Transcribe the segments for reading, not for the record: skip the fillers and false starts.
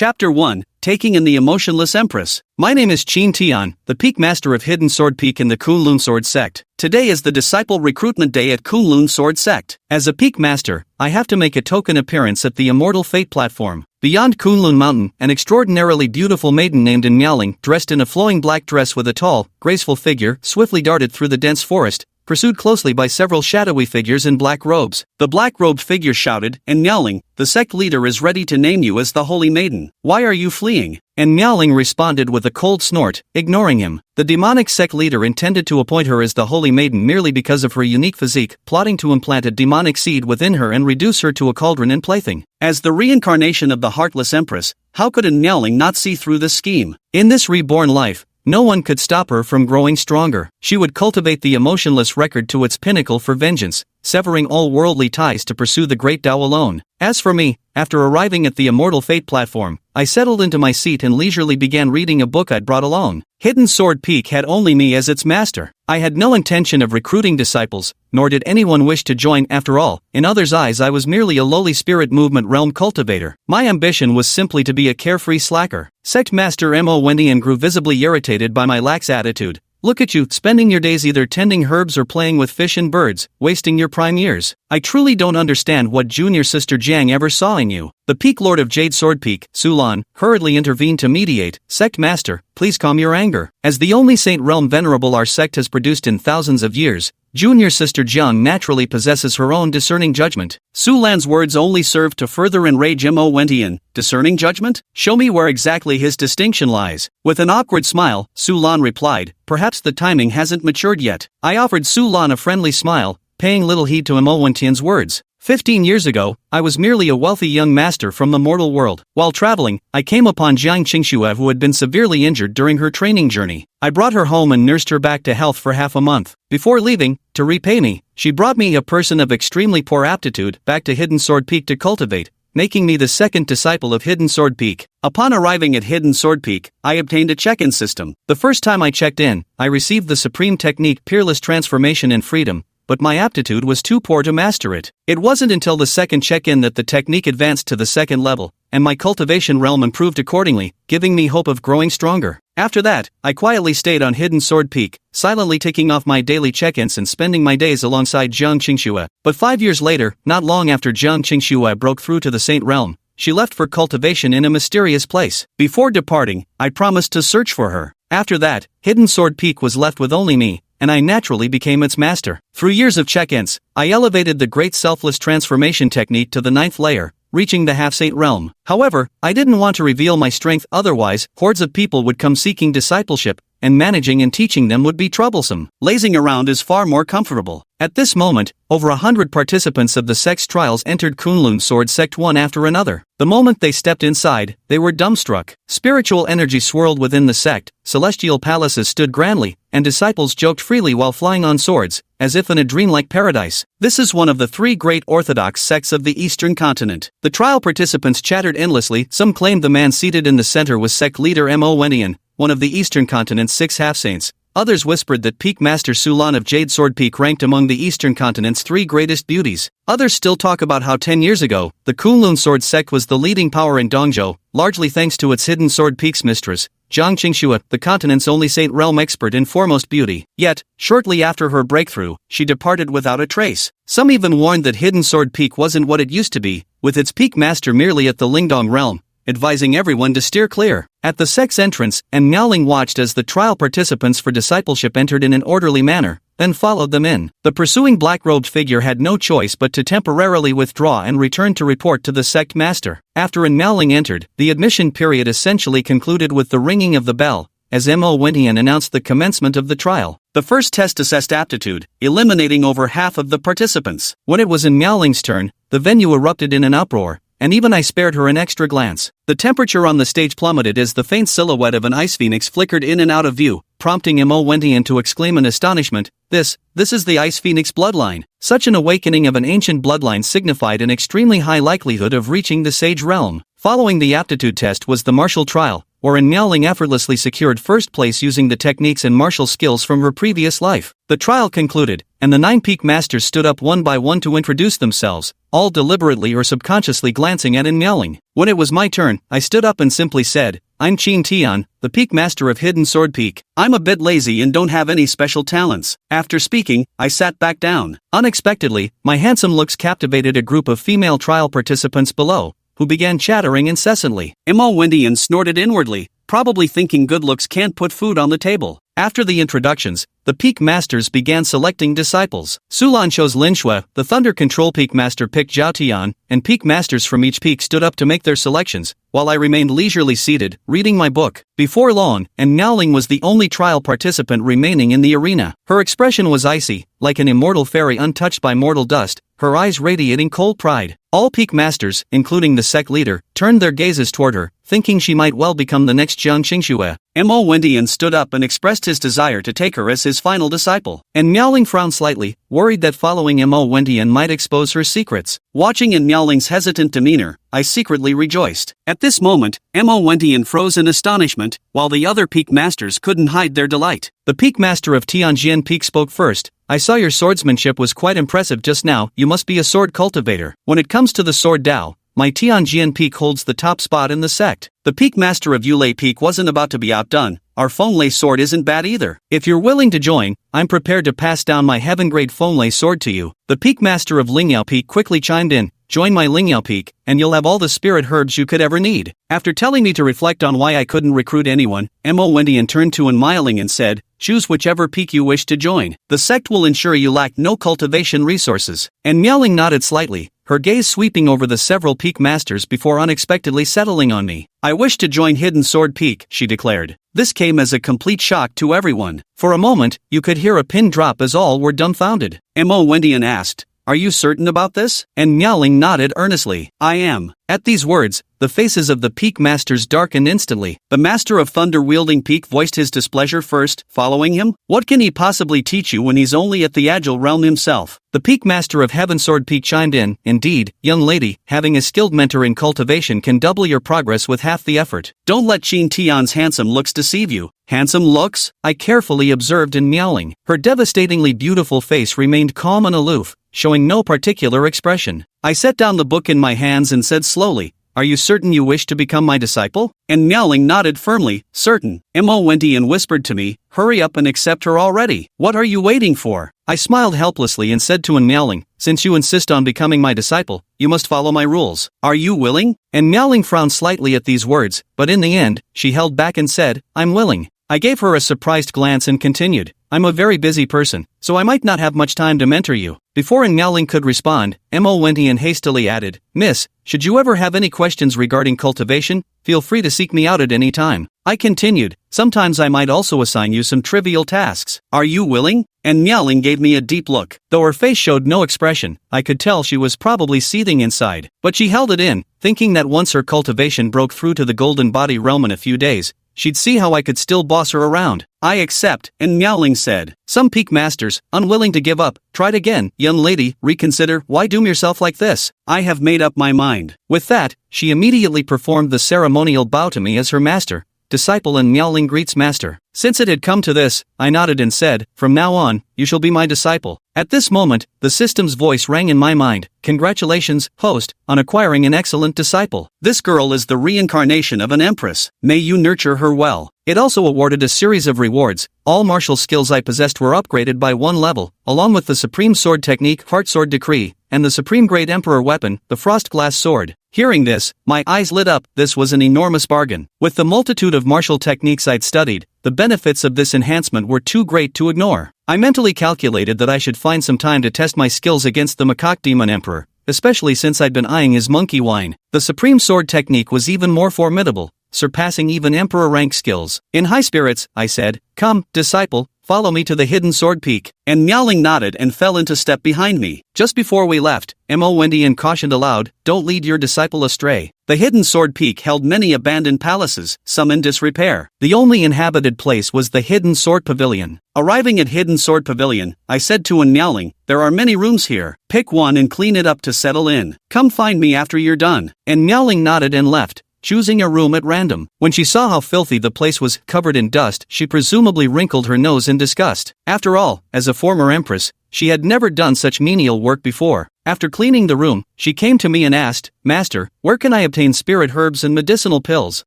Chapter 1, Taking in the Emotionless Empress. My name is Qin Tian, the Peak Master of Hidden Sword Peak in the Kunlun Sword Sect. Today is the Disciple Recruitment Day at Kunlun Sword Sect. As a Peak Master, I have to make a token appearance at the Immortal Fate platform. Beyond Kunlun Mountain, an extraordinarily beautiful maiden named Miaoling, dressed in a flowing black dress with a tall, graceful figure, swiftly darted through the dense forest, pursued closely by several shadowy figures in black robes. The black-robed figure shouted, "And Miaoling, the sect leader is ready to name you as the Holy Maiden. Why are you fleeing?" And Miaoling responded with a cold snort, ignoring him. The demonic sect leader intended to appoint her as the Holy Maiden merely because of her unique physique, plotting to implant a demonic seed within her and reduce her to a cauldron and plaything. As the reincarnation of the Heartless Empress, how could an Miaoling not see through this scheme? In this reborn life, no one could stop her from growing stronger. She would cultivate the emotionless record to its pinnacle for vengeance, severing all worldly ties to pursue the great Tao alone. As for me, after arriving at the Immortal Fate platform, I settled into my seat and leisurely began reading a book I'd brought along. Hidden Sword Peak had only me as its master. I had no intention of recruiting disciples, nor did anyone wish to join. After all, in others' eyes I was merely a lowly spirit movement realm cultivator. My ambition was simply to be a carefree slacker. Sect Master Mo Wendian grew visibly irritated by my lax attitude. "Look at you, spending your days either tending herbs or playing with fish and birds, wasting your prime years. I truly don't understand what junior sister Jiang ever saw in you." The Peak Lord of Jade Sword Peak, Sulan, hurriedly intervened to mediate. "Sect Master, please calm your anger. As the only Saint Realm Venerable our sect has produced in thousands of years, junior sister Jiang naturally possesses her own discerning judgment." Sulan's words only served to further enrage Mo Wendian. "Discerning judgment? Show me where exactly his distinction lies." With an awkward smile, Sulan replied, "Perhaps the timing hasn't matured yet." I offered Sulan a friendly smile, paying little heed to Mo Wendian's words. 15 years ago, I was merely a wealthy young master from the mortal world. While traveling, I came upon Jiang Qingxue, who had been severely injured during her training journey. I brought her home and nursed her back to health for half a month. Before leaving, to repay me, she brought me a person of extremely poor aptitude back to Hidden Sword Peak to cultivate, making me the second disciple of Hidden Sword Peak. Upon arriving at Hidden Sword Peak, I obtained a check-in system. The first time I checked in, I received the supreme technique Peerless Transformation in Freedom, but my aptitude was too poor to master it. It wasn't until the second check-in that the technique advanced to the second level, and my cultivation realm improved accordingly, giving me hope of growing stronger. After that, I quietly stayed on Hidden Sword Peak, silently ticking off my daily check-ins and spending my days alongside Jiang Qingxue. But 5 years later, not long after Jiang Qingxue broke through to the Saint Realm, she left for cultivation in a mysterious place. Before departing, I promised to search for her. After that, Hidden Sword Peak was left with only me, and I naturally became its master. Through years of check-ins, I elevated the great selfless transformation technique to the 9th layer, reaching the half-saint realm. However, I didn't want to reveal my strength, otherwise, hordes of people would come seeking discipleship, and managing and teaching them would be troublesome. Lazing around is far more comfortable. At this moment, over 100 participants of the sect's trials entered Kunlun Sword Sect one after another. The moment they stepped inside, they were dumbstruck. Spiritual energy swirled within the sect, celestial palaces stood grandly, and disciples joked freely while flying on swords, as if in a dreamlike paradise. This is one of the 3 great orthodox sects of the Eastern continent. The trial participants chattered endlessly. Some claimed the man seated in the center was sect leader Mo Wendian, one of the Eastern continent's 6 half-saints. Others whispered that Peak Master Sulan of Jade Sword Peak ranked among the Eastern continent's 3 greatest beauties. Others still talk about how 10 years ago, the Kunlun Sword Sect was the leading power in Dongzhou, largely thanks to its Hidden Sword Peak's mistress, Jiang Qingxue, the continent's only Saint Realm expert in foremost beauty. Yet, shortly after her breakthrough, she departed without a trace. Some even warned that Hidden Sword Peak wasn't what it used to be, with its Peak Master merely at the Lingdong realm, advising everyone to steer clear. At the sect's entrance, and Miaoling watched as the trial participants for discipleship entered in an orderly manner, then followed them in. The pursuing black-robed figure had no choice but to temporarily withdraw and return to report to the sect master. After an Miaoling entered, the admission period essentially concluded with the ringing of the bell, as Mo Wendian announced the commencement of the trial. The first test assessed aptitude, eliminating over half of the participants. When it was in Miaoling's turn, the venue erupted in an uproar, and even I spared her an extra glance. The temperature on the stage plummeted as the faint silhouette of an ice phoenix flickered in and out of view, prompting Mo Wendian to exclaim in astonishment, This is the Ice Phoenix bloodline." Such an awakening of an ancient bloodline signified an extremely high likelihood of reaching the Sage realm. Following the aptitude test was the martial trial, wherein Miaoling effortlessly secured first place using the techniques and martial skills from her previous life. The trial concluded, and the 9 peak masters stood up one by one to introduce themselves, all deliberately or subconsciously glancing at Miaoling. When it was my turn, I stood up and simply said, "I'm Qin Tian, the peak master of Hidden Sword Peak. I'm a bit lazy and don't have any special talents." After speaking, I sat back down. Unexpectedly, my handsome looks captivated a group of female trial participants below, who began chattering incessantly. Emma Wendian snorted inwardly, probably thinking good looks can't put food on the table. After the introductions, the peak masters began selecting disciples. Sulan chose Lin Shui, the Thunder Control Peak Master picked Zhao Tian, and peak masters from each peak stood up to make their selections, while I remained leisurely seated, reading my book. Before long, and Miaoling was the only trial participant remaining in the arena. Her expression was icy, like an immortal fairy untouched by mortal dust, her eyes radiating cold pride. All peak masters, including the sect leader, turned their gazes toward her, thinking she might well become the next Jiang Qingxue. Mo Wendian stood up and expressed his desire to take her as his final disciple, and Miaoling frowned slightly, worried that following Mo Wendian might expose her secrets. Watching in Miaoling's hesitant demeanor, I secretly rejoiced. At this moment, Mo Wendian froze in astonishment, while the other peak masters couldn't hide their delight. The peak master of Tianjin Peak spoke first. "I saw your swordsmanship was quite impressive just now. You must be a sword cultivator. When it comes to the sword Dao, my Tianjin Peak holds the top spot in the sect." The peak master of Yulei Peak wasn't about to be outdone. "Our Fenglei sword isn't bad either. If you're willing to join, I'm prepared to pass down my heaven-grade Fenglei sword to you." The peak master of Lingyao Peak quickly chimed in, "Join my Lingyao Peak, and you'll have all the spirit herbs you could ever need." After telling me to reflect on why I couldn't recruit anyone, Mo Wendian turned to Miaoling and said, "Choose whichever peak you wish to join. The sect will ensure you lack no cultivation resources." And Miaoling nodded slightly, her gaze sweeping over the several peak masters before unexpectedly settling on me. "I wish to join Hidden Sword Peak," she declared. This came as a complete shock to everyone. For a moment, you could hear a pin drop as all were dumbfounded. Mo Wendian asked, "Are you certain about this?" And Miaoling nodded earnestly. "I am." At these words, the faces of the peak masters darkened instantly. The master of thunder-wielding peak voiced his displeasure first, following him. "What can he possibly teach you when he's only at the agile realm himself?" The peak master of Heaven Sword Peak chimed in, "Indeed, young lady, having a skilled mentor in cultivation can double your progress with half the effort. Don't let Qin Tian's handsome looks deceive you." "Handsome looks?" I carefully observed in Miaoling. Her devastatingly beautiful face remained calm and aloof, showing no particular expression. I set down the book in my hands and said slowly, "Are you certain you wish to become my disciple?" And Miaoling nodded firmly, "Certain." Mo Wendian whispered to me, "Hurry up and accept her already. What are you waiting for?" I smiled helplessly and said to Miaoling, "Since you insist on becoming my disciple, you must follow my rules. Are you willing?" And Miaoling frowned slightly at these words, but in the end, she held back and said, "I'm willing." I gave her a surprised glance and continued, "I'm a very busy person, so I might not have much time to mentor you." Before Miaoling could respond, Mo Wendian hastily added, "Miss, should you ever have any questions regarding cultivation, feel free to seek me out at any time." I continued, "Sometimes I might also assign you some trivial tasks. Are you willing?" And Miaoling gave me a deep look. Though her face showed no expression, I could tell she was probably seething inside. But she held it in, thinking that once her cultivation broke through to the golden body realm in a few days, she'd see how I could still boss her around. "I accept," and Miaoling said. Some peak masters, unwilling to give up, tried again. "Young lady, reconsider. Why doom yourself like this?" "I have made up my mind." With that, she immediately performed the ceremonial bow to me as her master, disciple, and Miaoling greets master. Since it had come to this, I nodded and said, "From now on, you shall be my disciple." At this moment, the system's voice rang in my mind, "Congratulations, host, on acquiring an excellent disciple. This girl is the reincarnation of an empress. May you nurture her well." It also awarded a series of rewards. All martial skills I possessed were upgraded by 1 level, along with the Supreme Sword Technique, Heart Sword Decree, and the Supreme Grade Emperor Weapon, the Frost Glass Sword. Hearing this, my eyes lit up. This was an enormous bargain. With the multitude of martial techniques I'd studied, the benefits of this enhancement were too great to ignore. I mentally calculated that I should find some time to test my skills against the Macaque Demon Emperor, especially since I'd been eyeing his monkey wine. The Supreme Sword Technique was even more formidable, surpassing even Emperor rank skills. In high spirits, I said, "Come, disciple, follow me to the Hidden Sword Peak." And Miaoling nodded and fell into step behind me. Just before we left, Mo Wendian cautioned aloud, "Don't lead your disciple astray." The Hidden Sword Peak held many abandoned palaces, some in disrepair. The only inhabited place was the Hidden Sword Pavilion. Arriving at Hidden Sword Pavilion, I said to Miaoling, "There are many rooms here. Pick one and clean it up to settle in. Come find me after you're done." And Miaoling nodded and left, choosing a room at random. When she saw how filthy the place was, covered in dust, she presumably wrinkled her nose in disgust. After all, as a former empress, she had never done such menial work before. After cleaning the room, she came to me and asked, "Master, where can I obtain spirit herbs and medicinal pills?"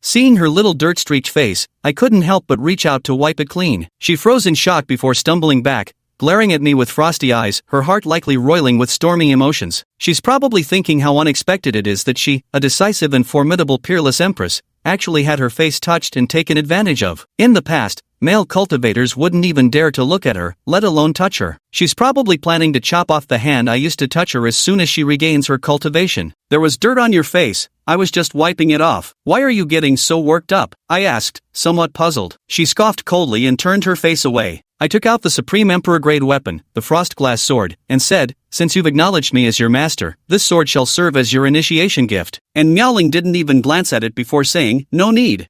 Seeing her little dirt-streaked face, I couldn't help but reach out to wipe it clean. She froze in shock before stumbling back, glaring at me with frosty eyes, her heart likely roiling with stormy emotions. She's probably thinking how unexpected it is that she, a decisive and formidable peerless empress, actually had her face touched and taken advantage of. In the past, male cultivators wouldn't even dare to look at her, let alone touch her. She's probably planning to chop off the hand I used to touch her as soon as she regains her cultivation. "There was dirt on your face. I was just wiping it off. Why are you getting so worked up?" I asked, somewhat puzzled. She scoffed coldly and turned her face away. I took out the supreme emperor-grade weapon, the Frostglass sword, and said, "Since you've acknowledged me as your master, this sword shall serve as your initiation gift." And Miaoling didn't even glance at it before saying, "No need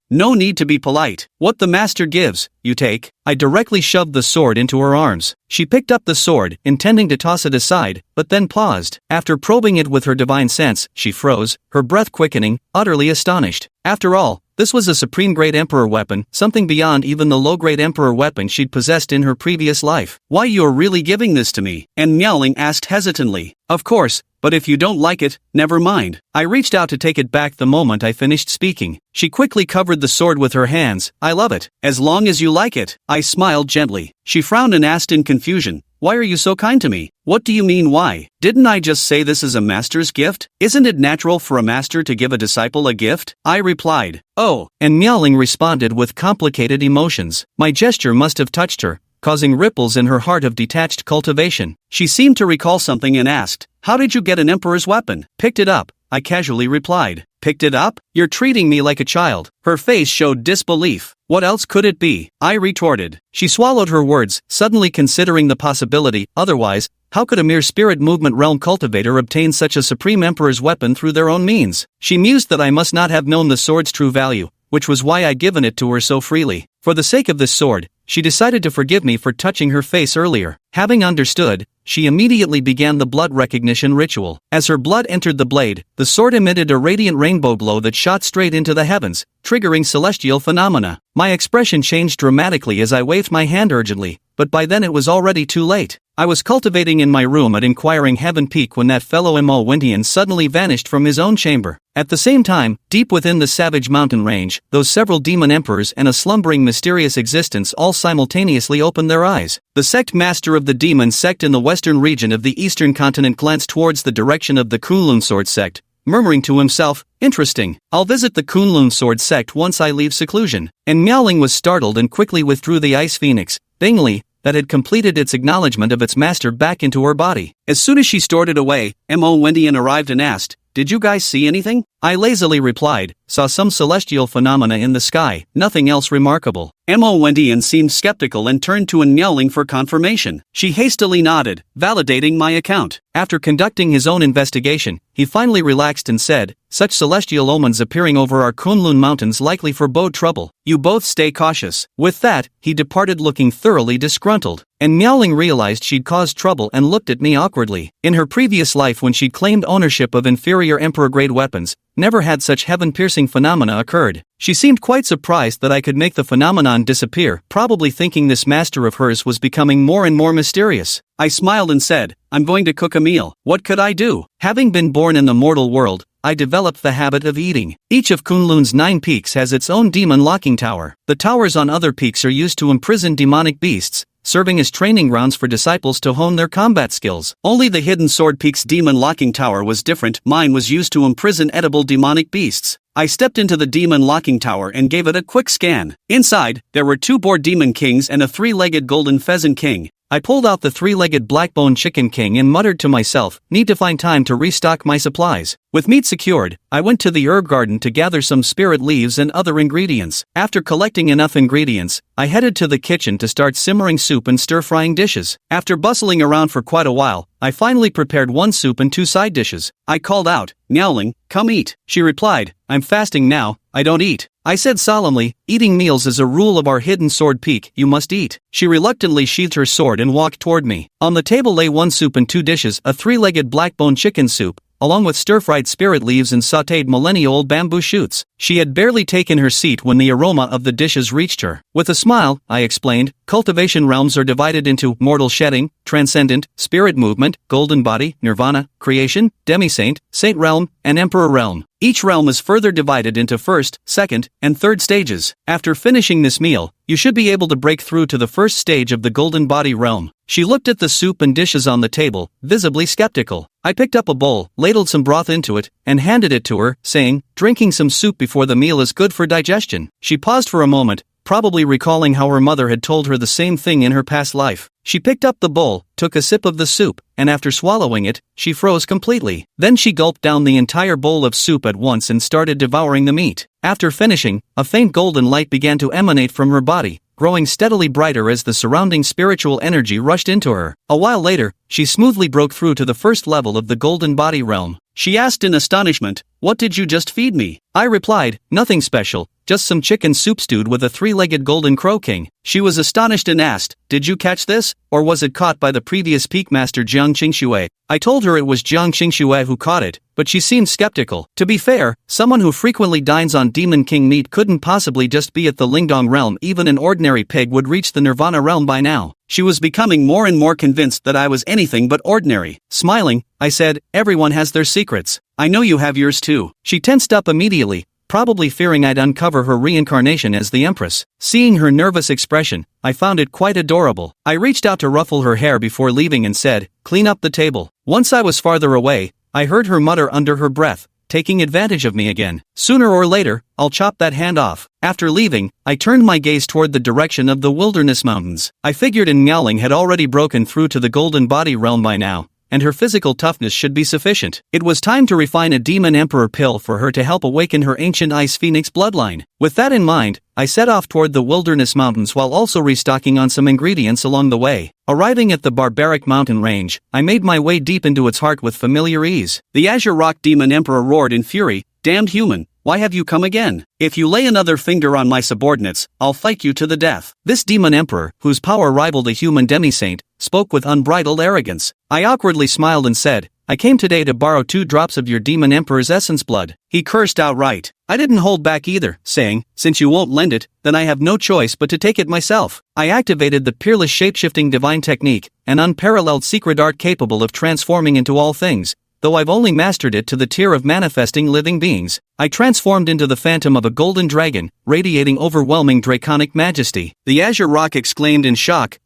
to be polite. What the master gives, you take." I directly shoved the sword into her arms. She picked up the sword, intending to toss it aside, but then paused. After probing it with her divine sense, she froze, her breath quickening, utterly astonished. After all, this was a supreme-grade emperor weapon, something beyond even the low-grade emperor weapon she'd possessed in her previous life. "Why, you're really giving this to me?" And Miaoling asked hesitantly. "Of course, but if you don't like it, never mind." I reached out to take it back the moment I finished speaking. She quickly covered the sword with her hands. "I love it. As long as you like it." I smiled gently. She frowned and asked in confusion, "Why are you so kind to me?" "What do you mean why? Didn't I just say this is a master's gift? Isn't it natural for a master to give a disciple a gift?" I replied. "Oh," and Miaoling responded with complicated emotions. My gesture must have touched her, causing ripples in her heart of detached cultivation. She seemed to recall something and asked, "How did you get an emperor's weapon?" "Picked it up," I casually replied. "Picked it up? You're treating me like a child." Her face showed disbelief. "What else could it be?" I retorted. She swallowed her words, suddenly considering the possibility, otherwise, how could a mere spirit movement realm cultivator obtain such a supreme emperor's weapon through their own means? She mused that I must not have known the sword's true value, which was why I'd given it to her so freely. For the sake of this sword, she decided to forgive me for touching her face earlier. Having understood, she immediately began the blood recognition ritual. As her blood entered the blade, the sword emitted a radiant rainbow glow that shot straight into the heavens, triggering celestial phenomena. My expression changed dramatically as I waved my hand urgently, but by then it was already too late. I was cultivating in my room at Inquiring Heaven Peak when that fellow Emperor-Tier suddenly vanished from his own chamber. At the same time, deep within the savage mountain range, those several demon emperors and a slumbering mysterious existence all simultaneously opened their eyes. The sect master of the demon sect in the western region of the eastern continent glanced towards the direction of the Kunlun sword sect, murmuring to himself, "Interesting. I'll visit the Kunlun sword sect once I leave seclusion." And Miaoling was startled and quickly withdrew the ice phoenix, Bingley, that had completed its acknowledgement of its master back into her body. As soon as she stored it away, Emperor-Tier arrived and asked, "Did you guys see anything?" I lazily replied, "Saw some celestial phenomena in the sky, nothing else remarkable." Emperor-Tier seemed skeptical and turned to Miaoling for confirmation. She hastily nodded, validating my account. After conducting his own investigation, he finally relaxed and said, "Such celestial omens appearing over our Kunlun mountains likely forebode trouble. You both stay cautious." With that, he departed looking thoroughly disgruntled. And Miaoling realized she'd caused trouble and looked at me awkwardly. In her previous life when she'd claimed ownership of inferior emperor-grade weapons, never had such heaven-piercing phenomena occurred. She seemed quite surprised that I could make the phenomenon disappear, probably thinking this master of hers was becoming more and more mysterious. I smiled and said, "I'm going to cook a meal." What could I do? Having been born in the mortal world, I developed the habit of eating. Each of Kunlun's 9 peaks has its own demon locking tower. The towers on other peaks are used to imprison demonic beasts, serving as training grounds for disciples to hone their combat skills. Only the Hidden Sword Peak's demon locking tower was different. Mine was used to imprison edible demonic beasts. I stepped into the demon locking tower and gave it a quick scan. Inside, there were 2 boar demon kings and a 3-legged golden pheasant king. I pulled out the 3-legged black-bone chicken king and muttered to myself, "Need to find time to restock my supplies." With meat secured, I went to the herb garden to gather some spirit leaves and other ingredients. After collecting enough ingredients, I headed to the kitchen to start simmering soup and stir-frying dishes. After bustling around for quite a while, I finally prepared 1 soup and 2 side dishes. I called out, "Miaoling, come eat." She replied, "I'm fasting now, I don't eat." I said solemnly, "Eating meals is a rule of our Hidden Sword Peak, you must eat." She reluctantly sheathed her sword and walked toward me. On the table lay 1 soup and 2 dishes, a 3-legged black-bone chicken soup, along with stir-fried spirit leaves and sautéed millennia-old bamboo shoots. She had barely taken her seat when the aroma of the dishes reached her. With a smile, I explained, cultivation realms are divided into mortal shedding, transcendent, spirit movement, golden body, nirvana, creation, demi-saint, saint realm, and emperor realm. Each realm is further divided into first, second, and third stages. After finishing this meal, you should be able to break through to the first stage of the golden body realm. She looked at the soup and dishes on the table, visibly skeptical. I picked up a bowl, ladled some broth into it, and handed it to her, saying, "Drinking some soup before the meal is good for digestion." She paused for a moment, probably recalling how her mother had told her the same thing in her past life. She picked up the bowl, took a sip of the soup, and after swallowing it, she froze completely. Then she gulped down the entire bowl of soup at once and started devouring the meat. After finishing, a faint golden light began to emanate from her body, growing steadily brighter as the surrounding spiritual energy rushed into her. A while later, she smoothly broke through to the first level of the golden body realm. She asked in astonishment, "What did you just feed me?" I replied, "Nothing special, just some chicken soup stewed with a three-legged golden crow king." She was astonished and asked, "Did you catch this, or was it caught by the previous peak master Jiang Qingxue?" I told her it was Jiang Qingxue who caught it, but she seemed skeptical. To be fair, someone who frequently dines on demon king meat couldn't possibly just be at the Lingdong realm. Even an ordinary pig would reach the nirvana realm by now. She was becoming more and more convinced that I was anything but ordinary. Smiling, I said, "Everyone has their secrets. I know you have yours too." She tensed up immediately, probably fearing I'd uncover her reincarnation as the Empress. Seeing her nervous expression, I found it quite adorable. I reached out to ruffle her hair before leaving and said, "Clean up the table." Once I was farther away, I heard her mutter under her breath, taking advantage of me again. "Sooner or later, I'll chop that hand off." After leaving, I turned my gaze toward the direction of the wilderness mountains. I figured Miaoling had already broken through to the golden body realm by now, and her physical toughness should be sufficient. It was time to refine a demon emperor pill for her to help awaken her ancient ice phoenix bloodline. With that in mind, I set off toward the wilderness mountains while also restocking on some ingredients along the way. Arriving at the barbaric mountain range, I made my way deep into its heart with familiar ease. The Azure Rock Demon Emperor roared in fury, "Damned human, why have you come again? If you lay another finger on my subordinates, I'll fight you to the death." This demon emperor, whose power rivaled a human demi-saint, spoke with unbridled arrogance. I awkwardly smiled and said, "I came today to borrow 2 drops of your demon emperor's essence blood." He cursed outright. I didn't hold back either, saying, "Since you won't lend it, then I have no choice but to take it myself." I activated the peerless shapeshifting divine technique, an unparalleled secret art capable of transforming into all things, though I've only mastered it to the tier of manifesting living beings. I transformed into the phantom of a golden dragon, radiating overwhelming draconic majesty. The Azure Rock exclaimed in shock,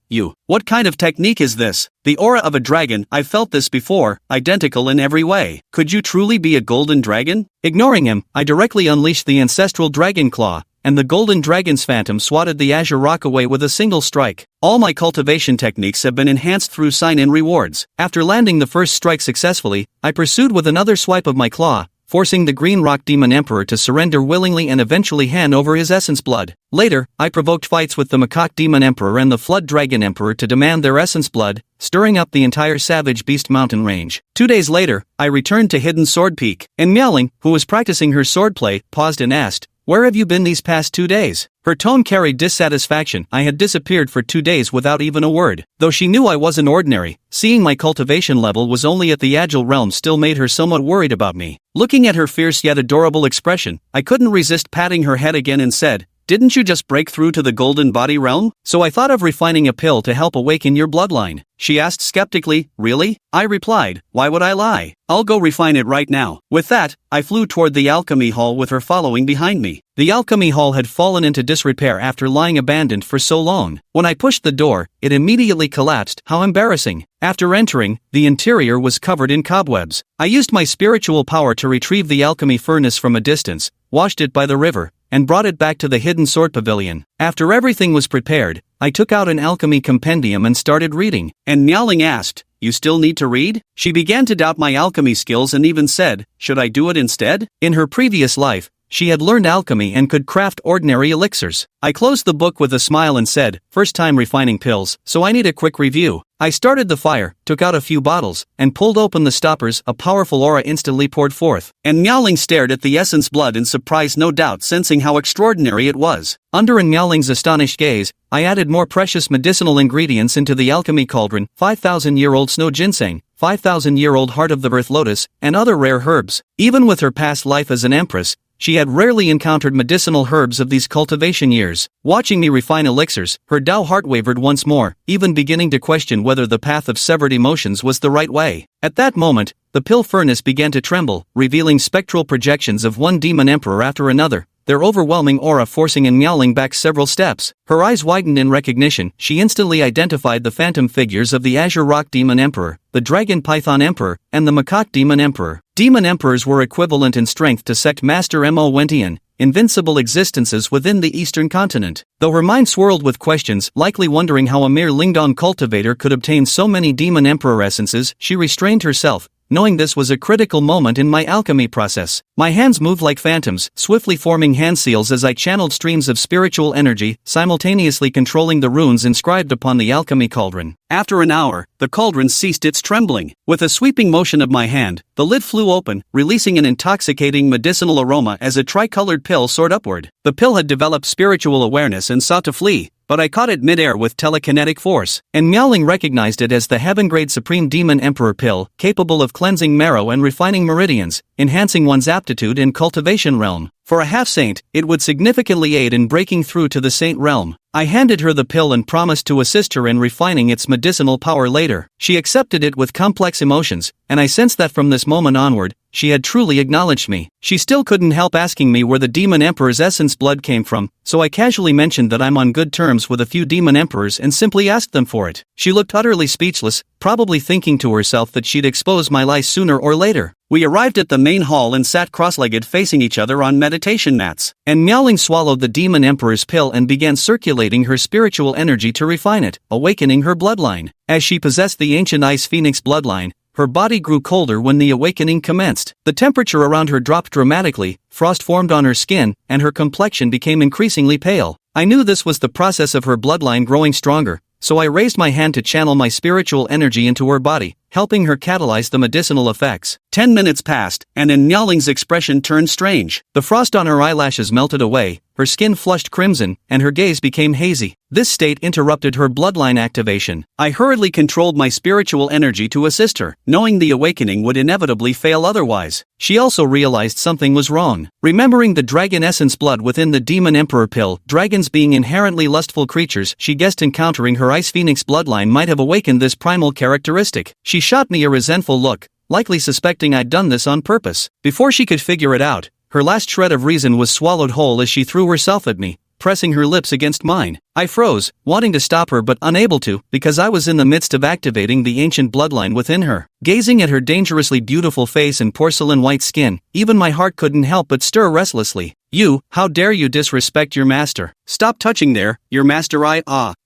What kind of technique is this? The aura of a dragon, I've felt this before, identical in every way. Could you truly be a golden dragon?" Ignoring him, I directly unleashed the ancestral dragon claw, and the golden dragon's phantom swatted the Azure Rock away with a single strike. All my cultivation techniques have been enhanced through sign-in rewards. After landing the first strike successfully, I pursued with another swipe of my claw, forcing the Green Rock Demon Emperor to surrender willingly and eventually hand over his essence blood. Later, I provoked fights with the Macaque Demon Emperor and the Flood Dragon Emperor to demand their essence blood, stirring up the entire Savage Beast mountain range. 2 days later, I returned to Hidden Sword Peak, and Miaoling, who was practicing her swordplay, paused and asked, "Where have you been these past 2 days?" Her tone carried dissatisfaction. I had disappeared for 2 days without even a word. Though she knew I wasn't ordinary, seeing my cultivation level was only at the Agile realm still made her somewhat worried about me. Looking at her fierce yet adorable expression, I couldn't resist patting her head again and said, "Didn't you just break through to the golden body realm? So I thought of refining a pill to help awaken your bloodline." She asked skeptically, "Really?" I replied, "Why would I lie? I'll go refine it right now." With that, I flew toward the alchemy hall with her following behind me. The alchemy hall had fallen into disrepair after lying abandoned for so long. When I pushed the door, it immediately collapsed. How embarrassing. After entering, the interior was covered in cobwebs. I used my spiritual power to retrieve the alchemy furnace from a distance, washed it by the river, and brought it back to the Hidden Sword Pavilion. After everything was prepared, I took out an alchemy compendium and started reading. And Miaoling asked, "You still need to read?" She began to doubt my alchemy skills and even said, "Should I do it instead?" In her previous life, She had learned alchemy and could craft ordinary elixirs. I closed the book with a smile and said, "First time refining pills, so I need a quick review." I started the fire, took out a few bottles, and pulled open the stoppers. A powerful aura instantly poured forth. And Miaoling stared at the essence blood in surprise, no doubt sensing how extraordinary it was. Under Miaoling's astonished gaze, I added more precious medicinal ingredients into the alchemy cauldron: 5,000-year-old snow ginseng, 5,000-year-old heart of the earth lotus, and other rare herbs. Even with her past life as an empress, she had rarely encountered medicinal herbs of these cultivation years. Watching me refine elixirs, her Tao heart wavered once more, even beginning to question whether the path of severed emotions was the right way. At that moment, the pill furnace began to tremble, revealing spectral projections of one demon emperor after another, their overwhelming aura forcing Miaoling back several steps. Her eyes widened in recognition. She instantly identified the phantom figures of the Azure Rock Demon Emperor, the Dragon Python Emperor, and the Macaque Demon Emperor. Demon Emperors were equivalent in strength to Sect Master Mo Wentian, invincible existences within the Eastern continent. Though her mind swirled with questions, likely wondering how a mere Lingdong cultivator could obtain so many Demon Emperor essences, she restrained herself, knowing this was a critical moment in my alchemy process. My hands moved like phantoms, swiftly forming hand seals as I channeled streams of spiritual energy, simultaneously controlling the runes inscribed upon the alchemy cauldron. After an hour, the cauldron ceased its trembling. With a sweeping motion of my hand, the lid flew open, releasing an intoxicating medicinal aroma as a tricolored pill soared upward. The pill had developed spiritual awareness and sought to flee, but I caught it midair with telekinetic force, and Miaoling recognized it as the Heaven-grade Supreme Demon Emperor pill, capable of cleansing marrow and refining meridians, enhancing one's aptitude in cultivation realm. For a half-saint, it would significantly aid in breaking through to the saint realm. I handed her the pill and promised to assist her in refining its medicinal power later. She accepted it with complex emotions, and I sensed that from this moment onward, she had truly acknowledged me. She still couldn't help asking me where the Demon Emperor's essence blood came from, so I casually mentioned that I'm on good terms with a few Demon Emperors and simply asked them for it. She looked utterly speechless, probably thinking to herself that she'd expose my lies sooner or later. We arrived at the main hall and sat cross-legged facing each other on meditation mats, and Miaoling swallowed the Demon Emperor's pill and began circulating her spiritual energy to refine it, awakening her bloodline. As she possessed the ancient Ice Phoenix bloodline, her body grew colder when the awakening commenced. The temperature around her dropped dramatically, frost formed on her skin, and her complexion became increasingly pale. I knew this was the process of her bloodline growing stronger, so I raised my hand to channel my spiritual energy into her body, helping her catalyze the medicinal effects. 10 minutes passed, and Miaoling's expression turned strange. The frost on her eyelashes melted away, her skin flushed crimson, and her gaze became hazy. This state interrupted her bloodline activation. I hurriedly controlled my spiritual energy to assist her, knowing the awakening would inevitably fail otherwise. She also realized something was wrong. Remembering the dragon essence blood within the Demon Emperor pill, dragons being inherently lustful creatures, she guessed encountering her Ice Phoenix bloodline might have awakened this primal characteristic. She shot me a resentful look, likely suspecting I'd done this on purpose. Before she could figure it out, her last shred of reason was swallowed whole as she threw herself at me, pressing her lips against mine. I froze, wanting to stop her but unable to, because I was in the midst of activating the ancient bloodline within her. Gazing at her dangerously beautiful face and porcelain white skin, even my heart couldn't help but stir restlessly. "You, how dare you disrespect your master? Stop touching there, your master."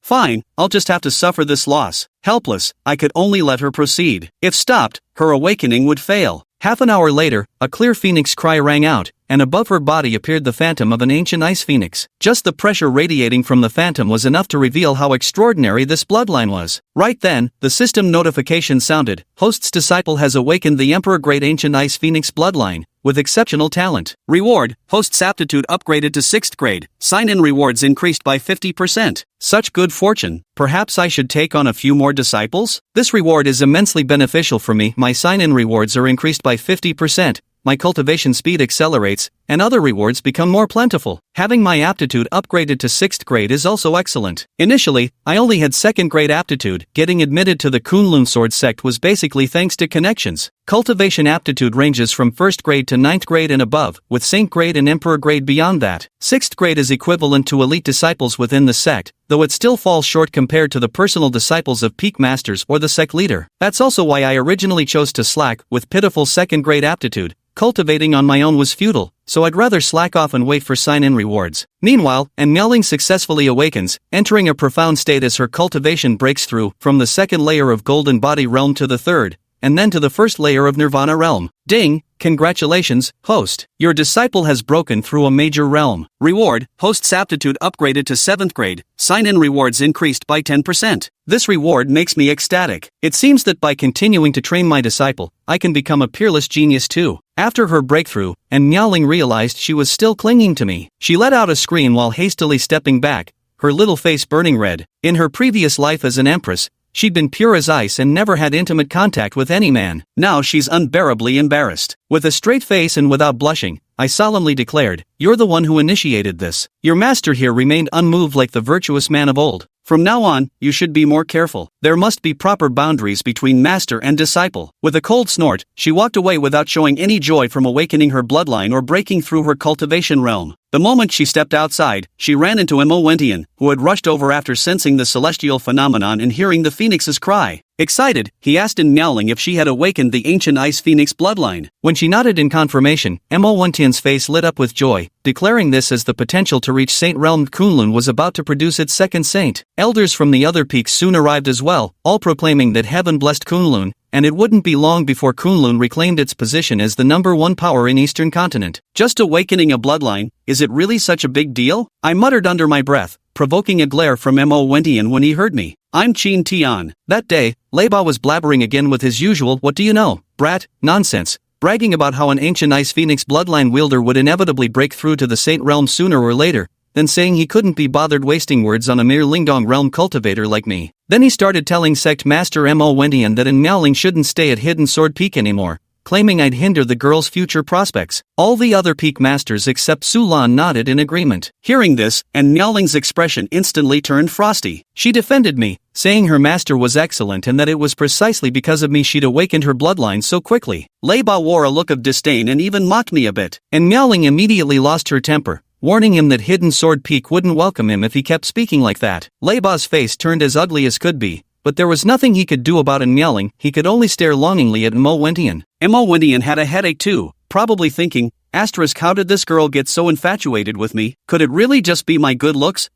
Fine, I'll just have to suffer this loss. Helpless, I could only let her proceed. If stopped, her awakening would fail. Half an hour later, a clear phoenix cry rang out, and above her body appeared the phantom of an ancient ice phoenix. Just the pressure radiating from the phantom was enough to reveal how extraordinary this bloodline was. Right then, the system notification sounded: "Host's disciple has awakened the Emperor-grade ancient ice phoenix bloodline, with exceptional talent. Reward: host's aptitude upgraded to 6th grade, sign-in rewards increased by 50%. Such good fortune, perhaps I should take on a few more disciples? This reward is immensely beneficial for me. My sign-in rewards are increased by 50%, my cultivation speed accelerates, and other rewards become more plentiful. Having my aptitude upgraded to 6th grade is also excellent. Initially, I only had 2nd grade aptitude. Getting admitted to the Kunlun Sword sect was basically thanks to connections. Cultivation aptitude ranges from 1st grade to 9th grade and above, with Saint grade and Emperor grade beyond that. 6th grade is equivalent to elite disciples within the sect, though it still falls short compared to the personal disciples of peak masters or the sect leader. That's also why I originally chose to slack with pitiful 2nd grade aptitude. Cultivating on my own was futile, so I'd rather slack off and wait for sign-in rewards. Meanwhile, Miaoling successfully awakens, entering a profound state as her cultivation breaks through from the 2nd layer of Golden Body Realm to the 3rd, and then to the 1st layer of Nirvana Realm. Ding! Congratulations, host. Your disciple has broken through a major realm. Reward, host's aptitude upgraded to 7th grade, sign-in rewards increased by 10%. This reward makes me ecstatic. It seems that by continuing to train my disciple, I can become a peerless genius too. After her breakthrough, and Miaoling realized she was still clinging to me, she let out a scream while hastily stepping back, her little face burning red. In her previous life as an empress, she'd been pure as ice and never had intimate contact with any man. Now she's unbearably embarrassed. With a straight face and without blushing, I solemnly declared, "You're the one who initiated this." Your master here remained unmoved like the virtuous man of old. "From now on, you should be more careful. There must be proper boundaries between master and disciple." With a cold snort, she walked away without showing any joy from awakening her bloodline or breaking through her cultivation realm. The moment she stepped outside, she ran into Emperor-Tier, who had rushed over after sensing the celestial phenomenon and hearing the phoenix's cry. Excited, he asked in Miaoling if she had awakened the ancient ice phoenix bloodline. When she nodded in confirmation, Emperor-Tier's face lit up with joy, declaring this as the potential to reach Saint Realm Kunlun was about to produce its second saint. Elders from the other peaks soon arrived as well, all proclaiming that heaven blessed Kunlun, and it wouldn't be long before Kunlun reclaimed its position as the #1 power in Eastern Continent. Just awakening a bloodline, is it really such a big deal? I muttered under my breath, provoking a glare from Emperor-Tier when he heard me. I'm Qin Tian. That day, Leiba was blabbering again with his usual "what do you know, brat" nonsense, bragging about how an ancient ice phoenix bloodline wielder would inevitably break through to the Saint Realm sooner or later, then saying he couldn't be bothered wasting words on a mere Lingdong realm cultivator like me. Then he started telling Sect Master Emperor-Tier that in Miaoling shouldn't stay at Hidden Sword Peak anymore, claiming I'd hinder the girl's future prospects. All the other peak masters except Sulan nodded in agreement. Hearing this, and Miaoling's expression instantly turned frosty. She defended me, saying her master was excellent and that it was precisely because of me she'd awakened her bloodline so quickly. Leiba wore a look of disdain and even mocked me a bit, and Miaoling immediately lost her temper, warning him that Hidden Sword Peak wouldn't welcome him if he kept speaking like that. Leiba's face turned as ugly as could be, but there was nothing he could do about it. Miaoling, he could only stare longingly at Emperor-Tier. Emperor-Tier had a headache too, probably thinking, how did this girl get so infatuated with me? Could it really just be my good looks?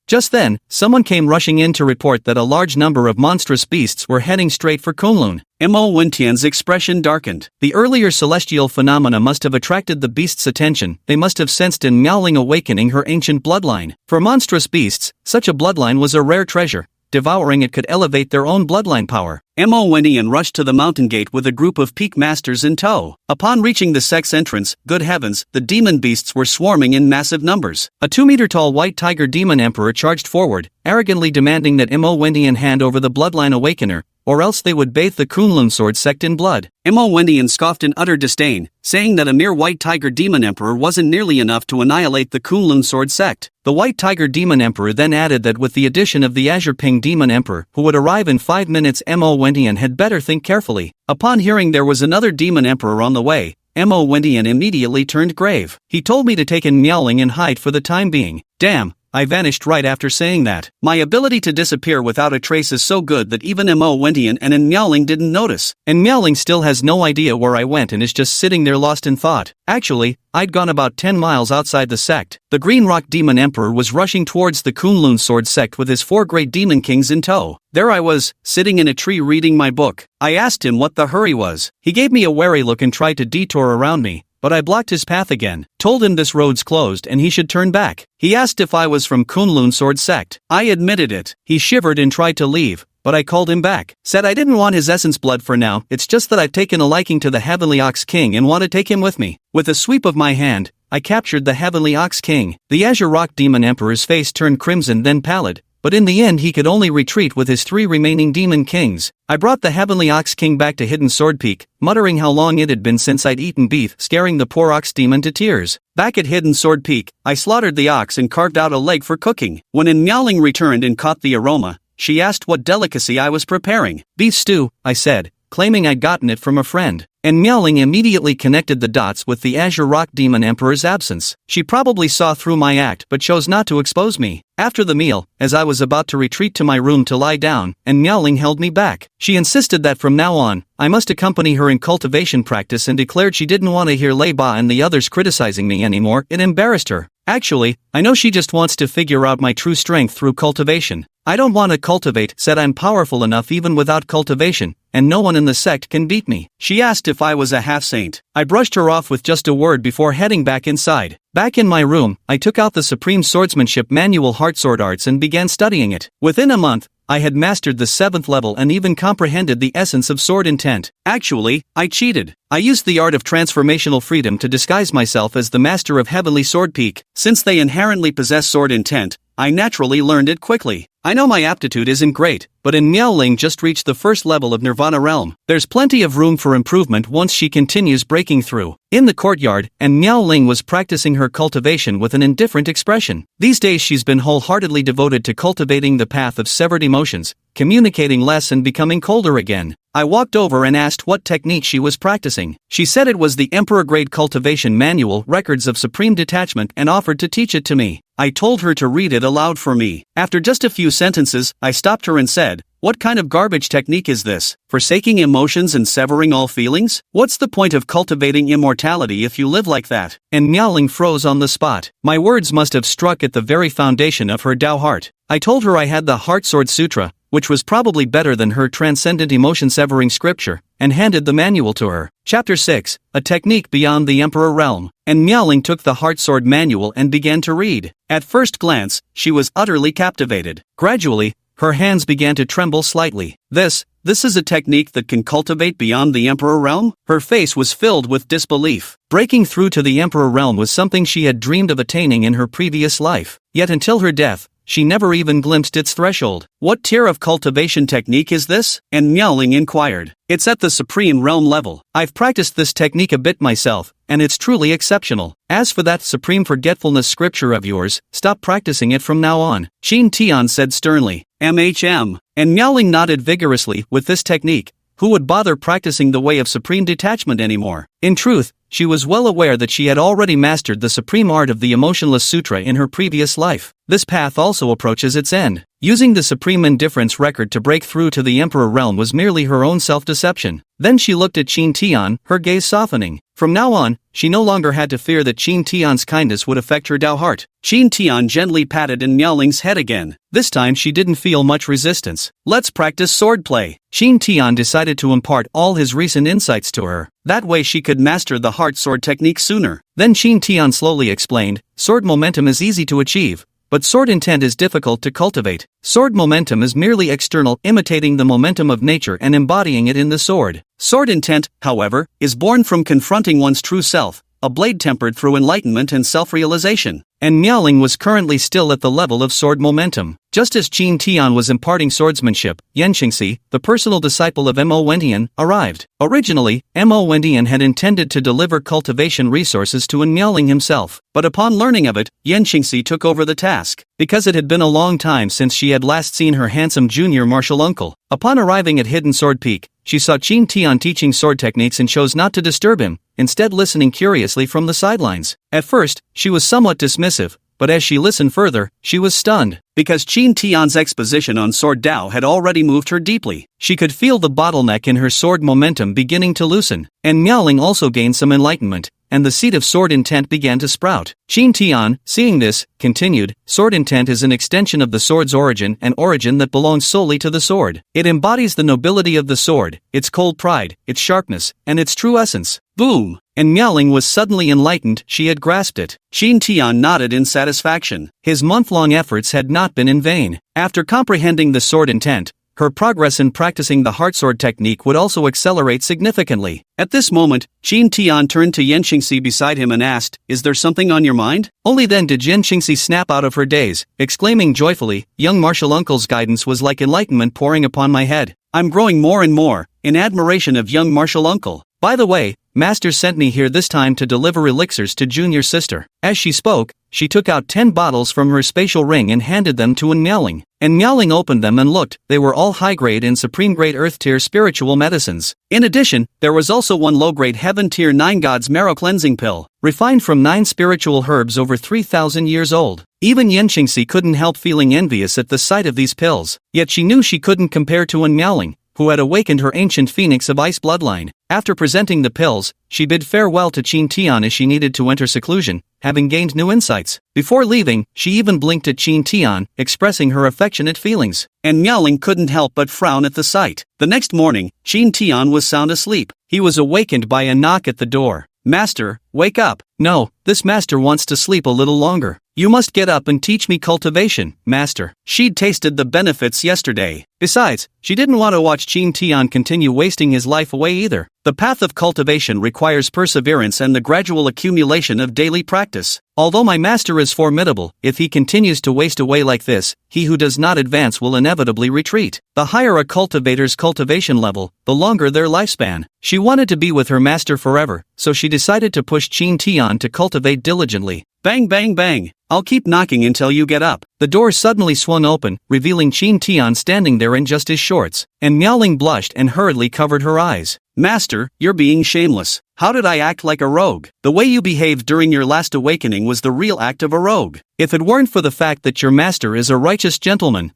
Just then, someone came rushing in to report that a large number of monstrous beasts were heading straight for Kunlun. Emperor-Tier's expression darkened. The earlier celestial phenomena must have attracted the beasts' attention. They must have sensed in Miaoling awakening her ancient bloodline. For monstrous beasts, such a bloodline was a rare treasure. Devouring it could elevate their own bloodline power. Emperor-Tier rushed to the mountain gate with a group of peak masters in tow. Upon reaching the sect's entrance, good heavens, the demon beasts were swarming in massive numbers. A 2-meter-tall white tiger demon emperor charged forward, arrogantly demanding that Emperor-Tier hand over the bloodline awakener, or else they would bathe the Kunlun sword sect in blood. Emperor-Tier scoffed in utter disdain, saying that a mere white tiger demon emperor wasn't nearly enough to annihilate the Kunlun sword sect. The white tiger demon emperor then added that with the addition of the azure ping demon emperor, who would arrive in 5 minutes, Emperor-Tier had better think carefully. Upon hearing there was another demon emperor on the way, Emperor-Tier immediately turned grave. He told me to take in Miaoling and hide for the time being. Damn, I vanished right after saying that. My ability to disappear without a trace is so good that even Emperor-Tier and Miaoling didn't notice. And Miaoling still has no idea where I went and is just sitting there lost in thought. Actually, I'd gone about 10 miles outside the sect. The Green Rock Demon Emperor was rushing towards the Kunlun Sword sect with his 4 great demon kings in tow. There I was, sitting in a tree reading my book. I asked him what the hurry was. He gave me a wary look and tried to detour around me, but I blocked his path again, told him this road's closed and he should turn back. He asked if I was from Kunlun Sword sect. I admitted it. He shivered and tried to leave, but I called him back. Said I didn't want his essence blood for now, it's just that I've taken a liking to the Heavenly Ox King and want to take him with me. With a sweep of my hand, I captured the Heavenly Ox King. The Azure Rock Demon Emperor's face turned crimson then pallid, but in the end he could only retreat with his 3 remaining demon kings. I brought the Heavenly Ox King back to Hidden Sword Peak, muttering how long it had been since I'd eaten beef, scaring the poor ox demon to tears. Back at Hidden Sword Peak, I slaughtered the ox and carved out a leg for cooking. When Miaoling returned and caught the aroma, she asked what delicacy I was preparing. Beef stew, I said, claiming I'd gotten it from a friend. And Miaoling immediately connected the dots with the Azure Rock Demon Emperor's absence. She probably saw through my act but chose not to expose me. After the meal, as I was about to retreat to my room to lie down, and Miaoling held me back. She insisted that from now on, I must accompany her in cultivation practice and declared she didn't want to hear Leiba and the others criticizing me anymore. It embarrassed her. Actually, I know she just wants to figure out my true strength through cultivation. I don't want to cultivate, said I'm powerful enough even without cultivation, and no one in the sect can beat me. She asked if I was a half-saint. I brushed her off with just a word before heading back inside. Back in my room, I took out the Supreme Swordsmanship Manual Heartsword Arts and began studying it. Within a month, I had mastered the 7th level and even comprehended the essence of sword intent. Actually, I cheated. I used the art of transformational freedom to disguise myself as the master of Heavenly Sword Peak. Since they inherently possess sword intent, I naturally learned it quickly. I know my aptitude isn't great, but in Miaoling just reached the first level of Nirvana realm. There's plenty of room for improvement once she continues breaking through. In the courtyard, and Miaoling was practicing her cultivation with an indifferent expression. These days she's been wholeheartedly devoted to cultivating the path of severed emotions, communicating less and becoming colder again. I walked over and asked what technique she was practicing. She said it was the Emperor Grade Cultivation Manual, Records of Supreme Detachment, and offered to teach it to me. I told her to read it aloud for me. After just a few sentences, I stopped her and said, "What kind of garbage technique is this? Forsaking emotions and severing all feelings? What's the point of cultivating immortality if you live like that?" And Miaoling froze on the spot. My words must have struck at the very foundation of her Dao heart. I told her I had the Heartsword Sutra, which was probably better than her transcendent emotion-severing scripture, and handed the manual to her. Chapter 6, A Technique Beyond the Emperor Realm. And Miaoling took the Heartsword Manual and began to read. At first glance, she was utterly captivated. Gradually, her hands began to tremble slightly. This is a technique that can cultivate beyond the Emperor Realm? Her face was filled with disbelief. Breaking through to the Emperor Realm was something she had dreamed of attaining in her previous life. Yet until her death, she never even glimpsed its threshold. What tier of cultivation technique is this? And Miaoling inquired. It's at the Supreme Realm level. I've practiced this technique a bit myself, and it's truly exceptional. As for that Supreme Forgetfulness scripture of yours, stop practicing it from now on, Qin Tian said sternly. MHM. And Miaoling nodded vigorously. With this technique, who would bother practicing the way of supreme detachment anymore? In truth, she was well aware that she had already mastered the supreme art of the Emotionless Sutra in her previous life. This path also approaches its end. Using the Supreme Indifference record to break through to the Emperor Realm was merely her own self-deception. Then she looked at Qin Tian, her gaze softening. From now on, she no longer had to fear that Qin Tian's kindness would affect her Dao heart. Qin Tian gently patted in Miaoling's head again. This time she didn't feel much resistance. Let's practice swordplay. Qin Tian decided to impart all his recent insights to her. That way she could master the heart sword technique sooner. Then Qin Tian slowly explained, sword momentum is easy to achieve, but sword intent is difficult to cultivate. Sword momentum is merely external, imitating the momentum of nature and embodying it in the sword. Sword intent, however, is born from confronting one's true self, a blade tempered through enlightenment and self-realization. And Miaoling was currently still at the level of sword momentum. Just as Qin Tian was imparting swordsmanship, Yan Qingxi, the personal disciple of Mo Wendian, arrived. Originally, Mo Wendian had intended to deliver cultivation resources to Miaoling himself, but upon learning of it, Yan Qingxi took over the task. Because it had been a long time since she had last seen her handsome junior martial uncle. Upon arriving at Hidden Sword Peak, she saw Qin Tian teaching sword techniques and chose not to disturb him, instead listening curiously from the sidelines. At first, she was somewhat dismissive, but as she listened further, she was stunned. Because Qin Tian's exposition on sword Dao had already moved her deeply. She could feel the bottleneck in her sword momentum beginning to loosen, and Miaoling also gained some enlightenment, and the seed of sword intent began to sprout. Qin Tian, seeing this, continued, sword intent is an extension of the sword's origin, an origin that belongs solely to the sword. It embodies the nobility of the sword, its cold pride, its sharpness, and its true essence. Boom! And Miaoling was suddenly enlightened. She had grasped it. Qin Tian nodded in satisfaction. His month-long efforts had not been in vain. After comprehending the sword intent, her progress in practicing the heartsword technique would also accelerate significantly. At this moment, Qin Tian turned to Yan Qingxi beside him and asked, "Is there something on your mind?" Only then did Yan Qingxi snap out of her daze, exclaiming joyfully, "Young martial uncle's guidance was like enlightenment pouring upon my head. I'm growing more and more, in admiration of young martial uncle. By the way, Master sent me here this time to deliver elixirs to junior sister." As she spoke, she took out 10 bottles from her spatial ring and handed them to Miaoling. And Miaoling opened them and looked. They were all high-grade and supreme-grade earth-tier spiritual medicines. In addition, there was also one low-grade heaven-tier 9 gods marrow cleansing pill, refined from 9 spiritual herbs over 3,000 years old. Even Yan Qingxi couldn't help feeling envious at the sight of these pills. Yet she knew she couldn't compare to Miaoling, who had awakened her ancient phoenix of ice bloodline. After presenting the pills, she bid farewell to Qin Tian as she needed to enter seclusion, having gained new insights. Before leaving, she even blinked at Qin Tian, expressing her affectionate feelings. And Miaoling couldn't help but frown at the sight. The next morning, Qin Tian was sound asleep. He was awakened by a knock at the door. "Master, wake up." "No, this master wants to sleep a little longer. You must get up and teach me cultivation, master." She'd tasted the benefits yesterday. Besides, she didn't want to watch Qin Tian continue wasting his life away either. The path of cultivation requires perseverance and the gradual accumulation of daily practice. Although my master is formidable, if he continues to waste away like this, he who does not advance will inevitably retreat. The higher a cultivator's cultivation level, the longer their lifespan. She wanted to be with her master forever, so she decided to push Qin Tian to cultivate diligently. Bang bang bang. "I'll keep knocking until you get up." The door suddenly swung open, revealing Qin Tian standing there in just his shorts, and Miaoling blushed and hurriedly covered her eyes. "Master, you're being shameless. How did I act like a rogue? The way you behaved during your last awakening was the real act of a rogue. If it weren't for the fact that your master is a righteous gentleman."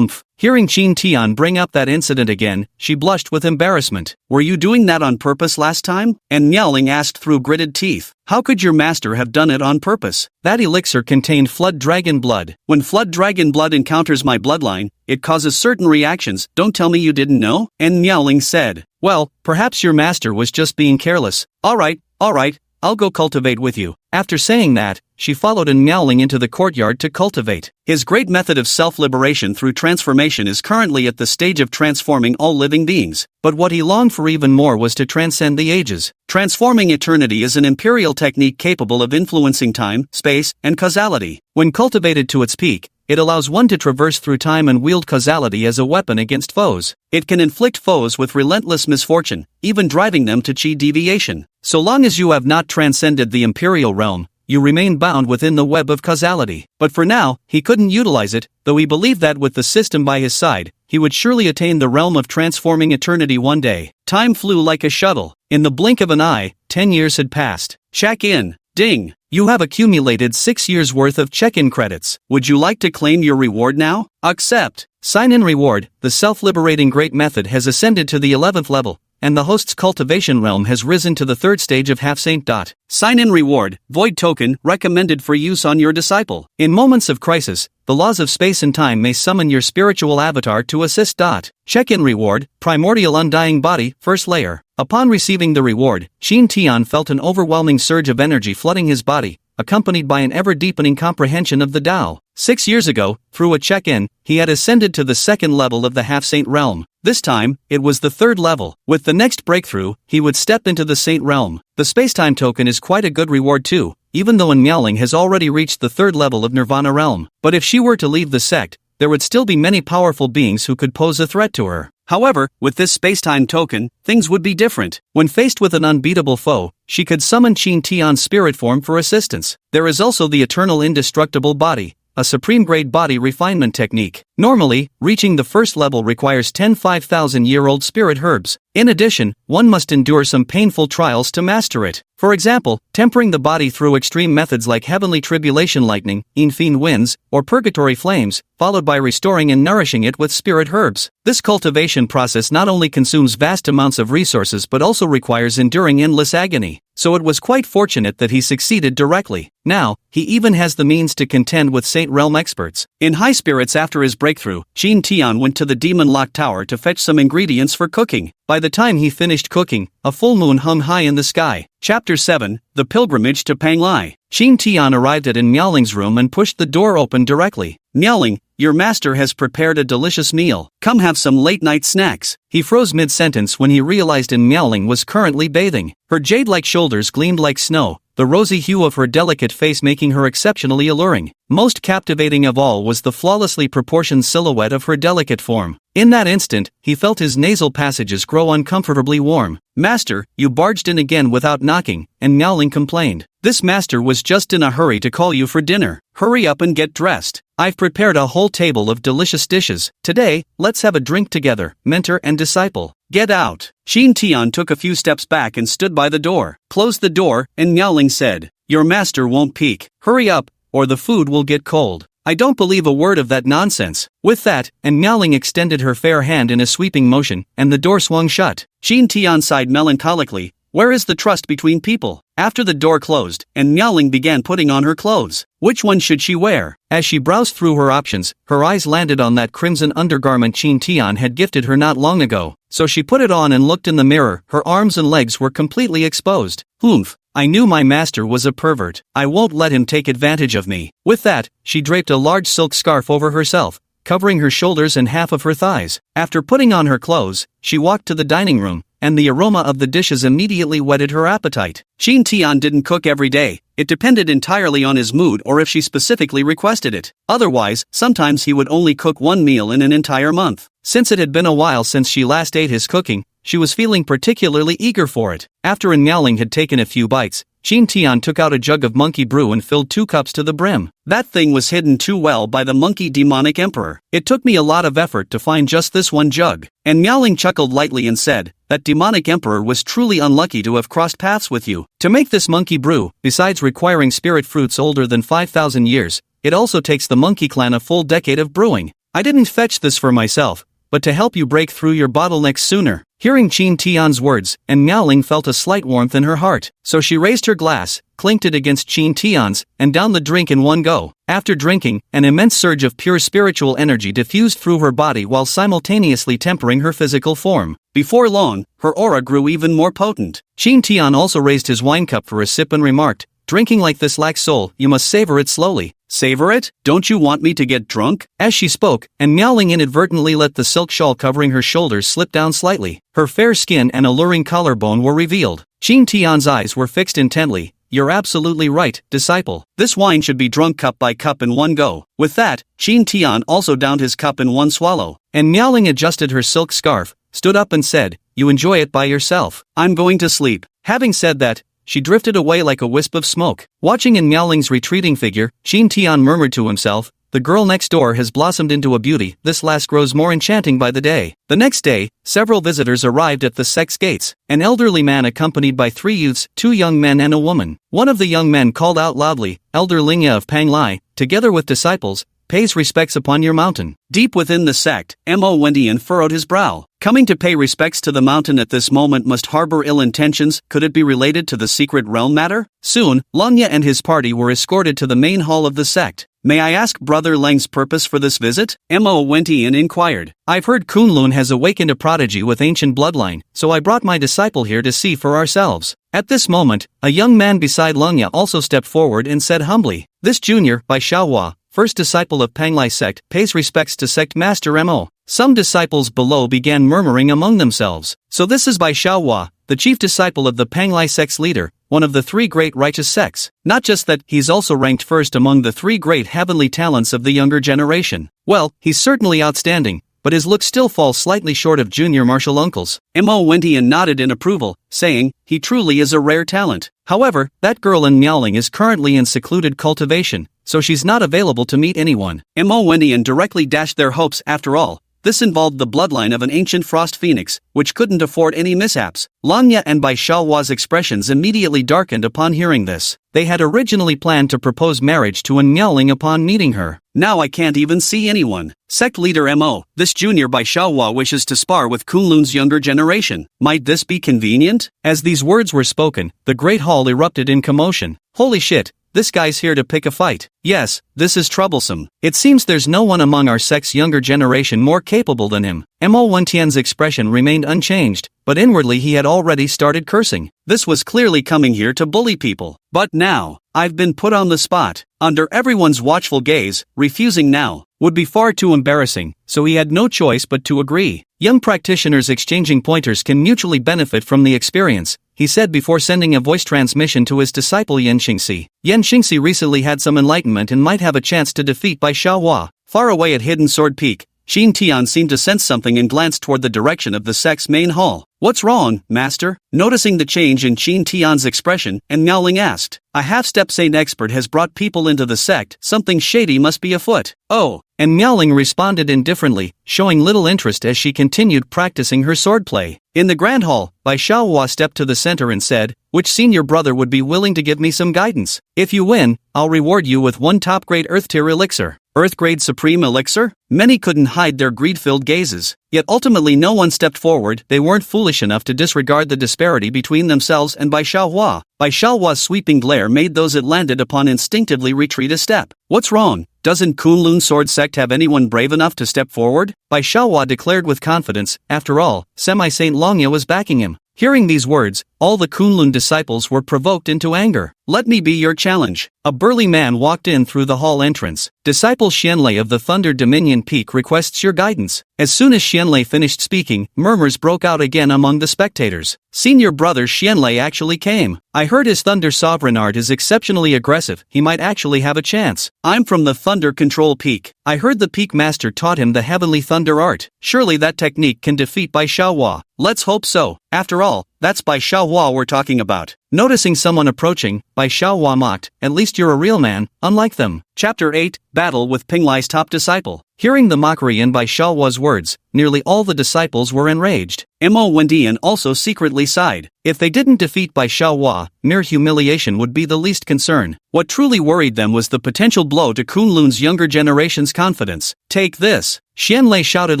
Hearing Qin Tian bring up that incident again, she blushed with embarrassment. "Were you doing that on purpose last time?" And Miaoling asked through gritted teeth. "How could your master have done it on purpose?" "That elixir contained flood dragon blood. When flood dragon blood encounters my bloodline, it causes certain reactions. Don't tell me you didn't know?" And Miaoling said, "Well, perhaps your master was just being careless. All right, I'll go cultivate with you." After saying that, she followed in Miaoling into the courtyard to cultivate. His great method of self-liberation through transformation is currently at the stage of transforming all living beings. But what he longed for even more was to transcend the ages. Transforming eternity is an imperial technique capable of influencing time, space, and causality. When cultivated to its peak, it allows one to traverse through time and wield causality as a weapon against foes. It can inflict foes with relentless misfortune, even driving them to chi deviation. So long as you have not transcended the imperial realm, you remain bound within the web of causality. But for now, he couldn't utilize it, though he believed that with the system by his side, he would surely attain the realm of transforming eternity one day. Time flew like a shuttle. In the blink of an eye, 10 years had passed. Check in. Ding. You have accumulated 6 years worth of check-in credits. Would you like to claim your reward now? Accept. Sign-in reward. The self-liberating great method has ascended to the 11th level, and the host's cultivation realm has risen to the 3rd stage of half-saint. Sign-in reward. Void token recommended for use on your disciple. In moments of crisis, the laws of space and time may summon your spiritual avatar to assist. Check-in reward. Primordial undying body, 1st layer. Upon receiving the reward, Qin Tian felt an overwhelming surge of energy flooding his body, accompanied by an ever-deepening comprehension of the Tao. 6 years ago, through a check-in, he had ascended to the 2nd level of the half-saint realm. This time, it was the 3rd level. With the next breakthrough, he would step into the saint realm. The space-time token is quite a good reward too, even though Miaoling has already reached the 3rd level of Nirvana realm. But if she were to leave the sect, there would still be many powerful beings who could pose a threat to her. However, with this space-time token, things would be different. When faced with an unbeatable foe, she could summon Qin Tian's spirit form for assistance. There is also the eternal indestructible body, a supreme-grade body refinement technique. Normally, reaching the 1st level requires 10 5,000-year-old spirit herbs. In addition, one must endure some painful trials to master it. For example, tempering the body through extreme methods like heavenly tribulation lightning, infine winds, or purgatory flames, followed by restoring and nourishing it with spirit herbs. This cultivation process not only consumes vast amounts of resources but also requires enduring endless agony. So it was quite fortunate that he succeeded directly. Now, he even has the means to contend with Saint Realm experts. In high spirits after his breakthrough, Qin Tian went to the Demon Lock Tower to fetch some ingredients for cooking. By the time he finished cooking, a full moon hung high in the sky. Chapter 7, The Pilgrimage to Panglai. Qin Tian arrived at Miaoling's room and pushed the door open directly. "Miaoling, your master has prepared a delicious meal. Come have some late-night snacks." He froze mid-sentence when he realized Miaoling was currently bathing. Her jade-like shoulders gleamed like snow, the rosy hue of her delicate face making her exceptionally alluring. Most captivating of all was the flawlessly proportioned silhouette of her delicate form. In that instant, he felt his nasal passages grow uncomfortably warm. "Master, you barged in again without knocking," and Miaoling complained. "This master was just in a hurry to call you for dinner. Hurry up and get dressed. I've prepared a whole table of delicious dishes. Today, let's have a drink together, mentor and disciple. Get out." Qin Tian took a few steps back and stood by the door. Closed the door, and Miaoling said, "Your master won't peek. Hurry up, or the food will get cold." I don't believe a word of that nonsense. With that, and Miaoling extended her fair hand in a sweeping motion, and the door swung shut. Qin Tian sighed melancholically. Where is the trust between people? After the door closed, and Miaoling began putting on her clothes. Which one should she wear? As she browsed through her options, her eyes landed on that crimson undergarment Qin Tian had gifted her not long ago. So she put it on and looked in the mirror. Her arms and legs were completely exposed. Oomph! I knew my master was a pervert. I won't let him take advantage of me. With that, she draped a large silk scarf over herself, covering her shoulders and half of her thighs. After putting on her clothes, she walked to the dining room, and the aroma of the dishes immediately whetted her appetite. Qin Tian didn't cook every day. It depended entirely on his mood or if she specifically requested it. Otherwise, sometimes he would only cook one meal in an entire month. Since it had been a while since she last ate his cooking, she was feeling particularly eager for it. After Miaoling had taken a few bites, Qin Tian took out a jug of monkey brew and filled 2 cups to the brim. That thing was hidden too well by the monkey demonic emperor. It took me a lot of effort to find just this one jug. And Miaoling chuckled lightly and said, that demonic emperor was truly unlucky to have crossed paths with you. To make this monkey brew, besides requiring spirit fruits older than 5,000 years, it also takes the monkey clan a full decade of brewing. I didn't fetch this for myself, but to help you break through your bottlenecks sooner. Hearing Qin Tian's words, and Miaoling felt a slight warmth in her heart, so she raised her glass, clinked it against Qin Tian's, and downed the drink in one go. After drinking, an immense surge of pure spiritual energy diffused through her body while simultaneously tempering her physical form. Before long, her aura grew even more potent. Qin Tian also raised his wine cup for a sip and remarked, drinking like this lacks soul, you must savor it slowly. Savor it? Don't you want me to get drunk? As she spoke, and Miaoling inadvertently let the silk shawl covering her shoulders slip down slightly. Her fair skin and alluring collarbone were revealed. Qin Tian's eyes were fixed intently. You're absolutely right, disciple. This wine should be drunk cup by cup in one go. With that, Qin Tian also downed his cup in one swallow. And Miaoling adjusted her silk scarf, stood up and said, you enjoy it by yourself. I'm going to sleep. Having said that, she drifted away like a wisp of smoke. Watching in Miaoling's retreating figure, Qin Tian murmured to himself, the girl next door has blossomed into a beauty, this lass grows more enchanting by the day. The next day, several visitors arrived at the sect's gates. An elderly man accompanied by 3 youths, 2 young men and a woman. One of the young men called out loudly, Elder Lingya of Panglai, together with disciples, pays respects upon your mountain. Deep within the sect, Mo Wendian furrowed his brow. Coming to pay respects to the mountain at this moment must harbor ill intentions. Could it be related to the secret realm matter? Soon, Lanya and his party were escorted to the main hall of the sect. May I ask Brother Lang's purpose for this visit? Mo Wendian inquired. I've heard Kunlun has awakened a prodigy with ancient bloodline, so I brought my disciple here to see for ourselves. At this moment, a young man beside Lanya also stepped forward and said humbly, this junior, by Xiaohua, first disciple of Panglai sect, pays respects to sect master Mo. Some disciples below began murmuring among themselves. So this is Bai Xiaohua, the chief disciple of the Panglai sect's leader, one of the 3 great righteous sects. Not just that, he's also ranked first among the 3 great heavenly talents of the younger generation. Well, he's certainly outstanding, but his looks still fall slightly short of junior martial uncles. Mo Wendian nodded in approval, saying, he truly is a rare talent. However, that girl in Miaoling is currently in secluded cultivation, so she's not available to meet anyone. Mo Wendian directly dashed their hopes. After all, this involved the bloodline of an ancient frost phoenix, which couldn't afford any mishaps. Lanya and Bai Xiaohua's expressions immediately darkened upon hearing this. They had originally planned to propose marriage to Miaoling upon meeting her. Now I can't even see anyone. Sect leader Mo, this junior Bai Xiaohua wishes to spar with Kunlun's younger generation. Might this be convenient? As these words were spoken, the great hall erupted in commotion. Holy shit! This guy's here to pick a fight. Yes, this is troublesome. It seems there's no one among our sect's younger generation more capable than him. Mo Wendian's expression remained unchanged, but inwardly he had already started cursing. This was clearly coming here to bully people. But now, I've been put on the spot, under everyone's watchful gaze. Refusing now would be far too embarrassing, so he had no choice but to agree. Young practitioners exchanging pointers can mutually benefit from the experience, he said before sending a voice transmission to his disciple Yan Xingxi. Yan Xingxi recently had some enlightenment and might have a chance to defeat Bai Xiaohua. Far away at Hidden Sword Peak, Qin Tian seemed to sense something and glanced toward the direction of the sect's main hall. What's wrong, master? Noticing the change in Qin Tian's expression, and Miaoling asked. A half-step Saint expert has brought people into the sect, something shady must be afoot. Oh. And Miaoling responded indifferently, showing little interest as she continued practicing her swordplay. In the grand hall, Bai Xiaohua stepped to the center and said, which senior brother would be willing to give me some guidance? If you win, I'll reward you with 1 top-grade Earth-tier elixir. Earth-grade supreme elixir? Many couldn't hide their greed-filled gazes, yet ultimately no one stepped forward. They weren't foolish enough to disregard the disparity between themselves and Bai Xiaohua. Bai Xiaohua's sweeping glare made those it landed upon instinctively retreat a step. What's wrong? Doesn't Kunlun Sword Sect have anyone brave enough to step forward? Bai Xiaohua declared with confidence. After all, Semi-Saint Longya was backing him. Hearing these words, all the Kunlun disciples were provoked into anger. Let me be your challenge. A burly man walked in through the hall entrance. Disciple Xianlei of the Thunder Dominion Peak requests your guidance. As soon as Xianlei finished speaking, murmurs broke out again among the spectators. Senior brother Xianlei actually came. I heard his Thunder Sovereign art is exceptionally aggressive. He might actually have a chance. I'm from the Thunder Control Peak. I heard the Peak Master taught him the Heavenly Thunder art. Surely that technique can defeat Bai Xiaohua. Let's hope so. After all, that's Bai Xiaohua we're talking about. Noticing someone approaching, Bai Xiaohua mocked, at least you're a real man, unlike them. Chapter 8, Battle with Pinglai's Top Disciple. Hearing the mockery in Bai Xiaohua's words, nearly all the disciples were enraged. Mo Wendian also secretly sighed. If they didn't defeat Bai Xiaohua, mere humiliation would be the least concern. What truly worried them was the potential blow to Kunlun's younger generation's confidence. Take this! Xianlei shouted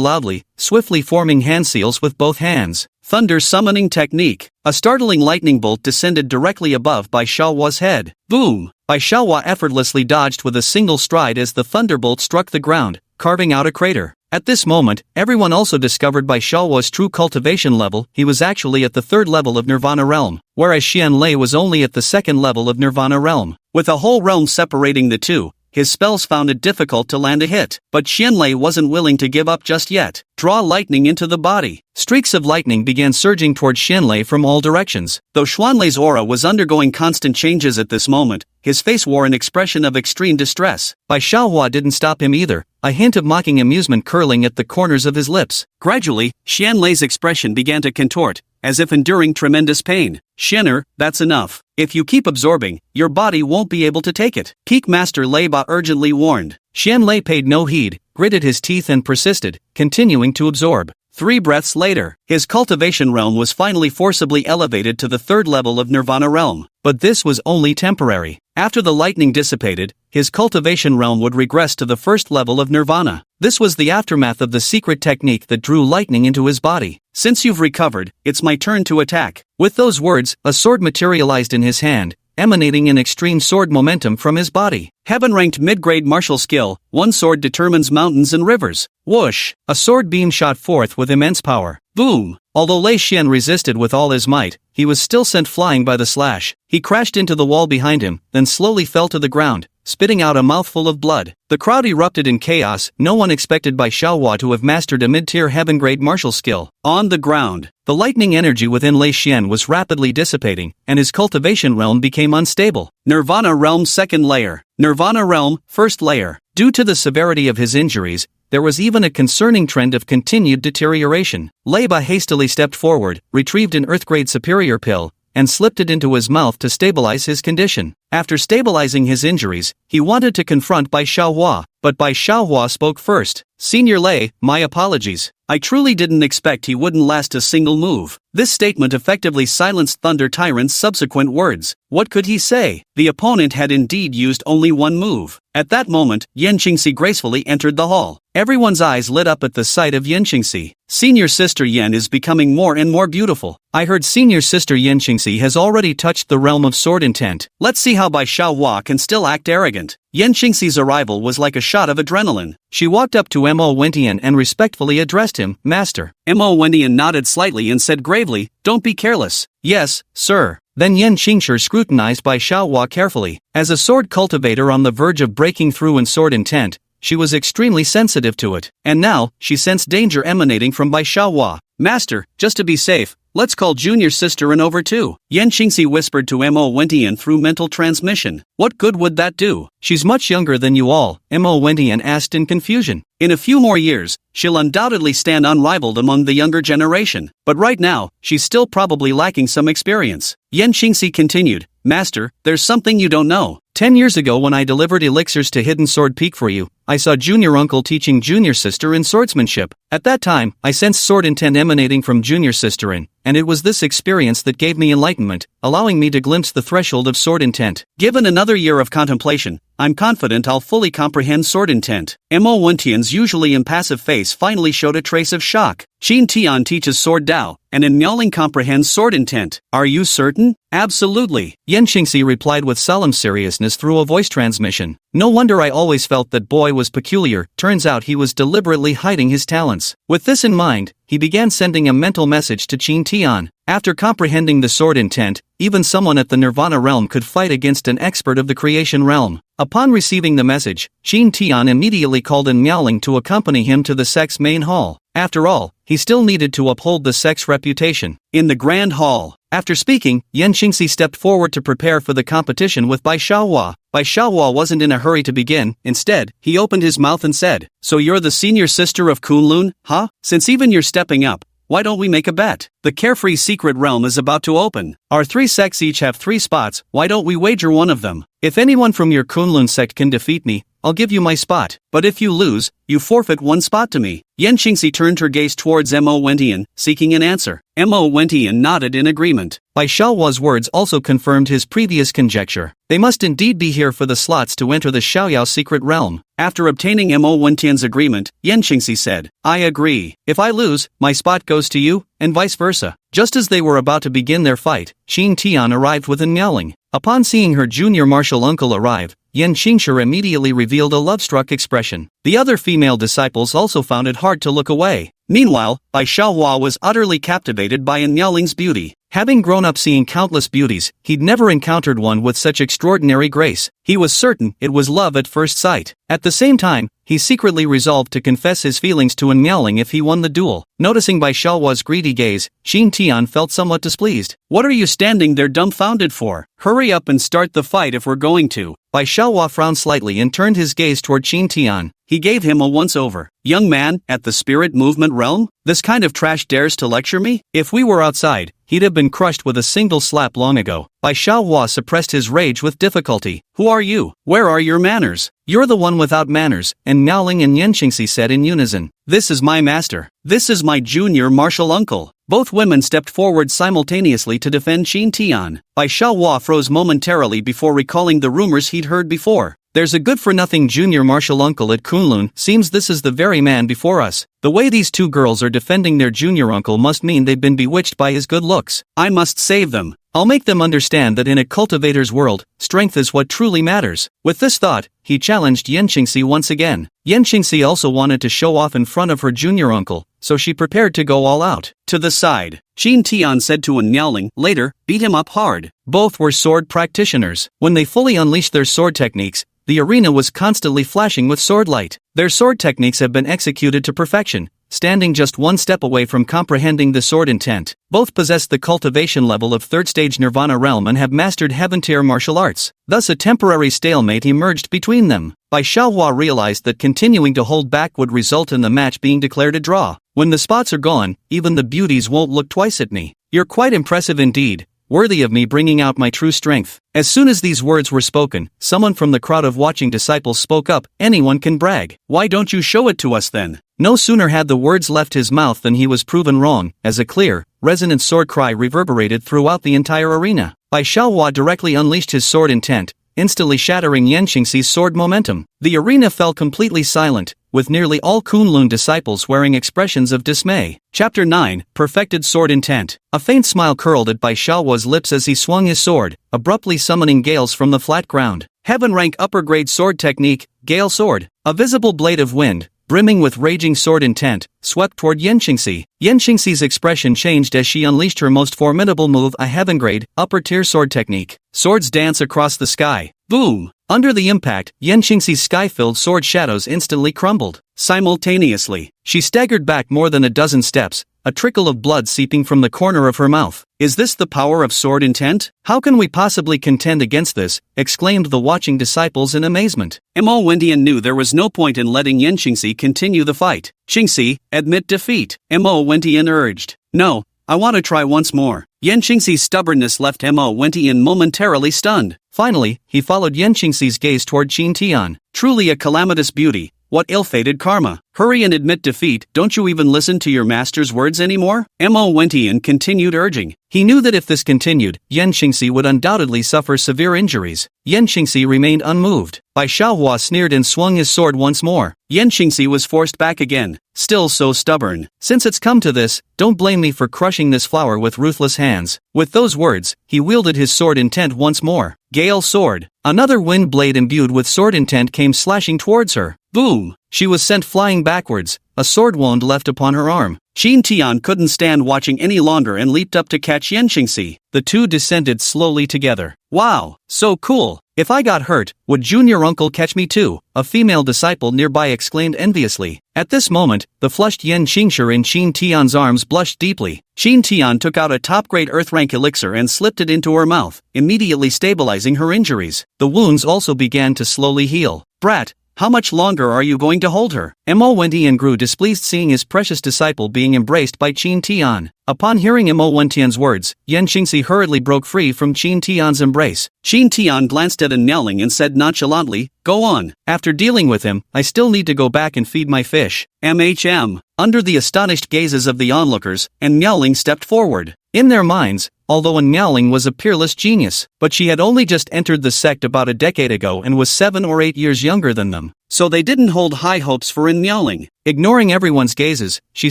loudly, swiftly forming hand seals with both hands. Thunder summoning technique. A startling lightning bolt descended directly above Bai Xiaohua's head. Boom! Bai Xiaohua effortlessly dodged with a single stride as the thunderbolt struck the ground, carving out a crater. At this moment, everyone also discovered Bai Xiaohua's true cultivation level. He was actually at the 3rd level of Nirvana Realm, whereas Xianlei was only at the 2nd level of Nirvana Realm. With a whole realm separating the two, his spells found it difficult to land a hit. But Xianlei wasn't willing to give up just yet. Draw lightning into the body. Streaks of lightning began surging toward Xianlei from all directions. Though Xuanlei's aura was undergoing constant changes at this moment, his face wore an expression of extreme distress. Bai Xiaohua didn't stop him either, a hint of mocking amusement curling at the corners of his lips. Gradually, Xianlei's expression began to contort, as if enduring tremendous pain. Xianer, that's enough. If you keep absorbing, your body won't be able to take it. Peak Master Lei Ba urgently warned. Xianlei paid no heed, gritted his teeth and persisted, continuing to absorb. 3 breaths later, his cultivation realm was finally forcibly elevated to the 3rd level of Nirvana Realm. But this was only temporary. After the lightning dissipated, his cultivation realm would regress to the 1st level of Nirvana. This was the aftermath of the secret technique that drew lightning into his body. Since you've recovered, it's my turn to attack. With those words, a sword materialized in his hand, emanating an extreme sword momentum from his body. Heaven-ranked mid-grade martial skill, one sword determines mountains and rivers. Whoosh! A sword beam shot forth with immense power. Boom! Although Lei Xian resisted with all his might, he was still sent flying by the slash. He crashed into the wall behind him, then slowly fell to the ground, spitting out a mouthful of blood. The crowd erupted in chaos. No one expected Bai Xiaohua to have mastered a mid-tier heaven-grade martial skill. On the ground, the lightning energy within Lei Xian was rapidly dissipating, and his cultivation realm became unstable. Nirvana Realm 2nd layer. Nirvana Realm 1st layer. Due to the severity of his injuries, there was even a concerning trend of continued deterioration. Lei Ba hastily stepped forward, retrieved an Earth-grade superior pill, and slipped it into his mouth to stabilize his condition. After stabilizing his injuries, he wanted to confront Bai Xiaohua, but Bai Xiaohua spoke first. Senior Lei, my apologies. I truly didn't expect he wouldn't last a single move. This statement effectively silenced Thunder Tyrant's subsequent words. What could he say? The opponent had indeed used only one move. At that moment, Yan Qingxi gracefully entered the hall. Everyone's eyes lit up at the sight of Yan Qingxi. Senior Sister Yan is becoming more and more beautiful. I heard Senior Sister Yan Qingxi has already touched the realm of sword intent. Let's see how Bai Xiaohua can still act arrogant. Yan Qingxi's arrival was like a shot of adrenaline. She walked up to Mo Wendian and respectfully addressed him, Master. Mo Wendian nodded slightly and said gravely, Don't be careless. Yes, sir. Then Yan Qingshi scrutinized Bai Xiaohua carefully. As a sword cultivator on the verge of breaking through in sword intent, she was extremely sensitive to it. And now, she sensed danger emanating from Bai Xiaohua. Master, just to be safe, let's call Junior Sister in over too. Yan Qingxi whispered to Mo Wendian through mental transmission. What good would that do? She's much younger than you all, Mo Wendian asked in confusion. In a few more years, she'll undoubtedly stand unrivaled among the younger generation. But right now, she's still probably lacking some experience. Yan Qingxi continued, Master, there's something you don't know. 10 years ago when I delivered elixirs to Hidden Sword Peak for you, I saw junior uncle teaching junior sister in swordsmanship. At that time, I sensed sword intent emanating from junior sister and it was this experience that gave me enlightenment, allowing me to glimpse the threshold of sword intent. Given another year of contemplation, I'm confident I'll fully comprehend sword intent. Mo Wentian's usually impassive face finally showed a trace of shock. Qin Tian teaches sword Dao, and in Miaoling comprehends sword intent. Are you certain? Absolutely. Yan Xingxi replied with solemn seriousness through a voice transmission. No wonder I always felt that boy was peculiar, turns out he was deliberately hiding his talents. With this in mind, he began sending a mental message to Qin Tian. After comprehending the sword intent, even someone at the Nirvana realm could fight against an expert of the creation realm. Upon receiving the message, Qin Tian immediately called in Miaoling to accompany him to the sect's main hall. After all, he still needed to uphold the sect's reputation. In the grand hall, after speaking, Yan Xingxi stepped forward to prepare for the competition with Bai Xiaohua. Bai Xiaohua wasn't in a hurry to begin. Instead, he opened his mouth and said, "So you're the senior sister of Kunlun, huh? Since even you're stepping up, why don't we make a bet? The carefree secret realm is about to open. Our 3 sects each have 3 spots, why don't we wager one of them? If anyone from your Kunlun sect can defeat me, I'll give you my spot, but if you lose, you forfeit 1 spot to me." Yan Xingxi turned her gaze towards Mo Wentian, seeking an answer. Mo Wentian nodded in agreement. Bai Xiaohua's words also confirmed his previous conjecture. They must indeed be here for the slots to enter the Xiaoyao secret realm. After obtaining Mo Wentian's agreement, Yan Xingxi said, "I agree. If I lose, my spot goes to you, and vice versa." Just as they were about to begin their fight, Qin Tian arrived with Miaoling. Upon seeing her junior martial uncle arrive, Yan Xingxi immediately revealed a love-struck expression. The other female disciples also found it hard to look away. Meanwhile, Bai Xiaohua was utterly captivated by Miaoling's beauty. Having grown up seeing countless beauties, he'd never encountered one with such extraordinary grace. He was certain it was love at first sight. At the same time, he secretly resolved to confess his feelings to Miaoling if he won the duel. Noticing Bai Xiaohua's greedy gaze, Qin Tian felt somewhat displeased. "What are you standing there dumbfounded for? Hurry up and start the fight if we're going to." Bai Xiaohua frowned slightly and turned his gaze toward Qin Tian. He gave him a once-over. "Young man, at the spirit movement realm? This kind of trash dares to lecture me? If we were outside, he'd have been crushed with a single slap long ago." Bai Xiaohua suppressed his rage with difficulty. "Who are you? Where are your manners? You're the one without manners," and Miaoling and Yan Xingxi said in unison. "This is my master. This is my junior martial uncle." Both women stepped forward simultaneously to defend Qin Tian. Bai Xiaohua froze momentarily before recalling the rumors he'd heard before. "There's a good-for-nothing junior martial uncle at Kunlun. Seems this is the very man before us. The way these 2 girls are defending their junior uncle must mean they've been bewitched by his good looks. I must save them. I'll make them understand that in a cultivator's world, strength is what truly matters." With this thought, he challenged Yan Xingxi once again. Yan Xingxi also wanted to show off in front of her junior uncle, so she prepared to go all out. "To the side," Qin Tian said to Miaoling. "Later, beat him up hard." Both were sword practitioners. When they fully unleashed their sword techniques, the arena was constantly flashing with sword light. Their sword techniques have been executed to perfection, standing just 1 step away from comprehending the sword intent. Both possess the cultivation level of 3rd stage Nirvana realm and have mastered heaven-tier martial arts. Thus a temporary stalemate emerged between them. Bai Xiaohua realized that continuing to hold back would result in the match being declared a draw. "When the spots are gone, even the beauties won't look twice at me. You're quite impressive indeed, worthy of me bringing out my true strength." As soon as these words were spoken, someone from the crowd of watching disciples spoke up. "Anyone can brag. Why don't you show it to us then?" No sooner had the words left his mouth than he was proven wrong, as a clear, resonant sword cry reverberated throughout the entire arena. Bai Xiaohua directly unleashed his sword intent, instantly shattering Yan Xingxi's sword momentum. The arena fell completely silent, with nearly all Kunlun disciples wearing expressions of dismay. Chapter 9, Perfected Sword Intent. A faint smile curled at Bai Xiaohua's lips as he swung his sword, abruptly summoning gales from the flat ground. Heaven-rank upper-grade sword technique, Gale Sword. A visible blade of wind, brimming with raging sword intent, swept toward Yan Xingxi. Yan Xingxi's expression changed as she unleashed her most formidable move, a heaven-grade, upper-tier sword technique. Swords dance across the sky. Boom! Under the impact, Yan Xingxi's sky-filled sword shadows instantly crumbled. Simultaneously, she staggered back more than a dozen steps, a trickle of blood seeping from the corner of her mouth. "Is this the power of sword intent? How can we possibly contend against this?" exclaimed the watching disciples in amazement. Mo Wentian knew there was no point in letting Yan Xingxi continue the fight. "Xingxi, admit defeat," Mo Wentian urged. "No, I want to try once more." Yan Xingxi's stubbornness left Mo Wentian momentarily stunned. Finally, he followed Yan Xingxi's gaze toward Qin Tian. Truly a calamitous beauty, what ill-fated karma. Hurry and admit defeat, don't you even listen to your master's words anymore? Mo Wentian continued urging. He knew that if this continued, Yan Qingxi would undoubtedly suffer severe injuries. Yan Qingxi remained unmoved. Bai Xiaohua sneered and swung his sword once more. Yan Qingxi was forced back again, still so stubborn. Since it's come to this, don't blame me for crushing this flower with ruthless hands. With those words, he wielded his sword intent once more. Gale sword. Another wind blade imbued with sword intent came slashing towards her. Boom! She was sent flying backwards, a sword wound left upon her arm. Qin Tian couldn't stand watching any longer and leaped up to catch Yan Qingxi. The two descended slowly together. Wow, so cool. If I got hurt, would junior uncle catch me too? A female disciple nearby exclaimed enviously. At this moment, the flushed Yan Qingshi in Qin Tian's arms blushed deeply. Qin Tian took out a top-grade earth-rank elixir and slipped it into her mouth, immediately stabilizing her injuries. The wounds also began to slowly heal. Brat, how much longer are you going to hold her? Mo Wentian grew displeased seeing his precious disciple being embraced by Qin Tian. Upon hearing Mo Wentian's words, Yan Qingxi hurriedly broke free from Qin Tian's embrace. Qin Tian glanced at Niaoling and said nonchalantly, "Go on. After dealing with him, I still need to go back and feed my fish." Under the astonished gazes of the onlookers, Niaoling stepped forward. In their minds, although Niaoling was a peerless genius, but she had only just entered the sect about a decade ago and was 7 or 8 years younger than them, so they didn't hold high hopes for Niaoling. Ignoring everyone's gazes, she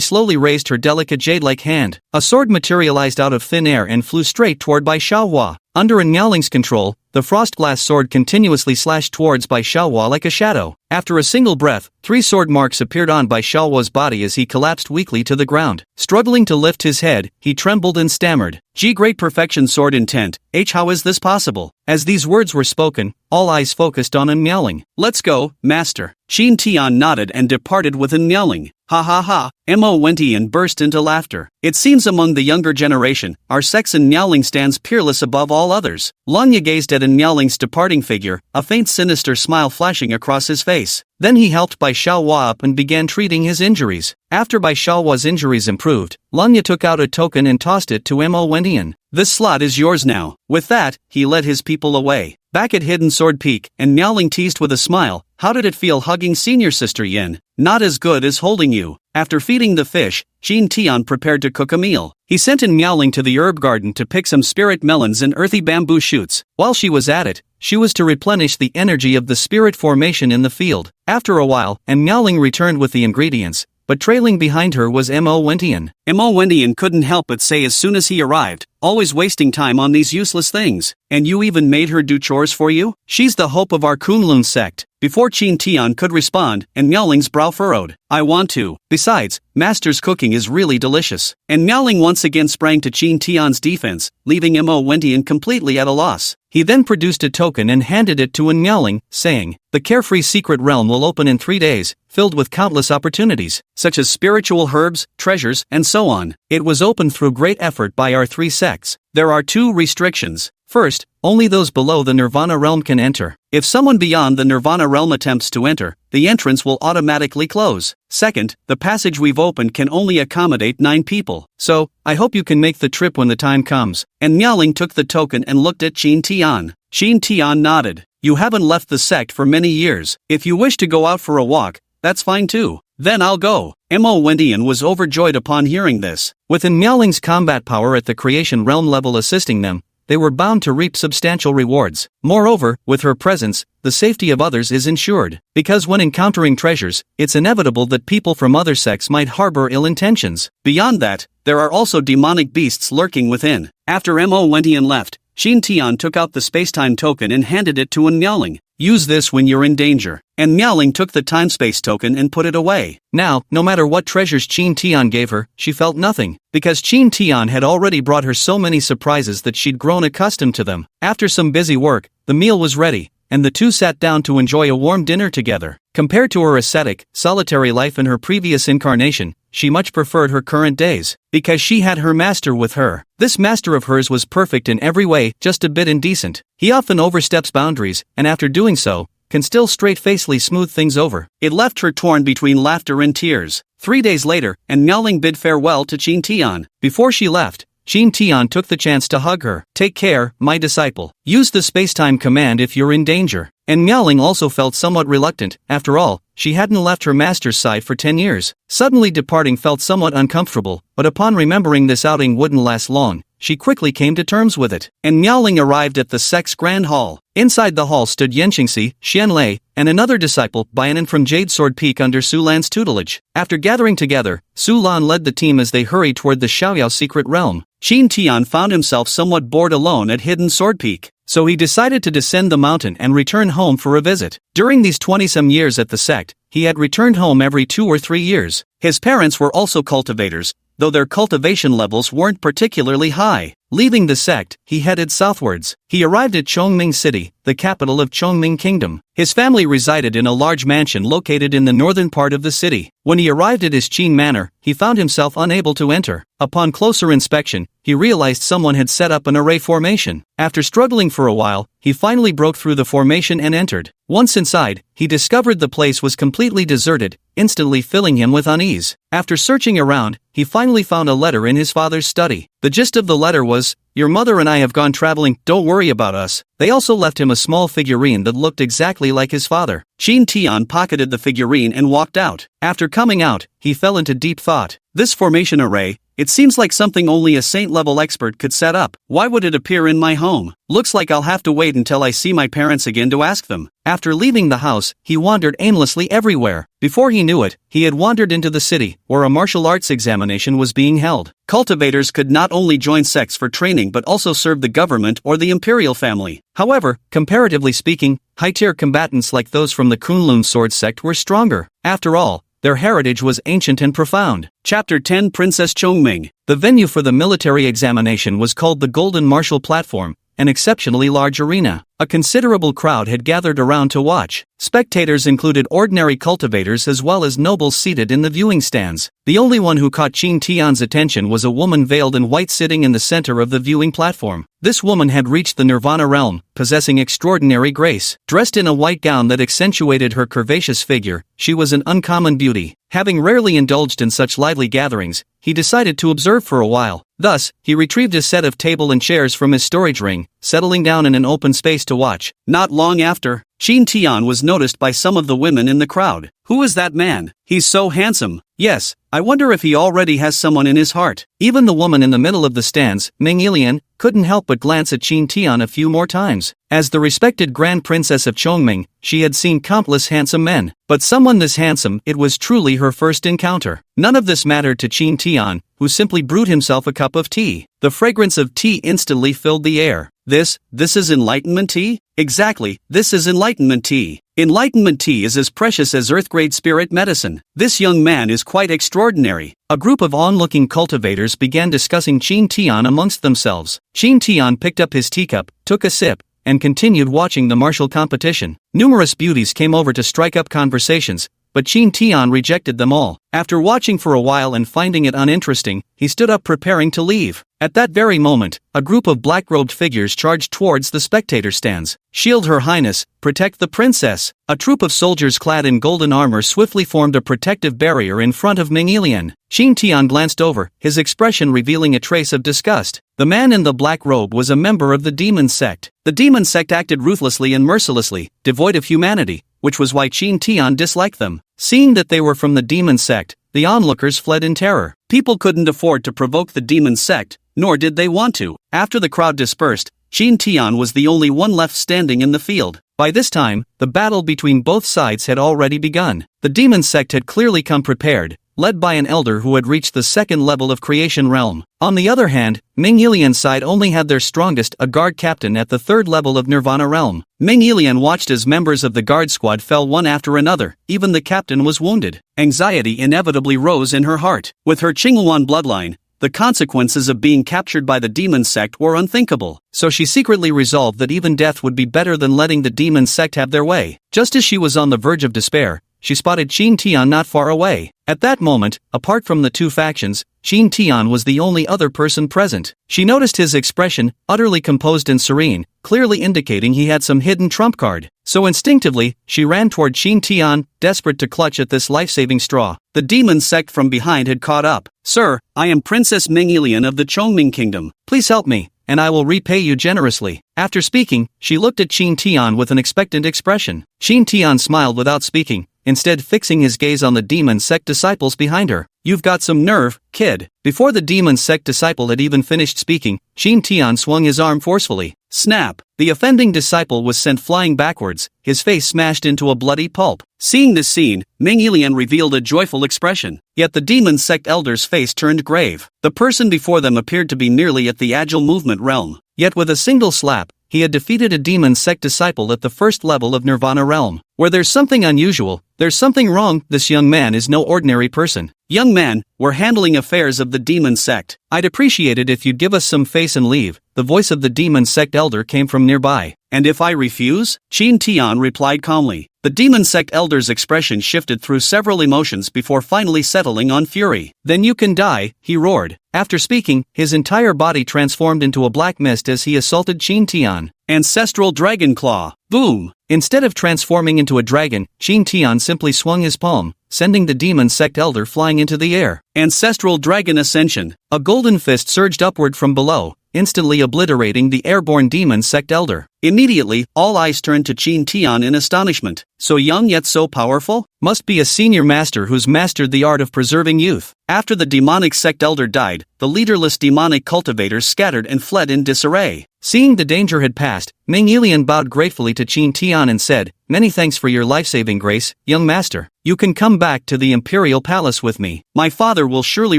slowly raised her delicate jade-like hand. A sword materialized out of thin air and flew straight toward Bai Xiaohua. Under Niaoling's control, the frostglass sword continuously slashed towards Bai Xiaohua like a shadow. After a single breath, 3 sword marks appeared on Bai Xiaohua's body as he collapsed weakly to the ground. Struggling to lift his head, he trembled and stammered. Great perfection sword intent. How is this possible? As these words were spoken, all eyes focused on Niaoling. Let's go, master. Qin Tian nodded and departed with Niaoling. Ha ha ha, Mo Wentian burst into laughter. It seems among the younger generation, our sex in Niaoling stands peerless above all others. Lanya gazed at Niaoling's departing figure, a faint sinister smile flashing across his face. Then he helped Bai Xiaohua up and began treating his injuries. After Bai Xiaohua's injuries improved, Lanya took out a token and tossed it to Mo Wentian. This slot is yours now. With that, he led his people away. Back at Hidden Sword Peak, Niaoling teased with a smile, "How did it feel hugging senior sister Yin?" "Not as good as holding you." After feeding the fish, Qin Tian prepared to cook a meal. He sent Niaoling to the herb garden to pick some spirit melons and earthy bamboo shoots. While she was at it, she was to replenish the energy of the spirit formation in the field. After a while, Niaoling returned with the ingredients, but trailing behind her was Mo Wentian. Mo Wentian couldn't help but say as soon as he arrived, "Always wasting time on these useless things. And you even made her do chores for you? She's the hope of our Kunlun sect." Before Qin Tian could respond, Niaoling's brow furrowed. "I want to. Besides, master's cooking is really delicious." And Niaoling once again sprang to Qin Tian's defense, leaving Mo Wentian completely at a loss. He then produced a token and handed it to Niaoling, saying, "The carefree secret realm will open in 3 days, filled with countless opportunities, such as spiritual herbs, treasures, and so on. It was opened through great effort by our 3 sects. There are 2 restrictions. First, only those below the Nirvana realm can enter. If someone beyond the Nirvana realm attempts to enter, the entrance will automatically close. Second, the passage we've opened can only accommodate 9 people. So, I hope you can make the trip when the time comes." And Niaoling took the token and looked at Qin Tian. Qin Tian nodded. "You haven't left the sect for many years. If you wish to go out for a walk, that's fine too. Then I'll go." Mo Wentian was overjoyed upon hearing this. With Niaoling's combat power at the creation realm level assisting them, they were bound to reap substantial rewards. Moreover, with her presence, the safety of others is ensured. Because when encountering treasures, it's inevitable that people from other sects might harbor ill intentions. Beyond that, there are also demonic beasts lurking within. After Mo Wentian left, Qin Tian took out the spacetime token and handed it to Niaoling. "Use this when you're in danger." And Niaoling took the time-space token and put it away. Now, no matter what treasures Qin Tian gave her, she felt nothing, because Qin Tian had already brought her so many surprises that she'd grown accustomed to them. After some busy work, the meal was ready, and the two sat down to enjoy a warm dinner together. Compared to her ascetic, solitary life in her previous incarnation, she much preferred her current days, because she had her master with her. This master of hers was perfect in every way, just a bit indecent. He often oversteps boundaries, and after doing so, can still straight-facedly smooth things over. It left her torn between laughter and tears. 3 days later, Niaoling bid farewell to Qin Tian. Before she left, Qin Tian took the chance to hug her. "Take care, my disciple. Use the spacetime command if you're in danger." And Miaoling also felt somewhat reluctant. After all, she hadn't left her master's side for 10 years. Suddenly departing felt somewhat uncomfortable, but upon remembering this outing wouldn't last long, she quickly came to terms with it. And Miaoling arrived at the sect's grand hall. Inside the hall stood Yenqingxi, Xianlei, and another disciple, Bianan from Jade Sword Peak under Su Lan's tutelage. After gathering together, Su Lan led the team as they hurried toward the Xiaoyao secret realm. Qin Tian found himself somewhat bored alone at Hidden Sword Peak, so he decided to descend the mountain and return home for a visit. During these 20-some years at the sect, he had returned home every 2 or 3 years. His parents were also cultivators, though their cultivation levels weren't particularly high. Leaving the sect, he headed southwards. He arrived at Chongming City, the capital of Chongming Kingdom. His family resided in a large mansion located in the northern part of the city. When he arrived at his Qin manor, he found himself unable to enter. Upon closer inspection, he realized someone had set up an array formation. After struggling for a while, he finally broke through the formation and entered. Once inside, he discovered the place was completely deserted, instantly filling him with unease. After searching around, he finally found a letter in his father's study. The gist of the letter was, "Your mother and I have gone traveling, don't worry about us." They also left him a small figurine that looked exactly like his father. Qin Tian pocketed the figurine and walked out. After coming out, he fell into deep thought. This formation array, it seems like something only a saint-level expert could set up. Why would it appear in my home? Looks like I'll have to wait until I see my parents again to ask them. After leaving the house, he wandered aimlessly everywhere. Before he knew it, he had wandered into the city, where a martial arts examination was being held. Cultivators could not only join sects for training but also serve the government or the imperial family. However, comparatively speaking, high-tier combatants like those from the Kunlun sword sect were stronger. After all, their heritage was ancient and profound. Chapter 10 Princess Chongming. The venue for the military examination was called the Golden Martial Platform, an exceptionally large arena. A considerable crowd had gathered around to watch. Spectators included ordinary cultivators as well as nobles seated in the viewing stands. The only one who caught Qin Tian's attention was a woman veiled in white sitting in the center of the viewing platform. This woman had reached the Nirvana realm, possessing extraordinary grace. Dressed in a white gown that accentuated her curvaceous figure, she was an uncommon beauty. Having rarely indulged in such lively gatherings, he decided to observe for a while. Thus, he retrieved a set of table and chairs from his storage ring, settling down in an open space to watch. Not long after, Qin Tian was noticed by some of the women in the crowd. "Who is that man? He's so handsome. Yes, I wonder if he already has someone in his heart." Even the woman in the middle of the stands, Ming Yilian, couldn't help but glance at Qin Tian a few more times. As the respected Grand Princess of Chongming, she had seen countless handsome men, but someone this handsome, it was truly her first encounter. None of this mattered to Qin Tian, who simply brewed himself a cup of tea. The fragrance of tea instantly filled the air. This is enlightenment tea? Exactly, this is enlightenment tea. Enlightenment tea is as precious as earth-grade spirit medicine. This young man is quite extraordinary. A group of onlooking cultivators began discussing Qin Tian amongst themselves. Qin Tian picked up his teacup, took a sip, and continued watching the martial competition. Numerous beauties came over to strike up conversations, but Qin Tian rejected them all. After watching for a while and finding it uninteresting, he stood up preparing to leave. At that very moment, a group of black-robed figures charged towards the spectator stands. "Shield Her Highness, protect the princess." A troop of soldiers clad in golden armor swiftly formed a protective barrier in front of Ming Yilian. Qin Tian glanced over, his expression revealing a trace of disgust. The man in the black robe was a member of the demon sect. The demon sect acted ruthlessly and mercilessly, devoid of humanity, which was why Qin Tian disliked them. Seeing that they were from the demon sect, the onlookers fled in terror. People couldn't afford to provoke the demon sect, nor did they want to. After the crowd dispersed, Qin Tian was the only one left standing in the field. By this time, the battle between both sides had already begun. The demon sect had clearly come prepared, led by an elder who had reached the second level of creation realm. On the other hand, Ming Yilian's side only had their strongest, a guard captain at the third level of Nirvana realm. Ming Yilian watched as members of the guard squad fell one after another. Even the captain was wounded. Anxiety inevitably rose in her heart. With her Qinghuan bloodline, the consequences of being captured by the demon sect were unthinkable, so she secretly resolved that even death would be better than letting the demon sect have their way. Just as she was on the verge of despair, she spotted Qin Tian not far away. At that moment, apart from the two factions, Qin Tian was the only other person present. She noticed his expression, utterly composed and serene, clearly indicating he had some hidden trump card. So instinctively, she ran toward Qin Tian, desperate to clutch at this life-saving straw. The demon sect from behind had caught up. "Sir, I am Princess Mengyilian of the Chongming Kingdom. Please help me, and I will repay you generously." After speaking, she looked at Qin Tian with an expectant expression. Qin Tian smiled without speaking, instead fixing his gaze on the demon sect disciples behind her. "You've got some nerve, kid." Before the demon sect disciple had even finished speaking, Qin Tian swung his arm forcefully. Snap! The offending disciple was sent flying backwards, his face smashed into a bloody pulp. Seeing this scene, Mengyilian revealed a joyful expression. Yet the demon sect elder's face turned grave. The person before them appeared to be nearly at the agile movement realm. Yet with a single slap, he had defeated a demon sect disciple at the first level of Nirvana realm. Where there's something unusual, there's something wrong. This young man is no ordinary person. "Young man, we're handling affairs of the demon sect. I'd appreciate it if you'd give us some face and leave." The voice of the demon sect elder came from nearby. "And if I refuse?" Qin Tian replied calmly. The demon sect elder's expression shifted through several emotions before finally settling on fury. "Then you can die," he roared. After speaking, his entire body transformed into a black mist as he assaulted Qin Tian. Ancestral Dragon Claw. Boom! Instead of transforming into a dragon, Qin Tian simply swung his palm, sending the demon sect elder flying into the air. Ancestral Dragon Ascension. A golden fist surged upward from below, instantly obliterating the airborne demon sect elder. Immediately, all eyes turned to Qin Tian in astonishment. So young yet so powerful? Must be a senior master who's mastered the art of preserving youth. After the demonic sect elder died, the leaderless demonic cultivators scattered and fled in disarray. Seeing the danger had passed, Mengyilian bowed gratefully to Qin Tian and said, "Many thanks for your life-saving grace, young master. You can come back to the imperial palace with me. My father will surely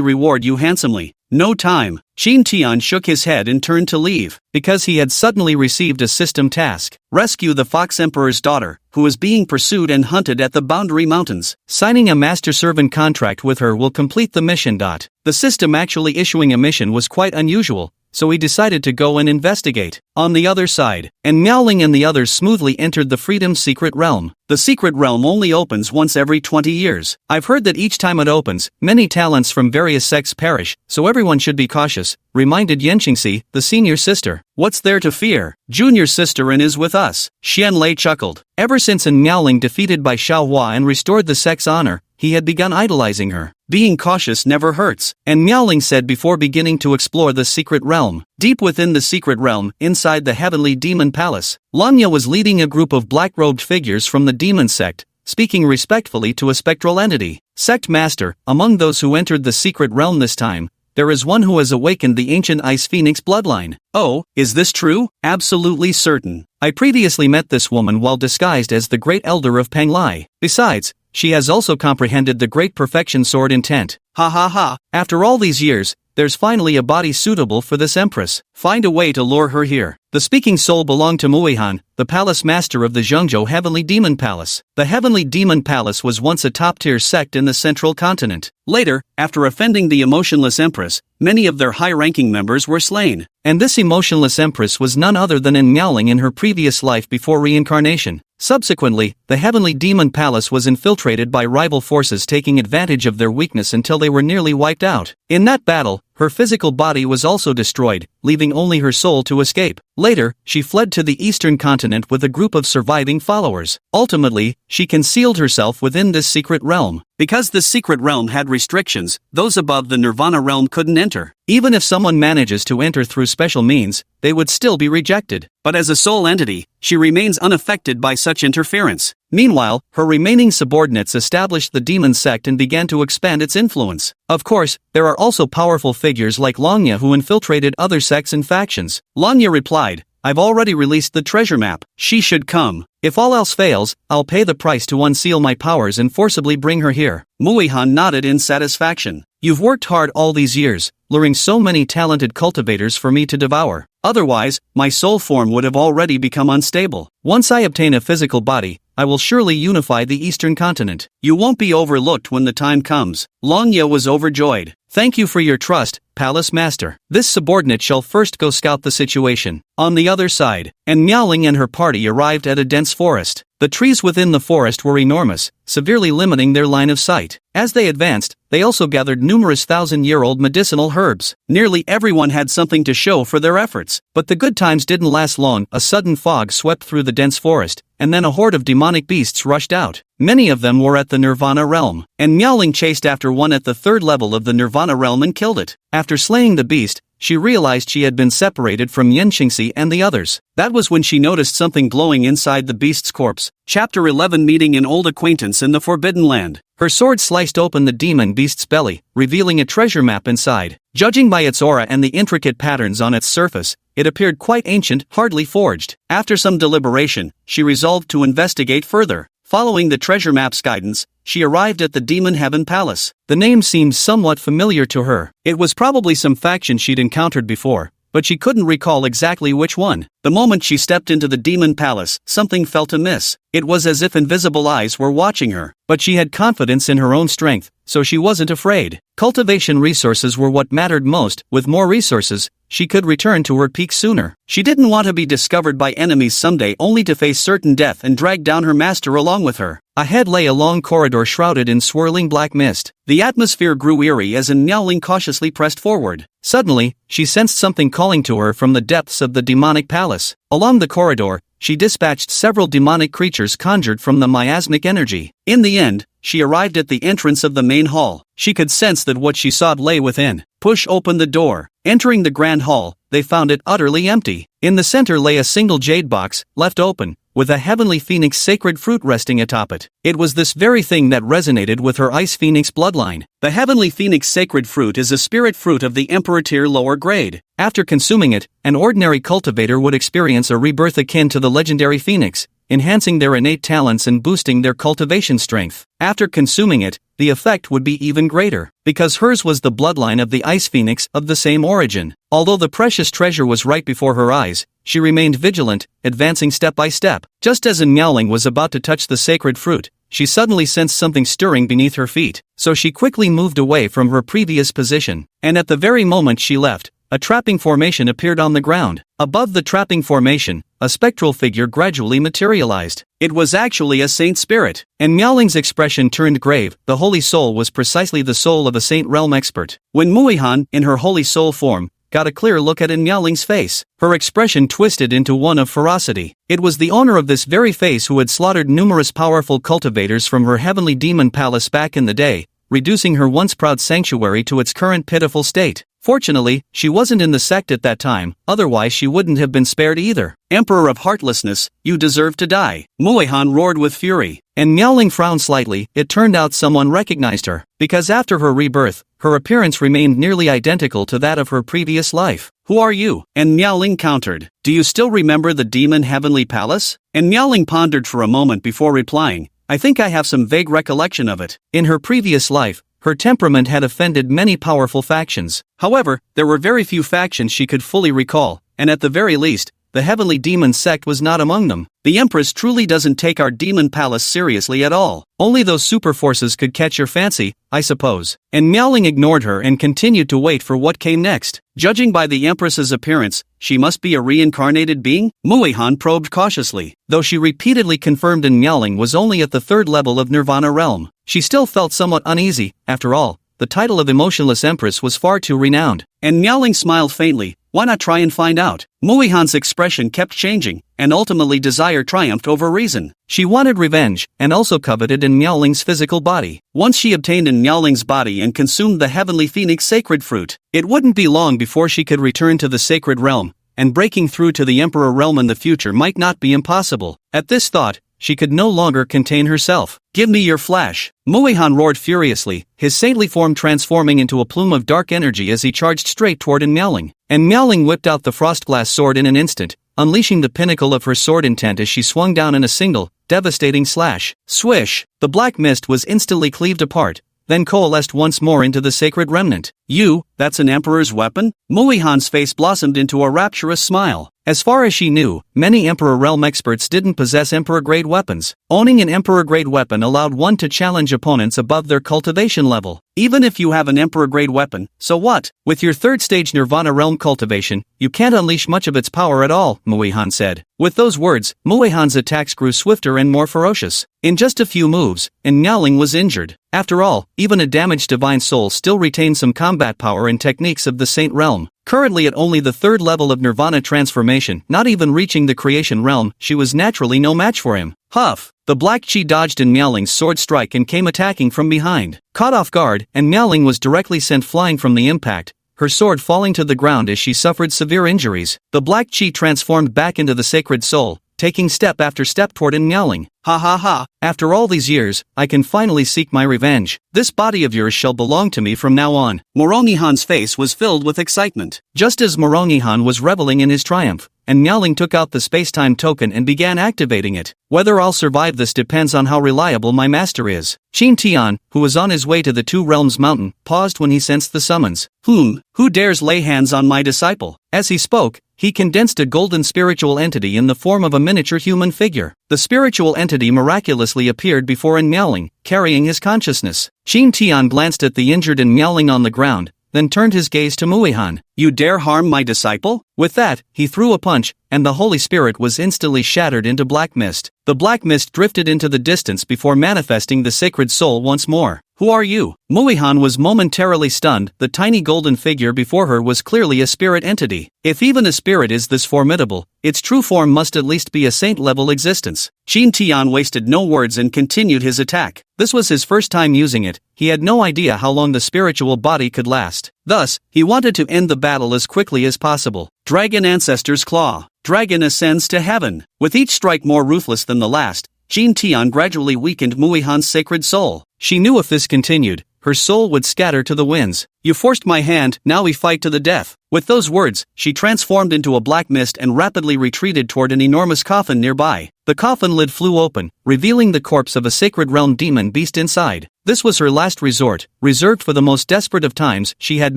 reward you handsomely." "No time." Qin Tian shook his head and turned to leave, because he had suddenly received a system task. Rescue the Fox Emperor's daughter, who is being pursued and hunted at the Boundary Mountains. Signing a master-servant contract with her will complete the mission. The system actually issuing a mission was quite unusual, so he decided to go and investigate. On the other side, and Miaoling and the others smoothly entered the Freedom's secret realm. The secret realm only opens once every 20 years. I've heard that each time it opens, many talents from various sects perish, so everyone should be cautious, reminded Yenqingxi, the senior sister. "What's there to fear? Junior sister-in is with us." Xianlei chuckled. Ever since Miaoling defeated by Xiaohua and restored the sect's honor, he had begun idolizing her. Being cautious never hurts, and Miaoling said before beginning to explore the secret realm. Deep within the secret realm, inside the heavenly demon palace, Lanya was leading a group of black-robed figures from the demon sect, speaking respectfully to a spectral entity. "Sect master, among those who entered the secret realm this time, there is one who has awakened the ancient Ice Phoenix bloodline." "Oh, is this true?" "Absolutely certain. I previously met this woman while disguised as the Great Elder of Panglai. Besides, she has also comprehended the Great Perfection Sword intent." "Ha ha ha. After all these years, there's finally a body suitable for this empress. Find a way to lure her here." The speaking soul belonged to Muihan, the palace master of the Zhengzhou Heavenly Demon Palace. The Heavenly Demon Palace was once a top-tier sect in the central continent. Later, after offending the emotionless empress, many of their high-ranking members were slain. And this emotionless empress was none other than Miaoling in her previous life before reincarnation. Subsequently, the Heavenly Demon Palace was infiltrated by rival forces taking advantage of their weakness until they were nearly wiped out. In that battle, her physical body was also destroyed, leaving only her soul to escape. Later, she fled to the eastern continent with a group of surviving followers. Ultimately, she concealed herself within this secret realm. Because this secret realm had restrictions, those above the Nirvana realm couldn't enter. Even if someone manages to enter through special means, they would still be rejected. But as a soul entity, she remains unaffected by such interference. Meanwhile, her remaining subordinates established the demon sect and began to expand its influence. Of course, there are also powerful figures like Lanya who infiltrated other sects and factions. Lanya replied, "I've already released the treasure map. She should come. If all else fails, I'll pay the price to unseal my powers and forcibly bring her here." Muihan nodded in satisfaction. "You've worked hard all these years, luring so many talented cultivators for me to devour. Otherwise, my soul form would have already become unstable. Once I obtain a physical body, I will surely unify the eastern continent. You won't be overlooked when the time comes." Lanya was overjoyed. "Thank you for your trust, Palace Master. This subordinate shall first go scout the situation." On the other side, and Miaoling and her party arrived at a dense forest. The trees within the forest were enormous, severely limiting their line of sight. As they advanced, they also gathered numerous thousand-year-old medicinal herbs. Nearly everyone had something to show for their efforts. But the good times didn't last long. A sudden fog swept through the dense forest, and then a horde of demonic beasts rushed out. Many of them were at the Nirvana realm, and Miaoling chased after one at the third level of the Nirvana realm and killed it. After slaying the beast, she realized she had been separated from Yenqingxi and the others. That was when she noticed something glowing inside the beast's corpse. Chapter 11, Meeting an Old Acquaintance in the Forbidden Land. Her sword sliced open the demon beast's belly, revealing a treasure map inside. Judging by its aura and the intricate patterns on its surface, it appeared quite ancient, hardly forged. After some deliberation, she resolved to investigate further. Following the treasure map's guidance, she arrived at the Demon Heaven Palace. The name seemed somewhat familiar to her. It was probably some faction she'd encountered before, but she couldn't recall exactly which one. The moment she stepped into the Demon Palace, something felt amiss. It was as if invisible eyes were watching her, but she had confidence in her own strength, so she wasn't afraid. Cultivation resources were what mattered most. With more resources, she could return to her peak sooner. She didn't want to be discovered by enemies someday only to face certain death and drag down her master along with her. Ahead lay a long corridor shrouded in swirling black mist. The atmosphere grew eerie as Miaoling cautiously pressed forward. Suddenly, she sensed something calling to her from the depths of the demonic palace. Along the corridor, she dispatched several demonic creatures conjured from the miasmic energy. In the end, she arrived at the entrance of the main hall. She could sense that what she sought lay within. Push open the door. Entering the grand hall, they found it utterly empty. In the center lay a single jade box, left open, with a heavenly phoenix sacred fruit resting atop it. It was this very thing that resonated with her ice phoenix bloodline. The heavenly phoenix sacred fruit is a spirit fruit of the Emperor-Tier lower grade. After consuming it, an ordinary cultivator would experience a rebirth akin to the legendary phoenix, enhancing their innate talents and boosting their cultivation strength. After consuming it, the effect would be even greater, because hers was the bloodline of the ice phoenix of the same origin. Although the precious treasure was right before her eyes, she remained vigilant, advancing step by step. Just as Miaoling was about to touch the sacred fruit, she suddenly sensed something stirring beneath her feet, so she quickly moved away from her previous position. And at the very moment she left, a trapping formation appeared on the ground. Above the trapping formation, a spectral figure gradually materialized. It was actually a saint spirit, and Miaoling's expression turned grave. The holy soul was precisely the soul of a saint realm expert. When Muihan, in her holy soul form, got a clear look at Miaoling's face, her expression twisted into one of ferocity. It was the owner of this very face who had slaughtered numerous powerful cultivators from her heavenly demon palace back in the day, reducing her once proud sanctuary to its current pitiful state. Fortunately, she wasn't in the sect at that time, otherwise she wouldn't have been spared either. "Emperor of Heartlessness, you deserve to die," Muihan roared with fury. And Miaoling frowned slightly. It turned out someone recognized her, because after her rebirth, her appearance remained nearly identical to that of her previous life. "Who are you?" And Miaoling countered. "Do you still remember the Demon Heavenly Palace?" And Miaoling pondered for a moment before replying, "I think I have some vague recollection of it." In her previous life, her temperament had offended many powerful factions. However, there were very few factions she could fully recall, and at the very least, the Heavenly Demon sect was not among them. The Empress truly doesn't take our demon palace seriously at all. Only those super forces could catch your fancy, I suppose. And Miaoling ignored her and continued to wait for what came next. Judging by the Empress's appearance, she must be a reincarnated being? Muihan probed cautiously. Though she repeatedly confirmed Miaoling was only at the third level of Nirvana realm, she still felt somewhat uneasy. After all, the title of Emotionless Empress was far too renowned. And Miaoling smiled faintly. Why not try and find out? Muihan's expression kept changing, and ultimately desire triumphed over reason. She wanted revenge, and also coveted Miaoling's physical body. Once she obtained Miaoling's body and consumed the Heavenly Phoenix sacred fruit, it wouldn't be long before she could return to the sacred realm, and breaking through to the Emperor realm in the future might not be impossible. At this thought, she could no longer contain herself. "Give me your flash!" Muihan roared furiously, his saintly form transforming into a plume of dark energy as he charged straight toward Miaoling. And Miaoling whipped out the frostglass sword in an instant, unleashing the pinnacle of her sword intent as she swung down in a single, devastating slash. Swish! The black mist was instantly cleaved apart, then coalesced once more into the sacred remnant. You, that's an emperor's weapon? Muihan's face blossomed into a rapturous smile. As far as she knew, many Emperor Realm experts didn't possess Emperor-grade weapons. Owning an Emperor-grade weapon allowed one to challenge opponents above their cultivation level. Even if you have an Emperor-grade weapon, so what? With your third-stage Nirvana Realm cultivation, you can't unleash much of its power at all, Muihan said. With those words, Muihan's attacks grew swifter and more ferocious. In just a few moves, and Niaoling was injured. After all, even a damaged divine soul still retained some combat power and techniques of the Saint Realm. Currently at only the third level of Nirvana transformation, not even reaching the creation realm, she was naturally no match for him. Huff! The Black Chi dodged in Niaoling's sword strike and came attacking from behind. Caught off guard, and Niaoling was directly sent flying from the impact, her sword falling to the ground as she suffered severe injuries. The Black Chi transformed back into the Sacred Soul, taking step after step toward Niaoling. Ha ha ha, after all these years, I can finally seek my revenge. This body of yours shall belong to me from now on. Morongihan's face was filled with excitement. Just as Morongihan was reveling in his triumph, and Niaoling took out the space-time token and began activating it. Whether I'll survive this depends on how reliable my master is. Qin Tian, who was on his way to the Two Realms Mountain, paused when he sensed the summons. Who dares lay hands on my disciple? As he spoke, he condensed a golden spiritual entity in the form of a miniature human figure. The spiritual entity miraculously appeared before Niaoling, carrying his consciousness. Qin Tian glanced at the injured Niaoling on the ground, then turned his gaze to Muihan. You dare harm my disciple? With that, he threw a punch, and the Holy Spirit was instantly shattered into black mist. The black mist drifted into the distance before manifesting the Sacred Soul once more. Who are you? Muihan was momentarily stunned. The tiny golden figure before her was clearly a spirit entity. If even a spirit is this formidable, its true form must at least be a saint-level existence. Qin Tian wasted no words and continued his attack. This was his first time using it. He had no idea how long the spiritual body could last. Thus, he wanted to end the battle as quickly as possible. Dragon Ancestor's Claw. Dragon ascends to heaven. With each strike more ruthless than the last, Qin Tian gradually weakened Muihan's sacred soul. She knew if this continued, her soul would scatter to the winds. You forced my hand, now we fight to the death. With those words, she transformed into a black mist and rapidly retreated toward an enormous coffin nearby. The coffin lid flew open, revealing the corpse of a sacred realm demon beast inside. This was her last resort, reserved for the most desperate of times. She had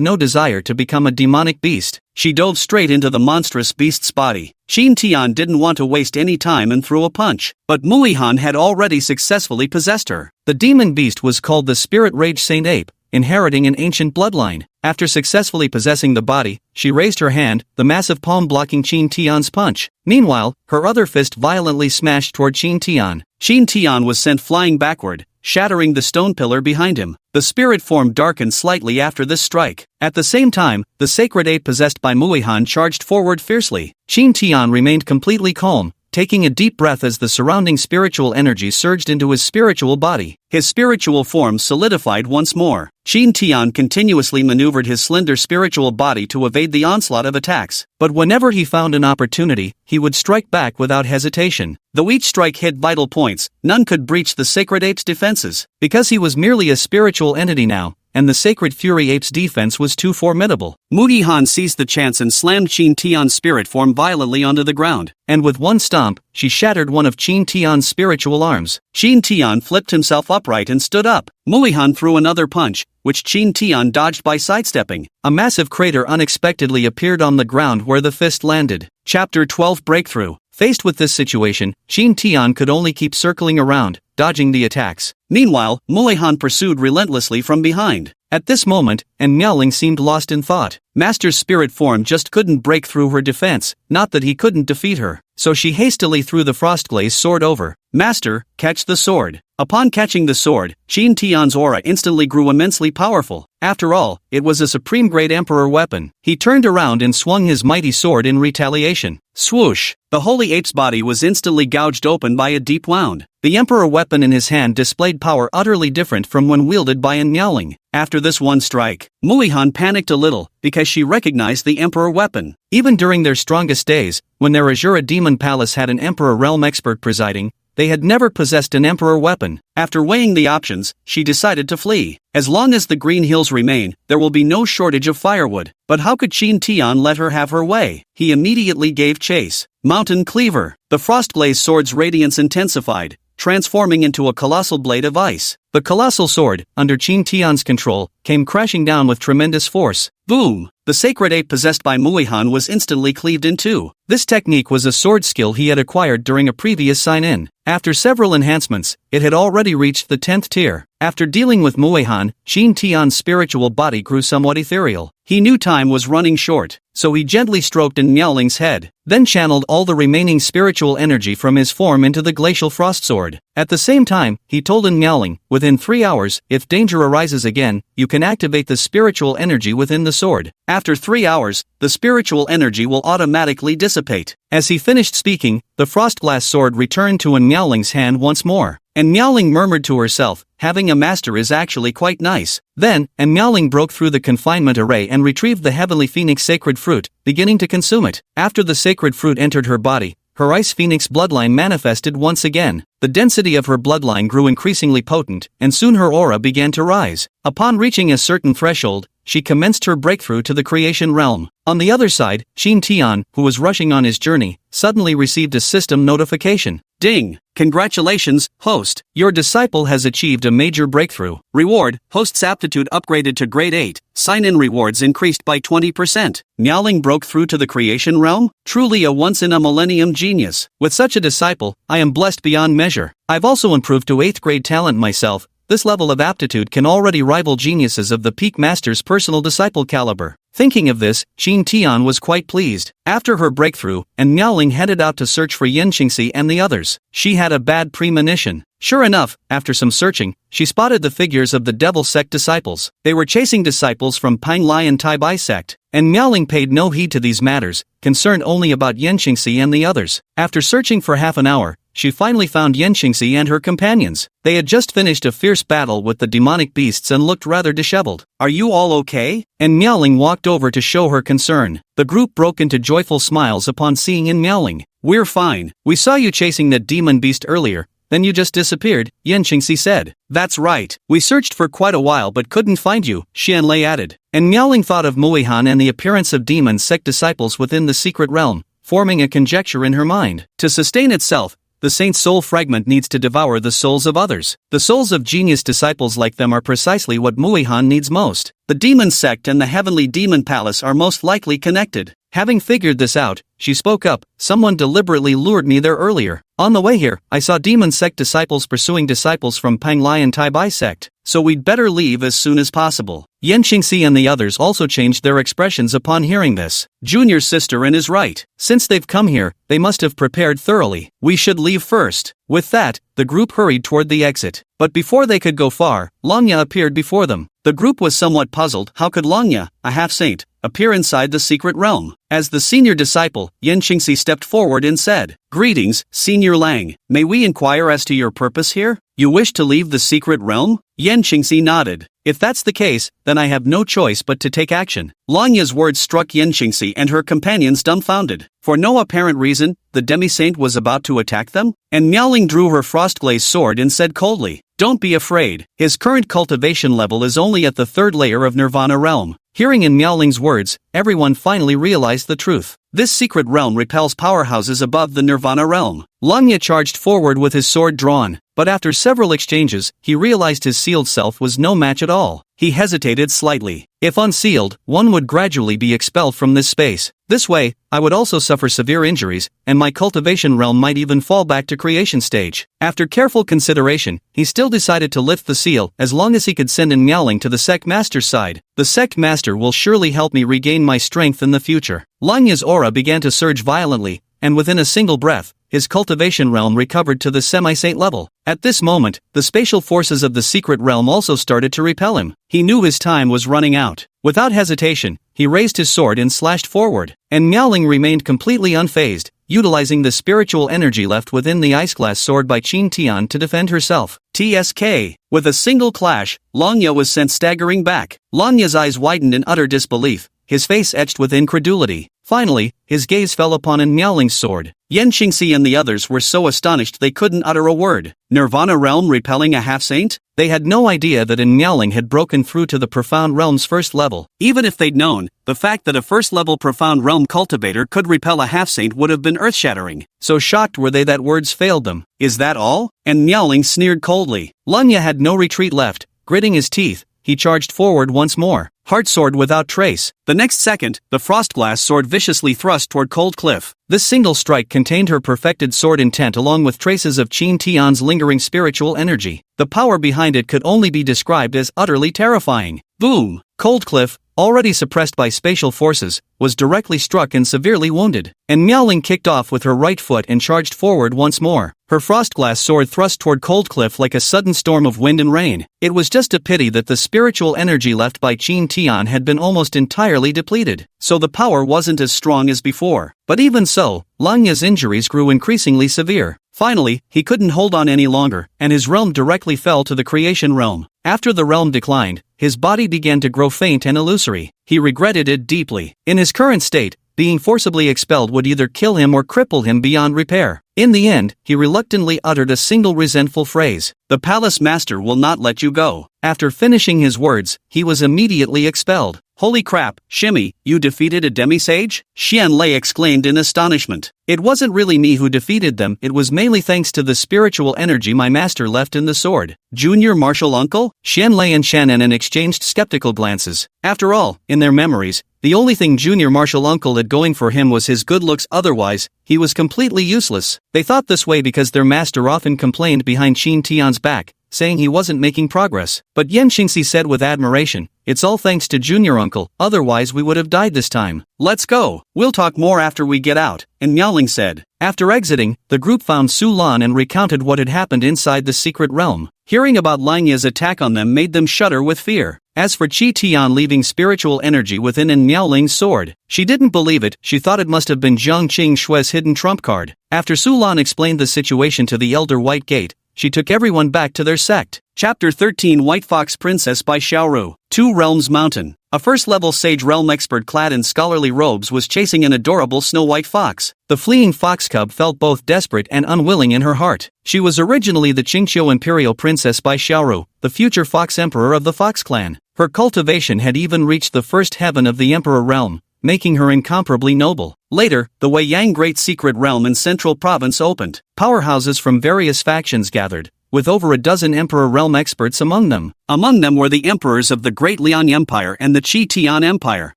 no desire to become a demonic beast. She dove straight into the monstrous beast's body. Qin Tian didn't want to waste any time and threw a punch, but Muihan had already successfully possessed her. The demon beast was called the Spirit Rage Saint Ape, inheriting an ancient bloodline. After successfully possessing the body, she raised her hand, the massive palm blocking Qin Tian's punch. Meanwhile, her other fist violently smashed toward Qin Tian. Qin Tian was sent flying backward, shattering the stone pillar behind him. The spirit form darkened slightly after this strike. At the same time, the sacred ape possessed by Muihan charged forward fiercely. Qin Tian remained completely calm, taking a deep breath as the surrounding spiritual energy surged into his spiritual body. His spiritual form solidified once more. Qin Tian continuously maneuvered his slender spiritual body to evade the onslaught of attacks, but whenever he found an opportunity, he would strike back without hesitation. Though each strike hit vital points, none could breach the sacred ape's defenses. Because he was merely a spiritual entity now, and the sacred fury ape's defense was too formidable. Muihan seized the chance and slammed Qin Tian's spirit form violently onto the ground, and with one stomp, she shattered one of Qin Tian's spiritual arms. Qin Tian flipped himself upright and stood up. Muihan threw another punch, which Qin Tian dodged by sidestepping. A massive crater unexpectedly appeared on the ground where the fist landed. Chapter 12 Breakthrough. Faced with this situation, Qin Tian could only keep circling around, dodging the attacks. Meanwhile, Muihan pursued relentlessly from behind. At this moment, Niaoling seemed lost in thought. Master's spirit form just couldn't break through her defense, not that he couldn't defeat her. So she hastily threw the Frostglaze sword over. Master, catch the sword. Upon catching the sword, Qin Tian's aura instantly grew immensely powerful. After all, it was a supreme-grade emperor weapon. He turned around and swung his mighty sword in retaliation. Swoosh! The holy ape's body was instantly gouged open by a deep wound. The emperor weapon in his hand displayed power utterly different from when wielded by Niaoling. After this one strike, Muihan panicked a little, because she recognized the emperor weapon. Even during their strongest days, when their Azura Demon Palace had an emperor realm expert presiding, they had never possessed an emperor weapon. After weighing the options, she decided to flee. As long as the Green Hills remain, there will be no shortage of firewood. But how could Qin Tian let her have her way? He immediately gave chase. Mountain Cleaver. The Frostglaze sword's radiance intensified, transforming into a colossal blade of ice. The colossal sword, under Qin Tian's control, came crashing down with tremendous force. Boom! The sacred ape possessed by Muihan was instantly cleaved in two. This technique was a sword skill he had acquired during a previous sign-in. After several enhancements, it had already reached the 10th tier. After dealing with Muihan, Qin Tian's spiritual body grew somewhat ethereal. He knew time was running short, so he gently stroked in Miaoling's head, then channeled all the remaining spiritual energy from his form into the glacial frost sword. At the same time, he told in Miaoling, within 3 hours, if danger arises again, you can activate the spiritual energy within the sword. After 3 hours, the spiritual energy will automatically dissipate. As he finished speaking, the frostglass sword returned to Miaoling's hand once more. And Miaoling murmured to herself, having a master is actually quite nice. Then, Miaoling broke through the confinement array and retrieved the heavenly phoenix sacred fruit, beginning to consume it. After the sacred fruit entered her body, her ice phoenix bloodline manifested once again. The density of her bloodline grew increasingly potent, and soon her aura began to rise. Upon reaching a certain threshold, she commenced her breakthrough to the creation realm. On the other side, Qin Tian, who was rushing on his journey, suddenly received a system notification. Ding! Congratulations, host! Your disciple has achieved a major breakthrough. Reward, host's aptitude upgraded to grade 8. Sign-in rewards increased by 20%. Miaoling broke through to the creation realm? Truly a once-in-a-millennium genius. With such a disciple, I am blessed beyond measure. I've also improved to 8th grade talent myself. This level of aptitude can already rival geniuses of the peak master's personal disciple caliber. Thinking of this, Qin Tian was quite pleased. After her breakthrough, Miaoling headed out to search for Yen Qingxi and the others. She had a bad premonition. Sure enough, after some searching, she spotted the figures of the Devil Sect disciples. They were chasing disciples from Panglai and Taibai Sect, and Miaoling paid no heed to these matters, concerned only about Yen Qingxi and the others. After searching for half an hour, she finally found Yen Qingxi and her companions. They had just finished a fierce battle with the demonic beasts and looked rather disheveled. Are you all okay? And Miaoling walked over to show her concern. The group broke into joyful smiles upon seeing in Miaoling. We're fine. We saw you chasing that demon beast earlier, then you just disappeared, Yen Qingxi said. That's right. We searched for quite a while but couldn't find you, Xianlei added. And Miaoling thought of Muihan and the appearance of demon sect disciples within the secret realm, forming a conjecture in her mind. To sustain itself, the saint's soul fragment needs to devour the souls of others. The souls of genius disciples like them are precisely what Muihan needs most. The demon sect and the heavenly demon palace are most likely connected. Having figured this out, she spoke up, someone deliberately lured me there earlier. On the way here, I saw demon sect disciples pursuing disciples from Panglai and Taibai sect, so we'd better leave as soon as possible. Yen Qingxi and the others also changed their expressions upon hearing this. Junior's sister is right. Since they've come here, they must have prepared thoroughly. We should leave first. With that, the group hurried toward the exit. But before they could go far, Langya appeared before them. The group was somewhat puzzled. How could Langya, a half-saint, appear inside the secret realm? As the senior disciple, Yen Qingxi stepped forward and said, Greetings, Senior Lang. May we inquire as to your purpose here? You wish to leave the secret realm? Yen Qingxi nodded. If that's the case, then I have no choice but to take action. Langya's words struck Yen Qingxi and her companions dumbfounded. For no apparent reason, the demi-saint was about to attack them? And Miaoling drew her frost-glazed sword and said coldly, Don't be afraid. His current cultivation level is only at the 3rd layer of Nirvana realm. Hearing in Miaoling's words, everyone finally realized the truth. This secret realm repels powerhouses above the Nirvana realm. Langya charged forward with his sword drawn, but after several exchanges, he realized his sealed self was no match at all. He hesitated slightly. If unsealed, one would gradually be expelled from this space. This way, I would also suffer severe injuries, and my cultivation realm might even fall back to creation stage. After careful consideration, he still decided to lift the seal as long as he could send in Miaoling to the sect master's side. The sect master will surely help me regain my strength in the future. Langya's aura began to surge violently, and within a single breath, his cultivation realm recovered to the semi-saint level. At this moment, the spatial forces of the secret realm also started to repel him. He knew his time was running out. Without hesitation, he raised his sword and slashed forward, and Miaoling remained completely unfazed, utilizing the spiritual energy left within the ice-glass sword by Qin Tian to defend herself. TSK. With a single clash, Langya was sent staggering back. Langya's eyes widened in utter disbelief, his face etched with incredulity. Finally, his gaze fell upon An Miaoling's sword. Yan Qingxi and the others were so astonished they couldn't utter a word. Nirvana realm repelling a half-saint? They had no idea that An Miaoling had broken through to the Profound Realm's first level. Even if they'd known, the fact that a first-level Profound Realm cultivator could repel a half-saint would have been earth-shattering. So shocked were they that words failed them. Is that all? An Miaoling sneered coldly. Lanya had no retreat left. Gritting his teeth, he charged forward once more. Heart sword without trace. The next second, the Frostglass sword viciously thrust toward Cold Cliff. This single strike contained her perfected sword intent along with traces of Qin Tian's lingering spiritual energy. The power behind it could only be described as utterly terrifying. Boom! Cold Cliff, already suppressed by spatial forces, was directly struck and severely wounded. And Miaoling kicked off with her right foot and charged forward once more. Her Frostglass sword thrust toward Cold Cliff like a sudden storm of wind and rain. It was just a pity that the spiritual energy left by Qin Tian had been almost entirely depleted, so the power wasn't as strong as before. But even so, Lanya's injuries grew increasingly severe. Finally, he couldn't hold on any longer, and his realm directly fell to the creation realm. After the realm declined, his body began to grow faint and illusory. He regretted it deeply. In his current state, being forcibly expelled would either kill him or cripple him beyond repair. In the end, he reluctantly uttered a single resentful phrase. The palace master will not let you go. After finishing his words, he was immediately expelled. Holy crap, Shimmy, you defeated a demisage? Xianlei exclaimed in astonishment. It wasn't really me who defeated them, it was mainly thanks to the spiritual energy my master left in the sword. Junior martial uncle? Xianlei and Shannon exchanged skeptical glances. After all, in their memories, the only thing Junior Martial Uncle had going for him was his good looks, otherwise, he was completely useless. They thought this way because their master often complained behind Qin Tian's back, saying he wasn't making progress. But Yan Qingxi said with admiration, "It's all thanks to Junior Uncle, otherwise we would have died this time." "Let's go, we'll talk more after we get out," and Miaoling said. After exiting, the group found Su Lan and recounted what had happened inside the secret realm. Hearing about Lanya's attack on them made them shudder with fear. As for Qi Tian leaving spiritual energy within An Miaoling's sword, she didn't believe it. She thought it must have been Zhang Qing Shue's hidden trump card. After Su Lan explained the situation to the Elder White Gate, she took everyone back to their sect. Chapter 13 White Fox Princess by Xiaoru. Two Realms Mountain. A first-level sage realm expert clad in scholarly robes was chasing an adorable snow-white fox. The fleeing fox cub felt both desperate and unwilling in her heart. She was originally the Qingqiu Imperial Princess by Xiaoru, the future fox emperor of the Fox clan. Her cultivation had even reached the first heaven of the Emperor realm, making her incomparably noble. Later, the Weiyang Great Secret Realm in Central Province opened. Powerhouses from various factions gathered, with over a dozen Emperor realm experts among them. Among them were the emperors of the Great Liang Empire and the Qi Tian Empire.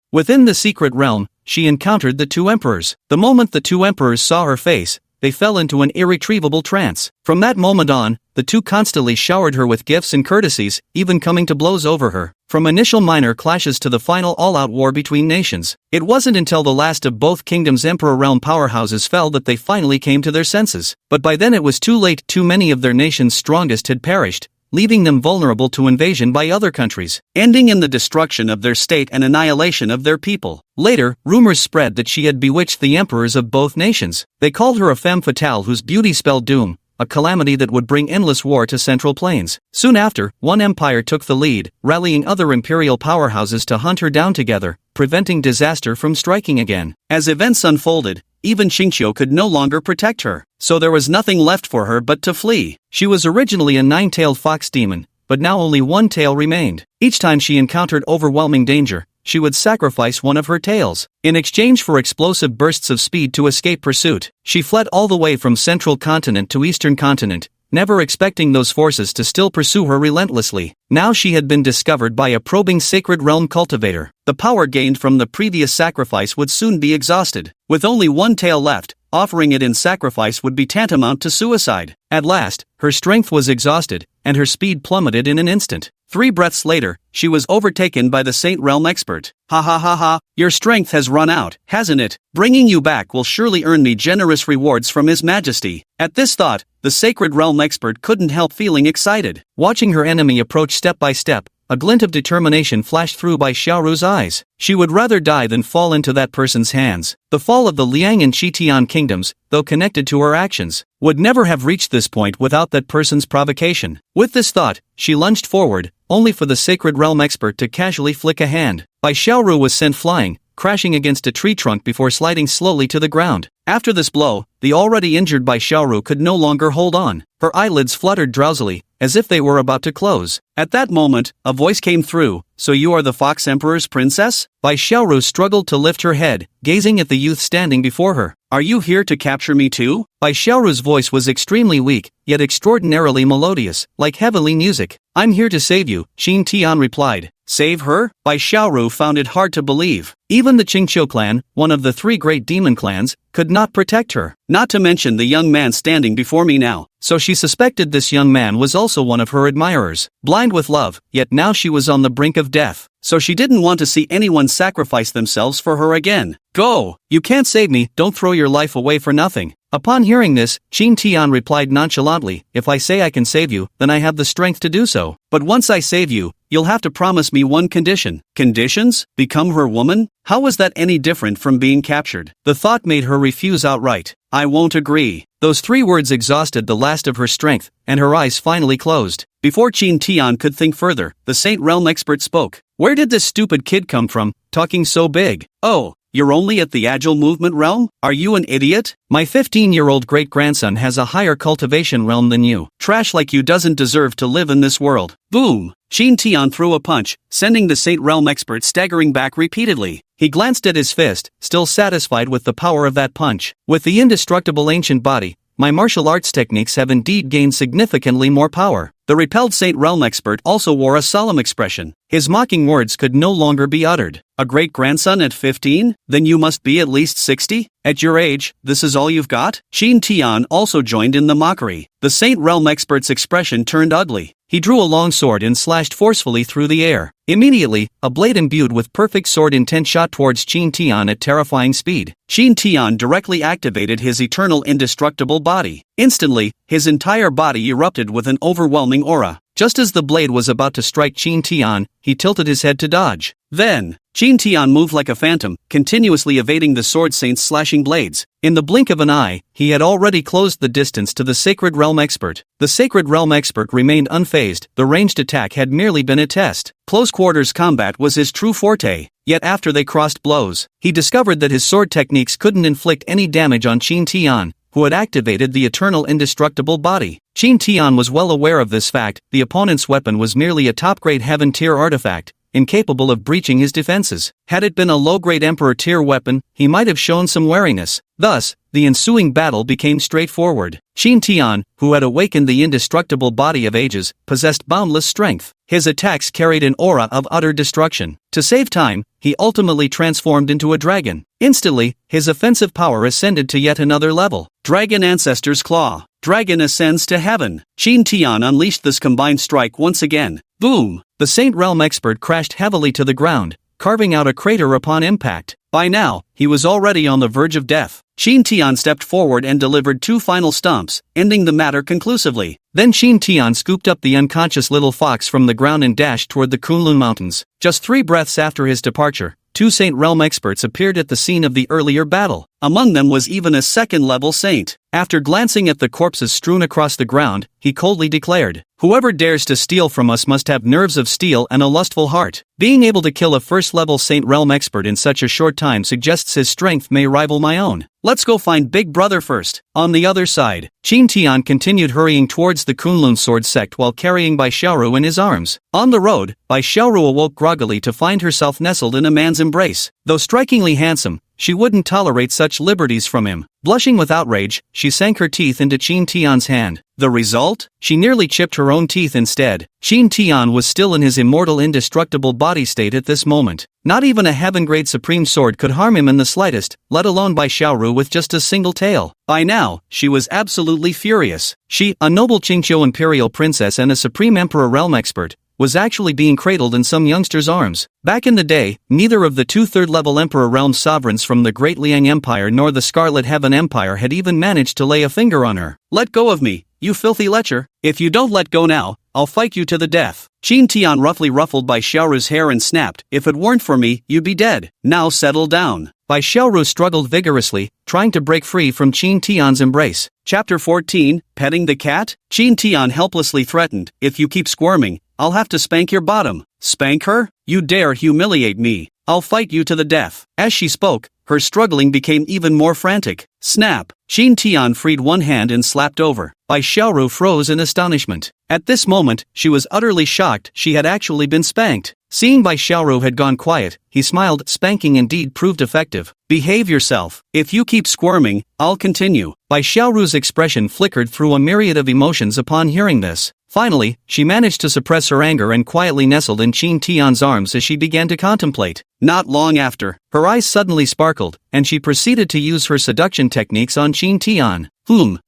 Within the secret realm, she encountered the two emperors. The moment the two emperors saw her face, they fell into an irretrievable trance. From that moment on, the two constantly showered her with gifts and courtesies, even coming to blows over her. From initial minor clashes to the final all-out war between nations, it wasn't until the last of both kingdoms' Emperor realm powerhouses fell that they finally came to their senses. But by then it was too late. Too many of their nation's strongest had perished, leaving them vulnerable to invasion by other countries, ending in the destruction of their state and annihilation of their people. Later, rumors spread that she had bewitched the emperors of both nations. They called her a femme fatale whose beauty spelled doom, a calamity that would bring endless war to Central Plains. Soon after, one empire took the lead, rallying other imperial powerhouses to hunt her down together, preventing disaster from striking again. As events unfolded, even Qingqiu could no longer protect her, so there was nothing left for her but to flee. She was originally a nine-tailed fox demon, but now only one tail remained. Each time she encountered overwhelming danger, she would sacrifice one of her tails, in exchange for explosive bursts of speed to escape pursuit. She fled all the way from Central Continent to Eastern Continent, never expecting those forces to still pursue her relentlessly. Now she had been discovered by a probing sacred realm cultivator. The power gained from the previous sacrifice would soon be exhausted. With only one tail left, offering it in sacrifice would be tantamount to suicide. At last, her strength was exhausted, and her speed plummeted in an instant. 3 breaths later, she was overtaken by the Saint Realm expert. "Ha ha ha ha, your strength has run out, hasn't it? Bringing you back will surely earn me generous rewards from His Majesty." At this thought, the Sacred Realm expert couldn't help feeling excited. Watching her enemy approach step by step, a glint of determination flashed through by Xiaoru's eyes. She would rather die than fall into that person's hands. The fall of the Liang and Qitian kingdoms, though connected to her actions, would never have reached this point without that person's provocation. With this thought, she lunged forward, only for the Sacred Realm expert to casually flick a hand. Bai Xiaoru was sent flying, crashing against a tree trunk before sliding slowly to the ground. After this blow, the already injured Bai Xiaoru could no longer hold on. Her eyelids fluttered drowsily, as if they were about to close. At that moment, a voice came through. "So you are the Fox Emperor's princess?" Bai Xiaoru struggled to lift her head, gazing at the youth standing before her. "Are you here to capture me too?" Bai Xiaoru's voice was extremely weak, yet extraordinarily melodious, like heavenly music. "I'm here to save you," Qin Tian replied. Save her? Bai Xiaoru found it hard to believe. Even the Qingqiu clan, one of the 3 great demon clans, could not protect her. Not to mention the young man standing before me now. So she suspected this young man was also one of her admirers. Blind with love, yet now she was on the brink of death. So she didn't want to see anyone sacrifice themselves for her again. "Go! You can't save me, don't throw your life away for nothing." Upon hearing this, Qin Tian replied nonchalantly, "If I say I can save you, then I have the strength to do so. But once I save you, you'll have to promise me one condition." Conditions? Become her woman? How was that any different from being captured? The thought made her refuse outright. "I won't agree." Those 3 words exhausted the last of her strength, and her eyes finally closed. Before Qin Tian could think further, the Saint Realm expert spoke. "Where did this stupid kid come from, talking so big? Oh, you're only at the agile movement realm? Are you an idiot? My 15-year-old great-grandson has a higher cultivation realm than you. Trash like you doesn't deserve to live in this world." Boom! Qin Tian threw a punch, sending the Saint Realm expert staggering back repeatedly. He glanced at his fist, still satisfied with the power of that punch. "With the indestructible ancient body, my martial arts techniques have indeed gained significantly more power." The repelled Saint Realm expert also wore a solemn expression. His mocking words could no longer be uttered. "A great-grandson at 15? Then you must be at least 60? At your age, this is all you've got?" Qin Tian also joined in the mockery. The Saint Realm expert's expression turned ugly. He drew a long sword and slashed forcefully through the air. Immediately, a blade imbued with perfect sword intent shot towards Qin Tian at terrifying speed. Qin Tian directly activated his eternal indestructible body. Instantly, his entire body erupted with an overwhelming aura. Just as the blade was about to strike Qin Tian, he tilted his head to dodge. Then, Qin Tian moved like a phantom, continuously evading the sword saint's slashing blades. In the blink of an eye, he had already closed the distance to the Sacred Realm expert. The Sacred Realm expert remained unfazed. The ranged attack had merely been a test. Close quarters combat was his true forte. Yet after they crossed blows, he discovered that his sword techniques couldn't inflict any damage on Qin Tian, who had activated the eternal indestructible body. Qin Tian was well aware of this fact. The opponent's weapon was merely a top-grade heaven-tier artifact, incapable of breaching his defenses. Had it been a low-grade Emperor-tier weapon, he might have shown some wariness. Thus, the ensuing battle became straightforward. Qin Tian, who had awakened the indestructible body of ages, possessed boundless strength. His attacks carried an aura of utter destruction. To save time, he ultimately transformed into a dragon. Instantly, his offensive power ascended to yet another level. Dragon Ancestor's Claw. Dragon ascends to heaven. Qin Tian unleashed this combined strike once again. Boom! The Saint Realm expert crashed heavily to the ground, carving out a crater upon impact. By now, he was already on the verge of death. Qin Tian stepped forward and delivered 2 final stomps, ending the matter conclusively. Then Qin Tian scooped up the unconscious little fox from the ground and dashed toward the Kunlun Mountains. Just 3 breaths after his departure, 2 Saint Realm experts appeared at the scene of the earlier battle. Among them was even a second-level saint. After glancing at the corpses strewn across the ground, he coldly declared, "Whoever dares to steal from us must have nerves of steel and a lustful heart." Being able to kill a first-level Saint Realm expert in such a short time suggests his strength may rival my own. Let's go find Big Brother first. On the other side, Qin Tian continued hurrying towards the Kunlun sword sect while carrying Bai Xiaoru in his arms. On the road, Bai Xiaoru awoke groggily to find herself nestled in a man's embrace. Though strikingly handsome, she wouldn't tolerate such liberties from him. Blushing with outrage, she sank her teeth into Qin Tian's hand. The result? She nearly chipped her own teeth instead. Qin Tian was still in his immortal indestructible body state at this moment. Not even a heaven-grade supreme sword could harm him in the slightest, let alone Bai Xiaoru with just a single tail. By now, she was absolutely furious. She, a noble Qingqiu imperial princess and a supreme emperor realm expert, was actually being cradled in some youngster's arms. Back in the day, neither of the 2 third-level Emperor realm sovereigns from the Great Liang Empire nor the Scarlet Heaven Empire had even managed to lay a finger on her. "Let go of me, you filthy lecher. If you don't let go now, I'll fight you to the death." Qin Tian roughly ruffled Bai Xiaoru's hair and snapped, "If it weren't for me, you'd be dead. Now settle down." Bai Xiaoru struggled vigorously, trying to break free from Qin Tian's embrace. Chapter 14, Petting the Cat? Qin Tian helplessly threatened, "If you keep squirming, I'll have to spank your bottom." "Spank her? You dare humiliate me." I'll fight you to the death. As she spoke, her struggling became even more frantic. Snap! Qin Tian freed one hand and slapped over. Bai Xiaoru froze in astonishment. At this moment, she was utterly shocked she had actually been spanked. Seeing Bai Xiaoru had gone quiet, he smiled. Spanking indeed proved effective. Behave yourself. If you keep squirming, I'll continue. Bai Xiaoru's expression flickered through a myriad of emotions upon hearing this. Finally, she managed to suppress her anger and quietly nestled in Qin Tian's arms as she began to contemplate. Not long after, her eyes suddenly sparkled, and she proceeded to use her seduction techniques on Qin Tian.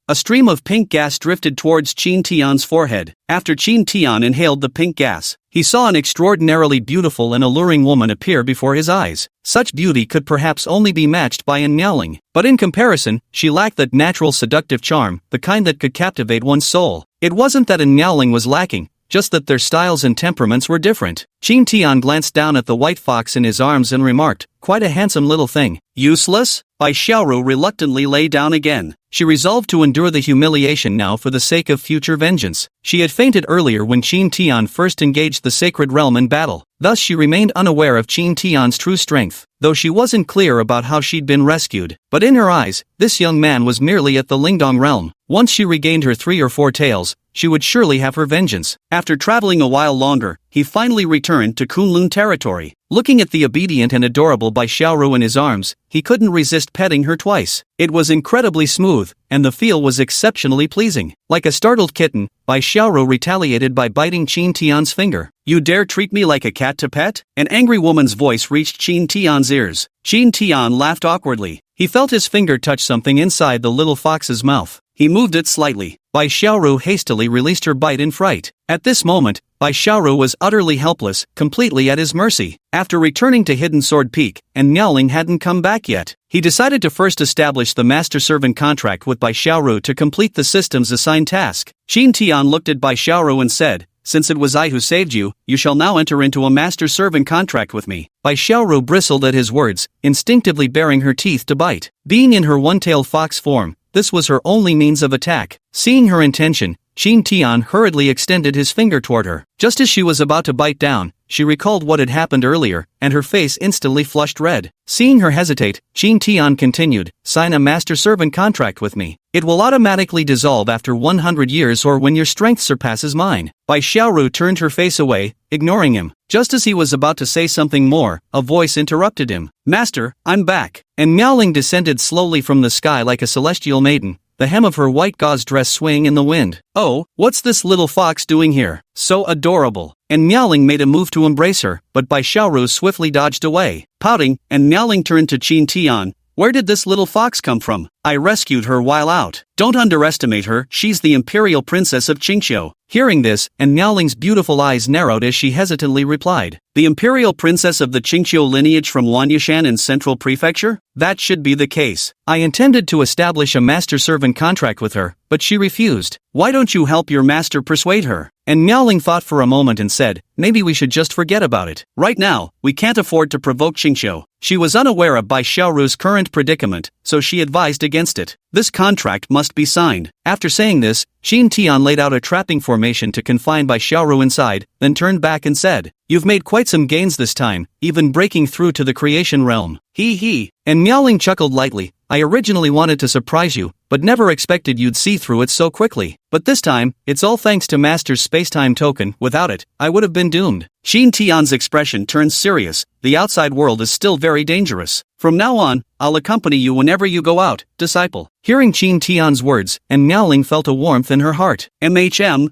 A stream of pink gas drifted towards Qin Tian's forehead. After Qin Tian inhaled the pink gas, he saw an extraordinarily beautiful and alluring woman appear before his eyes. Such beauty could perhaps only be matched by An Miaoling, but in comparison, she lacked that natural seductive charm, the kind that could captivate one's soul. It wasn't that An Miaoling was lacking, just that their styles and temperaments were different. Qin Tian glanced down at the white fox in his arms and remarked, "Quite a handsome little thing." Useless? Bai Xiaoru reluctantly lay down again. She resolved to endure the humiliation now for the sake of future vengeance. She had fainted earlier when Qin Tian first engaged the sacred realm in battle. Thus she remained unaware of Qin Tian's true strength, though she wasn't clear about how she'd been rescued. But in her eyes, this young man was merely at the Lingdong realm. Once she regained her 3 or 4 tails, she would surely have her vengeance. After traveling a while longer, he finally returned to Kunlun territory. Looking at the obedient and adorable Bai Xiaoru in his arms, he couldn't resist petting her twice. It was incredibly smooth, and the feel was exceptionally pleasing. Like a startled kitten, Bai Xiaoru retaliated by biting Qin Tian's finger. "You dare treat me like a cat to pet?" An angry woman's voice reached Qin Tian's ears. Qin Tian laughed awkwardly. He felt his finger touch something inside the little fox's mouth. He moved it slightly. Bai Xiaoru hastily released her bite in fright. At this moment, Bai Xiaoru was utterly helpless, completely at his mercy. After returning to Hidden Sword Peak, and Miaoling hadn't come back yet, he decided to first establish the master-servant contract with Bai Xiaoru to complete the system's assigned task. Qin Tian looked at Bai Xiaoru and said, "Since it was I who saved you, you shall now enter into a master-servant contract with me." Bai Xiaoru bristled at his words, instinctively baring her teeth to bite. Being in her one-tailed fox form, this was her only means of attack. Seeing her intention, Qin Tian hurriedly extended his finger toward her. Just as she was about to bite down, she recalled what had happened earlier, and her face instantly flushed red. Seeing her hesitate, Qin Tian continued, "Sign a master-servant contract with me. It will automatically dissolve after 100 years or when your strength surpasses mine." Bai Xiaoru turned her face away, ignoring him. Just as he was about to say something more, a voice interrupted him. "Master, I'm back." And Miaoling descended slowly from the sky like a celestial maiden, the hem of her white gauze dress swaying in the wind. "Oh, what's this little fox doing here? So adorable." And Miaoling made a move to embrace her, but Bai Xiaoru swiftly dodged away. Pouting, and Miaoling turned to Qin Tian. "Where did this little fox come from? I rescued her while out. Don't underestimate her, she's the imperial princess of Qingqiu." Hearing this, and Miaoling's beautiful eyes narrowed as she hesitantly replied, "The imperial princess of the Qingqiu lineage from Wanyashan in Central Prefecture? That should be the case. I intended to establish a master-servant contract with her, but she refused. Why don't you help your master persuade her?" And Miaoling thought for a moment and said, "Maybe we should just forget about it. Right now, we can't afford to provoke Qingqiu." She was unaware of Bai Xiaoru's current predicament, so she advised against it. "This contract must be signed." After saying this, Qin Tian laid out a trapping formation to confine Bai Xiaoru inside, then turned back and said, "You've made quite some gains this time, even breaking through to the creation realm." He. And Miaoling chuckled lightly. "I originally wanted to surprise you, but never expected you'd see through it so quickly. But this time, it's all thanks to Master's space-time token. Without it, I would have been doomed." Qin Tian's expression turned serious. "The outside world is still very dangerous. From now on, I'll accompany you whenever you go out, disciple." Hearing Qin Tian's words, and Miaoling felt a warmth in her heart.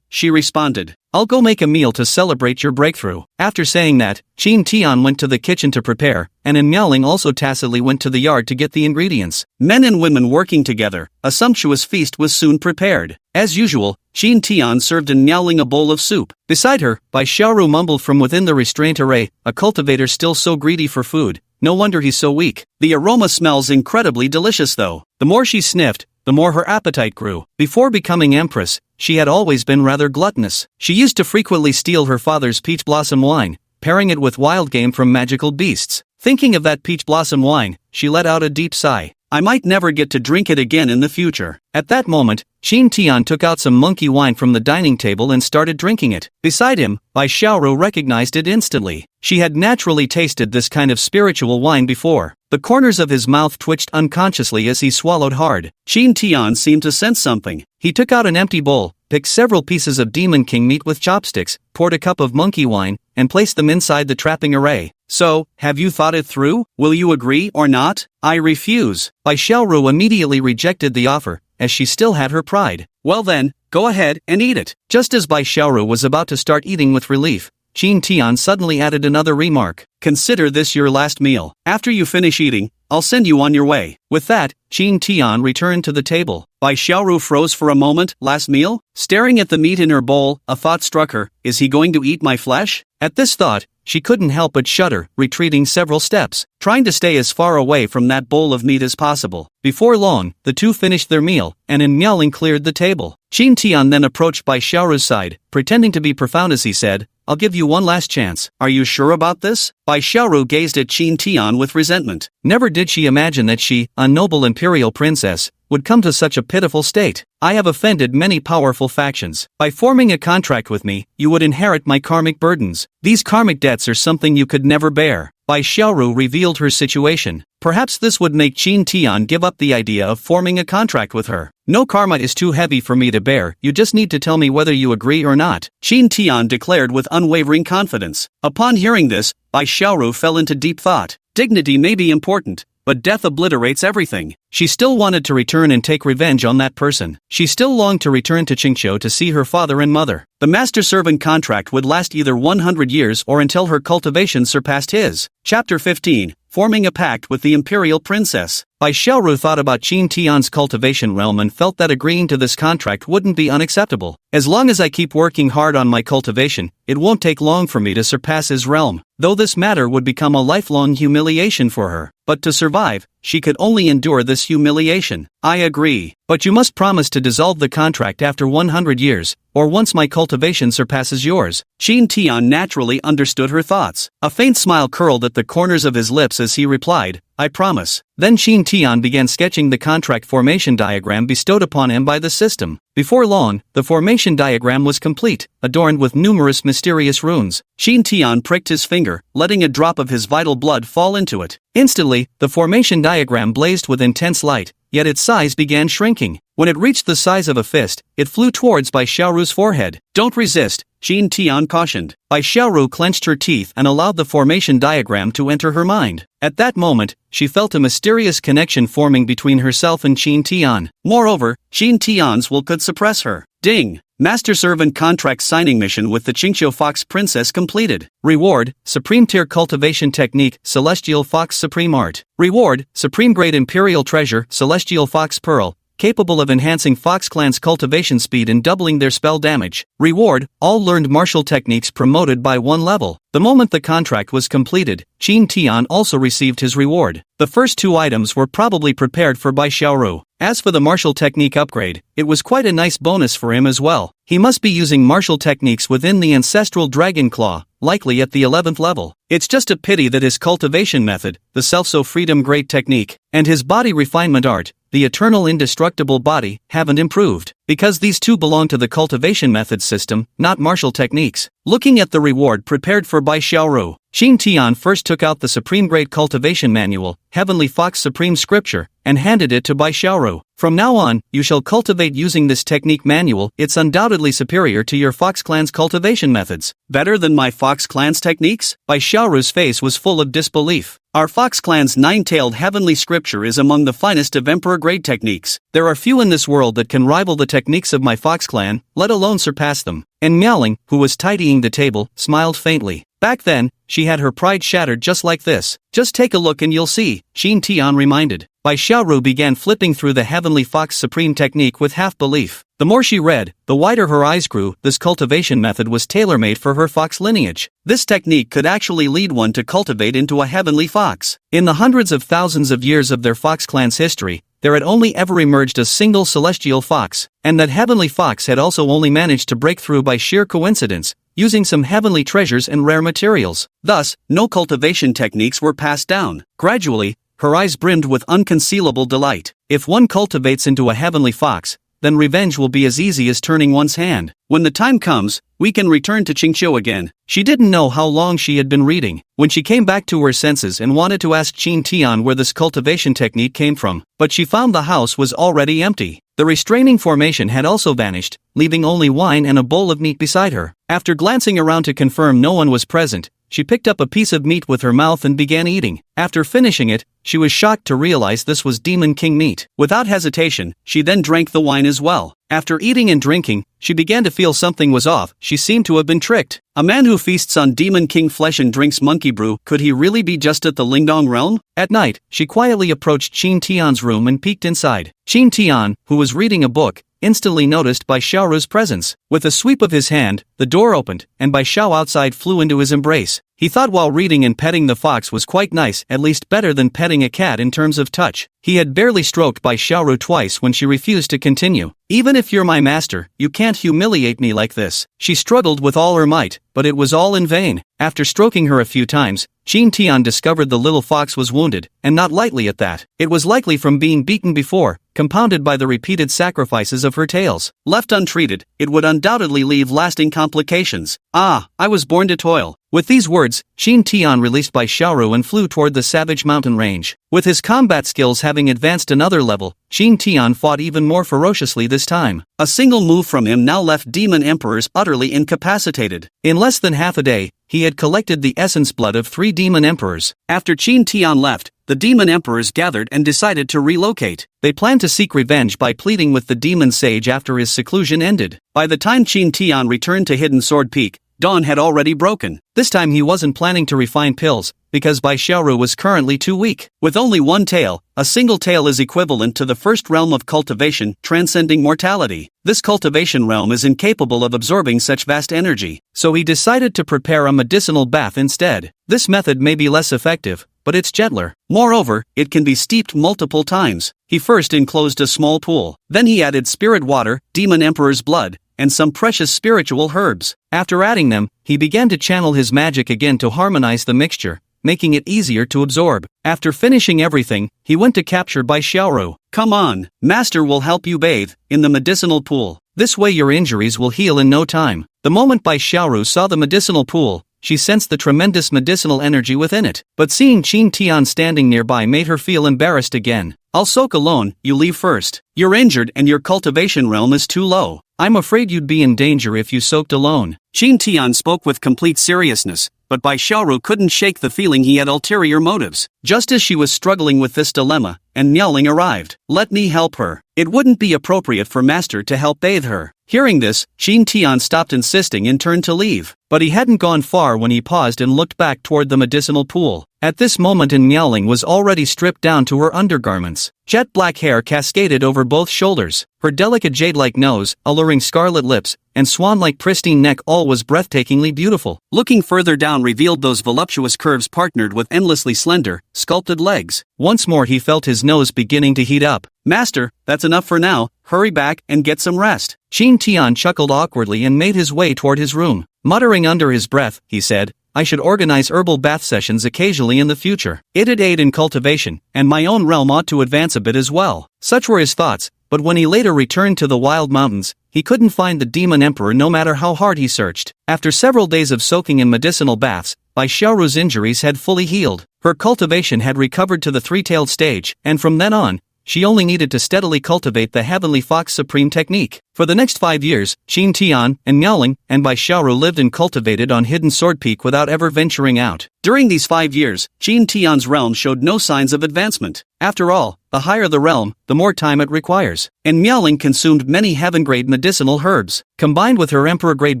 She responded. "I'll go make a meal to celebrate your breakthrough." After saying that, Qin Tian went to the kitchen to prepare, and Miaoling also tacitly went to the yard to get the ingredients. Men and women working together, a sumptuous feast was soon prepared. As usual, Qin Tian served Miaoling a bowl of soup. Beside her, Bai Xiaoru mumbled from within the restraint array, "A cultivator still so greedy for food. No wonder he's so weak." The aroma smells incredibly delicious though. The more she sniffed, the more her appetite grew. Before becoming empress, she had always been rather gluttonous. She used to frequently steal her father's peach blossom wine, pairing it with wild game from magical beasts. Thinking of that peach blossom wine, she let out a deep sigh. "I might never get to drink it again in the future." At that moment, Qin Tian took out some monkey wine from the dining table and started drinking it. Beside him, Bai Xiaoru recognized it instantly. She had naturally tasted this kind of spiritual wine before. The corners of his mouth twitched unconsciously as he swallowed hard. Qin Tian seemed to sense something. He took out an empty bowl, picked several pieces of Demon King meat with chopsticks, poured a cup of monkey wine, and placed them inside the trapping array. So, have you thought it through? Will you agree or not? I refuse. Bai Xiaoru immediately rejected the offer, as she still had her pride. Well then, go ahead and eat it. Just as Bai Xiaoru was about to start eating with relief, Qin Tian suddenly added another remark. Consider this your last meal. After you finish eating, I'll send you on your way. With that, Qin Tian returned to the table. Bai Xiaoru froze for a moment. Last meal? Staring at the meat in her bowl, a thought struck her. Is he going to eat my flesh? At this thought, she couldn't help but shudder, retreating several steps, trying to stay as far away from that bowl of meat as possible. Before long, the two finished their meal, and in meowing cleared the table. Qin Tian then approached Bai Xiaoru's side, pretending to be profound as he said, I'll give you one last chance. Are you sure about this? Bai Xiaoru gazed at Qin Tian with resentment. Never did she imagine that she, a noble imperial princess, would come to such a pitiful state. I have offended many powerful factions. By forming a contract with me, you would inherit my karmic burdens. These karmic debts are something you could never bear. Bai Xiaoru revealed her situation. Perhaps this would make Qin Tian give up the idea of forming a contract with her. No karma is too heavy for me to bear, you just need to tell me whether you agree or not, Qin Tian declared with unwavering confidence. Upon hearing this, Bai Xiaoru fell into deep thought. Dignity may be important, but death obliterates everything. She still wanted to return and take revenge on that person. She still longed to return to Qingqiu to see her father and mother. The master-servant contract would last either 100 years or until her cultivation surpassed his. Chapter 15. Forming a pact with the imperial princess. Bai Xiaoru thought about Qin Tian's cultivation realm and felt that agreeing to this contract wouldn't be unacceptable. As long as I keep working hard on my cultivation, it won't take long for me to surpass his realm, though this matter would become a lifelong humiliation for her. But to survive, she could only endure this humiliation. I agree. But you must promise to dissolve the contract after 100 years, or once my cultivation surpasses yours. Qin Tian naturally understood her thoughts. A faint smile curled at the corners of his lips as he replied, I promise. Then Qin Tian began sketching the contract formation diagram bestowed upon him by the system. Before long, the formation diagram was complete, adorned with numerous mysterious runes. Qin Tian pricked his finger, letting a drop of his vital blood fall into it. Instantly, the formation diagram blazed with intense light, yet its size began shrinking. When it reached the size of a fist, it flew towards Bai Xiaoru's forehead. Don't resist, Qin Tian cautioned. Bai Xiaoru clenched her teeth and allowed the formation diagram to enter her mind. At that moment, she felt a mysterious connection forming between herself and Qin Tian. Moreover, Qin Tian's will could suppress her. Ding! Master Servant Contract Signing Mission with the Qingqiu Fox Princess completed. Reward, Supreme Tier Cultivation Technique, Celestial Fox Supreme Art. Reward, Supreme Grade Imperial Treasure, Celestial Fox Pearl, capable of enhancing Fox Clan's cultivation speed and doubling their spell damage. Reward, all learned martial techniques promoted by 1 level. The moment the contract was completed, Qin Tian also received his reward. The first 2 items were probably prepared for Bai Xiaoru. As for the martial technique upgrade, it was quite a nice bonus for him as well. He must be using martial techniques within the ancestral Dragon Claw, likely at the 11th level. It's just a pity that his cultivation method, the Self-So Freedom Grade Technique, and his body refinement art, the Eternal Indestructible Body, haven't improved, because these two belong to the cultivation method system, not martial techniques. Looking at the reward prepared for Bai Xiaoru, Qin Tian first took out the Supreme Grade Cultivation Manual, Heavenly Fox Supreme Scripture, and handed it to Bai Xiaoru. From now on, you shall cultivate using this technique manual. It's undoubtedly superior to your Fox Clan's cultivation methods. Better than my Fox Clan's techniques? Bai Xiaoru's face was full of disbelief. Our Fox Clan's 9-tailed heavenly scripture is among the finest of Emperor-grade techniques. There are few in this world that can rival the techniques of my Fox Clan, let alone surpass them. And Miaoling, who was tidying the table, smiled faintly. Back then, she had her pride shattered just like this. Just take a look and you'll see, Qin Tian reminded. Bai Xiaoru began flipping through the Heavenly Fox Supreme technique with half-belief. The more she read, the wider her eyes grew. This cultivation method was tailor-made for her fox lineage. This technique could actually lead one to cultivate into a heavenly fox. In the hundreds of thousands of years of their Fox Clan's history, there had only ever emerged a single celestial fox, and that heavenly fox had also only managed to break through by sheer coincidence, using some heavenly treasures and rare materials. Thus, no cultivation techniques were passed down. Gradually, her eyes brimmed with unconcealable delight. If one cultivates into a heavenly fox, then revenge will be as easy as turning one's hand. When the time comes, we can return to Qingqiu again. She didn't know how long she had been reading when she came back to her senses and wanted to ask Qin Tian where this cultivation technique came from, but she found the house was already empty. The restraining formation had also vanished, leaving only wine and a bowl of meat beside her. After glancing around to confirm no one was present, she picked up a piece of meat with her mouth and began eating. After finishing it, she was shocked to realize this was Demon King meat. Without hesitation, she then drank the wine as well. After eating and drinking, she began to feel something was off. She seemed to have been tricked. A man who feasts on Demon King flesh and drinks monkey brew, could he really be just at the Lingdong realm? At night, she quietly approached Qin Tian's room and peeked inside. Qin Tian, who was reading a book, instantly noticed Bai Xiaoru's presence. With a sweep of his hand, the door opened, and Bai Xiao outside flew into his embrace. He thought while reading and petting the fox was quite nice, at least better than petting a cat in terms of touch. He had barely stroked Bai Xiaoru twice when she refused to continue. Even if you're my master, you can't humiliate me like this. She struggled with all her might, but it was all in vain. After stroking her a few times, Qin Tian discovered the little fox was wounded, and not lightly at that. It was likely from being beaten before, compounded by the repeated sacrifices of her tails. Left untreated, it would undoubtedly leave lasting complications. Ah, I was born to toil. With these words, Qin Tian released Bai Xiaoru and flew toward the savage mountain range. With his combat skills having advanced another level, Qin Tian fought even more ferociously this time. A single move from him now left demon emperors utterly incapacitated. In less than half a day, he had collected the essence blood of 3 demon emperors. After Qin Tian left, the demon emperors gathered and decided to relocate. They planned to seek revenge by pleading with the demon sage after his seclusion ended. By the time Qin Tian returned to Hidden Sword Peak, dawn had already broken. This time he wasn't planning to refine pills, because Bai Xiaoru was currently too weak. With only one tail, a single tail is equivalent to the first realm of cultivation, transcending mortality. This cultivation realm is incapable of absorbing such vast energy, so he decided to prepare a medicinal bath instead. This method may be less effective, but it's gentler. Moreover, it can be steeped multiple times. He first enclosed a small pool. Then he added spirit water, demon emperor's blood, and some precious spiritual herbs. After adding them, he began to channel his magic again to harmonize the mixture, making it easier to absorb. After finishing everything, he went to capture Bai Xiaoru. Come on, master will help you bathe in the medicinal pool. This way your injuries will heal in no time. The moment Bai Xiaoru saw the medicinal pool, she sensed the tremendous medicinal energy within it. But seeing Qin Tian standing nearby made her feel embarrassed again. I'll soak alone, you leave first. You're injured and your cultivation realm is too low. I'm afraid you'd be in danger if you soaked alone. Qin Tian spoke with complete seriousness, but Bai Xiaoru couldn't shake the feeling he had ulterior motives. Just as she was struggling with this dilemma, and Miaoling arrived. Let me help her. It wouldn't be appropriate for master to help bathe her. Hearing this, Qin Tian stopped insisting and turned to leave. But he hadn't gone far when he paused and looked back toward the medicinal pool. At this moment Miaoling was already stripped down to her undergarments. Jet black hair cascaded over both shoulders. Her delicate jade-like nose, alluring scarlet lips, and swan-like pristine neck all was breathtakingly beautiful. Looking further down revealed those voluptuous curves partnered with endlessly slender, sculpted legs. Once more he felt his nose beginning to heat up. Master, that's enough for now, hurry back and get some rest. Qin Tian chuckled awkwardly and made his way toward his room. Muttering under his breath, he said, I should organize herbal bath sessions occasionally in the future. It'd aid in cultivation, and my own realm ought to advance a bit as well. Such were his thoughts, but when he later returned to the wild mountains, he couldn't find the demon emperor no matter how hard he searched. After several days of soaking in medicinal baths, Bai Xiaoru's injuries had fully healed. Her cultivation had recovered to the 3-tailed stage, and from then on, she only needed to steadily cultivate the Heavenly Fox Supreme technique. For the next 5 years, Qin Tian and Miaoling and Bai Xiaoru lived and cultivated on Hidden Sword Peak without ever venturing out. During these 5 years, Qin Tian's realm showed no signs of advancement. After all, the higher the realm, the more time it requires. And Miaoling consumed many heaven-grade medicinal herbs. Combined with her Emperor-grade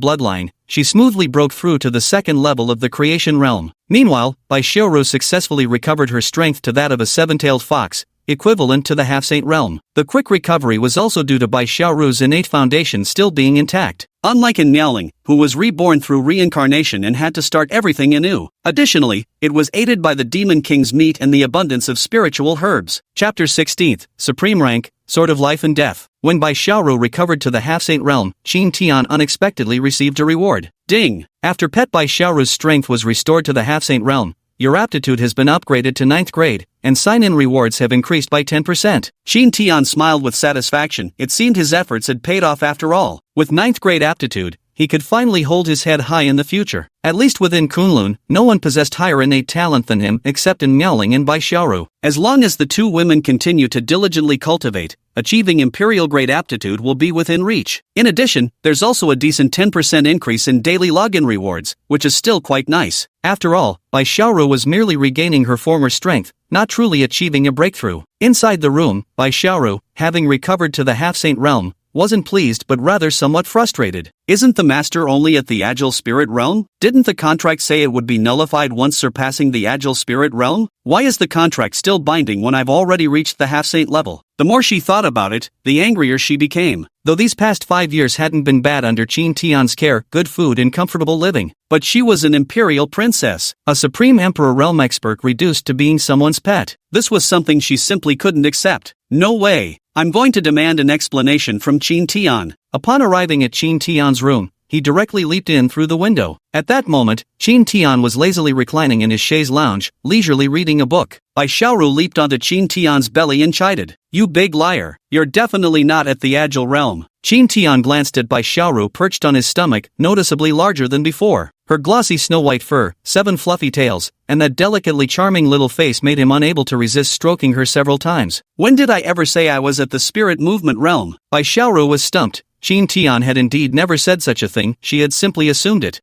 bloodline, she smoothly broke through to the 2nd level of the creation realm. Meanwhile, Bai Xiaoru successfully recovered her strength to that of a 7-tailed fox, equivalent to the half-saint realm. The quick recovery was also due to Bai Xiaoru's innate foundation still being intact. Unlike in Miaoling, who was reborn through reincarnation and had to start everything anew. Additionally, it was aided by the Demon King's meat and the abundance of spiritual herbs. Chapter 16th, Supreme Rank, Sword of Life and Death. When Bai Xiaoru recovered to the half-saint realm, Qin Tian unexpectedly received a reward. Ding! After Pet Bai Xiaoru's strength was restored to the half-saint realm, your aptitude has been upgraded to 9th grade, and sign-in rewards have increased by 10%. Qin Tian smiled with satisfaction. It seemed his efforts had paid off after all. With 9th grade aptitude, he could finally hold his head high in the future. At least within Kunlun, no one possessed higher innate talent than him except in Miaoling and Bai Xiaoru. As long as the two women continue to diligently cultivate, achieving imperial grade aptitude will be within reach. In addition, there's also a decent 10% increase in daily login rewards, which is still quite nice. After all, Bai Xiaoru was merely regaining her former strength, not truly achieving a breakthrough. Inside the room, Bai Xiaoru, having recovered to the half-saint realm, wasn't pleased but rather somewhat frustrated. Isn't the master only at the Agile Spirit realm? Didn't the contract say it would be nullified once surpassing the Agile Spirit realm? Why is the contract still binding when I've already reached the half-saint level? The more she thought about it, the angrier she became. Though these past 5 years hadn't been bad under Qin Tian's care, good food and comfortable living. But she was an imperial princess, a supreme emperor realm expert reduced to being someone's pet. This was something she simply couldn't accept. No way. I'm going to demand an explanation from Qin Tian. Upon arriving at Qin Tian's room, he directly leaped in through the window. At that moment, Qin Tian was lazily reclining in his chaise lounge, leisurely reading a book. Bai Xiaoru leaped onto Qin Tian's belly and chided. You big liar, you're definitely not at the Agile realm. Qin Tian glanced at Bai Xiaoru perched on his stomach, noticeably larger than before. Her glossy snow-white fur, 7 fluffy tails, and that delicately charming little face made him unable to resist stroking her several times. When did I ever say I was at the spirit movement realm? Bai Xiaoru was stumped. Qin Tian had indeed never said such a thing, she had simply assumed it.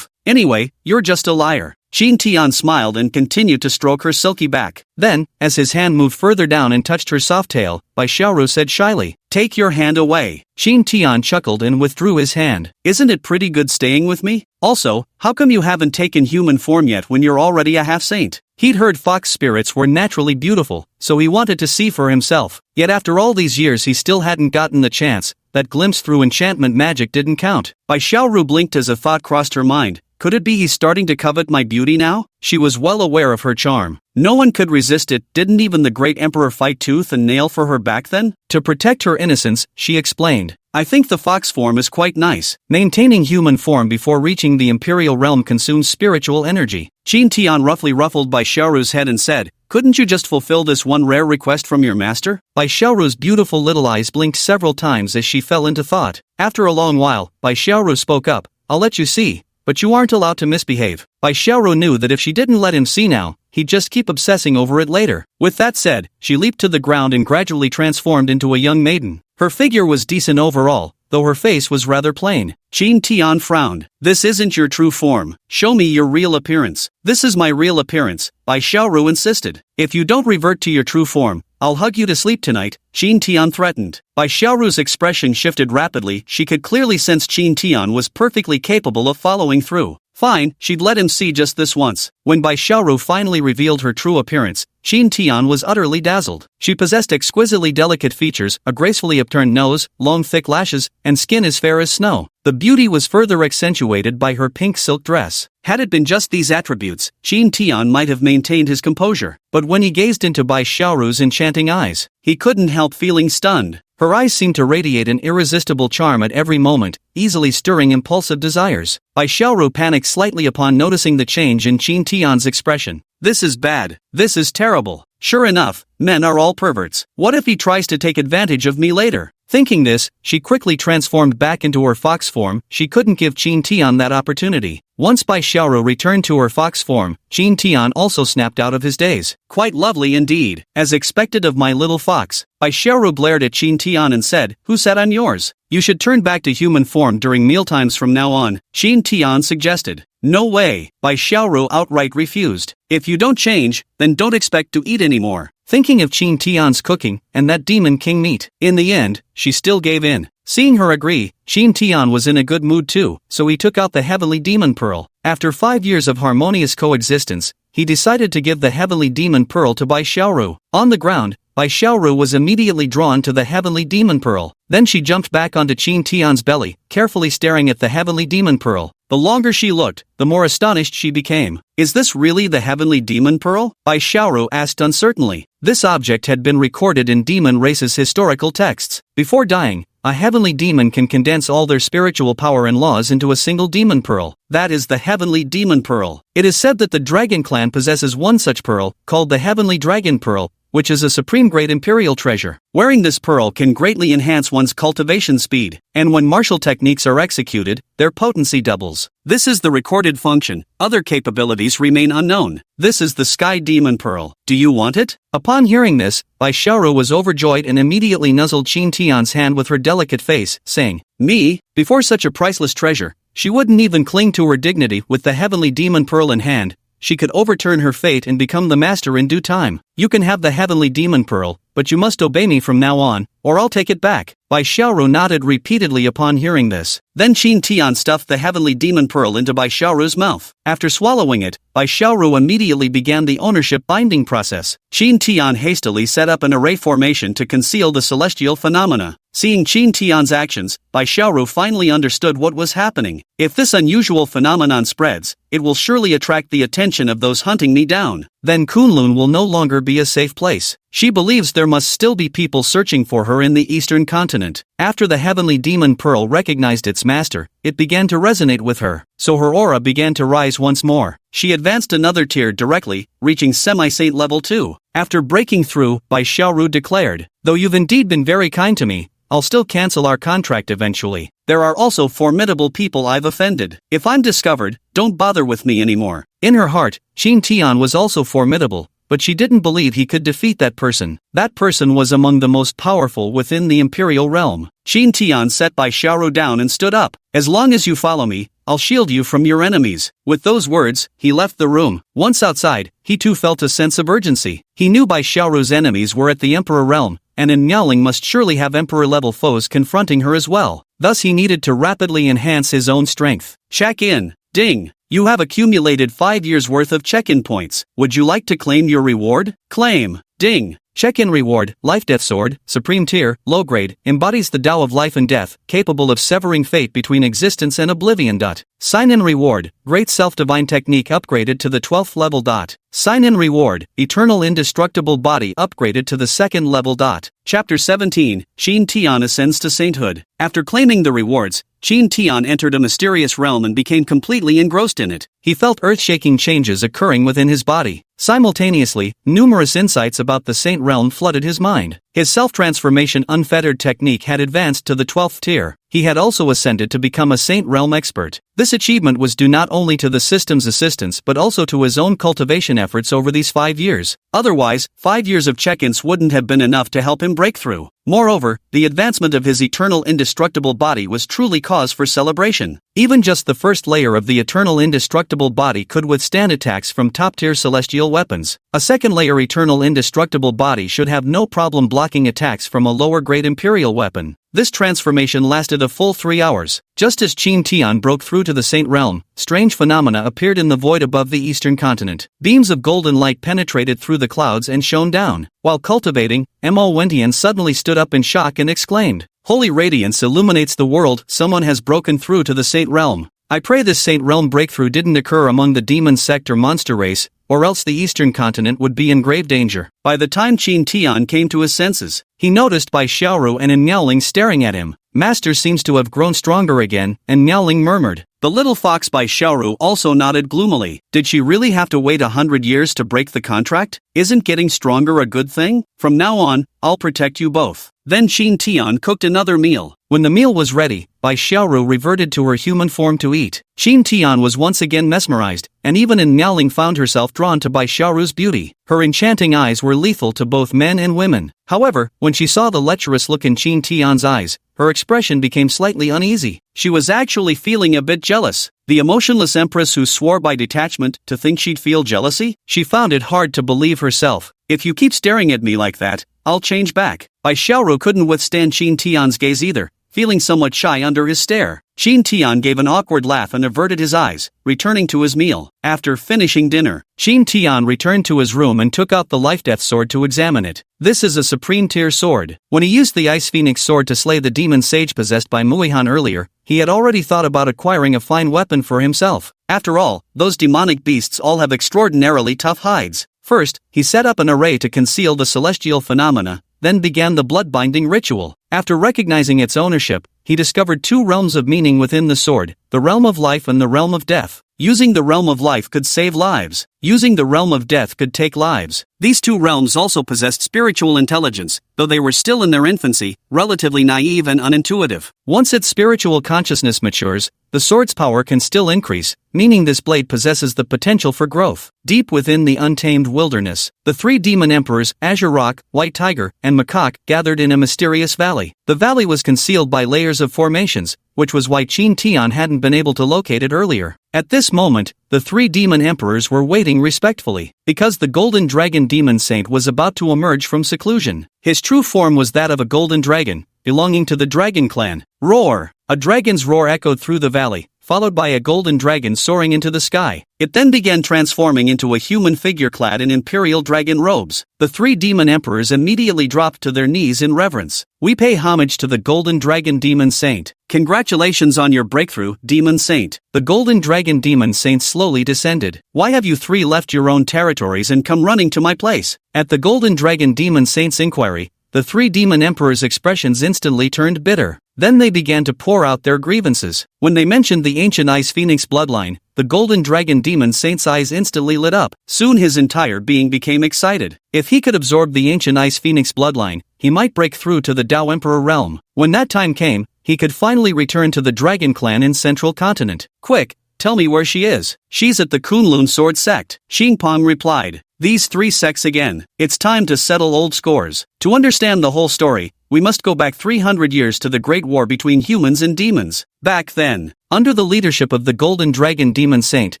Anyway, you're just a liar. Qin Tian smiled and continued to stroke her silky back. Then, as his hand moved further down and touched her soft tail, Bai Xiaoru said shyly, "Take your hand away." Qin Tian chuckled and withdrew his hand. Isn't it pretty good staying with me? Also, how come you haven't taken human form yet when you're already a half-saint? He'd heard fox spirits were naturally beautiful, so he wanted to see for himself. Yet after all these years he still hadn't gotten the chance. That glimpse through enchantment magic didn't count. Bai Xiaoru blinked as a thought crossed her mind. Could it be he's starting to covet my beauty now? She was well aware of her charm. No one could resist it. Didn't even the great emperor fight tooth and nail for her back then? To protect her innocence, she explained. I think the fox form is quite nice. Maintaining human form before reaching the imperial realm consumes spiritual energy. Qin Tian roughly ruffled Bai Xiaoru's head and said, couldn't you just fulfill this one rare request from your master? Bai Xiaoru's beautiful little eyes blinked several times as she fell into thought. After a long while, Bai Xiaoru spoke up. I'll let you see. But you aren't allowed to misbehave. Bai Xiaoru knew that if she didn't let him see now, he'd just keep obsessing over it later. With that said, she leaped to the ground and gradually transformed into a young maiden. Her figure was decent overall, though her face was rather plain. Qin Tian frowned. This isn't your true form. Show me your real appearance. This is my real appearance, Bai Xiaoru insisted. If you don't revert to your true form, I'll hug you to sleep tonight, Qin Tian threatened. Bai Xiaoru's expression shifted rapidly. She could clearly sense Qin Tian was perfectly capable of following through. Fine, she'd let him see just this once. When Bai Xiaoru finally revealed her true appearance, Qin Tian was utterly dazzled. She possessed exquisitely delicate features, a gracefully upturned nose, long thick lashes, and skin as fair as snow. The beauty was further accentuated by her pink silk dress. Had it been just these attributes, Qin Tian might have maintained his composure. But when he gazed into Bai Xiaoru's enchanting eyes, he couldn't help feeling stunned. Her eyes seemed to radiate an irresistible charm at every moment, easily stirring impulsive desires. Bai Xiaoru panicked slightly upon noticing the change in Qin Tian's expression. This is bad. This is terrible. Sure enough, men are all perverts. What if he tries to take advantage of me later? Thinking this, she quickly transformed back into her fox form. She couldn't give Qin Tian that opportunity. Once Bai Xiaoru returned to her fox form, Qin Tian also snapped out of his daze. Quite lovely indeed, as expected of my little fox. Bai Xiaoru glared at Qin Tian and said, who said I'm yours? You should turn back to human form during mealtimes from now on, Qin Tian suggested. No way, Bai Xiaoru outright refused. If you don't change, then don't expect to eat anymore. Thinking of Qin Tian's cooking and that demon king meat, in the end, she still gave in. Seeing her agree, Qin Tian was in a good mood too, so he took out the heavenly demon pearl. After 5 years of harmonious coexistence, he decided to give the heavenly demon pearl to Bai Xiaoru. On the ground, Bai Xiaoru was immediately drawn to the heavenly demon pearl. Then she jumped back onto Qin Tian's belly, carefully staring at the heavenly demon pearl. The longer she looked, the more astonished she became. Is this really the heavenly demon pearl? Bai Xiaoru asked uncertainly. This object had been recorded in demon race's historical texts. Before dying, A heavenly demon can condense all their spiritual power and laws into a single demon pearl. That is the Heavenly Demon Pearl. It is said that the Dragon Clan possesses one such pearl, called the Heavenly Dragon Pearl, which is a supreme grade imperial treasure. Wearing this pearl can greatly enhance one's cultivation speed, and when martial techniques are executed, their potency doubles. This is the recorded function. Other capabilities remain unknown. This is the Sky Demon Pearl. Do you want it? Upon hearing this, Bai Xiaoru was overjoyed and immediately nuzzled Qin Tian's hand with her delicate face, saying, "Me?" Before such a priceless treasure, she wouldn't even cling to her dignity. With the Heavenly Demon Pearl in hand, she could overturn her fate and become the master in due time. You can have the Heavenly Demon Pearl, but you must obey me from now on, or I'll take it back. Bai Xiaoru nodded repeatedly upon hearing this. Then Qin Tian stuffed the Heavenly Demon Pearl into Bai Xiaoru's mouth. After swallowing it, Bai Xiaoru immediately began the ownership binding process. Qin Tian hastily set up an array formation to conceal the celestial phenomena. Seeing Qin Tian's actions, Bai Xiaoru finally understood what was happening. If this unusual phenomenon spreads, it will surely attract the attention of those hunting me down. Then Kunlun will no longer be a safe place. She believes there must still be people searching for her in the eastern continent. After the Heavenly Demon Pearl recognized its master, it began to resonate with her, so her aura began to rise once more. She advanced another tier directly, reaching semi-saint level 2. After breaking through, Bai Xiaoru declared, "Though you've indeed been very kind to me, I'll still cancel our contract eventually. There are also formidable people I've offended. If I'm discovered, don't bother with me anymore." In her heart, Qin Tian was also formidable, but she didn't believe he could defeat that person. That person was among the most powerful within the imperial realm. Qin Tian set Bai Xiaoru down and stood up. "As long as you follow me, I'll shield you from your enemies." With those words, he left the room. Once outside, he too felt a sense of urgency. He knew Bai Xiaoru's enemies were at the Emperor realm, and in Miaoling must surely have Emperor-level foes confronting her as well. Thus he needed to rapidly enhance his own strength. Check in. Ding. You have accumulated 5 years worth of check-in points. Would you like to claim your reward? Claim. Ding. Check-in reward, Life Death Sword, Supreme Tier, Low Grade, embodies the Tao of life and death, capable of severing fate between existence and oblivion. Sign-in reward, Great Self-Divine Technique upgraded to the 12th level. Sign-in reward, Eternal Indestructible Body upgraded to the 2nd level. Chapter 17, Qin Tian ascends to sainthood. After claiming the rewards, Qin Tian entered a mysterious realm and became completely engrossed in it. He felt earth-shaking changes occurring within his body. Simultaneously, numerous insights about the saint realm flooded his mind. His self-transformation unfettered technique had advanced to the 12th tier. He had also ascended to become a saint realm expert. This achievement was due not only to the system's assistance but also to his own cultivation efforts over these 5 years. Otherwise, 5 years of check-ins wouldn't have been enough to help him break through. Moreover, the advancement of his eternal indestructible body was truly cause for celebration. Even just the first layer of the eternal indestructible body could withstand attacks from top-tier celestial weapons. A second layer eternal indestructible body should have no problem blocking attacks from a lower-grade imperial weapon. This transformation lasted a full 3 hours. Just as Qin Tian broke through to the Saint Realm, strange phenomena appeared in the void above the eastern continent. Beams of golden light penetrated through the clouds and shone down. While cultivating, Mo Wentian suddenly stood up in shock and exclaimed, "Holy radiance illuminates the world, someone has broken through to the Saint Realm. I pray this Saint Realm breakthrough didn't occur among the demon sect or monster race, or else the eastern continent would be in grave danger." By the time Qin Tian came to his senses, he noticed Bai Xiaoru and Miaoling staring at him. Master seems to have grown stronger again, and Miaoling murmured. The little fox Bai Xiaoru also nodded gloomily. Did she really have to wait 100 years to break the contract? Isn't getting stronger a good thing? From now on, I'll protect you both. Then Qin Tian cooked another meal. When the meal was ready, Bai Xiaoru reverted to her human form to eat. Qin Tian was once again mesmerized, and even in Miaoling found herself drawn to Bai Xiaoru's beauty. Her enchanting eyes were lethal to both men and women. However, when she saw the lecherous look in Qin Tian's eyes, her expression became slightly uneasy. She was actually feeling a bit jealous. The emotionless empress who swore by detachment to think she'd feel jealousy? She found it hard to believe herself. If you keep staring at me like that, I'll change back. Bai Xiaoru couldn't withstand Qin Tian's gaze either, feeling somewhat shy under his stare. Qin Tian gave an awkward laugh and averted his eyes, returning to his meal. After finishing dinner, Qin Tian returned to his room and took out the Life Death Sword to examine it. This is a supreme tier sword. When he used the Ice Phoenix sword to slay the demon sage possessed by Muihan earlier, he had already thought about acquiring a fine weapon for himself. After all, those demonic beasts all have extraordinarily tough hides. First, he set up an array to conceal the celestial phenomena, then began the blood-binding ritual. After recognizing its ownership, he discovered two realms of meaning within the sword, the realm of life and the realm of death. Using the realm of life could save lives. Using the realm of death could take lives. These two realms also possessed spiritual intelligence, though they were still in their infancy, relatively naive and unintuitive. Once its spiritual consciousness matures, the sword's power can still increase, meaning this blade possesses the potential for growth. Deep within the untamed wilderness, the three demon emperors, Azure Rock, White Tiger, and Macaque, gathered in a mysterious valley. The valley was concealed by layers of formations, which was why Qin Tian hadn't been able to locate it earlier. At this moment, the three demon emperors were waiting respectfully, because the golden dragon demon saint was about to emerge from seclusion. His true form was that of a golden dragon, belonging to the dragon clan. Roar! A dragon's roar echoed through the valley, followed by a golden dragon soaring into the sky. It then began transforming into a human figure clad in imperial dragon robes. The three demon emperors immediately dropped to their knees in reverence. We pay homage to the golden dragon demon saint. Congratulations on your breakthrough, demon saint. The golden dragon demon saint slowly descended. Why have you three left your own territories and come running to my place? At the golden dragon demon saint's inquiry, the three demon emperors' expressions instantly turned bitter. Then they began to pour out their grievances. When they mentioned the ancient Ice Phoenix bloodline, the golden dragon demon saint's eyes instantly lit up. Soon his entire being became excited. If he could absorb the ancient Ice Phoenix bloodline, he might break through to the Tao Emperor realm. When that time came, he could finally return to the dragon clan in Central Continent. Quick, tell me where she is. She's at the Kunlun Sword Sect. Xingpong replied. These three sects again. It's time to settle old scores. To understand the whole story, we must go back 300 years to the Great War between humans and demons. Back then, under the leadership of the Golden Dragon Demon Saint,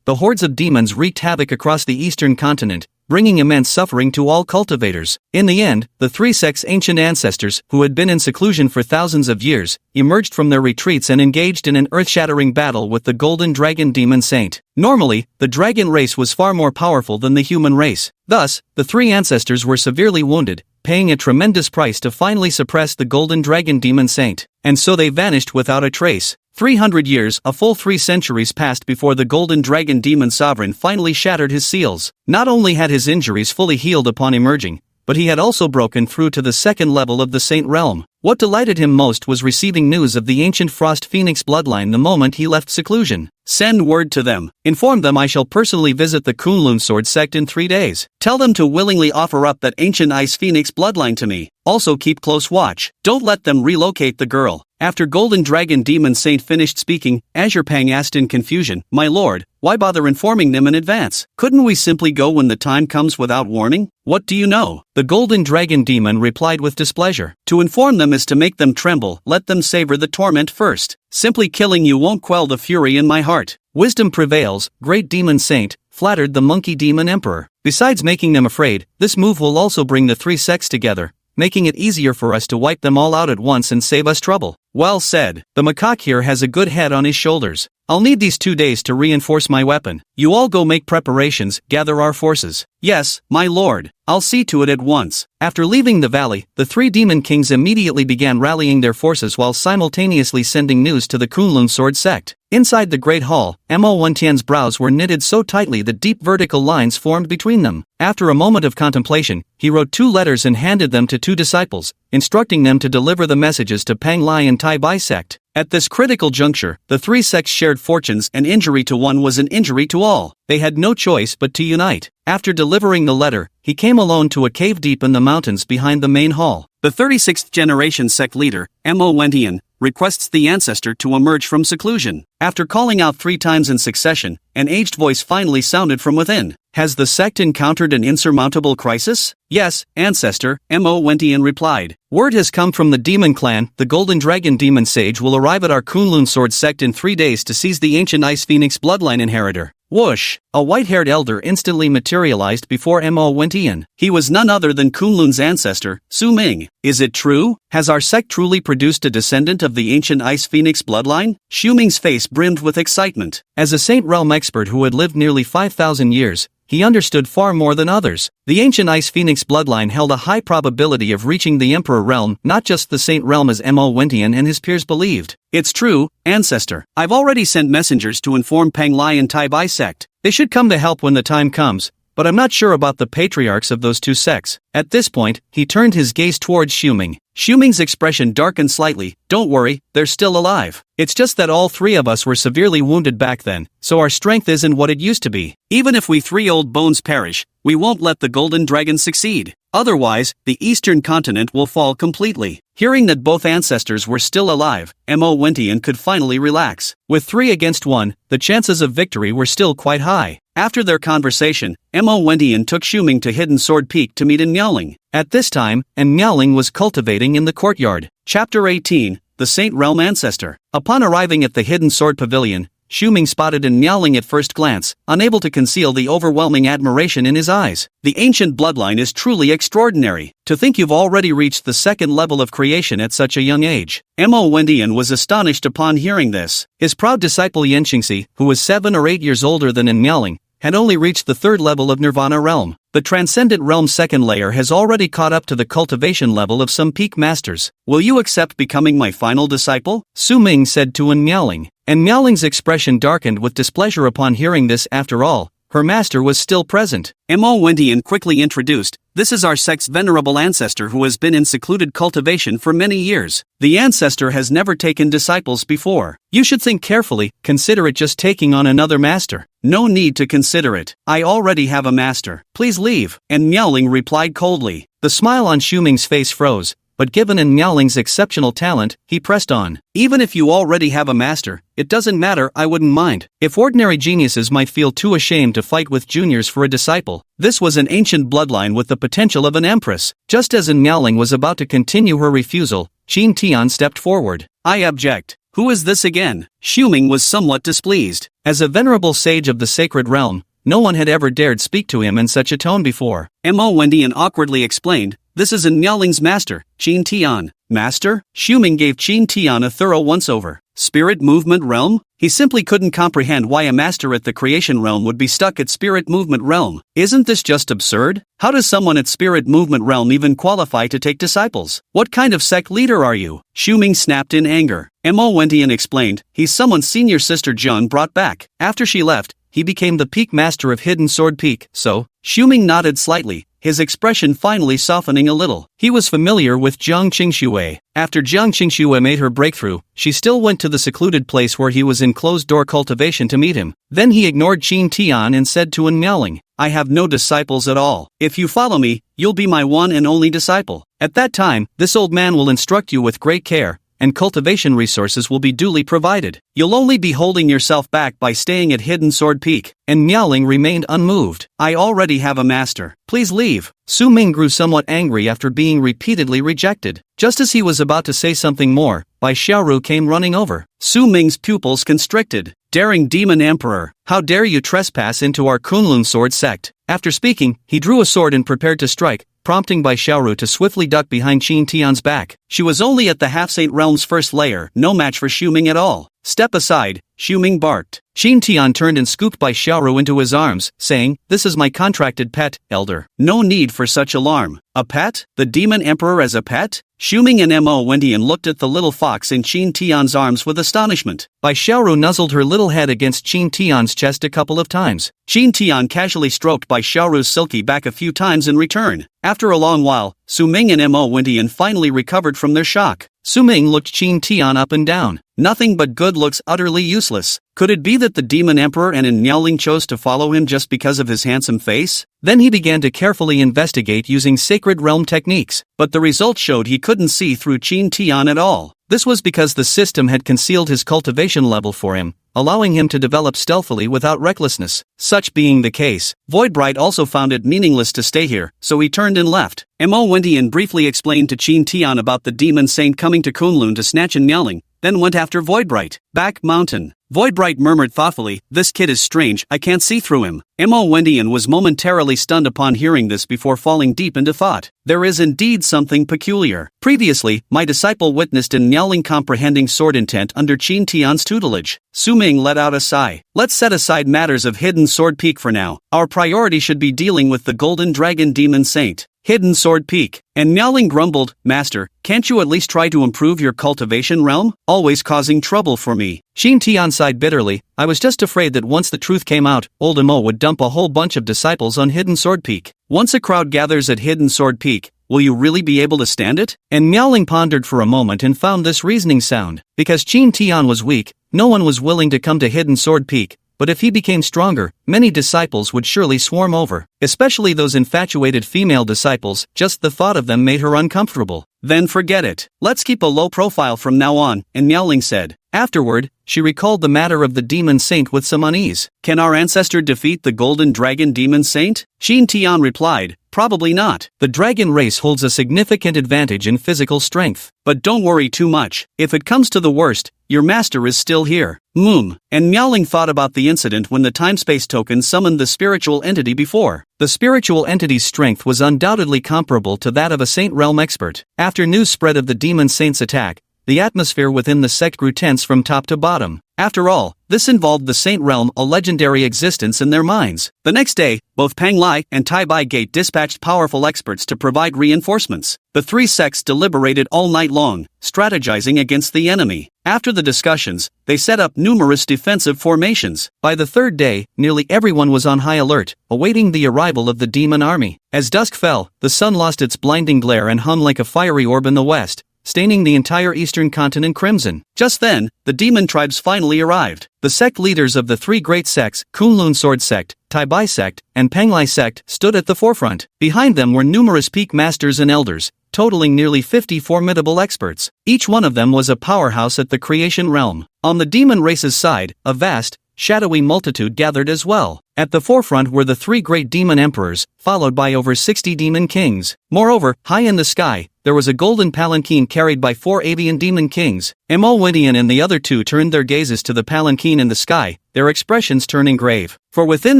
the hordes of demons wreaked havoc across the eastern continent, bringing immense suffering to all cultivators. In the end, the three sects' ancient ancestors, who had been in seclusion for thousands of years, emerged from their retreats and engaged in an earth-shattering battle with the Golden Dragon Demon Saint. Normally, the dragon race was far more powerful than the human race. Thus, the three ancestors were severely wounded, paying a tremendous price to finally suppress the Golden Dragon Demon Saint. And so they vanished without a trace. 300 years, a full 3 centuries passed before the Golden Dragon Demon Sovereign finally shattered his seals. Not only had his injuries fully healed upon emerging, but he had also broken through to the second level of the Saint Realm. What delighted him most was receiving news of the ancient Frost Phoenix bloodline the moment he left seclusion. Send word to them. Inform them I shall personally visit the Kunlun Sword Sect in 3 days. Tell them to willingly offer up that ancient Ice Phoenix bloodline to me. Also keep close watch. Don't let them relocate the girl. After Golden Dragon Demon Saint finished speaking, Azure Pang asked in confusion, My lord, why bother informing them in advance? Couldn't we simply go when the time comes without warning? What do you know? The Golden Dragon Demon replied with displeasure. To inform them is to make them tremble, let them savor the torment first. Simply killing you won't quell the fury in my heart. Wisdom prevails, great demon saint, flattered the monkey demon emperor. Besides making them afraid, this move will also bring the three sects together, making it easier for us to wipe them all out at once and save us trouble. Well said. The macaque here has a good head on his shoulders. I'll need these 2 days to reinforce my weapon. You all go make preparations, gather our forces. Yes, my lord. I'll see to it at once. After leaving the valley, the three demon kings immediately began rallying their forces while simultaneously sending news to the Kunlun Sword Sect. Inside the Great Hall, Mo Wentian's brows were knitted so tightly that deep vertical lines formed between them. After a moment of contemplation, he wrote 2 letters and handed them to 2 disciples, instructing them to deliver the messages to Pang Lai and Tai Bai sect. At this critical juncture, the 3 sects shared fortunes, and injury to one was an injury to all. They had no choice but to unite. After delivering the letter, he came alone to a cave deep in the mountains behind the main hall. The 36th generation sect leader, Mo Wentian, requests the ancestor to emerge from seclusion. After calling out 3 times in succession, an aged voice finally sounded from within. Has the sect encountered an insurmountable crisis? Yes, ancestor, Mo Wentian replied. Word has come from the demon clan, the Golden Dragon Demon Sage will arrive at our Kunlun Sword Sect in 3 days to seize the ancient Ice Phoenix bloodline inheritor. Whoosh! A white-haired elder instantly materialized before Mo Wentian. He was none other than Kunlun's ancestor, Su Ming. Is it true? Has our sect truly produced a descendant of the ancient Ice Phoenix bloodline? Xu Ming's face brimmed with excitement. As a Saint Realm expert who had lived nearly 5,000 years, he understood far more than others. The ancient Ice Phoenix bloodline held a high probability of reaching the Emperor realm, not just the Saint realm as Mo Wentian and his peers believed. It's true, ancestor. I've already sent messengers to inform Pang Lai and Tai Bai sect. They should come to help when the time comes, but I'm not sure about the patriarchs of those two sects. At this point, he turned his gaze towards Xiuming. Xiuming's expression darkened slightly. Don't worry, they're still alive. It's just that all three of us were severely wounded back then, so our strength isn't what it used to be. Even if we three old bones perish, we won't let the Golden Dragon succeed. Otherwise, the eastern continent will fall completely. Hearing that both ancestors were still alive, Mo Wentian could finally relax. With 3 against 1, the chances of victory were still quite high. After their conversation, Mo Wentian took Xiuming to Hidden Sword Peak to meet Miaoling. At this time, Miaoling was cultivating in the courtyard. Chapter 18, The Saint Realm Ancestor. Upon arriving at the Hidden Sword Pavilion, Xiuming spotted Miaoling at first glance, unable to conceal the overwhelming admiration in his eyes. The ancient bloodline is truly extraordinary. To think you've already reached the second level of creation at such a young age. Mo Wentian was astonished upon hearing this. His proud disciple Yanqingxi, who was 7 or 8 years older than Miaoling, had only reached the 3rd level of Nirvana realm. The Transcendent Realm's 2nd layer has already caught up to the cultivation level of some peak masters. Will you accept becoming my final disciple? Su Ming said to Miaoling. And Miaoling's expression darkened with displeasure upon hearing this. After all, her master was still present. Mo Wentian quickly introduced, "This is our sect's venerable ancestor who has been in secluded cultivation for many years. The ancestor has never taken disciples before. You should think carefully, consider it just taking on another master." "No need to consider it. I already have a master. Please leave." And Miaoling replied coldly. The smile on Xiuming's face froze, but given Miaoling's exceptional talent, he pressed on. "Even if you already have a master, it doesn't matter, I wouldn't mind. If ordinary geniuses might feel too ashamed to fight with juniors for a disciple, this was an ancient bloodline with the potential of an empress." Just as Miaoling was about to continue her refusal, Qin Tian stepped forward. "I object. Who is this again?" Xiuming was somewhat displeased. As a venerable sage of the sacred realm, no one had ever dared speak to him in such a tone before. Mo Wentian awkwardly explained, "This is Miaoling's master, Qin Tian." "Master?" Xiuming gave Qin Tian a thorough once-over. Spirit movement realm? He simply couldn't comprehend why a master at the creation realm would be stuck at spirit movement realm. Isn't this just absurd? How does someone at spirit movement realm even qualify to take disciples? What kind of sect leader are you? Xiuming snapped in anger. Mo Wentian explained, "He's someone's senior sister Jian brought back. After she left, he became the peak master of Hidden Sword Peak." "So?" Xiuming nodded slightly, his expression finally softening a little. He was familiar with Jiang Qingxue. After Jiang Qingxue made her breakthrough, she still went to the secluded place where he was in closed-door cultivation to meet him. Then he ignored Qin Tian and said to Miaoling, "I have no disciples at all. If you follow me, you'll be my one and only disciple. At that time, this old man will instruct you with great care, and cultivation resources will be duly provided. You'll only be holding yourself back by staying at Hidden Sword Peak." And Miaoling remained unmoved. "I already have a master. Please leave." Su Ming grew somewhat angry after being repeatedly rejected. Just as he was about to say something more, Bai Xiaoru came running over. Su Ming's pupils constricted. "Daring demon emperor, how dare you trespass into our Kunlun sword sect?" After speaking, he drew a sword and prepared to strike, prompting Bai Xiaoru to swiftly duck behind Qin Tian's back. She was only at the half-saint realm's 1st layer, no match for Xiuming at all. "Step aside," Xiuming barked. Qin Tian turned and scooped Bai Xiaoru into his arms, saying, "This is my contracted pet, elder." "No need for such alarm. A pet? The demon emperor as a pet?" Xiuming and Mo Wentian looked at the little fox in Qin Tian's arms with astonishment. Bai Xiaoru nuzzled her little head against Qin Tian's chest a couple of times. Qin Tian casually stroked Bai Xiaoru's silky back a few times in return. After a long while, Su Ming and Mo Wentian finally recovered from their shock. Su Ming looked Qin Tian up and down. Nothing but good looks utterly useless. Could it be that the demon emperor and Miaoling chose to follow him just because of his handsome face? Then he began to carefully investigate using sacred realm techniques, but the results showed he couldn't see through Qin Tian at all. This was because the system had concealed his cultivation level for him, allowing him to develop stealthily without recklessness. Such being the case, Voidbright also found it meaningless to stay here, so he turned and left. Mo Wentian briefly explained to Qin Tian about the demon saint coming to Kunlun to snatch Miaoling, then went after Voidbright. "Back mountain." Voidbright murmured thoughtfully, "This kid is strange, I can't see through him." Mo Wentian was momentarily stunned upon hearing this before falling deep into thought. There is indeed something peculiar. Previously, my disciple witnessed Miaoling comprehending sword intent under Qin Tian's tutelage. Su Ming let out a sigh. "Let's set aside matters of Hidden Sword Peak for now. Our priority should be dealing with the Golden Dragon Demon Saint." Hidden Sword Peak. And Miaoling grumbled, Master, can't you at least try to improve your cultivation realm? Always causing trouble for me. Xin Tian sighed bitterly, I was just afraid that once the truth came out, old Emo would dump a whole bunch of disciples on Hidden Sword Peak. Once a crowd gathers at Hidden Sword Peak, will you really be able to stand it? And Miaoling pondered for a moment and found this reasoning sound. Because Xin Tian was weak, no one was willing to come to Hidden Sword Peak. But if he became stronger, many disciples would surely swarm over, especially those infatuated female disciples. Just the thought of them made her uncomfortable. Then forget it. Let's keep a low profile from now on, and Miaoling said. Afterward, she recalled the matter of the demon saint with some unease. Can our ancestor defeat the golden dragon demon saint? Xin Tian replied, probably not. The dragon race holds a significant advantage in physical strength. But don't worry too much. If it comes to the worst, your master is still here. And Miaoling thought about the incident when the time-space token summoned the spiritual entity before. The spiritual entity's strength was undoubtedly comparable to that of a Saint Realm expert. After news spread of the demon saint's attack, the atmosphere within the sect grew tense from top to bottom. After all, this involved the Saint Realm, a legendary existence in their minds. The next day, both Pang Lai and Tai Bai Gate dispatched powerful experts to provide reinforcements. The three sects deliberated all night long, strategizing against the enemy. After the discussions, they set up numerous defensive formations. By the third day, nearly everyone was on high alert, awaiting the arrival of the demon army. As dusk fell, the sun lost its blinding glare and hung like a fiery orb in the west, staining the entire eastern continent crimson. Just then, the demon tribes finally arrived. The sect leaders of the three great sects, Kunlun Sword Sect, Tai Bai Sect, and Panglai Sect, stood at the forefront. Behind them were numerous peak masters and elders, totaling nearly 50 formidable experts. Each one of them was a powerhouse at the creation realm. On the demon race's side, a vast, shadowy multitude gathered as well. At the forefront were the three great demon emperors, followed by over 60 demon kings. Moreover, high in the sky, there was a golden palanquin carried by 4 avian demon kings. Emolwinian and the other two turned their gazes to the palanquin in the sky, their expressions turning grave. For within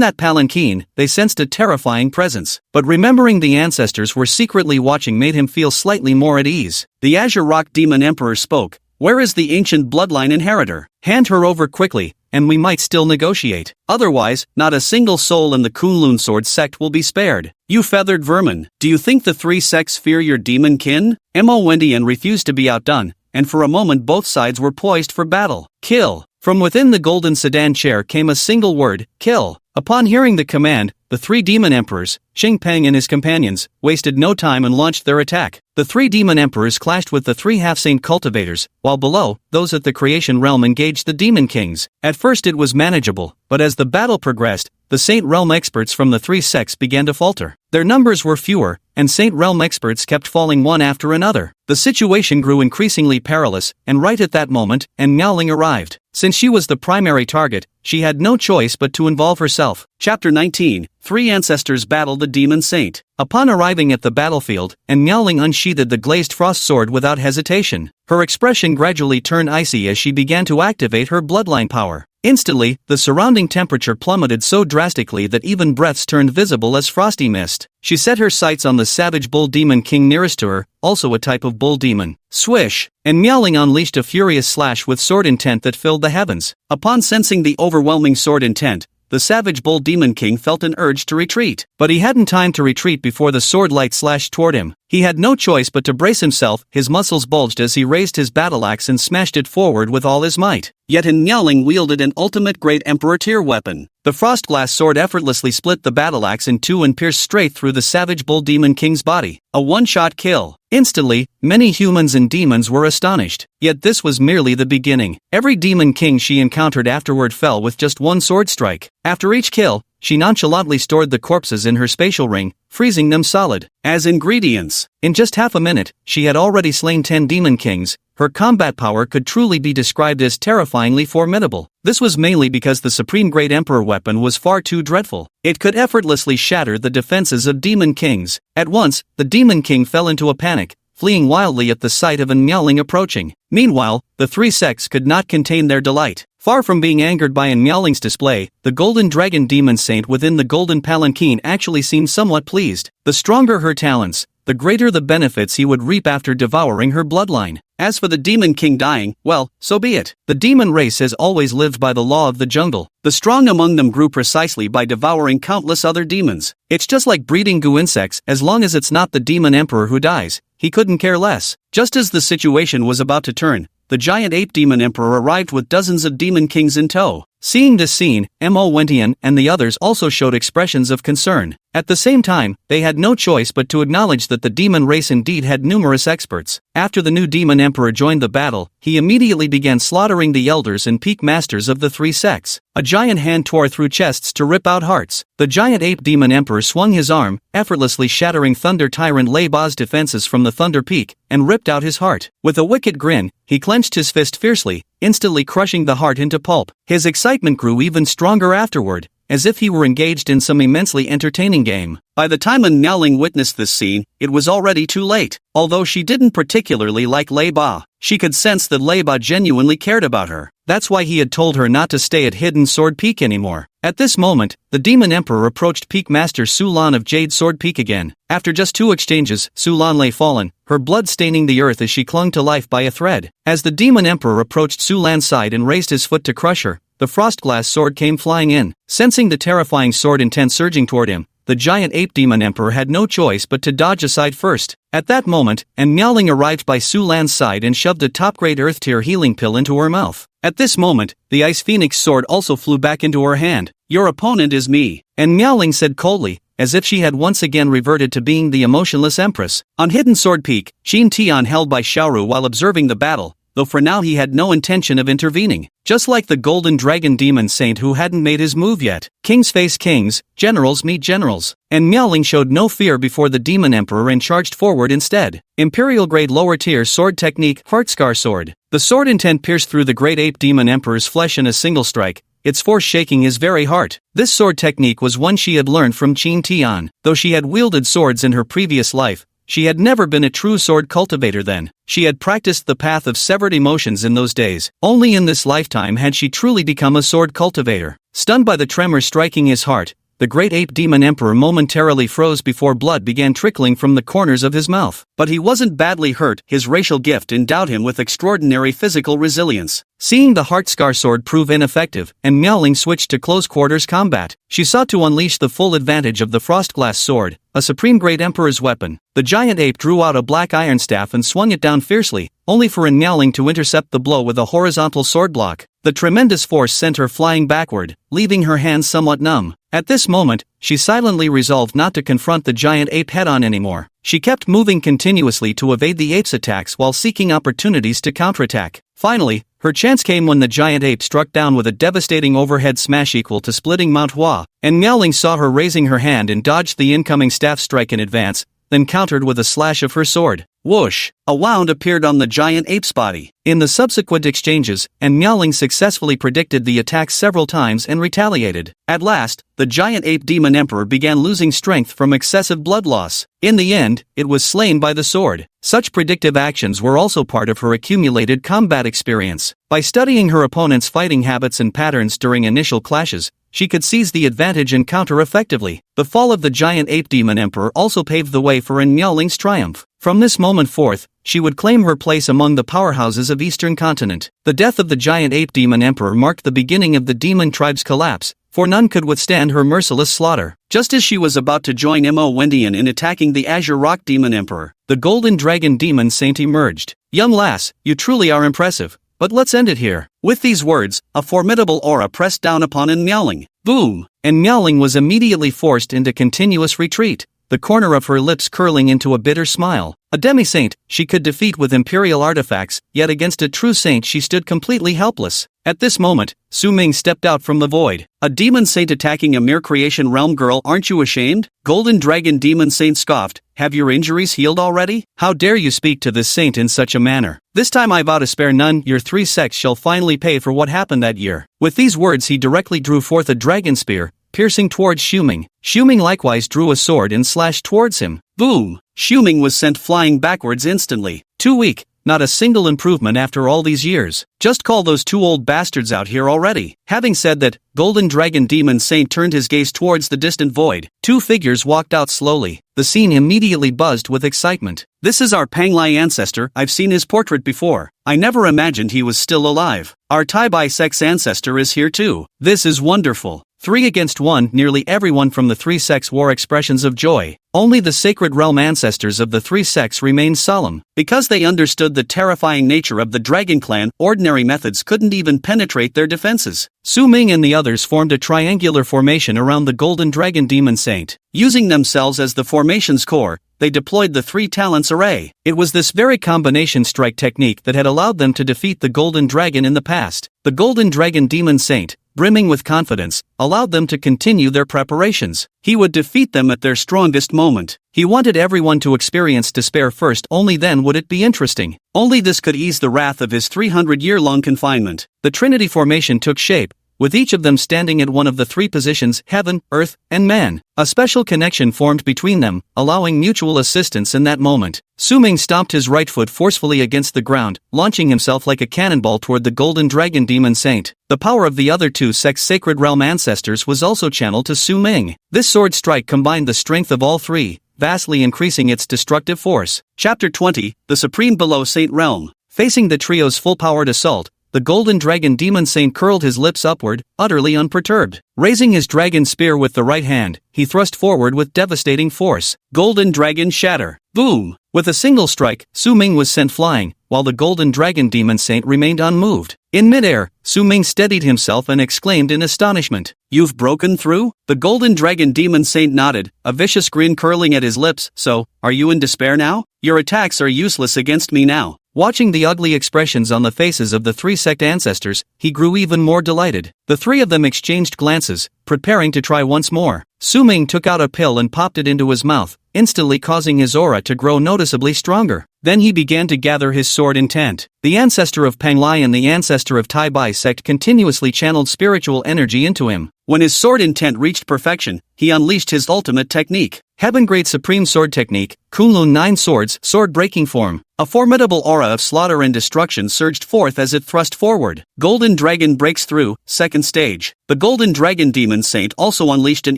that palanquin, they sensed a terrifying presence. But remembering the ancestors were secretly watching made him feel slightly more at ease. The Azure Rock Demon Emperor spoke. Where is the ancient bloodline inheritor? Hand her over quickly, and we might still negotiate. Otherwise, not a single soul in the Kunlun Sword sect will be spared. You feathered vermin, do you think the three sects fear your demon kin? Emolwendian refused to be outdone, and for a moment both sides were poised for battle. Kill. From within the golden sedan chair came a single word, kill. Upon hearing the command, the three demon emperors, Xingpeng and his companions, wasted no time and launched their attack. The three demon emperors clashed with the three half-saint cultivators, while below, those at the creation realm engaged the demon kings. At first it was manageable, but as the battle progressed, the Saint Realm experts from the three sects began to falter. Their numbers were fewer, and Saint Realm experts kept falling one after another. The situation grew increasingly perilous, and right at that moment, Miaoling arrived. Since she was the primary target, she had no choice but to involve herself. Chapter 19. Three ancestors battle the demon saint. Upon arriving at the battlefield, Miaoling unsheathed the glazed frost sword without hesitation. Her expression gradually turned icy as she began to activate her bloodline power. Instantly, the surrounding temperature plummeted so drastically that even breaths turned visible as frosty mist. She set her sights on the savage bull demon king nearest to her, also a type of bull demon. Swish! And Miaoling unleashed a furious slash with sword intent that filled the heavens. Upon sensing the overwhelming sword intent, the savage bull demon king felt an urge to retreat. But he hadn't time to retreat before the sword light slashed toward him. He had no choice but to brace himself. His muscles bulged as he raised his battle axe and smashed it forward with all his might. Yet Miaoling wielded an ultimate great Emperor-Tier weapon. The frost glass sword effortlessly split the battle axe in two and pierced straight through the savage bull demon king's body. A one-shot kill. Instantly, many humans and demons were astonished. Yet this was merely the beginning. Every demon king she encountered afterward fell with just one sword strike. After each kill, she nonchalantly stored the corpses in her spatial ring, freezing them solid. As ingredients. In just half a minute, she had already slain 10 demon kings. Her combat power could truly be described as terrifyingly formidable. This was mainly because the Supreme Great Emperor weapon was far too dreadful. It could effortlessly shatter the defenses of demon kings. At once, the demon king fell into a panic, fleeing wildly at the sight of Miaoling approaching. Meanwhile, the three sects could not contain their delight. Far from being angered by Miaoling's display, the golden dragon demon saint within the golden palanquin actually seemed somewhat pleased. The stronger her talents, the greater the benefits he would reap after devouring her bloodline. As for the Demon King dying, well, so be it. The demon race has always lived by the law of the jungle. The strong among them grew precisely by devouring countless other demons. It's just like breeding goo insects, as long as it's not the demon emperor who dies, he couldn't care less. Just as the situation was about to turn, the giant ape demon emperor arrived with dozens of demon kings in tow. Seeing this scene, Emperor-Tier and the others also showed expressions of concern. At the same time, they had no choice but to acknowledge that the demon race indeed had numerous experts. After the new demon emperor joined the battle, he immediately began slaughtering the elders and peak masters of the three sects. A giant hand tore through chests to rip out hearts. The giant ape demon emperor swung his arm, effortlessly shattering Thunder Tyrant Lei Ba's defenses from the Thunder Peak, and ripped out his heart. With a wicked grin, he clenched his fist fiercely, instantly crushing the heart into pulp. His excitement grew even stronger afterward, as if he were engaged in some immensely entertaining game. By the time Miaoling witnessed this scene, it was already too late. Although she didn't particularly like Lei Ba, she could sense that Lei Ba genuinely cared about her. That's why he had told her not to stay at Hidden Sword Peak anymore. At this moment, the Demon Emperor approached Peak Master Su Lan of Jade Sword Peak again. After just 2 exchanges, Su Lan lay fallen, her blood staining the earth as she clung to life by a thread. As the Demon Emperor approached Su Lan's side and raised his foot to crush her, the Frostglass sword came flying in. Sensing the terrifying sword intent surging toward him, the giant ape demon emperor had no choice but to dodge aside first. At that moment, Miaoling arrived by Su Lan's side and shoved a top-grade earth-tier healing pill into her mouth. At this moment, the Ice Phoenix sword also flew back into her hand. "Your opponent is me," Miaoling said coldly, as if she had once again reverted to being the emotionless empress. On Hidden Sword Peak, Qin Tian held by Xiaoru while observing the battle, though for now he had no intention of intervening. Just like the Golden Dragon Demon Saint who hadn't made his move yet. Kings face kings, generals meet generals. And Miaoling showed no fear before the Demon Emperor and charged forward instead. Imperial grade lower tier sword technique, Heartscar Sword. The sword intent pierced through the great ape demon emperor's flesh in a single strike, its force shaking his very heart. This sword technique was one she had learned from Qin Tian. Though she had wielded swords in her previous life, she had never been a true sword cultivator then. She had practiced the path of severed emotions in those days. Only in this lifetime had she truly become a sword cultivator. Stunned by the tremor striking his heart, the great ape demon emperor momentarily froze before blood began trickling from the corners of his mouth. But he wasn't badly hurt. His racial gift endowed him with extraordinary physical resilience. Seeing the Heartscar sword prove ineffective, Miaoling switched to close quarters combat. She sought to unleash the full advantage of the Frostglass sword, a supreme great emperor's weapon. The giant ape drew out a black iron staff and swung it down fiercely, only for Miaoling to intercept the blow with a horizontal sword block. The tremendous force sent her flying backward, leaving her hands somewhat numb. At this moment, she silently resolved not to confront the giant ape head-on anymore. She kept moving continuously to evade the ape's attacks while seeking opportunities to counterattack. Finally, her chance came when the giant ape struck down with a devastating overhead smash equal to splitting Manhwa, and Miaoling saw her raising her hand and dodged the incoming staff strike in advance, then countered with a slash of her sword. Whoosh! A wound appeared on the giant ape's body. In the subsequent exchanges, Miaoling successfully predicted the attacks several times and retaliated. At last, the giant ape demon emperor began losing strength from excessive blood loss. In the end, it was slain by the sword. Such predictive actions were also part of her accumulated combat experience. By studying her opponent's fighting habits and patterns during initial clashes, she could seize the advantage and counter effectively. The fall of the giant ape demon emperor also paved the way for Miaoling's triumph. From this moment forth, she would claim her place among the powerhouses of Eastern Continent. The death of the giant ape demon emperor marked the beginning of the demon tribe's collapse, for none could withstand her merciless slaughter. Just as she was about to join Emperor-Tier in attacking the Azure Rock demon emperor, the Golden Dragon Demon Saint emerged. "Young lass, you truly are impressive, but let's end it here." With these words, a formidable aura pressed down upon Miaoling. Boom! And Miaoling was immediately forced into continuous retreat, the corner of her lips curling into a bitter smile. A demi-saint, she could defeat with imperial artifacts, yet against a true saint she stood completely helpless. At this moment, Su Ming stepped out from the void. "A demon saint attacking a mere creation realm girl, aren't you ashamed?" Golden Dragon Demon Saint scoffed. "Have your injuries healed already? How dare you speak to this saint in such a manner? This time I vow to spare none. Your 3 sects shall finally pay for what happened that year." With these words he directly drew forth a dragon spear, piercing towards Su Ming. Su Ming likewise drew a sword and slashed towards him. Boom! Su Ming was sent flying backwards instantly. Too weak, not a single improvement after all these years. Just call those two old bastards out here already. Having said that, Golden Dragon Demon Saint turned his gaze towards the distant void. Two figures walked out slowly. The scene immediately buzzed with excitement. This is our Panglai ancestor. I've seen his portrait before. I never imagined he was still alive. Our Tai Bai sect's ancestor is here too. This is wonderful. 3 against 1, nearly everyone from the 3 sects wore expressions of joy. Only the sacred realm ancestors of the 3 sects remained solemn. Because they understood the terrifying nature of the Dragon Clan, ordinary methods couldn't even penetrate their defenses. Su Ming and the others formed a triangular formation around the Golden Dragon Demon Saint. Using themselves as the formation's core, they deployed the 3 talents array. It was this very combination strike technique that had allowed them to defeat the Golden Dragon in the past. The Golden Dragon Demon Saint, brimming with confidence, allowed them to continue their preparations. He would defeat them at their strongest moment. He wanted everyone to experience despair first, only then would it be interesting. Only this could ease the wrath of his 300-year-long confinement. The Trinity formation took shape, with each of them standing at one of the 3 positions, heaven, earth, and man. A special connection formed between them, allowing mutual assistance in that moment. Su Ming stomped his right foot forcefully against the ground, launching himself like a cannonball toward the Golden Dragon Demon Saint. The power of the other 2 sects' sacred realm ancestors was also channeled to Su Ming. This sword strike combined the strength of all 3, vastly increasing its destructive force. Chapter 20, The Supreme Below Saint Realm. Facing the trio's full-powered assault, the Golden Dragon Demon Saint curled his lips upward, utterly unperturbed. Raising his dragon spear with the right hand, he thrust forward with devastating force. Golden Dragon Shatter. Boom! With a single strike, Su Ming was sent flying, while the Golden Dragon Demon Saint remained unmoved. In midair, Su Ming steadied himself and exclaimed in astonishment, "You've broken through?" The Golden Dragon Demon Saint nodded, a vicious grin curling at his lips. "So, are you in despair now? Your attacks are useless against me now." Watching the ugly expressions on the faces of the 3 sect ancestors, he grew even more delighted. The 3 of them exchanged glances, preparing to try once more. Su Ming took out a pill and popped it into his mouth, instantly causing his aura to grow noticeably stronger. Then he began to gather his sword intent. The ancestor of Panglai and the ancestor of Tai Bai sect continuously channeled spiritual energy into him. When his sword intent reached perfection, he unleashed his ultimate technique. Heaven Grade Supreme Sword Technique, Kunlun 9 Swords, Sword Breaking Form. A formidable aura of slaughter and destruction surged forth as it thrust forward. Golden Dragon Breaks Through, Second Stage. The Golden Dragon Demon Saint also unleashed an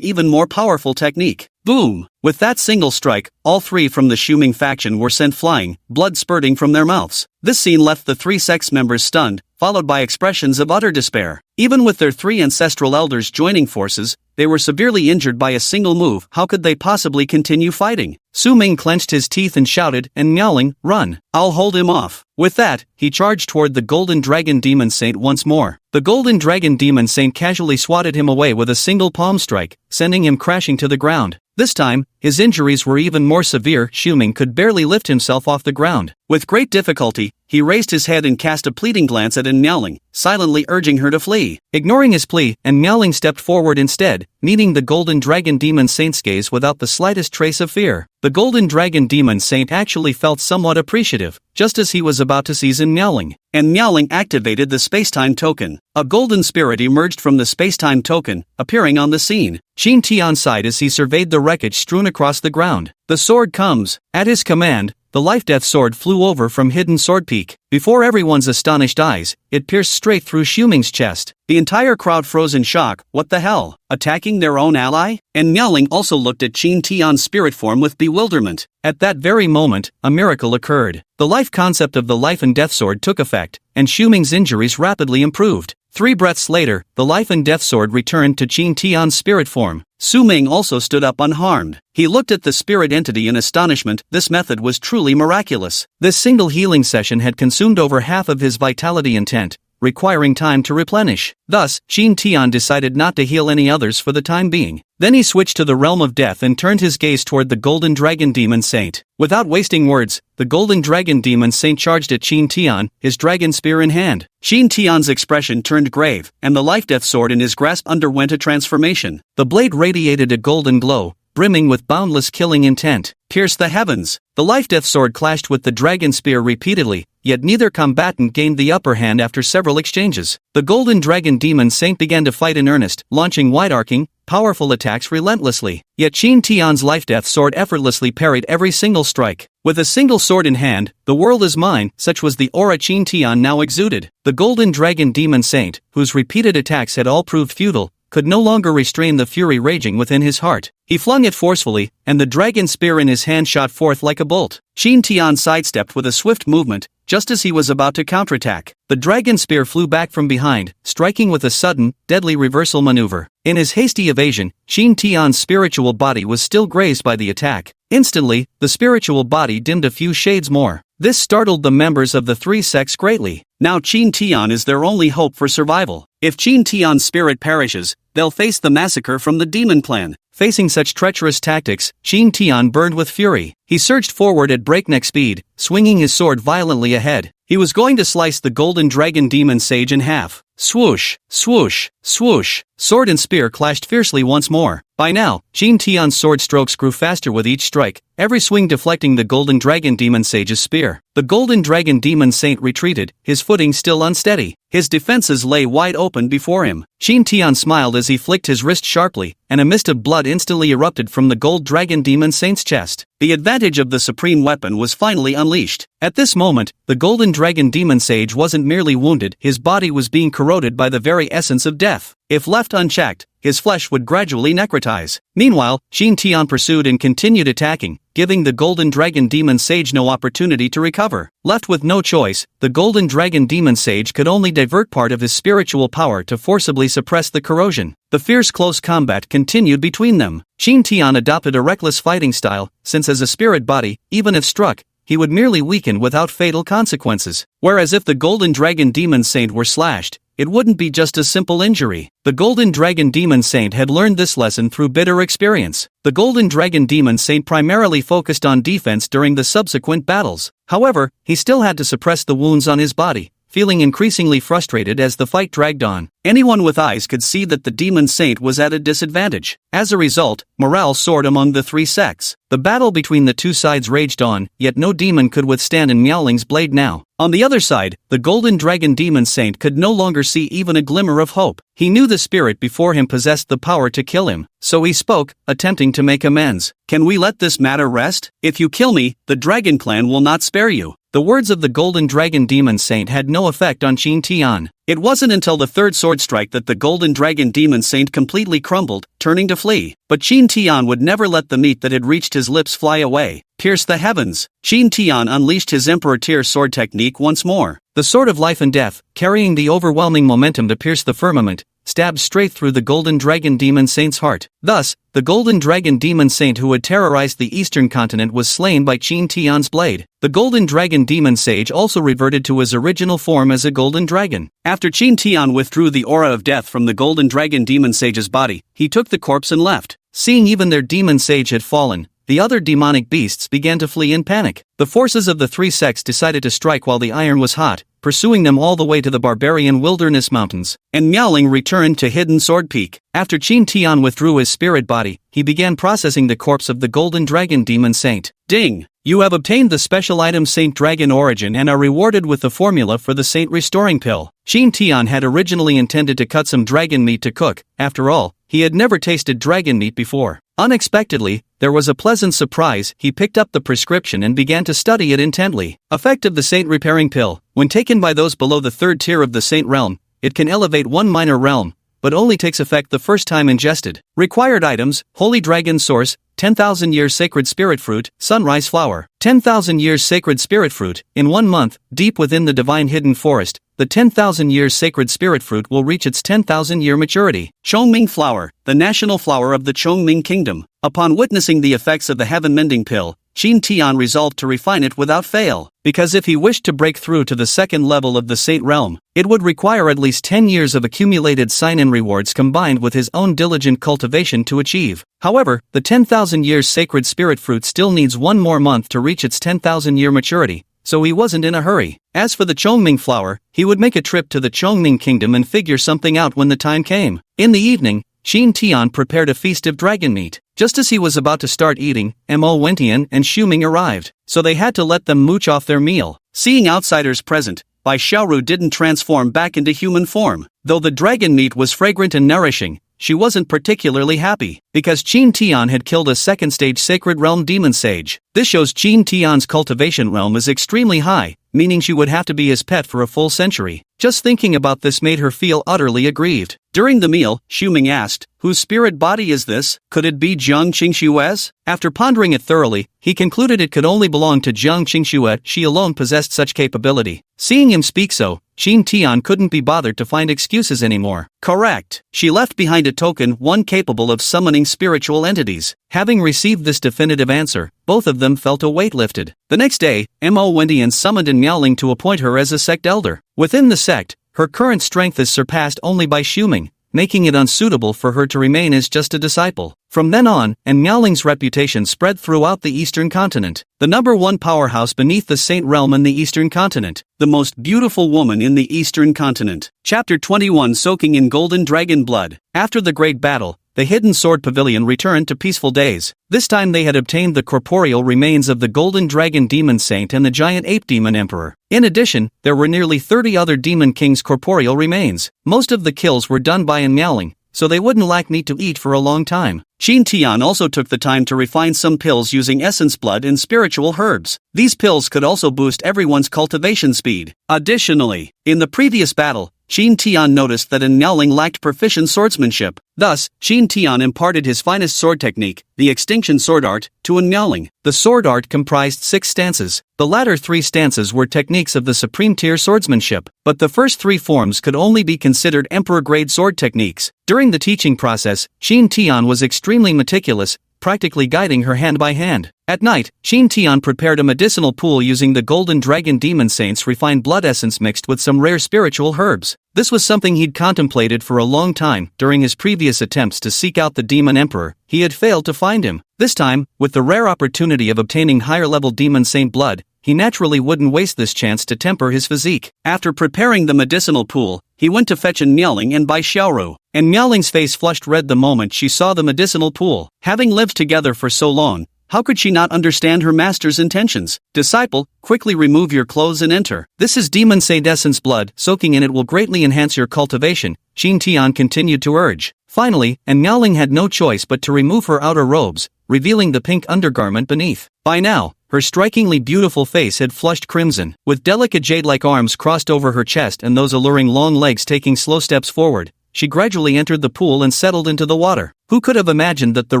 even more powerful technique. Boom! With that single strike, all 3 from the Shu Ming faction were sent flying, blood spurting from their mouths. This scene left the 3 sects members stunned, followed by expressions of utter despair. Even with their 3 ancestral elders joining forces, they were severely injured by a single move. How could they possibly continue fighting? Su Ming clenched his teeth and shouted, and meowling, "Run! I'll hold him off." With that, he charged toward the Golden Dragon Demon Saint once more. The Golden Dragon Demon Saint casually swatted him away with a single palm strike, sending him crashing to the ground. This time, his injuries were even more severe. Su Ming could barely lift himself off the ground. With great difficulty, he raised his head and cast a pleading glance at Meowling, silently urging her to flee. Ignoring his plea, Meowling stepped forward instead, meeting the Golden Dragon Demon Saint's gaze without the slightest trace of fear. The Golden Dragon Demon Saint actually felt somewhat appreciative, just as he was about to seize Meowling. And Meowling activated the Spacetime Token. A golden spirit emerged from the Spacetime Token, appearing on the scene. Qin Tian sighed as he surveyed the wreckage strewn across the ground. The sword comes. At his command, the Life-Death Sword flew over from Hidden Sword Peak. Before everyone's astonished eyes, it pierced straight through Shu Ming's chest. The entire crowd froze in shock. What the hell? Attacking their own ally? And Meowling also looked at Qin Tian's spirit form with bewilderment. At that very moment, a miracle occurred. The life concept of the Life and Death Sword took effect, and Shu Ming's injuries rapidly improved. 3 breaths later, the Life and Death Sword returned to Qin Tian's spirit form. Su Ming also stood up unharmed. He looked at the spirit entity in astonishment. This method was truly miraculous. This single healing session had consumed over half of his vitality intent, requiring time to replenish. Thus, Qin Tian decided not to heal any others for the time being. Then he switched to the realm of death and turned his gaze toward the Golden Dragon Demon Saint. Without wasting words, the Golden Dragon Demon Saint charged at Qin Tian, his dragon spear in hand. Qin Tian's expression turned grave, and the Life-Death Sword in his grasp underwent a transformation. The blade radiated a golden glow, brimming with boundless killing intent, pierced the heavens. The life-death sword clashed with the dragon spear repeatedly, yet neither combatant gained the upper hand after several exchanges. The golden dragon demon saint began to fight in earnest, launching wide-arcing, powerful attacks relentlessly. Yet Qin Tian's life-death sword effortlessly parried every single strike. With a single sword in hand, the world is mine, such was the aura Qin Tian now exuded. The golden dragon demon saint, whose repeated attacks had all proved futile, could no longer restrain the fury raging within his heart. He flung it forcefully, and the dragon spear in his hand shot forth like a bolt. Qin Tian sidestepped with a swift movement, just as he was about to counterattack. The dragon spear flew back from behind, striking with a sudden, deadly reversal maneuver. In his hasty evasion, Qin Tian's spiritual body was still grazed by the attack. Instantly, the spiritual body dimmed a few shades more. This startled the members of the three sects greatly. Now Qin Tian is their only hope for survival. If Qin Tian's spirit perishes, they'll face the massacre from the demon clan. Facing such treacherous tactics, Qin Tian burned with fury. He surged forward at breakneck speed, swinging his sword violently ahead. He was going to slice the golden dragon demon sage in half. Swoosh, swoosh, swoosh. Sword and spear clashed fiercely once more. By now, Qin Tian's sword strokes grew faster with each strike, every swing deflecting the golden dragon demon sage's spear. The golden dragon demon saint retreated, his footing still unsteady. His defenses lay wide open before him. Qin Tian smiled as he flicked his wrist sharply, and a mist of blood instantly erupted from the gold dragon demon saint's chest. The advantage of the supreme weapon was finally unleashed. At this moment, the golden dragon demon sage wasn't merely wounded, his body was being corroded by the very essence of death. If left unchecked, his flesh would gradually necrotize. Meanwhile, Qin Tian pursued and continued attacking, giving the golden dragon demon sage no opportunity to recover. Left with no choice, the golden dragon demon sage could only divert part of his spiritual power to forcibly suppress the corrosion. The fierce close combat continued between them. Qin Tian adopted a reckless fighting style, since as a spirit body, even if struck, he would merely weaken without fatal consequences. Whereas if the golden dragon demon saint were slashed, it wouldn't be just a simple injury. The golden dragon demon saint had learned this lesson through bitter experience. The golden dragon demon saint primarily focused on defense during the subsequent battles. However, he still had to suppress the wounds on his body, feeling increasingly frustrated as the fight dragged on. Anyone with eyes could see that the demon saint was at a disadvantage. As a result, morale soared among the three sects. The battle between the two sides raged on, yet no demon could withstand in Miaoling's blade now. On the other side, the golden dragon demon saint could no longer see even a glimmer of hope. He knew the spirit before him possessed the power to kill him, so he spoke, attempting to make amends. "Can we let this matter rest? If you kill me, the dragon clan will not spare you." The words of the golden dragon demon saint had no effect on Qin Tian. It wasn't until the third sword strike that the golden dragon demon saint completely crumbled, turning to flee. But Qin Tian would never let the meat that had reached his lips fly away. Pierce the heavens. Qin Tian unleashed his Emperor-Tier sword technique once more. The sword of life and death, carrying the overwhelming momentum to pierce the firmament, stabbed straight through the golden dragon demon saint's heart. Thus, the golden dragon demon saint who had terrorized the eastern continent was slain by Qin Tian's blade. The golden dragon demon sage also reverted to his original form as a golden dragon. After Qin Tian withdrew the aura of death from the golden dragon demon sage's body, he took the corpse and left. Seeing even their demon sage had fallen, the other demonic beasts began to flee in panic. The forces of the three sects decided to strike while the iron was hot, pursuing them all the way to the barbarian wilderness mountains, and Miaoling returned to Hidden Sword Peak. After Qin Tian withdrew his spirit body, he began processing the corpse of the golden dragon demon saint. Ding! You have obtained the special item Saint Dragon Origin and are rewarded with the formula for the Saint Restoring Pill. Qin Tian had originally intended to cut some dragon meat to cook. After all, he had never tasted dragon meat before. Unexpectedly, there was a pleasant surprise. He picked up the prescription and began to study it intently. Effect of the Saint Repairing Pill. When taken by those below the third tier of the Saint realm, it can elevate one minor realm, but only takes effect the first time ingested. Required items: Holy Dragon Source, 10,000 Years Sacred Spirit Fruit, Sunrise Flower. 10,000 Years Sacred Spirit Fruit. In 1 month, deep within the divine hidden forest, the 10,000 Years Sacred Spirit Fruit will reach its 10,000-year maturity. Chongming Flower, the national flower of the Chongming Kingdom. Upon witnessing the effects of the heaven-mending pill, Qin Tian resolved to refine it without fail, because if he wished to break through to the second level of the Saint realm, it would require at least 10 years of accumulated sign-in rewards combined with his own diligent cultivation to achieve. However, the 10,000 Years Sacred Spirit Fruit still needs 1 more month to reach its 10,000-year maturity, so he wasn't in a hurry. As for the Chongming Flower, he would make a trip to the Chongming Kingdom and figure something out when the time came. In the evening, Qin Tian prepared a feast of dragon meat. Just as he was about to start eating, Mo Wentian and Xiuming arrived, so they had to let them mooch off their meal. Seeing outsiders present, Bai Xiaoru didn't transform back into human form. Though the dragon meat was fragrant and nourishing, she wasn't particularly happy, because Qin Tian had killed a second-stage Sacred Realm demon sage. This shows Qin Tian's cultivation realm is extremely high, meaning she would have to be his pet for a full century. Just thinking about this made her feel utterly aggrieved. During the meal, Xiuming asked, "Whose spirit body is this? Could it be Jiang Qingshue's?" After pondering it thoroughly, he concluded it could only belong to Jiang Qingxue. She alone possessed such capability. Seeing him speak so, Qin Tian couldn't be bothered to find excuses anymore. Correct. She left behind a token, one capable of summoning spiritual entities. Having received this definitive answer, both of them felt a weight lifted. The next day, Mo Wentian summoned in Miaoling to appoint her as a sect elder. Within the sect, her current strength is surpassed only by Xiuming, making it unsuitable for her to remain as just a disciple. From then on, Miaoling's reputation spread throughout the Eastern continent. The #1 powerhouse beneath the Saint Realm in the Eastern continent. The most beautiful woman in the Eastern continent. Chapter 21, Soaking in Golden Dragon Blood. After the great battle, the Hidden Sword Pavilion returned to peaceful days. This time they had obtained the corporeal remains of the Golden Dragon Demon Saint and the Giant Ape Demon Emperor. In addition, there were nearly 30 other Demon Kings' corporeal remains. Most of the kills were done by Miaoling, so they wouldn't lack meat to eat for a long time. Qin Tian also took the time to refine some pills using essence blood and spiritual herbs. These pills could also boost everyone's cultivation speed. Additionally, in the previous battle, Qin Tian noticed that Miaoling lacked proficient swordsmanship. Thus, Qin Tian imparted his finest sword technique, the Extinction Sword Art, to Miaoling. The sword art comprised 6 stances. The latter 3 stances were techniques of the supreme tier swordsmanship, but the first 3 forms could only be considered emperor-grade sword techniques. During the teaching process, Qin Tian was extremely meticulous, practically guiding her hand by hand. At night, Qin Tian prepared a medicinal pool using the Golden Dragon Demon Saint's refined blood essence mixed with some rare spiritual herbs. This was something he'd contemplated for a long time. During his previous attempts to seek out the Demon Emperor, he had failed to find him. This time, with the rare opportunity of obtaining higher-level Demon Saint blood, he naturally wouldn't waste this chance to temper his physique. After preparing the medicinal pool, he went to fetch Miaoling and Bai Xiaoru, and Miaoling's face flushed red the moment she saw the medicinal pool. Having lived together for so long, how could she not understand her master's intentions? Disciple, quickly remove your clothes and enter. This is Demon Saint Essence blood, soaking in it will greatly enhance your cultivation, Qin Tian continued to urge. Finally, Miaoling had no choice but to remove her outer robes, revealing the pink undergarment beneath. By now, her strikingly beautiful face had flushed crimson. With delicate jade-like arms crossed over her chest and those alluring long legs taking slow steps forward, she gradually entered the pool and settled into the water. Who could have imagined that the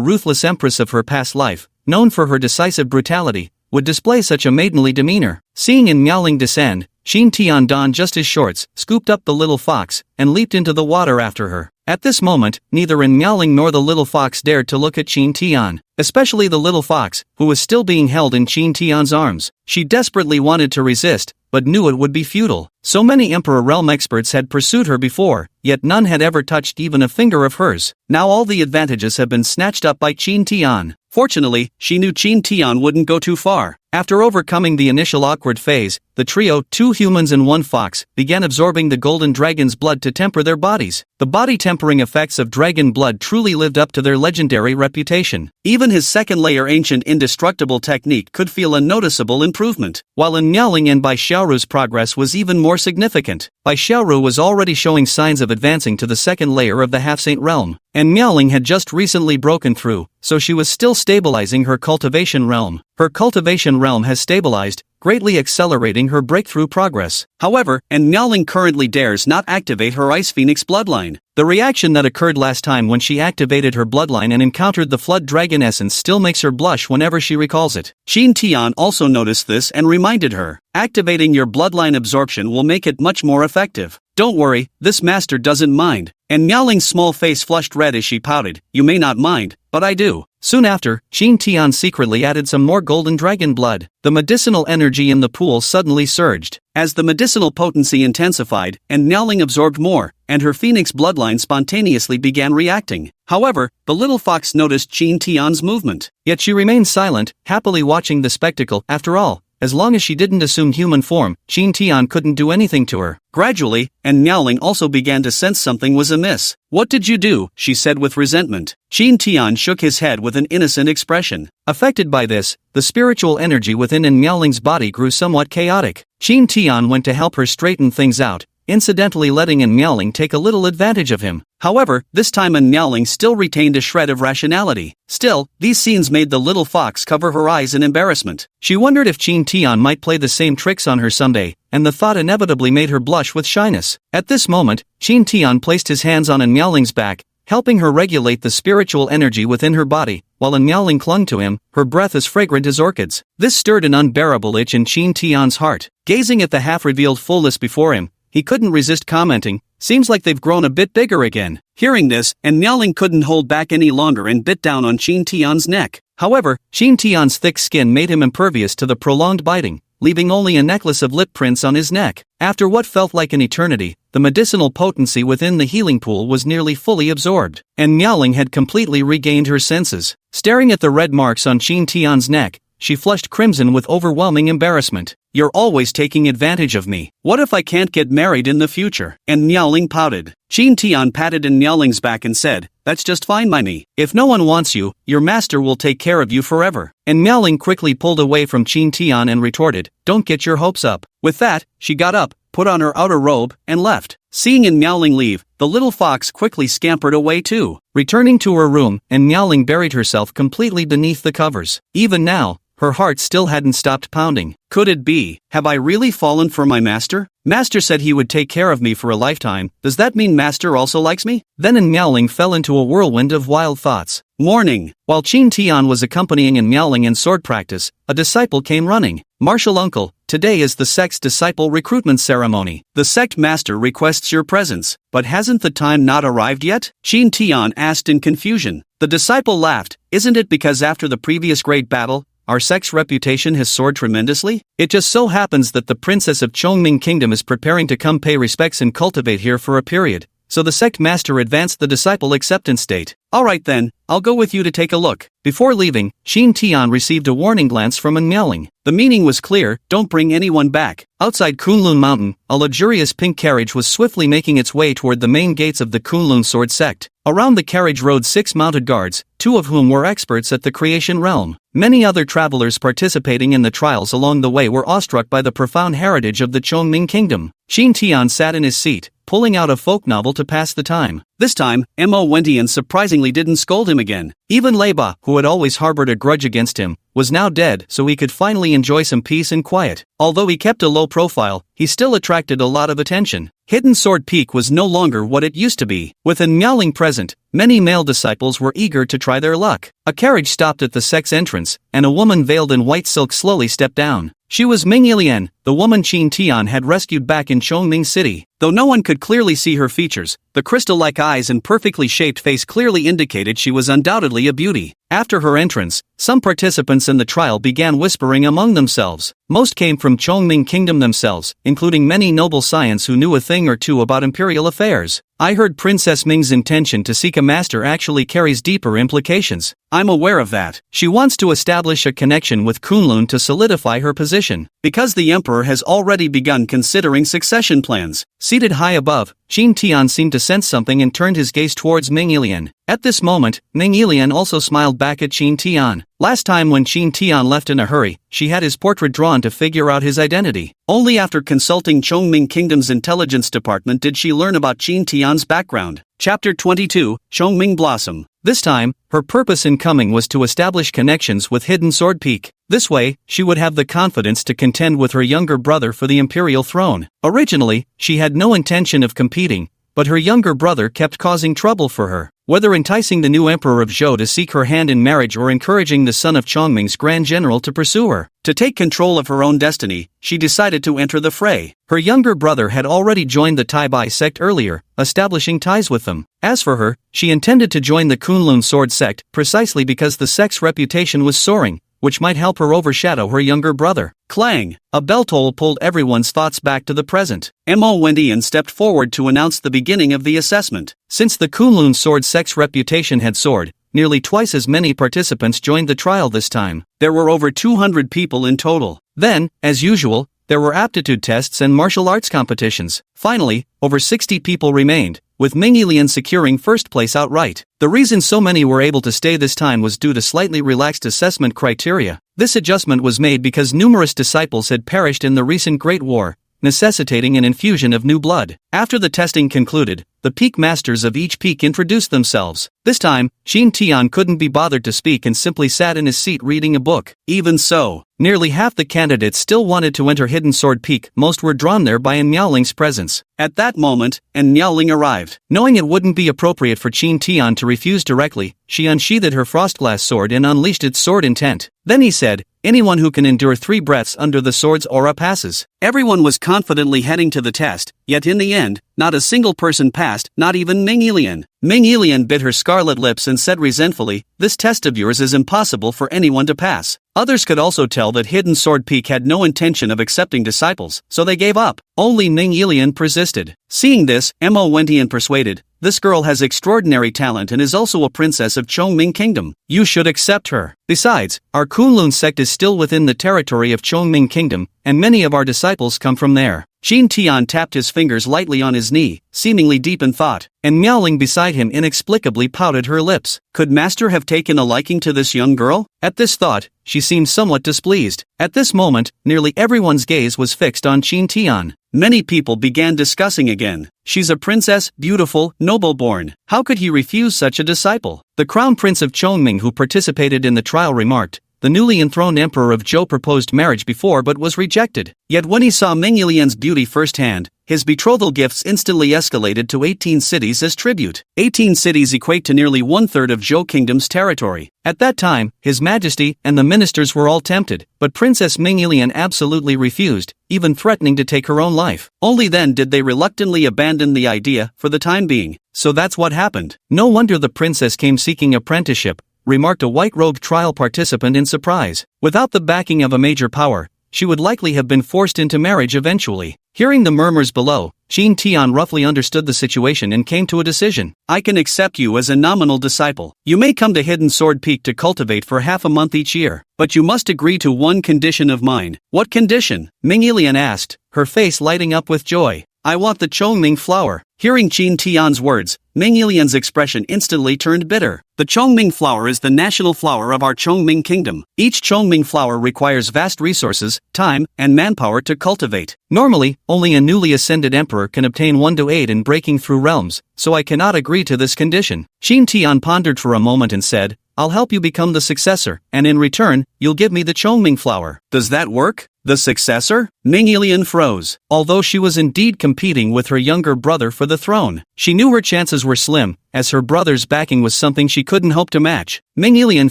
ruthless empress of her past life, known for her decisive brutality, would display such a maidenly demeanor? Seeing Miaoling descend, Qin Tian donned just his shorts, scooped up the little fox, and leaped into the water after her. At this moment, neither Miaoling nor the little fox dared to look at Qin Tian, especially the little fox, who was still being held in Qin Tian's arms. She desperately wanted to resist, but knew it would be futile. So many Emperor Realm experts had pursued her before, yet none had ever touched even a finger of hers. Now all the advantages have been snatched up by Qin Tian. Fortunately, she knew Qin Tian wouldn't go too far. After overcoming the initial awkward phase, the trio, 2 humans and 1 fox, began absorbing the golden dragon's blood to temper their bodies. The body-tempering effects of dragon blood truly lived up to their legendary reputation. Even his second-layer ancient indestructible technique could feel a noticeable improvement, while in Miaoling and Bai Xiaoru's progress was even more significant. Bai Xiaoru was already showing signs of advancing to the second layer of the half-saint realm, and Miaoling had just recently broken through, so she was still stabilizing her cultivation realm. Her cultivation realm has stabilized, greatly accelerating her breakthrough progress. However, Miaoling currently dares not activate her Ice Phoenix bloodline. The reaction that occurred last time when she activated her bloodline and encountered the Flood Dragon essence still makes her blush whenever she recalls it. Qin Tian also noticed this and reminded her, activating your bloodline absorption will make it much more effective. Don't worry, this master doesn't mind. And Miaoling's small face flushed red as she pouted, you may not mind, but I do. Soon after, Qin Tian secretly added some more golden dragon blood. The medicinal energy in the pool suddenly surged. As the medicinal potency intensified, Miaoling absorbed more, and her phoenix bloodline spontaneously began reacting. However, the little fox noticed Qin Tian's movement. Yet she remained silent, happily watching the spectacle. After all, as long as she didn't assume human form, Qin Tian couldn't do anything to her. Gradually, and Miaoling also began to sense something was amiss. "What did you do?" she said with resentment. Qin Tian shook his head with an innocent expression. Affected by this, the spiritual energy within Miaoling's body grew somewhat chaotic. Qin Tian went to help her straighten things out, incidentally letting Miaoling take a little advantage of him. However, this time Miaoling still retained a shred of rationality. Still, these scenes made the little fox cover her eyes in embarrassment. She wondered if Qin Tian might play the same tricks on her someday, and the thought inevitably made her blush with shyness. At this moment, Qin Tian placed his hands on Miaoling's back, helping her regulate the spiritual energy within her body, while Miaoling clung to him, her breath as fragrant as orchids. This stirred an unbearable itch in Qin Tian's heart. Gazing at the half-revealed fullness before him, he couldn't resist commenting, "Seems like they've grown a bit bigger again." Hearing this, Miaoling couldn't hold back any longer and bit down on Qin Tian's neck. However, Qin Tian's thick skin made him impervious to the prolonged biting, leaving only a necklace of lip prints on his neck. After what felt like an eternity, the medicinal potency within the healing pool was nearly fully absorbed, and Miaoling had completely regained her senses. Staring at the red marks on Qin Tian's neck, she flushed crimson with overwhelming embarrassment. "You're always taking advantage of me. What if I can't get married in the future?" And Miaoling pouted. Qin Tian patted Miaoling's back and said, "That's just fine by me. If no one wants you, your master will take care of you forever." And Miaoling quickly pulled away from Qin Tian and retorted, "Don't get your hopes up." With that, she got up, put on her outer robe, and left. Seeing Miaoling leave, the little fox quickly scampered away too. Returning to her room, Miaoling buried herself completely beneath the covers. Even now, her heart still hadn't stopped pounding. Could it be? Have I really fallen for my master? Master said he would take care of me for a lifetime. Does that mean Master also likes me? Then Miaoling fell into a whirlwind of wild thoughts. Morning. While Qin Tian was accompanying Miaoling in sword practice, a disciple came running. "Martial uncle, today is the sect's disciple recruitment ceremony. The sect master requests your presence, but hasn't the time not arrived yet?" Qin Tian asked in confusion. The disciple laughed. "Isn't it because after the previous great battle, our sect's reputation has soared tremendously? It just so happens that the princess of Chongming Kingdom is preparing to come pay respects and cultivate here for a period, so the sect master advanced the disciple acceptance date." "Alright then, I'll go with you to take a look." Before leaving, Qin Tian received a warning glance from Miaoling. The meaning was clear: don't bring anyone back. Outside Kunlun Mountain, a luxurious pink carriage was swiftly making its way toward the main gates of the Kunlun Sword sect. Around the carriage rode 6 mounted guards, 2 of whom were experts at the creation realm. Many other travelers participating in the trials along the way were awestruck by the profound heritage of the Chongming Kingdom. Qin Tian sat in his seat, pulling out a folk novel to pass the time. This time, Mo Wentian surprisingly didn't scold him again. Even Leiba, who had always harbored a grudge against him, was now dead, so he could finally enjoy some peace and quiet. Although he kept a low profile, he still attracted a lot of attention. Hidden Sword Peak was no longer what it used to be. With Miaoling present, many male disciples were eager to try their luck. A carriage stopped at the sect's entrance, and a woman veiled in white silk slowly stepped down. She was Ming Yilian, the woman Qin Tian had rescued back in Chongming City. Though no one could clearly see her features, the crystal-like eyes and perfectly shaped face clearly indicated she was undoubtedly a beauty. After her entrance, some participants in the trial began whispering among themselves. Most came from Chongming Kingdom themselves, including many noble scions who knew a thing or two about imperial affairs. "I heard Princess Ming's intention to seek a master actually carries deeper implications." "I'm aware of that. She wants to establish a connection with Kunlun to solidify her position, because the emperor has already begun considering succession plans." Seated high above, Qin Tian seemed to sense something and turned his gaze towards Ming Yilian. At this moment, Ming Yilian also smiled back at Qin Tian. Last time when Qin Tian left in a hurry, she had his portrait drawn to figure out his identity. Only after consulting Chongming Kingdom's intelligence department did she learn about Qin Tian's background. Chapter 22, Chongming Blossom. This time, her purpose in coming was to establish connections with Hidden Sword Peak. This way, she would have the confidence to contend with her younger brother for the imperial throne. Originally, she had no intention of competing, but her younger brother kept causing trouble for her. Whether enticing the new emperor of Zhou to seek her hand in marriage or encouraging the son of Chongming's grand general to pursue her. To take control of her own destiny, she decided to enter the fray. Her younger brother had already joined the Tai Bai sect earlier, establishing ties with them. As for her, she intended to join the Kunlun Sword sect precisely because the sect's reputation was soaring, which might help her overshadow her younger brother. Clang! A bell toll pulled everyone's thoughts back to the present. Mo Wentian stepped forward to announce the beginning of the assessment. Since the Kunlun Sword sect's reputation had soared, nearly twice as many participants joined the trial this time. There were over 200 people in total. Then, as usual, there were aptitude tests and martial arts competitions. Finally, over 60 people remained, with Ming Yilian securing first place outright. The reason so many were able to stay this time was due to slightly relaxed assessment criteria. This adjustment was made because numerous disciples had perished in the recent Great War, necessitating an infusion of new blood. After the testing concluded, the peak masters of each peak introduced themselves. This time, Qin Tian couldn't be bothered to speak and simply sat in his seat reading a book. Even so, nearly half the candidates still wanted to enter Hidden Sword Peak. Most were drawn there by An Miaoling's presence. At that moment, An Miaoling arrived. Knowing it wouldn't be appropriate for Qin Tian to refuse directly, she unsheathed her frostglass sword and unleashed its sword intent. Then he said, "Anyone who can endure 3 breaths under the sword's aura passes." Everyone was confidently heading to the test, yet in the end, not a single person passed, not even Ming Yilian. Ming Yilian bit her scarlet lips and said resentfully, "This test of yours is impossible for anyone to pass." Others could also tell that Hidden Sword Peak had no intention of accepting disciples, so they gave up. Only Ming Yilian persisted. Seeing this, Mo Wentian persuaded, "This girl has extraordinary talent and is also a princess of Chongming Kingdom. You should accept her. Besides, our Kunlun sect is still within the territory of Chongming Kingdom, and many of our disciples come from there." Qin Tian tapped his fingers lightly on his knee, seemingly deep in thought, and Miaoling beside him inexplicably pouted her lips. Could Master have taken a liking to this young girl? At this thought, she seemed somewhat displeased. At this moment, nearly everyone's gaze was fixed on Qin Tian. Many people began discussing again. She's a princess, beautiful, noble-born. How could he refuse such a disciple? The crown prince of Chongming who participated in the trial remarked, "The newly enthroned emperor of Zhou proposed marriage before but was rejected. Yet when he saw Ming Yilian's beauty firsthand, his betrothal gifts instantly escalated to 18 cities as tribute. 18 cities equate to nearly 1/3 of Zhou Kingdom's territory. At that time, His Majesty and the ministers were all tempted, but Princess Ming Yilian absolutely refused, even threatening to take her own life. Only then did they reluctantly abandon the idea for the time being. So that's what happened. No wonder the princess came seeking apprenticeship," remarked a white-robed trial participant in surprise. Without the backing of a major power, she would likely have been forced into marriage eventually. Hearing the murmurs below, Qin Tian roughly understood the situation and came to a decision. "I can accept you as a nominal disciple. You may come to Hidden Sword Peak to cultivate for half a month each year, but you must agree to one condition of mine." "What condition?" Ming Yilian asked, her face lighting up with joy. "I want the Chongming flower." Hearing Qin Tian's words, Ming Yilian's expression instantly turned bitter. "The Chongming flower is the national flower of our Chongming Kingdom. Each Chongming flower requires vast resources, time, and manpower to cultivate. Normally, only a newly ascended emperor can obtain one to aid in breaking through realms, so I cannot agree to this condition." Qin Tian pondered for a moment and said, "I'll help you become the successor, and in return, you'll give me the Chongming flower. Does that work?" "The successor?" Ming Yilian froze. Although she was indeed competing with her younger brother for the throne, she knew her chances were slim, as her brother's backing was something she couldn't hope to match. Ming Yilian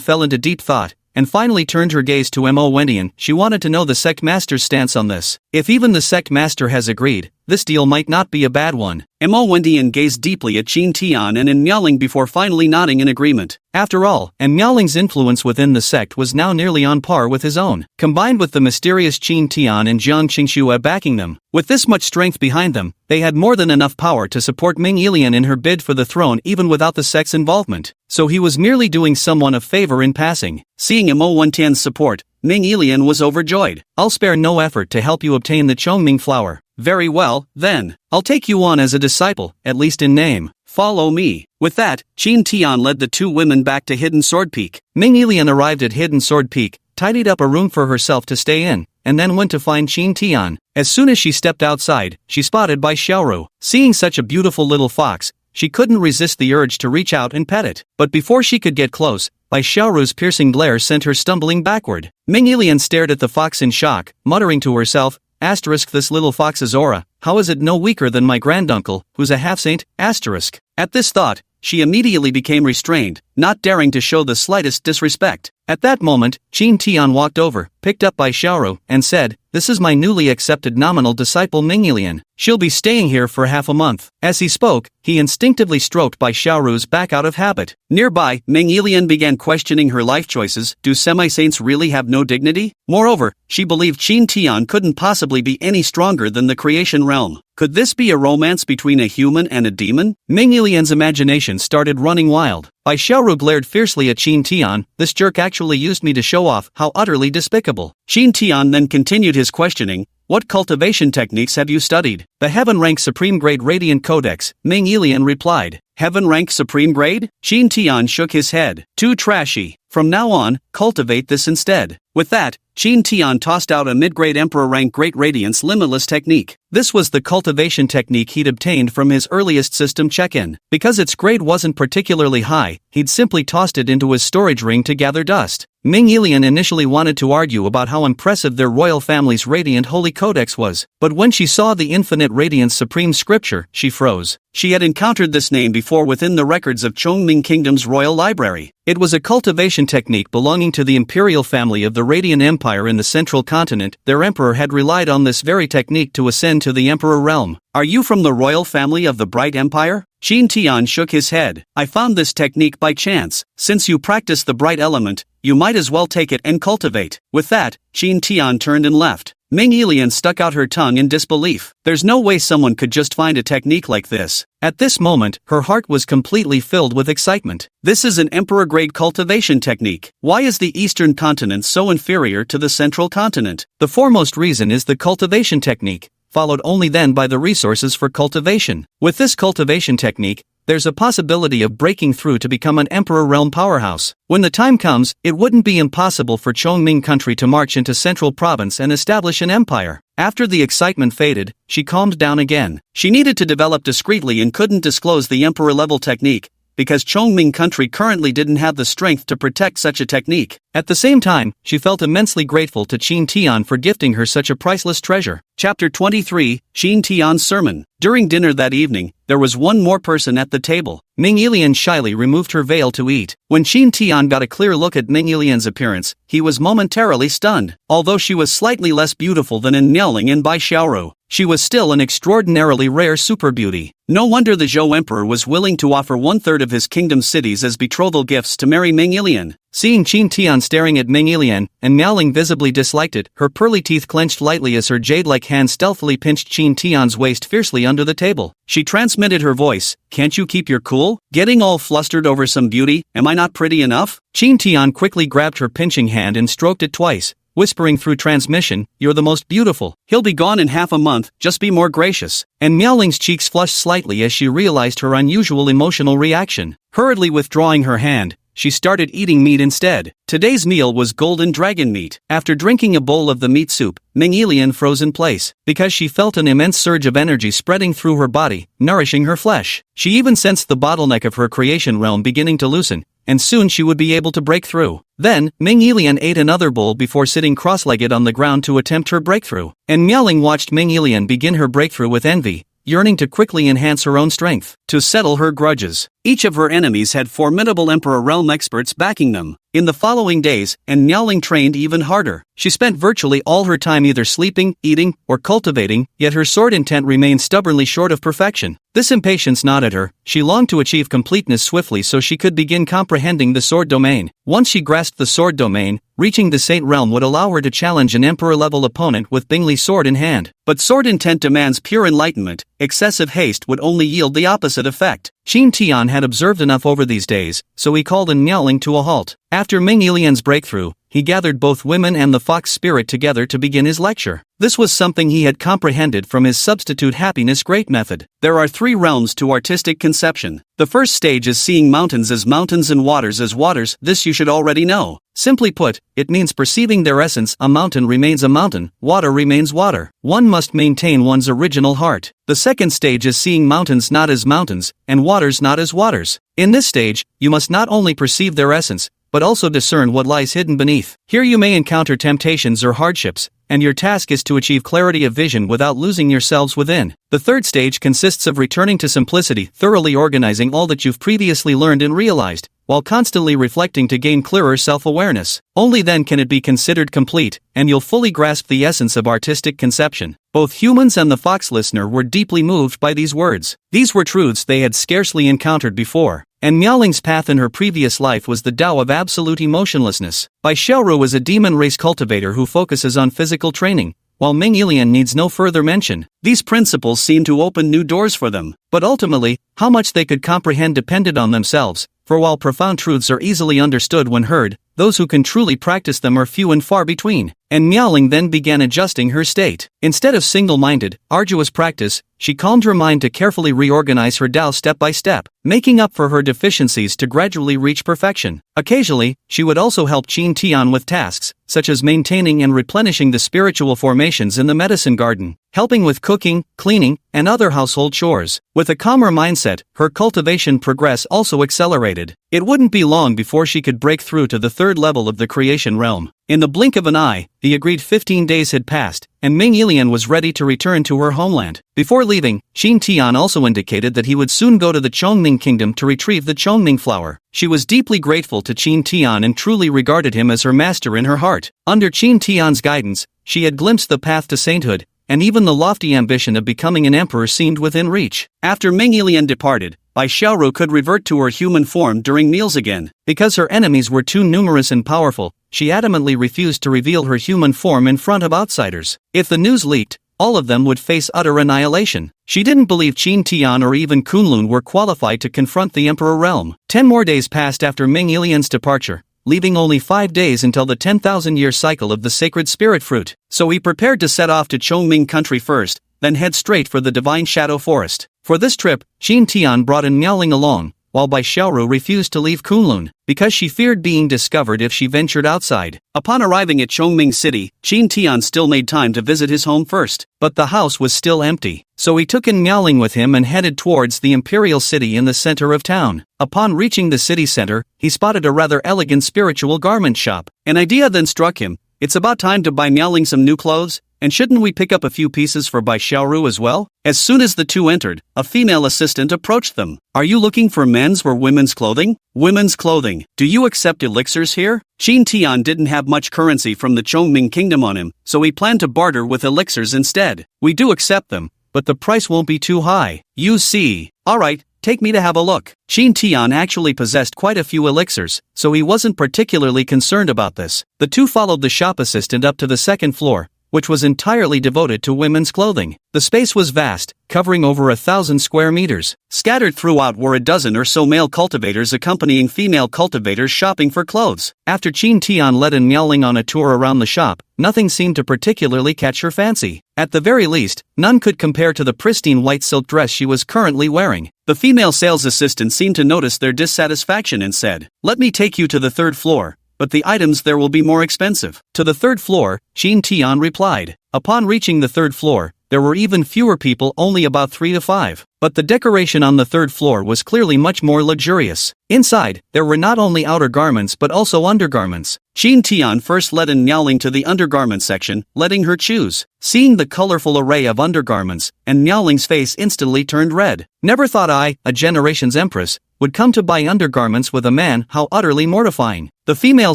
fell into deep thought, and finally turned her gaze to Mo Wentian. She wanted to know the sect master's stance on this. If even the sect master has agreed, this deal might not be a bad one. Mo Wentian gazed deeply at Qin Tian and An Miaoling before finally nodding in agreement. After all, An Miaoling's influence within the sect was now nearly on par with his own, combined with the mysterious Qin Tian and Jiang Qingxue backing them. With this much strength behind them, they had more than enough power to support Ming Yilian in her bid for the throne even without the sect's involvement. So he was merely doing someone a favor in passing. Seeing Mo Wentian's support, Ming Yilian was overjoyed. "I'll spare no effort to help you obtain the Chongming flower." "Very well, then. I'll take you on as a disciple, at least in name. Follow me." With that, Qin Tian led the 2 women back to Hidden Sword Peak. Ming Yilian arrived at Hidden Sword Peak, tidied up a room for herself to stay in, and then went to find Qin Tian. As soon as she stepped outside, she spotted Bai Xiaoru. Seeing such a beautiful little fox, she couldn't resist the urge to reach out and pet it. But before she could get close, Bai Xiaoru's piercing glare sent her stumbling backward. Ming Yilian stared at the fox in shock, muttering to herself, "This little fox's aura, how is it no weaker than my granduncle, who's a half-saint?" At this thought, she immediately became restrained, not daring to show the slightest disrespect. At that moment, Qin Tian walked over, picked up Bai Xiaoru, and said, this is my newly accepted nominal disciple Mingyilian. She'll be staying here for half a month. As he spoke, he instinctively stroked Bai Xiaoru's back out of habit. Nearby, Mingyilian began questioning her life choices. Do semi-saints really have no dignity? Moreover, she believed Qin Tian couldn't possibly be any stronger than the creation realm. Could this be a romance between a human and a demon? Mingyilian's imagination started running wild. Bai Xiaoru glared fiercely at Qin Tian. This jerk actually used me to show off how utterly despicable. Qin Tian then continued his questioning. What cultivation techniques have you studied? The Heaven Rank Supreme Grade Radiant Codex, Mingyilian replied. Heaven Rank Supreme Grade? Qin Tian shook his head. Too trashy. From now on, cultivate this instead. With that, Qin Tian tossed out a mid-grade Emperor Rank Great Radiance Limitless technique. This was the cultivation technique he'd obtained from his earliest system check-in. Because its grade wasn't particularly high, he'd simply tossed it into his storage ring to gather dust. Mingyilian initially wanted to argue about how impressive their royal family's Radiant Holy Codex was, but when she saw the Infinite Radiance Supreme Scripture, she froze. She had encountered this name before within the records of Chongming Kingdom's royal library. It was a cultivation technique belonging to the imperial family of the Radiant Empire in the central continent. Their emperor had relied on this very technique to ascend to the emperor realm. Are you from the royal family of the Bright Empire? Qin Tian shook his head. I found this technique by chance. Since you practice the bright element, you might as well take it and cultivate. With that, Qin Tian turned and left. Mingyilian stuck out her tongue in disbelief. There's no way someone could just find a technique like this. At this moment, her heart was completely filled with excitement. This is an emperor-grade cultivation technique. Why is the eastern continent so inferior to the central continent? The foremost reason is the cultivation technique, followed only then by the resources for cultivation. With this cultivation technique, there's a possibility of breaking through to become an Emperor Realm powerhouse. When the time comes, it wouldn't be impossible for Chongming country to march into Central Province and establish an empire. After the excitement faded, she calmed down again. She needed to develop discreetly and couldn't disclose the Emperor-level technique, because Chongming country currently didn't have the strength to protect such a technique. At the same time, she felt immensely grateful to Qin Tian for gifting her such a priceless treasure. Chapter 23, Qin Tian's Sermon. During dinner that evening, there was one more person at the table. Mingyilian shyly removed her veil to eat. When Qin Tian got a clear look at Mingyilian's appearance, he was momentarily stunned. Although she was slightly less beautiful than in Niaoling and Bai Xiaoru, she was still an extraordinarily rare super beauty. No wonder the Zhou Emperor was willing to offer 1/3 of his kingdom's cities as betrothal gifts to marry Mingyilian. Seeing Qin Tian staring at Mingyilian, and Miaoling visibly disliked it, her pearly teeth clenched lightly as her jade-like hand stealthily pinched Qin Tian's waist fiercely under the table. She transmitted her voice, "Can't you keep your cool? Getting all flustered over some beauty, am I not pretty enough?" Qin Tian quickly grabbed her pinching hand and stroked it twice, whispering through transmission, "You're the most beautiful. He'll be gone in half a month, just be more gracious." And Miaoling's cheeks flushed slightly as she realized her unusual emotional reaction. Hurriedly withdrawing her hand, she started eating meat instead. Today's meal was golden dragon meat. After drinking a bowl of the meat soup, Mingyilian froze in place, because she felt an immense surge of energy spreading through her body, nourishing her flesh. She even sensed the bottleneck of her creation realm beginning to loosen, and soon she would be able to break through. Then, Mingyilian ate another bowl before sitting cross-legged on the ground to attempt her breakthrough. And Miaoling watched Mingyilian begin her breakthrough with envy, yearning to quickly enhance her own strength, to settle her grudges. Each of her enemies had formidable Emperor Realm experts backing them. In the following days, and Miaoling trained even harder. She spent virtually all her time either sleeping, eating, or cultivating, yet her sword intent remained stubbornly short of perfection. This impatience gnawed at her. She longed to achieve completeness swiftly so she could begin comprehending the sword domain. Once she grasped the sword domain, reaching the Saint Realm would allow her to challenge an Emperor-level opponent with Bingli's sword in hand. But sword intent demands pure enlightenment. Excessive haste would only yield the opposite effect. Qin Tian had observed enough over these days, so he called in Miaoling to a halt. After Mingyilian's breakthrough, he gathered both women and the fox spirit together to begin his lecture. This was something he had comprehended from his substitute happiness great method. There are 3 realms to artistic conception. The first stage is seeing mountains as mountains and waters as waters. This you should already know. Simply put, it means perceiving their essence. A mountain remains a mountain, water remains water. One must maintain one's original heart. The second stage is seeing mountains not as mountains, and waters not as waters. In this stage, you must not only perceive their essence, but also discern what lies hidden beneath. Here you may encounter temptations or hardships, and your task is to achieve clarity of vision without losing yourselves within. The third stage consists of returning to simplicity, thoroughly organizing all that you've previously learned and realized, while constantly reflecting to gain clearer self-awareness. Only then can it be considered complete, and you'll fully grasp the essence of artistic conception. Both humans and the fox listener were deeply moved by these words. These were truths they had scarcely encountered before. And Miaoling's path in her previous life was the Tao of absolute emotionlessness. Bai Xiaoru is a demon race cultivator who focuses on physical training, while Ming Yilian needs no further mention. These principles seemed to open new doors for them, but ultimately, how much they could comprehend depended on themselves, for while profound truths are easily understood when heard, those who can truly practice them are few and far between. And Miaoling then began adjusting her state. Instead of single-minded, arduous practice, she calmed her mind to carefully reorganize her Tao step by step, making up for her deficiencies to gradually reach perfection. Occasionally, she would also help Qin Tian with tasks, such as maintaining and replenishing the spiritual formations in the medicine garden, helping with cooking, cleaning, and other household chores. With a calmer mindset, her cultivation progress also accelerated. It wouldn't be long before she could break through to the third level of the creation realm. In the blink of an eye, the agreed 15 days had passed, and Ming Yilian was ready to return to her homeland. Before leaving, Qin Tian also indicated that he would soon go to the Chongming kingdom to retrieve the Chongming flower. She was deeply grateful to Qin Tian and truly regarded him as her master in her heart. Under Qin Tian's guidance, she had glimpsed the path to sainthood, and even the lofty ambition of becoming an emperor seemed within reach. After Ming Yilian departed, Bai Xiaoru could revert to her human form during meals again. Because her enemies were too numerous and powerful, she adamantly refused to reveal her human form in front of outsiders. If the news leaked, all of them would face utter annihilation. She didn't believe Qin Tian or even Kunlun were qualified to confront the Emperor realm. 10 more days passed after Ming Yilian's departure, leaving only 5 days until the 10,000-year cycle of the sacred spirit fruit. So he prepared to set off to Chongming country first, then head straight for the divine shadow forest. For this trip, Qin Tian brought in Miaoling along, while Bai Xiaoru refused to leave Kunlun, because she feared being discovered if she ventured outside. Upon arriving at Chongming City, Qin Tian still made time to visit his home first, but the house was still empty. So he took in Miaoling with him and headed towards the imperial city in the center of town. Upon reaching the city center, he spotted a rather elegant spiritual garment shop. An idea then struck him. It's about time to buy Miaoling some new clothes, and shouldn't we pick up a few pieces for Bai Xiaoru as well? As soon as the two entered, a female assistant approached them. Are you looking for men's or women's clothing? Women's clothing. Do you accept elixirs here? Qin Tian didn't have much currency from the Chongming kingdom on him, so he planned to barter with elixirs instead. We do accept them, but the price won't be too high. You see. Alright, take me to have a look. Qin Tian actually possessed quite a few elixirs, so he wasn't particularly concerned about this. The two followed the shop assistant up to the second floor, which was entirely devoted to women's clothing. The space was vast, covering over 1,000 square meters. Scattered throughout were a dozen or so male cultivators accompanying female cultivators shopping for clothes. After Qin Tian led in Miaoling on a tour around the shop, nothing seemed to particularly catch her fancy. At the very least, none could compare to the pristine white silk dress she was currently wearing. The female sales assistant seemed to notice their dissatisfaction and said, "Let me take you to the third floor, but the items there will be more expensive." To the third floor, Qin Tian replied. Upon reaching the third floor, there were even fewer people, only about 3 to 5. But the decoration on the third floor was clearly much more luxurious. Inside, there were not only outer garments but also undergarments. Qin Tian first led in Miaoling to the undergarment section, letting her choose. Seeing the colorful array of undergarments, and Miaoling's face instantly turned red. Never thought I, a generation's empress, would come to buy undergarments with a man. How utterly mortifying. The female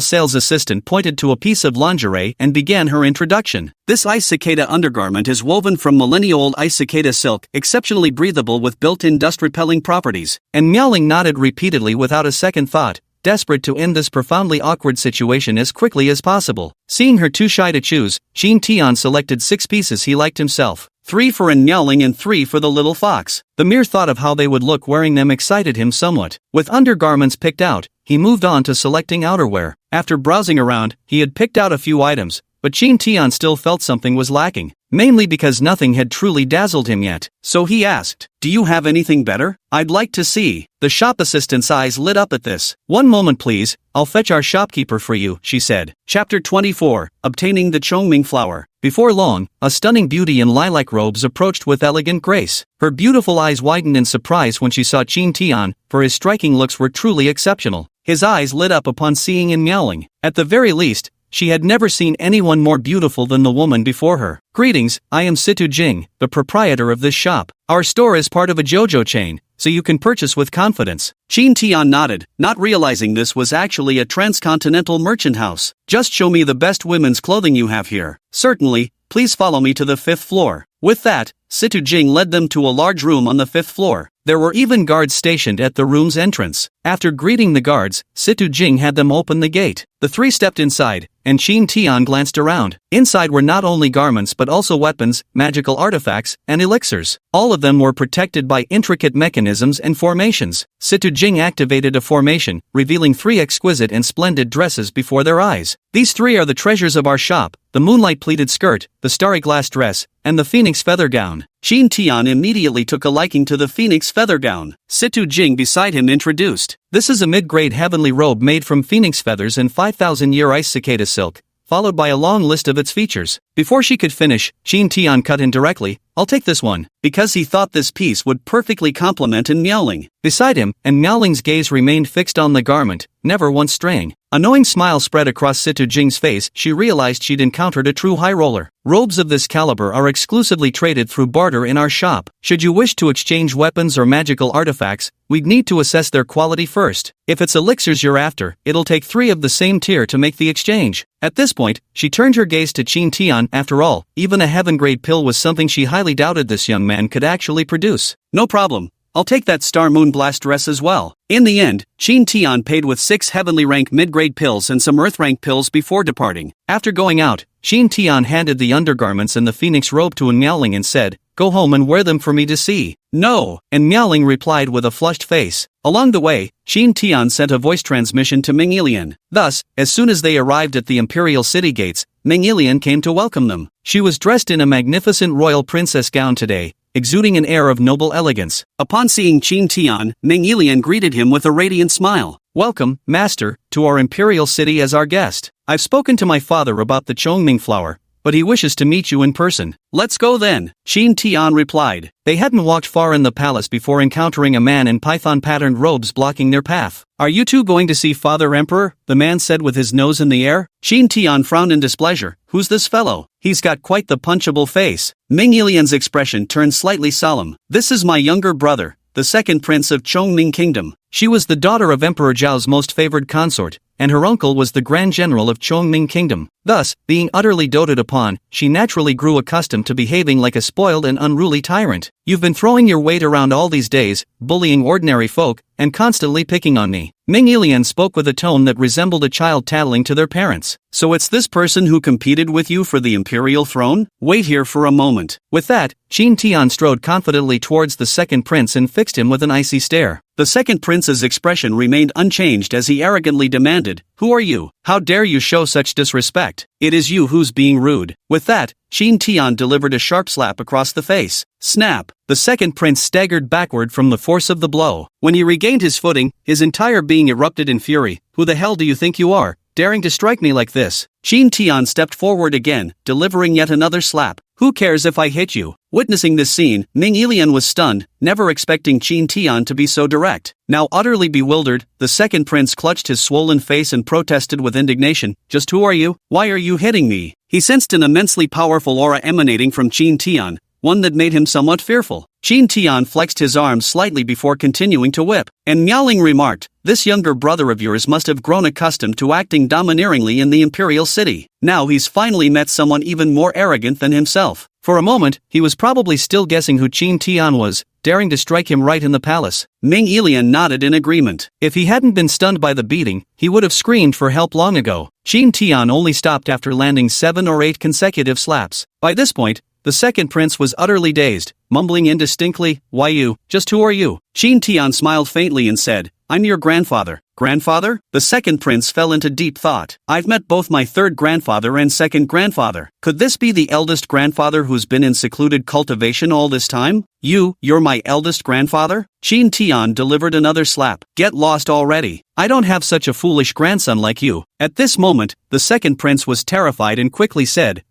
sales assistant pointed to a piece of lingerie and began her introduction. This ice cicada undergarment is woven from millennia-old ice cicada silk, exceptionally breathable with built-in dust-repelling properties. And Miaoling nodded repeatedly without a second thought, desperate to end this profoundly awkward situation as quickly as possible. Seeing her too shy to choose, Qin Tian selected 6 pieces he liked himself. 3 for Miaoling and 3 for the little fox. The mere thought of how they would look wearing them excited him somewhat. With undergarments picked out, he moved on to selecting outerwear. After browsing around, he had picked out a few items, but Qin Tian still felt something was lacking. mainly because nothing had truly dazzled him yet. So he asked, "Do you have anything better? I'd like to see." The shop assistant's eyes lit up at this. "One moment please, I'll fetch our shopkeeper for you," she said. Chapter 24, Obtaining the Chongming Flower. Before long, a stunning beauty in lilac robes approached with elegant grace. Her beautiful eyes widened in surprise when she saw Qin Tian, for his striking looks were truly exceptional. His eyes lit up upon seeing and Miaoling. At the very least, she had never seen anyone more beautiful than the woman before her. "Greetings, I am Situ Jing, the proprietor of this shop. Our store is part of a JoJo chain, so you can purchase with confidence." Qin Tian nodded, not realizing this was actually a transcontinental merchant house. "Just show me the best women's clothing you have here." "Certainly, please follow me to the 5th floor." With that, Situ Jing led them to a large room on the 5th floor. There were even guards stationed at the room's entrance. After greeting the guards, Situ Jing had them open the gate. The three stepped inside, and Qin Tian glanced around. Inside were not only garments but also weapons, magical artifacts, and elixirs. All of them were protected by intricate mechanisms and formations. Situ Jing activated a formation, revealing 3 exquisite and splendid dresses before their eyes. "These 3 are the treasures of our shop: the moonlight pleated skirt, the starry glass dress, and the phoenix feather gown." Qin Tian immediately took a liking to the phoenix feather gown. Situ Jing beside him introduced, "This is a mid-grade heavenly robe made from phoenix feathers and 5,000-year ice cicada silk," followed by a long list of its features. Before she could finish, Qin Tian cut in directly, "I'll take this one," because he thought this piece would perfectly complement in Miaoling. Beside him, and Miaoling's gaze remained fixed on the garment, never once straying. A knowing smile spread across Situ Jing's face. She realized she'd encountered a true high roller. "Robes of this caliber are exclusively traded through barter in our shop. Should you wish to exchange weapons or magical artifacts, we'd need to assess their quality first. If it's elixirs you're after, it'll take 3 of the same tier to make the exchange." At this point, she turned her gaze to Qin Tian. After all, even a heaven-grade pill was something she highly doubted this young man could actually produce. "No problem. I'll take that Star Moon Blast dress as well." In the end, Qin Tian paid with 6 heavenly rank mid-grade pills and some earth rank pills before departing. After going out, Qin Tian handed the undergarments and the phoenix robe to Miaoling and said, "Go home and wear them for me to see." "No," and Miaoling replied with a flushed face. Along the way, Qin Tian sent a voice transmission to Mengilian. Thus, as soon as they arrived at the imperial city gates, Mengilian came to welcome them. She was dressed in a magnificent royal princess gown today, exuding an air of noble elegance. Upon seeing Qin Tian, Mengilian greeted him with a radiant smile. "Welcome, master, to our imperial city as our guest. I've spoken to my father about the Chongming flower, but he wishes to meet you in person." "Let's go then," Qin Tian replied. They hadn't walked far in the palace before encountering a man in python-patterned robes blocking their path. "Are you two going to see Father Emperor?" the man said with his nose in the air. Qin Tian frowned in displeasure. "Who's this fellow? He's got quite the punchable face." Mengilian's expression turned slightly solemn. "This is my younger brother, the second prince of Chongming Kingdom." She was the daughter of Emperor Zhao's most favored consort, and her uncle was the Grand General of Chongming Kingdom. Thus, being utterly doted upon, she naturally grew accustomed to behaving like a spoiled and unruly tyrant. "You've been throwing your weight around all these days, bullying ordinary folk, and constantly picking on me." Mengilian spoke with a tone that resembled a child tattling to their parents. "So it's this person who competed with you for the imperial throne? Wait here for a moment." With that, Qin Tian strode confidently towards the second prince and fixed him with an icy stare. The second prince's expression remained unchanged as he arrogantly demanded, "Who are you? How dare you show such disrespect? It is you who's being rude." With that, Qin Tian delivered a sharp slap across the face. Snap! The second prince staggered backward from the force of the blow. When he regained his footing, his entire being erupted in fury. "Who the hell do you think you are, daring to strike me like this?" Qin Tian stepped forward again, delivering yet another slap. "Who cares if I hit you?" Witnessing this scene, Mengilian was stunned, never expecting Qin Tian to be so direct. Now utterly bewildered, the second prince clutched his swollen face and protested with indignation, "Just who are you? Why are you hitting me?" He sensed an immensely powerful aura emanating from Qin Tian, one that made him somewhat fearful. Qin Tian flexed his arms slightly before continuing to whip, and Miaoling remarked, "This younger brother of yours must have grown accustomed to acting domineeringly in the imperial city. Now he's finally met someone even more arrogant than himself." For a moment, he was probably still guessing who Qin Tian was, daring to strike him right in the palace. Mengilian nodded in agreement. If he hadn't been stunned by the beating, he would have screamed for help long ago. Qin Tian only stopped after landing 7 or 8 consecutive slaps. By this point, the second prince was utterly dazed, mumbling indistinctly, "Why you? Just who are you?" Qin Tian smiled faintly and said, "I'm your grandfather, Grandfather? The second prince fell into deep thought. I've met both my third grandfather and second grandfather. Could this be the eldest grandfather who's been in secluded cultivation all this time? You're my eldest grandfather? Qin Tian delivered another slap. Get lost already. I don't have such a foolish grandson like you. At this moment, the second prince was terrified and quickly said,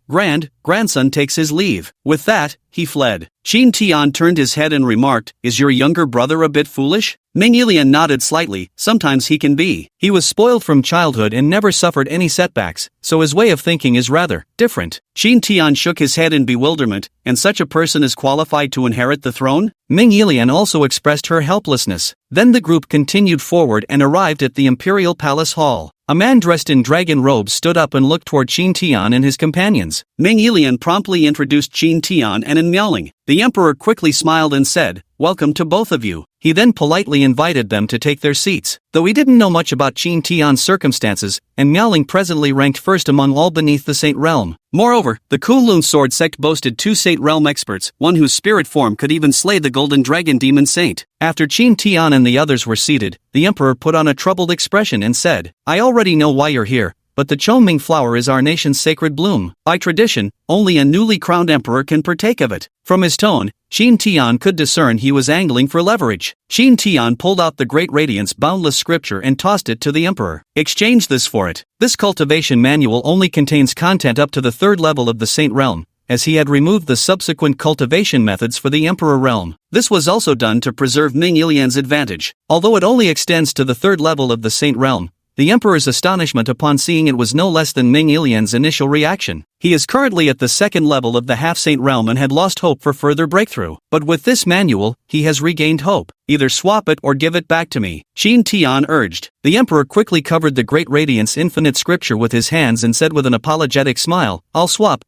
Grandson takes his leave. With that, he fled. Qin Tian turned his head and remarked, Is your younger brother a bit foolish? Ming Yilian nodded slightly. Sometimes he can be. He was spoiled from childhood and never suffered any setbacks, so his way of thinking is rather different. Qin Tian shook his head in bewilderment. And such a person is qualified to inherit the throne? Ming Yilian also expressed her helplessness. Then the group continued forward and arrived at the Imperial Palace Hall. A man dressed in dragon robes stood up and looked toward Qin Tian and his companions. Ming Yilian promptly introduced Qin Tian and Miaoling. The emperor quickly smiled and said, Welcome to both of you. He then politely invited them to take their seats. Though he didn't know much about Qin Tian's circumstances, and Miaoling presently ranked first among all beneath the Saint Realm. Moreover, the Kunlun Sword sect boasted 2 Saint Realm experts, one whose spirit form could even slay the Golden Dragon Demon Saint. After Qin Tian and the others were seated, the emperor put on a troubled expression and said, I already know why you're here. But the Chongming flower is our nation's sacred bloom. By tradition, only a newly crowned emperor can partake of it. From his tone, Qin Tian could discern he was angling for leverage. Qin Tian pulled out the Great Radiance Boundless Scripture and tossed it to the emperor. Exchange this for it. This cultivation manual only contains content up to the 3rd level of the Saint Realm, as he had removed the subsequent cultivation methods for the Emperor realm. This was also done to preserve Ming Yilian's advantage. Although it only extends to the 3rd level of the Saint Realm, the emperor's astonishment upon seeing it was no less than Ming Yilian's initial reaction. He is currently at the 2nd level of the half-saint realm and had lost hope for further breakthrough. But with this manual, he has regained hope. Either swap it or give it back to me, Qin Tian urged. The emperor quickly covered the Great Radiance Infinite Scripture with his hands and said with an apologetic smile, I'll swap.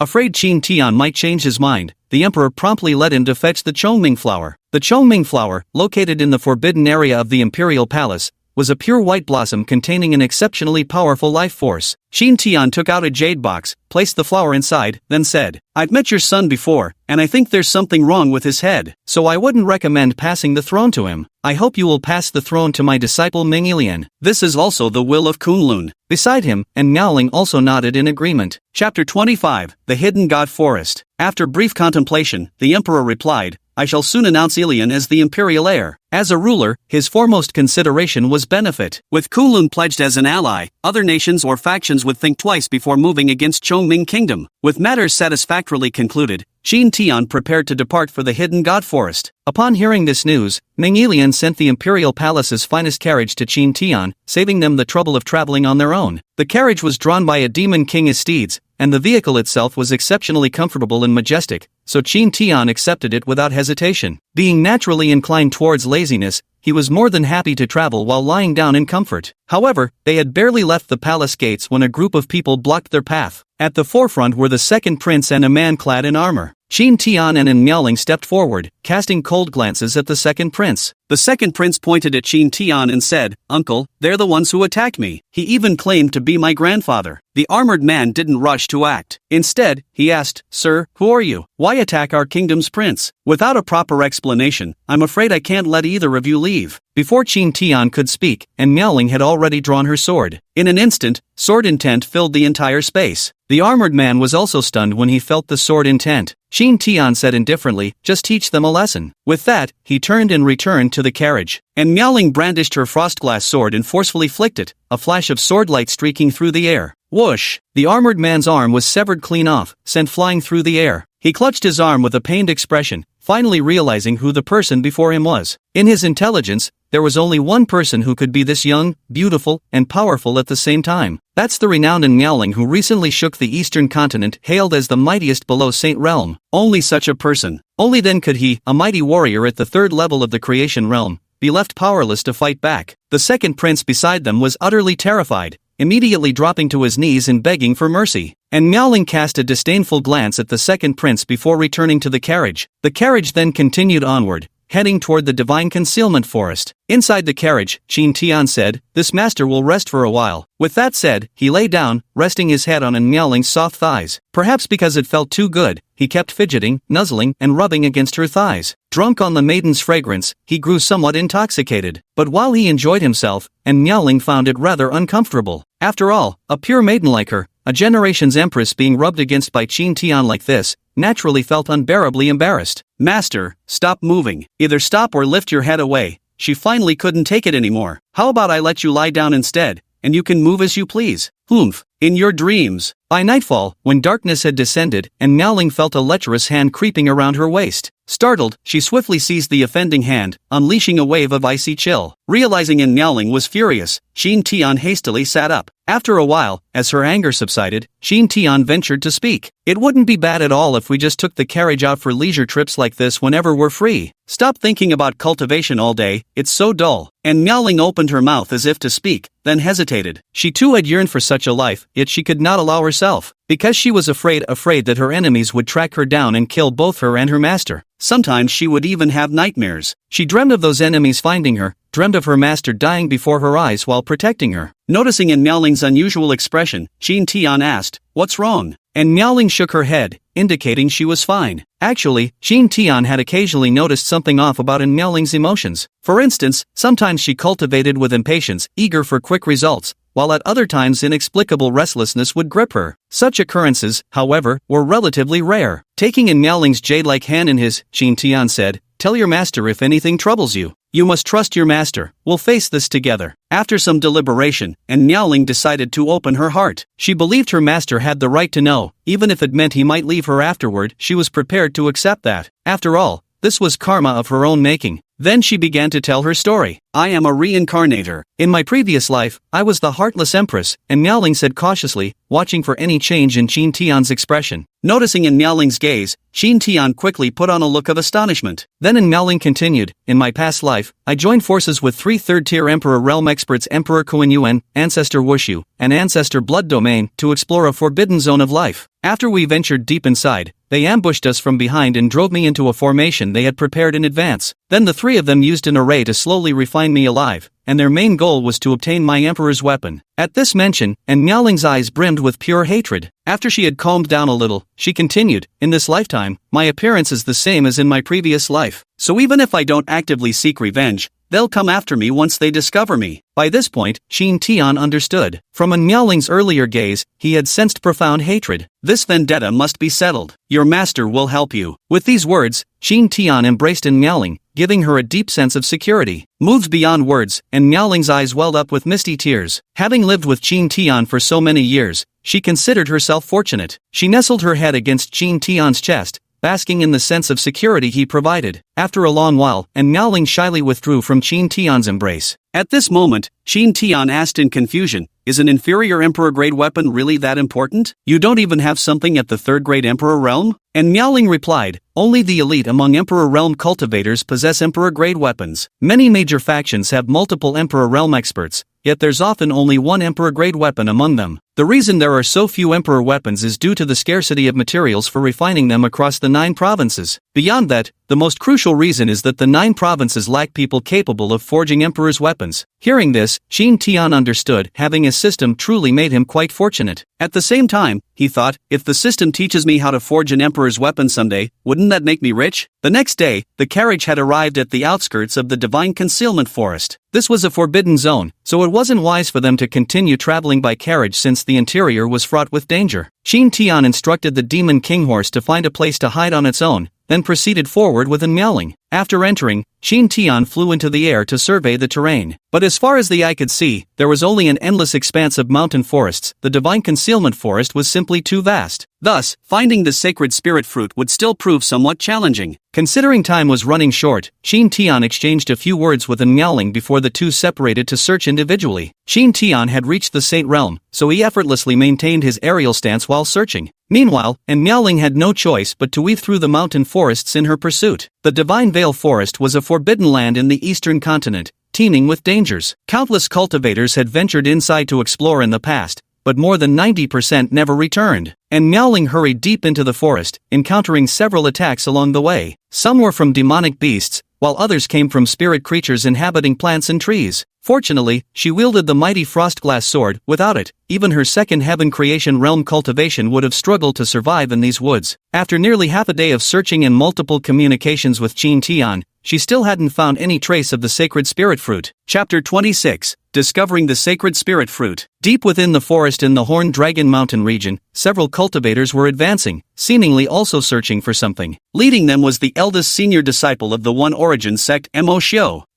Afraid Qin Tian might change his mind, the emperor promptly led him to fetch the Chongming flower. The Chongming flower, located in the forbidden area of the Imperial Palace, was a pure white blossom containing an exceptionally powerful life force. Qin Tian took out a jade box, placed the flower inside, then said, I've met your son before, and I think there's something wrong with his head, so I wouldn't recommend passing the throne to him. I hope you will pass the throne to my disciple Ming Yilian. This is also the will of Kunlun. Beside him, and Miaoling also nodded in agreement. Chapter 25, The Hidden God Forest. After brief contemplation, the emperor replied, I shall soon announce Yilian as the imperial heir. As a ruler, his foremost consideration was benefit. With Kunlun pledged as an ally, other nations or factions would think twice before moving against Chongming Kingdom. With matters satisfactorily concluded, Qin Tian prepared to depart for the Hidden God Forest. Upon hearing this news, Ming Yilian sent the Imperial Palace's finest carriage to Qin Tian, saving them the trouble of traveling on their own. The carriage was drawn by a demon king as steeds, and the vehicle itself was exceptionally comfortable and majestic, so Qin Tian accepted it without hesitation. Being naturally inclined towards laziness, he was more than happy to travel while lying down in comfort. However, they had barely left the palace gates when a group of people blocked their path. At the forefront were the second prince and a man clad in armor. Qin Tian and Miaoling stepped forward, casting cold glances at the second prince. The second prince pointed at Qin Tian and said, Uncle, they're the ones who attacked me. He even claimed to be my grandfather. The armored man didn't rush to act. Instead, he asked, Sir, who are you? Why attack our kingdom's prince? Without a proper explanation, I'm afraid I can't let either of you leave. Before Qin Tian could speak, and Miaoling had already drawn her sword. In an instant, sword intent filled the entire space. The armored man was also stunned when he felt the sword intent. Qin Tian said indifferently, Just teach them a lesson. With that, he turned and returned to the carriage. And Miaoling brandished her frostglass sword and forcefully flicked it, a flash of sword light streaking through the air. Whoosh! The armored man's arm was severed clean off, sent flying through the air. He clutched his arm with a pained expression, finally realizing who the person before him was. In his intelligence, there was only one person who could be this young, beautiful, and powerful at the same time. That's the renowned Miaoling who recently shook the eastern continent, hailed as the mightiest below Saint Realm. Only such a person. Only then could he, a mighty warrior at the 3rd level of the creation realm, be left powerless to fight back. The second prince beside them was utterly terrified, immediately dropping to his knees and begging for mercy. And Miaoling cast a disdainful glance at the second prince before returning to the carriage. The carriage then continued onward, heading toward the Divine Concealment Forest. Inside the carriage, Qin Tian said, This master will rest for a while. With that said, he lay down, resting his head on Miaoling's soft thighs. Perhaps because it felt too good, he kept fidgeting, nuzzling, and rubbing against her thighs. Drunk on the maiden's fragrance, he grew somewhat intoxicated, but while he enjoyed himself, and Miaoling found it rather uncomfortable. After all, a pure maiden like her, a generation's empress being rubbed against by Qin Tian like this, naturally felt unbearably embarrassed. Master, stop moving. Either stop or lift your head away. She finally couldn't take it anymore. How about I let you lie down instead, and you can move as you please? Humph, in your dreams. By nightfall, when darkness had descended, and Miaoling felt a lecherous hand creeping around her waist. Startled, she swiftly seized the offending hand, unleashing a wave of icy chill. Realizing Miaoling was furious, Qin Tian hastily sat up. After a while, as her anger subsided, Qin Tian ventured to speak. It wouldn't be bad at all if we just took the carriage out for leisure trips like this whenever we're free. Stop thinking about cultivation all day, it's so dull. And Miaoling opened her mouth as if to speak, then hesitated. She too had yearned for such a life, yet she could not allow herself. Because she was afraid that her enemies would track her down and kill both her and her master. Sometimes she would even have nightmares. She dreamed of those enemies finding her, dreamed of her master dying before her eyes while protecting her. Noticing Miaoling's unusual expression, Qin Tian asked, "What's wrong?" And Miaoling shook her head, indicating she was fine. Actually, Qin Tian had occasionally noticed something off about Miaoling's emotions. For instance, sometimes she cultivated with impatience, eager for quick results, while at other times inexplicable restlessness would grip her. Such occurrences, however, were relatively rare. Taking Miaoling's jade-like hand in his, Qin Tian said, "Tell your master if anything troubles you. You must trust your master, we'll face this together." After some deliberation, Miaoling decided to open her heart. She believed her master had the right to know, even if it meant he might leave her afterward, she was prepared to accept that. After all, this was karma of her own making. Then she began to tell her story. "I am a reincarnator. In my previous life, I was the heartless empress," Miaoling said cautiously, watching for any change in Qin Tian's expression. Noticing Miaoling's gaze, Qin Tian quickly put on a look of astonishment. Then Miaoling continued, "In my past life, I joined forces with 3 third-tier Emperor realm experts, Emperor Kuan-Yuan, Ancestor Wushu, and Ancestor Blood Domain, to explore a forbidden zone of life. After we ventured deep inside, they ambushed us from behind and drove me into a formation they had prepared in advance. Then the 3 of them used an array to slowly refine me alive, and their main goal was to obtain my emperor's weapon." At this mention, Miaoling's eyes brimmed with pure hatred. After she had calmed down a little, she continued, "In this lifetime, my appearance is the same as in my previous life. So even if I don't actively seek revenge, they'll come after me once they discover me." By this point, Qin Tian understood. From Miaoling's earlier gaze, he had sensed profound hatred. This vendetta must be settled. "Your master will help you." With these words, Qin Tian embraced Miaoling, giving her a deep sense of security. Moved beyond words, Miaoling's eyes welled up with misty tears. Having lived with Qin Tian for so many years, she considered herself fortunate. She nestled her head against Qin Tian's chest, basking in the sense of security he provided. After a long while, Miaoling shyly withdrew from Qin Tian's embrace. At this moment, Qin Tian asked in confusion, "Is an inferior emperor-grade weapon really that important? You don't even have something at the 3rd-grade emperor realm?" And Miaoling replied, "Only the elite among emperor realm cultivators possess emperor-grade weapons. Many major factions have multiple emperor realm experts, yet there's often only one emperor-grade weapon among them. The reason there are so few emperor weapons is due to the scarcity of materials for refining them across the 9 provinces. Beyond that, the most crucial reason is that the 9 provinces lack people capable of forging emperor's weapons." Hearing this, Qin Tian understood, having a system truly made him quite fortunate. At the same time, he thought, if the system teaches me how to forge an emperor's weapon someday, wouldn't that make me rich? The next day, the carriage had arrived at the outskirts of the Divine Concealment Forest. This was a forbidden zone, so it wasn't wise for them to continue traveling by carriage since the interior was fraught with danger. Qin Tian instructed the Demon King Horse to find a place to hide on its own, then proceeded forward with Miaoling. After entering, Qin Tian flew into the air to survey the terrain. But as far as the eye could see, there was only an endless expanse of mountain forests. The Divine Concealment Forest was simply too vast. Thus, finding the sacred spirit fruit would still prove somewhat challenging. Considering time was running short, Qin Tian exchanged a few words with Miaoling before the two separated to search individually. Qin Tian had reached the Saint Realm, so he effortlessly maintained his aerial stance while searching. Meanwhile, Miaoling had no choice but to weave through the mountain forests in her pursuit. The Divine Veil Forest was a forbidden land in the eastern continent, teeming with dangers. Countless cultivators had ventured inside to explore in the past, but more than 90% never returned. And Miaoling hurried deep into the forest, encountering several attacks along the way. Some were from demonic beasts, while others came from spirit creatures inhabiting plants and trees. Fortunately, she wielded the mighty Frostglass sword. Without it, even her second heaven creation realm cultivation would have struggled to survive in these woods. After nearly half a day of searching and multiple communications with Qin Tian, she still hadn't found any trace of the sacred spirit fruit. Chapter 26. Discovering the sacred spirit fruit. Deep within the forest in the Horned Dragon Mountain region, several cultivators were advancing, seemingly also searching for something. Leading them was the eldest senior disciple of the One Origin sect, Mo.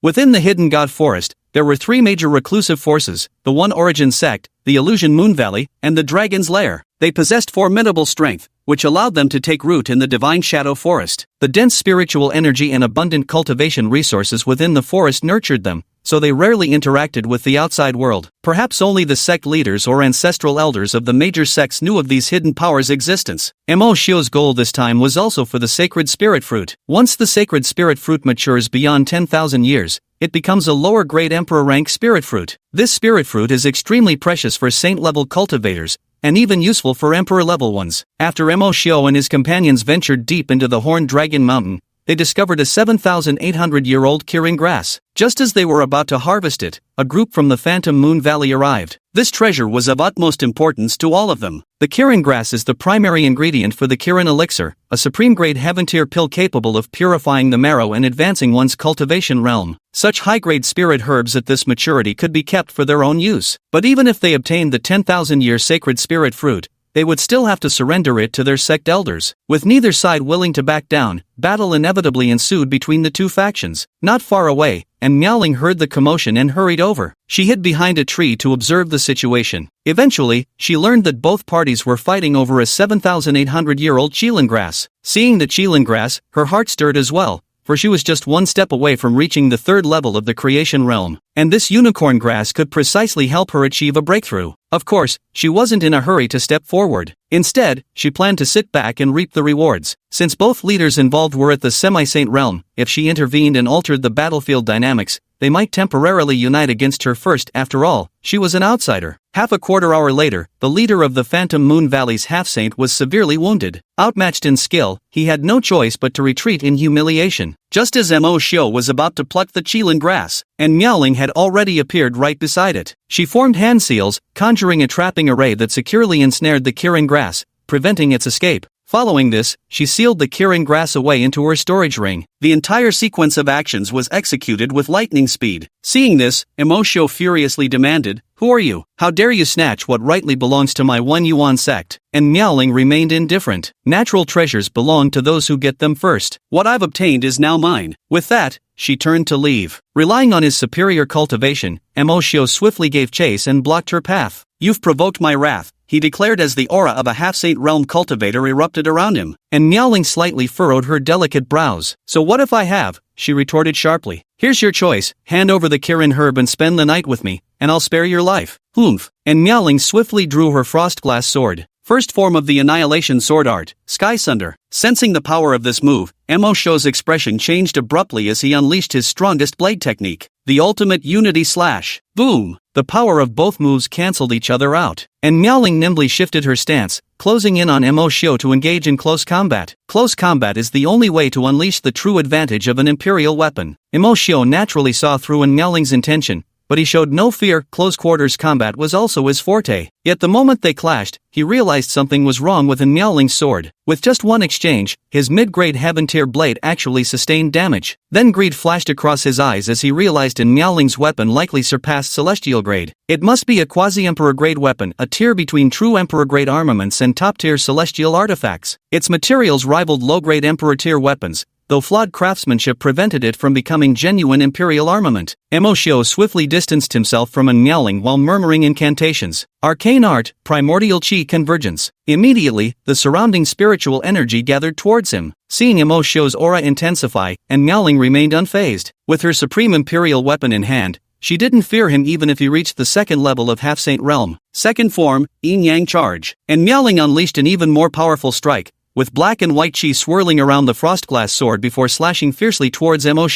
Within the Hidden God Forest, there were three major reclusive forces: the One Origin sect, the Illusion Moon Valley, and the Dragon's Lair. They possessed formidable strength, which allowed them to take root in the Divine Shadow Forest. The dense spiritual energy and abundant cultivation resources within the forest nurtured them, so they rarely interacted with the outside world. Perhaps only the sect leaders or ancestral elders of the major sects knew of these hidden powers' existence. Mo's goal this time was also for the sacred spirit fruit. Once the sacred spirit fruit matures beyond 10,000 years, it becomes a lower-grade emperor rank spirit fruit. This spirit fruit is extremely precious for saint-level cultivators, and even useful for emperor-level ones. After Mo and his companions ventured deep into the Horned Dragon Mountain, they discovered a 7,800-year-old Kirin grass. Just as they were about to harvest it, a group from the Phantom Moon Valley arrived. This treasure was of utmost importance to all of them. The Kirin grass is the primary ingredient for the Kirin elixir, a supreme-grade heaven-tier pill capable of purifying the marrow and advancing one's cultivation realm. Such high-grade spirit herbs at this maturity could be kept for their own use. But even if they obtained the 10,000-year sacred spirit fruit, they would still have to surrender it to their sect elders. With neither side willing to back down, battle inevitably ensued between the two factions. Not far away, and Miaoling heard the commotion and hurried over. She hid behind a tree to observe the situation. Eventually, she learned that both parties were fighting over a 7,800-year-old Qilin grass. Seeing the Qilin grass, her heart stirred as well, for she was just one step away from reaching the third level of the creation realm, and this unicorn grass could precisely help her achieve a breakthrough. Of course, she wasn't in a hurry to step forward. Instead, she planned to sit back and reap the rewards. Since both leaders involved were at the semi-saint realm, if she intervened and altered the battlefield dynamics, they might temporarily unite against her first. After all, she was an outsider. Half a quarter hour later, the leader of the Phantom Moon Valley's half-saint was severely wounded. Outmatched in skill, he had no choice but to retreat in humiliation. Just as Mo was about to pluck the Qilin grass, and Miaoling had already appeared right beside it. She formed hand seals, conjuring a trapping array that securely ensnared the Kirin grass, preventing its escape. Following this, she sealed the Kirin grass away into her storage ring. The entire sequence of actions was executed with lightning speed. Seeing this, Mo furiously demanded, "Who are you? How dare you snatch what rightly belongs to my One Yuan sect?" And Miaoling remained indifferent. Natural treasures belong to those who get them first. What I've obtained is now mine. With that, she turned to leave. Relying on his superior cultivation, Mo swiftly gave chase and blocked her path. "You've provoked my wrath," he declared as the aura of a half-saint realm cultivator erupted around him, and Miaoling slightly furrowed her delicate brows. "So what if I have?" she retorted sharply. "Here's your choice: hand over the Kirin herb and spend the night with me, and I'll spare your life." "Humph!" And Miaoling swiftly drew her Frostglass sword. First form of the Annihilation Sword Art, Sky Sunder. Sensing the power of this move, Mo's expression changed abruptly as he unleashed his strongest blade technique, the ultimate Unity Slash. Boom! The power of both moves cancelled each other out, and Miaoling nimbly shifted her stance, closing in on Mo to engage in close combat. Close combat is the only way to unleash the true advantage of an imperial weapon. Mo naturally saw through in Miaoling's intention, but he showed no fear. Close quarters combat was also his forte. Yet the moment they clashed, he realized something was wrong with Miaoling's sword. With just one exchange, his mid-grade heaven-tier blade actually sustained damage. Then greed flashed across his eyes as he realized Miaoling's weapon likely surpassed celestial grade. It must be a quasi-emperor grade weapon, a tier between true emperor grade armaments and top-tier celestial artifacts. Its materials rivaled low-grade emperor-tier weapons, though flawed craftsmanship prevented it from becoming genuine imperial armament. Mo swiftly distanced himself from Miaoling while murmuring incantations. Arcane Art, Primordial Qi Convergence. Immediately, the surrounding spiritual energy gathered towards him. Seeing Mo's aura intensify, and Miaoling remained unfazed. With her supreme imperial weapon in hand, she didn't fear him even if he reached the second level of Half-Saint Realm. Second form, Yin-Yang Charge. And Miaoling unleashed an even more powerful strike, with black and white chi swirling around the Frostglass sword before slashing fiercely towards Mo,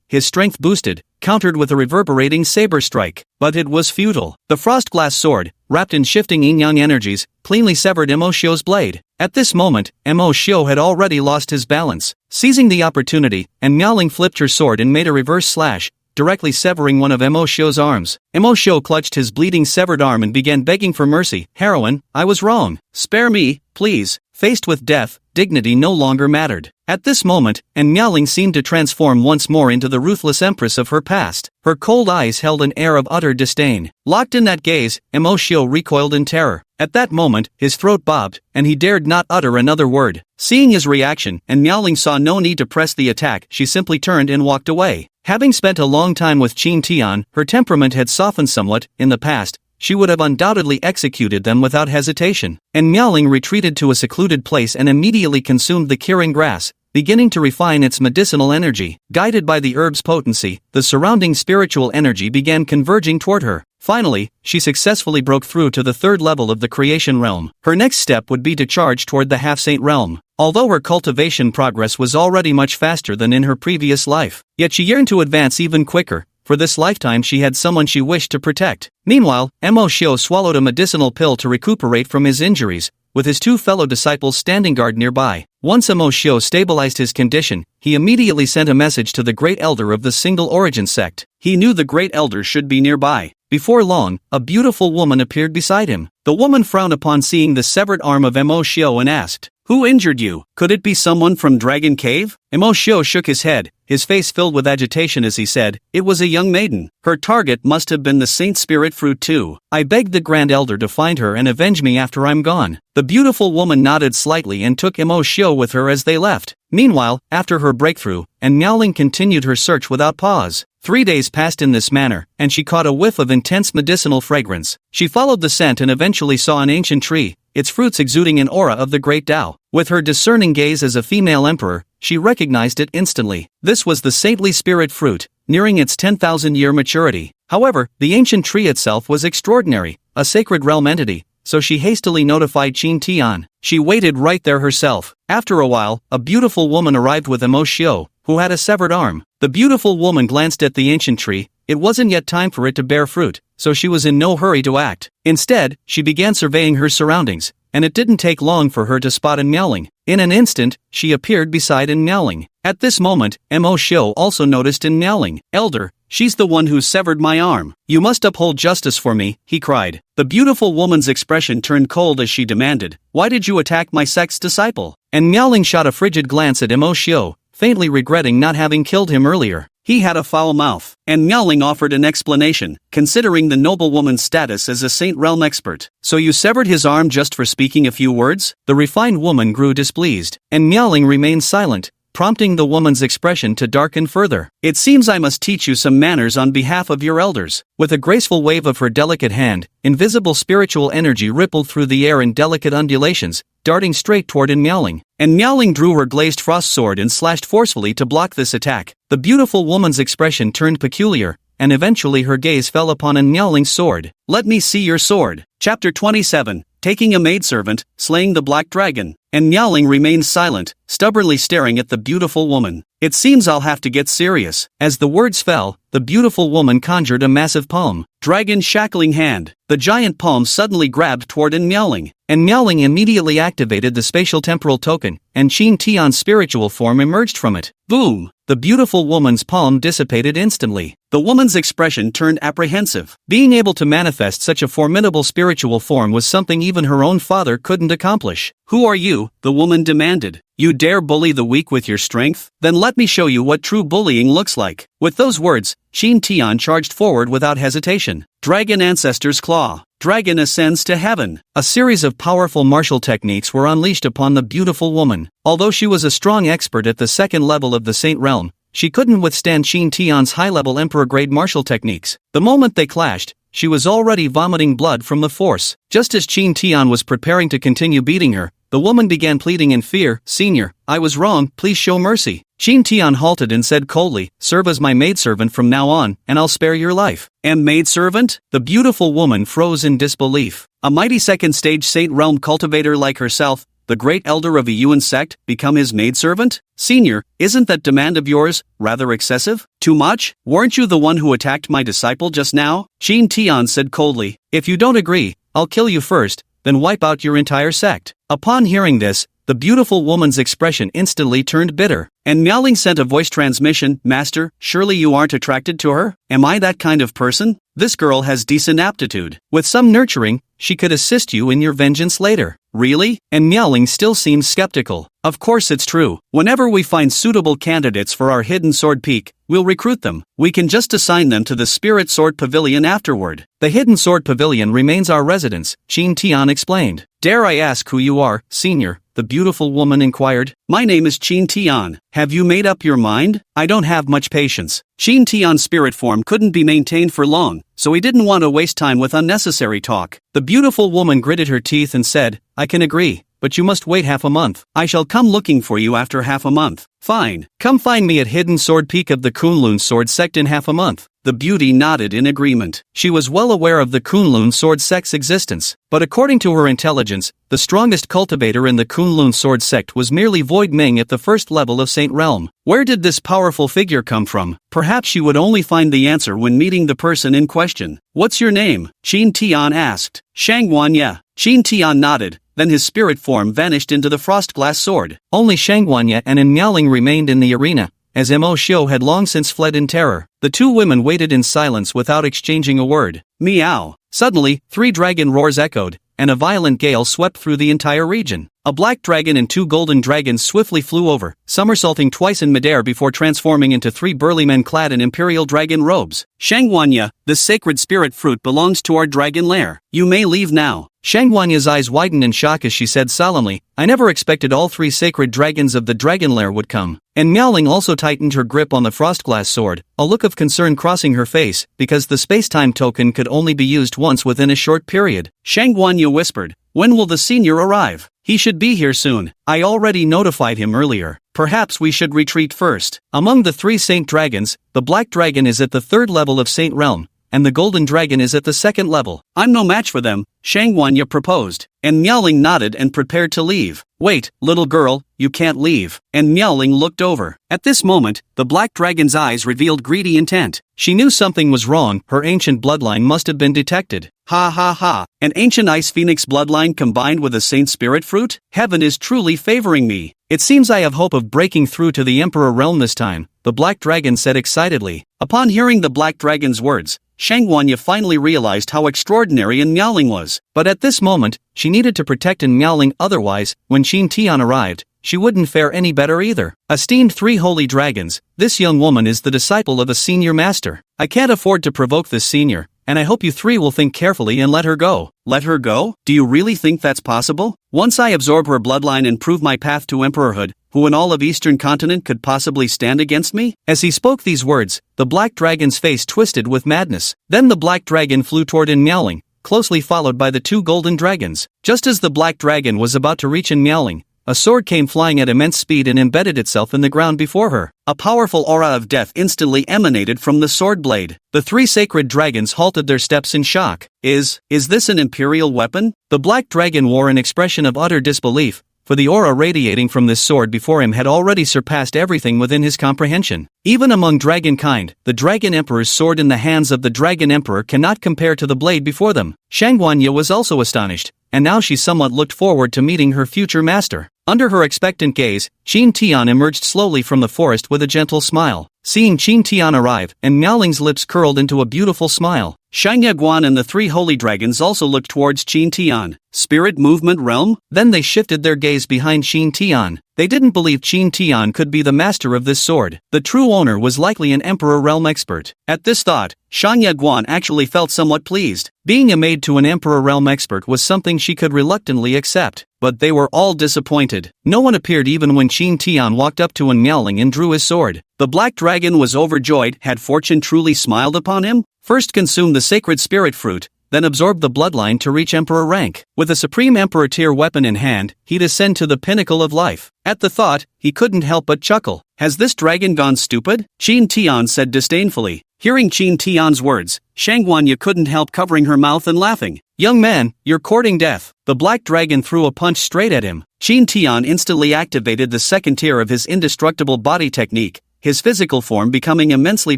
his strength boosted, countered with a reverberating saber strike. But it was futile. The Frostglass sword, wrapped in shifting yin-yang energies, cleanly severed Mo's blade. At this moment, Mo had already lost his balance. Seizing the opportunity, and Miaoling flipped her sword and made a reverse slash, directly severing one of Mo Xiu's arms. Mo Xiu clutched his bleeding severed arm and began begging for mercy. "Heroine, I was wrong. Spare me, please." Faced with death, dignity no longer mattered. At this moment, Miaoling seemed to transform once more into the ruthless empress of her past. Her cold eyes held an air of utter disdain. Locked in that gaze, Mo Xiu recoiled in terror. At that moment, his throat bobbed, and he dared not utter another word. Seeing his reaction, Miaoling saw no need to press the attack. She simply turned and walked away. Having spent a long time with Qin Tian, her temperament had softened somewhat. In the past, she would have undoubtedly executed them without hesitation. Miaoling retreated to a secluded place and immediately consumed the curing grass, beginning to refine its medicinal energy. Guided by the herb's potency, the surrounding spiritual energy began converging toward her. Finally, she successfully broke through to the third level of the creation realm. Her next step would be to charge toward the half-saint realm. Although her cultivation progress was already much faster than in her previous life, yet she yearned to advance even quicker. For this lifetime she had someone she wished to protect. Meanwhile, Mo Xiu swallowed a medicinal pill to recuperate from his injuries, with his two fellow disciples standing guard nearby. Once Mo Xiu stabilized his condition, he immediately sent a message to the Great Elder of the Single Origin sect. He knew the Great Elder should be nearby. Before long, a beautiful woman appeared beside him. The woman frowned upon seeing the severed arm of Mo Xiu and asked, "Who injured you? Could it be someone from Dragon Cave?" Mo Xiu shook his head, his face filled with agitation as he said, "It was a young maiden. Her target must have been the Saint Spirit Fruit too. I begged the Grand Elder to find her and avenge me after I'm gone." The beautiful woman nodded slightly and took Mo Xiu with her as they left. Meanwhile, after her breakthrough, Miaoling continued her search without pause. 3 days passed in this manner, and she caught a whiff of intense medicinal fragrance. She followed the scent and eventually saw an ancient tree, its fruits exuding an aura of the great Tao. With her discerning gaze as a female emperor, she recognized it instantly. This was the saintly spirit fruit, nearing its 10,000-year maturity. However, the ancient tree itself was extraordinary, a sacred realm entity, so she hastily notified Qin Tian. She waited right there herself. After a while, a beautiful woman arrived with Mo Xiu, who had a severed arm. The beautiful woman glanced at the ancient tree. It wasn't yet time for it to bear fruit, so she was in no hurry to act. Instead, she began surveying her surroundings, and it didn't take long for her to spot Miaoling. In an instant, she appeared beside Miaoling. At this moment, Mo Xiu also noticed Miaoling. "Elder, she's the one who severed my arm. You must uphold justice for me," he cried. The beautiful woman's expression turned cold as she demanded, "Why did you attack my sect's disciple?" And Miaoling shot a frigid glance at Mo Xiu, faintly regretting not having killed him earlier. He had a foul mouth, and Miaoling offered an explanation, considering the noblewoman's status as a Saint Realm expert. "So you severed his arm just for speaking a few words?" The refined woman grew displeased, and Miaoling remained silent, prompting the woman's expression to darken further. "It seems I must teach you some manners on behalf of your elders." With a graceful wave of her delicate hand, invisible spiritual energy rippled through the air in delicate undulations, darting straight toward Miaoling. And Miaoling drew her glazed frost sword and slashed forcefully to block this attack. The beautiful woman's expression turned peculiar, and eventually her gaze fell upon Miaoling's sword. "Let me see your sword." Chapter 27. Taking a maidservant, slaying the black dragon. And Miaoling remained silent, stubbornly staring at the beautiful woman. "It seems I'll have to get serious." As the words fell, the beautiful woman conjured a massive palm. Dragon shackling hand. The giant palm suddenly grabbed toward Miaoling, and Miaoling immediately activated the spatial temporal token, and Qin Tian's spiritual form emerged from it. Boom! The beautiful woman's palm dissipated instantly. The woman's expression turned apprehensive. Being able to manifest such a formidable spiritual form was something even her own father couldn't accomplish. "Who are you?" the woman demanded. "You dare bully the weak with your strength? Then let me show you what true bullying looks like." With those words, Qin Tian charged forward without hesitation. Dragon Ancestor's Claw. Dragon ascends to heaven. A series of powerful martial techniques were unleashed upon the beautiful woman. Although she was a strong expert at the second level of the Saint Realm, she couldn't withstand Qin Tian's high-level Emperor-grade martial techniques. The moment they clashed, she was already vomiting blood from the force. Just as Qin Tian was preparing to continue beating her, the woman began pleading in fear, "Senior, I was wrong, please show mercy." Qin Tian halted and said coldly, "Serve as my maidservant from now on, and I'll spare your life." "And maidservant?" The beautiful woman froze in disbelief. A mighty second-stage Saint Realm cultivator like herself, the great elder of a Yuan sect, become his maidservant? "Senior, isn't that demand of yours rather excessive? Too much? Weren't you the one who attacked my disciple just now?" Qin Tian said coldly, "If you don't agree, I'll kill you first, then wipe out your entire sect." Upon hearing this, The beautiful woman's expression instantly turned bitter. And Miaoling sent a voice transmission, "Master, surely you aren't attracted to her? Am I that kind of person? This girl has decent aptitude. With some nurturing, she could assist you in your vengeance later." "Really?" And Miaoling still seems skeptical. "Of course it's true. Whenever we find suitable candidates for our hidden sword peak, we'll recruit them. We can just assign them to the Spirit Sword Pavilion afterward. The Hidden Sword Pavilion remains our residence," Qin Tian explained. "Dare I ask who you are, senior?" the beautiful woman inquired. "My name is Qin Tian. Have you made up your mind?" "I don't have much patience." Qin Tian's spirit form couldn't be maintained for long, so he didn't want to waste time with unnecessary talk. The beautiful woman gritted her teeth and said, "I can agree, but you must wait half a month. I shall come looking for you after half a month." "Fine. Come find me at Hidden Sword Peak of the Kunlun Sword Sect in half a month." The beauty nodded in agreement. She was well aware of the Kunlun Sword Sect's existence, but according to her intelligence, the strongest cultivator in the Kunlun Sword Sect was merely Void Ming at the first level of Saint Realm. Where did this powerful figure come from? Perhaps she would only find the answer when meeting the person in question. "What's your name?" Qin Tian asked. "Shangguanya." Qin Tian nodded. Then his spirit form vanished into the frostglass sword. Only Shangguanya and Miaoling remained in the arena, as Mo Xiu had long since fled in terror. The two women waited in silence without exchanging a word. Meow. Suddenly, 3 dragon roars echoed, and a violent gale swept through the entire region. A black dragon and 2 golden dragons swiftly flew over, somersaulting twice in midair before transforming into 3 burly men clad in imperial dragon robes. "Shangguanya, this sacred spirit fruit belongs to our dragon lair. You may leave now." Shangguanya's eyes widened in shock as she said solemnly, "I never expected all 3 sacred dragons of the dragon lair would come." And Miaoling also tightened her grip on the frostglass sword, a look of concern crossing her face, because the space-time token could only be used once within a short period. Shangguanya whispered, "When will the senior arrive? He should be here soon. I already notified him earlier. Perhaps we should retreat first." Among the 3 saint dragons, the black dragon is at the 3rd level of Saint Realm, and the golden dragon is at the 2nd level. "I'm no match for them," Shangguanya proposed, and Miaoling nodded and prepared to leave. "Wait, little girl, you can't leave." And Miaoling looked over. At this moment, the black dragon's eyes revealed greedy intent. She knew something was wrong. Her ancient bloodline must have been detected. Ha ha ha, an ancient ice phoenix bloodline combined with a saint spirit fruit? Heaven is truly favoring me. "It seems I have hope of breaking through to the Emperor realm this time," the black dragon said excitedly. Upon hearing the black dragon's words, Shangguanya finally realized how extraordinary Miaoling was. But at this moment, she needed to protect Miaoling, otherwise, when Qin Tian arrived, she wouldn't fare any better either. Esteemed 3 holy dragons, this young woman is the disciple of a senior master. I can't afford to provoke this senior, and I hope you 3 will think carefully and let her go. Let her go? Do you really think that's possible? Once I absorb her bloodline and prove my path to emperorhood, who in all of Eastern continent could possibly stand against me? As he spoke these words, the black dragon's face twisted with madness. Then the black dragon flew toward Miaoling, closely followed by the 2 golden dragons. Just as the black dragon was about to reach Miaoling, a sword came flying at immense speed and embedded itself in the ground before her. A powerful aura of death instantly emanated from the sword blade. The 3 sacred dragons halted their steps in shock. Is this an imperial weapon? The black dragon wore an expression of utter disbelief, for the aura radiating from this sword before him had already surpassed everything within his comprehension. Even among dragonkind, the Dragon Emperor's sword in the hands of the Dragon Emperor cannot compare to the blade before them. Shangguanya was also astonished, and now she somewhat looked forward to meeting her future master. Under her expectant gaze, Qin Tian emerged slowly from the forest with a gentle smile. Seeing Qin Tian arrive, and Miaoling's lips curled into a beautiful smile. Shangguan and the 3 holy dragons also looked towards Qin Tian. Spirit movement realm? Then they shifted their gaze behind Qin Tian. They didn't believe Qin Tian could be the master of this sword. The true owner was likely an Emperor realm expert. At this thought, Shangguan actually felt somewhat pleased. Being a maid to an Emperor realm expert was something she could reluctantly accept. But they were all disappointed. No one appeared even when Qin Tian walked up to Miaoling and drew his sword. The black dragon was overjoyed. Had fortune truly smiled upon him? First consume the sacred spirit fruit, then absorb the bloodline to reach emperor rank. With a supreme Emperor-Tier weapon in hand, he'd ascend to the pinnacle of life. At the thought, he couldn't help but chuckle. Has this dragon gone stupid? Qin Tian said disdainfully. Hearing Qin Tian's words, Shangguanya couldn't help covering her mouth and laughing. Young man, you're courting death. The black dragon threw a punch straight at him. Qin Tian instantly activated the 2nd tier of his indestructible body technique, his physical form becoming immensely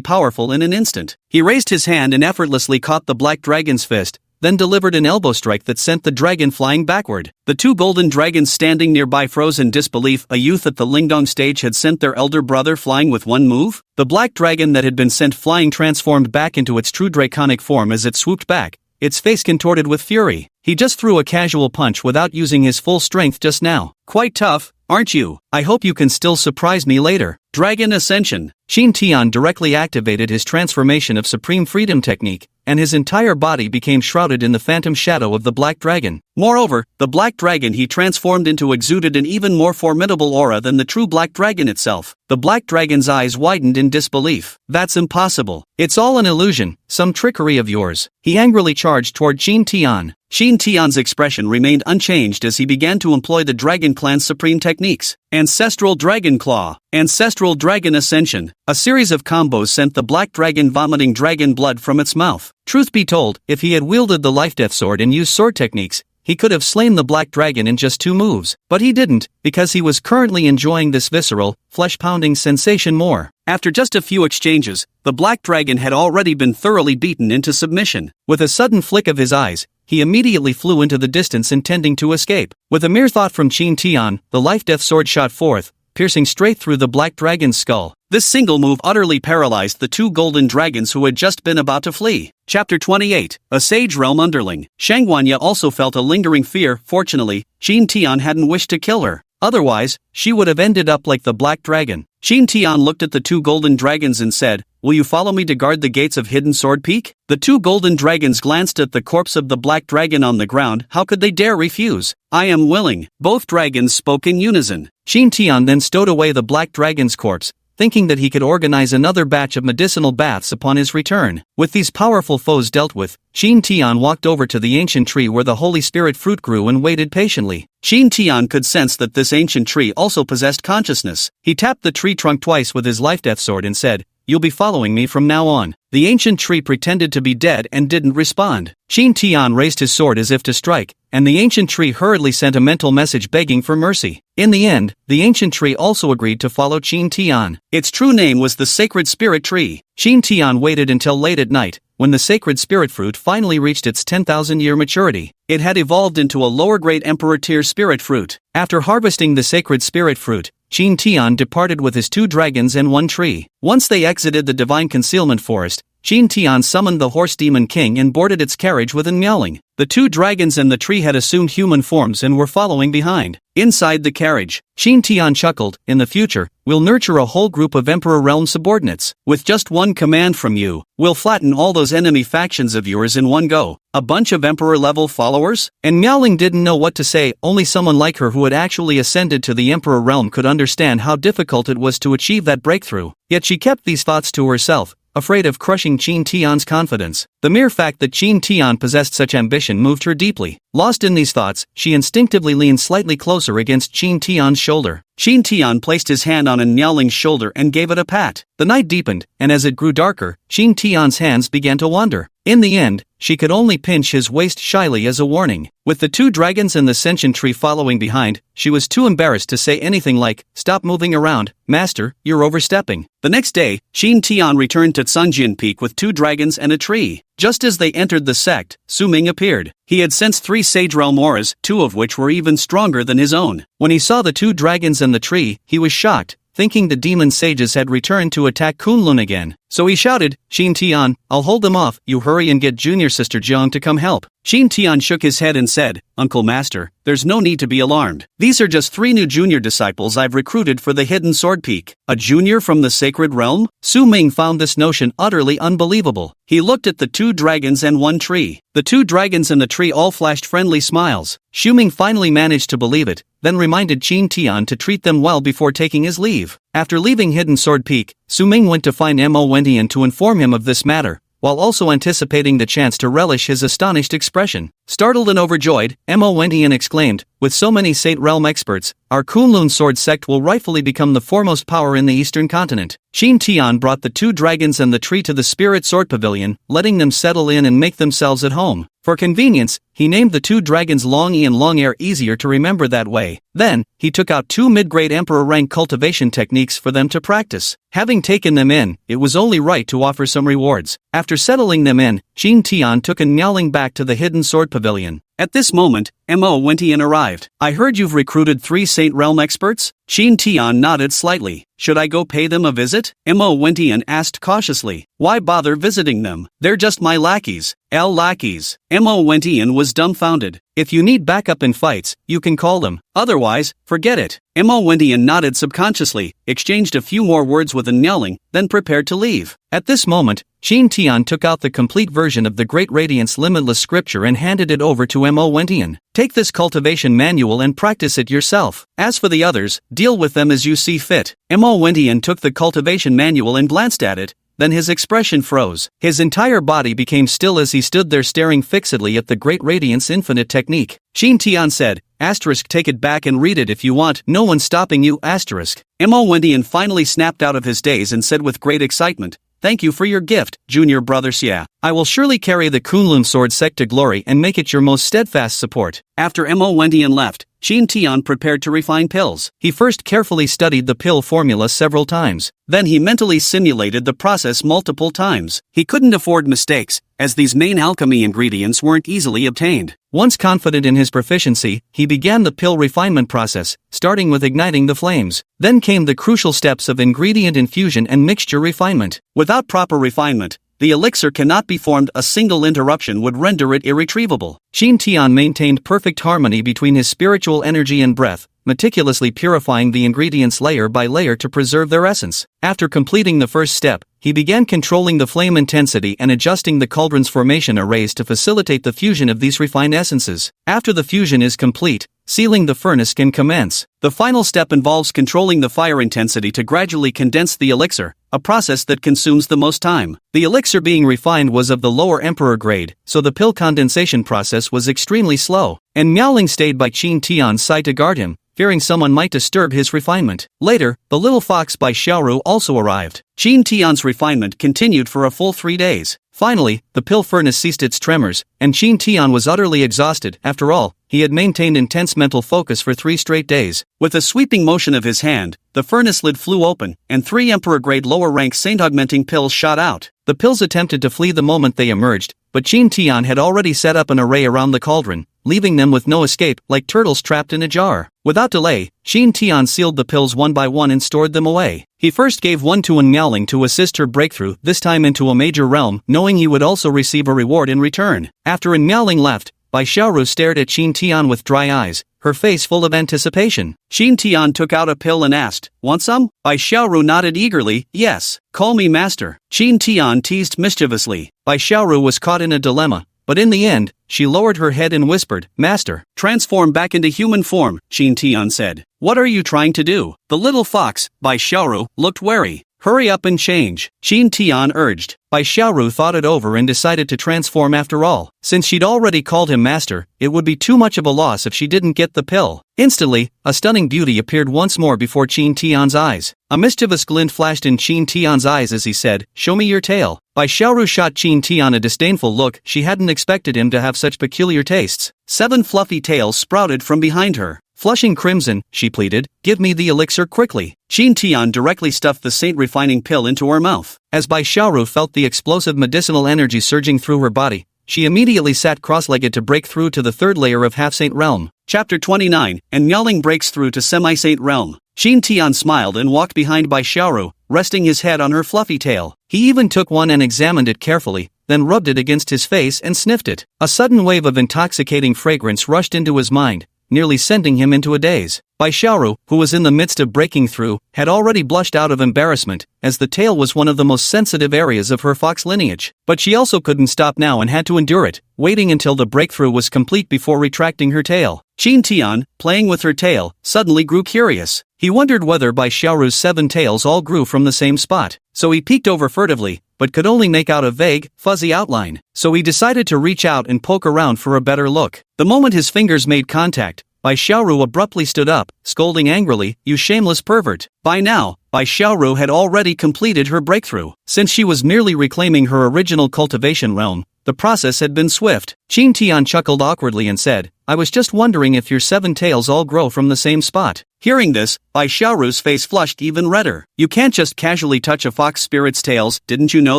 powerful in an instant. He raised his hand and effortlessly caught the black dragon's fist, then delivered an elbow strike that sent the dragon flying backward. The two golden dragons standing nearby froze in disbelief. A youth at the Lingdong stage had sent their elder brother flying with one move? The black dragon that had been sent flying transformed back into its true draconic form as it swooped back, its face contorted with fury. He just threw a casual punch without using his full strength just now. Quite tough, aren't you? I hope you can still surprise me later. Dragon Ascension. Qin Tian directly activated his transformation of Supreme Freedom technique, and his entire body became shrouded in the phantom shadow of the black dragon. Moreover, the black dragon he transformed into exuded an even more formidable aura than the true black dragon itself. The black dragon's eyes widened in disbelief. That's impossible. It's all an illusion, some trickery of yours. He angrily charged toward Qin Tian. Qin Tian's expression remained unchanged as he began to employ the Dragon Clan's supreme techniques. Ancestral Dragon Claw, Ancestral Dragon Ascension. A series of combos sent the black dragon vomiting dragon blood from its mouth. Truth be told, if he had wielded the life-death sword and used sword techniques, he could have slain the black dragon in just 2 moves, but he didn't, because he was currently enjoying this visceral, flesh-pounding sensation more. After just a few exchanges, the black dragon had already been thoroughly beaten into submission. With a sudden flick of his eyes, he immediately flew into the distance intending to escape. With a mere thought from Qin Tian, the life-death sword shot forth, piercing straight through the black dragon's skull. This single move utterly paralyzed the 2 golden dragons who had just been about to flee. Chapter 28. A Sage Realm Underling. Shangwanya also felt a lingering fear. Fortunately, Qin Tian hadn't wished to kill her. Otherwise, she would have ended up like the black dragon. Qin Tian looked at the 2 golden dragons and said, "Will you follow me to guard the gates of Hidden Sword Peak?" The 2 golden dragons glanced at the corpse of the black dragon on the ground. How could they dare refuse? "I am willing." Both dragons spoke in unison. Qin Tian then stowed away the black dragon's corpse, thinking that he could organize another batch of medicinal baths upon his return. With these powerful foes dealt with, Qin Tian walked over to the ancient tree where the Holy Spirit fruit grew and waited patiently. Qin Tian could sense that this ancient tree also possessed consciousness. He tapped the tree trunk twice with his life-death sword and said, "You'll be following me from now on." The ancient tree pretended to be dead and didn't respond. Qin Tian raised his sword as if to strike, and the ancient tree hurriedly sent a mental message begging for mercy. In the end, the ancient tree also agreed to follow Qin Tian. Its true name was the Sacred Spirit Tree. Qin Tian waited until late at night, when the sacred spirit fruit finally reached its 10,000-year maturity. It had evolved into a lower-grade Emperor-Tier spirit fruit. After harvesting the sacred spirit fruit, Qin Tian departed with his 2 dragons and 1 tree. Once they exited the divine concealment forest, Qin Tian summoned the horse demon king and boarded its carriage with a meowling. The 2 dragons and the tree had assumed human forms and were following behind. Inside the carriage, Qin Tian chuckled, "In the future, we'll nurture a whole group of Emperor Realm subordinates. With just one command from you, we'll flatten all those enemy factions of yours in one go. A bunch of Emperor-level followers?" And Miaoling didn't know what to say. Only someone like her who had actually ascended to the Emperor Realm could understand how difficult it was to achieve that breakthrough. Yet she kept these thoughts to herself, afraid of crushing Qin Tian's confidence. The mere fact that Qin Tian possessed such ambition moved her deeply. Lost in these thoughts, she instinctively leaned slightly closer against Qin Tian's shoulder. Qin Tian placed his hand on Miaoling's shoulder and gave it a pat. The night deepened, and as it grew darker, Qin Tian's hands began to wander. In the end, she could only pinch his waist shyly as a warning. With the 2 dragons and the sentient tree following behind, she was too embarrassed to say anything like, "Stop moving around, master, you're overstepping." The next day, Qin Tian returned to Cunjian Peak with 2 dragons and a tree. Just as they entered the sect, Su Ming appeared. He had sensed 3 Sage Realm auras, 2 of which were even stronger than his own. When he saw the 2 dragons and the tree, he was shocked, thinking the demon sages had returned to attack Kunlun again. So he shouted, "Qin Tian, I'll hold them off, you hurry and get junior sister Jiang to come help." Qin Tian shook his head and said, "Uncle Master, there's no need to be alarmed. These are just 3 new junior disciples I've recruited for the Hidden Sword Peak." A junior from the Sacred Realm? Su Ming found this notion utterly unbelievable. He looked at the 2 dragons and 1 tree. The 2 dragons and the tree all flashed friendly smiles. Su Ming finally managed to believe it, then reminded Qin Tian to treat them well before taking his leave. After leaving Hidden Sword Peak, Su Ming went to find Mo Wendian to inform him of this matter, while also anticipating the chance to relish his astonished expression. Startled and overjoyed, Mo Wentian exclaimed, with so many Saint Realm experts, our Kunlun sword sect will rightfully become the foremost power in the eastern continent. Qin Tian brought the 2 dragons and the tree to the Spirit Sword Pavilion, letting them settle in and make themselves at home. For convenience, he named the 2 dragons Long E and Long Air, easier to remember that way. Then, he took out 2 mid-grade Emperor rank cultivation techniques for them to practice. Having taken them in, it was only right to offer some rewards. After settling them in, Qin Tian took a Niaoling back to the Hidden Sword Pavilion. At this moment, Mo Wentian arrived. I heard you've recruited 3 Saint Realm experts? Qin Tian nodded slightly. Should I go pay them a visit? Mo Wentian asked cautiously. Why bother visiting them? They're just my lackeys. Lackeys. Mo Wentian was dumbfounded. If you need backup in fights, you can call them. Otherwise, forget it. Mo Wentian nodded subconsciously, exchanged a few more words with a Niaoling, then prepared to leave. At this moment, Qin Tian took out the complete version of the Great Radiance Limitless Scripture and handed it over to Mo Wentian. Take this cultivation manual and practice it yourself. As for the others, deal with them as you see fit. Mo Wentian took the cultivation manual and glanced at it. Then his expression froze. His entire body became still as he stood there staring fixedly at the Great Radiance Infinite technique. Qin Tian said, take it back and read it if you want, no one's stopping you, Mo Wentian finally snapped out of his daze and said with great excitement, thank you for your gift, junior brother Xia. I will surely carry the Kunlun sword sect to glory and make it your most steadfast support. After Mo Wentian left, Qin Tian prepared to refine pills. He first carefully studied the pill formula several times. Then he mentally simulated the process multiple times. He couldn't afford mistakes, as these main alchemy ingredients weren't easily obtained. Once confident in his proficiency, he began the pill refinement process, starting with igniting the flames. Then came the crucial steps of ingredient infusion and mixture refinement. Without proper refinement, the elixir cannot be formed. A single interruption would render it irretrievable. Qin Tian maintained perfect harmony between his spiritual energy and breath, meticulously purifying the ingredients layer by layer to preserve their essence. After completing the first step, he began controlling the flame intensity and adjusting the cauldron's formation arrays to facilitate the fusion of these refined essences. After the fusion is complete, sealing the furnace can commence. The final step involves controlling the fire intensity to gradually condense the elixir, a process that consumes the most time. The elixir being refined was of the lower emperor grade, so the pill condensation process was extremely slow, and Miaoling stayed by Qin Tian's side to guard him, fearing someone might disturb his refinement. Later, the little fox by Xiaoru also arrived. Qin Tian's refinement continued for a full 3 days. Finally, the pill furnace ceased its tremors, and Qin Tian was utterly exhausted. After all, he had maintained intense mental focus for 3 straight days. With a sweeping motion of his hand, the furnace lid flew open, and 3 emperor-grade lower-rank saint-augmenting pills shot out. The pills attempted to flee the moment they emerged, but Qin Tian had already set up an array around the cauldron, leaving them with no escape, like turtles trapped in a jar. Without delay, Qin Tian sealed the pills one by one and stored them away. He first gave one to An Miaoling to assist her breakthrough, this time into a major realm, knowing he would also receive a reward in return. After An Miaoling left, Bai Xiaoru stared at Qin Tian with dry eyes, her face full of anticipation. Qin Tian took out a pill and asked, "Want some?" Bai Xiaoru nodded eagerly, "Yes, call me master." Qin Tian teased mischievously. Bai Xiaoru was caught in a dilemma, but in the end, she lowered her head and whispered, "Master, transform back into human form," Qin Tian said. "What are you trying to do?" The little fox, Bai Xiaoru, looked wary. "Hurry up and change," Qin Tian urged. Bai Xiaoru thought it over and decided to transform after all. Since she'd already called him master, it would be too much of a loss if she didn't get the pill. Instantly, a stunning beauty appeared once more before Qin Tian's eyes. A mischievous glint flashed in Qin Tian's eyes as he said, "Show me your tail." Bai Xiaoru shot Qin Tian a disdainful look. She hadn't expected him to have such peculiar tastes. 7 fluffy tails sprouted from behind her. Flushing crimson, she pleaded, "Give me the elixir quickly." Qin Tian directly stuffed the saint-refining pill into her mouth. As Bai Xiaoru felt the explosive medicinal energy surging through her body, she immediately sat cross-legged to break through to the 3rd layer of half-saint realm. Chapter 29, and Miaoling breaks through to semi-saint realm. Qin Tian smiled and walked behind Bai Xiaoru, resting his head on her fluffy tail. He even took one and examined it carefully, then rubbed it against his face and sniffed it. A sudden wave of intoxicating fragrance rushed into his mind, nearly sending him into a daze. Bai Xiaoru, who was in the midst of breaking through, had already blushed out of embarrassment, as the tail was one of the most sensitive areas of her fox lineage. But she also couldn't stop now and had to endure it, waiting until the breakthrough was complete before retracting her tail. Qin Tian, playing with her tail, suddenly grew curious. He wondered whether Bai Xiaoru's 7 tails all grew from the same spot, so he peeked over furtively, but could only make out a vague, fuzzy outline. So he decided to reach out and poke around for a better look. The moment his fingers made contact, Bai Xiaoru abruptly stood up, scolding angrily, "You shameless pervert." By now, Bai Xiaoru had already completed her breakthrough. Since she was merely reclaiming her original cultivation realm, the process had been swift. Qin Tian chuckled awkwardly and said, "I was just wondering if your 7 tails all grow from the same spot." Hearing this, Bai Xiaoru's face flushed even redder. "You can't just casually touch a fox spirit's tails, didn't you know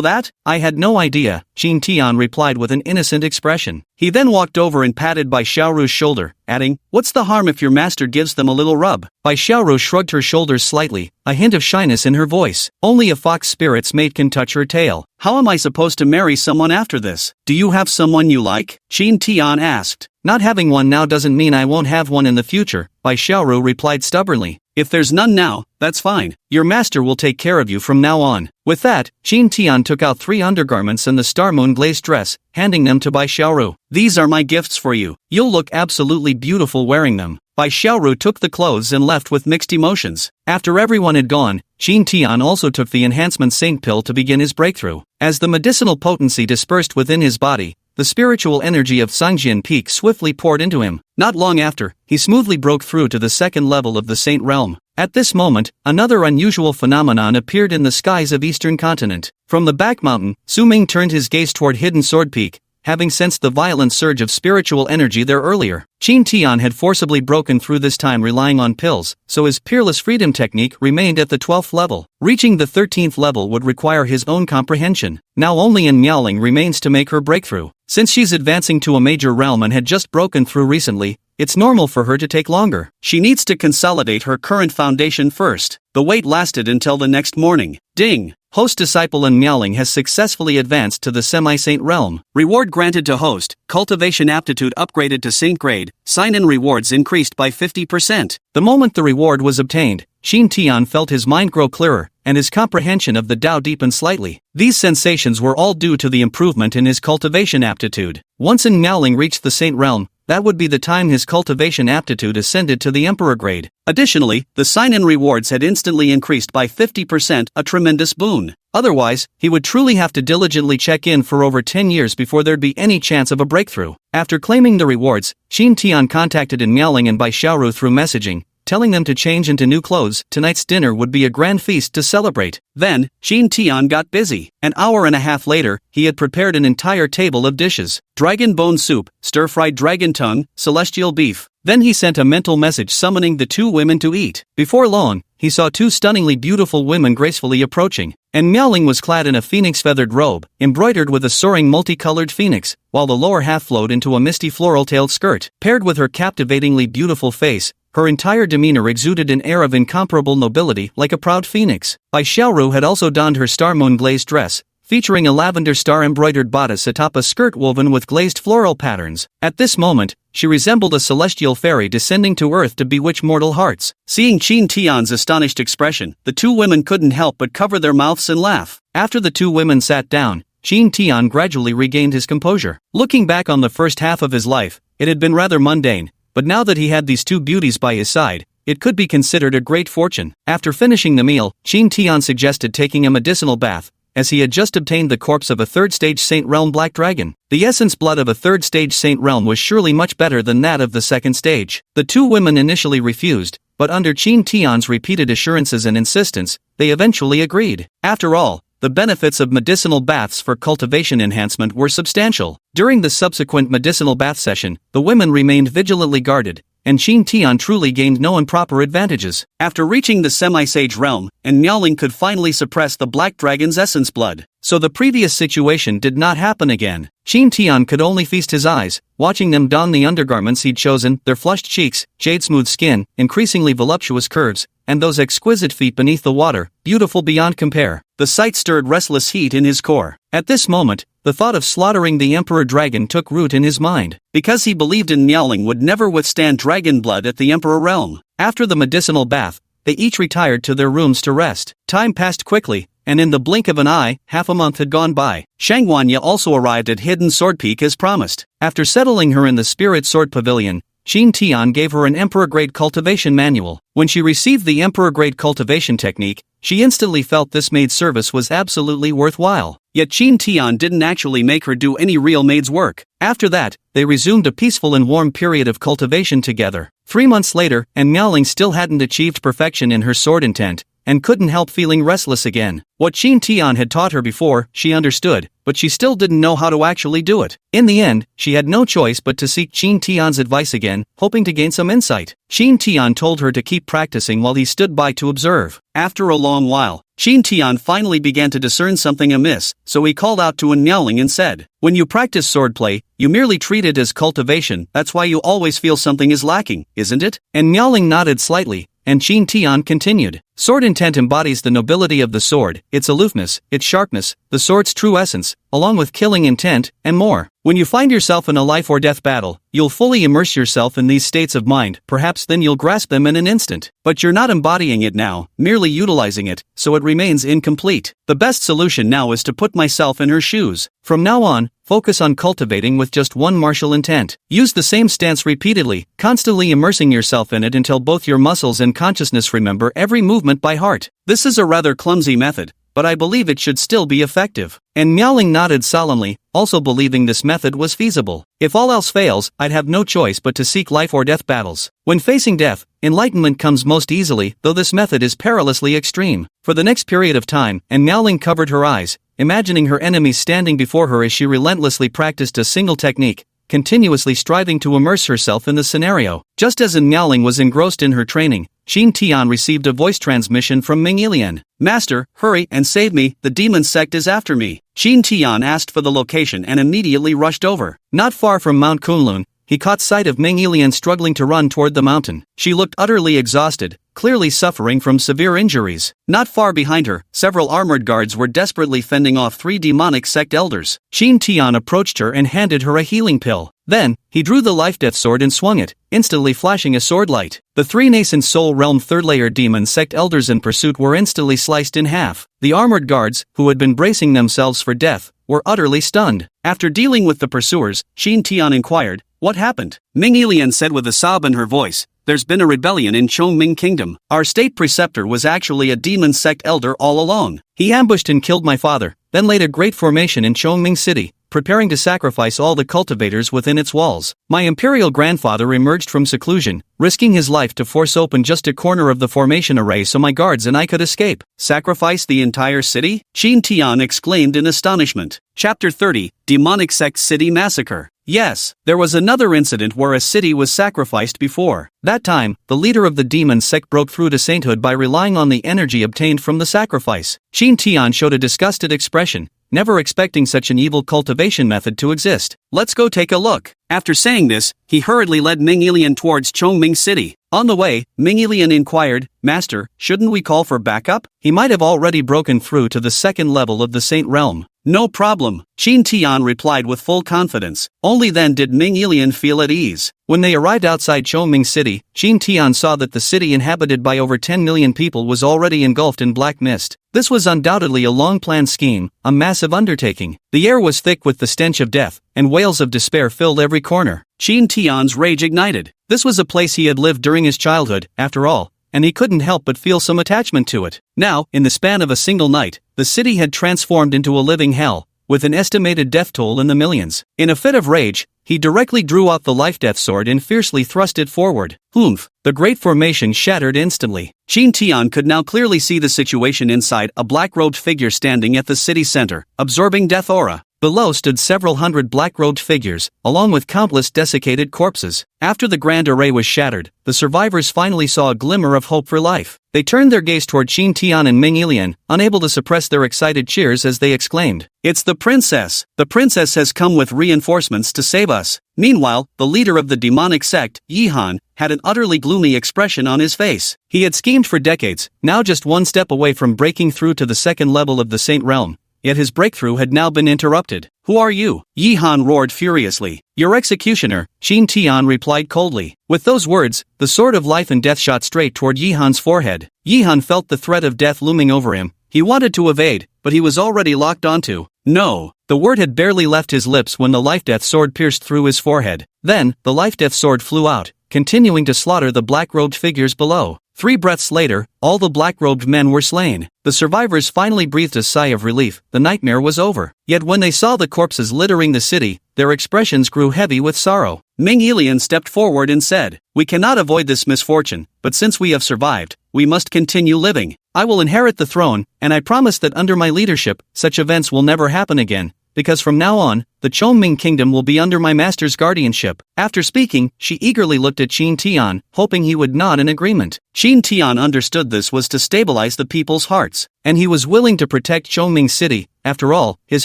that?" "I had no idea," Qin Tian replied with an innocent expression. He then walked over and patted Bai Xiaoru's shoulder, adding, "What's the harm if your master gives them a little rub?" Bai Xiaoru shrugged her shoulders slightly, a hint of shyness in her voice. "Only a fox spirit's mate can touch her tail. How am I supposed to marry someone after this?" "Do you have someone you like?" Qin Tian asked. "Not having one now doesn't mean I won't have one in the future," Bai Xiaoru replied stubbornly. "If there's none now, that's fine. Your master will take care of you from now on." With that, Qin Tian took out 3 undergarments and the star moon glazed dress, handing them to Bai Xiaoru. "These are my gifts for you. You'll look absolutely beautiful wearing them." Bai Xiaoru took the clothes and left with mixed emotions. After everyone had gone, Qin Tian also took the enhancement saint pill to begin his breakthrough. As the medicinal potency dispersed within his body, the spiritual energy of Sangjian Peak swiftly poured into him. Not long after, he smoothly broke through to the 2nd level of the Saint Realm. At this moment, another unusual phenomenon appeared in the skies of Eastern Continent. From the back mountain, Su Ming turned his gaze toward Hidden Sword Peak, having sensed the violent surge of spiritual energy there earlier. Qin Tian had forcibly broken through this time relying on pills, so his peerless freedom technique remained at the 12th level. Reaching the 13th level would require his own comprehension. Now only in Miaoling remains to make her breakthrough. Since she's advancing to a major realm and had just broken through recently, it's normal for her to take longer. She needs to consolidate her current foundation first. The wait lasted until the next morning. Ding! Host disciple in Miaoling has successfully advanced to the semi-saint realm. Reward granted to host, cultivation aptitude upgraded to saint grade, sign-in rewards increased by 50%. The moment the reward was obtained, Qin Tian felt his mind grow clearer, and his comprehension of the Tao deepened slightly. These sensations were all due to the improvement in his cultivation aptitude. Once in Miaoling reached the saint realm, that would be the time his cultivation aptitude ascended to the Emperor grade. Additionally, the sign-in rewards had instantly increased by 50%, a tremendous boon. Otherwise, he would truly have to diligently check in for over 10 years before there'd be any chance of a breakthrough. After claiming the rewards, Qin Tian contacted in Miaoling and Bai Xiaoru through messaging, telling them to change into new clothes. Tonight's dinner would be a grand feast to celebrate. Then, Qin Tian got busy. An hour and a half later, he had prepared an entire table of dishes. Dragon bone soup, stir-fried dragon tongue, celestial beef. Then he sent a mental message summoning the 2 women to eat. Before long, he saw 2 stunningly beautiful women gracefully approaching, and Miaoling was clad in a phoenix-feathered robe, embroidered with a soaring multicolored phoenix, while the lower half flowed into a misty floral-tailed skirt. Paired with her captivatingly beautiful face, her entire demeanor exuded an air of incomparable nobility like a proud phoenix. Bai Xiaoru had also donned her star moon glazed dress, featuring a lavender star-embroidered bodice atop a skirt woven with glazed floral patterns. At this moment, she resembled a celestial fairy descending to earth to bewitch mortal hearts. Seeing Qin Tian's astonished expression, the 2 women couldn't help but cover their mouths and laugh. After the 2 women sat down, Qin Tian gradually regained his composure. Looking back on the first half of his life, it had been rather mundane, but now that he had these 2 beauties by his side, it could be considered a great fortune. After finishing the meal, Qin Tian suggested taking a medicinal bath, as he had just obtained the corpse of a 3rd-stage Saint Realm Black Dragon. The essence blood of a 3rd-stage Saint Realm was surely much better than that of the 2nd stage. The 2 women initially refused, but under Qin Tian's repeated assurances and insistence, they eventually agreed. After all, the benefits of medicinal baths for cultivation enhancement were substantial. During the subsequent medicinal bath session, the women remained vigilantly guarded, and Qin Tian truly gained no improper advantages. After reaching the semi-sage realm, and Miaoling could finally suppress the Black Dragon's essence blood, so the previous situation did not happen again. Qin Tian could only feast his eyes, watching them don the undergarments he'd chosen, their flushed cheeks, jade-smooth skin, increasingly voluptuous curves, and those exquisite feet beneath the water, beautiful beyond compare. The sight stirred restless heat in his core. At this moment, the thought of slaughtering the Emperor Dragon took root in his mind, because he believed in Miaoling would never withstand dragon blood at the Emperor realm. After the medicinal bath, they each retired to their rooms to rest. Time passed quickly, and in the blink of an eye, half a month had gone by. Shangwanya also arrived at Hidden Sword Peak as promised. After settling her in the Spirit Sword Pavilion, Qin Tian gave her an Emperor-grade cultivation manual. When she received the Emperor-grade cultivation technique, she instantly felt this maid's service was absolutely worthwhile. Yet Qin Tian didn't actually make her do any real maid's work. After that, they resumed a peaceful and warm period of cultivation together. 3 months later, and Miaoling still hadn't achieved perfection in her sword intent, and couldn't help feeling restless again. What Qin Tian had taught her before, she understood, but she still didn't know how to actually do it. In the end, she had no choice but to seek Qin Tian's advice again, hoping to gain some insight. Qin Tian told her to keep practicing while he stood by to observe. After a long while, Qin Tian finally began to discern something amiss, so he called out to Miaoling and said, "When you practice swordplay, you merely treat it as cultivation, that's why you always feel something is lacking, isn't it?" And Miaoling nodded slightly, and Qin Tian continued, "Sword intent embodies the nobility of the sword, its aloofness, its sharpness, the sword's true essence, along with killing intent, and more. When you find yourself in a life or death battle, you'll fully immerse yourself in these states of mind, perhaps then you'll grasp them in an instant. But you're not embodying it now, merely utilizing it, so it remains incomplete. The best solution now is to put myself in her shoes. From now on, focus on cultivating with just one martial intent. Use the same stance repeatedly, constantly immersing yourself in it until both your muscles and consciousness remember every movement by heart. This is a rather clumsy method, but I believe it should still be effective." And Miaoling nodded solemnly, also believing this method was feasible. "If all else fails, I'd have no choice but to seek life or death battles. When facing death, enlightenment comes most easily, though this method is perilously extreme." For the next period of time, and Miaoling covered her eyes, imagining her enemies standing before her as she relentlessly practiced a single technique, continuously striving to immerse herself in the scenario. Just as Miaoling was engrossed in her training, Qin Tian received a voice transmission from Mingilian. "Master, hurry and save me, the demon sect is after me." Qin Tian asked for the location and immediately rushed over. Not far from Mount Kunlun, he caught sight of Mingilian struggling to run toward the mountain. She looked utterly exhausted, clearly suffering from severe injuries. Not far behind her, several armored guards were desperately fending off 3 demonic sect elders. Qin Tian approached her and handed her a healing pill. Then, he drew the life-death sword and swung it, instantly flashing a sword light. The 3 nascent soul realm third-layer demon sect elders in pursuit were instantly sliced in half. The armored guards, who had been bracing themselves for death, were utterly stunned. After dealing with the pursuers, Qin Tian inquired, "What happened?" Mingilian said with a sob in her voice, "There's been a rebellion in Chongming Kingdom. Our state preceptor was actually a demon sect elder all along. He ambushed and killed my father, then laid a great formation in Chongming City, preparing to sacrifice all the cultivators within its walls. My imperial grandfather emerged from seclusion, risking his life to force open just a corner of the formation array so my guards and I could escape." "Sacrifice the entire city?" Qin Tian exclaimed in astonishment. Chapter 30, Demonic Sect City Massacre. Yes, there was another incident where a city was sacrificed before. That time, the leader of the demon sect broke through to sainthood by relying on the energy obtained from the sacrifice. Qin Tian showed a disgusted expression, never expecting such an evil cultivation method to exist. "Let's go take a look." After saying this, he hurriedly led Mingilian towards Chongming City. On the way, Mingilian inquired, "Master, shouldn't we call for backup? He might have already broken through to the 2nd level of the Saint Realm." "No problem," Qin Tian replied with full confidence. Only then did Mingilian feel at ease. When they arrived outside Chongming City, Qin Tian saw that the city inhabited by over 10 million people was already engulfed in black mist. This was undoubtedly a long-planned scheme, a massive undertaking. The air was thick with the stench of death, and wails of despair filled every corner. Qin Tian's rage ignited. This was a place he had lived during his childhood, after all, and he couldn't help but feel some attachment to it. Now, in the span of a single night, the city had transformed into a living hell, with an estimated death toll in the millions. In a fit of rage, he directly drew out the life-death sword and fiercely thrust it forward. Oomph! The great formation shattered instantly. Qin Tian could now clearly see the situation inside, a black-robed figure standing at the city center, absorbing death aura. Below stood several hundred black-robed figures, along with countless desiccated corpses. After the grand array was shattered, the survivors finally saw a glimmer of hope for life. They turned their gaze toward Qin Tian and Mingilian, unable to suppress their excited cheers as they exclaimed, "It's the princess! The princess has come with reinforcements to save us." Meanwhile, the leader of the demonic sect, Yihan, had an utterly gloomy expression on his face. He had schemed for decades, now just one step away from breaking through to the 2nd level of the Saint Realm. Yet his breakthrough had now been interrupted. "Who are you?" Yihan roared furiously. "Your executioner," Qin Tian replied coldly. With those words, the sword of life and death shot straight toward Yihan's forehead. Yihan felt the threat of death looming over him. He wanted to evade, but he was already locked onto. "No." The word had barely left his lips when the life-death sword pierced through his forehead. Then, the life-death sword flew out, continuing to slaughter the black-robed figures below. 3 breaths later, all the black-robed men were slain. The survivors finally breathed a sigh of relief. The nightmare was over. Yet when they saw the corpses littering the city, their expressions grew heavy with sorrow. Ming Yilian stepped forward and said, "We cannot avoid this misfortune, but since we have survived, we must continue living. I will inherit the throne, and I promise that under my leadership, such events will never happen again, because from now on, the Chongming kingdom will be under my master's guardianship." After speaking, she eagerly looked at Qin Tian, hoping he would nod in agreement. Qin Tian understood this was to stabilize the people's hearts, and he was willing to protect Chongming City. After all, his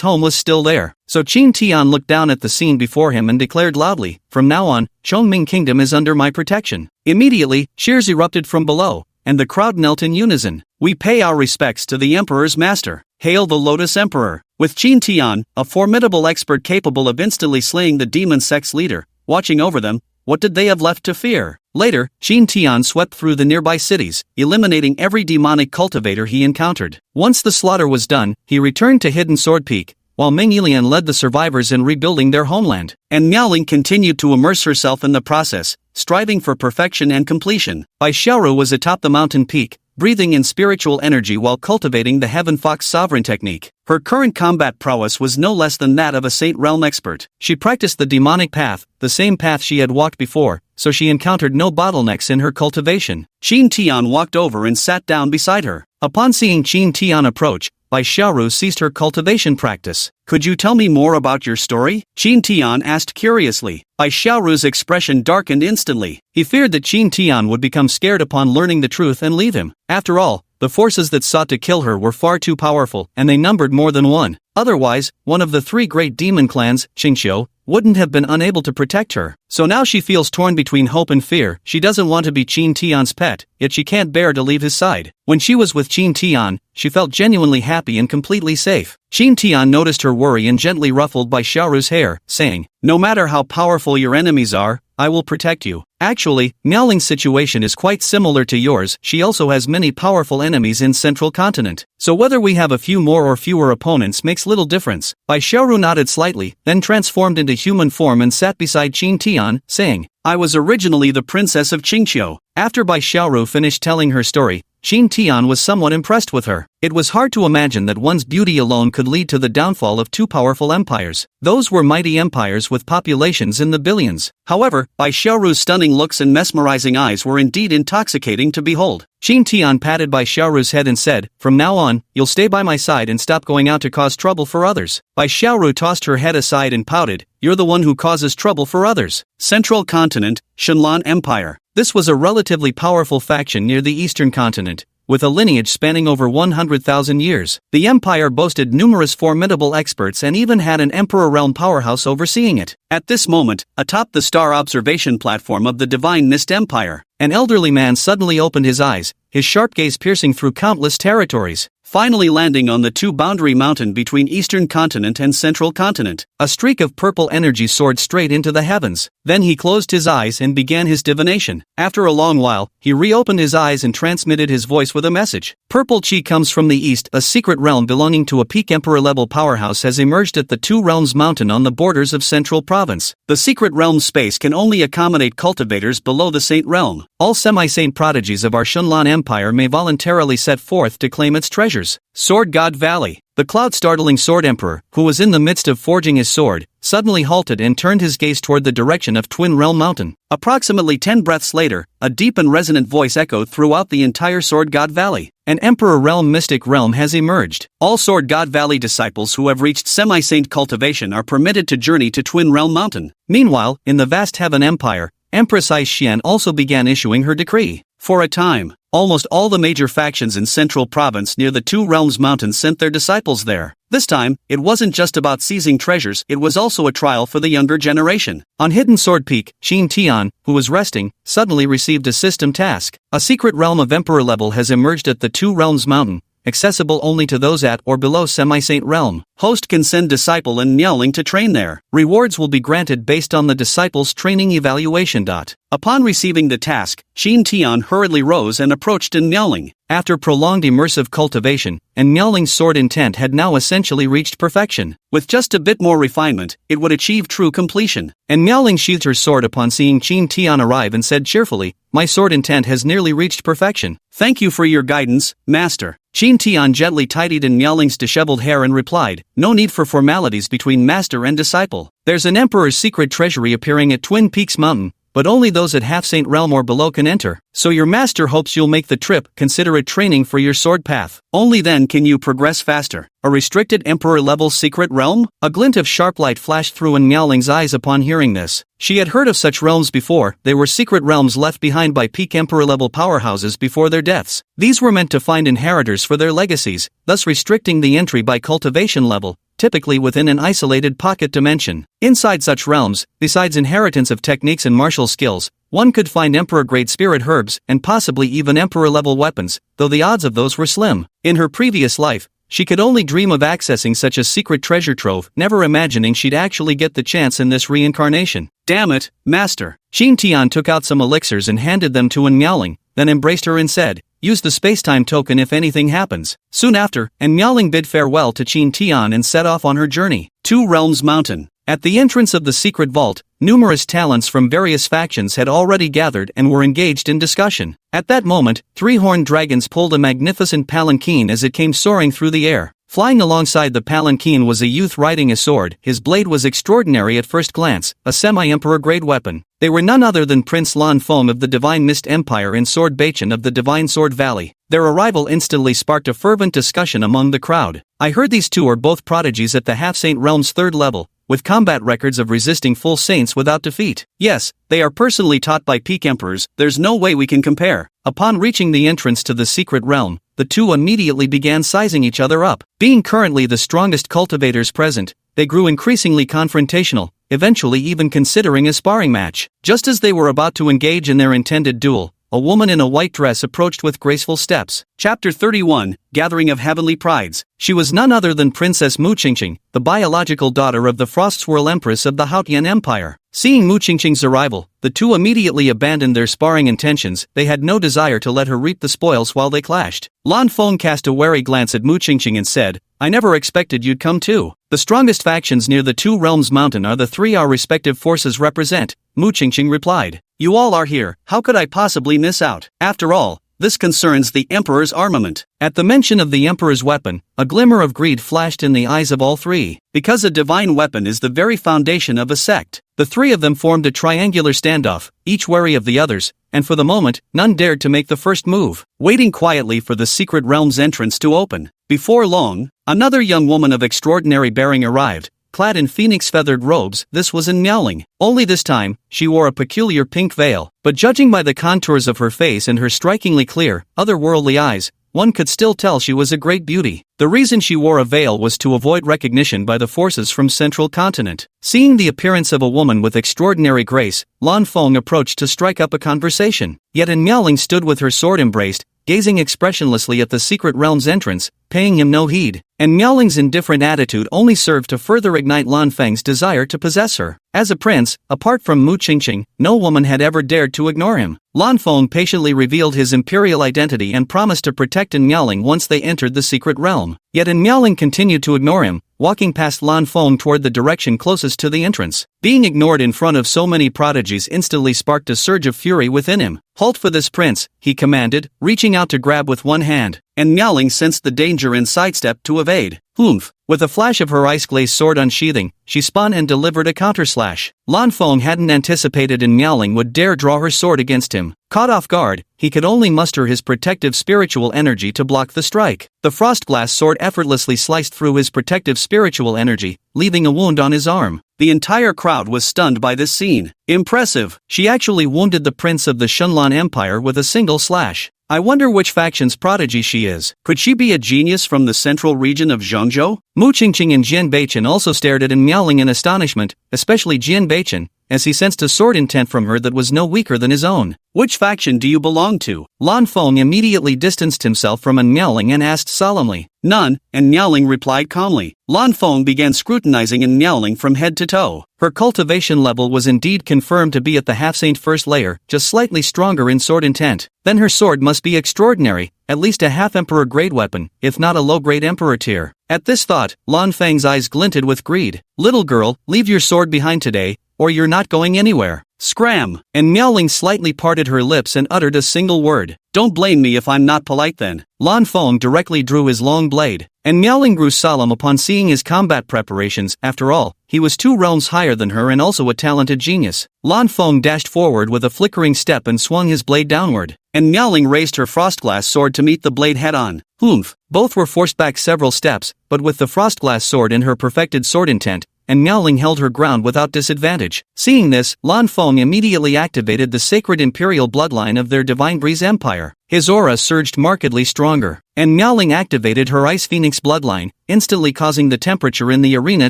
home was still there. So Qin Tian looked down at the scene before him and declared loudly, "From now on, Chongming kingdom is under my protection." Immediately, cheers erupted from below, and the crowd knelt in unison. "We pay our respects to the Emperor's master. Hail the Lotus Emperor." With Qin Tian, a formidable expert capable of instantly slaying the demon sect's leader, watching over them, what did they have left to fear? Later, Qin Tian swept through the nearby cities, eliminating every demonic cultivator he encountered. Once the slaughter was done, he returned to Hidden Sword Peak, while Ming Yilian led the survivors in rebuilding their homeland. And Miaoling continued to immerse herself in the process, striving for perfection and completion. Bai Xiaoru was atop the mountain peak, breathing in spiritual energy while cultivating the Heaven Fox Sovereign technique. Her current combat prowess was no less than that of a Saint Realm expert. She practiced the demonic path, the same path she had walked before, so she encountered no bottlenecks in her cultivation. Qin Tian walked over and sat down beside her. Upon seeing Qin Tian approach, Bai Xiaoru ceased her cultivation practice. "Could you tell me more about your story?" Qin Tian asked curiously. Bai Xiaoru's expression darkened instantly. He feared that Qin Tian would become scared upon learning the truth and leave him. After all, the forces that sought to kill her were far too powerful, and they numbered more than one. Otherwise, one of the 3 great demon clans, Qingqiu, wouldn't have been unable to protect her. So now she feels torn between hope and fear. She doesn't want to be Qin Tian's pet, yet she can't bear to leave his side. When she was with Qin Tian, she felt genuinely happy and completely safe. Qin Tian noticed her worry and gently ruffled Bai Xiaoru's hair, saying, "No matter how powerful your enemies are, I will protect you." Actually, Miaoling's situation is quite similar to yours. She also has many powerful enemies in Central Continent. So whether we have a few more or fewer opponents makes little difference. Bai Xiaoru nodded slightly, then transformed into human form and sat beside Qin Tian, saying, "I was originally the princess of Qingqiu." After Bai Xiaoru finished telling her story, Qin Tian was somewhat impressed with her. It was hard to imagine that one's beauty alone could lead to the downfall of 2 powerful empires. Those were mighty empires with populations in the billions. However, Bai Xiaoru's stunning looks and mesmerizing eyes were indeed intoxicating to behold. Qin Tian patted Bai Xiaoru's head and said, "From now on, you'll stay by my side and stop going out to cause trouble for others." Bai Xiaoru tossed her head aside and pouted, "You're the one who causes trouble for others." Central Continent, Shenlan Empire. This was a relatively powerful faction near the Eastern Continent, with a lineage spanning over 100,000 years. The empire boasted numerous formidable experts and even had an Emperor realm powerhouse overseeing it. At this moment, atop the star observation platform of the Divine Mist Empire, an elderly man suddenly opened his eyes, his sharp gaze piercing through countless territories, finally landing on the 2-boundary mountain between Eastern Continent and Central Continent. A streak of purple energy soared straight into the heavens. Then he closed his eyes and began his divination. After a long while, he reopened his eyes and transmitted his voice with a message. "Purple chi comes from the east. A secret realm belonging to a peak emperor-level powerhouse has emerged at the 2 Realms Mountain on the borders of Central Province. The secret realm space can only accommodate cultivators below the Saint Realm. All semi-saint prodigies of our Shenlan Empire may voluntarily set forth to claim its treasures." Sword God Valley. The cloud-startling Sword Emperor, who was in the midst of forging his sword, suddenly halted and turned his gaze toward the direction of Twin Realm Mountain. Approximately 10 breaths later, a deep and resonant voice echoed throughout the entire Sword God Valley. "An Emperor Realm Mystic Realm has emerged. All Sword God Valley disciples who have reached semi-saint cultivation are permitted to journey to Twin Realm Mountain." Meanwhile, in the vast Heaven Empire, Empress Aishian also began issuing her decree. For a time, almost all the major factions in Central Province near the 2 Realms Mountain sent their disciples there. This time, it wasn't just about seizing treasures, it was also a trial for the younger generation. On Hidden Sword Peak, Qin Tian, who was resting, suddenly received a system task. A secret realm of Emperor level has emerged at the 2 Realms Mountain, accessible only to those at or below Semi-Saint Realm. Host can send disciple and Miaoling to train there. Rewards will be granted based on the disciple's training evaluation. Upon receiving the task, Qin Tian hurriedly rose and approached Miaoling. After prolonged immersive cultivation, and Miaoling's sword intent had now essentially reached perfection. With just a bit more refinement, it would achieve true completion. And Miaoling sheathed her sword upon seeing Qin Tian arrive and said cheerfully, "My sword intent has nearly reached perfection. Thank you for your guidance, master." Qin Tian gently tidied in Miaoling's disheveled hair and replied, "No need for formalities between master and disciple. There's an emperor's secret treasury appearing at Twin Peaks Mountain, but only those at Half-Saint Realm or below can enter. So your master hopes you'll make the trip. Consider it training for your sword path. Only then can you progress faster. A restricted emperor-level secret realm?" A glint of sharp light flashed through in Miaoling's eyes upon hearing this. She had heard of such realms before. They were secret realms left behind by peak emperor-level powerhouses before their deaths. These were meant to find inheritors for their legacies, thus restricting the entry by cultivation level, typically within an isolated pocket dimension. Inside such realms, besides inheritance of techniques and martial skills, one could find emperor-grade spirit herbs and possibly even emperor-level weapons, though the odds of those were slim. In her previous life, she could only dream of accessing such a secret treasure trove, never imagining she'd actually get the chance in this reincarnation. "Damn it, master." Qin Tian took out some elixirs and handed them to Miaoling, then embraced her and said, "Use the space-time token if anything happens." Soon after, Miaoling bid farewell to Qin Tian and set off on her journey. Two Realms Mountain. At the entrance of the secret vault, numerous talents from various factions had already gathered and were engaged in discussion. At that moment, three horned dragons pulled a magnificent palanquin as it came soaring through the air. Flying alongside the palanquin was a youth riding a sword. His blade was extraordinary at first glance, a semi-emperor-grade weapon. They were none other than Prince Lan Feng of the Divine Mist Empire and Sword Bachan of the Divine Sword Valley. Their arrival instantly sparked a fervent discussion among the crowd. "I heard these two are both prodigies at the Half-Saint Realm's third level, with combat records of resisting full saints without defeat. Yes, they are personally taught by peak emperors. There's no way we can compare." Upon reaching the entrance to the secret realm, the two immediately began sizing each other up. Being currently the strongest cultivators present, they grew increasingly confrontational, eventually even considering a sparring match. Just as they were about to engage in their intended duel, a woman in a white dress approached with graceful steps. Chapter 31, Gathering of Heavenly Prides. She was none other than Princess Mu Qingqing, the biological daughter of the Frostswirl Empress of the Haotian Empire. Seeing Mu Qingqing's arrival, the two immediately abandoned their sparring intentions. They had no desire to let her reap the spoils while they clashed. Lan Feng cast a wary glance at Mu Qingqing and said, "I never expected you'd come too. The strongest factions near the Two Realms Mountain are the three our respective forces represent," Mu Qingqing replied. "You all are here, how could I possibly miss out? After all, this concerns the Emperor's armament." At the mention of the Emperor's weapon, a glimmer of greed flashed in the eyes of all three. Because a divine weapon is the very foundation of a sect, the three of them formed a triangular standoff, each wary of the others, and for the moment, none dared to make the first move, waiting quietly for the secret realm's entrance to open. Before long, another young woman of extraordinary bearing arrived, clad in phoenix-feathered robes. This was Miaoling. Only this time, she wore a peculiar pink veil, but judging by the contours of her face and her strikingly clear, otherworldly eyes, one could still tell she was a great beauty. The reason she wore a veil was to avoid recognition by the forces from Central Continent. Seeing the appearance of a woman with extraordinary grace, Lan Feng approached to strike up a conversation. Yet Miaoling stood with her sword embraced, gazing expressionlessly at the secret realm's entrance, paying him no heed. And Miaoling's indifferent attitude only served to further ignite Lan Feng's desire to possess her. As a prince, apart from Mu Qingqing, no woman had ever dared to ignore him. Lan Feng patiently revealed his imperial identity and promised to protect Miaoling once they entered the secret realm. Yet Miaoling continued to ignore him, walking past Lan Feng toward the direction closest to the entrance. Being ignored in front of so many prodigies instantly sparked a surge of fury within him. "Halt for this prince," he commanded, reaching out to grab with one hand. And Miaoling sensed the danger and sidestepped to evade. Oomph! With a flash of her ice-glazed sword unsheathing, she spun and delivered a counterslash. Lan Feng hadn't anticipated Miaoling would dare draw her sword against him. Caught off guard, he could only muster his protective spiritual energy to block the strike. The frostglass sword effortlessly sliced through his protective spiritual energy, leaving a wound on his arm. The entire crowd was stunned by this scene. Impressive! She actually wounded the prince of the Shunlan Empire with a single slash. I wonder which faction's prodigy she is. Could she be a genius from the central region of Zhengzhou? Mu Qingqing and Jian Beichen also stared at Miaoling in astonishment, especially Jian Beichen, as he sensed a sword intent from her that was no weaker than his own. "Which faction do you belong to?" Lan Feng immediately distanced himself from Miaoling and asked solemnly. "None," and Miaoling replied calmly. Lan Feng began scrutinizing Miaoling from head to toe. Her cultivation level was indeed confirmed to be at the half-saint first layer, just slightly stronger in sword intent. Then her sword must be extraordinary, at least a half-emperor grade weapon, if not a low-grade emperor tier. At this thought, Lan Feng's eyes glinted with greed. Little girl, leave your sword behind today, or you're not going anywhere. Scram! And Miaoling slightly parted her lips and uttered a single word. Don't blame me if I'm not polite then. Lan Feng directly drew his long blade, and Miaoling grew solemn upon seeing his combat preparations. After all, he was 2 realms higher than her and also a talented genius. Lan Feng dashed forward with a flickering step and swung his blade downward, and Miaoling raised her frostglass sword to meet the blade head-on. Oomph! Both were forced back several steps, but with the frostglass sword in her perfected sword intent, and Miaoling held her ground without disadvantage. Seeing this, Lan Feng immediately activated the sacred imperial bloodline of their Divine Breeze Empire. His aura surged markedly stronger, and Miaoling activated her Ice Phoenix bloodline, instantly causing the temperature in the arena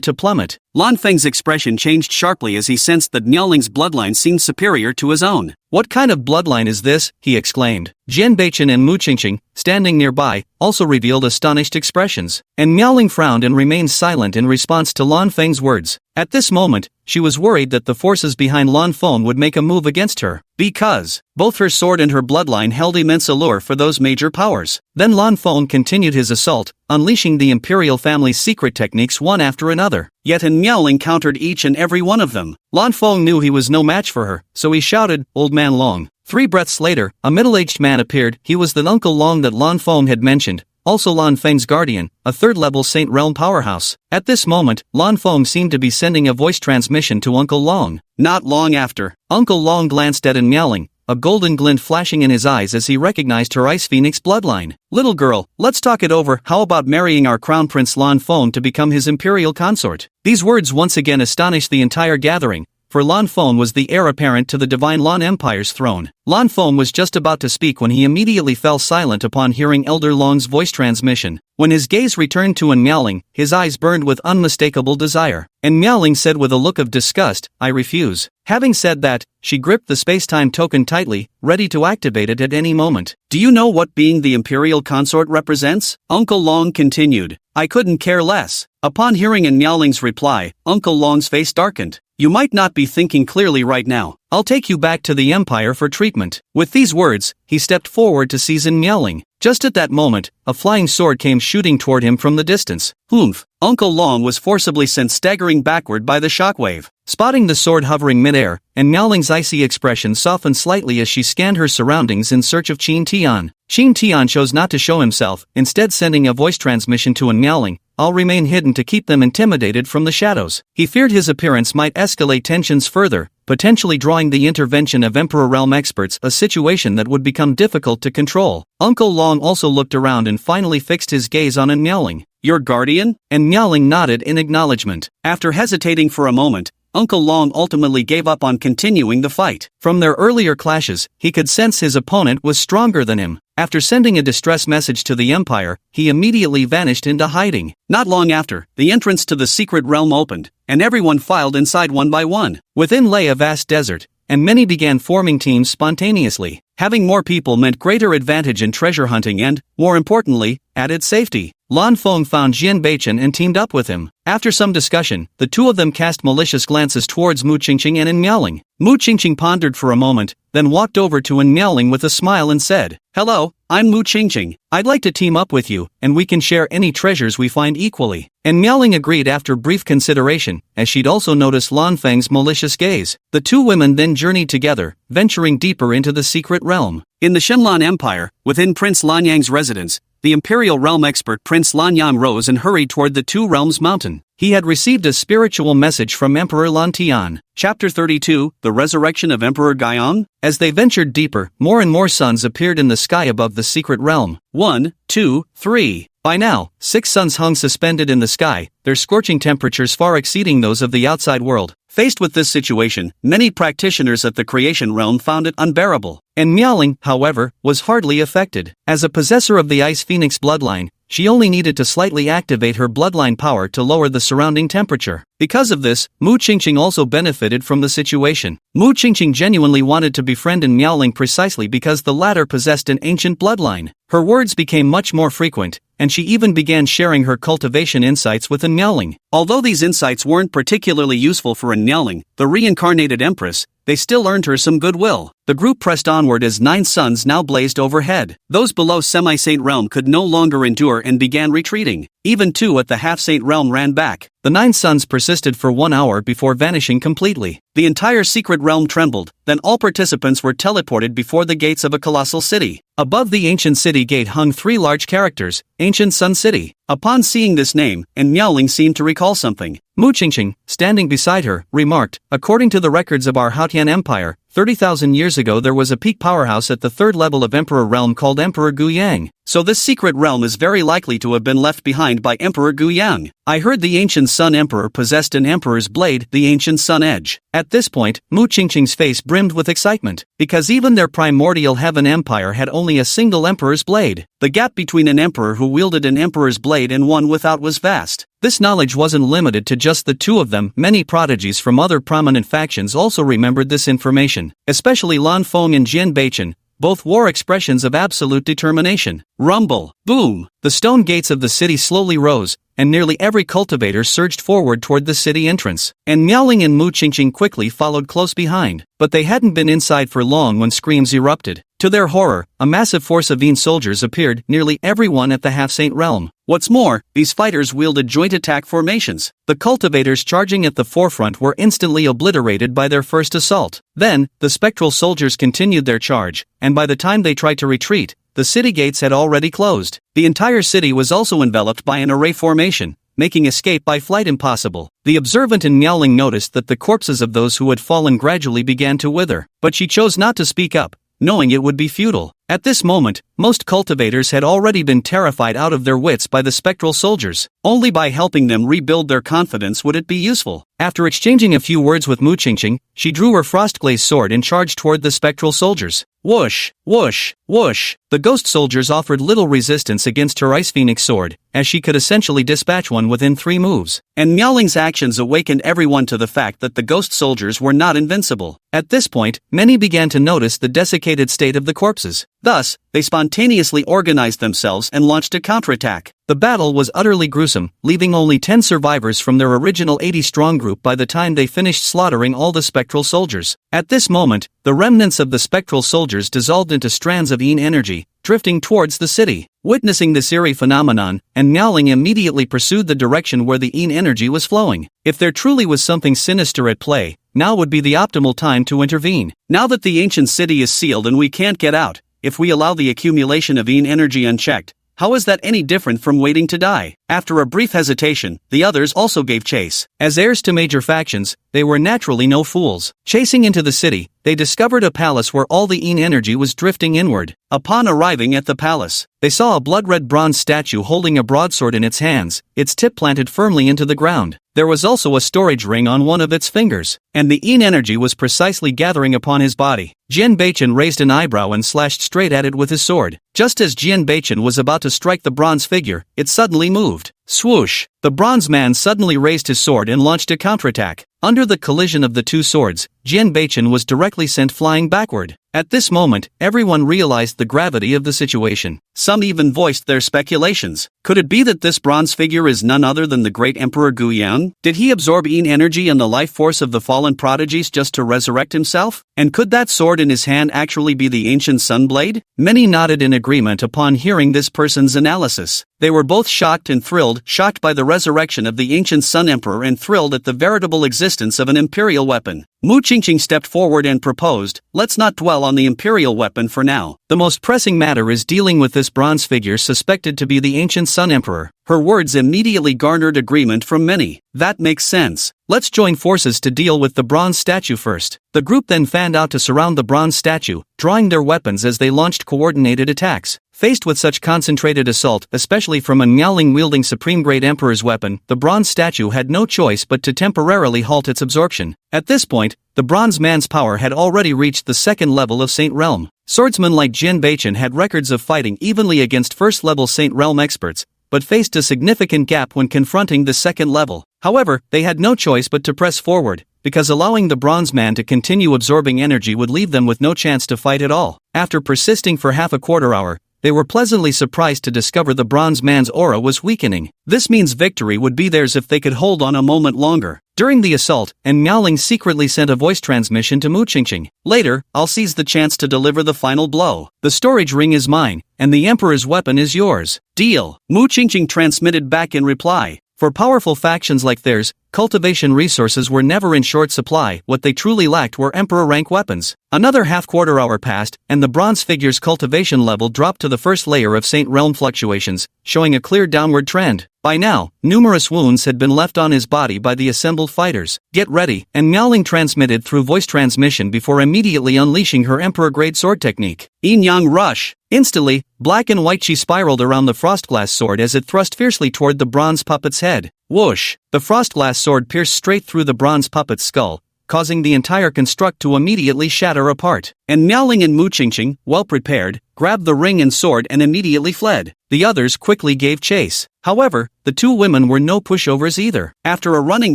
to plummet. Lan Feng's expression changed sharply as he sensed that Miaoling's bloodline seemed superior to his own. What kind of bloodline is this? He exclaimed. Jian Beichen and Mu Qingqing, standing nearby, also revealed astonished expressions, and Miaoling frowned and remained silent in response to Lan Feng's words. At this moment, she was worried that the forces behind Lan Feng would make a move against her, because both her sword and her bloodline held immense allure for those major powers. Then Lan Feng continued his assault, unleashing the imperial family's secret techniques one after another. Yet and Miaoling countered each and every one of them. Lan Feng knew he was no match for her, so he shouted, "Old Man Long." 3 breaths later, a middle-aged man appeared. He was the Uncle Long that Lan Feng had mentioned, also Lan Feng's guardian, a 3rd-level Saint Realm powerhouse. At this moment, Lan Feng seemed to be sending a voice transmission to Uncle Long. Not long after, Uncle Long glanced at Miaoling, a golden glint flashing in his eyes as he recognized her Ice Phoenix bloodline. Little girl, let's talk it over. How about marrying our Crown Prince Lan Feng to become his imperial consort? These words once again astonished the entire gathering, for Lan Feng was the heir apparent to the Divine Lan Empire's throne. Lan Feng was just about to speak when he immediately fell silent upon hearing Elder Long's voice transmission. When his gaze returned to Miaoling, his eyes burned with unmistakable desire, and Miaoling said with a look of disgust, "I refuse." Having said that, she gripped the space-time token tightly, ready to activate it at any moment. Do you know what being the imperial consort represents? Uncle Long continued. I couldn't care less. Upon hearing Miaoling's reply, Uncle Long's face darkened. You might not be thinking clearly right now. I'll take you back to the Empire for treatment. With these words, he stepped forward to seize Miaoling. Just at that moment, a flying sword came shooting toward him from the distance. Oomph! Uncle Long was forcibly sent staggering backward by the shockwave. Spotting the sword hovering midair, and Miaoling's icy expression softened slightly as she scanned her surroundings in search of Qin Tian. Qin Tian chose not to show himself, instead sending a voice transmission to Miaoling. I'll remain hidden to keep them intimidated from the shadows. He feared his appearance might escalate tensions further, potentially drawing the intervention of Emperor Realm experts, a situation that would become difficult to control. Uncle Long also looked around and finally fixed his gaze on Miaoling. Your guardian? And Miaoling nodded in acknowledgement. After hesitating for a moment, Uncle Long ultimately gave up on continuing the fight. From their earlier clashes, he could sense his opponent was stronger than him. After sending a distress message to the Empire, he immediately vanished into hiding. Not long after, the entrance to the secret realm opened, and everyone filed inside one by one. Within lay a vast desert, and many began forming teams spontaneously. Having more people meant greater advantage in treasure hunting and, more importantly, added safety. Lan Feng found Jian Beichen and teamed up with him. After some discussion, the two of them cast malicious glances towards Mu Qingqing and Miaoling. Mu Qingqing pondered for a moment, then walked over to Miaoling with a smile and said, Hello, I'm Mu Qingqing. I'd like to team up with you, and we can share any treasures we find equally. And Miaoling agreed after brief consideration, as she'd also noticed Lan Feng's malicious gaze. The two women then journeyed together, venturing deeper into the secret realm. In the Shenlan Empire, within Prince Lanyang's residence, the Imperial Realm expert Prince Lanyang rose and hurried toward the Two Realms Mountain. He had received a spiritual message from Emperor Lan Tian. Chapter 32, The Resurrection of Emperor Gaiyang? As they ventured deeper, more and more suns appeared in the sky above the secret realm. 1, 2, 3. By now, 6 suns hung suspended in the sky, their scorching temperatures far exceeding those of the outside world. Faced with this situation, many practitioners at the creation realm found it unbearable. And Miaoling, however, was hardly affected. As a possessor of the Ice Phoenix bloodline, she only needed to slightly activate her bloodline power to lower the surrounding temperature. Because of this, Mu Qingqing also benefited from the situation. Mu Qingqing genuinely wanted to befriend Miaoling precisely because the latter possessed an ancient bloodline. Her words became much more frequent, and she even began sharing her cultivation insights with Miaoling. Although these insights weren't particularly useful for Miaoling, the reincarnated empress, they still earned her some goodwill. The group pressed onward as 9 suns now blazed overhead. Those below Semi-Saint Realm could no longer endure and began retreating. Even 2 at the Half-Saint Realm ran back. The 9 suns persisted for 1 hour before vanishing completely. The entire secret realm trembled, then all participants were teleported before the gates of a colossal city. Above the ancient city gate hung 3 large characters, Ancient Sun City. Upon seeing this name, and Miaoling seemed to recall something. Mu Qingqing, standing beside her, remarked, according to the records of our Haotian Empire, 30,000 years ago there was a peak powerhouse at the 3rd level of Emperor Realm called Emperor Guiyang. So this secret realm is very likely to have been left behind by Emperor Guiyang. I heard the Ancient Sun Emperor possessed an Emperor's Blade, the Ancient Sun Edge. At this point, Mu Qingqing's face brimmed with excitement, because even their primordial heaven empire had only a single Emperor's Blade. The gap between an emperor who wielded an Emperor's Blade and one without was vast. This knowledge wasn't limited to just the 2 of them. Many prodigies from other prominent factions also remembered this information, especially Lan Feng and Jian Beichen. Both wore expressions of absolute determination. Rumble, boom! The stone gates of the city slowly rose, and nearly every cultivator surged forward toward the city entrance. And Miaoling and Mu Qingqing quickly followed close behind. But they hadn't been inside for long when screams erupted. To their horror, a massive force of Yin soldiers appeared, nearly everyone at the Half-Saint Realm. What's more, these fighters wielded joint attack formations. The cultivators charging at the forefront were instantly obliterated by their first assault. Then, the spectral soldiers continued their charge, and by the time they tried to retreat, the city gates had already closed. The entire city was also enveloped by an array formation, making escape by flight impossible. The observant in Miaoling noticed that the corpses of those who had fallen gradually began to wither, but she chose not to speak up, knowing it would be futile. At this moment, most cultivators had already been terrified out of their wits by the spectral soldiers. Only by helping them rebuild their confidence would it be useful. After exchanging a few words with Mu Qingqing, she drew her frost-glazed sword and charged toward the spectral soldiers. Whoosh, whoosh, whoosh. The ghost soldiers offered little resistance against her Ice Phoenix sword, as she could essentially dispatch one within 3 moves. And Miaoling's actions awakened everyone to the fact that the ghost soldiers were not invincible. At this point, many began to notice the desiccated state of the corpses. Thus, they spontaneously organized themselves and launched a counterattack. The battle was utterly gruesome, leaving only 10 survivors from their original 80-strong group by the time they finished slaughtering all the spectral soldiers. At this moment, the remnants of the spectral soldiers dissolved into strands of Yin energy, drifting towards the city. Witnessing this eerie phenomenon, and Miaoling immediately pursued the direction where the Yin energy was flowing. If there truly was something sinister at play, now would be the optimal time to intervene. Now that the ancient city is sealed and we can't get out, if we allow the accumulation of Yin energy unchecked, how is that any different from waiting to die? After a brief hesitation, the others also gave chase. As heirs to major factions, they were naturally no fools. Chasing into the city, they discovered a palace where all the Yin energy was drifting inward. Upon arriving at the palace, they saw a blood-red bronze statue holding a broadsword in its hands, its tip planted firmly into the ground. There was also a storage ring on one of its fingers, and the Yin energy was precisely gathering upon his body. Jian Beichen raised an eyebrow and slashed straight at it with his sword. Just as Jian Beichen was about to strike the bronze figure, it suddenly moved. Swoosh! The bronze man suddenly raised his sword and launched a counterattack. Under the collision of the 2 swords, Jian Beichen was directly sent flying backward. At this moment, everyone realized the gravity of the situation. Some even voiced their speculations. Could it be that this bronze figure is none other than the great Emperor Guiyang? Did he absorb Yin energy and the life force of the fallen prodigies just to resurrect himself? And could that sword in his hand actually be the ancient Sun Blade? Many nodded in agreement upon hearing this person's analysis. They were both shocked and thrilled, shocked by the resurrection of the ancient Sun Emperor and thrilled at the veritable existence of an imperial weapon. Mu Qingqing stepped forward and proposed, let's not dwell on the imperial weapon for now. The most pressing matter is dealing with this bronze figure suspected to be the ancient Sun Emperor. Her words immediately garnered agreement from many. That makes sense. Let's join forces to deal with the bronze statue first. The group then fanned out to surround the bronze statue, drawing their weapons as they launched coordinated attacks. Faced with such concentrated assault, especially from a Miaoling wielding Supreme Great Emperor's weapon, the bronze statue had no choice but to temporarily halt its absorption. At this point, the bronze man's power had already reached the 2nd level of Saint Realm. Swordsmen like Jian Beichen had records of fighting evenly against 1st-level Saint Realm experts, but faced a significant gap when confronting the 2nd level. However, they had no choice but to press forward, because allowing the bronze man to continue absorbing energy would leave them with no chance to fight at all. After persisting for half a quarter hour, they were pleasantly surprised to discover the bronze man's aura was weakening. This means victory would be theirs if they could hold on a moment longer. During the assault, and Miaoling secretly sent a voice transmission to Mu Qingqing. Later, I'll seize the chance to deliver the final blow. The storage ring is mine, and the Emperor's weapon is yours. Deal. Mu Qingqing transmitted back in reply. For powerful factions like theirs, cultivation resources were never in short supply. What they truly lacked were Emperor-rank weapons. Another half-quarter hour passed, and the bronze figure's cultivation level dropped to the first layer of Saint Realm fluctuations, showing a clear downward trend. By now, numerous wounds had been left on his body by the assembled fighters. Get ready, and Miaoling transmitted through voice transmission before immediately unleashing her Emperor-grade sword technique. Yin-Yang Rush! Instantly, black and white chi spiraled around the frostglass sword as it thrust fiercely toward the bronze puppet's head. Whoosh! The frostglass sword pierced straight through the bronze puppet's skull, causing the entire construct to immediately shatter apart. And Miaoling and Mu Qingqing, well prepared, grabbed the ring and sword and immediately fled. The others quickly gave chase. However, the two women were no pushovers either. After a running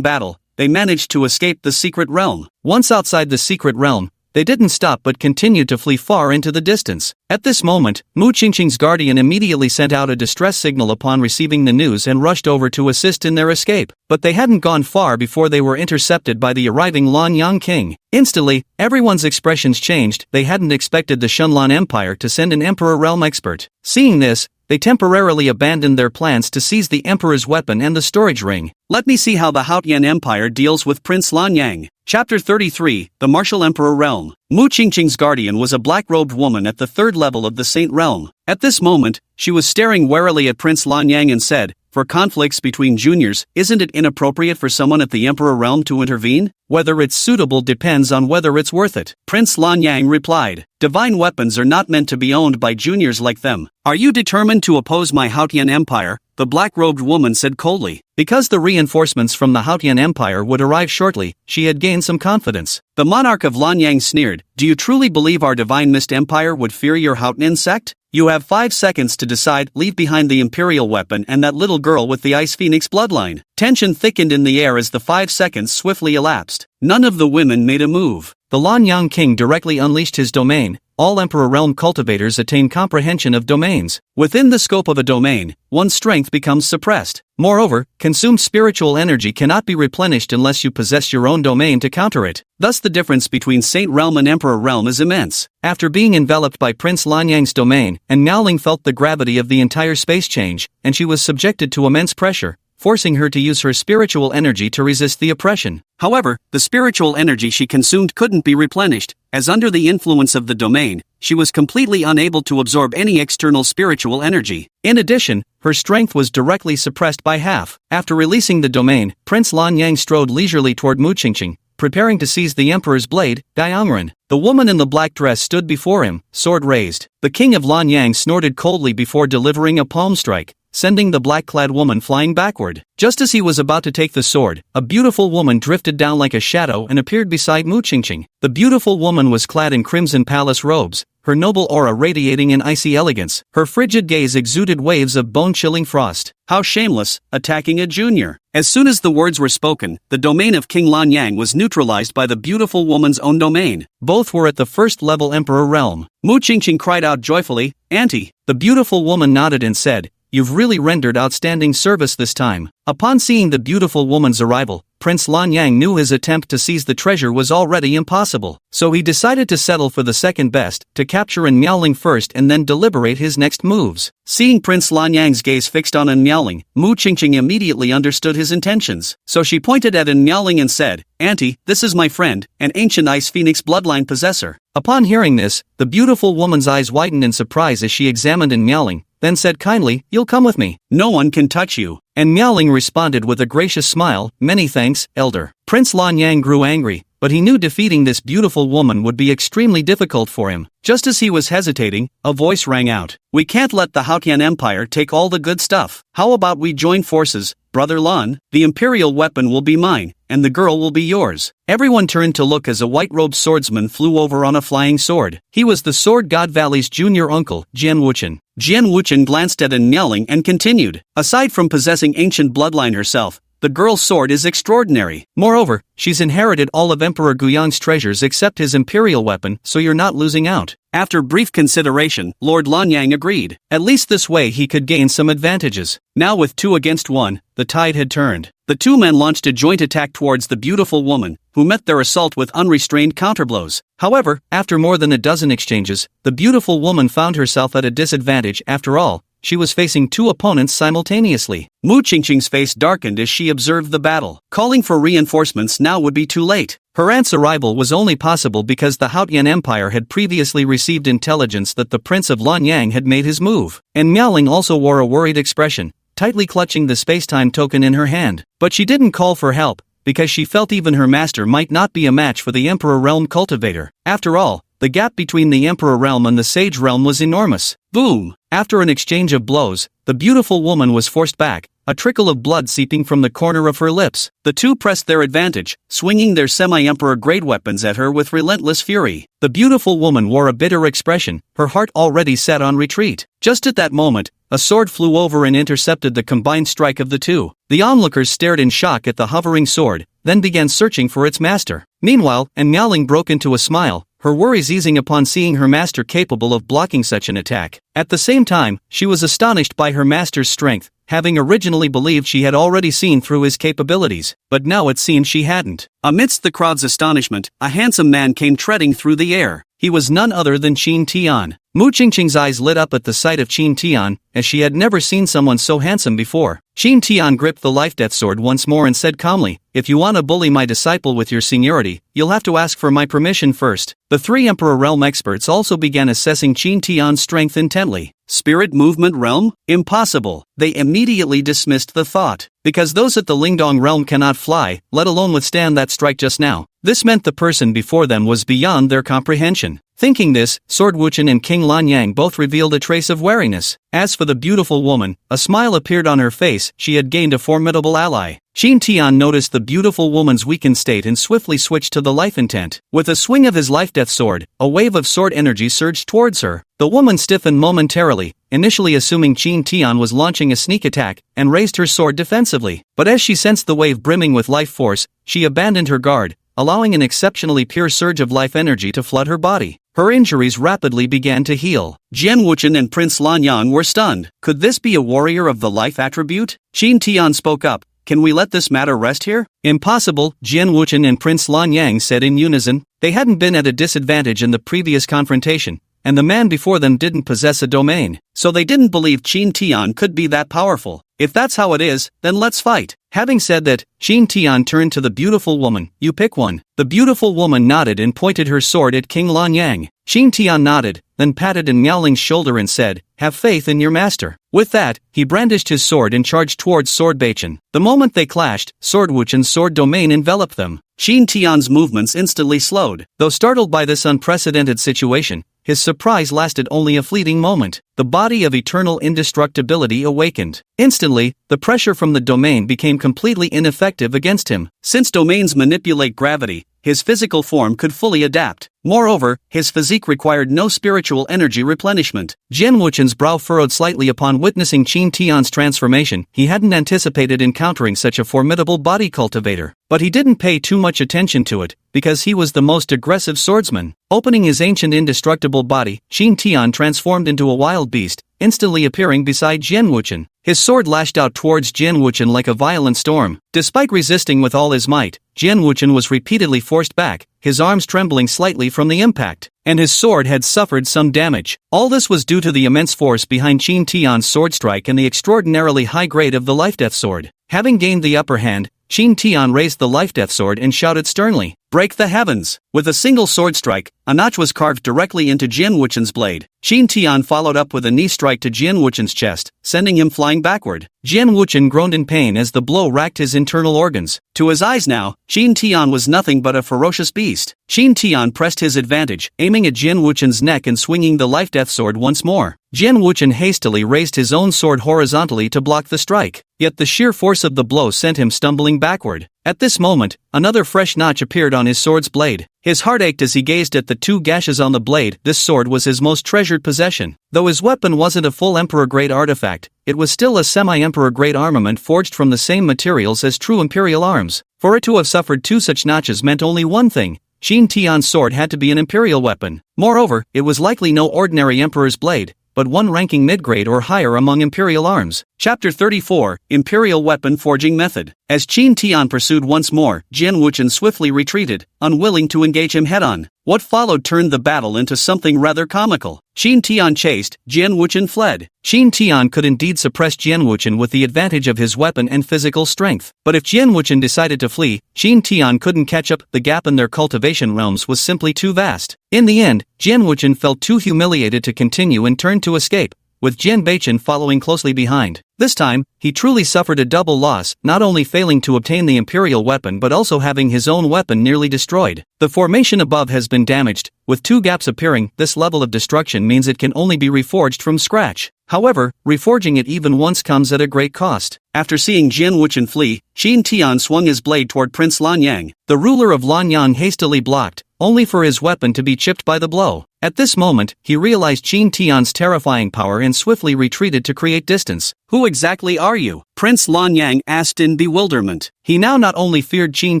battle, they managed to escape the secret realm. Once outside the secret realm, they didn't stop but continued to flee far into the distance. At this moment, Mu Qingqing's guardian immediately sent out a distress signal upon receiving the news and rushed over to assist in their escape. But they hadn't gone far before they were intercepted by the arriving Lanyang King. Instantly, everyone's expressions changed. They hadn't expected the Shunlan Empire to send an Emperor Realm expert. Seeing this, they temporarily abandoned their plans to seize the Emperor's weapon and the storage ring. Let me see how the Haotian Empire deals with Prince Lanyang. Chapter 33, The Martial Emperor Realm. Mu Qingqing's guardian was a black-robed woman at the third level of the Saint Realm. At this moment, she was staring warily at Prince Lanyang and said, "For conflicts between juniors, isn't it inappropriate for someone at the Emperor Realm to intervene? Whether it's suitable depends on whether it's worth it." Prince Lanyang replied, "Divine weapons are not meant to be owned by juniors like them. Are you determined to oppose my Haotian Empire?" The black-robed woman said coldly. Because the reinforcements from the Haotian Empire would arrive shortly, she had gained some confidence. The monarch of Lanyang sneered, "Do you truly believe our divine mist empire would fear your Haotian sect? You have 5 seconds to decide. Leave behind the imperial weapon and that little girl with the Ice Phoenix bloodline." Tension thickened in the air as the 5 seconds swiftly elapsed. None of the women made a move. The Lanyang King directly unleashed his domain. All Emperor Realm cultivators attain comprehension of domains. Within the scope of a domain, one's strength becomes suppressed. Moreover, consumed spiritual energy cannot be replenished unless you possess your own domain to counter it. Thus the difference between Saint Realm and Emperor Realm is immense. After being enveloped by Prince Lanyang's domain, and Miaoling felt the gravity of the entire space change, and she was subjected to immense pressure, forcing her to use her spiritual energy to resist the oppression. However, the spiritual energy she consumed couldn't be replenished, as under the influence of the domain, she was completely unable to absorb any external spiritual energy. In addition, her strength was directly suppressed by half. After releasing the domain, Prince Lanyang strode leisurely toward Mu Qingqing, preparing to seize the Emperor's blade, Diangren. The woman in the black dress stood before him, sword raised. The king of Lanyang snorted coldly before delivering a palm strike, sending the black-clad woman flying backward. Just as he was about to take the sword, a beautiful woman drifted down like a shadow and appeared beside Mu Qingqing. The beautiful woman was clad in crimson palace robes, her noble aura radiating in icy elegance. Her frigid gaze exuded waves of bone-chilling frost. How shameless, attacking a junior. As soon as the words were spoken, the domain of King Lanyang was neutralized by the beautiful woman's own domain. Both were at the first-level Emperor Realm. Mu Qingqing cried out joyfully, "Auntie!" The beautiful woman nodded and said, "You've really rendered outstanding service this time." Upon seeing the beautiful woman's arrival, Prince Lanyang knew his attempt to seize the treasure was already impossible. So he decided to settle for the second best, to capture An Miaoling first and then deliberate his next moves. Seeing Prince Lanyang's gaze fixed on An Miaoling, Mu Qingqing immediately understood his intentions. So she pointed at An Miaoling and said, "Auntie, this is my friend, an ancient Ice Phoenix bloodline possessor." Upon hearing this, the beautiful woman's eyes widened in surprise as she examined An Miaoling, then said kindly, "You'll come with me. No one can touch you." And Miaoling responded with a gracious smile, "Many thanks, elder." Prince Lanyang grew angry, but he knew defeating this beautiful woman would be extremely difficult for him. Just as he was hesitating, a voice rang out, "We can't let the Haotian Empire take all the good stuff. How about we join forces, Brother Lan? The imperial weapon will be mine, and the girl will be yours." Everyone turned to look as a white-robed swordsman flew over on a flying sword. He was the Sword God Valley's junior uncle, Jian Wuchen. Jian Wuchen glanced at An Miaoling and continued, "Aside from possessing ancient bloodline herself, the girl's sword is extraordinary. Moreover, she's inherited all of Emperor Guyang's treasures except his imperial weapon, so you're not losing out." After brief consideration, Lord Lanyang agreed. At least this way he could gain some advantages. Now with 2 against 1, the tide had turned. The two men launched a joint attack towards the beautiful woman, who met their assault with unrestrained counterblows. However, after more than a dozen exchanges, the beautiful woman found herself at a disadvantage. After all, she was facing 2 opponents simultaneously. Mu Qingqing's face darkened as she observed the battle. Calling for reinforcements now would be too late. Her aunt's arrival was only possible because the Haotian Empire had previously received intelligence that the Prince of Lanyang had made his move. And Miaoling also wore a worried expression, tightly clutching the spacetime token in her hand. But she didn't call for help, because she felt even her master might not be a match for the Emperor Realm cultivator. After all, the gap between the Emperor Realm and the Sage Realm was enormous. Boom! After an exchange of blows, the beautiful woman was forced back, a trickle of blood seeping from the corner of her lips. The two pressed their advantage, swinging their semi-emperor grade weapons at her with relentless fury. The beautiful woman wore a bitter expression, her heart already set on retreat. Just at that moment, a sword flew over and intercepted the combined strike of the two. The onlookers stared in shock at the hovering sword, then began searching for its master. Meanwhile, Miaoling broke into a smile, her worries easing upon seeing her master capable of blocking such an attack. At the same time, she was astonished by her master's strength, having originally believed she had already seen through his capabilities, but now it seemed she hadn't. Amidst the crowd's astonishment, a handsome man came treading through the air. He was none other than Qin Tian. Mu Qingqing's eyes lit up at the sight of Qin Tian, as she had never seen someone so handsome before. Qin Tian gripped the life-death sword once more and said calmly, "If you want to bully my disciple with your seniority, you'll have to ask for my permission first." The 3 Emperor Realm experts also began assessing Qin Tian's strength intently. Spirit Movement Realm? Impossible. They immediately dismissed the thought. Because those at the Lingdong Realm cannot fly, let alone withstand that strike just now. This meant the person before them was beyond their comprehension. Thinking this, Sword Wuchen and King Lanyang both revealed a trace of wariness. As for the beautiful woman, a smile appeared on her face. She had gained a formidable ally. Qin Tian noticed the beautiful woman's weakened state and swiftly switched to the life intent. With a swing of his life-death sword, a wave of sword energy surged towards her. The woman stiffened momentarily, initially assuming Qin Tian was launching a sneak attack, and raised her sword defensively. But as she sensed the wave brimming with life force, she abandoned her guard, allowing an exceptionally pure surge of life energy to flood her body. Her injuries rapidly began to heal. Jian Wuchen and Prince Lanyang were stunned. Could this be a warrior of the life attribute? Qin Tian spoke up. "Can we let this matter rest here?" "Impossible," Jian Wuchen and Prince Lanyang said in unison. They hadn't been at a disadvantage in the previous confrontation, and the man before them didn't possess a domain, so they didn't believe Qin Tian could be that powerful. If that's how it is, then let's fight. Having said that, Qin Tian turned to the beautiful woman. "You pick one." The beautiful woman nodded and pointed her sword at King Lanyang. Qin Tian nodded, then patted Miaoling's shoulder and said, "Have faith in your master." With that, he brandished his sword and charged towards Sword Baichen. The moment they clashed, Sword Wuchen's sword domain enveloped them. Qin Tian's movements instantly slowed. Though startled by this unprecedented situation, his surprise lasted only a fleeting moment. The body of eternal indestructibility awakened. Instantly, the pressure from the domain became completely ineffective against him. Since domains manipulate gravity, his physical form could fully adapt. Moreover, his physique required no spiritual energy replenishment. Jian Wuchen's brow furrowed slightly upon witnessing Qin Tian's transformation. He hadn't anticipated encountering such a formidable body cultivator. But he didn't pay too much attention to it, because he was the most aggressive swordsman. Opening his ancient indestructible body, Qin Tian transformed into a wild beast, instantly appearing beside Jian Wuchen. His sword lashed out towards Jian Wuchen like a violent storm. Despite resisting with all his might, Jian Wuchen was repeatedly forced back, his arms trembling slightly from the impact, and his sword had suffered some damage. All this was due to the immense force behind Qin Tian's sword strike and the extraordinarily high grade of the life-death sword. Having gained the upper hand, Qin Tian raised the life-death sword and shouted sternly, "Break the heavens!" With a single sword strike, a notch was carved directly into Jian Wuchen's blade. Qin Tian followed up with a knee strike to Jian Wuchen's chest, sending him flying backward. Jian Wuchen groaned in pain as the blow racked his internal organs. To his eyes now, Qin Tian was nothing but a ferocious beast. Qin Tian pressed his advantage, aiming at Jian Wuchen's neck and swinging the life-death sword once more. Jian Wuchen hastily raised his own sword horizontally to block the strike, yet the sheer force of the blow sent him stumbling backward. At this moment, another fresh notch appeared on his sword's blade. His heart ached as he gazed at the 2 gashes on the blade. This sword was his most treasured possession. Though his weapon wasn't a full Emperor-grade artifact, it was still a semi-Emperor-grade armament forged from the same materials as true Imperial arms. For it to have suffered 2 such notches meant only one thing: Qin Tian's sword had to be an Imperial weapon. Moreover, it was likely no ordinary Emperor's blade, but one ranking mid-grade or higher among Imperial arms. Chapter 34, Imperial Weapon Forging Method. As Qin Tian pursued once more, Jian Wuchen swiftly retreated, unwilling to engage him head-on. What followed turned the battle into something rather comical. Qin Tian chased, Jian Wuchen fled. Qin Tian could indeed suppress Jian Wuchen with the advantage of his weapon and physical strength. But if Jian Wuchen decided to flee, Qin Tian couldn't catch up. The gap in their cultivation realms was simply too vast. In the end, Jian Wuchen felt too humiliated to continue and turned to escape, with Jian Baichen following closely behind. This time, he truly suffered a double loss, not only failing to obtain the Imperial weapon but also having his own weapon nearly destroyed. The formation above has been damaged, with 2 gaps appearing. This level of destruction means it can only be reforged from scratch. However, reforging it even once comes at a great cost. After seeing Jian Wuchen flee, Qin Tian swung his blade toward Prince Lanyang. The ruler of Lanyang hastily blocked, only for his weapon to be chipped by the blow. At this moment, he realized Qin Tian's terrifying power and swiftly retreated to create distance. "Who exactly are you?" Prince Lanyang asked in bewilderment. He now not only feared Qin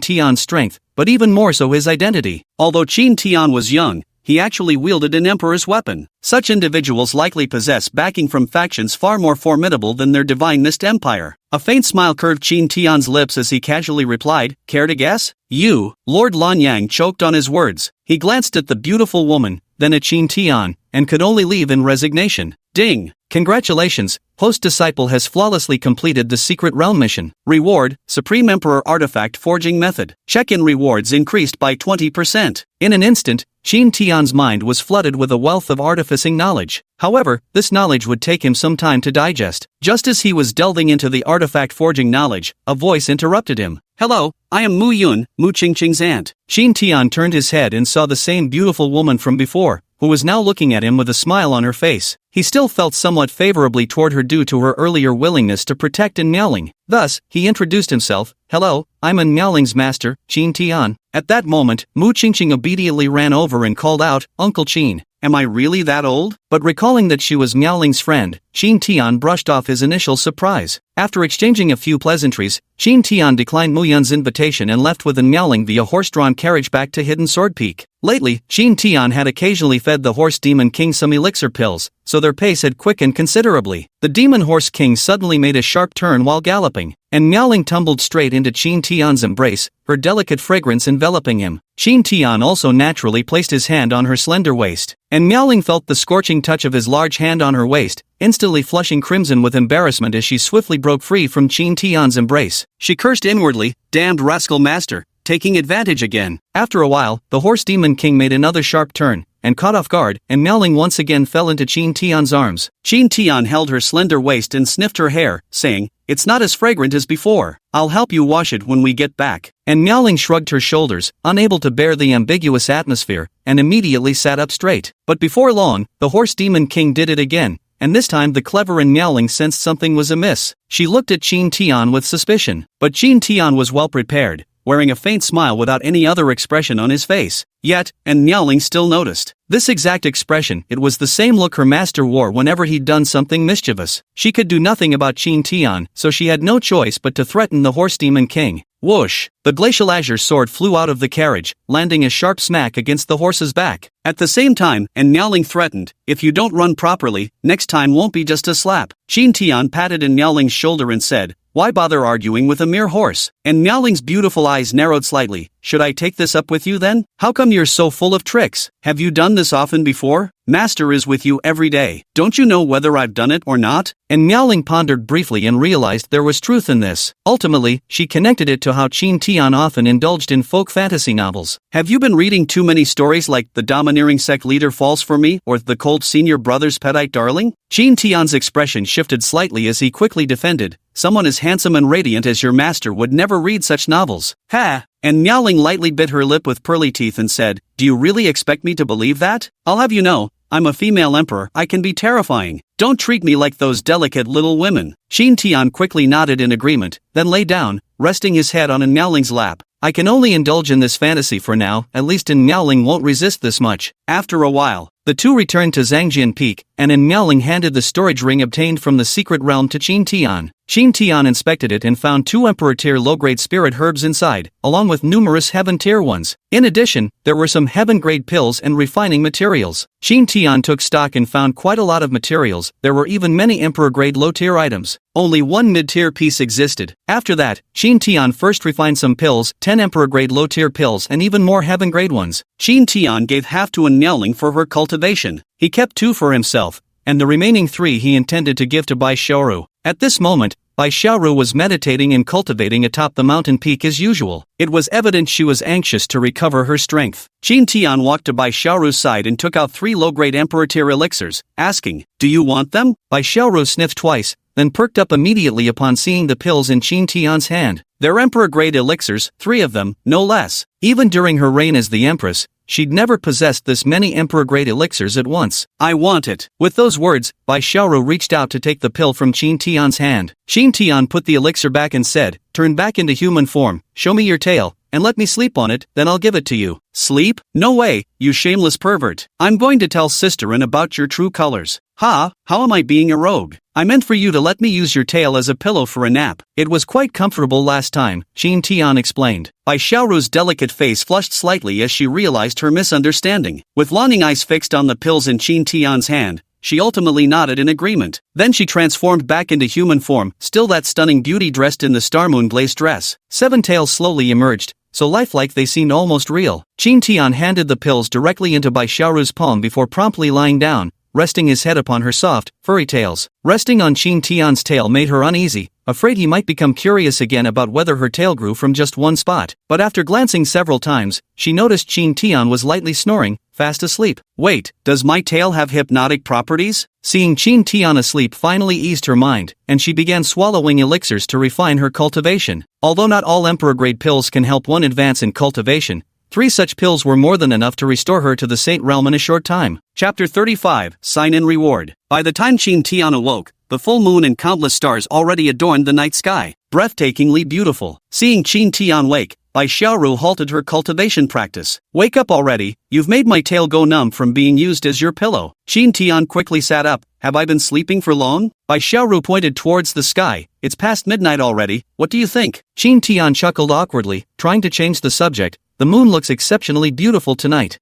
Tian's strength, but even more so his identity. Although Qin Tian was young, he actually wielded an emperor's weapon. Such individuals likely possess backing from factions far more formidable than their divine mist empire. A faint smile curved Qin Tian's lips as he casually replied, "Care to guess?" "You." Lord Lanyang choked on his words. He glanced at the beautiful woman, then at Qin Tian, and could only leave in resignation. Ding! Congratulations, host disciple has flawlessly completed the Secret Realm mission. Reward, Supreme Emperor Artifact Forging Method. Check-in rewards increased by 20%. In an instant, Qin Tian's mind was flooded with a wealth of artificing knowledge. However, this knowledge would take him some time to digest. Just as he was delving into the artifact forging knowledge, a voice interrupted him. "Hello, I am Mu Yun, Mu Qingqing's aunt." Qin Tian turned his head and saw the same beautiful woman from before, who was now looking at him with a smile on her face. He still felt somewhat favorably toward her due to her earlier willingness to protect An Miaoling. Thus, he introduced himself. "Hello, I'm An Miaoling's master, Qin Tian." At that moment, Mu Qingqing obediently ran over and called out, "Uncle Qin, am I really that old?" But recalling that she was Miaoling's friend, Qin Tian brushed off his initial surprise. After exchanging a few pleasantries, Qin Tian declined Mu Yun's invitation and left with An Miaoling via horse-drawn carriage back to Hidden Sword Peak. Lately, Qin Tian had occasionally fed the Horse Demon King some elixir pills, so their pace had quickened considerably. The Demon Horse King suddenly made a sharp turn while galloping, and Miaoling tumbled straight into Qin Tian's embrace, her delicate fragrance enveloping him. Qin Tian also naturally placed his hand on her slender waist, and Miaoling felt the scorching touch of his large hand on her waist, instantly flushing crimson with embarrassment as she swiftly broke free from Qin Tian's embrace. She cursed inwardly, "Damned rascal master, taking advantage again." After a while, the Horse Demon King made another sharp turn, and caught off guard, and Miaoling once again fell into Qin Tian's arms. Qin Tian held her slender waist and sniffed her hair, saying, "It's not as fragrant as before. I'll help you wash it when we get back." And Miaoling shrugged her shoulders, unable to bear the ambiguous atmosphere, and immediately sat up straight. But before long, the Horse Demon King did it again, and this time the clever An Miaoling sensed something was amiss. She looked at Qin Tian with suspicion, but Qin Tian was well prepared, wearing a faint smile without any other expression on his face. Yet, An Miaoling still noticed this exact expression. It was the same look her master wore whenever he'd done something mischievous. She could do nothing about Qin Tian, so she had no choice but to threaten the Horse Demon King. Whoosh! The glacial azure sword flew out of the carriage, landing a sharp smack against the horse's back. At the same time, An Miaoling threatened, "If you don't run properly, next time won't be just a slap." Qin Tian patted An Miaoling's shoulder and said, "Why bother arguing with a mere horse?" And Miaoling's beautiful eyes narrowed slightly. "Should I take this up with you then? How come you're so full of tricks? Have you done this often before? Master is with you every day. Don't you know whether I've done it or not?" And Miaoling pondered briefly and realized there was truth in this. Ultimately, she connected it to how Qin Tian often indulged in folk fantasy novels. "Have you been reading too many stories like The Domineering Sect Leader Falls for Me or The Cold Senior Brother's Petite Darling?" Qin Tian's expression shifted slightly as he quickly defended, "Someone as handsome and radiant as your master would never read such novels." "Ha!" And Miaoling lightly bit her lip with pearly teeth and said, "Do you really expect me to believe that? I'll have you know, I'm a female emperor. I can be terrifying. Don't treat me like those delicate little women." Qin Tian quickly nodded in agreement, then lay down, resting his head on Miaoling's lap. I can only indulge in this fantasy for now, at least Miaoling won't resist this much. After a while, the two returned to Zhangjian Peak, and Miaoling handed the storage ring obtained from the secret realm to Qin Tian. Qin Tian inspected it and found 2 Emperor-Tier low-grade spirit herbs inside, along with numerous Heaven-Tier ones. In addition, there were some Heaven-grade pills and refining materials. Qin Tian took stock and found quite a lot of materials. There were even many Emperor-grade low-tier items. Only one mid-tier piece existed. After that, Qin Tian first refined some pills, 10 Emperor-grade low-tier pills and even more Heaven-grade ones. Qin Tian gave half to Miaoling for her cultivation. He kept 2 for himself, and the remaining 3 he intended to give to Bai Xiaoru. At this moment, Bai Xiaoru was meditating and cultivating atop the mountain peak as usual. It was evident she was anxious to recover her strength. Qin Tian walked to Bai Xiaoru's side and took out 3 low-grade Emperor-Tier elixirs, asking, "Do you want them?" Bai Xiaoru sniffed twice, then perked up immediately upon seeing the pills in Qin Tian's hand. They're Emperor-grade elixirs, 3 of them, no less. Even during her reign as the Empress, she'd never possessed this many Emperor-grade elixirs at once. "I want it." With those words, Bai Xiaoru reached out to take the pill from Qin Tian's hand. Qin Tian put the elixir back and said, "Turn back into human form, show me your tail, and let me sleep on it, then I'll give it to you." "Sleep? No way, you shameless pervert. I'm going to tell Sisterin about your true colors." "Ha, how am I being a rogue? I meant for you to let me use your tail as a pillow for a nap. It was quite comfortable last time," Qin Tian explained. Bai Xiaoru's delicate face flushed slightly as she realized her misunderstanding. With longing eyes fixed on the pills in Qin Tian's hand, she ultimately nodded in agreement. Then she transformed back into human form, still that stunning beauty dressed in the Star Moon Blaze dress. 7 tails slowly emerged, so lifelike they seemed almost real. Qin Tian handed the pills directly into Bai Xiaoru's palm before promptly lying down, resting his head upon her soft, furry tails. Resting on Qin Tian's tail made her uneasy, afraid he might become curious again about whether her tail grew from just one spot. But after glancing several times, she noticed Qin Tian was lightly snoring, fast asleep. "Wait, does my tail have hypnotic properties?" Seeing Qin Tian asleep finally eased her mind, and she began swallowing elixirs to refine her cultivation. Although not all Emperor-grade pills can help one advance in cultivation, 3 such pills were more than enough to restore her to the Saint Realm in a short time. Chapter 35, Sign and Reward. By the time Qin Tian awoke, the full moon and countless stars already adorned the night sky, breathtakingly beautiful. Seeing Qin Tian wake, Bai Xiaoru halted her cultivation practice. "Wake up already, you've made my tail go numb from being used as your pillow." Qin Tian quickly sat up. "Have I been sleeping for long?" Bai Xiaoru pointed towards the sky. "It's past midnight already, what do you think?" Qin Tian chuckled awkwardly, trying to change the subject. "The moon looks exceptionally beautiful tonight."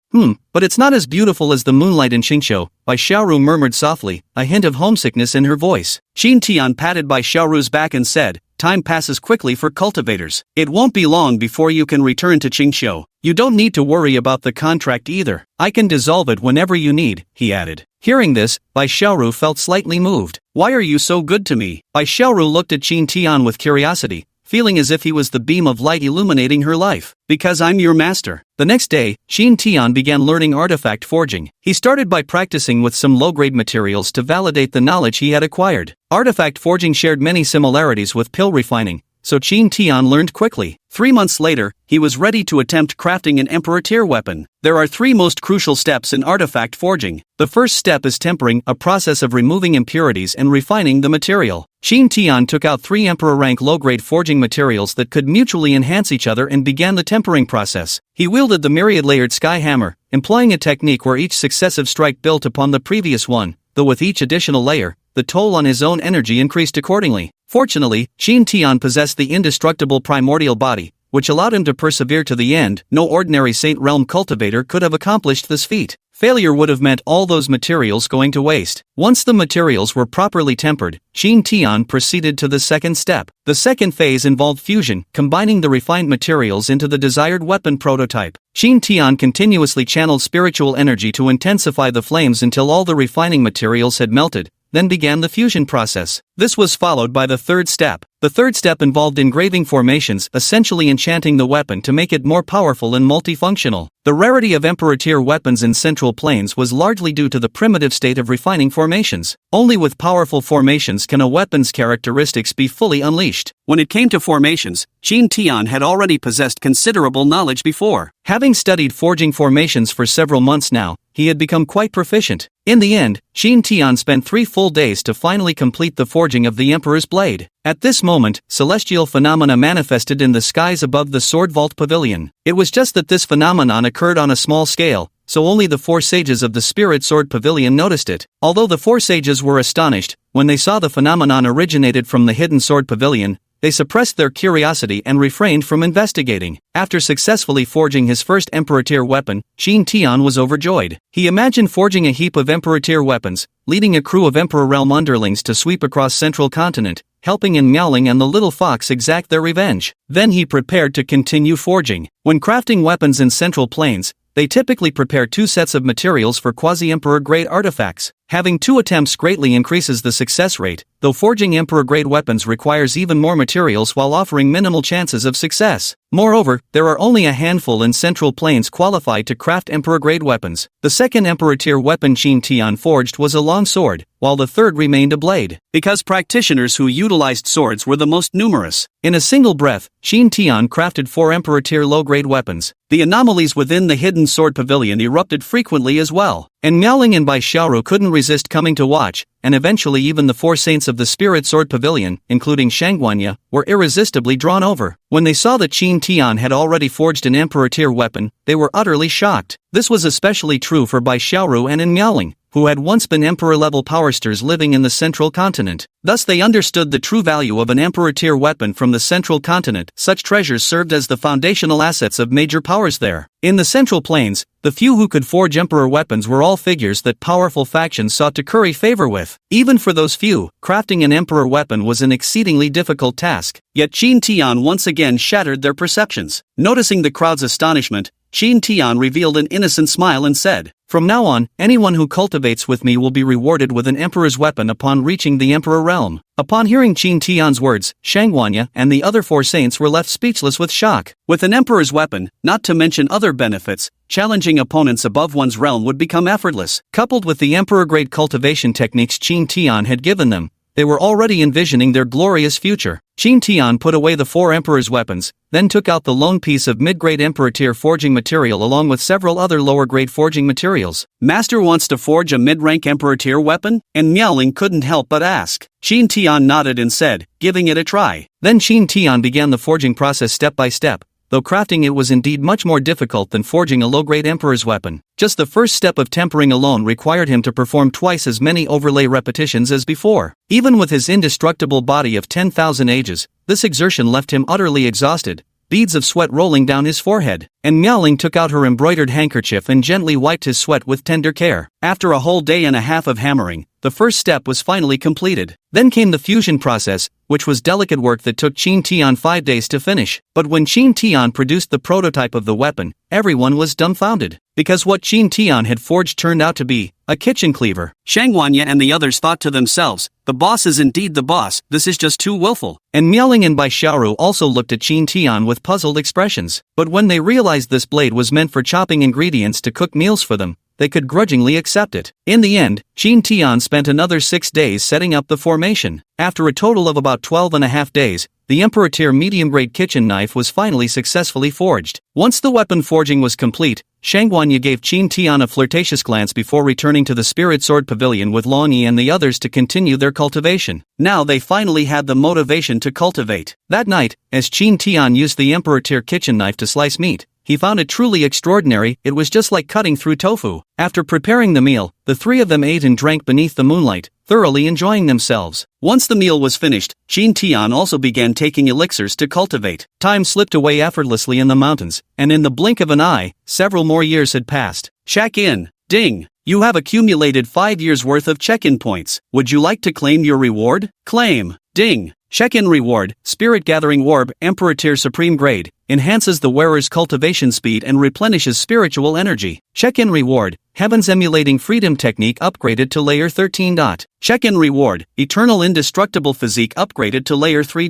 But it's not as beautiful as the moonlight in Qingqiu," Bai Xiaoru murmured softly, a hint of homesickness in her voice. Qin Tian patted Bai Xiaoru's back and said, "Time passes quickly for cultivators. It won't be long before you can return to Qingqiu. You don't need to worry about the contract either. I can dissolve it whenever you need," he added. Hearing this, Bai Xiaoru felt slightly moved. "Why are you so good to me?" Bai Xiaoru looked at Qin Tian with curiosity, feeling as if he was the beam of light illuminating her life. "Because I'm your master." The next day, Qin Tian began learning artifact forging. He started by practicing with some low-grade materials to validate the knowledge he had acquired. Artifact forging shared many similarities with pill refining, so Qin Tian learned quickly. 3 months later, he was ready to attempt crafting an Emperor-Tier weapon. There are 3 most crucial steps in artifact forging. The first step is tempering, a process of removing impurities and refining the material. Qin Tian took out 3 Emperor-rank low-grade forging materials that could mutually enhance each other and began the tempering process. He wielded the myriad-layered sky hammer, employing a technique where each successive strike built upon the previous one, though with each additional layer, the toll on his own energy increased accordingly. Fortunately, Qin Tian possessed the indestructible primordial body, which allowed him to persevere to the end. No ordinary Saint Realm cultivator could have accomplished this feat. Failure would have meant all those materials going to waste. Once the materials were properly tempered, Qin Tian proceeded to the second step. The second phase involved fusion, combining the refined materials into the desired weapon prototype. Qin Tian continuously channeled spiritual energy to intensify the flames until all the refining materials had melted, then began the fusion process. This was followed by the third step. The third step involved engraving formations, essentially enchanting the weapon to make it more powerful and multifunctional. The rarity of Emperor-Tier weapons in Central Plains was largely due to the primitive state of refining formations. Only with powerful formations can a weapon's characteristics be fully unleashed. When it came to formations, Qin Tian had already possessed considerable knowledge before. Having studied forging formations for several months now, he had become quite proficient. In the end, Qin Tian spent 3 full days to finally complete the forging forging of the Emperor's blade. At this moment, celestial phenomena manifested in the skies above the Sword Vault Pavilion. It was just that this phenomenon occurred on a small scale, so only the 4 sages of the Spirit Sword Pavilion noticed it. Although the 4 sages were astonished, when they saw the phenomenon originated from the Hidden Sword Pavilion, they suppressed their curiosity and refrained from investigating. After successfully forging his first Emperor-Tier weapon, Qin Tian was overjoyed. He imagined forging a heap of Emperor-Tier weapons, leading a crew of Emperor Realm underlings to sweep across Central Continent, helping in Miaoling and the Little Fox exact their revenge. Then he prepared to continue forging. When crafting weapons in Central Plains, they typically prepare 2 sets of materials for quasi-Emperor-grade artifacts. Having 2 attempts greatly increases the success rate, though forging Emperor-grade weapons requires even more materials while offering minimal chances of success. Moreover, there are only a handful in Central Plains qualified to craft Emperor-grade weapons. The second Emperor-Tier weapon Qin Tian forged was a long sword, while the third remained a blade, because practitioners who utilized swords were the most numerous. In a single breath, Qin Tian crafted 4 Emperor-Tier low-grade weapons. The anomalies within the Hidden Sword Pavilion erupted frequently as well, and Miaoling and Bai Xiaoru couldn't resist coming to watch, and eventually even the 4 saints of the Spirit Sword Pavilion, including Shangguanya, were irresistibly drawn over. When they saw that Qin Tian had already forged an Emperor-Tier weapon, they were utterly shocked. This was especially true for Bai Xiaoru and in Miaoling, who had once been Emperor-level powersters living in the Central Continent. Thus they understood the true value of an Emperor-Tier weapon from the Central Continent. Such treasures served as the foundational assets of major powers there. In the Central Plains, the few who could forge Emperor weapons were all figures that powerful factions sought to curry favor with. Even for those few, crafting an Emperor weapon was an exceedingly difficult task. Yet Qin Tian once again shattered their perceptions. Noticing the crowd's astonishment, Qin Tian revealed an innocent smile and said, "From now on, anyone who cultivates with me will be rewarded with an Emperor's weapon upon reaching the Emperor realm." Upon hearing Qin Tian's words, Shangguanya and the other 4 saints were left speechless with shock. With an Emperor's weapon, not to mention other benefits, challenging opponents above one's realm would become effortless. Coupled with the Emperor-grade cultivation techniques Qin Tian had given them, they were already envisioning their glorious future. Qin Tian put away the 4 Emperor's weapons, then took out the lone piece of mid-grade Emperor-Tier forging material along with several other lower-grade forging materials. "Master wants to forge a mid-rank Emperor-Tier weapon?" And Miaoling couldn't help but ask. Qin Tian nodded and said, "Giving it a try." Then Qin Tian began the forging process step by step, though crafting it was indeed much more difficult than forging a low-grade Emperor's weapon. Just the first step of tempering alone required him to perform twice as many overlay repetitions as before. Even with his indestructible body of 10,000 ages, this exertion left him utterly exhausted, beads of sweat rolling down his forehead, and Miaoling took out her embroidered handkerchief and gently wiped his sweat with tender care. After a whole day and a half of hammering, the first step was finally completed. Then came the fusion process, which was delicate work that took Qin Tian 5 days to finish. But when Qin Tian produced the prototype of the weapon, everyone was dumbfounded, because what Qin Tian had forged turned out to be a kitchen cleaver. Shangguanya and the others thought to themselves, "The boss is indeed the boss, this is just too willful." And Miaoling and Bai Xiaoru also looked at Qin Tian with puzzled expressions. But when they realized this blade was meant for chopping ingredients to cook meals for them, they could grudgingly accept it. In the end, Qin Tian spent another 6 days setting up the formation. After a total of about 12.5 days, the Emperor-Tier medium-grade kitchen knife was finally successfully forged. Once the weapon forging was complete, Shangguanya gave Qin Tian a flirtatious glance before returning to the Spirit Sword Pavilion with Long Yi and the others to continue their cultivation. Now they finally had the motivation to cultivate. That night, as Qin Tian used the Emperor-Tier kitchen knife to slice meat, he found it truly extraordinary. It was just like cutting through tofu. After preparing the meal, the 3 of them ate and drank beneath the moonlight, thoroughly enjoying themselves. Once the meal was finished, Qin Tian also began taking elixirs to cultivate. Time slipped away effortlessly in the mountains, and in the blink of an eye, several more years had passed. Check in. Ding. You have accumulated 5 years' worth of check-in points. Would you like to claim your reward? Claim. Ding. Check-in reward, Spirit Gathering Orb, Emperor-Tier Supreme Grade, enhances the wearer's cultivation speed and replenishes spiritual energy. Check-in reward, Heaven's Emulating Freedom Technique upgraded to Layer 13. Check-in reward, Eternal Indestructible Physique upgraded to Layer 3.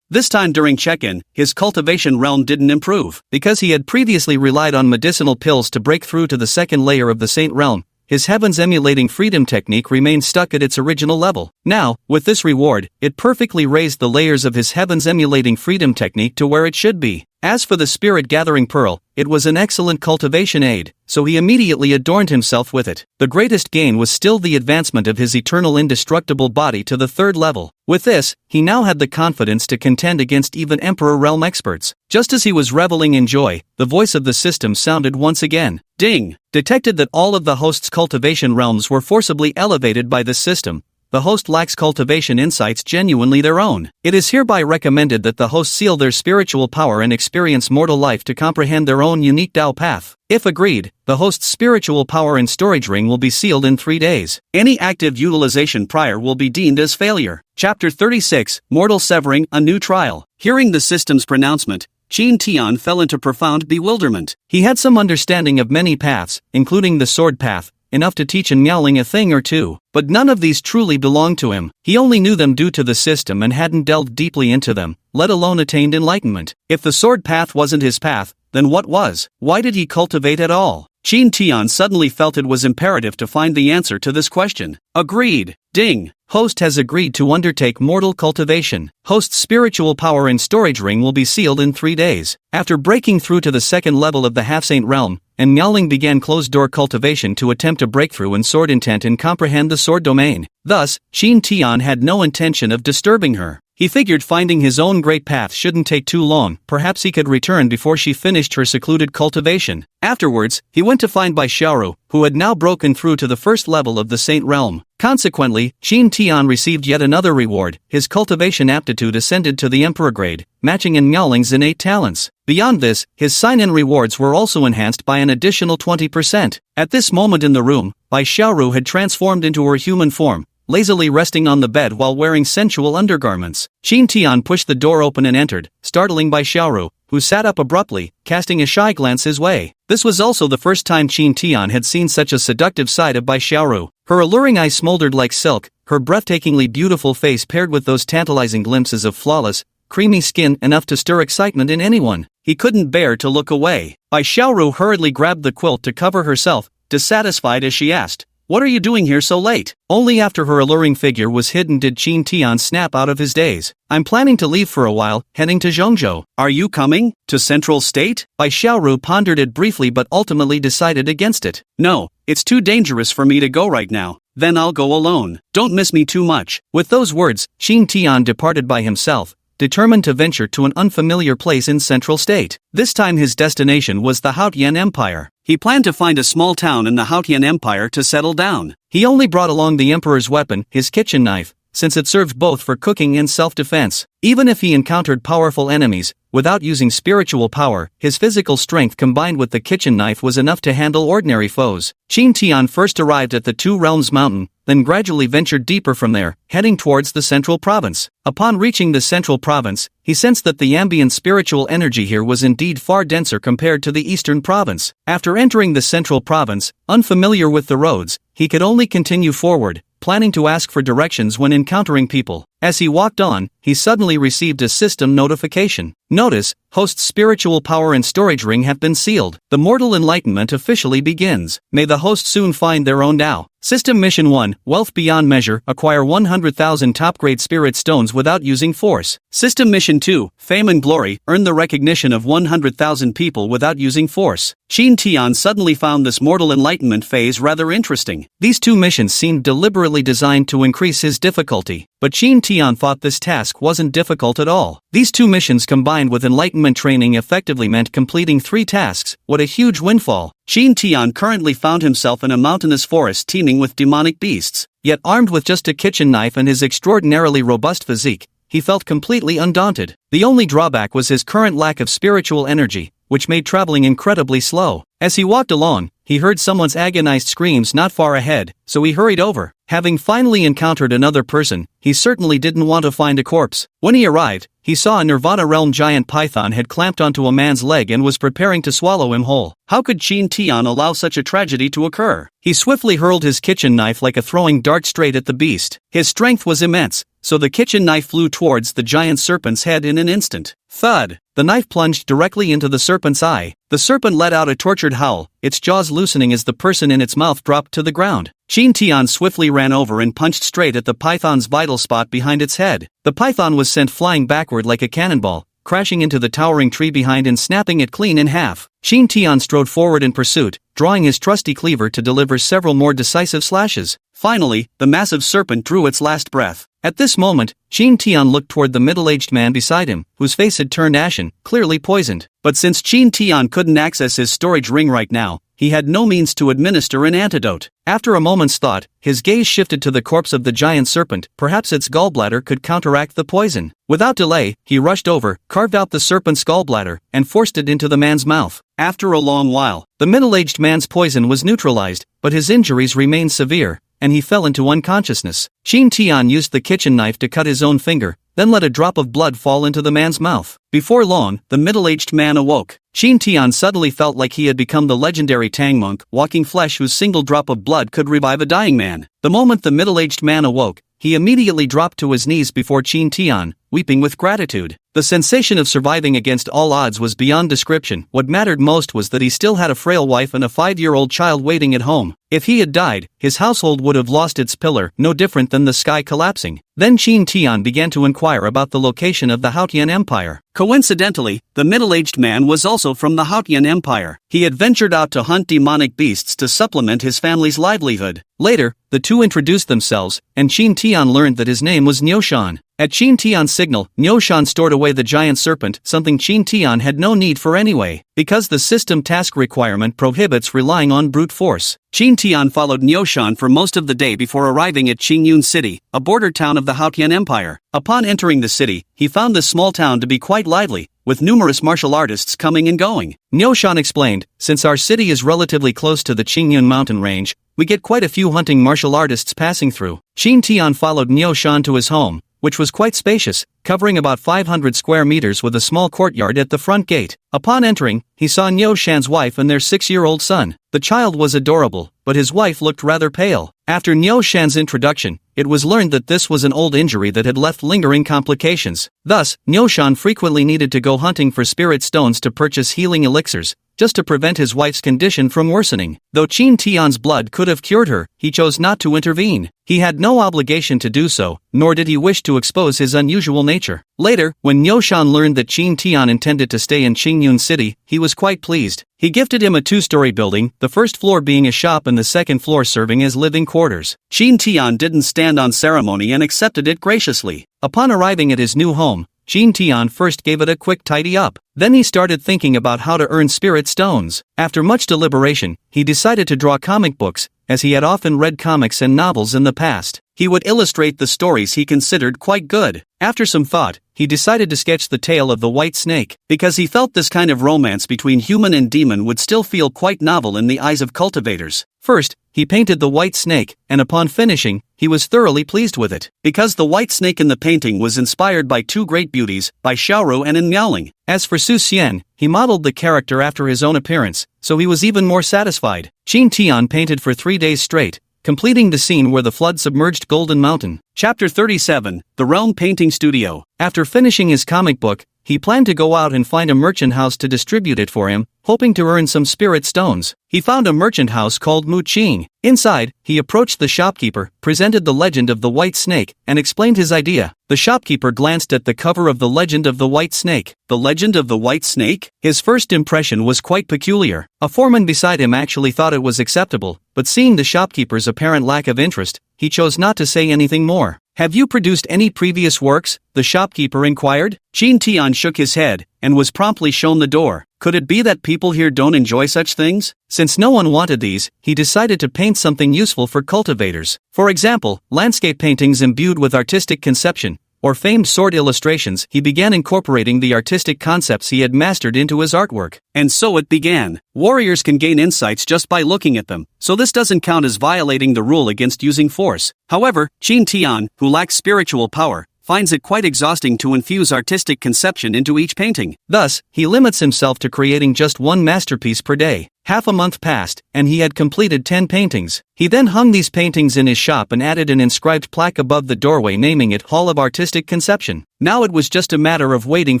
This time during check-in, his cultivation realm didn't improve. Because he had previously relied on medicinal pills to break through to the second layer of the Saint realm, his Heaven's Emulating Freedom technique remained stuck at its original level. Now, with this reward, it perfectly raised the layers of his Heaven's Emulating Freedom technique to where it should be. As for the spirit-gathering pearl, it was an excellent cultivation aid, so he immediately adorned himself with it. The greatest gain was still the advancement of his eternal indestructible body to the 3rd level. With this, he now had the confidence to contend against even Emperor realm experts. Just as he was reveling in joy, the voice of the system sounded once again. Ding! Detected that all of the host's cultivation realms were forcibly elevated by this system. The host lacks cultivation insights genuinely their own. It is hereby recommended that the host seal their spiritual power and experience mortal life to comprehend their own unique Tao path. If agreed, the host's spiritual power and storage ring will be sealed in 3 days. Any active utilization prior will be deemed as failure. Chapter 36, Mortal Severing, A New Trial. Hearing the system's pronouncement, Qin Tian fell into profound bewilderment. He had some understanding of many paths, including the sword path, enough to teach an Miaoling a thing or two, but none of these truly belonged to him. He only knew them due to the system and hadn't delved deeply into them, let alone attained enlightenment. If the sword path wasn't his path, then what was? Why did he cultivate at all? Qin Tian suddenly felt it was imperative to find the answer to this question. Agreed. Ding! Host has agreed to undertake mortal cultivation. Host's spiritual power and storage ring will be sealed in 3 days. After breaking through to the 2nd level of the half-saint realm, and Miaoling began closed-door cultivation to attempt a breakthrough in sword intent and comprehend the sword domain. Thus, Qin Tian had no intention of disturbing her. He figured finding his own great path shouldn't take too long, perhaps he could return before she finished her secluded cultivation. Afterwards, he went to find Bai Xiaoru, who had now broken through to the 1st level of the Saint realm. Consequently, Qin Tian received yet another reward. His cultivation aptitude ascended to the Emperor grade, matching in Miaoling's innate talents. Beyond this, his sign-in rewards were also enhanced by an additional 20%. At this moment in the room, Bai Xiaoru had transformed into her human form, lazily resting on the bed while wearing sensual undergarments. Qin Tian pushed the door open and entered, startling Bai Xiaoru, who sat up abruptly, casting a shy glance his way. This was also the first time Qin Tian had seen such a seductive side of Bai Xiaoru. Her alluring eyes smoldered like silk, her breathtakingly beautiful face paired with those tantalizing glimpses of flawless, creamy skin enough to stir excitement in anyone. He couldn't bear to look away. Bai Xiaoru hurriedly grabbed the quilt to cover herself, dissatisfied as she asked, "What are you doing here so late?" Only after her alluring figure was hidden did Qin Tian snap out of his daze. "I'm planning to leave for a while, heading to Zhongzhou." "Are you coming? To Central State?" Bai Xiaoru pondered it briefly but ultimately decided against it. "No, it's too dangerous for me to go right now. Then I'll go alone. Don't miss me too much." With those words, Qin Tian departed by himself, determined to venture to an unfamiliar place in Central State. This time his destination was the Haotian Empire. He planned to find a small town in the Haotian Empire to settle down. He only brought along the emperor's weapon, his kitchen knife, since it served both for cooking and self-defense. Even if he encountered powerful enemies, without using spiritual power, his physical strength combined with the kitchen knife was enough to handle ordinary foes. Qin Tian first arrived at the Two Realms Mountain, then gradually ventured deeper from there, heading towards the central province. Upon reaching the central province, he sensed that the ambient spiritual energy here was indeed far denser compared to the eastern province. After entering the central province, unfamiliar with the roads, he could only continue forward, planning to ask for directions when encountering people. As he walked on, he suddenly received a system notification. Notice, host's spiritual power and storage ring have been sealed. The mortal enlightenment officially begins. May the host soon find their own Tao. System Mission 1, Wealth Beyond Measure, acquire 100,000 top-grade spirit stones without using force. System Mission 2, Fame and Glory, earn the recognition of 100,000 people without using force. Qin Tian suddenly found this mortal enlightenment phase rather interesting. These two missions seemed deliberately designed to increase his difficulty, but Qin Tian thought this task wasn't difficult at all. These two missions combined with enlightenment training effectively meant completing 3 tasks. What a huge windfall. Qin Tian currently found himself in a mountainous forest teeming with demonic beasts. Yet armed with just a kitchen knife and his extraordinarily robust physique, he felt completely undaunted. The only drawback was his current lack of spiritual energy, which made traveling incredibly slow. As he walked along, he heard someone's agonized screams not far ahead, so he hurried over. Having finally encountered another person, he certainly didn't want to find a corpse. When he arrived, he saw a Nirvana realm giant python had clamped onto a man's leg and was preparing to swallow him whole. How could Qin Tian allow such a tragedy to occur? He swiftly hurled his kitchen knife like a throwing dart straight at the beast. His strength was immense, so the kitchen knife flew towards the giant serpent's head in an instant. Thud! The knife plunged directly into the serpent's eye. The serpent let out a tortured howl, its jaws loosening as the person in its mouth dropped to the ground. Qin Tian swiftly ran over and punched straight at the python's vital spot behind its head. The python was sent flying backward like a cannonball, crashing into the towering tree behind and snapping it clean in half. Qin Tian strode forward in pursuit, drawing his trusty cleaver to deliver several more decisive slashes. Finally, the massive serpent drew its last breath. At this moment, Qin Tian looked toward the middle-aged man beside him, whose face had turned ashen, clearly poisoned. But since Qin Tian couldn't access his storage ring right now, he had no means to administer an antidote. After a moment's thought, his gaze shifted to the corpse of the giant serpent. Perhaps its gallbladder could counteract the poison. Without delay, he rushed over, carved out the serpent's gallbladder, and forced it into the man's mouth. After a long while, the middle-aged man's poison was neutralized, but his injuries remained severe, and he fell into unconsciousness. Qin Tian used the kitchen knife to cut his own finger, then let a drop of blood fall into the man's mouth. Before long, the middle-aged man awoke. Qin Tian suddenly felt like he had become the legendary Tang monk, walking flesh whose single drop of blood could revive a dying man. The moment the middle-aged man awoke, he immediately dropped to his knees before Qin Tian, weeping with gratitude. The sensation of surviving against all odds was beyond description. What mattered most was that he still had a frail wife and a 5-year-old child waiting at home. If he had died, his household would have lost its pillar, no different than the sky collapsing. Then Qin Tian began to inquire about the location of the Haotian Empire. Coincidentally, the middle-aged man was also from the Haotian Empire. He had ventured out to hunt demonic beasts to supplement his family's livelihood. Later, the two introduced themselves, and Qin Tian learned that his name was Niushan. At Qin Tian's signal, Niushan stored away the giant serpent, something Qin Tian had no need for anyway, because the system task requirement prohibits relying on brute force. Qin Tian followed Niushan for most of the day before arriving at Qingyun City, a border town of the Haotian Empire. Upon entering the city, he found this small town to be quite lively, with numerous martial artists coming and going. Niushan explained, since our city is relatively close to the Qingyun mountain range, we get quite a few hunting martial artists passing through. Qin Tian followed Niushan to his home, which was quite spacious, covering about 500 square meters with a small courtyard at the front gate. Upon entering, he saw Niushan's wife and their 6-year-old son. The child was adorable, but his wife looked rather pale. After Niushan's introduction, it was learned that this was an old injury that had left lingering complications. Thus, Niushan frequently needed to go hunting for spirit stones to purchase healing elixirs, just to prevent his wife's condition from worsening. Though Qin Tian's blood could have cured her, he chose not to intervene. He had no obligation to do so, nor did he wish to expose his unusual nature. Later, when Niushan learned that Qin Tian intended to stay in Qingyun City, he was quite pleased. He gifted him a 2-story building, the first floor being a shop and the second floor serving as living quarters. Qin Tian didn't stand on ceremony and accepted it graciously. Upon arriving at his new home, Qin Tian first gave it a quick tidy up. Then he started thinking about how to earn spirit stones. After much deliberation, he decided to draw comic books, as he had often read comics and novels in the past. He would illustrate the stories he considered quite good. After some thought, he decided to sketch the tale of the white snake, because he felt this kind of romance between human and demon would still feel quite novel in the eyes of cultivators. First, he painted the white snake, and upon finishing, he was thoroughly pleased with it, because the white snake in the painting was inspired by two great beauties, by Xiaoru and In Miaoling. As for Su Xian, he modeled the character after his own appearance, so he was even more satisfied. Qin Tian painted for 3 days straight, completing the scene where the flood submerged Golden Mountain. Chapter 37, The Realm Painting Studio. After finishing his comic book, he planned to go out and find a merchant house to distribute it for him, hoping to earn some spirit stones. He found a merchant house called Mu Qing. Inside, he approached the shopkeeper, presented the legend of the white snake, and explained his idea. The shopkeeper glanced at the cover of the legend of the white snake. The legend of the white snake? His first impression was quite peculiar. A foreman beside him actually thought it was acceptable, but seeing the shopkeeper's apparent lack of interest, he chose not to say anything more. Have you produced any previous works? The shopkeeper inquired. Qin Tian shook his head, and was promptly shown the door. Could it be that people here don't enjoy such things? Since no one wanted these, he decided to paint something useful for cultivators. For example, landscape paintings imbued with artistic conception, or famed sword illustrations. He began incorporating the artistic concepts he had mastered into his artwork. And so it began. Warriors can gain insights just by looking at them, so this doesn't count as violating the rule against using force. However, Qin Tian, who lacks spiritual power, finds it quite exhausting to infuse artistic conception into each painting. Thus, he limits himself to creating just one masterpiece per day. Half a month passed, and he had completed 10 paintings. He then hung these paintings in his shop and added an inscribed plaque above the doorway naming it Hall of Artistic Conception. Now it was just a matter of waiting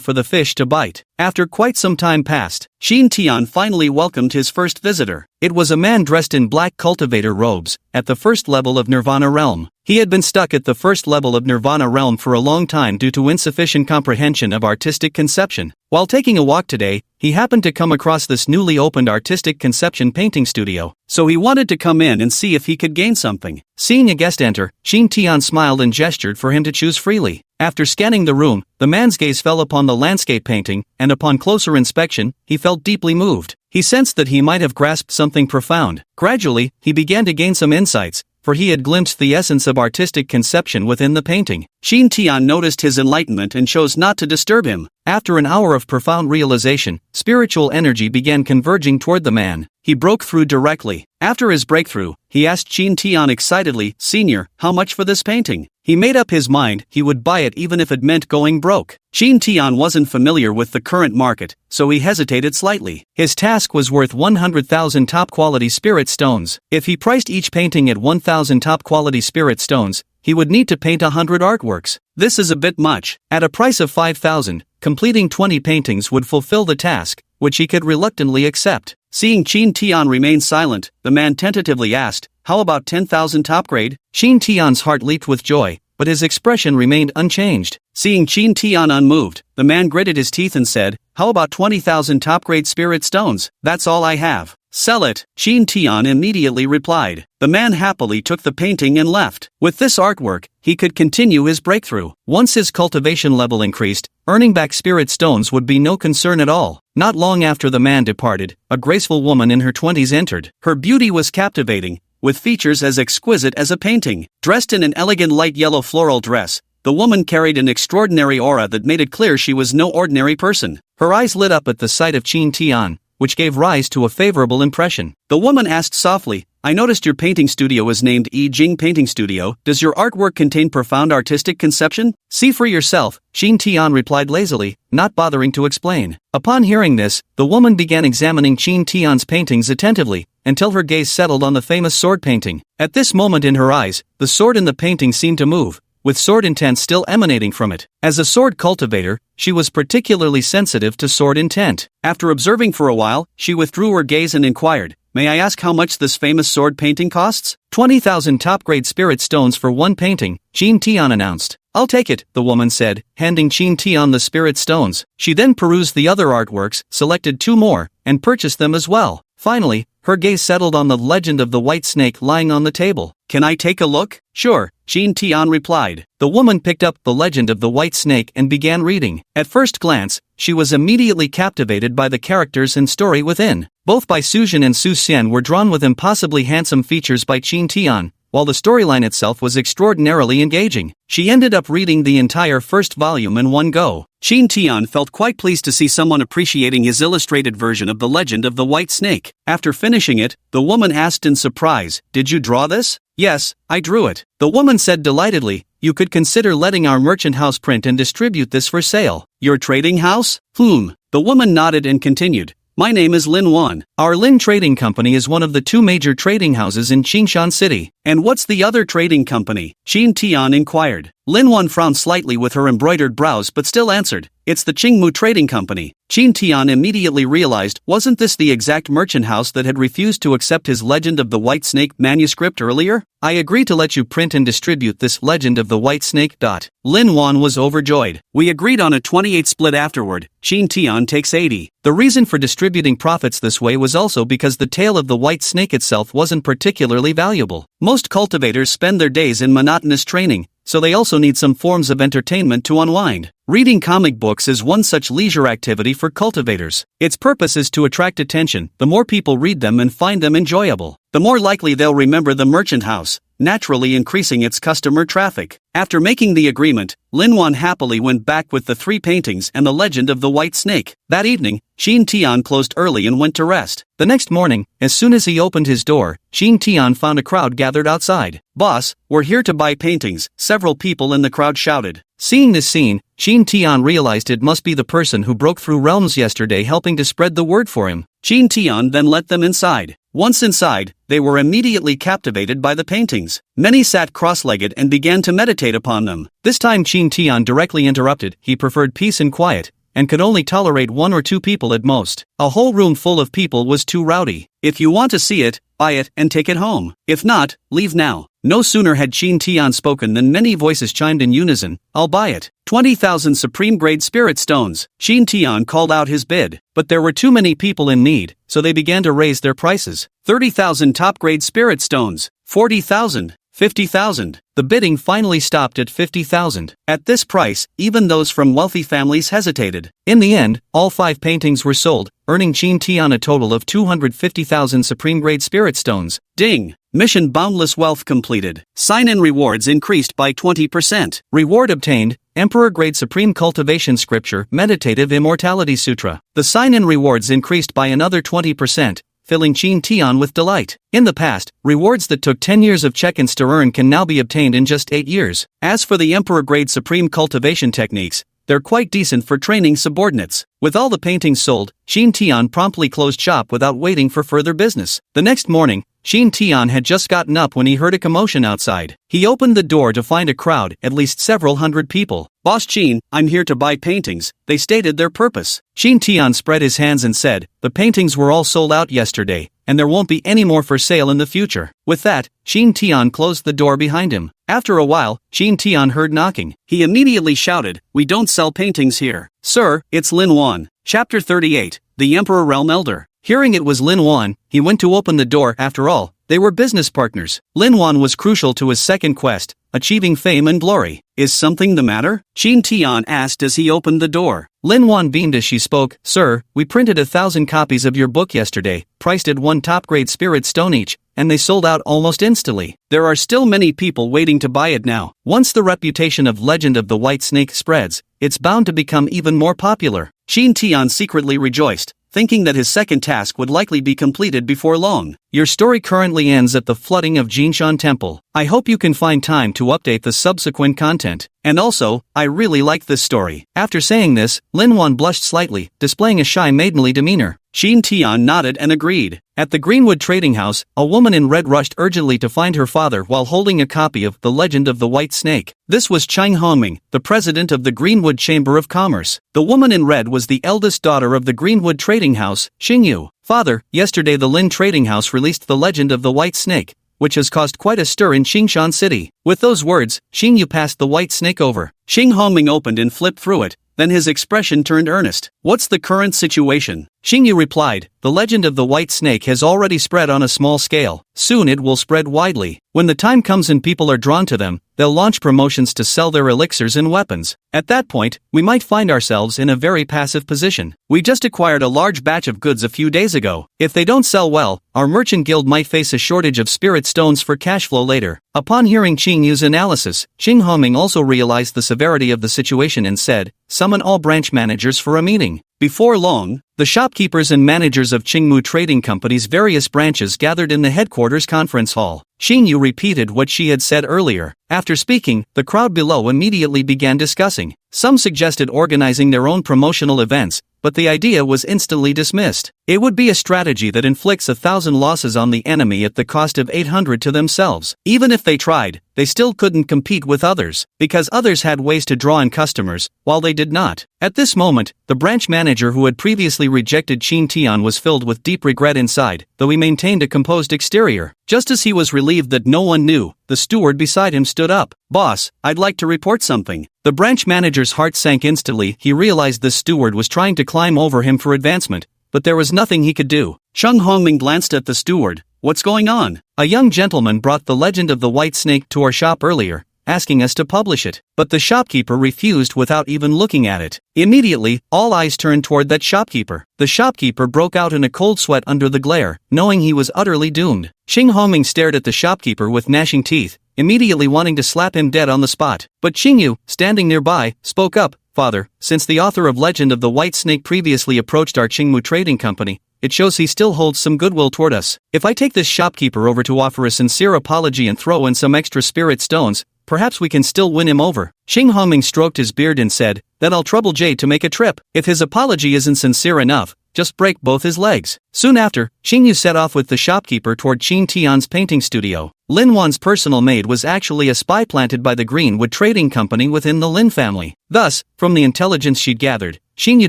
for the fish to bite. After quite some time passed, Shin Tian finally welcomed his first visitor. It was a man dressed in black cultivator robes, at the first level of Nirvana realm. He had been stuck at the first level of Nirvana realm for a long time due to insufficient comprehension of artistic conception. While taking a walk today, he happened to come across this newly opened artistic conception painting studio, so he wanted to come in and see if he could gain something. Seeing a guest enter, Shin Tian smiled and gestured for him to choose freely. After scanning the room, the man's gaze fell upon the landscape painting, and upon closer inspection, he felt deeply moved. He sensed that he might have grasped something profound. Gradually, he began to gain some insights, for he had glimpsed the essence of artistic conception within the painting. Shin Tian noticed his enlightenment and chose not to disturb him. After an hour of profound realization, spiritual energy began converging toward the man. He broke through directly. After his breakthrough, he asked Shin Tian excitedly, "Senior, how much for this painting?" He made up his mind he would buy it even if it meant going broke. Shin Tian wasn't familiar with the current market, so he hesitated slightly. His task was worth 100,000 top-quality spirit stones. If he priced each painting at 1,000 top-quality spirit stones, he would need to paint 100 artworks. This is a bit much. At a price of 5,000, completing 20 paintings would fulfill the task, which he could reluctantly accept. Seeing Shin Tian remain silent, the man tentatively asked, "How about 10,000 top grade?" Shin Tian's heart leaped with joy, but his expression remained unchanged. Seeing Shin Tian unmoved, the man gritted his teeth and said, "How about 20,000 top grade spirit stones? That's all I have." "Sell it," Shin Tian immediately replied. The man happily took the painting and left. With this artwork, he could continue his breakthrough. Once his cultivation level increased, earning back spirit stones would be no concern at all. Not long after the man departed, a graceful woman in her 20s entered. Her beauty was captivating, with features as exquisite as a painting. Dressed in an elegant light yellow floral dress, the woman carried an extraordinary aura that made it clear she was no ordinary person. Her eyes lit up at the sight of Shin Tian, which gave rise to a favorable impression. The woman asked softly, "I noticed your painting studio is named Yi Jing Painting Studio. Does your artwork contain profound artistic conception?" "See for yourself," Shin Tian replied lazily, not bothering to explain. Upon hearing this, the woman began examining Shin Tian's paintings attentively, until her gaze settled on the famous sword painting. At this moment in her eyes, the sword in the painting seemed to move, with sword intent still emanating from it. As a sword cultivator, she was particularly sensitive to sword intent. After observing for a while, she withdrew her gaze and inquired, "May I ask how much this famous sword painting costs?" 20,000 top-grade spirit stones for one painting, Shin Tian announced. "I'll take it," the woman said, handing Shin Tian the spirit stones. She then perused the other artworks, selected 2 more, and purchased them as well. Finally, her gaze settled on the legend of the white snake lying on the table. "Can I take a look?" "Sure," Shin Tian replied. The woman picked up the legend of the white snake and began reading. At first glance, she was immediately captivated by the characters and story within. Both Bai Suzhen and Su Xian were drawn with impossibly handsome features by Shin Tian, while the storyline itself was extraordinarily engaging. She ended up reading the entire first volume in one go. Shin Tian felt quite pleased to see someone appreciating his illustrated version of the legend of the white snake. After finishing it, the woman asked in surprise, "Did you draw this?" "Yes, I drew it." The woman said delightedly, "You could consider letting our merchant house print and distribute this for sale." "Your trading house?" The woman nodded and continued, "My name is Lin Wan. Our Lin Trading Company is one of the 2 major trading houses in Qingshan City." "And what's the other trading company?" Shin Tian inquired. Lin Wan frowned slightly with her embroidered brows but still answered, "It's the Qingmu Trading Company." Shin Tian immediately realized, wasn't this the exact merchant house that had refused to accept his Legend of the White Snake manuscript earlier? "I agree to let you print and distribute this Legend of the White Snake." Lin Wan was overjoyed. "We agreed on a 28 split afterward. Shin Tian takes 80. The reason for distributing profits this way was also because the tale of the white snake itself wasn't particularly valuable. Most cultivators spend their days in monotonous training, so they also need some forms of entertainment to unwind. Reading comic books is one such leisure activity for cultivators. Its purpose is to attract attention. The more people read them and find them enjoyable, the more likely they'll remember the merchant house, naturally increasing its customer traffic. After making the agreement, Lin Wan happily went back with the 3 paintings and the legend of the white snake. That evening, Shin Tian closed early and went to rest. The next morning, as soon as he opened his door, Shin Tian found a crowd gathered outside. "Boss, we're here to buy paintings," several people in the crowd shouted. Seeing this scene, Shin Tian realized it must be the person who broke through realms yesterday helping to spread the word for him. Shin Tian then let them inside. Once inside, They were immediately captivated by the paintings. Many sat cross-legged and began to meditate upon them. This time Qin Tian directly interrupted. He preferred peace and quiet, and could only tolerate 1 or 2 people at most. A whole room full of people was too rowdy. If you want to see it, buy it and take it home. If not, leave now. No sooner had Qin Tian spoken than many voices chimed in unison. I'll buy it. 20,000 supreme-grade spirit stones. Qin Tian called out his bid, but there were too many people in need, so they began to raise their prices. 30,000 top-grade spirit stones. 40,000. 50,000. The bidding finally stopped at 50,000. At this price, even those from wealthy families hesitated. In the end, all 5 paintings were sold, earning Qin Tian a total of 250,000 supreme-grade spirit stones. Ding! Mission Boundless Wealth completed. Sign-in rewards increased by 20%. Reward obtained, Emperor-grade Supreme Cultivation Scripture, Meditative Immortality Sutra. The sign-in rewards increased by another 20%. Filling Qin Tian with delight. In the past, rewards that took 10 years of check-ins to earn can now be obtained in just 8 years. As for the Emperor-grade Supreme Cultivation techniques, they're quite decent for training subordinates. With all the paintings sold, Qin Tian promptly closed shop without waiting for further business. The next morning, Qin Tian had just gotten up when he heard a commotion outside. He opened the door to find a crowd, at least several hundred people. Boss Qin, I'm here to buy paintings, they stated their purpose. Qin Tian spread his hands and said, the paintings were all sold out yesterday, and there won't be any more for sale in the future. With that, Qin Tian closed the door behind him. After a while, Qin Tian heard knocking. He immediately shouted, we don't sell paintings here. Sir, it's Lin Wan. Chapter 38, The Emperor Realm Elder. Hearing it was Lin Wan, he went to open the door. After all, they were business partners. Lin Wan was crucial to his second quest, achieving fame and glory. Is something the matter? Qin Tian asked as he opened the door. Lin Wan beamed as she spoke. Sir, we printed 1,000 copies of your book yesterday, priced at 1 top-grade spirit stone each, and they sold out almost instantly. There are still many people waiting to buy it now. Once the reputation of Legend of the White Snake spreads, it's bound to become even more popular. Qin Tian secretly rejoiced, thinking that his second task would likely be completed before long. Your story currently ends at the flooding of Jinshan Temple. I hope you can find time to update the subsequent content. And also, I really like this story. After saying this, Lin Wan blushed slightly, displaying a shy maidenly demeanor. Qin Tian nodded and agreed. At the Greenwood Trading House, a woman in red rushed urgently to find her father while holding a copy of The Legend of the White Snake. This was Chang Hongming, the president of the Greenwood Chamber of Commerce. The woman in red was the eldest daughter of the Greenwood Trading House, Xingyu. Father, yesterday the Lin Trading House released The Legend of the White Snake, which has caused quite a stir in Qingshan City. With those words, Xingyu passed the white snake over. Xing Hongming opened and flipped through it. Then his expression turned earnest. What's the current situation? Xingyu replied, the legend of the white snake has already spread on a small scale. Soon it will spread widely. When the time comes and people are drawn to them, they'll launch promotions to sell their elixirs and weapons. At that point, we might find ourselves in a very passive position. We just acquired a large batch of goods a few days ago. If they don't sell well, our merchant guild might face a shortage of spirit stones for cash flow later. Upon hearing Qingyu's analysis, Xing Hongming also realized the severity of the situation and said, summon all branch managers for a meeting. Before long, the shopkeepers and managers of Qingmu Trading Company's various branches gathered in the headquarters conference hall. Xingyu repeated what she had said earlier. After speaking, the crowd below immediately began discussing. Some suggested organizing their own promotional events, but the idea was instantly dismissed. It would be a strategy that inflicts 1,000 losses on the enemy at the cost of 800 to themselves. Even if they tried, they still couldn't compete with others, because others had ways to draw in customers, while they did not. At this moment, the branch manager who had previously rejected Qin Tian was filled with deep regret inside, though he maintained a composed exterior. Just as he was relieved that no one knew, the steward beside him stood up. Boss, I'd like to report something. The branch manager's heart sank instantly. He realized the steward was trying to climb over him for advancement, but there was nothing he could do. Cheng Hongming glanced at the steward. What's going on? A young gentleman brought The Legend of the White Snake to our shop earlier, asking us to publish it, but the shopkeeper refused without even looking at it. Immediately, all eyes turned toward that shopkeeper. The shopkeeper broke out in a cold sweat under the glare, knowing he was utterly doomed. Xing Hongming stared at the shopkeeper with gnashing teeth, immediately wanting to slap him dead on the spot. But Xingyu, standing nearby, spoke up. Father, since the author of Legend of the White Snake previously approached our Qingmu Trading Company, it shows he still holds some goodwill toward us. If I take this shopkeeper over to offer a sincere apology and throw in some extra spirit stones, perhaps we can still win him over. Xing Hongming stroked his beard and said, then I'll trouble Jay to make a trip. If his apology isn't sincere enough, just break both his legs. Soon after, Qing Yu set off with the shopkeeper toward Qin Tian's painting studio. Lin Wan's personal maid was actually a spy planted by the Greenwood Trading Company within the Lin family. Thus, from the intelligence she'd gathered, Qing Yu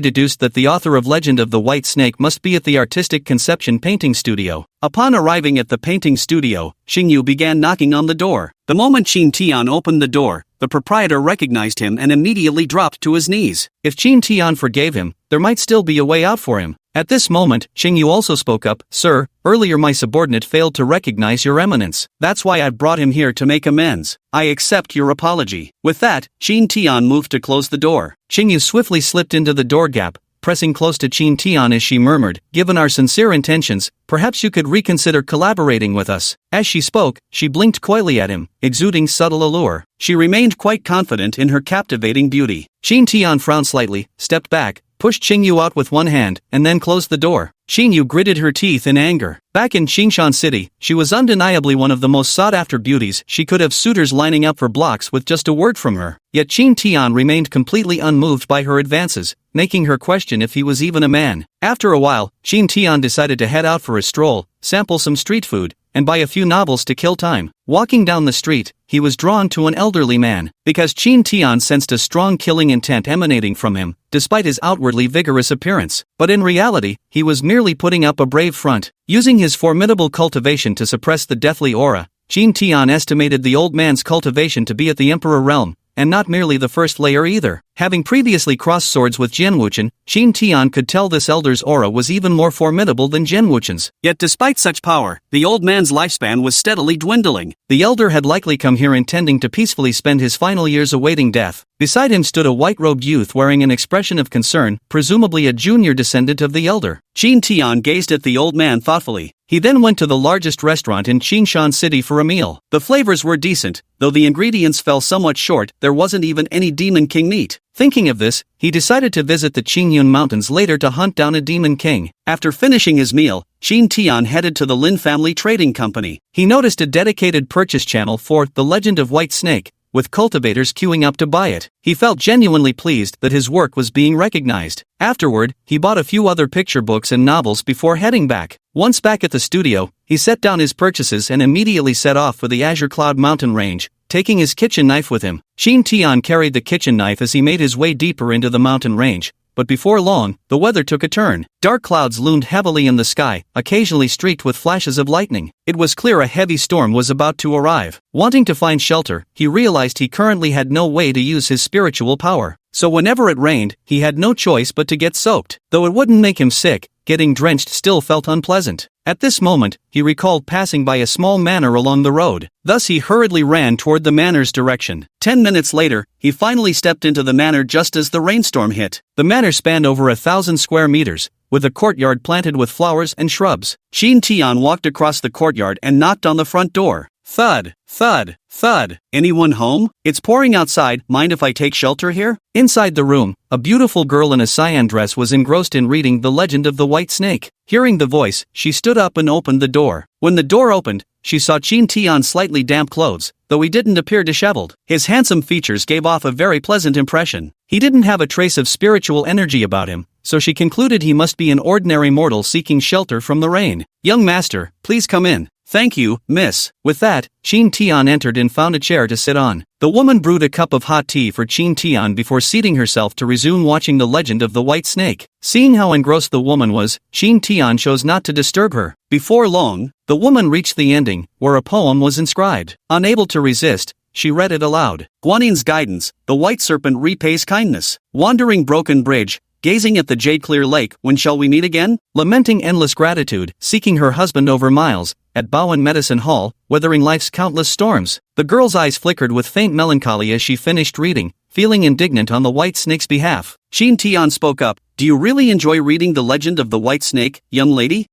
deduced that the author of Legend of the White Snake must be at the Artistic Conception painting studio. Upon arriving at the painting studio, Qing Yu began knocking on the door. The moment Qin Tian opened the door, the proprietor recognized him and immediately dropped to his knees. If Qin Tian forgave him, there might still be a way out for him. At this moment, Qing Yu also spoke up. "Sir, earlier my subordinate failed to recognize your eminence. That's why I brought him here to make amends. I accept your apology." With that, Qin Tian moved to close the door. Qing Yu swiftly slipped into the door gap, pressing close to Qin Tian as she murmured, "Given our sincere intentions, perhaps you could reconsider collaborating with us." As she spoke, she blinked coyly at him, exuding subtle allure. She remained quite confident in her captivating beauty. Qin Tian frowned slightly, stepped back, pushed Qing Yu out with one hand, and then closed the door. Qing Yu gritted her teeth in anger. Back in Qingshan City, she was undeniably one of the most sought-after beauties. She could have suitors lining up for blocks with just a word from her. Yet Qin Tian remained completely unmoved by her advances, making her question if he was even a man. After a while, Qin Tian decided to head out for a stroll, sample some street food, and buy a few novels to kill time. Walking down the street, he was drawn to an elderly man, because Qin Tian sensed a strong killing intent emanating from him, despite his outwardly vigorous appearance. But in reality, he was merely putting up a brave front. Using his formidable cultivation to suppress the deathly aura, Qin Tian estimated the old man's cultivation to be at the Emperor realm, and not merely the first layer either. Having previously crossed swords with Jian Wuchen, Qin Tian could tell this elder's aura was even more formidable than Jian Wuchen's. Yet despite such power, the old man's lifespan was steadily dwindling. The elder had likely come here intending to peacefully spend his final years awaiting death. Beside him stood a white-robed youth wearing an expression of concern, presumably a junior descendant of the elder. Qin Tian gazed at the old man thoughtfully. He then went to the largest restaurant in Qingshan City for a meal. The flavors were decent, though the ingredients fell somewhat short. There wasn't even any Demon King meat. Thinking of this, he decided to visit the Qingyun Mountains later to hunt down a Demon King. After finishing his meal, Qin Tian headed to the Lin Family Trading Company. He noticed a dedicated purchase channel for The Legend of White Snake, with cultivators queuing up to buy it. He felt genuinely pleased that his work was being recognized. Afterward, he bought a few other picture books and novels before heading back. Once back at the studio, he set down his purchases and immediately set off for the Azure Cloud mountain range, taking his kitchen knife with him. Qin Tian carried the kitchen knife as he made his way deeper into the mountain range. But before long, the weather took a turn. Dark clouds loomed heavily in the sky, occasionally streaked with flashes of lightning. It was clear a heavy storm was about to arrive. Wanting to find shelter, he realized he currently had no way to use his spiritual power. So whenever it rained, he had no choice but to get soaked. Though it wouldn't make him sick, getting drenched still felt unpleasant. At this moment, he recalled passing by a small manor along the road. Thus he hurriedly ran toward the manor's direction. 10 minutes later, he finally stepped into the manor just as the rainstorm hit. The manor spanned over 1,000 square meters, with a courtyard planted with flowers and shrubs. Qin Tian walked across the courtyard and knocked on the front door. Thud, thud, thud. "Anyone home? It's pouring outside. Mind if I take shelter here?" Inside the room, a beautiful girl in a cyan dress was engrossed in reading The Legend of the White Snake. Hearing the voice, she stood up and opened the door. When the door opened, she saw Qin Tian's slightly damp clothes, though he didn't appear disheveled. His handsome features gave off a very pleasant impression. He didn't have a trace of spiritual energy about him, so she concluded he must be an ordinary mortal seeking shelter from the rain. "Young master, please come in." "Thank you, miss." With that, Qin Tian entered and found a chair to sit on. The woman brewed a cup of hot tea for Qin Tian before seating herself to resume watching The Legend of the White Snake. Seeing how engrossed the woman was, Qin Tian chose not to disturb her. Before long, the woman reached the ending, where a poem was inscribed. Unable to resist, she read it aloud. "Guanin's guidance, the white serpent repays kindness. Wandering broken bridge, gazing at the jade-clear lake, when shall we meet again? Lamenting endless gratitude, seeking her husband over miles, at Bowen Medicine Hall, weathering life's countless storms." The girl's eyes flickered with faint melancholy as she finished reading, feeling indignant on the White Snake's behalf. Qin Tian spoke up. "Do you really enjoy reading The Legend of the White Snake, young lady?"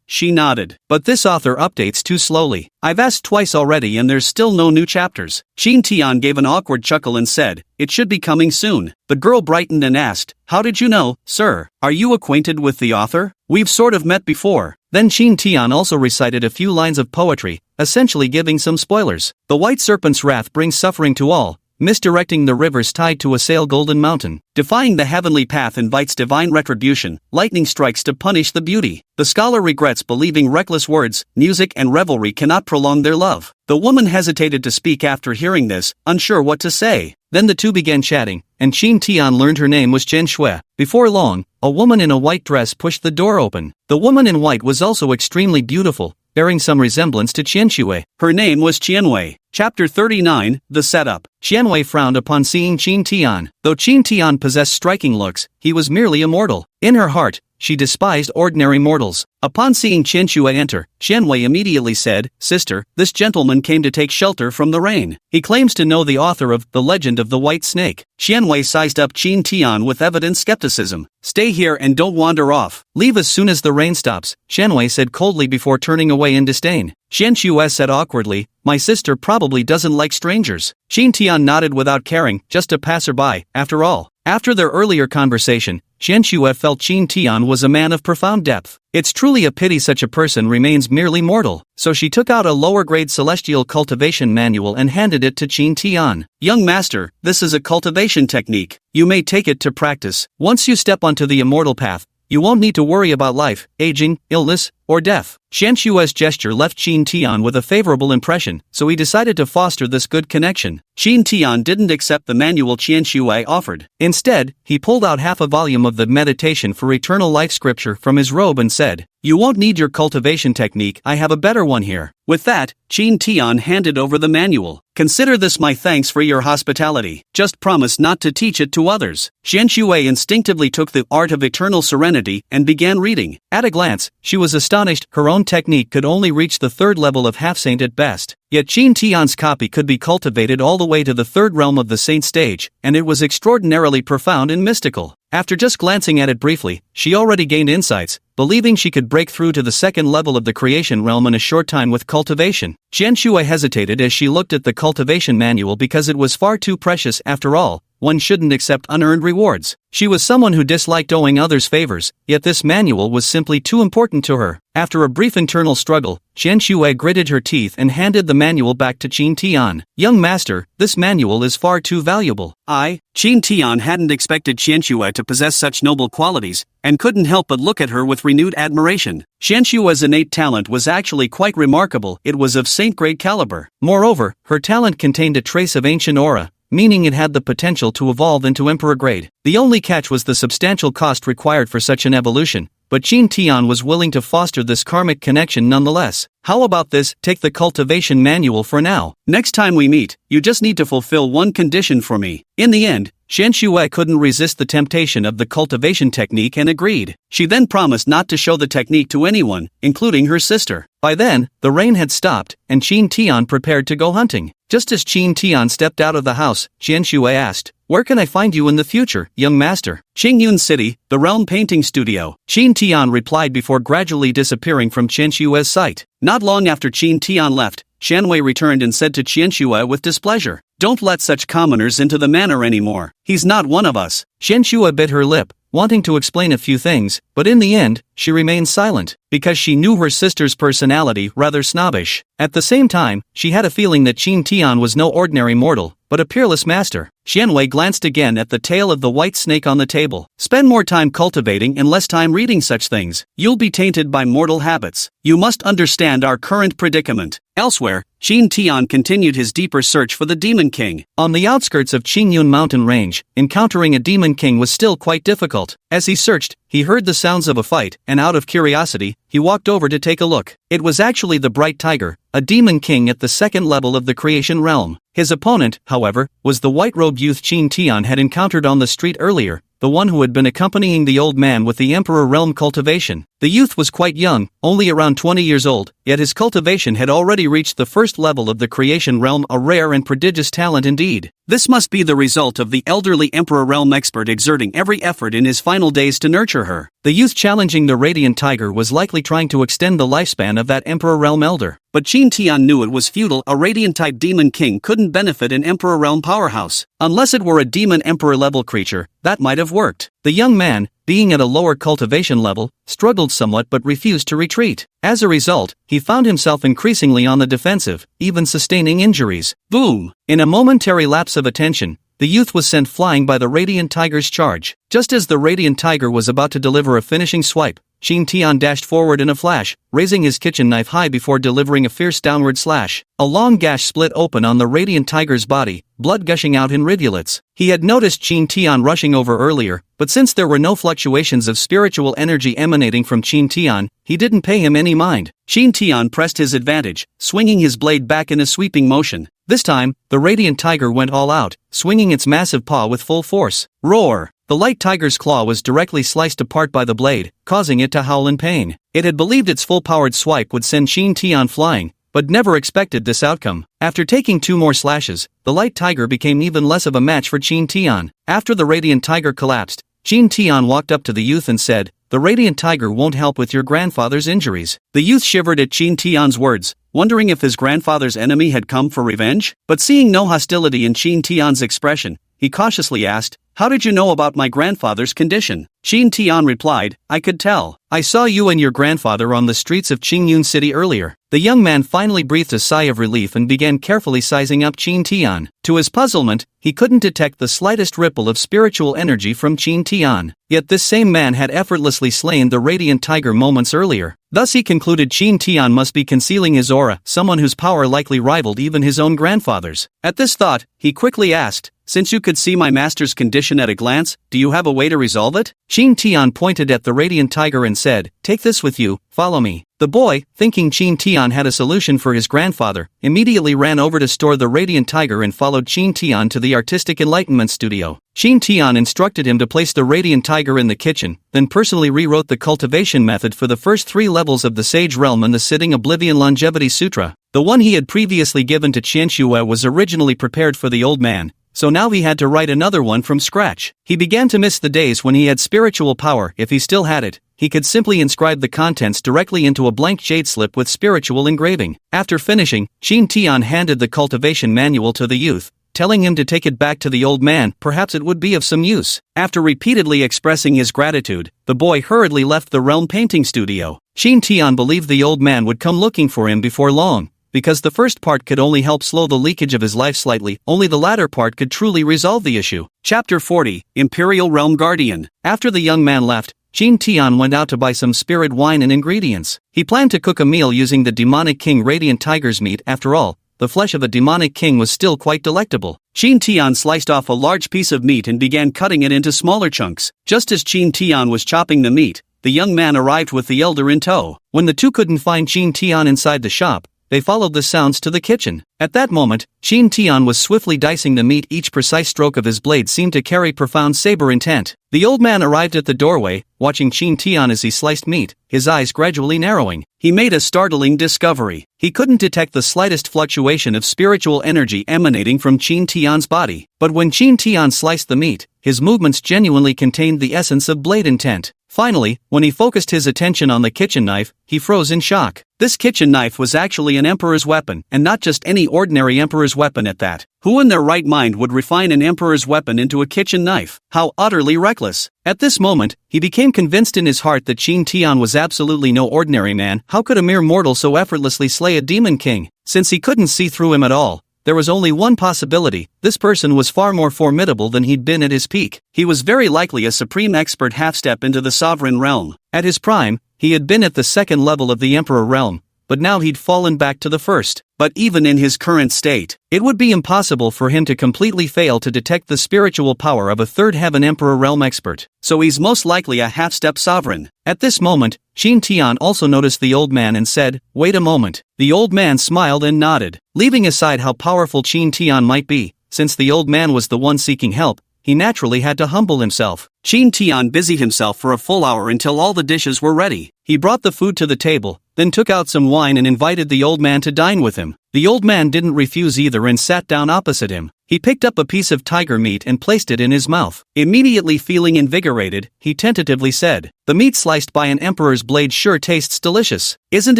She nodded. "But this author updates too slowly. I've asked twice already and there's still no new chapters." Qin Tian gave an awkward chuckle and said, "It should be coming soon." The girl brightened and asked, "How did you know, sir? Are you acquainted with the author? We've sort of met before." Then Qin Tian also recited a few lines of poetry, essentially giving some spoilers. "The white serpent's wrath brings suffering to all. misdirecting the river's tide to assail Golden Mountain. Defying the heavenly path invites divine retribution, lightning strikes to punish the beauty. The scholar regrets believing reckless words, music and revelry cannot prolong their love. The woman hesitated to speak after hearing this, unsure what to say. Then the two began chatting, and Qin Tian learned her name was Chen Shui. Before long, a woman in a white dress pushed the door open. The woman in white was also extremely beautiful, bearing some resemblance to Qian Shui. Her name was Qianwei. Chapter 39, The Setup. Qianwei frowned upon seeing Qin Tian. Though Qin Tian possessed striking looks, he was merely a mortal. In her heart, she despised ordinary mortals. Upon seeing Chen Shui enter, Qianwei immediately said, "Sister, this gentleman came to take shelter from the rain. He claims to know the author of The Legend of the White Snake." Qianwei sized up Qin Tian with evident skepticism. "Stay here and don't wander off. Leave as soon as the rain stops," Qianwei said coldly before turning away in disdain. Chen Shui said awkwardly, "My sister probably doesn't like strangers." Qin Tian nodded without caring, just a passerby, after all. After their earlier conversation, Chen Shui felt Qin Tian was a man of profound depth. It's truly a pity such a person remains merely mortal, so she took out a lower-grade celestial cultivation manual and handed it to Qin Tian. "Young master, this is a cultivation technique. You may take it to practice. Once you step onto the immortal path, you won't need to worry about life, aging, illness, or death." Chen Shui's gesture left Qin Tian with a favorable impression, so he decided to foster this good connection. Qin Tian didn't accept the manual Chen Shui offered. Instead, he pulled out half a volume of the Meditation for Eternal Life scripture from his robe and said, "You won't need your cultivation technique, I have a better one here." With that, Qin Tian handed over the manual. "Consider this my thanks for your hospitality. Just promise not to teach it to others." Chen Shui instinctively took the Art of Eternal Serenity and began reading. At a glance, she was astonished her own technique could only reach the third level of half-saint at best. Yet Qin Tian's copy could be cultivated all the way to the third realm of the saint stage, and it was extraordinarily profound and mystical. After just glancing at it briefly, she already gained insights, believing she could break through to the second level of the creation realm in a short time with cultivation. Chen Shui hesitated as she looked at the cultivation manual because it was far too precious. After all, one shouldn't accept unearned rewards. She was someone who disliked owing others favors, yet this manual was simply too important to her. After a brief internal struggle, Chen Shui gritted her teeth and handed the manual back to Qin Tian. "Young master, this manual is far too valuable." Qin Tian hadn't expected Chen Shui to possess such noble qualities, and couldn't help but look at her with renewed admiration. Chen Shui's innate talent was actually quite remarkable. It was of saint-grade caliber. Moreover, her talent contained a trace of ancient aura, meaning it had the potential to evolve into emperor grade. The only catch was the substantial cost required for such an evolution, but Qin Tian was willing to foster this karmic connection nonetheless. "How about this? Take the cultivation manual for now. Next time we meet, you just need to fulfill one condition for me." In the end, Chen Shui couldn't resist the temptation of the cultivation technique and agreed. She then promised not to show the technique to anyone, including her sister. By then, the rain had stopped, and Qin Tian prepared to go hunting. Just as Qin Tian stepped out of the house, Chen Shui asked, "Where can I find you in the future, young master?" "Qingyun City, the Realm Painting Studio," Qin Tian replied before gradually disappearing from Chen Shui's sight. Not long after Qin Tian left, Qianwei returned and said to Chen Shui with displeasure, "Don't let such commoners into the manor anymore. He's not one of us." Chen Shui bit her lip, wanting to explain a few things, but in the end, she remained silent, because she knew her sister's personality rather snobbish. At the same time, she had a feeling that Qin Tian was no ordinary mortal, but a peerless master. Qianwei glanced again at the tail of the white snake on the table. "Spend more time cultivating and less time reading such things. You'll be tainted by mortal habits. You must understand our current predicament." Elsewhere, Qin Tian continued his deeper search for the Demon King. On the outskirts of Qingyun mountain range, encountering a Demon King was still quite difficult. As he searched, he heard the sounds of a fight, and out of curiosity, he walked over to take a look. It was actually the Bright Tiger, a Demon King at the second level of the creation realm. His opponent, however, was the white-robed youth Qin Tian had encountered on the street earlier, the one who had been accompanying the old man with the Emperor realm cultivation. The youth was quite young, only around 20 years old, yet his cultivation had already reached the first level of the creation realm, a rare and prodigious talent indeed. This must be the result of the elderly Emperor realm expert exerting every effort in his final days to nurture her. The youth challenging the Radiant Tiger was likely trying to extend the lifespan of that Emperor realm elder. But Qin Tian knew it was futile. A Radiant-type Demon King couldn't benefit an Emperor realm powerhouse. Unless it were a Demon Emperor level creature, that might have worked. The young man, being at a lower cultivation level, struggled somewhat but refused to retreat. As a result, he found himself increasingly on the defensive, even sustaining injuries. Boom! In a momentary lapse of attention, the youth was sent flying by the Radiant Tiger's charge. Just as the Radiant Tiger was about to deliver a finishing swipe, Qin Tian dashed forward in a flash, raising his kitchen knife high before delivering a fierce downward slash. A long gash split open on the Radiant Tiger's body, blood gushing out in rivulets. He had noticed Qin Tian rushing over earlier, but since there were no fluctuations of spiritual energy emanating from Qin Tian, he didn't pay him any mind. Qin Tian pressed his advantage, swinging his blade back in a sweeping motion. This time, the Radiant Tiger went all out, swinging its massive paw with full force. Roar! The light tiger's claw was directly sliced apart by the blade, causing it to howl in pain. It had believed its full-powered swipe would send Qin Tian flying, but never expected this outcome. After taking 2 more slashes, the light tiger became even less of a match for Qin Tian. After the Radiant Tiger collapsed, Qin Tian walked up to the youth and said, "The Radiant Tiger won't help with your grandfather's injuries." The youth shivered at Qin Tian's words, wondering if his grandfather's enemy had come for revenge. But seeing no hostility in Qin Tian's expression, he cautiously asked, "How did you know about my grandfather's condition?" Qin Tian replied, "I could tell. I saw you and your grandfather on the streets of Qingyun City earlier." The young man finally breathed a sigh of relief and began carefully sizing up Qin Tian. To his puzzlement, he couldn't detect the slightest ripple of spiritual energy from Qin Tian. Yet this same man had effortlessly slain the Radiant Tiger moments earlier. Thus he concluded Qin Tian must be concealing his aura, someone whose power likely rivaled even his own grandfather's. At this thought, he quickly asked, "Since you could see my master's condition at a glance, do you have a way to resolve it?" Qin Tian pointed at the Radiant Tiger and said, "Take this with you, follow me." The boy, thinking Qin Tian had a solution for his grandfather, immediately ran over to store the Radiant Tiger and followed Qin Tian to the Artistic Enlightenment Studio. Qin Tian instructed him to place the Radiant Tiger in the kitchen, then personally rewrote the cultivation method for the first 3 levels of the Sage Realm and the Sitting Oblivion Longevity Sutra. The one he had previously given to Qianxue was originally prepared for the old man, so now he had to write another one from scratch. He began to miss the days when he had spiritual power. If he still had it, he could simply inscribe the contents directly into a blank jade slip with spiritual engraving. After finishing, Qin Tian handed the cultivation manual to the youth, telling him to take it back to the old man, perhaps it would be of some use. After repeatedly expressing his gratitude, the boy hurriedly left the realm painting studio. Qin Tian believed the old man would come looking for him before long. Because the first part could only help slow the leakage of his life slightly, only the latter part could truly resolve the issue. Chapter 40, Imperial Realm Guardian. After the young man left, Qin Tian went out to buy some spirit wine and ingredients. He planned to cook a meal using the demonic king Radiant Tiger's meat. After all, the flesh of a demonic king was still quite delectable. Qin Tian sliced off a large piece of meat and began cutting it into smaller chunks. Just as Qin Tian was chopping the meat, the young man arrived with the elder in tow. When the two couldn't find Qin Tian inside the shop, they followed the sounds to the kitchen. At that moment, Qin Tian was swiftly dicing the meat. Each precise stroke of his blade seemed to carry profound saber intent. The old man arrived at the doorway, watching Qin Tian as he sliced meat, his eyes gradually narrowing. He made a startling discovery. He couldn't detect the slightest fluctuation of spiritual energy emanating from Qin Tian's body. But when Qin Tian sliced the meat, his movements genuinely contained the essence of blade intent. Finally, when he focused his attention on the kitchen knife, he froze in shock. This kitchen knife was actually an emperor's weapon, and not just any ordinary emperor's weapon at that. Who in their right mind would refine an emperor's weapon into a kitchen knife? How utterly reckless. At this moment, he became convinced in his heart that Qin Tian was absolutely no ordinary man. How could a mere mortal so effortlessly slay a demon king? Since he couldn't see through him at all, there was only one possibility: this person was far more formidable than he'd been at his peak. He was very likely a supreme expert half-step into the sovereign realm. At his prime, he had been at the second level of the Emperor realm, but now he'd fallen back to the first. But even in his current state, it would be impossible for him to completely fail to detect the spiritual power of a third heaven Emperor realm expert. So he's most likely a half-step sovereign. At this moment, Qin Tian also noticed the old man and said, "Wait a moment." The old man smiled and nodded. Leaving aside how powerful Qin Tian might be, since the old man was the one seeking help, he naturally had to humble himself. Qin Tian busied himself for a full hour until all the dishes were ready. He brought the food to the table, then took out some wine and invited the old man to dine with him. The old man didn't refuse either and sat down opposite him. He picked up a piece of tiger meat and placed it in his mouth. Immediately feeling invigorated, he tentatively said, "The meat sliced by an emperor's blade sure tastes delicious. Isn't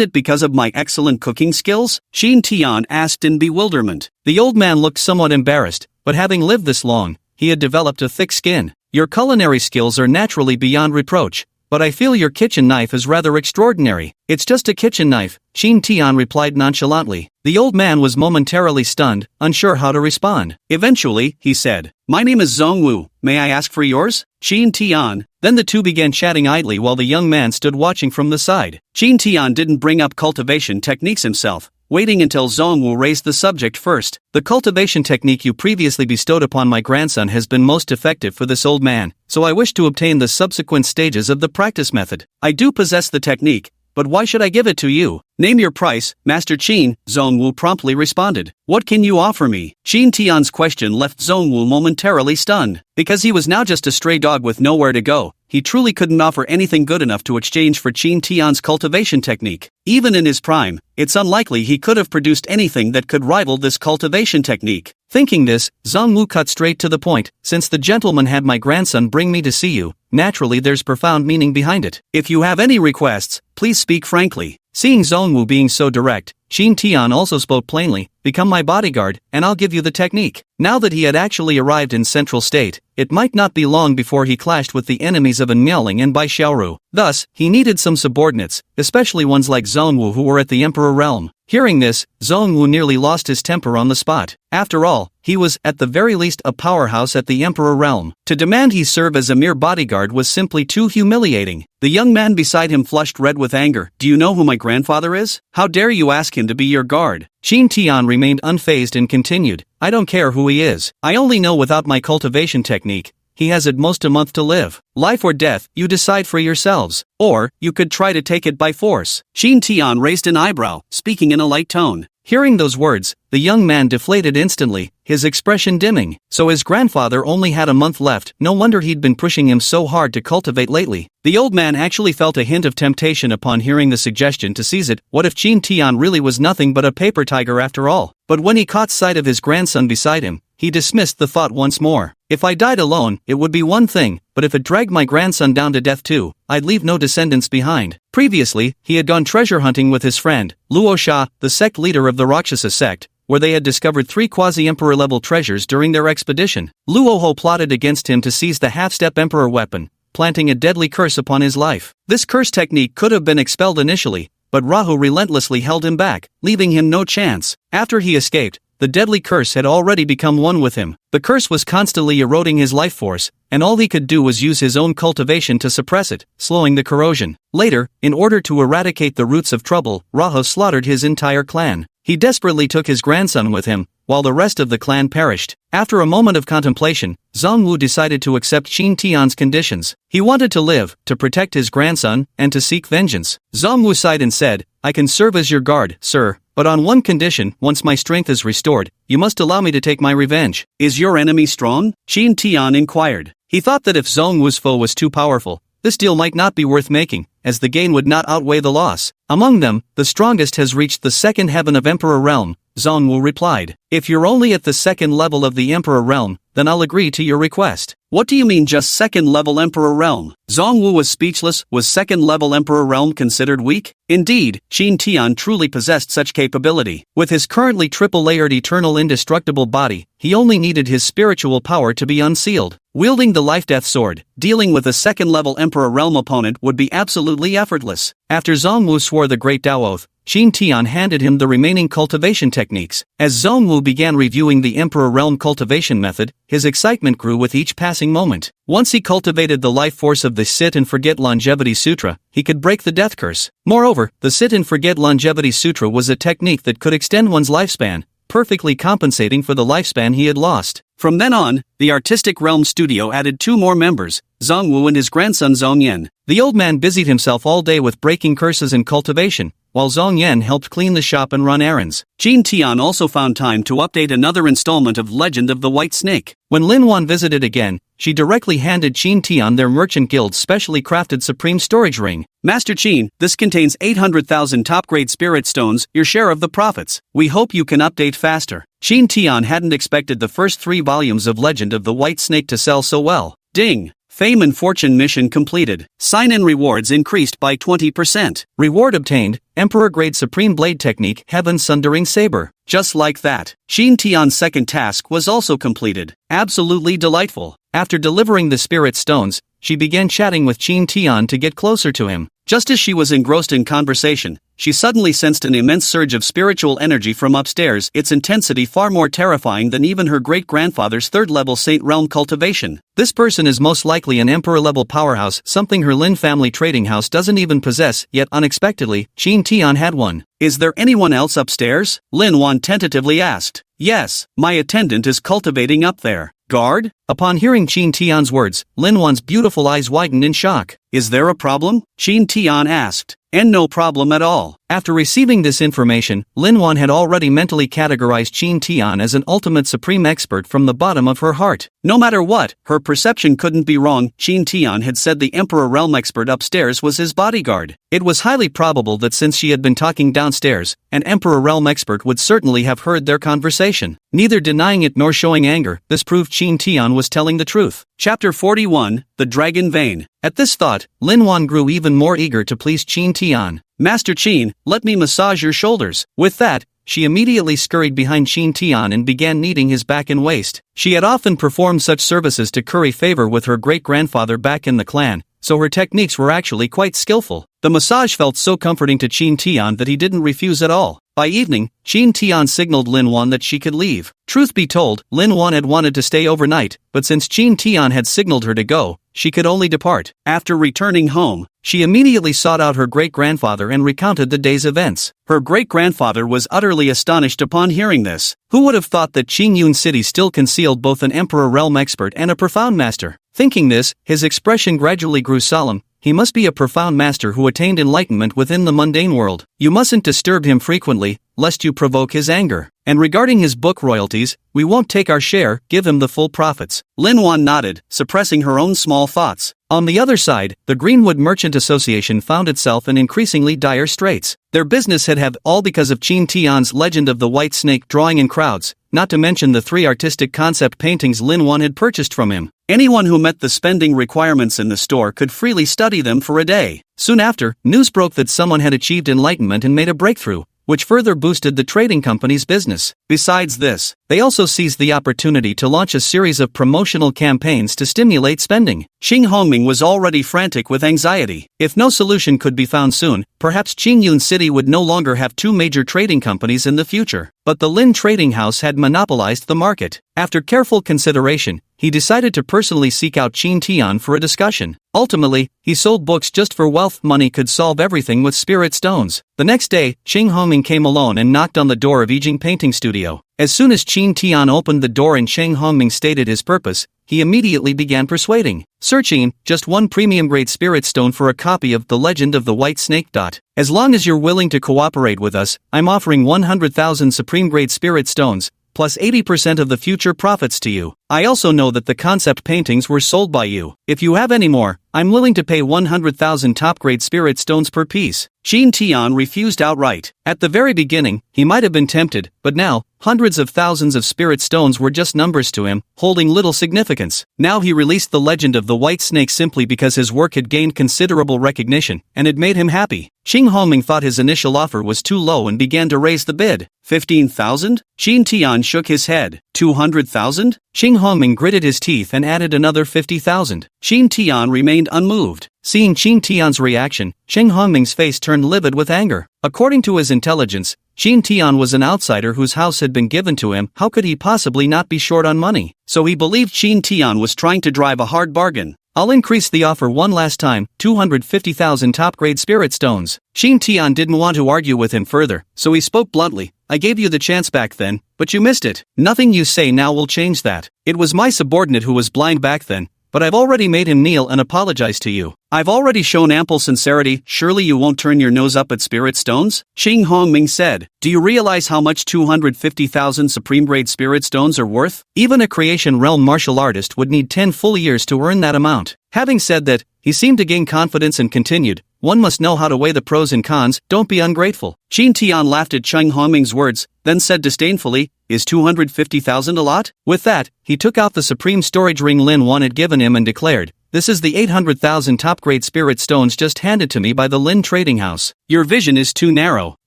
it because of my excellent cooking skills?" Qin Tian asked in bewilderment. The old man looked somewhat embarrassed, but having lived this long, he had developed a thick skin. Your culinary skills are naturally beyond reproach, but I feel your kitchen knife is rather extraordinary. It's just a kitchen knife, Qin Tian replied nonchalantly. The old man was momentarily stunned, unsure how to respond. Eventually, he said, "My name is Zongwu, may I ask for yours?" Qin Tian. Then the two began chatting idly while the young man stood watching from the side. Qin Tian didn't bring up cultivation techniques himself, waiting until Zongwu raised the subject first. "The cultivation technique you previously bestowed upon my grandson has been most effective for this old man, so I wish to obtain the subsequent stages of the practice method. I do possess the technique, but why should I give it to you? Name your price, Master Qin," Zongwu promptly responded. "What can you offer me?" Qin Tian's question left Zongwu momentarily stunned. Because he was now just a stray dog with nowhere to go, he truly couldn't offer anything good enough to exchange for Qin Tian's cultivation technique. Even in his prime, it's unlikely he could have produced anything that could rival this cultivation technique. Thinking this, Zongwu cut straight to the point. "Since the gentleman had my grandson bring me to see you, naturally there's profound meaning behind it. If you have any requests, please speak frankly." Seeing Zongwu being so direct, Qin Tian also spoke plainly, "Become my bodyguard, and I'll give you the technique." Now that he had actually arrived in Central State, it might not be long before he clashed with the enemies of Enmeling and Bai Xiaoru. Thus, he needed some subordinates, especially ones like Zongwu who were at the Emperor realm. Hearing this, Zongwu nearly lost his temper on the spot. After all, he was, at the very least, a powerhouse at the Emperor realm. To demand he serve as a mere bodyguard was simply too humiliating. The young man beside him flushed red with anger. "Do you know who my grandfather is? How dare you ask him to be your guard?" Qin Tian remained unfazed and continued, "I don't care who he is. I only know without my cultivation technique, he has at most a month to live. Life or death, you decide for yourselves. Or, you could try to take it by force." Qin Tian raised an eyebrow, speaking in a light tone. Hearing those words, the young man deflated instantly, his expression dimming. So his grandfather only had a month left. No wonder he'd been pushing him so hard to cultivate lately. The old man actually felt a hint of temptation upon hearing the suggestion to seize it. What if Qin Tian really was nothing but a paper tiger after all? But when he caught sight of his grandson beside him, he dismissed the thought once more. If I died alone, it would be one thing, but if it dragged my grandson down to death too, I'd leave no descendants behind. Previously, he had gone treasure hunting with his friend, Luo Sha, the sect leader of the Rakshasa sect, where they had discovered 3 quasi-emperor level treasures during their expedition. Luo Ho plotted against him to seize the half-step emperor weapon, planting a deadly curse upon his life. This curse technique could have been expelled initially, but Rahu relentlessly held him back, leaving him no chance. After he escaped, the deadly curse had already become one with him. The curse was constantly eroding his life force, and all he could do was use his own cultivation to suppress it, slowing the corrosion. Later, in order to eradicate the roots of trouble, Rahu slaughtered his entire clan. He desperately took his grandson with him, while the rest of the clan perished. After a moment of contemplation, Zongwu decided to accept Qin Tian's conditions. He wanted to live, to protect his grandson, and to seek vengeance. Zongwu sighed and said, "I can serve as your guard, sir, but on one condition. Once my strength is restored, you must allow me to take my revenge." "Is your enemy strong?" Qin Tian inquired. He thought that if Zongwu's foe was too powerful, this deal might not be worth making, as the gain would not outweigh the loss. "Among them, the strongest has reached the second heaven of Emperor realm," Zongwu replied. "If you're only at the second level of the Emperor realm, then I'll agree to your request." "What do you mean just second level Emperor realm?" Zongwu was speechless. Was second level Emperor realm considered weak? Indeed, Qin Tian truly possessed such capability. With his currently triple-layered eternal indestructible body, he only needed his spiritual power to be unsealed. Wielding the life-death sword, dealing with a second-level Emperor realm opponent would be absolutely effortless. After Zongwu swore the Great Tao Oath, Qin Tian handed him the remaining cultivation techniques. As Zongwu began reviewing the Emperor realm cultivation method, his excitement grew with each passing moment. Once he cultivated the life force of the Sit and Forget Longevity Sutra, he could break the death curse. Moreover, the Sit and Forget Longevity Sutra was a technique that could extend one's lifespan, perfectly compensating for the lifespan he had lost. From then on, the Artistic Realm Studio added 2 more members, Zongwu and his grandson Zongyan. The old man busied himself all day with breaking curses and cultivation, while Zongyan helped clean the shop and run errands. Qin Tian also found time to update another installment of Legend of the White Snake. When Lin Wan visited again, she directly handed Qin Tian their Merchant Guild's specially crafted Supreme Storage Ring. "Master Qin, this contains 800,000 top-grade spirit stones, your share of the profits. We hope you can update faster." Qin Tian hadn't expected the first 3 volumes of Legend of the White Snake to sell so well. Ding! Fame and fortune mission completed. Sign-in rewards increased by 20%. Reward obtained, Emperor-grade Supreme Blade Technique Heaven Sundering Saber. Just like that, Qin Tian's second task was also completed. Absolutely delightful. After delivering the spirit stones, she began chatting with Qin Tian to get closer to him. Just as she was engrossed in conversation, she suddenly sensed an immense surge of spiritual energy from upstairs, its intensity far more terrifying than even her great-grandfather's third-level Saint Realm cultivation. This person is most likely an Emperor-level powerhouse, something her Lin family trading house doesn't even possess, yet unexpectedly, Qin Tian had one. Is there anyone else upstairs? Lin Wan tentatively asked. Yes, my attendant is cultivating up there. Guard? Upon hearing Qin Tian's words, Lin Wan's beautiful eyes widened in shock. Is there a problem? Qin Tian asked. And no problem at all. After receiving this information, Lin Wan had already mentally categorized Qin Tian as an ultimate supreme expert from the bottom of her heart. No matter what, her perception couldn't be wrong. Qin Tian had said the Emperor Realm expert upstairs was his bodyguard. It was highly probable that since she had been talking downstairs, an Emperor Realm expert would certainly have heard their conversation. Neither denying it nor showing anger, this proved Qin Tian was telling the truth. Chapter 41, The Dragon Vein. At this thought, Lin Wan grew even more eager to please Qin Tian. Master Qin, let me massage your shoulders. With that, she immediately scurried behind Qin Tian and began kneading his back and waist. She had often performed such services to curry favor with her great-grandfather back in the clan, so her techniques were actually quite skillful. The massage felt so comforting to Qin Tian that he didn't refuse at all. By evening, Qin Tian signaled Lin Wan that she could leave. Truth be told, Lin Wan had wanted to stay overnight, but since Qin Tian had signaled her to go, she could only depart. After returning home, she immediately sought out her great-grandfather and recounted the day's events. Her great-grandfather was utterly astonished upon hearing this. Who would have thought that Qingyun City still concealed both an Emperor Realm expert and a profound master? Thinking this, his expression gradually grew solemn. He must be a profound master who attained enlightenment within the mundane world. You mustn't disturb him frequently, lest you provoke his anger. And regarding his book royalties, we won't take our share, give him the full profits. Lin Wan nodded, suppressing her own small thoughts. On the other side, the Greenwood Merchant Association found itself in increasingly dire straits. Their business had all because of Qin Tian's Legend of the White Snake drawing in crowds, not to mention the 3 artistic concept paintings Lin Wan had purchased from him. Anyone who met the spending requirements in the store could freely study them for a day. Soon after, news broke that someone had achieved enlightenment and made a breakthrough, which further boosted the trading company's business. Besides this, they also seized the opportunity to launch a series of promotional campaigns to stimulate spending. Xing Hongming was already frantic with anxiety. If no solution could be found soon, perhaps Qingyun City would no longer have 2 major trading companies in the future. But the Lin Trading House had monopolized the market. After careful consideration, he decided to personally seek out Qin Tian for a discussion. Ultimately, he sold books just for wealth. Money could solve everything with spirit stones. The next day, Xing Hongming came alone and knocked on the door of Yijing Painting Studio. As soon as Qin Tian opened the door and Xing Hongming stated his purpose, he immediately began persuading. Sir Qin, just 1 premium-grade spirit stone for a copy of The Legend of the White Snake. As long as you're willing to cooperate with us, I'm offering 100,000 supreme-grade spirit stones, plus 80% of the future profits to you. I also know that the concept paintings were sold by you. If you have any more, I'm willing to pay 100,000 top-grade spirit stones per piece. Qin Tian refused outright. At the very beginning, he might have been tempted, but now, hundreds of thousands of spirit stones were just numbers to him, holding little significance. Now he released The Legend of the White Snake simply because his work had gained considerable recognition, and it made him happy. Xing Hongming thought his initial offer was too low and began to raise the bid. 15,000? Qin Tian shook his head. 200,000? Xing Hongming gritted his teeth and added another 50,000. Qin Tian remained unmoved. Seeing Qin Tian's reaction, Xing Hongming's face turned livid with anger. According to his intelligence, Qin Tian was an outsider whose house had been given to him. How could he possibly not be short on money? So he believed Qin Tian was trying to drive a hard bargain. I'll increase the offer one last time, 250,000 top-grade spirit stones. Qin Tian didn't want to argue with him further, so he spoke bluntly. I gave you the chance back then, but you missed it. Nothing you say now will change that. It was my subordinate who was blind back then, but I've already made him kneel and apologize to you. I've already shown ample sincerity. Surely you won't turn your nose up at spirit stones? Xing Hongming said. Do you realize how much 250,000 supreme-grade spirit stones are worth? Even a creation realm martial artist would need 10 full years to earn that amount. Having said that, he seemed to gain confidence and continued. One must know how to weigh the pros and cons. Don't be ungrateful. Qin Tian laughed at Xing Hongming's words, then said disdainfully, is 250,000 a lot? With that, he took out the supreme storage ring Lin Wan had given him and declared, this is the 800,000 top-grade spirit stones just handed to me by the Lin Trading House. Your vision is too narrow.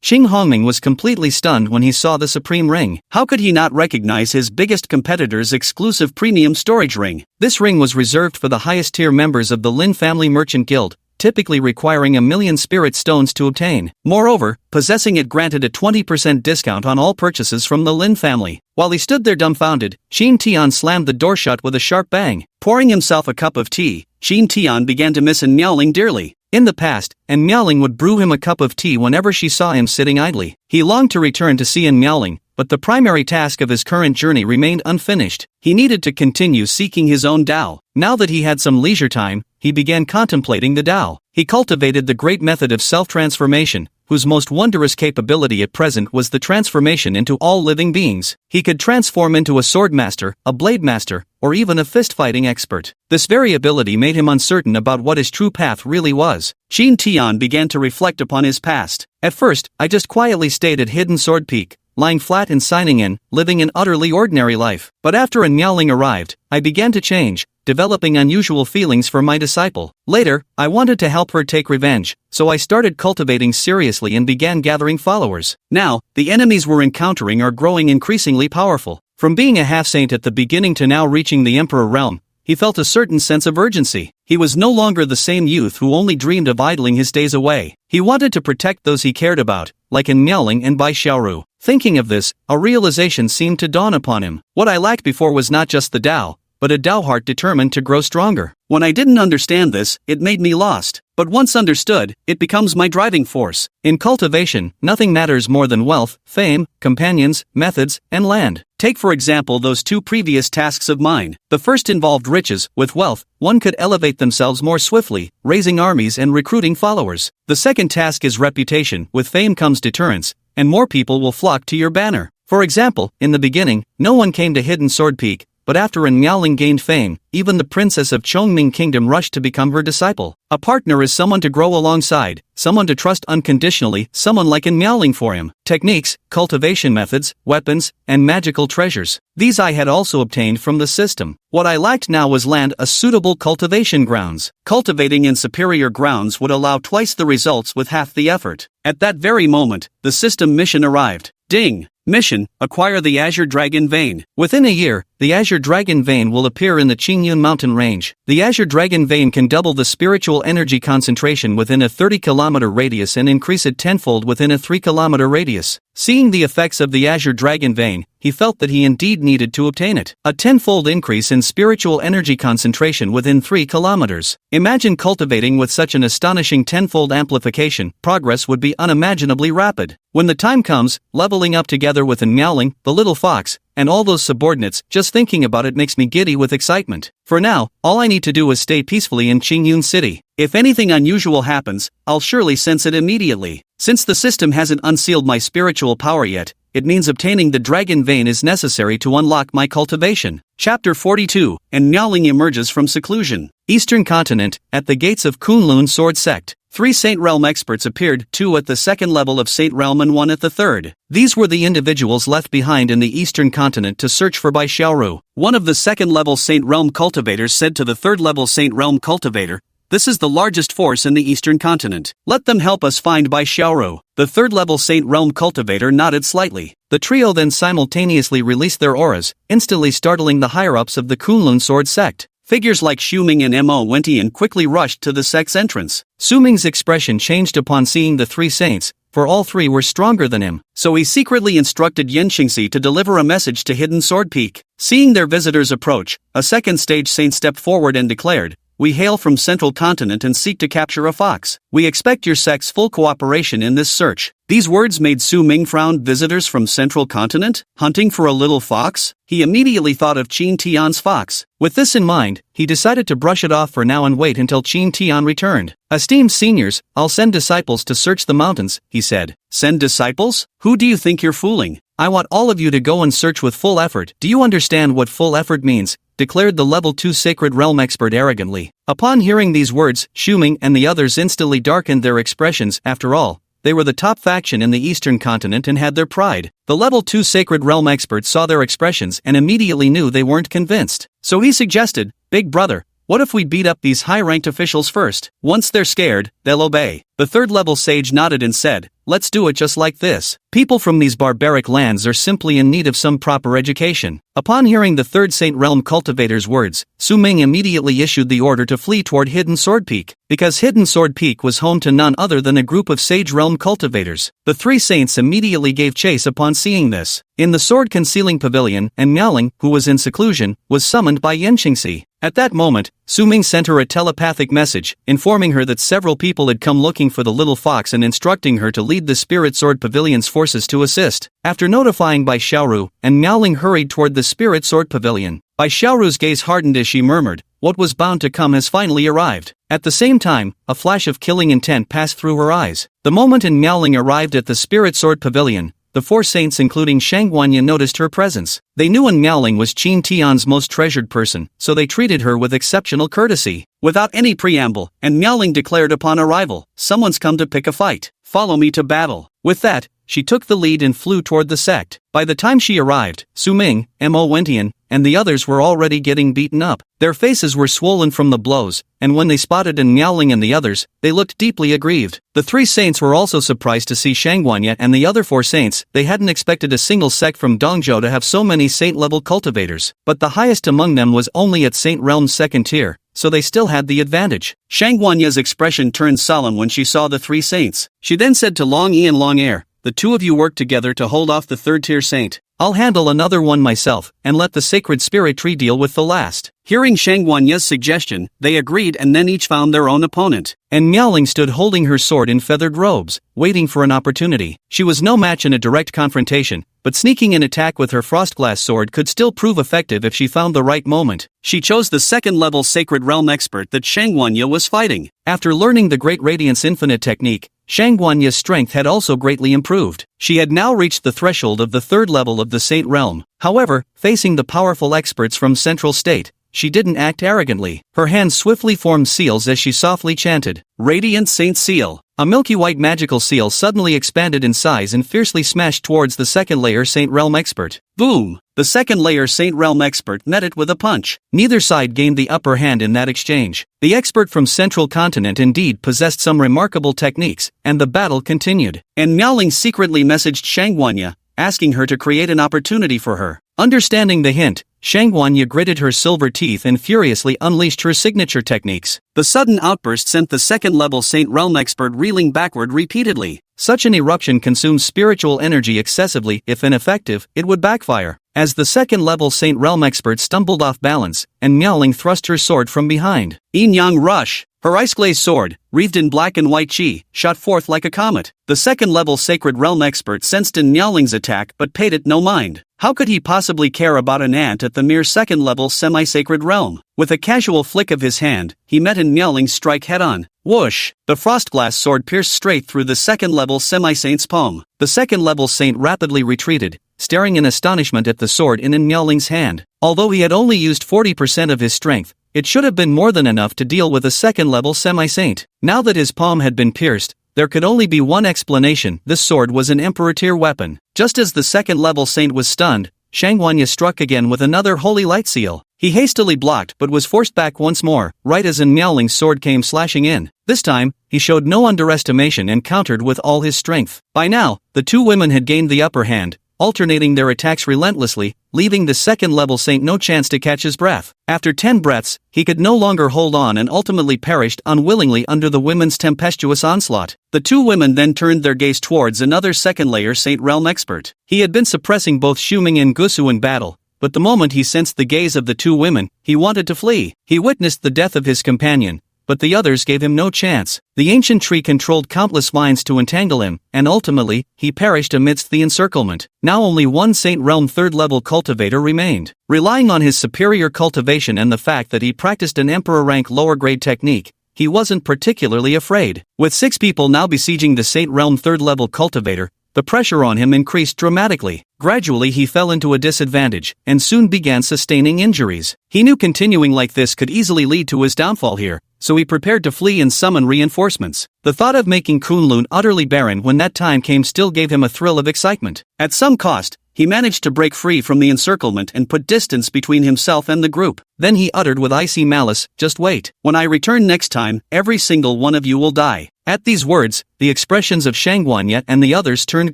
Xing Hongming was completely stunned when he saw the supreme ring. How could he not recognize his biggest competitor's exclusive premium storage ring? This ring was reserved for the highest-tier members of the Lin Family Merchant Guild, typically requiring 1,000,000 spirit stones to obtain. Moreover, possessing it granted a 20% discount on all purchases from the Lin family. While he stood there dumbfounded, Qin Tian slammed the door shut with a sharp bang. Pouring himself a cup of tea, Qin Tian began to miss An Miaoling dearly. In the past, An Miaoling would brew him a cup of tea whenever she saw him sitting idly. He longed to return to see An Miaoling, but the primary task of his current journey remained unfinished. He needed to continue seeking his own Tao. Now that he had some leisure time, he began contemplating the Tao. He cultivated the great method of self-transformation, whose most wondrous capability at present was the transformation into all living beings. He could transform into a sword master, a blade master, or even a fist-fighting expert. This very ability made him uncertain about what his true path really was. Qin Tian began to reflect upon his past. At first, I just quietly stayed at Hidden Sword Peak, lying flat and signing in, living an utterly ordinary life. But after An Miaoling arrived, I began to change, developing unusual feelings for my disciple. Later, I wanted to help her take revenge, so I started cultivating seriously and began gathering followers. Now, the enemies we're encountering are growing increasingly powerful. From being a half-saint at the beginning to now reaching the Emperor realm, he felt a certain sense of urgency. He was no longer the same youth who only dreamed of idling his days away. He wanted to protect those he cared about, like An Miaoling and Bai Xiaoru. Thinking of this, a realization seemed to dawn upon him. What I lacked before was not just the Tao, but a Tao heart determined to grow stronger. When I didn't understand this, it made me lost. But once understood, it becomes my driving force. In cultivation, nothing matters more than wealth, fame, companions, methods, and land. Take for example those two previous tasks of mine. The first involved riches. With wealth, one could elevate themselves more swiftly, raising armies and recruiting followers. The second task is reputation. With fame comes deterrence, and more people will flock to your banner. For example, in the beginning, no one came to Hidden Sword Peak, but after An Miaoling gained fame, even the princess of Chongming Kingdom rushed to become her disciple. A partner is someone to grow alongside, someone to trust unconditionally, someone like An Miaoling for him. Techniques, cultivation methods, weapons, and magical treasures. These I had also obtained from the system. What I lacked now was land, a suitable cultivation grounds. Cultivating in superior grounds would allow twice the results with half the effort. At that very moment, the system mission arrived. Ding! Mission, acquire the Azure Dragon Vein. Within a year, the Azure Dragon Vein will appear in the Qingyun mountain range. The Azure Dragon Vein can double the spiritual energy concentration within a 30-kilometer radius and increase it tenfold within a 3-kilometer radius. Seeing the effects of the Azure Dragon Vein, he felt that he indeed needed to obtain it. A tenfold increase in spiritual energy concentration within 3 kilometers. Imagine cultivating with such an astonishing tenfold amplification. Progress would be unimaginably rapid. When the time comes, leveling up together with An Miaoling, the little fox, and all those subordinates, just thinking about it makes me giddy with excitement. For now, all I need to do is stay peacefully in Qingyun City. If anything unusual happens, I'll surely sense it immediately. Since the system hasn't unsealed my spiritual power yet, it means obtaining the Dragon Vein is necessary to unlock my cultivation. Chapter 42, An Miaoling emerges from seclusion. Eastern Continent, at the gates of Kunlun Sword Sect. 3 Saint Realm experts appeared, 2 at the second level of Saint Realm and 1 at the third. These were the individuals left behind in the Eastern Continent to search for Bai Xiaoru. One of the second level Saint Realm cultivators said to the third level Saint Realm cultivator, "This is the largest force in the Eastern Continent. Let them help us find Bai Xiaoru." The third level Saint Realm cultivator nodded slightly. The trio then simultaneously released their auras, instantly startling the higher-ups of the Kunlun Sword Sect. Figures like Xuming and Mo Wentian quickly rushed to the sect's entrance. Xuming's expression changed upon seeing the 3 saints, for all 3 were stronger than him, so he secretly instructed Yen Xingxi to deliver a message to Hidden Sword Peak. Seeing their visitors approach, a second stage saint stepped forward and declared, "We hail from Central Continent and seek to capture a fox. We expect your sect's full cooperation in this search." These words made Su Ming frown. Visitors from Central Continent? Hunting for a little fox? He immediately thought of Qin Tian's fox. With this in mind, he decided to brush it off for now and wait until Qin Tian returned. "Esteemed seniors, I'll send disciples to search the mountains," he said. "Send disciples? Who do you think you're fooling? I want all of you to go and search with full effort." "Do you understand what full effort means?" declared the level 2 Sacred Realm expert arrogantly. Upon hearing these words, Xuming and the others instantly darkened their expressions. After all, they were the top faction in the Eastern Continent and had their pride. The level 2 Sacred Realm expert saw their expressions and immediately knew they weren't convinced. So he suggested, "Big brother, What if we beat up these high-ranked officials first? Once they're scared, they'll obey. The third-level sage nodded and said, let's do it just like this. People from these barbaric lands are simply in need of some proper education. Upon hearing the third Saint Realm cultivator's words, Su Ming immediately issued the order to flee toward Hidden Sword Peak. Because Hidden Sword Peak was home to none other than a group of Sage Realm cultivators, the three saints immediately gave chase upon seeing this. In the sword-concealing pavilion, and Miaoling, who was in seclusion, was summoned by Yenqingxi. At that moment, Su Ming sent her a telepathic message, informing her that several people had come looking for the little fox and instructing her to lead the Spirit Sword Pavilion's forces to assist. After notifying Bai Xiaoru, and Miaoling hurried toward the Spirit Sword Pavilion. Bai Xiaoru's gaze hardened as she murmured, what was bound to come has finally arrived. At the same time, a flash of killing intent passed through her eyes. The moment Miaoling arrived at the Spirit Sword Pavilion, the four saints including Shang Guanya noticed her presence. They knew Miaoling was Qin Tian's most treasured person, so they treated her with exceptional courtesy. Without any preamble, and Miaoling declared upon arrival, someone's come to pick a fight. Follow me to battle. With that, she took the lead and flew toward the sect. By the time she arrived, Su Ming, Mo Wentian, and the others were already getting beaten up. Their faces were swollen from the blows, and when they spotted Miaoling and the others, they looked deeply aggrieved. The three saints were also surprised to see Shangguanya and the other four saints. They hadn't expected a single sect from Dongzhou to have so many saint-level cultivators, but the highest among them was only at Saint Realm's second tier, so they still had the advantage. Shangguanya's expression turned solemn when she saw the three saints. She then said to Long Yi and Long Air, the two of you work together to hold off the third-tier saint. I'll handle another one myself, and let the sacred spirit tree deal with the last. Hearing Shangguanya's suggestion, they agreed and then each found their own opponent. And Miaoling stood holding her sword in feathered robes, waiting for an opportunity. She was no match in a direct confrontation, but sneaking an attack with her frostglass sword could still prove effective if she found the right moment. She chose the second-level Sacred Realm expert that Shangguanya was fighting. After learning the Great Radiance Infinite technique, Shangguanya's strength had also greatly improved. She had now reached the threshold of the third level of the Saint Realm. However, facing the powerful experts from Central State, she didn't act arrogantly. Her hands swiftly formed seals as she softly chanted, Radiant Saint Seal. A milky white magical seal suddenly expanded in size and fiercely smashed towards the second-layer Saint Realm expert. Boom! The second-layer Saint Realm expert met it with a punch. Neither side gained the upper hand in that exchange. The expert from Central Continent indeed possessed some remarkable techniques, and the battle continued. And Miaoling secretly messaged Shangguanya, asking her to create an opportunity for her. Understanding the hint, Shangguanya gritted her silver teeth and furiously unleashed her signature techniques. The sudden outburst sent the second-level Saint Realm expert reeling backward repeatedly. Such an eruption consumes spiritual energy excessively. If ineffective, it would backfire. As the second-level Saint Realm expert stumbled off balance, and Miaoling thrust her sword from behind. Yin-Yang Rush! Her ice-glazed sword, wreathed in black and white chi, shot forth like a comet. The second-level Sacred Realm expert sensed in Miaoling's attack but paid it no mind. How could he possibly care about an ant at the mere second-level semi-sacred realm? With a casual flick of his hand, he met in Miaoling's strike head-on. Whoosh! The frostglass sword pierced straight through the second-level semi-saint's palm. The second-level saint rapidly retreated, staring in astonishment at the sword in Miaoling's hand. Although he had only used 40% of his strength, it should have been more than enough to deal with a second-level semi-saint. Now that his palm had been pierced, there could only be one explanation: this sword was an Emperor-Tier weapon. Just as the second-level saint was stunned, Shangguanya struck again with another Holy Light Seal. He hastily blocked but was forced back once more, right as Miaoling's sword came slashing in. This time, he showed no underestimation and countered with all his strength. By now, the two women had gained the upper hand, alternating their attacks relentlessly, leaving the second-level saint no chance to catch his breath. After 10 breaths, he could no longer hold on and ultimately perished unwillingly under the women's tempestuous onslaught. The two women then turned their gaze towards another second-layer Saint Realm expert. He had been suppressing both Shuming and Gusu in battle, but the moment he sensed the gaze of the two women, he wanted to flee. He witnessed the death of his companion, but the others gave him no chance. The ancient tree controlled countless vines to entangle him, and ultimately, he perished amidst the encirclement. Now only one Saint Realm third-level cultivator remained. Relying on his superior cultivation and the fact that he practiced an Emperor-rank lower-grade technique, he wasn't particularly afraid. With 6 people now besieging the Saint Realm third-level cultivator, the pressure on him increased dramatically. Gradually he fell into a disadvantage, and soon began sustaining injuries. He knew continuing like this could easily lead to his downfall here, so he prepared to flee and summon reinforcements. The thought of making Kunlun utterly barren when that time came still gave him a thrill of excitement. At some cost, he managed to break free from the encirclement and put distance between himself and the group. Then he uttered with icy malice, "Just wait. When I return next time, every single one of you will die." At these words, the expressions of Shangguanya and the others turned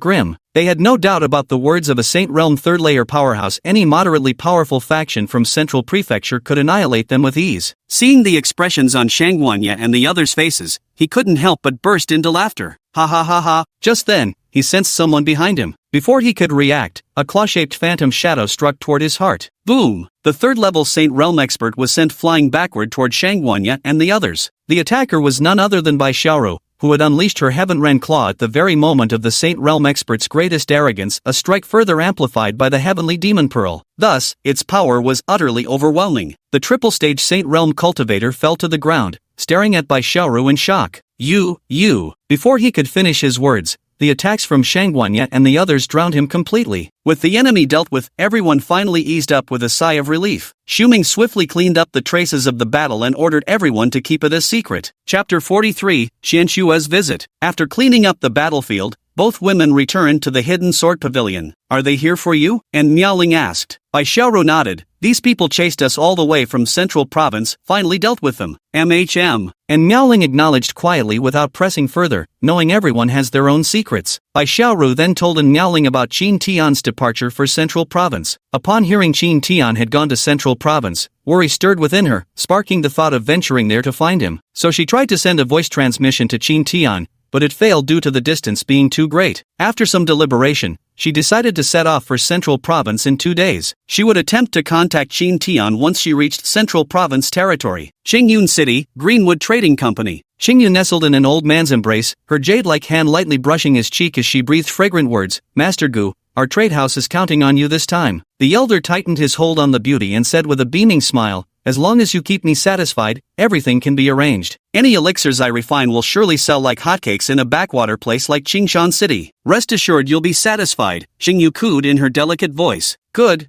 grim. They had no doubt about the words of a Saint Realm third-layer powerhouse. Any moderately powerful faction from Central Prefecture could annihilate them with ease. Seeing the expressions on Shangguanya and the others' faces, he couldn't help but burst into laughter. Ha ha ha ha. Just then, he sensed someone behind him. Before he could react, a claw-shaped phantom shadow struck toward his heart. Boom! The third-level Saint Realm expert was sent flying backward toward Shangguanya and the others. The attacker was none other than Bai Xiaoru, who had unleashed her Heaven-Ren Claw at the very moment of the Saint Realm expert's greatest arrogance, a strike further amplified by the Heavenly Demon Pearl. Thus, its power was utterly overwhelming. The triple-stage Saint Realm cultivator fell to the ground, staring at Bai Xiaoru in shock. You. Before he could finish his words, the attacks from Shangguanya and the others drowned him completely. With the enemy dealt with, everyone finally eased up with a sigh of relief. Xuming swiftly cleaned up the traces of the battle and ordered everyone to keep it a secret. Chapter 43, Xianshua's Visit. After cleaning up the battlefield, both women returned to the hidden sword pavilion. "Are they here for you?" and Miaoling asked. Bai Xiaoru nodded. "These people chased us all the way from Central Province, finally dealt with them. MHM. And Miaoling acknowledged quietly without pressing further, knowing everyone has their own secrets. Bai Xiaoru then told Miaoling about Qin Tian's departure for Central Province. Upon hearing Qin Tian had gone to Central Province, worry stirred within her, sparking the thought of venturing there to find him. So she tried to send a voice transmission to Qin Tian, but it failed due to the distance being too great. After some deliberation, she decided to set off for Central Province in 2 days. She would attempt to contact Qin Tian once she reached Central Province territory. Qingyun City, Greenwood Trading Company. Qingyu nestled in an old man's embrace, her jade-like hand lightly brushing his cheek as she breathed fragrant words. "Master Gu, our trade house is counting on you this time." The elder tightened his hold on the beauty and said with a beaming smile, "As long as you keep me satisfied, everything can be arranged. Any elixirs I refine will surely sell like hotcakes in a backwater place like Qingshan City. Rest assured you'll be satisfied," Xingyu cooed in her delicate voice. Good.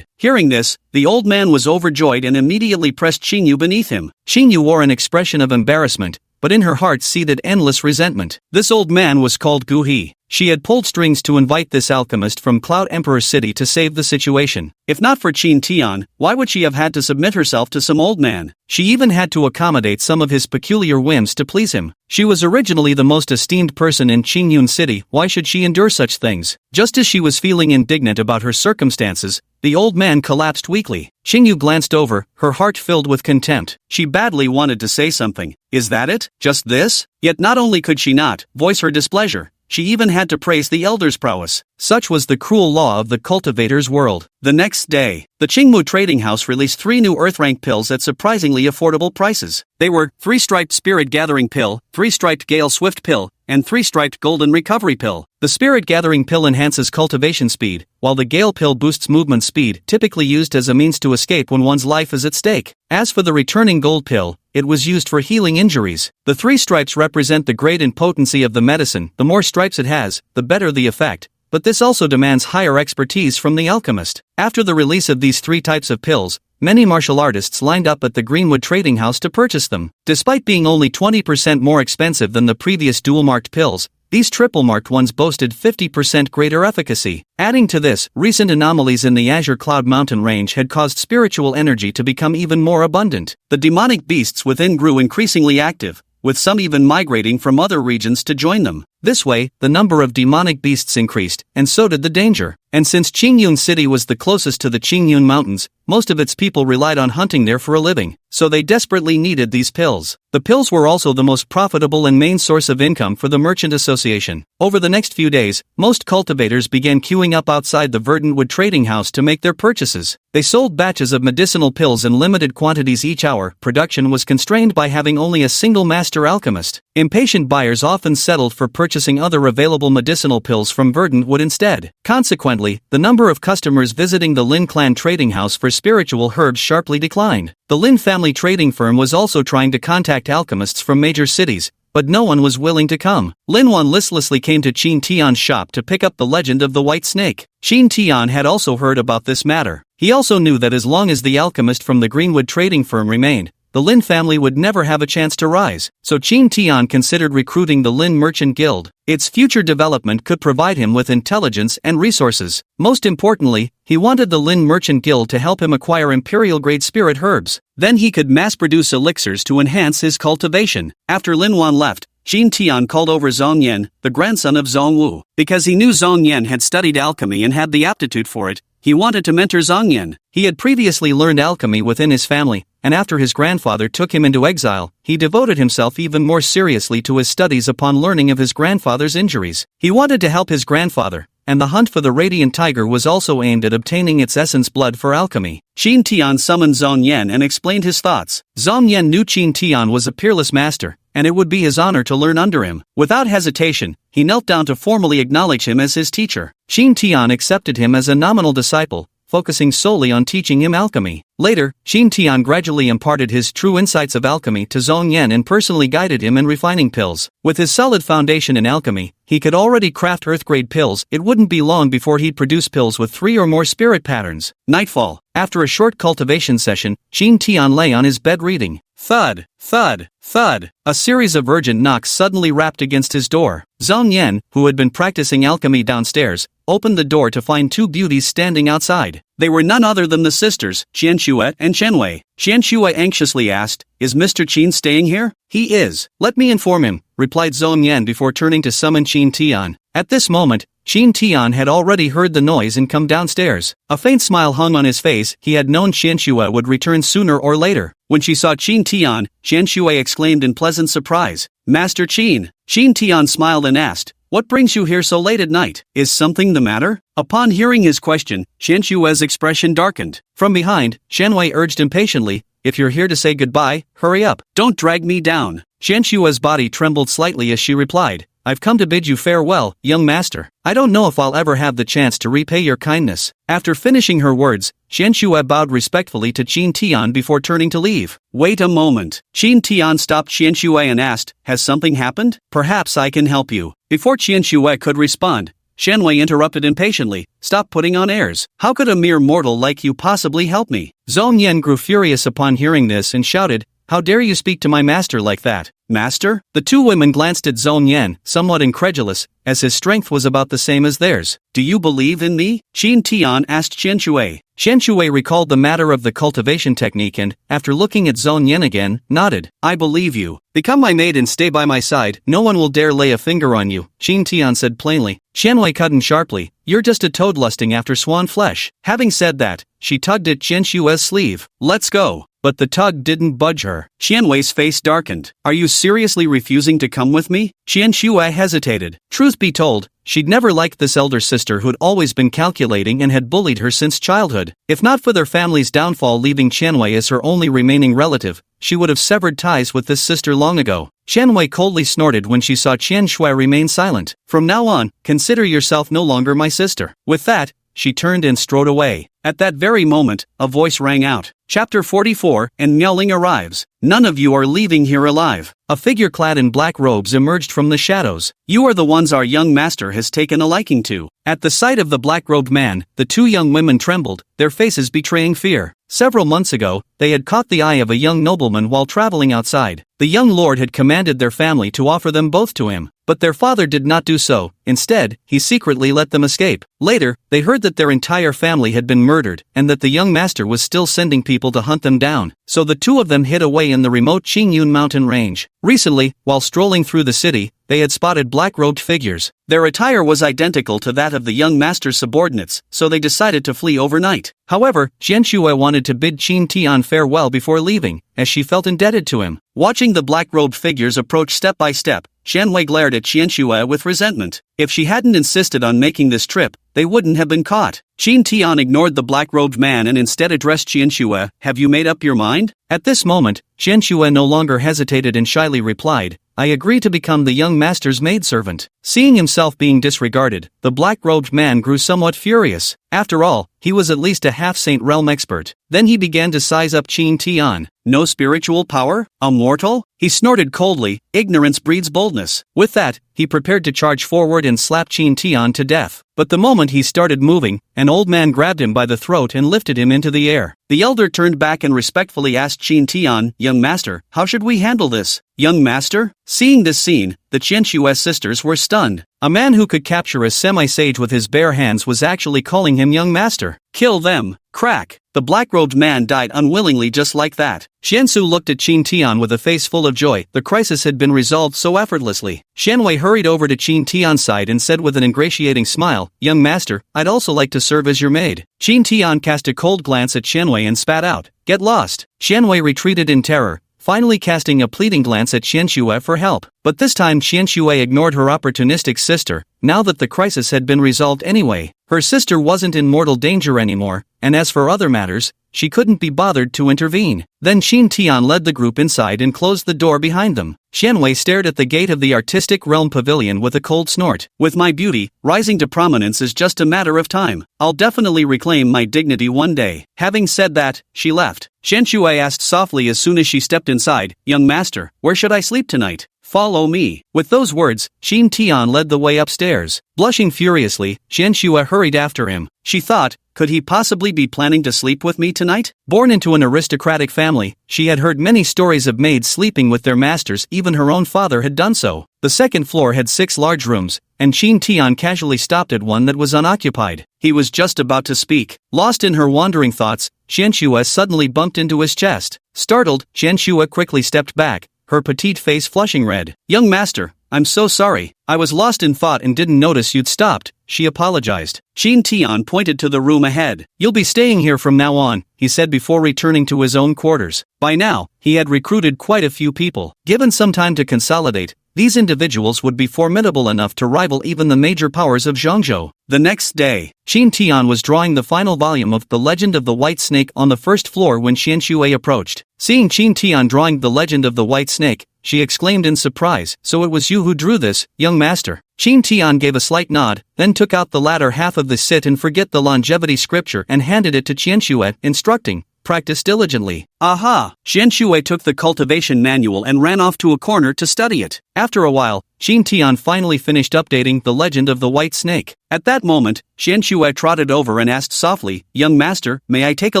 Hearing this, the old man was overjoyed and immediately pressed Xingyu beneath him. Xingyu wore an expression of embarrassment, but in her heart seethed endless resentment. This old man was called Gu He. She had pulled strings to invite this alchemist from Cloud Emperor City to save the situation. If not for Qin Tian, why would she have had to submit herself to some old man? She even had to accommodate some of his peculiar whims to please him. She was originally the most esteemed person in Qingyun City. Why should she endure such things? Just as she was feeling indignant about her circumstances, the old man collapsed weakly. Xingyu glanced over, her heart filled with contempt. She badly wanted to say something. Is that it? Just this? Yet not only could she not voice her displeasure, she even had to praise the elder's prowess. Such was the cruel law of the cultivator's world. The next day, the Qingmu Trading House released 3 new Earth-rank pills at surprisingly affordable prices. They were 3-striped Spirit Gathering Pill, 3-striped Gale Swift Pill, and 3-striped Golden Recovery Pill. The Spirit Gathering Pill enhances cultivation speed, while the Gale Pill boosts movement speed, typically used as a means to escape when one's life is at stake. As for the Returning Gold Pill, it was used for healing injuries. The 3 stripes represent the grade and potency of the medicine. The more stripes it has, the better the effect. But this also demands higher expertise from the alchemist. After the release of these 3 types of pills, many martial artists lined up at the Greenwood Trading House to purchase them. Despite being only 20% more expensive than the previous dual-marked pills, these triple-marked ones boasted 50% greater efficacy. Adding to this, recent anomalies in the Azure Cloud Mountain range had caused spiritual energy to become even more abundant. The demonic beasts within grew increasingly active, with some even migrating from other regions to join them. This way, the number of demonic beasts increased, and so did the danger. And since Qingyun City was the closest to the Qingyun Mountains, most of its people relied on hunting there for a living, so they desperately needed these pills. The pills were also the most profitable and main source of income for the Merchant Association. Over the next few days, most cultivators began queuing up outside the Verdantwood Trading House to make their purchases. They sold batches of medicinal pills in limited quantities each hour. Production was constrained by having only a single master alchemist. Impatient buyers often settled for purchasing other available medicinal pills from Verdantwood instead. Consequently, the number of customers visiting the Lin Clan Trading House for spiritual herbs sharply declined. The Lin family trading firm was also trying to contact alchemists from major cities, but no one was willing to come. Lin Wan listlessly came to Qin Tian's shop to pick up the legend of the White Snake. Qin Tian had also heard about this matter. He also knew that as long as the alchemist from the Greenwood trading firm remained, the Lin family would never have a chance to rise, so Qin Tian considered recruiting the Lin Merchant Guild. Its future development could provide him with intelligence and resources. Most importantly, he wanted the Lin Merchant Guild to help him acquire imperial-grade spirit herbs. Then he could mass-produce elixirs to enhance his cultivation. After Lin Wan left, Qin Tian called over Zhong Yan, the grandson of Zhong Wu. Because he knew Zhong Yan had studied alchemy and had the aptitude for it, he wanted to mentor Zhong Yan. He had previously learned alchemy within his family, and after his grandfather took him into exile, he devoted himself even more seriously to his studies upon learning of his grandfather's injuries. He wanted to help his grandfather, and the hunt for the Radiant Tiger was also aimed at obtaining its essence blood for alchemy. Qin Tian summoned Zhong Yan and explained his thoughts. Zhong Yan knew Qin Tian was a peerless master, and it would be his honor to learn under him. Without hesitation, he knelt down to formally acknowledge him as his teacher. Qin Tian accepted him as a nominal disciple, focusing solely on teaching him alchemy. Later, Qin Tian gradually imparted his true insights of alchemy to Zhong Yan and personally guided him in refining pills. With his solid foundation in alchemy, he could already craft earth-grade pills. It wouldn't be long before he'd produce pills with 3 or more spirit patterns. Nightfall. After a short cultivation session, Qin Tian lay on his bed reading. Thud, thud, thud. A series of urgent knocks suddenly rapped against his door. Zhong Yan, who had been practicing alchemy downstairs, opened the door to find 2 beauties standing outside. They were none other than the sisters, Qianxue and Qianwei. Qianxue anxiously asked, "Is Mr. Qin staying here?" "He is. Let me inform him," replied Zhong Yan before turning to summon Qin Tian. At this moment, Qin Tian had already heard the noise and come downstairs. A faint smile hung on his face. He had known Qianxue would return sooner or later. When she saw Qin Tian, Qianxue exclaimed in pleasant surprise, "Master Qin." Qin Tian smiled and asked, "What brings you here so late at night? Is something the matter?" Upon hearing his question, Qianshue's expression darkened. From behind, Qianwei urged impatiently, "If you're here to say goodbye, hurry up. Don't drag me down." Qianshue's body trembled slightly as she replied, "I've come to bid you farewell, young master. I don't know if I'll ever have the chance to repay your kindness." After finishing her words, Qianxue bowed respectfully to Qin Tian before turning to leave. "Wait a moment." Qin Tian stopped Qianxue and asked, "Has something happened? Perhaps I can help you." Before Qianxue could respond, Qianwei interrupted impatiently, "Stop putting on airs. How could a mere mortal like you possibly help me?" Zhong Yan grew furious upon hearing this and shouted, "How dare you speak to my master like that?" "Master?" The 2 women glanced at Zhong Yan, somewhat incredulous, as his strength was about the same as theirs. "Do you believe in me?" Qin Tian asked Qianxue. Qianxue recalled the matter of the cultivation technique and, after looking at Zhong Yan again, nodded. "I believe you. Become my maid and stay by my side. No one will dare lay a finger on you," Qin Tian said plainly. Qianwei cut in sharply, "You're just a toad lusting after swan flesh." Having said that, she tugged at Qianshue's sleeve. "Let's go." But the tug didn't budge her. Qianwei's face darkened. "Are you seriously refusing to come with me?" Qianxue hesitated. Truth be told, she'd never liked this elder sister who'd always been calculating and had bullied her since childhood. If not for their family's downfall leaving Qianwei as her only remaining relative, she would have severed ties with this sister long ago. Qianwei coldly snorted when she saw Qianxue remain silent. "From now on, consider yourself no longer my sister." With that, she turned and strode away. At that very moment, a voice rang out. Chapter 44, and Miaoling arrives. "None of you are leaving here alive." A figure clad in black robes emerged from the shadows. "You are the ones our young master has taken a liking to." At the sight of the black-robed man, the 2 young women trembled, their faces betraying fear. Several months ago, they had caught the eye of a young nobleman while traveling outside. The young lord had commanded their family to offer them both to him, but their father did not do so. Instead, he secretly let them escape. Later, they heard that their entire family had been murdered and that the young master was still sending people to hunt them down. So the 2 of them hid away in the remote Qingyun mountain range. Recently, while strolling through the city, they had spotted black-robed figures. Their attire was identical to that of the young master's subordinates, so they decided to flee overnight. However, Qianxue wanted to bid Qin Tian farewell before leaving, as she felt indebted to him. Watching the black-robed figures approach step by step, Qianwei glared at Qianxue with resentment. If she hadn't insisted on making this trip, they wouldn't have been caught. Qin Tian ignored the black-robed man and instead addressed Qianxue. "Have you made up your mind?" At this moment, Qianxue no longer hesitated and shyly replied, "I agree to become the young master's maidservant." Seeing himself being disregarded, the black-robed man grew somewhat furious. After all, he was at least a half-saint realm expert. Then he began to size up Qin Tian. No spiritual power? A mortal? He snorted coldly. Ignorance breeds boldness. With that, he prepared to charge forward and slap Qin Tian to death. But the moment he started moving, an old man grabbed him by the throat and lifted him into the air. The elder turned back and respectfully asked Qin Tian, "Young master, how should we handle this?" "Young master?" Seeing this scene, the Qianxue sisters were stunned. A man who could capture a semi-sage with his bare hands was actually calling him young master. "Kill them!" Crack! The black-robed man died unwillingly just like that. Xiansu looked at Qin Tian with a face full of joy. The crisis had been resolved so effortlessly. Xianwei hurried over to Qin Tian's side and said with an ingratiating smile, "Young master, I'd also like to serve as your maid." Qin Tian cast a cold glance at Xianwei and spat out, "Get lost." Xianwei retreated in terror, finally casting a pleading glance at Qianxue for help. But this time Qianxue ignored her opportunistic sister, now that the crisis had been resolved anyway. Her sister wasn't in mortal danger anymore, and as for other matters, she couldn't be bothered to intervene. Then Qin Tian led the group inside and closed the door behind them. Xianwei stared at the gate of the artistic realm pavilion with a cold snort. "With my beauty, rising to prominence is just a matter of time. I'll definitely reclaim my dignity one day." Having said that, she left. Qianxue asked softly as soon as she stepped inside, "Young master, where should I sleep tonight?" "Follow me." With those words, Qin Tian led the way upstairs. Blushing furiously, Qianxue hurried after him. She thought, could he possibly be planning to sleep with me tonight? Born into an aristocratic family, she had heard many stories of maids sleeping with their masters. Even her own father had done so. The second floor had 6 large rooms, and Qin Tian casually stopped at one that was unoccupied. He was just about to speak. Lost in her wandering thoughts, Qianxue suddenly bumped into his chest. Startled, Qianxue quickly stepped back, her petite face flushing red. "Young master, I'm so sorry. I was lost in thought and didn't notice you'd stopped," she apologized. Qin Tian pointed to the room ahead. "You'll be staying here from now on," he said before returning to his own quarters. By now, he had recruited quite a few people. Given some time to consolidate, these individuals would be formidable enough to rival even the major powers of Zhongzhou. The next day, Qin Tian was drawing the final volume of The Legend of the White Snake on the first floor when Xianxue approached. Seeing Qin Tian drawing The Legend of the White Snake, she exclaimed in surprise, "So it was you who drew this, young master?" Qin Tian gave a slight nod, then took out the latter half of the Sit and Forget the Longevity scripture and handed it to Qianxue, instructing, "Practice diligently." Aha! Xianxue took the cultivation manual and ran off to a corner to study it. After a while, Qin Tian finally finished updating The Legend of the White Snake. At that moment, Xianxue trotted over and asked softly, "Young master, may I take a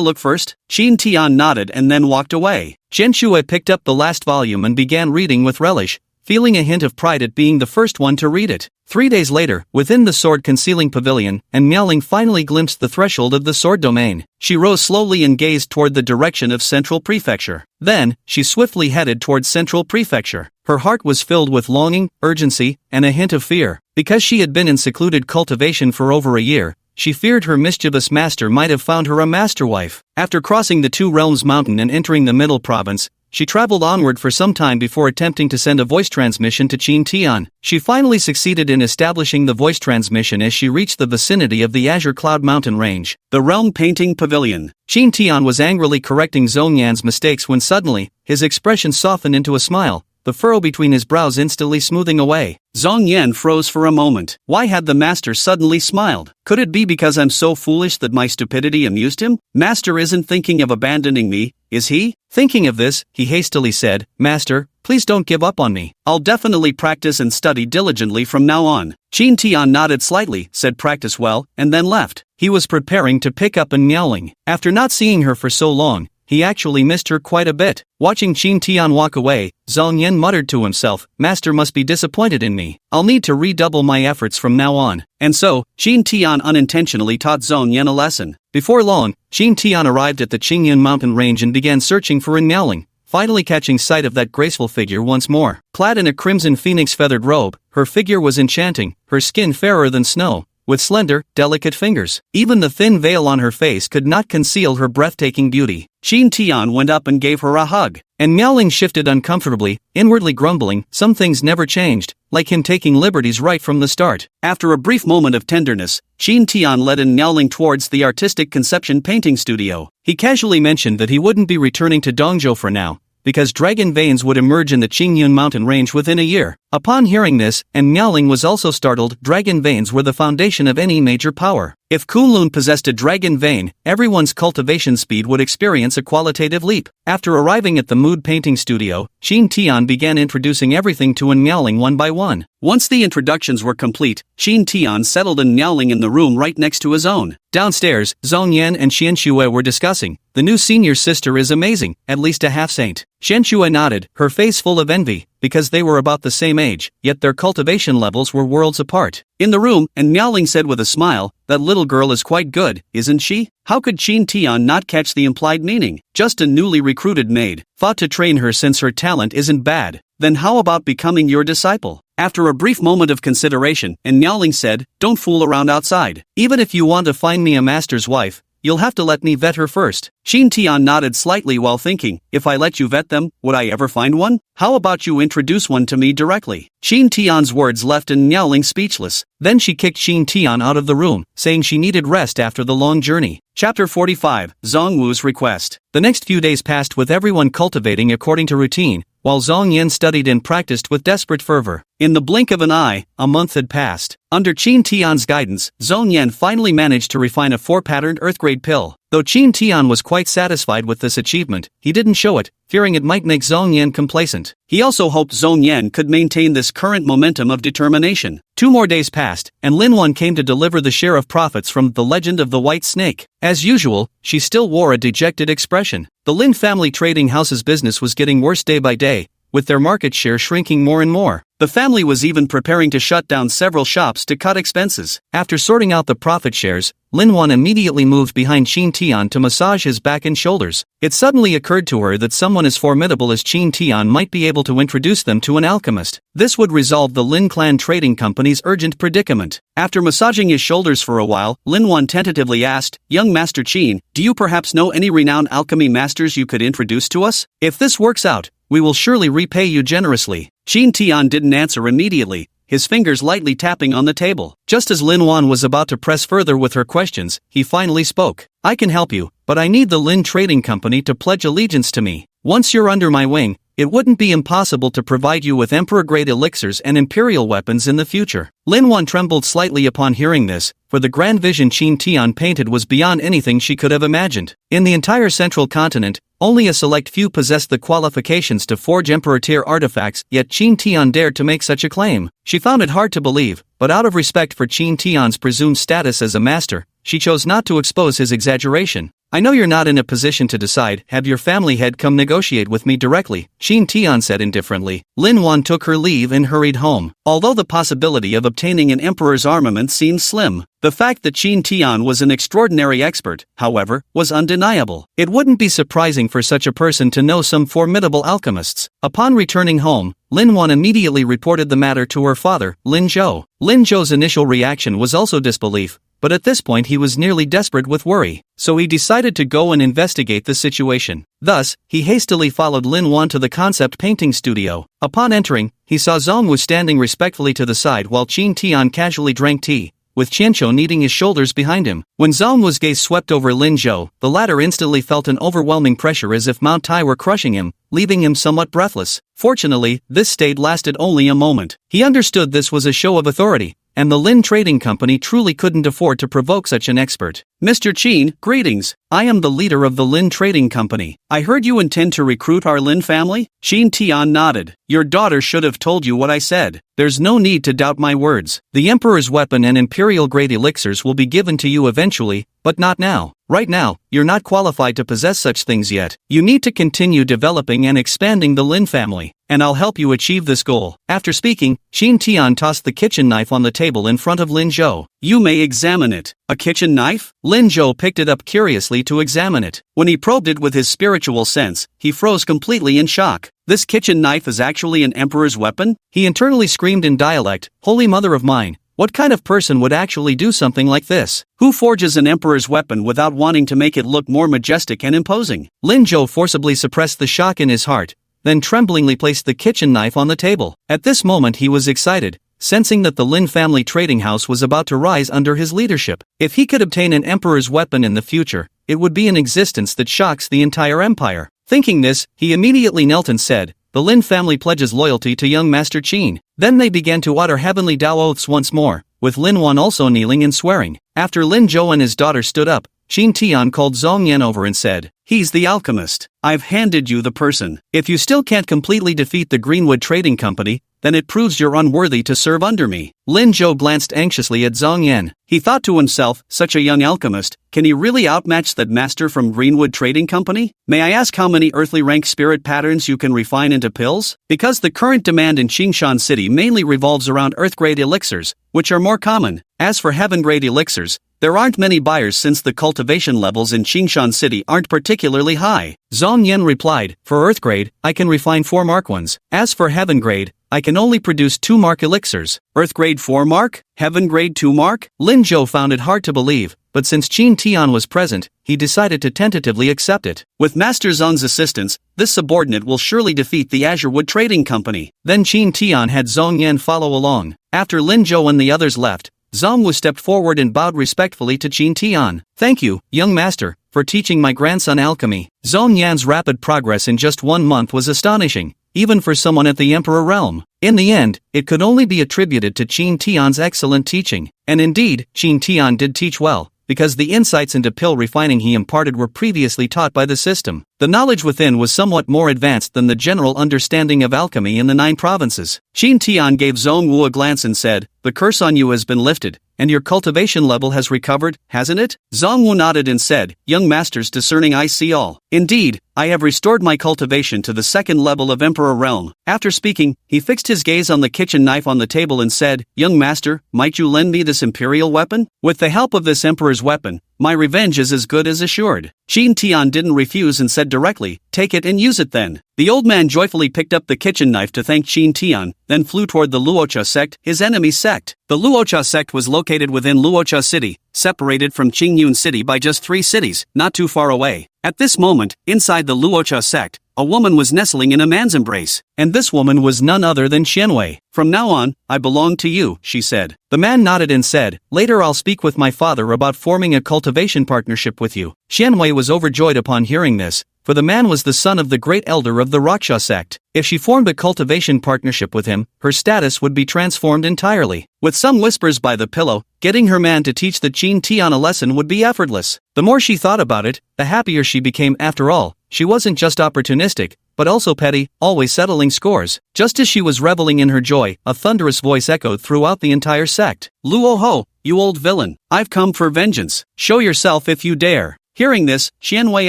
look first?" Qin Tian nodded and then walked away. Xianxue picked up the last volume and began reading with relish, feeling a hint of pride at being the first one to read it. 3 days later, within the sword-concealing pavilion, and Miaoling finally glimpsed the threshold of the sword domain. She rose slowly and gazed toward the direction of Central Prefecture. Then, she swiftly headed towards Central Prefecture. Her heart was filled with longing, urgency, and a hint of fear. Because she had been in secluded cultivation for over a year, she feared her mischievous master might have found her a masterwife. After crossing the Two Realms Mountain and entering the Middle Province, she traveled onward for some time before attempting to send a voice transmission to Qin Tian. She finally succeeded in establishing the voice transmission as she reached the vicinity of the Azure Cloud Mountain range, the Realm Painting Pavilion. Qin Tian was angrily correcting Zhong Yan's mistakes when suddenly, his expression softened into a smile, the furrow between his brows instantly smoothing away. Zhong Yan froze for a moment. Why had the master suddenly smiled? Could it be because I'm so foolish that my stupidity amused him? Master isn't thinking of abandoning me, is he? Thinking of this, he hastily said, "Master, please don't give up on me. I'll definitely practice and study diligently from now on." Qin Tian nodded slightly, said practice well, and then left. He was preparing to pick up and Miaoling. After not seeing her for so long, he actually missed her quite a bit. Watching Qin Tian walk away, Zhong Yan muttered to himself, "Master must be disappointed in me. I'll need to redouble my efforts from now on." And so, Qin Tian unintentionally taught Zhong Yan a lesson. Before long, Qin Tian arrived at the Qingyun mountain range and began searching for Miaoling, finally catching sight of that graceful figure once more. Clad in a crimson phoenix feathered robe, her figure was enchanting, her skin fairer than snow, with slender, delicate fingers. Even the thin veil on her face could not conceal her breathtaking beauty. Qin Tian went up and gave her a hug, and Miaoling shifted uncomfortably, inwardly grumbling, some things never changed, like him taking liberties right from the start. After a brief moment of tenderness, Qin Tian led in Miaoling towards the Artistic Conception Painting Studio. He casually mentioned that he wouldn't be returning to Dongzhou for now, because dragon veins would emerge in the Qingyun mountain range within a year. Upon hearing this, and Miaoling was also startled, dragon veins were the foundation of any major power. If Kunlun possessed a dragon vein, everyone's cultivation speed would experience a qualitative leap. After arriving at the mood painting studio, Qin Tian began introducing everything to Niaoling one by one. Once the introductions were complete, Qin Tian settled Niaoling in the room right next to his own. Downstairs, Zhong Yan and Xian Xue were discussing. The new senior sister is amazing, at least a half-saint. Xian Xue nodded, her face full of envy, because they were about the same age, yet their cultivation levels were worlds apart. In the room, and Niaoling said with a smile, "That little girl is quite good, isn't she?" How could Qin Tian not catch the implied meaning? Just a newly recruited maid. Thought to train her since her talent isn't bad. Then how about becoming your disciple? After a brief moment of consideration, and Niaoling said, "Don't fool around outside. Even if you want to find me a master's wife, you'll have to let me vet her first." Qin Tian nodded slightly while thinking, "If I let you vet them, would I ever find one? How about you introduce one to me directly?" Qin Tian's words left Niaoling speechless. Then she kicked Qin Tian out of the room, saying she needed rest after the long journey. Chapter 45, Zhong Wu's Request. The next few days passed with everyone cultivating according to routine, while Zhong Yan studied and practiced with desperate fervor. In the blink of an eye, a month had passed. Under Qin Tian's guidance, Zhong Yan finally managed to refine a 4-patterned earthgrade pill. Though Qin Tian was quite satisfied with this achievement, he didn't show it, fearing it might make Zhong Yan complacent. He also hoped Zhong Yan could maintain this current momentum of determination. 2 more days passed, and Lin Wan came to deliver the share of profits from The Legend of the White Snake. As usual, she still wore a dejected expression. The Lin family trading house's business was getting worse day by day, with their market share shrinking more and more. The family was even preparing to shut down several shops to cut expenses. After sorting out the profit shares, Lin Wan immediately moved behind Qin Tian to massage his back and shoulders. It suddenly occurred to her that someone as formidable as Qin Tian might be able to introduce them to an alchemist. This would resolve the Lin Clan Trading Company's urgent predicament. After massaging his shoulders for a while, Lin Wan tentatively asked, "Young Master Qin, do you perhaps know any renowned alchemy masters you could introduce to us? If this works out, we will surely repay you generously." Qin Tian didn't answer immediately, his fingers lightly tapping on the table. Just as Lin Wan was about to press further with her questions, he finally spoke. "I can help you, but I need the Lin Trading Company to pledge allegiance to me. Once you're under my wing, it wouldn't be impossible to provide you with Emperor-grade elixirs and imperial weapons in the future." Lin Wan trembled slightly upon hearing this, for the grand vision Qin Tian painted was beyond anything she could have imagined. In the entire central continent, only a select few possessed the qualifications to forge Emperor-tier artifacts, yet Qin Tian dared to make such a claim. She found it hard to believe, but out of respect for Qin Tian's presumed status as a master, she chose not to expose his exaggeration. "I know you're not in a position to decide. Have your family head come negotiate with me directly," Qin Tian said indifferently. Lin Wan took her leave and hurried home. Although the possibility of obtaining an emperor's armament seemed slim, the fact that Qin Tian was an extraordinary expert, however, was undeniable. It wouldn't be surprising for such a person to know some formidable alchemists. Upon returning home, Lin Wan immediately reported the matter to her father, Lin Zhou. Lin Zhou's initial reaction was also disbelief, but at this point he was nearly desperate with worry, so he decided to go and investigate the situation. Thus, he hastily followed Lin Wan to the concept painting studio. Upon entering, he saw Zhong Wu standing respectfully to the side while Qin Tian casually drank tea, with Qianqiu kneading his shoulders behind him. When Zhong Wu's gaze swept over Lin Zhou, the latter instantly felt an overwhelming pressure as if Mount Tai were crushing him, leaving him somewhat breathless. Fortunately, this state lasted only a moment. He understood this was a show of authority, and the Lin Trading Company truly couldn't afford to provoke such an expert. "Mr. Qin, greetings. I am the leader of the Lin Trading Company. I heard you intend to recruit our Lin family?" Qin Tian nodded. "Your daughter should have told you what I said. There's no need to doubt my words. The Emperor's weapon and imperial-grade elixirs will be given to you eventually, but not now. Right now, you're not qualified to possess such things yet. You need to continue developing and expanding the Lin family, and I'll help you achieve this goal." After speaking, Qin Tian tossed the kitchen knife on the table in front of Lin Zhou. "You may examine it." "A kitchen knife?" Lin Zhou picked it up curiously to examine it. When he probed it with his spiritual sense, he froze completely in shock. "This kitchen knife is actually an emperor's weapon?" He internally screamed in dialect, "Holy mother of mine! What kind of person would actually do something like this? Who forges an emperor's weapon without wanting to make it look more majestic and imposing?" Lin Zhou forcibly suppressed the shock in his heart, then tremblingly placed the kitchen knife on the table. At this moment he was excited, sensing that the Lin family trading house was about to rise under his leadership. If he could obtain an emperor's weapon in the future, it would be an existence that shocks the entire empire. Thinking this, he immediately knelt and said, "The Lin family pledges loyalty to young Master Qin." Then they began to utter heavenly Tao oaths once more, with Lin Wan also kneeling and swearing. After Lin Zhou and his daughter stood up, Qin Tian called Zhong Yan over and said, "He's the alchemist. I've handed you the person. If you still can't completely defeat the Greenwood Trading Company, then it proves you're unworthy to serve under me." Lin Zhou glanced anxiously at Zhong Yan. He thought to himself, such a young alchemist, can he really outmatch that master from Greenwood Trading Company? May I ask how many earthly rank spirit patterns you can refine into pills? Because the current demand in Qingshan City mainly revolves around earth-grade elixirs, which are more common. As for heaven-grade elixirs, there aren't many buyers since the cultivation levels in Qingshan City aren't particularly high. Zhong Yan replied, for earth grade, I can refine 4 mark ones. As for heaven grade, I can only produce 2 mark elixirs. Earth grade 4 mark? Heaven grade 2 mark? Lin Zhou found it hard to believe, but since Qin Tian was present, he decided to tentatively accept it. With Master Zhong's assistance, this subordinate will surely defeat the Azurewood Trading Company. Then Qin Tian had Zhong Yan follow along. After Lin Zhou and the others left, Zhong Wu stepped forward and bowed respectfully to Qin Tian. Thank you, young master, for teaching my grandson alchemy. Zhong Yan's rapid progress in just 1 month was astonishing, even for someone at the Emperor realm. In the end, it could only be attributed to Qin Tian's excellent teaching. And indeed, Qin Tian did teach well, because the insights into pill refining he imparted were previously taught by the system. The knowledge within was somewhat more advanced than the general understanding of alchemy in the 9 provinces. Qin Tian gave Zhong Wu a glance and said, the curse on you has been lifted, and your cultivation level has recovered, hasn't it? Zhong Wu nodded and said, young master's discerning eye see all. Indeed, I have restored my cultivation to the 2nd level of Emperor realm. After speaking, he fixed his gaze on the kitchen knife on the table and said, young master, might you lend me this imperial weapon? With the help of this emperor's weapon, my revenge is as good as assured. Qin Tian didn't refuse and said directly, take it and use it then. The old man joyfully picked up the kitchen knife to thank Qin Tian, then flew toward the Luocha sect, his enemy's sect. The Luocha sect was located within Luocha City, separated from Qingyun City by just 3 cities, not too far away. At this moment, inside the Luocha sect, a woman was nestling in a man's embrace, and this woman was none other than Xianwei. From now on, I belong to you, she said. The man nodded and said, later I'll speak with my father about forming a cultivation partnership with you. Xianwei was overjoyed upon hearing this, for the man was the son of the great elder of the Raksha sect. If she formed a cultivation partnership with him, her status would be transformed entirely. With some whispers by the pillow, getting her man to teach the Qin Tian a lesson would be effortless. The more she thought about it, the happier she became. After all, she wasn't just opportunistic, but also petty, always settling scores. Just as she was reveling in her joy, a thunderous voice echoed throughout the entire sect. Luo Ho, you old villain, I've come for vengeance. Show yourself if you dare. Hearing this, Xianwei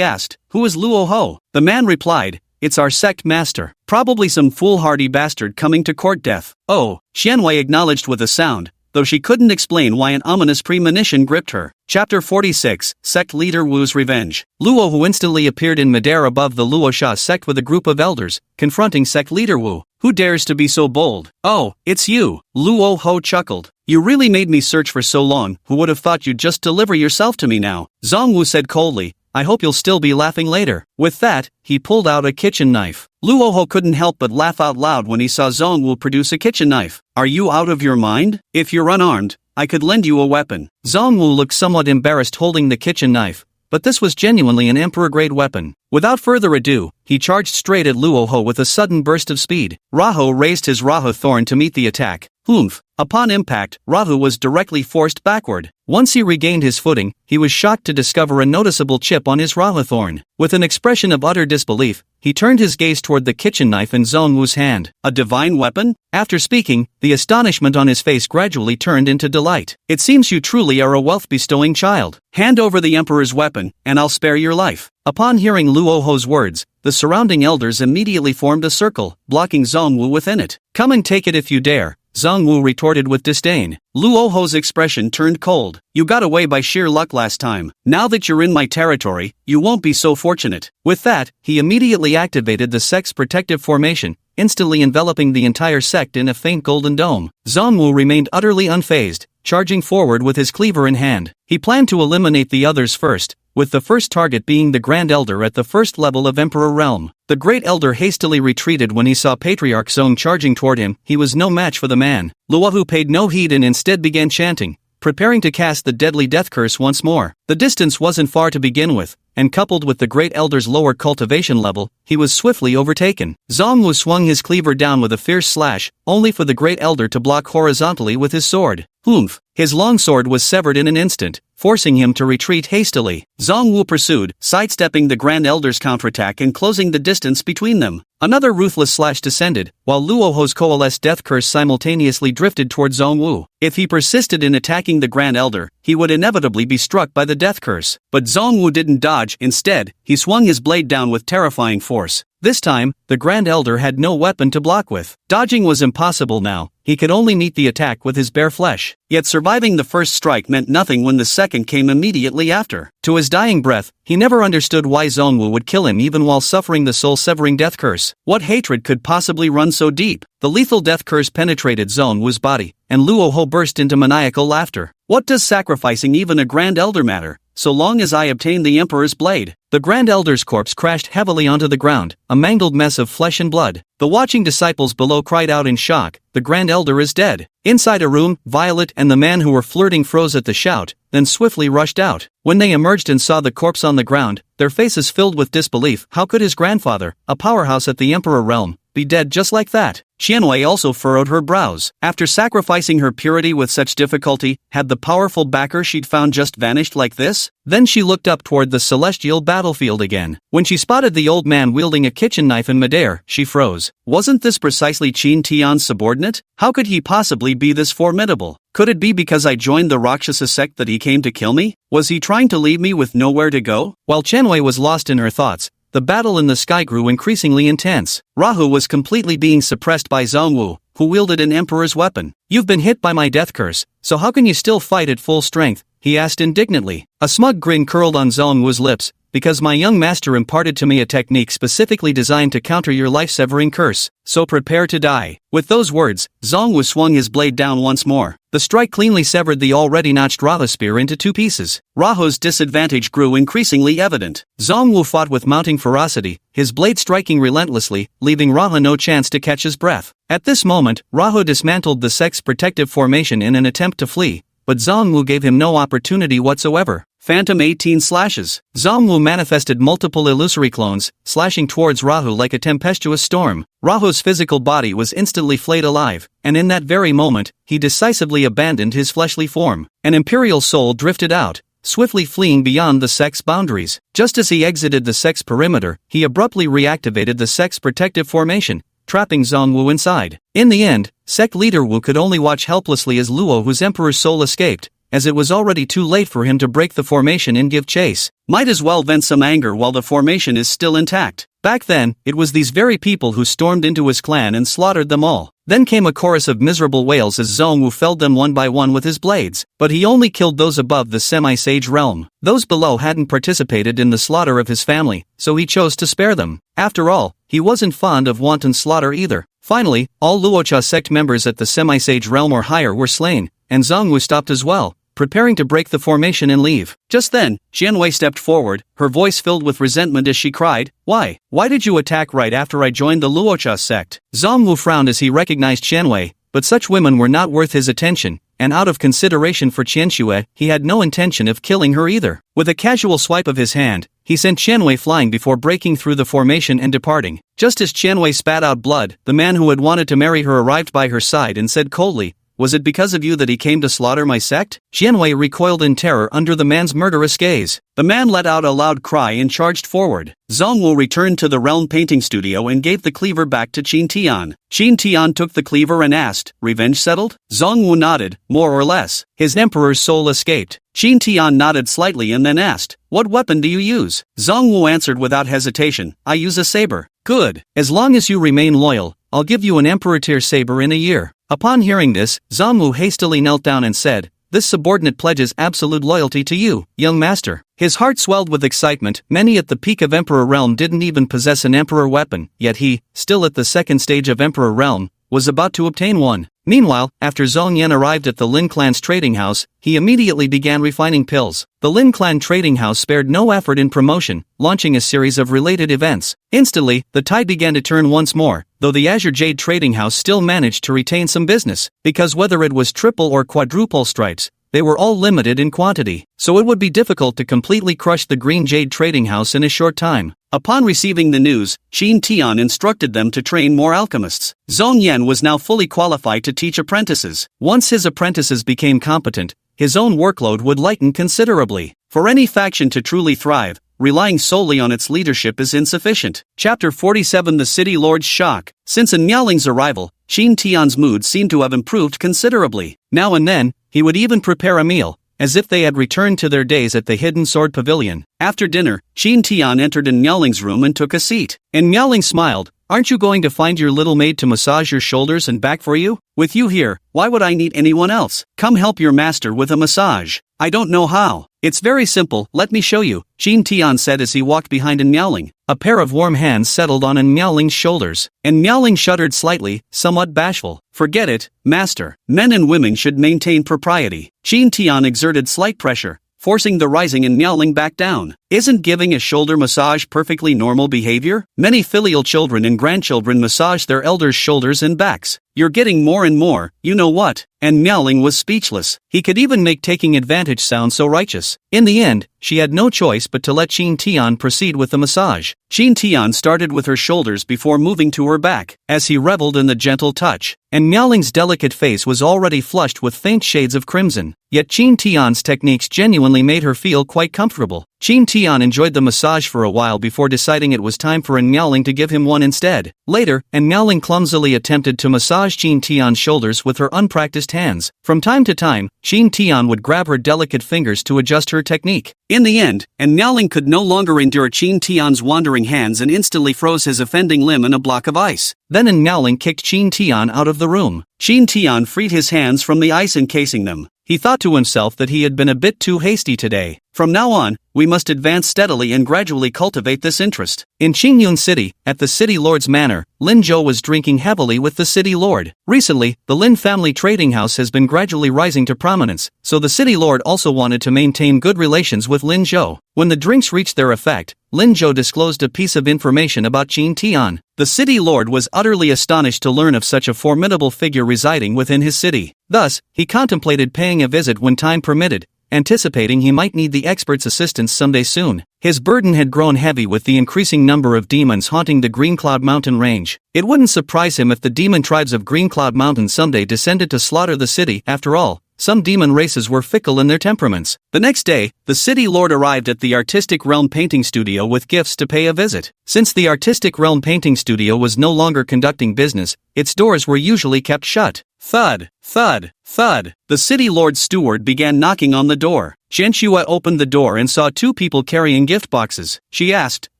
asked, who is Luo Ho? The man replied, it's our sect master. Probably some foolhardy bastard coming to court death. Oh, Xianwei acknowledged with a sound, though she couldn't explain why an ominous premonition gripped her. Chapter 46, Sect Leader Wu's Revenge. Luo Hu instantly appeared in midair above the Luosha sect with a group of elders, confronting Sect Leader Wu. Who dares to be so bold? Oh, it's you, Luo Ho chuckled. You really made me search for so long. Who would have thought you'd just deliver yourself to me now? Zhong Wu said coldly, I hope you'll still be laughing later. With that, he pulled out a kitchen knife. Luo Ho couldn't help but laugh out loud when he saw Zhong Wu produce a kitchen knife. Are you out of your mind? If you're unarmed, I could lend you a weapon. Zhong Wu looked somewhat embarrassed holding the kitchen knife, but this was genuinely an emperor-grade weapon. Without further ado, he charged straight at Luo Ho with a sudden burst of speed. Raho raised his Raho thorn to meet the attack. Oomph! Upon impact, Rahu was directly forced backward. Once he regained his footing, he was shocked to discover a noticeable chip on his Rahu thorn. With an expression of utter disbelief, he turned his gaze toward the kitchen knife in Zhong Wu's hand. A divine weapon? After speaking, the astonishment on his face gradually turned into delight. It seems you truly are a wealth-bestowing child. Hand over the Emperor's weapon, and I'll spare your life. Upon hearing Luo Ho's words, the surrounding elders immediately formed a circle, blocking Zhong Wu within it. Come and take it if you dare, Zhong Wu retorted with disdain. Luo Ho's expression turned cold. You got away by sheer luck last time. Now that you're in my territory, you won't be so fortunate. With that, he immediately activated the sect's protective formation, instantly enveloping the entire sect in a faint golden dome. Zhong Wu remained utterly unfazed, charging forward with his cleaver in hand. He planned to eliminate the others first, with the first target being the Grand Elder at the first level of Emperor Realm. The Great Elder hastily retreated when he saw Patriarch Zong charging toward him. He was no match for the man. Luohu paid no heed and instead began chanting, preparing to cast the deadly death curse once more. The distance wasn't far to begin with, and coupled with the Great Elder's lower cultivation level, he was swiftly overtaken. Zong Wu swung his cleaver down with a fierce slash, only for the Great Elder to block horizontally with his sword. Humph! His longsword was severed in an instant, forcing him to retreat hastily. Zhang Wu pursued, sidestepping the Grand Elder's counterattack and closing the distance between them. Another ruthless slash descended, while Luoho's coalesced death curse simultaneously drifted toward Zhang Wu. If he persisted in attacking the Grand Elder, he would inevitably be struck by the death curse. But Zhang Wu didn't dodge. Instead, he swung his blade down with terrifying force. This time, the Grand Elder had no weapon to block with. Dodging was impossible now. He could only meet the attack with his bare flesh. Yet surviving the first strike meant nothing when the second came immediately after. To his dying breath, he never understood why Zhang Wu would kill him even while suffering the soul-severing death curse. What hatred could possibly run so deep? The lethal death curse penetrated Zhang Wu's body, and Luoho burst into maniacal laughter. What does sacrificing even a Grand Elder matter, so long as I obtain the Emperor's blade? The Grand Elder's corpse crashed heavily onto the ground, a mangled mess of flesh and blood. The watching disciples below cried out in shock, "The Grand Elder is dead." Inside a room, Violet and the man who were flirting froze at the shout, then swiftly rushed out. When they emerged and saw the corpse on the ground, their faces filled with disbelief. How could his grandfather, a powerhouse at the Emperor realm, be dead just like that? Qianwei also furrowed her brows. After sacrificing her purity with such difficulty, had the powerful backer she'd found just vanished like this? Then she looked up toward the celestial battlefield again. When she spotted the old man wielding a kitchen knife in midair, she froze. Wasn't this precisely Qin Tian's subordinate? How could he possibly be this formidable? Could it be because I joined the Rakshasa sect that he came to kill me? Was he trying to leave me with nowhere to go? While Qianwei was lost in her thoughts, the battle in the sky grew increasingly intense. Rahu was completely being suppressed by Zhang Wu, who wielded an emperor's weapon. "You've been hit by my death curse, so how can you still fight at full strength?" he asked indignantly. A smug grin curled on Zhang Wu's lips. "Because my young master imparted to me a technique specifically designed to counter your life-severing curse, so prepare to die." With those words, Zhang Wu swung his blade down once more. The strike cleanly severed the already notched Rahu spear into two pieces. Rahu's disadvantage grew increasingly evident. Zhang Wu fought with mounting ferocity, his blade striking relentlessly, leaving Rahu no chance to catch his breath. At this moment, Rahu dismantled the sect's protective formation in an attempt to flee, but Zhang Wu gave him no opportunity whatsoever. Phantom 18 slashes. Zhang Wu manifested multiple illusory clones, slashing towards Rahu like a tempestuous storm. Rahu's physical body was instantly flayed alive, and in that very moment, he decisively abandoned his fleshly form. An imperial soul drifted out, swiftly fleeing beyond the sect's boundaries. Just as he exited the sect's perimeter, he abruptly reactivated the sect's protective formation, trapping Zhang Wu inside. In the end, sect leader Wu could only watch helplessly as Luoho's emperor's soul escaped, as it was already too late for him to break the formation and give chase. Might as well vent some anger while the formation is still intact. Back then, it was these very people who stormed into his clan and slaughtered them all. Then came a chorus of miserable wails as Zhang Wu felled them one by one with his blades, but he only killed those above the semi-sage realm. Those below hadn't participated in the slaughter of his family, so he chose to spare them. After all, he wasn't fond of wanton slaughter either. Finally, all Luocha sect members at the semi-sage realm or higher were slain, and Zhang Wu stopped as well, preparing to break the formation and leave. Just then, Qianwei stepped forward, her voice filled with resentment as she cried, "Why? Why did you attack right after I joined the Luocha sect?" Zhang Wu frowned as he recognized Qianwei, but such women were not worth his attention, and out of consideration for Qianxue, he had no intention of killing her either. With a casual swipe of his hand, he sent Qianwei flying before breaking through the formation and departing. Just as Qianwei spat out blood, the man who had wanted to marry her arrived by her side and said coldly, "Was it because of you that he came to slaughter my sect?" Qianwei recoiled in terror under the man's murderous gaze. The man let out a loud cry and charged forward. Zhang Wu returned to the realm painting studio and gave the cleaver back to Qin Tian. Qin Tian took the cleaver and asked, "Revenge settled?" Zhang Wu nodded, more or less. His emperor's soul escaped. Qin Tian nodded slightly and then asked, "What weapon do you use?" Zhang Wu answered without hesitation, "I use a saber." "Good. As long as you remain loyal, I'll give you an Emperor-Tier saber in a year." Upon hearing this, Zhang Wu hastily knelt down and said, "This subordinate pledges absolute loyalty to you, young master." His heart swelled with excitement. Many at the peak of Emperor realm didn't even possess an emperor weapon, yet he, still at the second stage of Emperor realm, was about to obtain one. Meanwhile, after Zhong Yan arrived at the Lin clan's trading house, he immediately began refining pills. The Lin clan trading house spared no effort in promotion, launching a series of related events. Instantly, the tide began to turn once more, though the Azure Jade trading house still managed to retain some business, because whether it was triple or quadruple stripes, they were all limited in quantity, so it would be difficult to completely crush the Green Jade trading house in a short time. Upon receiving the news, Qin Tian instructed them to train more alchemists. Zhong Yan was now fully qualified to teach apprentices. Once his apprentices became competent, his own workload would lighten considerably. For any faction to truly thrive, relying solely on its leadership is insufficient. Chapter 47 The City Lord's Shock. Since Miaoling's arrival, Qin Tian's mood seemed to have improved considerably. Now and then, he would even prepare a meal, as if they had returned to their days at the Hidden Sword Pavilion. After dinner, Qin Tian entered Miaoling's room and took a seat. And Miaoling smiled. "Aren't you going to find your little maid to massage your shoulders and back for you? With you here, why would I need anyone else? Come help your master with a massage." "I don't know how." "It's very simple, let me show you," Qin Tian said as he walked behind Miaoling. A pair of warm hands settled on Miaoling's shoulders, and Miaoling shuddered slightly, somewhat bashful. "Forget it, master. Men and women should maintain propriety." Qin Tian exerted slight pressure, forcing the rising Miaoling back down. Isn't giving a shoulder massage perfectly normal behavior? Many filial children and grandchildren massage their elders' shoulders and backs. "You're getting more and more, you know what?" And Miaoling was speechless. He could even make taking advantage sound so righteous. In the end, she had no choice but to let Qin Tian proceed with the massage. Qin Tian started with her shoulders before moving to her back, as he reveled in the gentle touch. And Miaoling's delicate face was already flushed with faint shades of crimson. Yet Qin Tian's techniques genuinely made her feel quite comfortable. Qin Tian enjoyed the massage for a while before deciding it was time for Miaoling to give him one instead. Later, Miaoling clumsily attempted to massage Qin Tian's shoulders with her unpracticed hands. From time to time, Qin Tian would grab her delicate fingers to adjust her technique. In the end, Miaoling could no longer endure Qin Tian's wandering hands and instantly froze his offending limb in a block of ice. Then Miaoling kicked Qin Tian out of the room. Qin Tian freed his hands from the ice encasing them. He thought to himself that he had been a bit too hasty today. From now on, we must advance steadily and gradually cultivate this interest. In Qingyun City, at the City Lord's manor, Lin Zhou was drinking heavily with the City Lord. Recently, the Lin family trading house has been gradually rising to prominence, so the City Lord also wanted to maintain good relations with Lin Zhou. When the drinks reached their effect, Lin Zhou disclosed a piece of information about Qin Tian. The City Lord was utterly astonished to learn of such a formidable figure residing within his city. Thus, he contemplated paying a visit when time permitted, anticipating he might need the expert's assistance someday soon. His burden had grown heavy with the increasing number of demons haunting the Green Cloud Mountain range. It wouldn't surprise him if the demon tribes of Green Cloud Mountain someday descended to slaughter the city. After all, some demon races were fickle in their temperaments. The next day, the City Lord arrived at the Artistic Realm Painting Studio with gifts to pay a visit. Since the Artistic Realm Painting Studio was no longer conducting business, its doors were usually kept shut. Thud, thud, thud. The City Lord's steward began knocking on the door. Zhenxue opened the door and saw two people carrying gift boxes. She asked,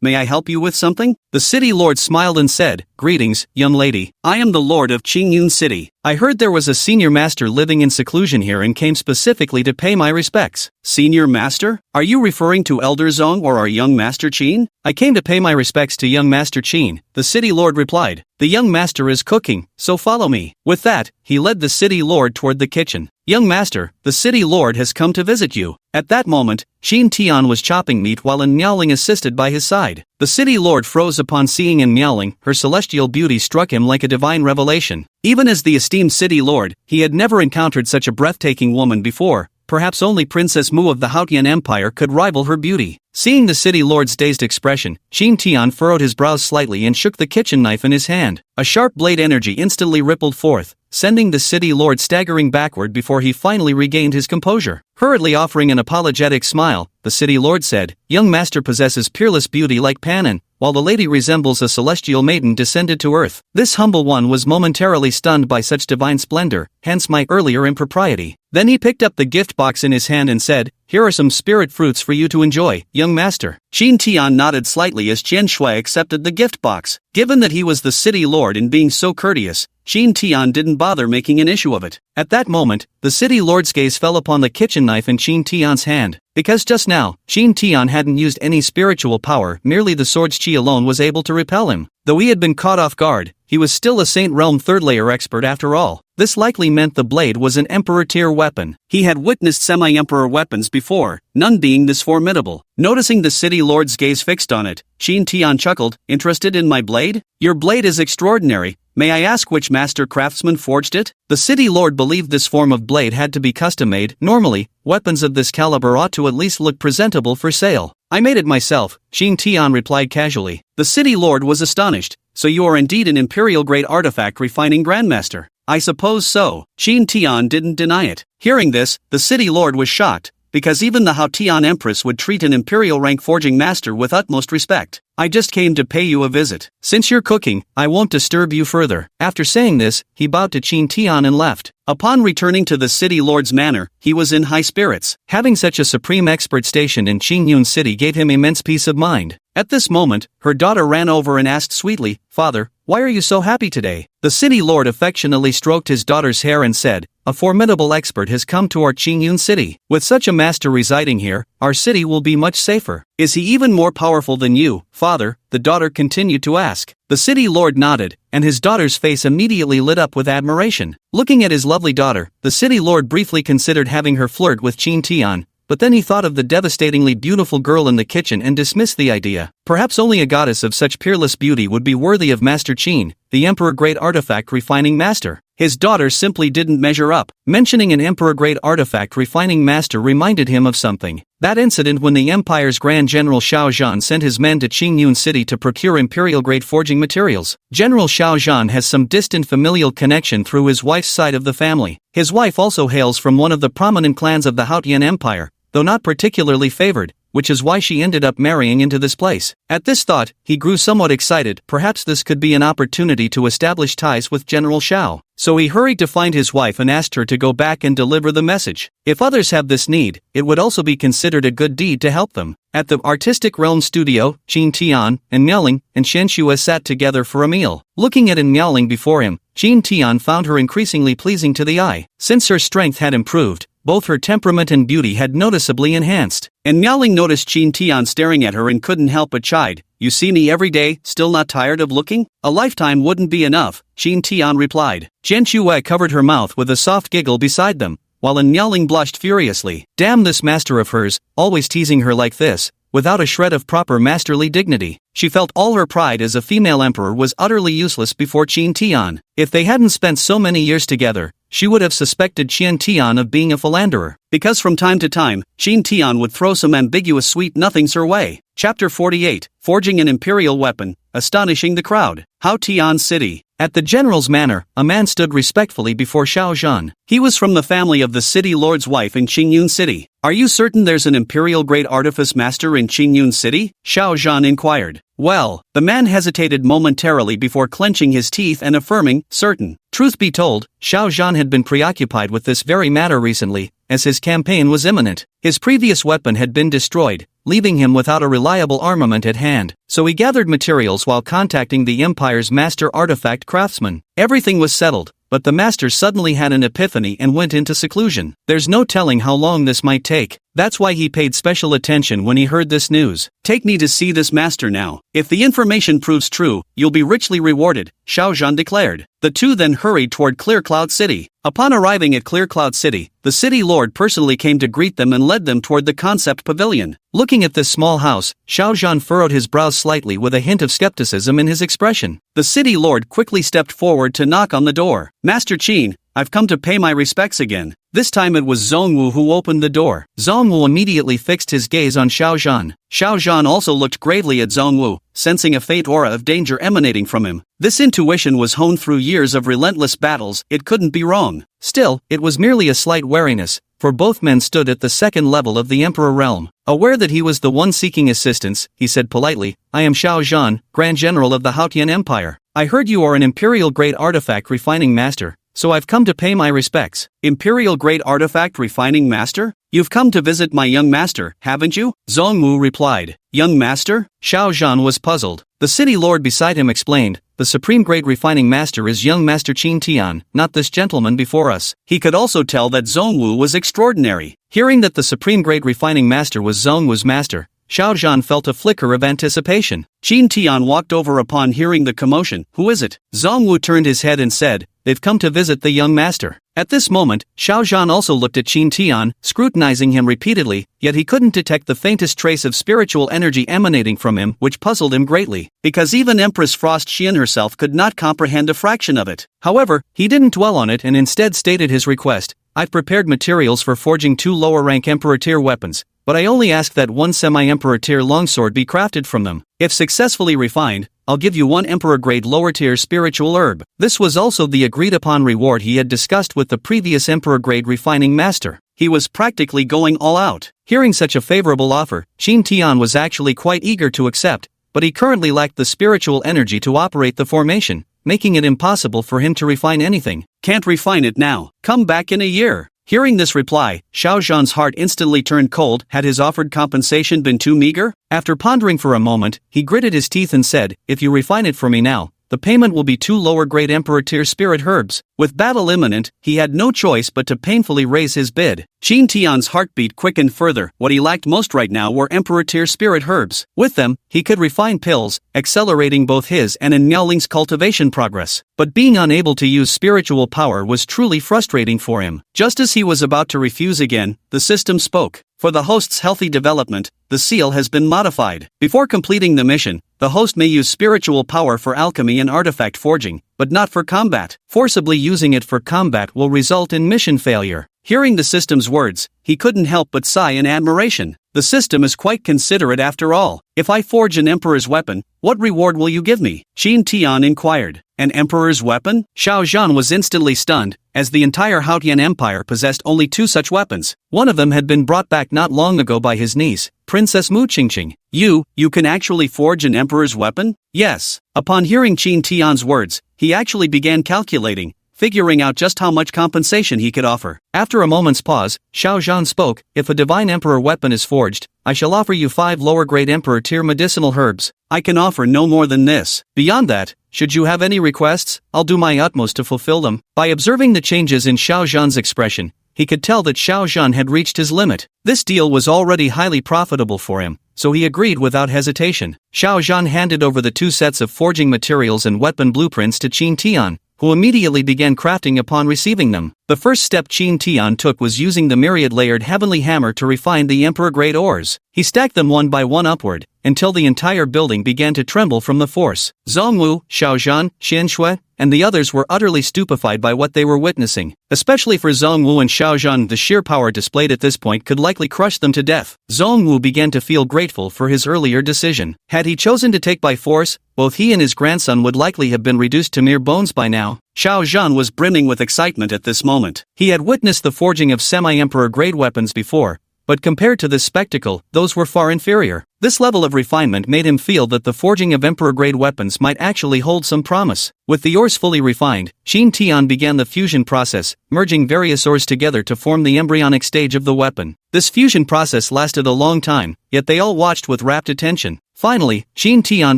"May I help you with something?" The City Lord smiled and said, "Greetings, young lady. I am the Lord of Qingyun City. I heard there was a senior master living in seclusion here and came specifically to pay my respects." "Senior master? Are you referring to Elder Zong or our young master Qin?" "I came to pay my respects to young master Qin," the City Lord replied. "The young master is cooking, so follow me." With that, he led the City Lord toward the kitchen. "Young master, the City Lord has come to visit you." At that moment, Qin Tian was chopping meat while Miaoling assisted by his side. The City Lord froze upon seeing Miaoling. Her celestial beauty struck him like a divine revelation. Even as the esteemed City Lord, he had never encountered such a breathtaking woman before. Perhaps only Princess Mu of the Haotian Empire could rival her beauty. Seeing the City Lord's dazed expression, Qin Tian furrowed his brows slightly and shook the kitchen knife in his hand. A sharp blade energy instantly rippled forth, sending the City Lord staggering backward before he finally regained his composure. Hurriedly offering an apologetic smile, the City Lord said, "Young master possesses peerless beauty like Panan, while the lady resembles a celestial maiden descended to earth." This humble one was momentarily stunned by such divine splendor, hence my earlier impropriety. Then he picked up the gift box in his hand and said, "Here are some spirit fruits for you to enjoy, young master." Qin Tian nodded slightly as Chen Shui accepted the gift box. Given that he was the City Lord and being so courteous, Qin Tian didn't bother making an issue of it. At that moment, the City Lord's gaze fell upon the kitchen knife in Qin Tian's hand. Because just now, Qin Tian hadn't used any spiritual power, merely the sword's chi alone was able to repel him. Though he had been caught off guard, he was still a Saint Realm third-layer expert after all. This likely meant the blade was an Emperor-Tier weapon. He had witnessed semi-Emperor weapons before, none being this formidable. Noticing the City Lord's gaze fixed on it, Qin Tian chuckled, "Interested in my blade? Your blade is extraordinary, May I ask which master craftsman forged it? The city lord believed this form of blade had to be custom-made. Normally, weapons of this caliber ought to at least look presentable for sale. I made it myself, Qin Tian replied casually. The city lord was astonished. So you are indeed an imperial-grade artifact refining grandmaster? I suppose so. Qin Tian didn't deny it. Hearing this, the city lord was shocked, because even the Haotian Empress would treat an imperial-rank forging master with utmost respect. I just came to pay you a visit. Since you're cooking, I won't disturb you further. After saying this, he bowed to Qin Tian and left. Upon returning to the city lord's manor, he was in high spirits. Having such a supreme expert stationed in Qingyun City gave him immense peace of mind. At this moment, her daughter ran over and asked sweetly, "Father, why are you so happy today?" The city lord affectionately stroked his daughter's hair and said, "A formidable expert has come to our Qingyun City. With such a master residing here, our city will be much safer." "Is he even more powerful than you, father?" the daughter continued to ask. The city lord nodded, and his daughter's face immediately lit up with admiration. Looking at his lovely daughter, the city lord briefly considered having her flirt with Qin Tian, but then he thought of the devastatingly beautiful girl in the kitchen and dismissed the idea. Perhaps only a goddess of such peerless beauty would be worthy of Master Qin, the Emperor-grade artifact refining master. His daughter simply didn't measure up. Mentioning an Emperor-grade artifact refining master reminded him of something. That incident when the Empire's Grand General Xiao Zhan sent his men to Qingyun City to procure Imperial-grade forging materials. General Xiao Zhan has some distant familial connection through his wife's side of the family. His wife also hails from one of the prominent clans of the Haotian Empire, though not particularly favored, which is why she ended up marrying into this place. At this thought, he grew somewhat excited. Perhaps this could be an opportunity to establish ties with General Xiao. So he hurried to find his wife and asked her to go back and deliver the message. If others have this need, it would also be considered a good deed to help them. At the Artistic Realm studio, Qin Tian and Miaoling and Shen Shue sat together for a meal. Looking at Miaoling before him, Qin Tian found her increasingly pleasing to the eye. Since her strength had improved, both her temperament and beauty had noticeably enhanced. And Miaoling noticed Qin Tian staring at her and couldn't help but chide. "You see me every day, still not tired of looking? A lifetime wouldn't be enough," Qin Tian replied. Shen Shue covered her mouth with a soft giggle beside them, while Miaoling blushed furiously. Damn this master of hers, always teasing her like this, without a shred of proper masterly dignity. She felt all her pride as a female emperor was utterly useless before Qin Tian. If they hadn't spent so many years together, she would have suspected Qin Tian of being a philanderer, because from time to time, Qin Tian would throw some ambiguous sweet nothings her way. Chapter 48, Forging an Imperial Weapon, Astonishing the Crowd. Haotian City. At the general's manor, a man stood respectfully before Xiao Zhan. He was from the family of the city lord's wife in Qingyun City. "Are you certain there's an imperial-grade artifice master in Qingyun City?" Xiao Zhan inquired. "Well," the man hesitated momentarily before clenching his teeth and affirming, "Certain." Truth be told, Xiao Zhan had been preoccupied with this very matter recently, as his campaign was imminent. His previous weapon had been destroyed, leaving him without a reliable armament at hand, so he gathered materials while contacting the Empire's master artifact craftsman. Everything was settled, but the master suddenly had an epiphany and went into seclusion. There's no telling how long this might take. That's why he paid special attention when he heard this news. "Take me to see this master now. If the information proves true, you'll be richly rewarded," Xiao Zhan declared. The two then hurried toward Clear Cloud City. Upon arriving at Clear Cloud City, the city lord personally came to greet them and led them toward the concept pavilion. Looking at this small house, Xiao Zhan furrowed his brows slightly with a hint of skepticism in his expression. The city lord quickly stepped forward to knock on the door. "Master Qin, I've come to pay my respects again." This time it was Zhongwu who opened the door. Zhongwu immediately fixed his gaze on Xiao Zhan. Xiao Zhan also looked gravely at Zhongwu, sensing a faint aura of danger emanating from him. This intuition was honed through years of relentless battles. It couldn't be wrong. Still, it was merely a slight wariness, for both men stood at the second level of the Emperor realm. Aware that he was the one seeking assistance, he said politely, "I am Xiao Zhan, Grand General of the Haotian Empire. I heard you are an Imperial-grade artifact refining master, so I've come to pay my respects." "Imperial-grade artifact refining master? You've come to visit my young master, haven't you?" Zhongwu replied. "Young master?" Xiao Zhan was puzzled. The city lord beside him explained, "The supreme-grade refining master is young Master Qin Tian, not this gentleman before us." He could also tell that Zhongwu was extraordinary. Hearing that the supreme-grade refining master was Zhongwu's master, Xiao Zhan felt a flicker of anticipation. Qin Tian walked over upon hearing the commotion. "Who is it?" Zhongwu turned his head and said, they've come to visit the young master. At this moment, Xiao Zhan also looked at Qin Tian, scrutinizing him repeatedly, yet he couldn't detect the faintest trace of spiritual energy emanating from him, which puzzled him greatly, because even Empress Frost Xian herself could not comprehend a fraction of it. However, he didn't dwell on it and instead stated his request. I've prepared materials for forging 2 lower-rank Emperor-Tier weapons, but I only ask that 1 semi-Emperor-Tier longsword be crafted from them. If successfully refined, I'll give you 1 Emperor-grade lower-tier spiritual herb. This was also the agreed-upon reward he had discussed with the previous Emperor-grade refining master. He was practically going all out. Hearing such a favorable offer, Qin Tian was actually quite eager to accept, but he currently lacked the spiritual energy to operate the formation, making it impossible for him to refine anything. Can't refine it now. Come back in a year. Hearing this reply, Xiao Zhan's heart instantly turned cold. Had his offered compensation been too meager? After pondering for a moment, he gritted his teeth and said, if you refine it for me now, the payment will be 2 lower-grade Emperor-Tier spirit herbs. With battle imminent, he had no choice but to painfully raise his bid. Qin Tian's heartbeat quickened further. What he lacked most right now were Emperor-Tier spirit herbs. With them, he could refine pills, accelerating both his and Miaoling's cultivation progress. But being unable to use spiritual power was truly frustrating for him. Just as he was about to refuse again, the system spoke. For the host's healthy development, the seal has been modified. Before completing the mission, the host may use spiritual power for alchemy and artifact forging, but not for combat. Forcibly using it for combat will result in mission failure. Hearing the system's words, he couldn't help but sigh in admiration. The system is quite considerate after all. If I forge an emperor's weapon, what reward will you give me? Qin Tian inquired. An emperor's weapon? Xiao Zhan was instantly stunned, as the entire Haotian Empire possessed only 2 such weapons. One of them had been brought back not long ago by his niece, Princess Mu Qingqing. You can actually forge an emperor's weapon? Yes. Upon hearing Qin Tian's words, he actually began calculating, figuring out just how much compensation he could offer. After a moment's pause, Xiao Zhan spoke, if a divine emperor weapon is forged, I shall offer you 5 lower-grade Emperor-Tier medicinal herbs. I can offer no more than this. Beyond that, should you have any requests, I'll do my utmost to fulfill them. By observing the changes in Xiao Zhan's expression, he could tell that Xiao Zhan had reached his limit. This deal was already highly profitable for him, so he agreed without hesitation. Xiao Zhan handed over the 2 sets of forging materials and weapon blueprints to Qin Tian, who immediately began crafting upon receiving them. The first step Qin Tian took was using the myriad-layered heavenly hammer to refine the Emperor-grade ores. He stacked them one by one upward, until the entire building began to tremble from the force. Zhongwu, Xiao Zhan, Xianshui, and the others were utterly stupefied by what they were witnessing. Especially for Zhongwu and Xiao Zhan, the sheer power displayed at this point could likely crush them to death. Zhongwu began to feel grateful for his earlier decision. Had he chosen to take by force, both he and his grandson would likely have been reduced to mere bones by now. Xiao Zhan was brimming with excitement at this moment. He had witnessed the forging of semi-emperor-grade weapons before, but compared to this spectacle, those were far inferior. This level of refinement made him feel that the forging of emperor-grade weapons might actually hold some promise. With the ores fully refined, Qin Tian began the fusion process, merging various ores together to form the embryonic stage of the weapon. This fusion process lasted a long time, yet they all watched with rapt attention. Finally, Qin Tian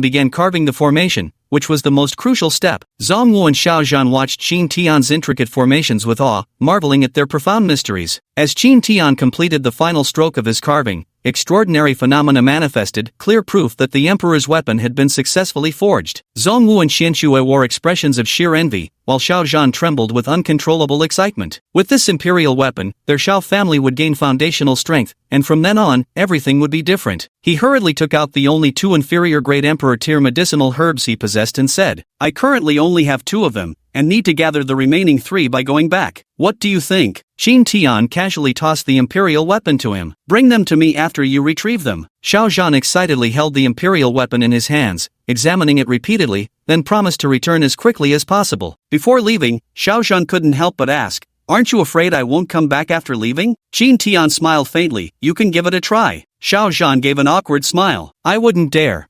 began carving the formation, which was the most crucial step. Zhongwu and Xiao Zhan watched Qin Tian's intricate formations with awe, marveling at their profound mysteries. As Qin Tian completed the final stroke of his carving, extraordinary phenomena manifested, clear proof that the emperor's weapon had been successfully forged. Zhongwu and Xianshui wore expressions of sheer envy, while Xiao Zhan trembled with uncontrollable excitement. With this imperial weapon, their Xiao family would gain foundational strength, and from then on, everything would be different. He hurriedly took out the only 2 inferior-grade Emperor-Tier medicinal herbs he possessed and said, I currently only have 2 of them, and need to gather the remaining 3 by going back. What do you think? Qin Tian casually tossed the imperial weapon to him. Bring them to me after you retrieve them. Xiao Zhan excitedly held the imperial weapon in his hands, examining it repeatedly, then promised to return as quickly as possible. Before leaving, Xiao Zhan couldn't help but ask, aren't you afraid I won't come back after leaving? Qin Tian smiled faintly, you can give it a try. Xiao Zhan gave an awkward smile. I wouldn't dare.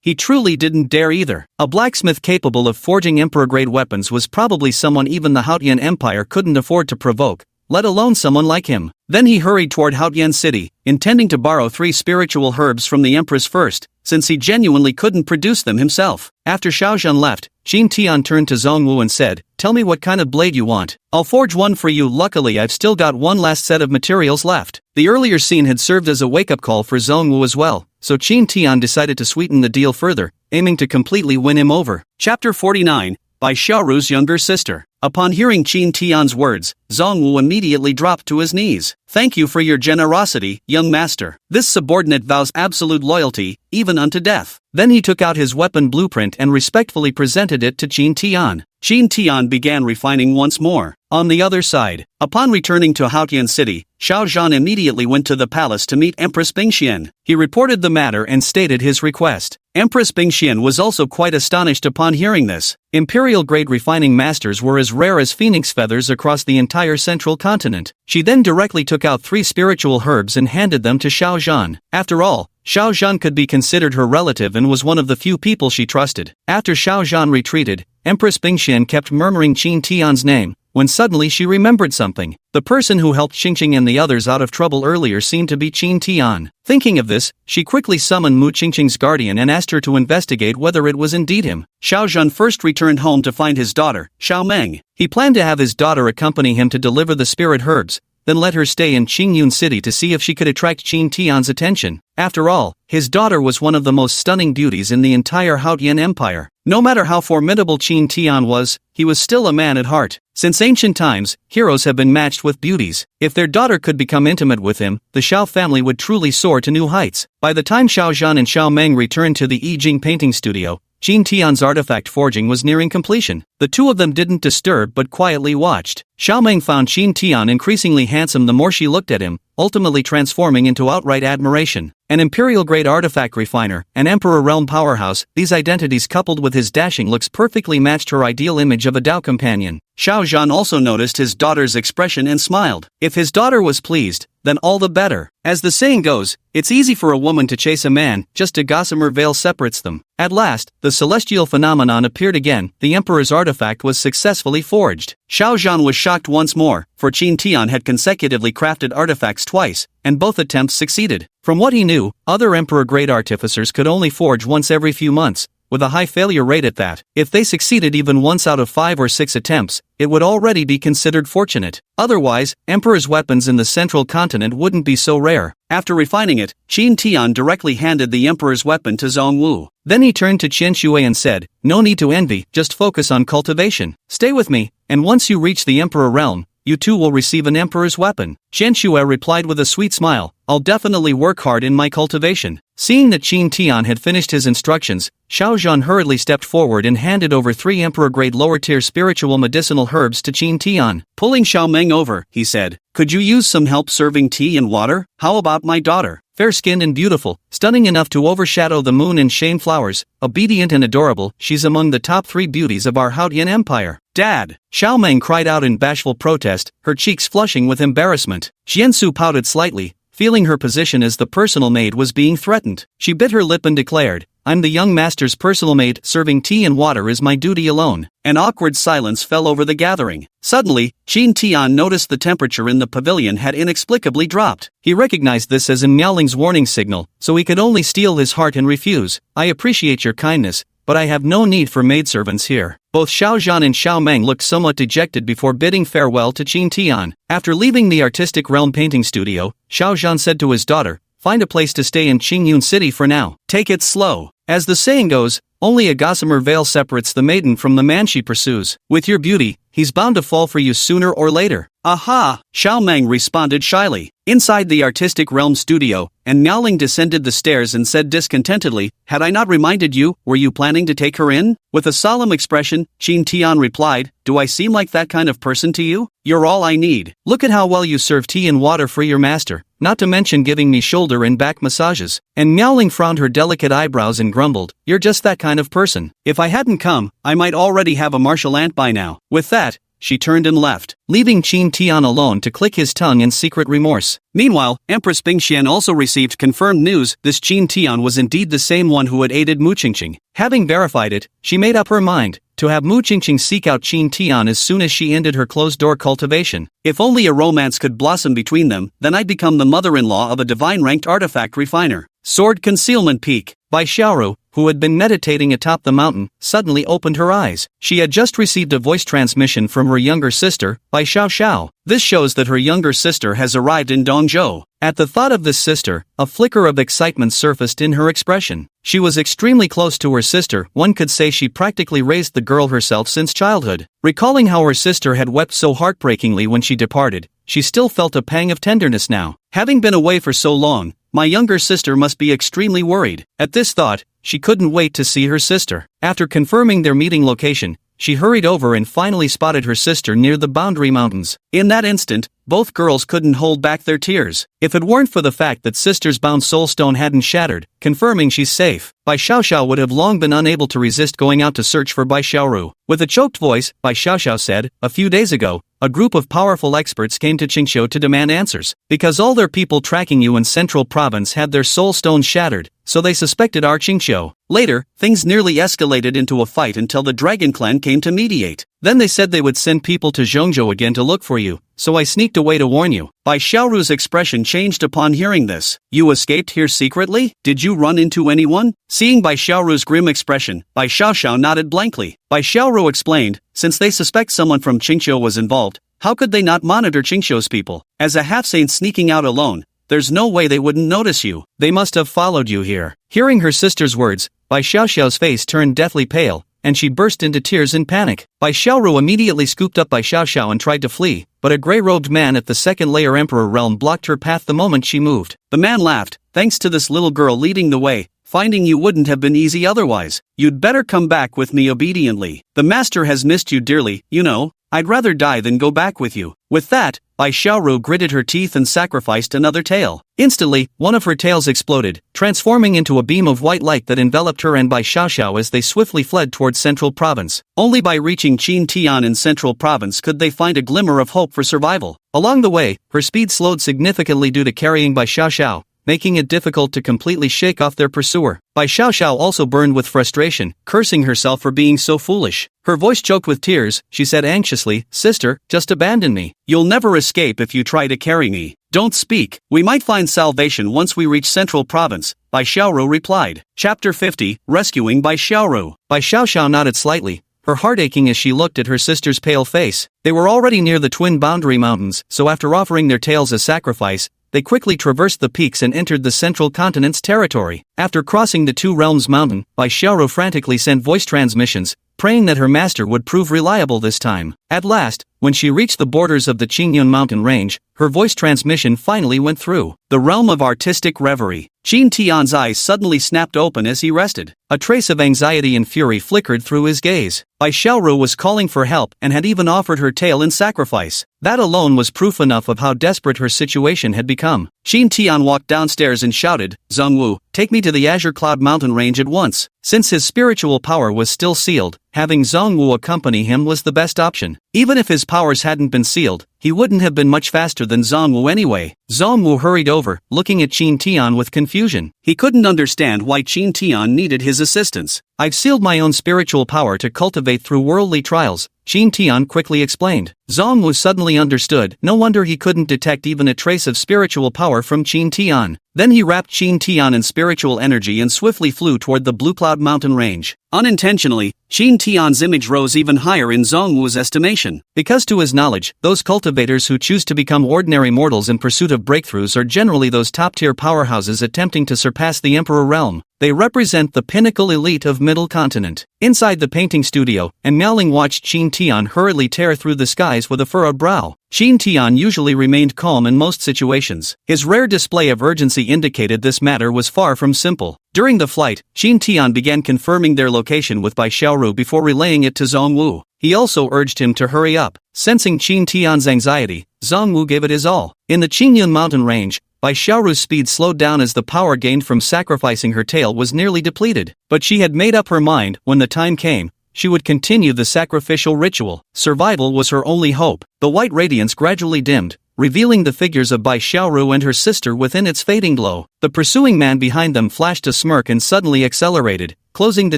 He truly didn't dare either. A blacksmith capable of forging emperor-grade weapons was probably someone even the Haotian Empire couldn't afford to provoke, let alone someone like him. Then he hurried toward Haotian City, intending to borrow 3 spiritual herbs from the Empress first, since he genuinely couldn't produce them himself. After Xiao Zhan left, Qin Tian turned to Zhongwu and said, tell me what kind of blade you want. I'll forge one for you. Luckily I've still got one last set of materials left. The earlier scene had served as a wake-up call for Zhongwu as well, so Qin Tian decided to sweeten the deal further, aiming to completely win him over. Chapter 49, by Xiaoru's younger sister. Upon hearing Qin Tian's words, Zhongwu immediately dropped to his knees. Thank you for your generosity, young master. This subordinate vows absolute loyalty, even unto death. Then he took out his weapon blueprint and respectfully presented it to Qin Tian. Qin Tian began refining once more. On the other side, upon returning to Haotian City, Xiao Zhan immediately went to the palace to meet Empress Bingxian. He reported the matter and stated his request. Empress Bingxian was also quite astonished upon hearing this. Imperial-grade refining masters were as rare as phoenix feathers across the entire central continent. She then directly took out 3 spiritual herbs and handed them to Xiao Zhan. After all, Xiao Zhan could be considered her relative and was one of the few people she trusted. After Xiao Zhan retreated, Empress Bingxian kept murmuring Qin Tian's name, when suddenly she remembered something. The person who helped Qingqing and the others out of trouble earlier seemed to be Qin Tian. Thinking of this, she quickly summoned Mu Qingqing's guardian and asked her to investigate whether it was indeed him. Xiao Zhan first returned home to find his daughter, Xiao Meng. He planned to have his daughter accompany him to deliver the spirit herbs, then let her stay in Qingyun City to see if she could attract Qin Tian's attention. After all, his daughter was one of the most stunning beauties in the entire Haotian Empire. No matter how formidable Qin Tian was, he was still a man at heart. Since ancient times, heroes have been matched with beauties. If their daughter could become intimate with him, the Xiao family would truly soar to new heights. By the time Xiao Zhan and Xiao Meng returned to the Yijing painting studio, Qin Tian's artifact forging was nearing completion. The two of them didn't disturb but quietly watched. Xiao Meng found Qin Tian increasingly handsome the more she looked at him, ultimately transforming into outright admiration. An imperial-grade artifact refiner, an emperor realm powerhouse, these identities coupled with his dashing looks perfectly matched her ideal image of a Dao companion. Xiao Zhan also noticed his daughter's expression and smiled. If his daughter was pleased, then all the better. As the saying goes, it's easy for a woman to chase a man, just a gossamer veil separates them. At last, the celestial phenomenon appeared again. The emperor's artifact was successfully forged. Xiao Zhan was shocked once more, for Qin Tian had consecutively crafted artifacts twice, and both attempts succeeded. From what he knew, other emperor-grade artificers could only forge once every few months, with a high failure rate at that. If they succeeded even once out of 5 or 6 attempts, it would already be considered fortunate. Otherwise, emperor's weapons in the central continent wouldn't be so rare. After refining it, Qin Tian directly handed the emperor's weapon to Zhongwu. Then he turned to Chen Shui and said, "No need to envy, just focus on cultivation. Stay with me, and once you reach the emperor realm, you too will receive an emperor's weapon." Chen Shui replied with a sweet smile, "I'll definitely work hard in my cultivation." Seeing that Qin Tian had finished his instructions, Xiao Zhan hurriedly stepped forward and handed over 3 emperor-grade lower-tier spiritual medicinal herbs to Qin Tian. Pulling Xiao Meng over, he said, "Could you use some help serving tea and water? How about my daughter? Fair-skinned and beautiful, stunning enough to overshadow the moon and shame flowers, obedient and adorable, she's among the top 3 beauties of our Haotian Empire." "Dad!" Xiao Meng cried out in bashful protest, her cheeks flushing with embarrassment. Xiansu pouted slightly, feeling her position as the personal maid was being threatened. She bit her lip and declared, "I'm the young master's personal maid, serving tea and water is my duty alone." An awkward silence fell over the gathering. Suddenly, Qin Tian noticed the temperature in the pavilion had inexplicably dropped. He recognized this as Miaoling's warning signal, so he could only steel his heart and refuse. "I appreciate your kindness, but I have no need for maidservants here." Both Xiao Zhan and Xiao Meng looked somewhat dejected before bidding farewell to Qin Tian. After leaving the artistic realm painting studio, Xiao Zhan said to his daughter, "Find a place to stay in Qingyun City for now. Take it slow. As the saying goes, only a gossamer veil separates the maiden from the man she pursues. With your beauty, he's bound to fall for you sooner or later." "Aha!" Xiao Meng responded shyly. Inside the artistic realm studio, and Miaoling descended the stairs and said discontentedly, "Had I not reminded you, were you planning to take her in?" With a solemn expression, Qin Tian replied, "Do I seem like that kind of person to you? You're all I need. Look at how well you serve tea and water for your master, not to mention giving me shoulder and back massages." And Miaoling frowned her delicate eyebrows and grumbled, "You're just that kind of person. If I hadn't come, I might already have a martial ant by now." With that, she turned and left, leaving Qin Tian alone to click his tongue in secret remorse. Meanwhile, Empress Bingxian also received confirmed news this Qin Tian was indeed the same one who had aided Mu Qingqing. Having verified it, she made up her mind to have Mu Qingqing seek out Qin Tian as soon as she ended her closed-door cultivation. If only a romance could blossom between them, then I'd become the mother-in-law of a divine-ranked artifact refiner. Sword Concealment Peak by Xiaoru, who had been meditating atop the mountain, suddenly opened her eyes. She had just received a voice transmission from her younger sister, Bai Xiao. This shows that her younger sister has arrived in Dongzhou. At the thought of this sister, a flicker of excitement surfaced in her expression. She was extremely close to her sister, one could say she practically raised the girl herself since childhood. Recalling how her sister had wept so heartbreakingly when she departed, she still felt a pang of tenderness now. Having been away for so long, my younger sister must be extremely worried. At this thought, she couldn't wait to see her sister. After confirming their meeting location, she hurried over and finally spotted her sister near the Boundary Mountains. In that instant, both girls couldn't hold back their tears. If it weren't for the fact that sister's bound soulstone hadn't shattered, confirming she's safe, Bai Xiao would have long been unable to resist going out to search for Bai Xiaoru. With a choked voice, Bai Xiao said, "A few days ago, a group of powerful experts came to Qingqiu to demand answers. Because all their people tracking you in Central Province had their soul stones shattered, so they suspected our Qingqiu. Later, things nearly escalated into a fight until the Dragon Clan came to mediate. Then they said they would send people to Zhongzhou again to look for you, so I sneaked away to warn you." Bai Xiaoru's expression changed upon hearing this. "You escaped here secretly? Did you run into anyone?" Seeing Bai Xiaoru's grim expression, Bai Xiao nodded blankly. Bai Xiaoru explained, "Since they suspect someone from Qingqiu was involved, how could they not monitor Qingqiu's people? As a half-saint sneaking out alone, there's no way they wouldn't notice you. They must have followed you here." Hearing her sister's words, Bai Xiao's face turned deathly pale, and she burst into tears in panic. Bai Xiaoru immediately scooped up Bai Xiao and tried to flee, but a grey-robed man at the second-layer Emperor realm blocked her path the moment she moved. The man laughed, "Thanks to this little girl leading the way, finding you wouldn't have been easy otherwise. You'd better come back with me obediently. The master has missed you dearly, you know. I'd rather die than go back with you." With that, Bai Xiaoru gritted her teeth and sacrificed another tail. Instantly, one of her tails exploded, transforming into a beam of white light that enveloped her and Bai Xiao as they swiftly fled towards Central Province. Only by reaching Qin Tian in Central Province could they find a glimmer of hope for survival. Along the way, her speed slowed significantly due to carrying Bai Xiao, making it difficult to completely shake off their pursuer. Bai Xiao also burned with frustration, cursing herself for being so foolish. Her voice choked with tears, she said anxiously, "Sister, just abandon me. You'll never escape if you try to carry me. Don't speak. We might find salvation once we reach Central Province," Bai Xiaoru replied. Chapter 50, Rescuing Bai Xiaoru. Bai Xiao nodded slightly, her heart aching as she looked at her sister's pale face. They were already near the twin boundary mountains, so after offering their tails as sacrifice, they quickly traversed the peaks and entered the central continent's territory. After crossing the Two Realms mountain, Bai Xiaoru frantically sent voice transmissions, praying that her master would prove reliable this time. At last, when she reached the borders of the Qingyun mountain range, her voice transmission finally went through. The realm of artistic reverie. Qin Tian's eyes suddenly snapped open as he rested. A trace of anxiety and fury flickered through his gaze. Bai Xiaoru was calling for help and had even offered her tail in sacrifice. That alone was proof enough of how desperate her situation had become. Qin Tian walked downstairs and shouted, "Zhongwu, take me to the Azure Cloud mountain range at once." Since his spiritual power was still sealed, having Zhongwu accompany him was the best option. Even if his powers hadn't been sealed, he wouldn't have been much faster than Zhongwu anyway. Zhongwu hurried over, looking at Qin Tian with confusion. He couldn't understand why Qin Tian needed his assistance. "I've sealed my own spiritual power to cultivate through worldly trials," Qin Tian quickly explained. Zhongwu suddenly understood, no wonder he couldn't detect even a trace of spiritual power from Qin Tian. Then he wrapped Qin Tian in spiritual energy and swiftly flew toward the Blue Cloud mountain range. Unintentionally, Qin Tian's image rose even higher in Zhongwu's estimation. Because to his knowledge, those cultivators who choose to become ordinary mortals in pursuit of breakthroughs are generally those top-tier powerhouses attempting to surpass the Emperor realm. They represent the pinnacle elite of Middle Continent. Inside the painting studio, and Miaoling watched Qin Tian hurriedly tear through the skies with a furrowed brow. Qin Tian usually remained calm in most situations. His rare display of urgency indicated this matter was far from simple. During the flight, Qin Tian began confirming their location with Bai Xiaoru before relaying it to Zhongwu. He also urged him to hurry up. Sensing Qin Tian's anxiety, Zhongwu gave it his all. In the Qingyun mountain range, Bai Xiaoru's speed slowed down as the power gained from sacrificing her tail was nearly depleted. But she had made up her mind, when the time came, she would continue the sacrificial ritual. Survival was her only hope. The white radiance gradually dimmed, revealing the figures of Bai Xiaoru and her sister within its fading glow. The pursuing man behind them flashed a smirk and suddenly accelerated, closing the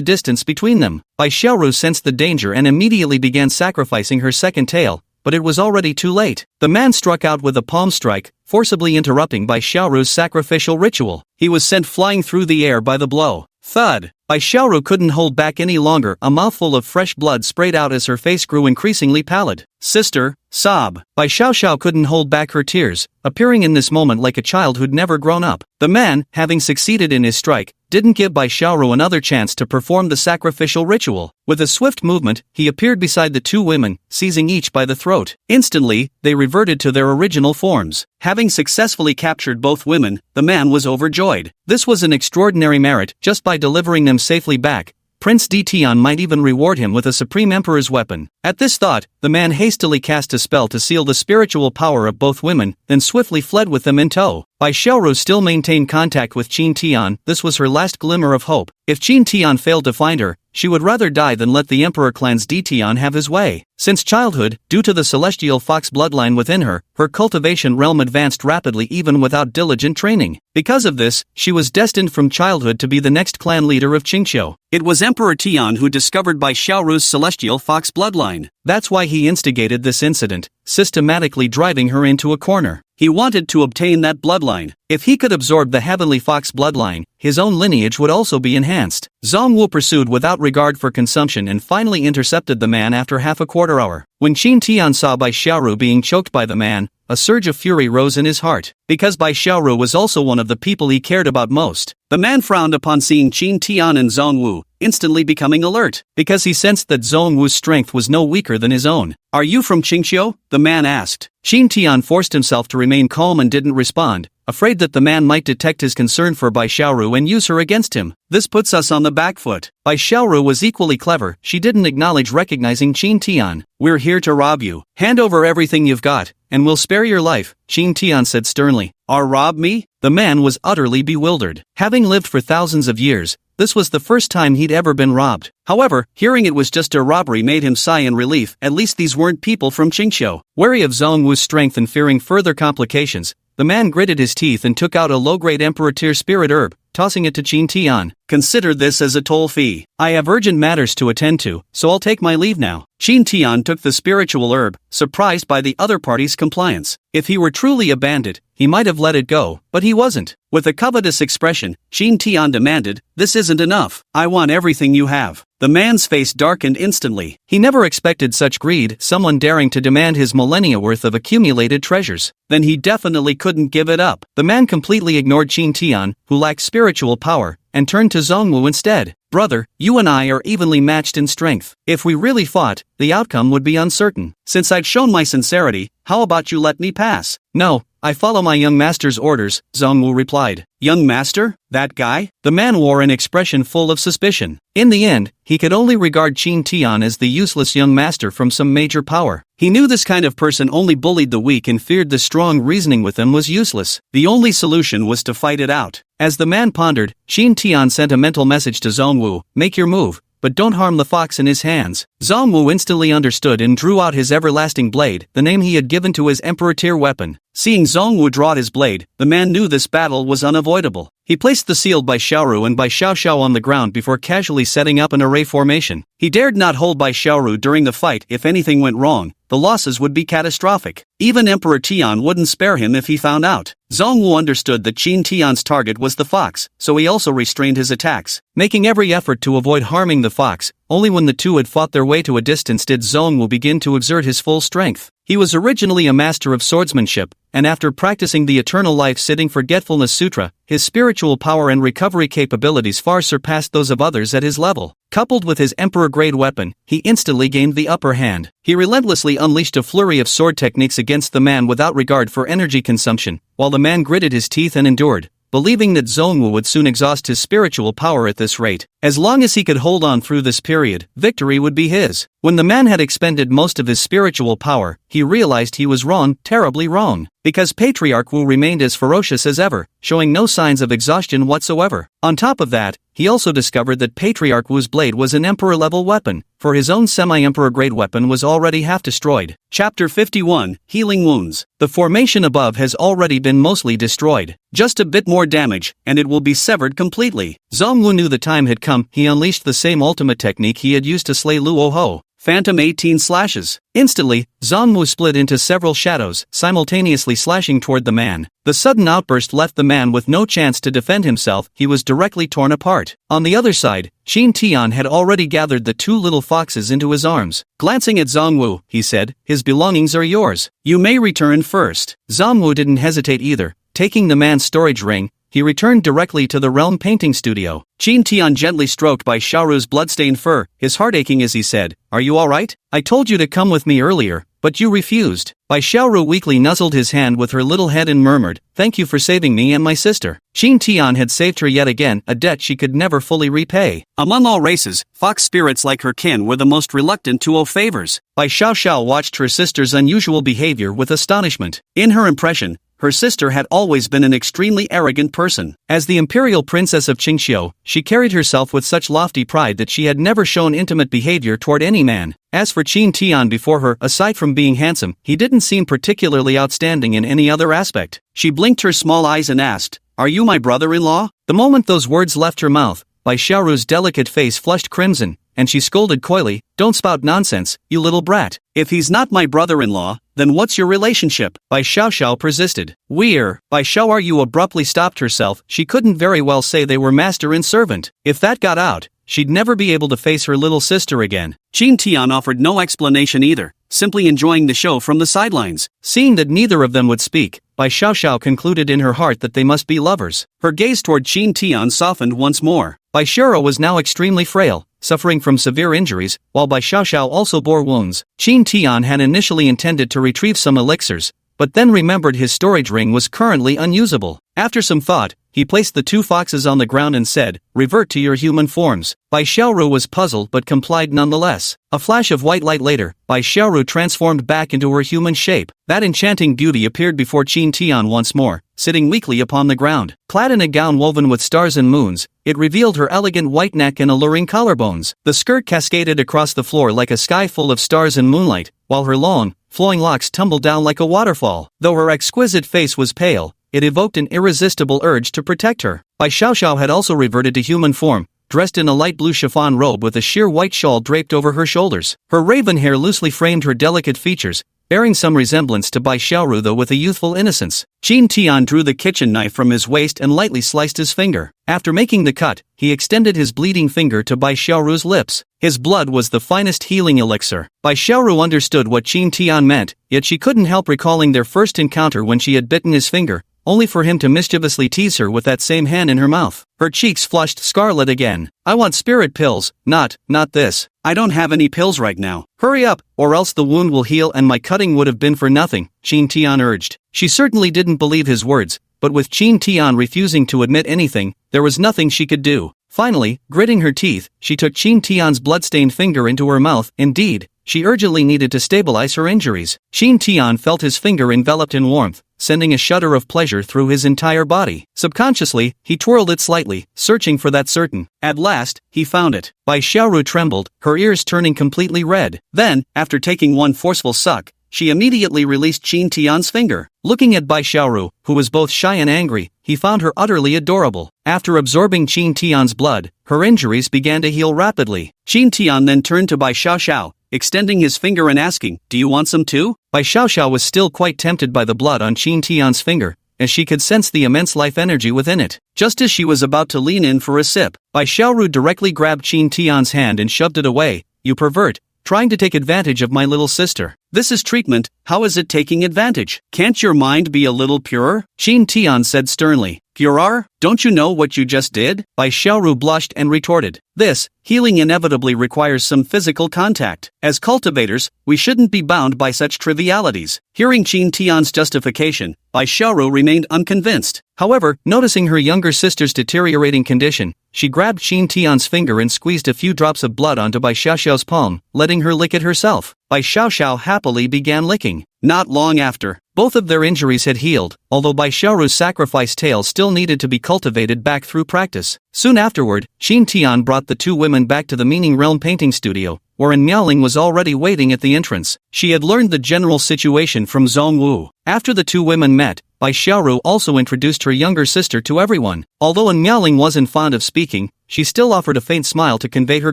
distance between them. Bai Xiaoru sensed the danger and immediately began sacrificing her second tail, but it was already too late. The man struck out with a palm strike, forcibly interrupting Bai Xiaoru's sacrificial ritual. He was sent flying through the air by the blow. Thud! Bai Xiaoru couldn't hold back any longer. A mouthful of fresh blood sprayed out as her face grew increasingly pallid. Sister, sob. Bai Xiaoxiao couldn't hold back her tears, appearing in this moment like a child who'd never grown up. The man, having succeeded in his strike, didn't give Bai Xiaoru another chance to perform the sacrificial ritual. With a swift movement, he appeared beside the two women, seizing each by the throat. Instantly, they reverted to their original forms. Having successfully captured both women, the man was overjoyed. This was an extraordinary merit. Just by delivering them safely back, Prince Tian might even reward him with a Supreme Emperor's weapon. At this thought, the man hastily cast a spell to seal the spiritual power of both women, then swiftly fled with them in tow. Bai Xiaoru still maintained contact with Qin Tian. This was her last glimmer of hope. If Qin Tian failed to find her, she would rather die than let the Emperor clan's Tian have his way. Since childhood, due to the celestial fox bloodline within her, her cultivation realm advanced rapidly even without diligent training. Because of this, she was destined from childhood to be the next clan leader of Qingqiu. It was Emperor Tian who discovered Bai Xiaoru's celestial fox bloodline. That's why he instigated this incident, systematically driving her into a corner. He wanted to obtain that bloodline. If he could absorb the heavenly fox bloodline, his own lineage would also be enhanced. Zhongwu pursued without regard for consumption and finally intercepted the man after half a quarter hour. When Qin Tian saw Bai Xiaoru being choked by the man, a surge of fury rose in his heart. Because Bai Xiaoru was also one of the people he cared about most, the man frowned upon seeing Qin Tian and Zhongwu, instantly becoming alert, because he sensed that Zhongwu's strength was no weaker than his own. "Are you from Qingqiu?" the man asked. Qin Tian forced himself to remain calm and didn't respond, afraid that the man might detect his concern for Bai Xiaoru and use her against him. "This puts us on the back foot." Bai Xiaoru was equally clever. She didn't acknowledge recognizing Qin Tian. "We're here to rob you. Hand over everything you've got, and we'll spare your life," Qin Tian said sternly. Rob me?" The man was utterly bewildered. Having lived for thousands of years, this was the first time he'd ever been robbed. However, hearing it was just a robbery made him sigh in relief. At least these weren't people from Qingqiu. Wary of Zhongwu's strength and fearing further complications, the man gritted his teeth and took out a low-grade Emperor-Tier spirit herb, tossing it to Qin Tian. "Consider this as a toll fee. I have urgent matters to attend to, so I'll take my leave now." Qin Tian took the spiritual herb, surprised by the other party's compliance. If he were truly a bandit, he might have let it go, but he wasn't. With a covetous expression, Qin Tian demanded, "This isn't enough. I want everything you have." The man's face darkened instantly. He never expected such greed, someone daring to demand his millennia worth of accumulated treasures. Then he definitely couldn't give it up. The man completely ignored Qin Tian, who lacked spiritual power, and turned to Zhongwu instead. "Brother, you and I are evenly matched in strength. If we really fought, the outcome would be uncertain. Since I've shown my sincerity, how about you let me pass?" "No, I follow my young master's orders," Zhongwu replied. "Young master? That guy?" The man wore an expression full of suspicion. In the end, he could only regard Qin Tian as the useless young master from some major power. He knew this kind of person only bullied the weak and feared the strong. Reasoning with him was useless. The only solution was to fight it out. As the man pondered, Qin Tian sent a mental message to Zhongwu, "Make your move, but don't harm the fox in his hands." Zhongwu instantly understood and drew out his everlasting blade, the name he had given to his Emperor-Tier weapon. Seeing Zhongwu draw his blade, the man knew this battle was unavoidable. He placed the sealed Bai Xiaoru and Bai Xiaoxiao on the ground before casually setting up an array formation. He dared not hold Bai Xiaoru during the fight. If anything went wrong, the losses would be catastrophic. Even Emperor Tian wouldn't spare him if he found out. Zhongwu understood that Qin Tian's target was the fox, so he also restrained his attacks, making every effort to avoid harming the fox. Only when the two had fought their way to a distance did Zhongwu begin to exert his full strength. He was originally a master of swordsmanship, and after practicing the Eternal Life-Sitting Forgetfulness Sutra, his spiritual power and recovery capabilities far surpassed those of others at his level. Coupled with his Emperor-grade weapon, he instantly gained the upper hand. He relentlessly unleashed a flurry of sword techniques against the man without regard for energy consumption, while the man gritted his teeth and endured, believing that Zhongwu would soon exhaust his spiritual power at this rate. As long as he could hold on through this period, victory would be his. When the man had expended most of his spiritual power, he realized he was wrong, terribly wrong, because Patriarch Wu remained as ferocious as ever, showing no signs of exhaustion whatsoever. On top of that, he also discovered that Patriarch Wu's blade was an Emperor-level weapon, for his own semi-Emperor-grade weapon was already half destroyed. Chapter 51, Healing Wounds. The formation above has already been mostly destroyed. Just a bit more damage, and it will be severed completely. Zhongwu knew the time had come. He unleashed the same ultimate technique he had used to slay Luo Ho. Phantom 18 slashes. Instantly, Zongmu split into several shadows, simultaneously slashing toward the man. The sudden outburst left the man with no chance to defend himself. He was directly torn apart. On the other side, Qin Tian had already gathered the two little foxes into his arms. Glancing at Zongwu, he said, "His belongings are yours. You may return first." Zongwu didn't hesitate either. Taking the man's storage ring, he returned directly to the realm painting studio. Qin Tian gently stroked Bai Xiaoru's bloodstained fur, his heart aching as he said, "Are you alright? I told you to come with me earlier, but you refused." Bai Xiaoru weakly nuzzled his hand with her little head and murmured, "Thank you for saving me and my sister." Qin Tian had saved her yet again, a debt she could never fully repay. Among all races, fox spirits like her kin were the most reluctant to owe favors. Bai Xiaoxiao watched her sister's unusual behavior with astonishment. In her impression, her sister had always been an extremely arrogant person. As the imperial princess of Qingxiu, she carried herself with such lofty pride that she had never shown intimate behavior toward any man. As for Qin Tian before her, aside from being handsome, he didn't seem particularly outstanding in any other aspect. She blinked her small eyes and asked, "Are you my brother-in-law?" The moment those words left her mouth, Bai Xiaoru's delicate face flushed crimson, and she scolded coyly, "Don't spout nonsense, you little brat. If he's not my brother-in-law, then what's your relationship?" Bai Xiaoxiao persisted. "We're..." Bai Xiaoru abruptly stopped herself. She couldn't very well say they were master and servant. If that got out, she'd never be able to face her little sister again. Qin Tian offered no explanation either, simply enjoying the show from the sidelines. Seeing that neither of them would speak, Bai Xiaoxiao concluded in her heart that they must be lovers. Her gaze toward Qin Tian softened once more. Bai Xiaoru was now extremely frail, suffering from severe injuries, while Bai Xiaoxiao also bore wounds. Qin Tian had initially intended to retrieve some elixirs, but then remembered his storage ring was currently unusable. After some thought, he placed the two foxes on the ground and said, "Revert to your human forms." Bai Xiaoru was puzzled but complied nonetheless. A flash of white light later, Bai Xiaoru transformed back into her human shape. That enchanting beauty appeared before Qin Tian once more, sitting weakly upon the ground. Clad in a gown woven with stars and moons, it revealed her elegant white neck and alluring collarbones. The skirt cascaded across the floor like a sky full of stars and moonlight, while her long, flowing locks tumbled down like a waterfall. Though her exquisite face was pale, it evoked an irresistible urge to protect her. Bai Xiaoxiao had also reverted to human form, dressed in a light blue chiffon robe with a sheer white shawl draped over her shoulders. Her raven hair loosely framed her delicate features, bearing some resemblance to Bai Xiaoru though with a youthful innocence. Qin Tian drew the kitchen knife from his waist and lightly sliced his finger. After making the cut, he extended his bleeding finger to Bai Xiaoru's lips. His blood was the finest healing elixir. Bai Xiaoru understood what Qin Tian meant, yet she couldn't help recalling their first encounter when she had bitten his finger, only for him to mischievously tease her with that same hand in her mouth. Her cheeks flushed scarlet again. "I want spirit pills, not this. I don't have any pills right now. Hurry up, or else the wound will heal and my cutting would have been for nothing," Qin Tian urged. She certainly didn't believe his words, but with Qin Tian refusing to admit anything, there was nothing she could do. Finally, gritting her teeth, she took Qin Tian's bloodstained finger into her mouth. Indeed, she urgently needed to stabilize her injuries. Qin Tian felt his finger enveloped in warmth, sending a shudder of pleasure through his entire body. Subconsciously, he twirled it slightly, searching for that certain. At last, he found it. Bai Xiaoru trembled, her ears turning completely red. Then, after taking one forceful suck, she immediately released Qin Tian's finger. Looking at Bai Xiaoru, who was both shy and angry, he found her utterly adorable. After absorbing Qin Tian's blood, her injuries began to heal rapidly. Qin Tian then turned to Bai Xiaoxiao, extending his finger and asking, "Do you want some too?" Bai Xiaoxiao was still quite tempted by the blood on Qin Tian's finger, as she could sense the immense life energy within it. Just as she was about to lean in for a sip, Bai Xiaoru directly grabbed Qin Tian's hand and shoved it away. "You pervert, trying to take advantage of my little sister. This is treatment, how is it taking advantage? Can't your mind be a little purer?" Qin Tian said sternly. "Purer? Don't you know what you just did?" Bai Xiaoru blushed and retorted. "This, healing inevitably requires some physical contact. As cultivators, we shouldn't be bound by such trivialities." Hearing Qin Tian's justification, Bai Xiaoru remained unconvinced. However, noticing her younger sister's deteriorating condition, she grabbed Qin Tian's finger and squeezed a few drops of blood onto Bai Xiaoxiao's palm, letting her lick it herself. Bai Xiaoxiao happily began licking. Not long after, both of their injuries had healed, although Bai Xiaoru's sacrifice tale still needed to be cultivated back through practice. Soon afterward, Qin Tian brought the two women back to the Meaning Realm painting studio, wherein Miaoling was already waiting at the entrance. She had learned the general situation from Zongwu. After the two women met, Bai Xiaoru also introduced her younger sister to everyone. Although Miaoling wasn't fond of speaking, she still offered a faint smile to convey her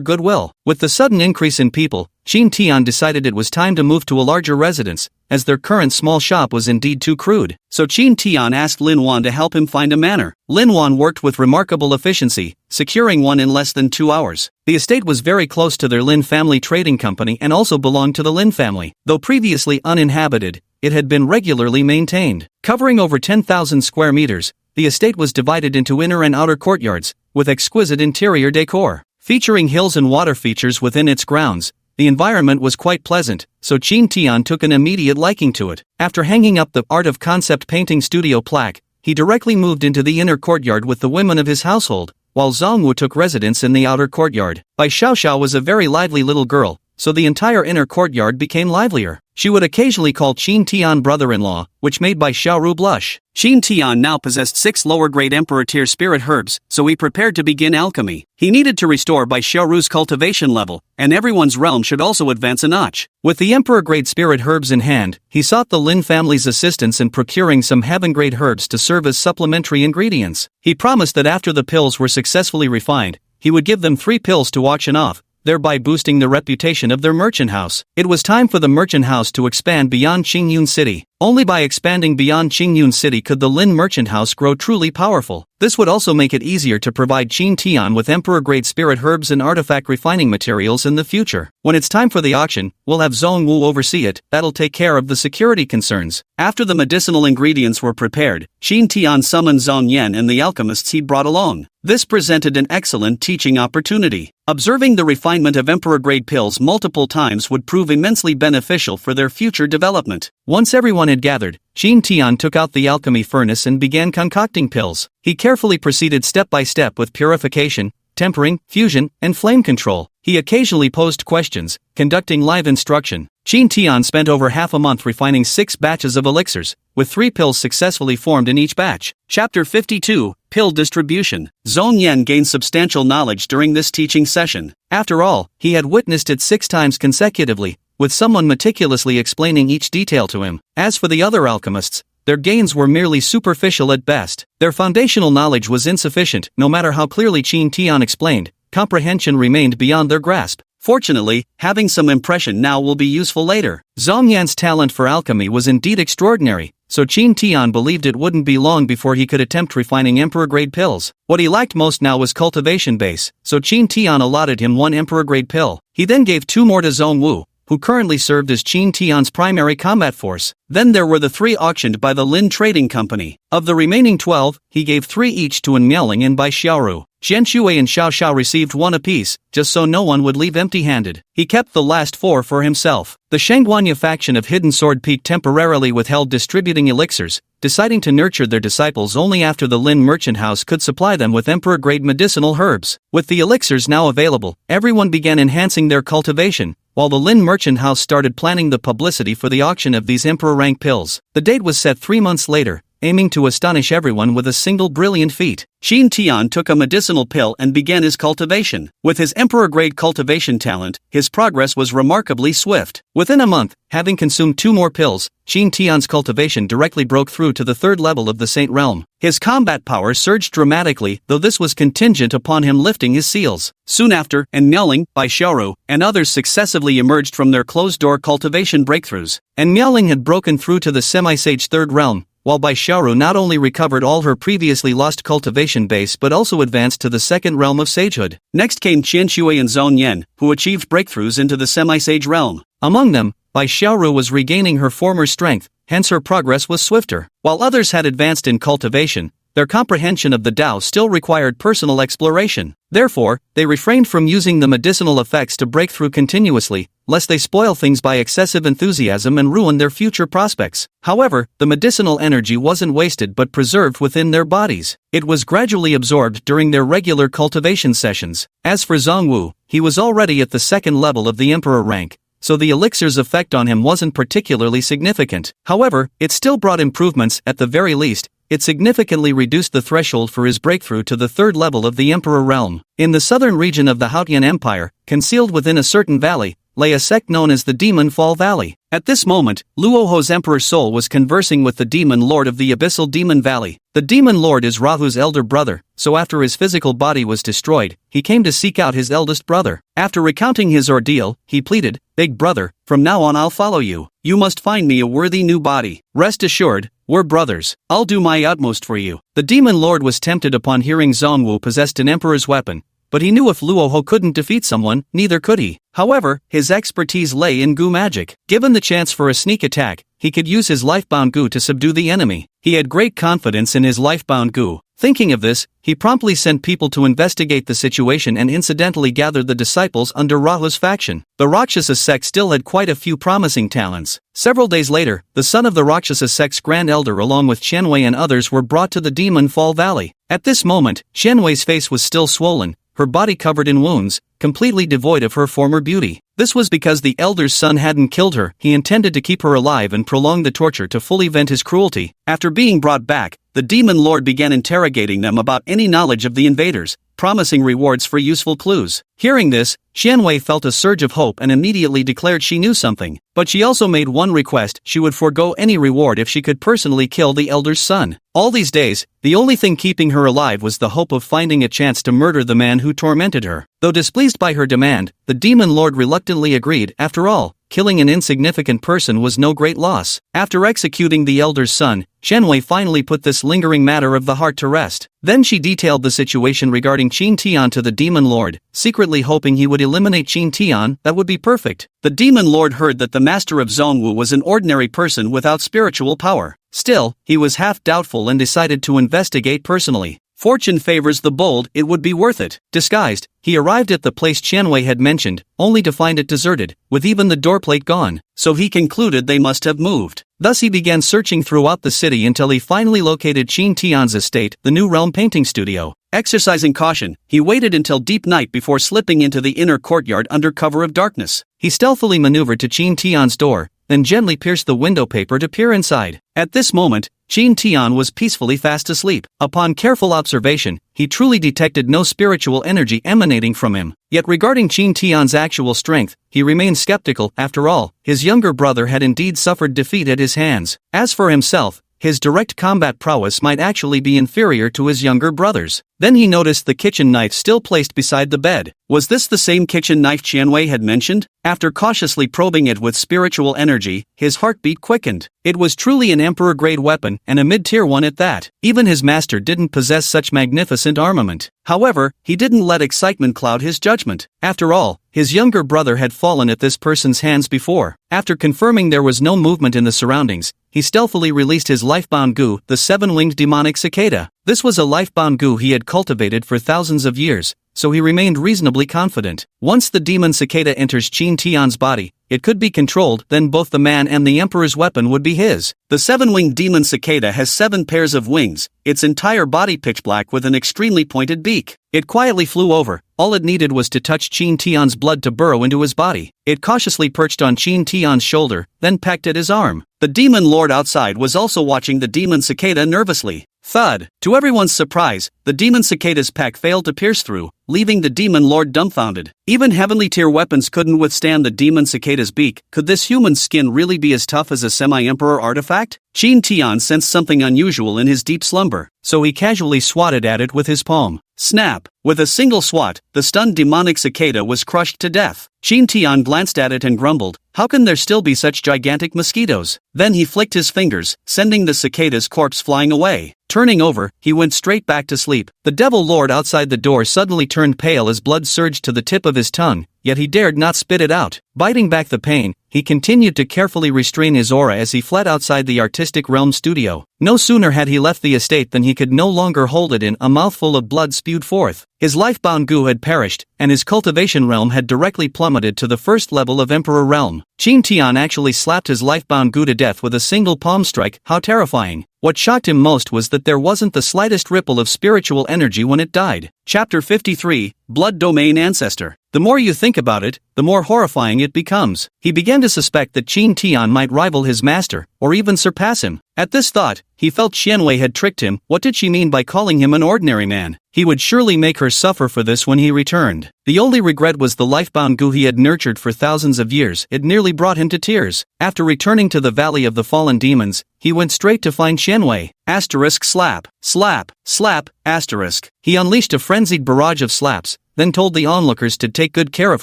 goodwill. With the sudden increase in people, Qin Tian decided it was time to move to a larger residence, as their current small shop was indeed too crude. So Qin Tian asked Lin Wan to help him find a manor. Lin Wan worked with remarkable efficiency, securing one in less than 2 hours. The estate was very close to their Lin family trading company and also belonged to the Lin family. Though previously uninhabited, it had been regularly maintained. Covering over 10,000 square meters, the estate was divided into inner and outer courtyards, with exquisite interior decor. Featuring hills and water features within its grounds, the environment was quite pleasant, so Qin Tian took an immediate liking to it. After hanging up the Art of Concept Painting Studio plaque, he directly moved into the inner courtyard with the women of his household, while Zhongwu took residence in the outer courtyard. Bai Xiaoxiao was a very lively little girl, so the entire inner courtyard became livelier. She would occasionally call Qin Tian brother-in-law, which made Bai Xiaoru blush. Qin Tian now possessed 6 lower-grade Emperor-Tier spirit herbs, so he prepared to begin alchemy. He needed to restore Bai Xiaoru's cultivation level, and everyone's realm should also advance a notch. With the Emperor-grade spirit herbs in hand, he sought the Lin family's assistance in procuring some heaven-grade herbs to serve as supplementary ingredients. He promised that after the pills were successfully refined, he would give them 3 pills to auction off, thereby boosting the reputation of their merchant house. It was time for the merchant house to expand beyond Qingyun City. Only by expanding beyond Qingyun City could the Lin merchant house grow truly powerful. This would also make it easier to provide Qin Tian with emperor-grade spirit herbs and artifact refining materials in the future. When it's time for the auction, we'll have Zhongwu oversee it. That'll take care of the security concerns. After the medicinal ingredients were prepared, Qin Tian summoned Zhong Yan and the alchemists he brought along. This presented an excellent teaching opportunity. Observing the refinement of emperor-grade pills multiple times would prove immensely beneficial for their future development. Once everyone had gathered, Qin Tian took out the alchemy furnace and began concocting pills. He carefully proceeded step by step with purification, tempering, fusion, and flame control. He occasionally posed questions, conducting live instruction. Qin Tian spent over half a month refining 6 batches of elixirs, with 3 pills successfully formed in each batch. Chapter 52, Pill Distribution. Zhong Yan gained substantial knowledge during this teaching session. After all, he had witnessed it 6 times consecutively, with someone meticulously explaining each detail to him. As for the other alchemists, their gains were merely superficial at best. Their foundational knowledge was insufficient. No matter how clearly Qin Tian explained, comprehension remained beyond their grasp. Fortunately, having some impression now will be useful later. Zhong Yan's talent for alchemy was indeed extraordinary, so Qin Tian believed it wouldn't be long before he could attempt refining emperor-grade pills. What he lacked most now was cultivation base, so Qin Tian allotted him 1 emperor-grade pill. He then gave 2 more to Zhongwu, who currently served as Qin Tian's primary combat force. Then there were the 3 auctioned by the Lin Trading Company. Of the remaining 12, he gave 3 each to An Miaoling and Bai Xiaoru. Jian Shui and Xiao Xiao received 1 apiece, just so no one would leave empty-handed. He kept the last 4 for himself. The Shangguanya faction of Hidden Sword Peak temporarily withheld distributing elixirs, deciding to nurture their disciples only after the Lin merchant house could supply them with emperor-grade medicinal herbs. With the elixirs now available, everyone began enhancing their cultivation, while the Lin merchant house started planning the publicity for the auction of these emperor-rank pills. The date was set 3 months later, aiming to astonish everyone with a single brilliant feat. Qin Tian took a medicinal pill and began his cultivation. With his emperor-grade cultivation talent, his progress was remarkably swift. Within a month, having consumed 2 more pills, Qin Tian's cultivation directly broke through to the 3rd level of the Saint Realm. His combat power surged dramatically, though this was contingent upon him lifting his seals. Soon after, An Miaoling, Bai Xiaoru, and others successively emerged from their closed-door cultivation breakthroughs. An Miaoling had broken through to the semi-sage 3rd realm, while Bai Xiaoru not only recovered all her previously lost cultivation base but also advanced to the 2nd realm of sagehood. Next came Qian Shui and Zhong Yan, who achieved breakthroughs into the semi-sage realm. Among them, Bai Xiaoru was regaining her former strength, hence her progress was swifter. While others had advanced in cultivation, their comprehension of the Tao still required personal exploration. Therefore, they refrained from using the medicinal effects to break through continuously, lest they spoil things by excessive enthusiasm and ruin their future prospects. However, the medicinal energy wasn't wasted but preserved within their bodies. It was gradually absorbed during their regular cultivation sessions. As for Zhongwu, he was already at the 2nd level of the emperor rank, so the elixir's effect on him wasn't particularly significant. However, it still brought improvements. At the very least, it significantly reduced the threshold for his breakthrough to the 3rd level of the Emperor realm. In the southern region of the Hautian Empire, concealed within a certain valley, lay a sect known as the Demon Fall Valley. At this moment, Luoho's Emperor's soul was conversing with the Demon Lord of the Abyssal Demon Valley. The Demon Lord is Rahu's elder brother, so after his physical body was destroyed, he came to seek out his eldest brother. After recounting his ordeal, he pleaded, "Big brother, from now on I'll follow you. You must find me a worthy new body. Rest assured, we're brothers. I'll do my utmost for you." The Demon Lord was tempted upon hearing Zongwu possessed an Emperor's weapon, but he knew if Luoho couldn't defeat someone, neither could he. However, his expertise lay in goo magic. Given the chance for a sneak attack, he could use his lifebound goo to subdue the enemy. He had great confidence in his lifebound goo. Thinking of this, he promptly sent people to investigate the situation and incidentally gathered the disciples under Rahu's faction. The Rakshasa sect still had quite a few promising talents. Several days later, the son of the Rakshasa sect's grand elder along with Qianwei and others were brought to the Demon Fall Valley. At this moment, Qianwei's face was still swollen, her body covered in wounds, completely devoid of her former beauty. This was because the elder's son hadn't killed her. He intended to keep her alive and prolong the torture to fully vent his cruelty. After being brought back, the Demon Lord began interrogating them about any knowledge of the invaders, promising rewards for useful clues. Hearing this, Qianwei felt a surge of hope and immediately declared she knew something, but she also made one request: she would forego any reward if she could personally kill the elder's son. All these days, the only thing keeping her alive was the hope of finding a chance to murder the man who tormented her. Though displeased by her demand, the Demon Lord reluctantly agreed. After all, killing an insignificant person was no great loss. After executing the elder's son, Qianwei finally put this lingering matter of the heart to rest. Then she detailed the situation regarding Qin Tian to the Demon Lord, secretly hoping he would eliminate Qin Tian. That would be perfect. The Demon Lord heard that the master of Zongwu was an ordinary person without spiritual power. Still, he was half doubtful and decided to investigate personally. Fortune favors the bold, it would be worth it. Disguised, he arrived at the place Qianwei had mentioned, only to find it deserted, with even the doorplate gone, so he concluded they must have moved. Thus he began searching throughout the city until he finally located Qin Tian's estate, the New Realm painting studio. Exercising caution, he waited until deep night before slipping into the inner courtyard under cover of darkness. He stealthily maneuvered to Qin Tian's door, then gently pierced the window paper to peer inside. At this moment, Qin Tian was peacefully fast asleep. Upon careful observation, he truly detected no spiritual energy emanating from him. Yet regarding Qin Tian's actual strength, he remained skeptical. After all, his younger brother had indeed suffered defeat at his hands. As for himself, his direct combat prowess might actually be inferior to his younger brother's. Then he noticed the kitchen knife still placed beside the bed. Was this the same kitchen knife Qianwei had mentioned? After cautiously probing it with spiritual energy, his heartbeat quickened. It was truly an emperor-grade weapon, and a mid-tier one at that. Even his master didn't possess such magnificent armament. However, he didn't let excitement cloud his judgment. After all, his younger brother had fallen at this person's hands before. After confirming there was no movement in the surroundings, he stealthily released his lifebound goo, the seven-winged demonic cicada. This was a lifebound goo he had cultivated for thousands of years, so he remained reasonably confident. Once the demon cicada enters Qin Tian's body, it could be controlled, then both the man and the emperor's weapon would be his. The seven-winged demon cicada has 7 pairs of wings, its entire body pitch black with an extremely pointed beak. It quietly flew over. All it needed was to touch Qin Tian's blood to burrow into his body. It cautiously perched on Qin Tian's shoulder, then pecked at his arm. The demon lord outside was also watching the demon cicada nervously. Thud! To everyone's surprise, the demon cicada's peck failed to pierce through, leaving the demon lord dumbfounded. Even heavenly tier weapons couldn't withstand the demon cicada's beak. Could this human skin really be as tough as a semi-emperor artifact? Qin Tian sensed something unusual in his deep slumber, so he casually swatted at it with his palm. Snap! With a single swat, the stunned demonic cicada was crushed to death. Qin Tian glanced at it and grumbled, "How can there still be such gigantic mosquitoes?" Then he flicked his fingers, sending the cicada's corpse flying away. Turning over, he went straight back to sleep. The devil lord outside the door suddenly turned pale as blood surged to the tip of his tongue, yet he dared not spit it out. Biting back the pain, he continued to carefully restrain his aura as he fled outside the artistic realm studio. No sooner had he left the estate than he could no longer hold it in. A mouthful of blood spewed forth. His lifebound goo had perished, and his cultivation realm had directly plummeted to the first level of Emperor realm. Qin Tian actually slapped his lifebound goo to death with a single palm strike. How terrifying. What shocked him most was that there wasn't the slightest ripple of spiritual energy when it died. Chapter 53, Blood Domain Ancestor. The more you think about it, the more horrifying it becomes. He began to suspect that Qin Tian might rival his master, or even surpass him. At this thought, he felt Qianwei had tricked him. What did she mean by calling him an ordinary man? He would surely make her suffer for this when he returned. The only regret was the life-bound Gu he had nurtured for thousands of years. It nearly brought him to tears. After returning to the Valley of the Fallen Demons, he went straight to find Qianwei. Asterisk slap, slap, slap, asterisk. He unleashed a frenzied barrage of slaps, then told the onlookers to take good care of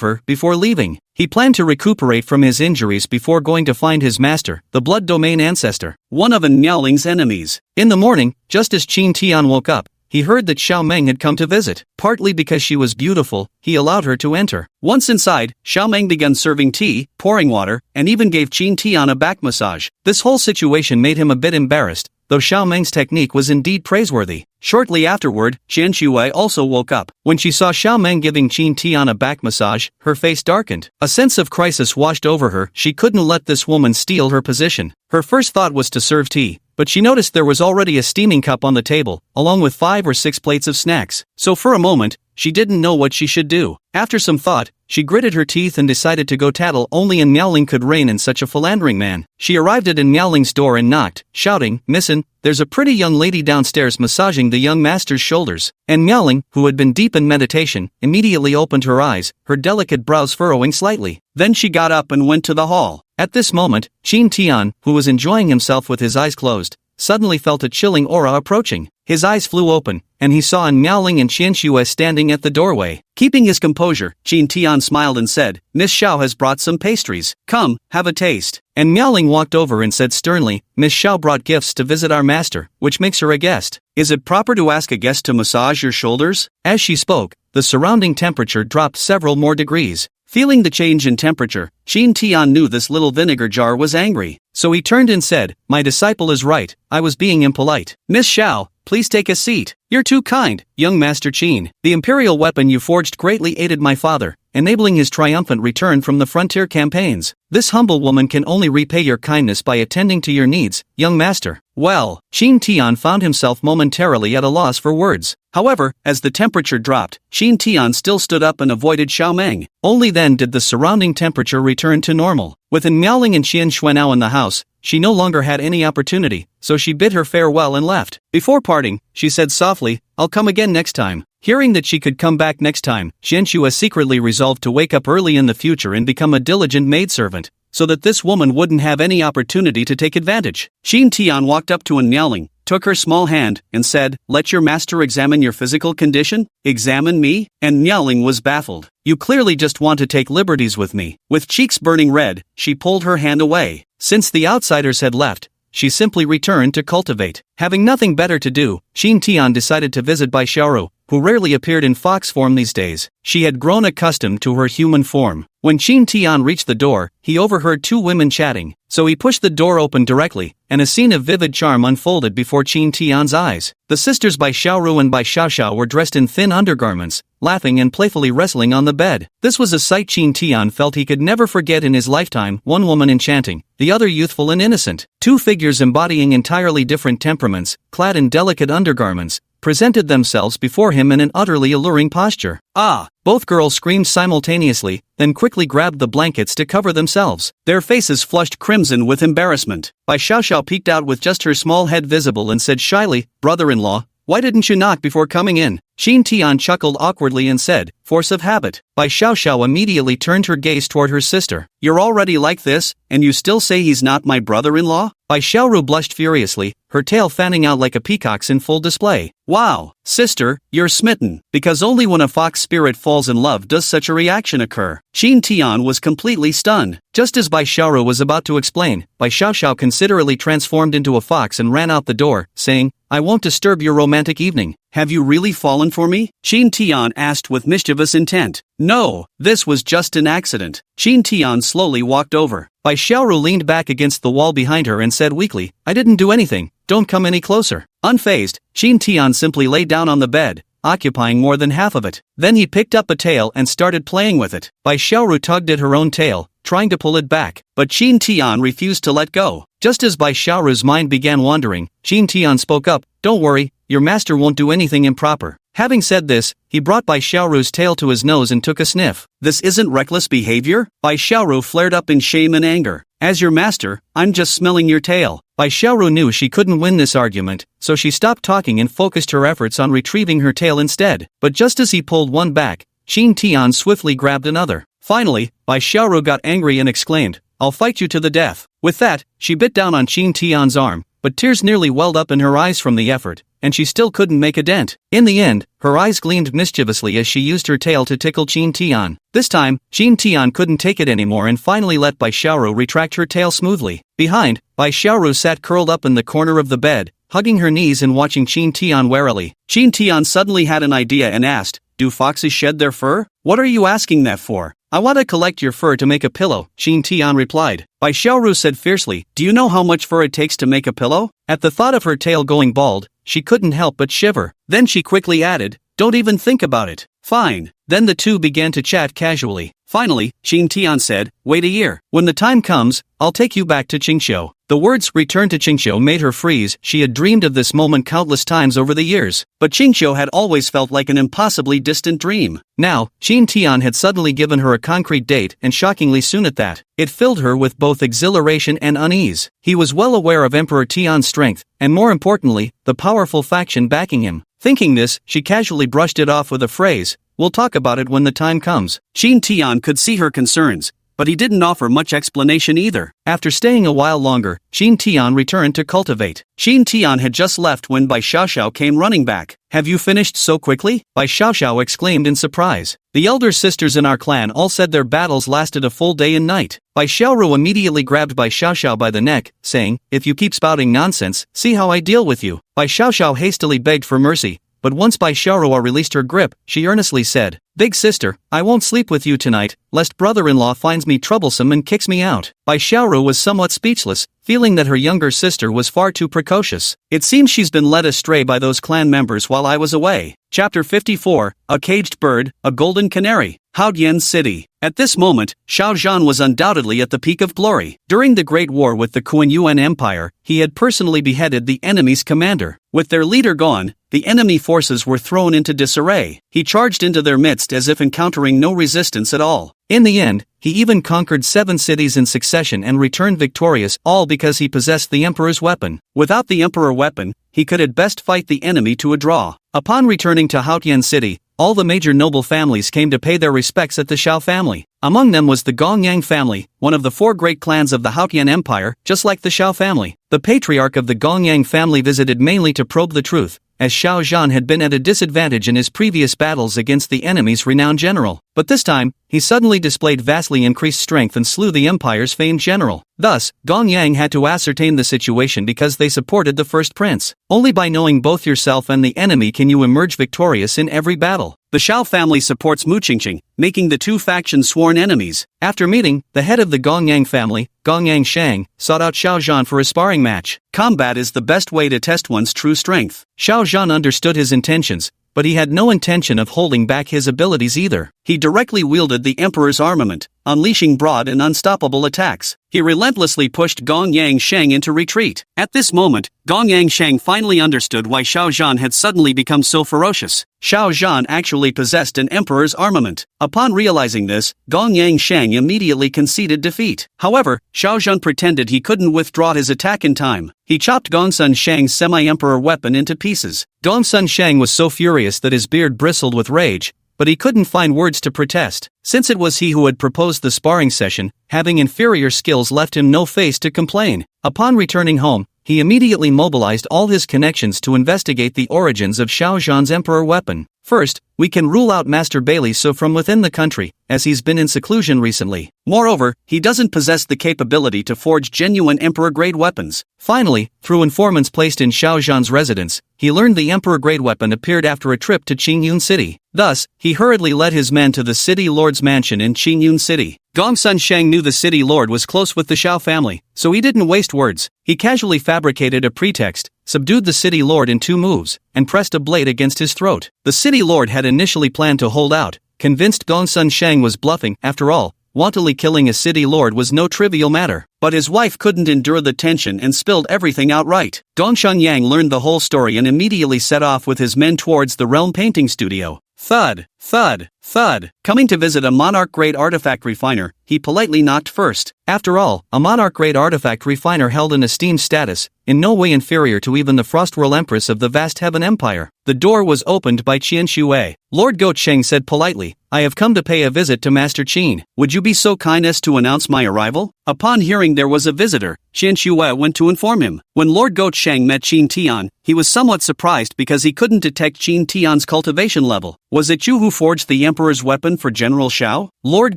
her before leaving. He planned to recuperate from his injuries before going to find his master, the Blood Domain Ancestor, one of Miaoling's enemies. In the morning, just as Qin Tian woke up, he heard that Xiao Meng had come to visit. Partly because she was beautiful, he allowed her to enter. Once inside, Xiao Meng began serving tea, pouring water, and even gave Qin Tian a back massage. This whole situation made him a bit embarrassed, though Xiao Meng's technique was indeed praiseworthy. Shortly afterward, Qian Shuai also woke up. When she saw Xiao Meng giving Qin Tian a back massage, her face darkened. A sense of crisis washed over her. She couldn't let this woman steal her position. Her first thought was to serve tea, but she noticed there was already a steaming cup on the table, along with 5 or 6 plates of snacks. So for a moment, she didn't know what she should do. After some thought, she gritted her teeth and decided to go tattle. Only in Miaoling could reign in such a philandering man. She arrived at Miaoling's door and knocked, shouting, "Missin, there's a pretty young lady downstairs massaging the young master's shoulders." And Miaoling, who had been deep in meditation, immediately opened her eyes, her delicate brows furrowing slightly. Then she got up and went to the hall. At this moment, Qin Tian, who was enjoying himself with his eyes closed, suddenly felt a chilling aura approaching. His eyes flew open, and he saw Miaoling and Qian Shuai standing at the doorway. Keeping his composure, Qin Tian smiled and said, "Miss Xiao has brought some pastries. Come, have a taste." And Miaoling walked over and said sternly, "Miss Xiao brought gifts to visit our master, which makes her a guest. Is it proper to ask a guest to massage your shoulders?" As she spoke, the surrounding temperature dropped several more degrees. Feeling the change in temperature, Qin Tian knew this little vinegar jar was angry. So he turned and said, "My disciple is right, I was being impolite. Miss Xiao, please take a seat. You're too kind, young Master Qin. The imperial weapon you forged greatly aided my father, enabling his triumphant return from the frontier campaigns. This humble woman can only repay your kindness by attending to your needs, young master." Well, Qin Tian found himself momentarily at a loss for words. However, as the temperature dropped, Qin Tian still stood up and avoided Xiao Meng. Only then did the surrounding temperature return to normal. With Miaoling and Qian Shuai now in the house, she no longer had any opportunity, so she bid her farewell and left. Before parting, she said softly, "I'll come again next time." Hearing that she could come back next time, Qian Shuai secretly resolved to wake up early in the future and become a diligent maidservant, so that this woman wouldn't have any opportunity to take advantage. Qin Tian walked up to Miaoling, took her small hand, and said, "Let your master examine your physical condition?" "Examine me?" And Miaoling was baffled. "You clearly just want to take liberties with me." With cheeks burning red, she pulled her hand away. Since the outsiders had left, she simply returned to cultivate. Having nothing better to do, Qin Tian decided to visit Bai Xiaoru, who rarely appeared in fox form these days. She had grown accustomed to her human form. When Qin Tian reached the door, he overheard 2 women chatting, so he pushed the door open directly, and a scene of vivid charm unfolded before Qin Tian's eyes. The sisters Bai Xiaoru and Bai Xiaoxiao were dressed in thin undergarments, laughing and playfully wrestling on the bed. This was a sight Qin Tian felt he could never forget in his lifetime, one woman enchanting, the other youthful and innocent. 2 figures embodying entirely different temperaments, clad in delicate undergarments, presented themselves before him in an utterly alluring posture. "Ah!" Both girls screamed simultaneously, then quickly grabbed the blankets to cover themselves. Their faces flushed crimson with embarrassment. Bai Xiaoxiao peeked out with just her small head visible and said shyly, "Brother-in-law, why didn't you knock before coming in?" Qin Tian chuckled awkwardly and said, "Force of habit." Bai Xiaoxiao immediately turned her gaze toward her sister. "You're already like this, and you still say he's not my brother-in-law?" Bai Xiaoru blushed furiously, her tail fanning out like a peacock's in full display. "Wow, sister, you're smitten." Because only when a fox spirit falls in love does such a reaction occur. Qin Tian was completely stunned. Just as Bai Xiaoru was about to explain, Bai Xiaoxiao considerately transformed into a fox and ran out the door, saying, "I won't disturb your romantic evening. Have you really fallen for me?" Qin Tian asked with mischievous intent. "No, this was just an accident." Qin Tian slowly walked over. Bai Xiaoru leaned back against the wall behind her and said weakly, "I didn't do anything, don't come any closer." Unfazed, Qin Tian simply lay down on the bed, occupying more than half of it. Then he picked up a tail and started playing with it. Bai Xiaoru tugged at her own tail, trying to pull it back, but Qin Tian refused to let go. Just as Bai Xiaoru's mind began wandering, Qin Tian spoke up, "Don't worry, your master won't do anything improper." Having said this, he brought Bai Xiaoru's tail to his nose and took a sniff. "This isn't reckless behavior?" Bai Xiaoru flared up in shame and anger. As your master, I'm just smelling your tail. Bai Xiaoru knew she couldn't win this argument, so she stopped talking and focused her efforts on retrieving her tail instead. But just as he pulled one back, Qin Tian swiftly grabbed another. Finally, Bai Xiaoru got angry and exclaimed, "I'll fight you to the death." With that, she bit down on Qin Tian's arm, but tears nearly welled up in her eyes from the effort, and she still couldn't make a dent. In the end, her eyes gleamed mischievously as she used her tail to tickle Qin Tian. This time, Qin Tian couldn't take it anymore and finally let Bai Xiaoru retract her tail smoothly. Behind, Bai Xiaoru sat curled up in the corner of the bed, hugging her knees and watching Qin Tian warily. Qin Tian suddenly had an idea and asked, "Do foxes shed their fur?" "What are you asking that for?" "I want to collect your fur to make a pillow," Qin Tian replied. Bai Xiaoru said fiercely, "Do you know how much fur it takes to make a pillow?" At the thought of her tail going bald, she couldn't help but shiver. Then she quickly added, "Don't even think about it." "Fine." Then the two began to chat casually. Finally, Qin Tian said, "Wait a year. When the time comes, I'll take you back to Qingqiu." The words "return to Qingqiu" made her freeze. She had dreamed of this moment countless times over the years, but Qingqiu had always felt like an impossibly distant dream. Now, Qin Tian had suddenly given her a concrete date, and shockingly soon at that. It filled her with both exhilaration and unease. He was well aware of Emperor Tian's strength, and more importantly, the powerful faction backing him. Thinking this, she casually brushed it off with a phrase, "We'll talk about it when the time comes." Qin Tian could see her concerns, but he didn't offer much explanation either. After staying a while longer, Qin Tian returned to cultivate. Qin Tian had just left when Bai Xiaoxiao came running back. "Have you finished so quickly?" Bai Xiaoxiao exclaimed in surprise. "The elder sisters in our clan all said their battles lasted a full day and night." Bai Xiaoru immediately grabbed Bai Xiaoxiao by the neck, saying, "If you keep spouting nonsense, see how I deal with you." Bai Xiaoxiao hastily begged for mercy, but once Bai Xiaoru released her grip, she earnestly said, "Big sister, I won't sleep with you tonight, lest brother-in-law finds me troublesome and kicks me out." Bai Xiaoru was somewhat speechless, feeling that her younger sister was far too precocious. "It seems she's been led astray by those clan members while I was away." Chapter 54, A Caged Bird, a Golden Canary. Haodian City. At this moment, Xiao Zhan was undoubtedly at the peak of glory. During the Great War with the Kuan-Yuan Empire, he had personally beheaded the enemy's commander. With their leader gone, the enemy forces were thrown into disarray. He charged into their midst as if encountering no resistance at all. In the end, he even conquered 7 cities in succession and returned victorious, all because he possessed the emperor's weapon. Without the emperor weapon, he could at best fight the enemy to a draw. Upon returning to Haodian City, all the major noble families came to pay their respects at the Xiao family. Among them was the Gongyang family, one of the 4 great clans of the Haodian Empire, just like the Xiao family. The patriarch of the Gongyang family visited mainly to probe the truth, as Xiao Zhan had been at a disadvantage in his previous battles against the enemy's renowned general. But this time, he suddenly displayed vastly increased strength and slew the empire's famed general. Thus, Gongyang had to ascertain the situation because they supported the first prince. Only by knowing both yourself and the enemy can you emerge victorious in every battle. The Xiao family supports Mu Qingqing, making the two factions sworn enemies. After meeting, the head of the Gongyang family, Gongyang Shang, sought out Xiao Zhan for a sparring match. Combat is the best way to test one's true strength. Xiao Zhan understood his intentions, but he had no intention of holding back his abilities either. He directly wielded the emperor's armament, unleashing broad and unstoppable attacks. He relentlessly pushed Gongyang Shang into retreat. At this moment, Gongyang Shang finally understood why Xiao Zhan had suddenly become so ferocious. Xiao Zhan actually possessed an emperor's armament. Upon realizing this, Gongyang Shang immediately conceded defeat. However, Xiao Zhan pretended he couldn't withdraw his attack in time. He chopped Gongsun Shang's semi-emperor weapon into pieces. Gongsun Shang was so furious that his beard bristled with rage, but he couldn't find words to protest. Since it was he who had proposed the sparring session, having inferior skills left him no face to complain. Upon returning home, he immediately mobilized all his connections to investigate the origins of Xiao Zhan's emperor weapon. First, we can rule out Master Bailey So from within the country, as he's been in seclusion recently. Moreover, he doesn't possess the capability to forge genuine emperor-grade weapons. Finally, through informants placed in Xiao Zhan's residence, he learned the emperor-grade weapon appeared after a trip to Qingyun City. Thus, he hurriedly led his men to the city lord's mansion in Qingyun City. Gongsun Shang knew the city lord was close with the Xiao family, so he didn't waste words. He casually fabricated a pretext, subdued the city lord in 2 moves, and pressed a blade against his throat. The city lord had initially planned to hold out, convinced Gongsun Shang was bluffing. After all, wantonly killing a city lord was no trivial matter. But his wife couldn't endure the tension and spilled everything outright. Gongsun Yang learned the whole story and immediately set off with his men towards the realm painting studio. Thud, thud, Thud. Coming to visit a monarch-grade artifact refiner, he politely knocked first. After all, a monarch-grade artifact refiner held an esteemed status, in no way inferior to even the Frostwhirl Empress of the vast Heaven Empire. The door was opened by Qian Shui. Lord Gocheng said politely, "I have come to pay a visit to Master Qin. Would you be so kind as to announce my arrival?" Upon hearing there was a visitor, Qian Shui went to inform him. When Lord Gocheng met Qin Tian, he was somewhat surprised because he couldn't detect Qin Tian's cultivation level. "Was it you who forged the Emperor's weapon for General Shao?" Lord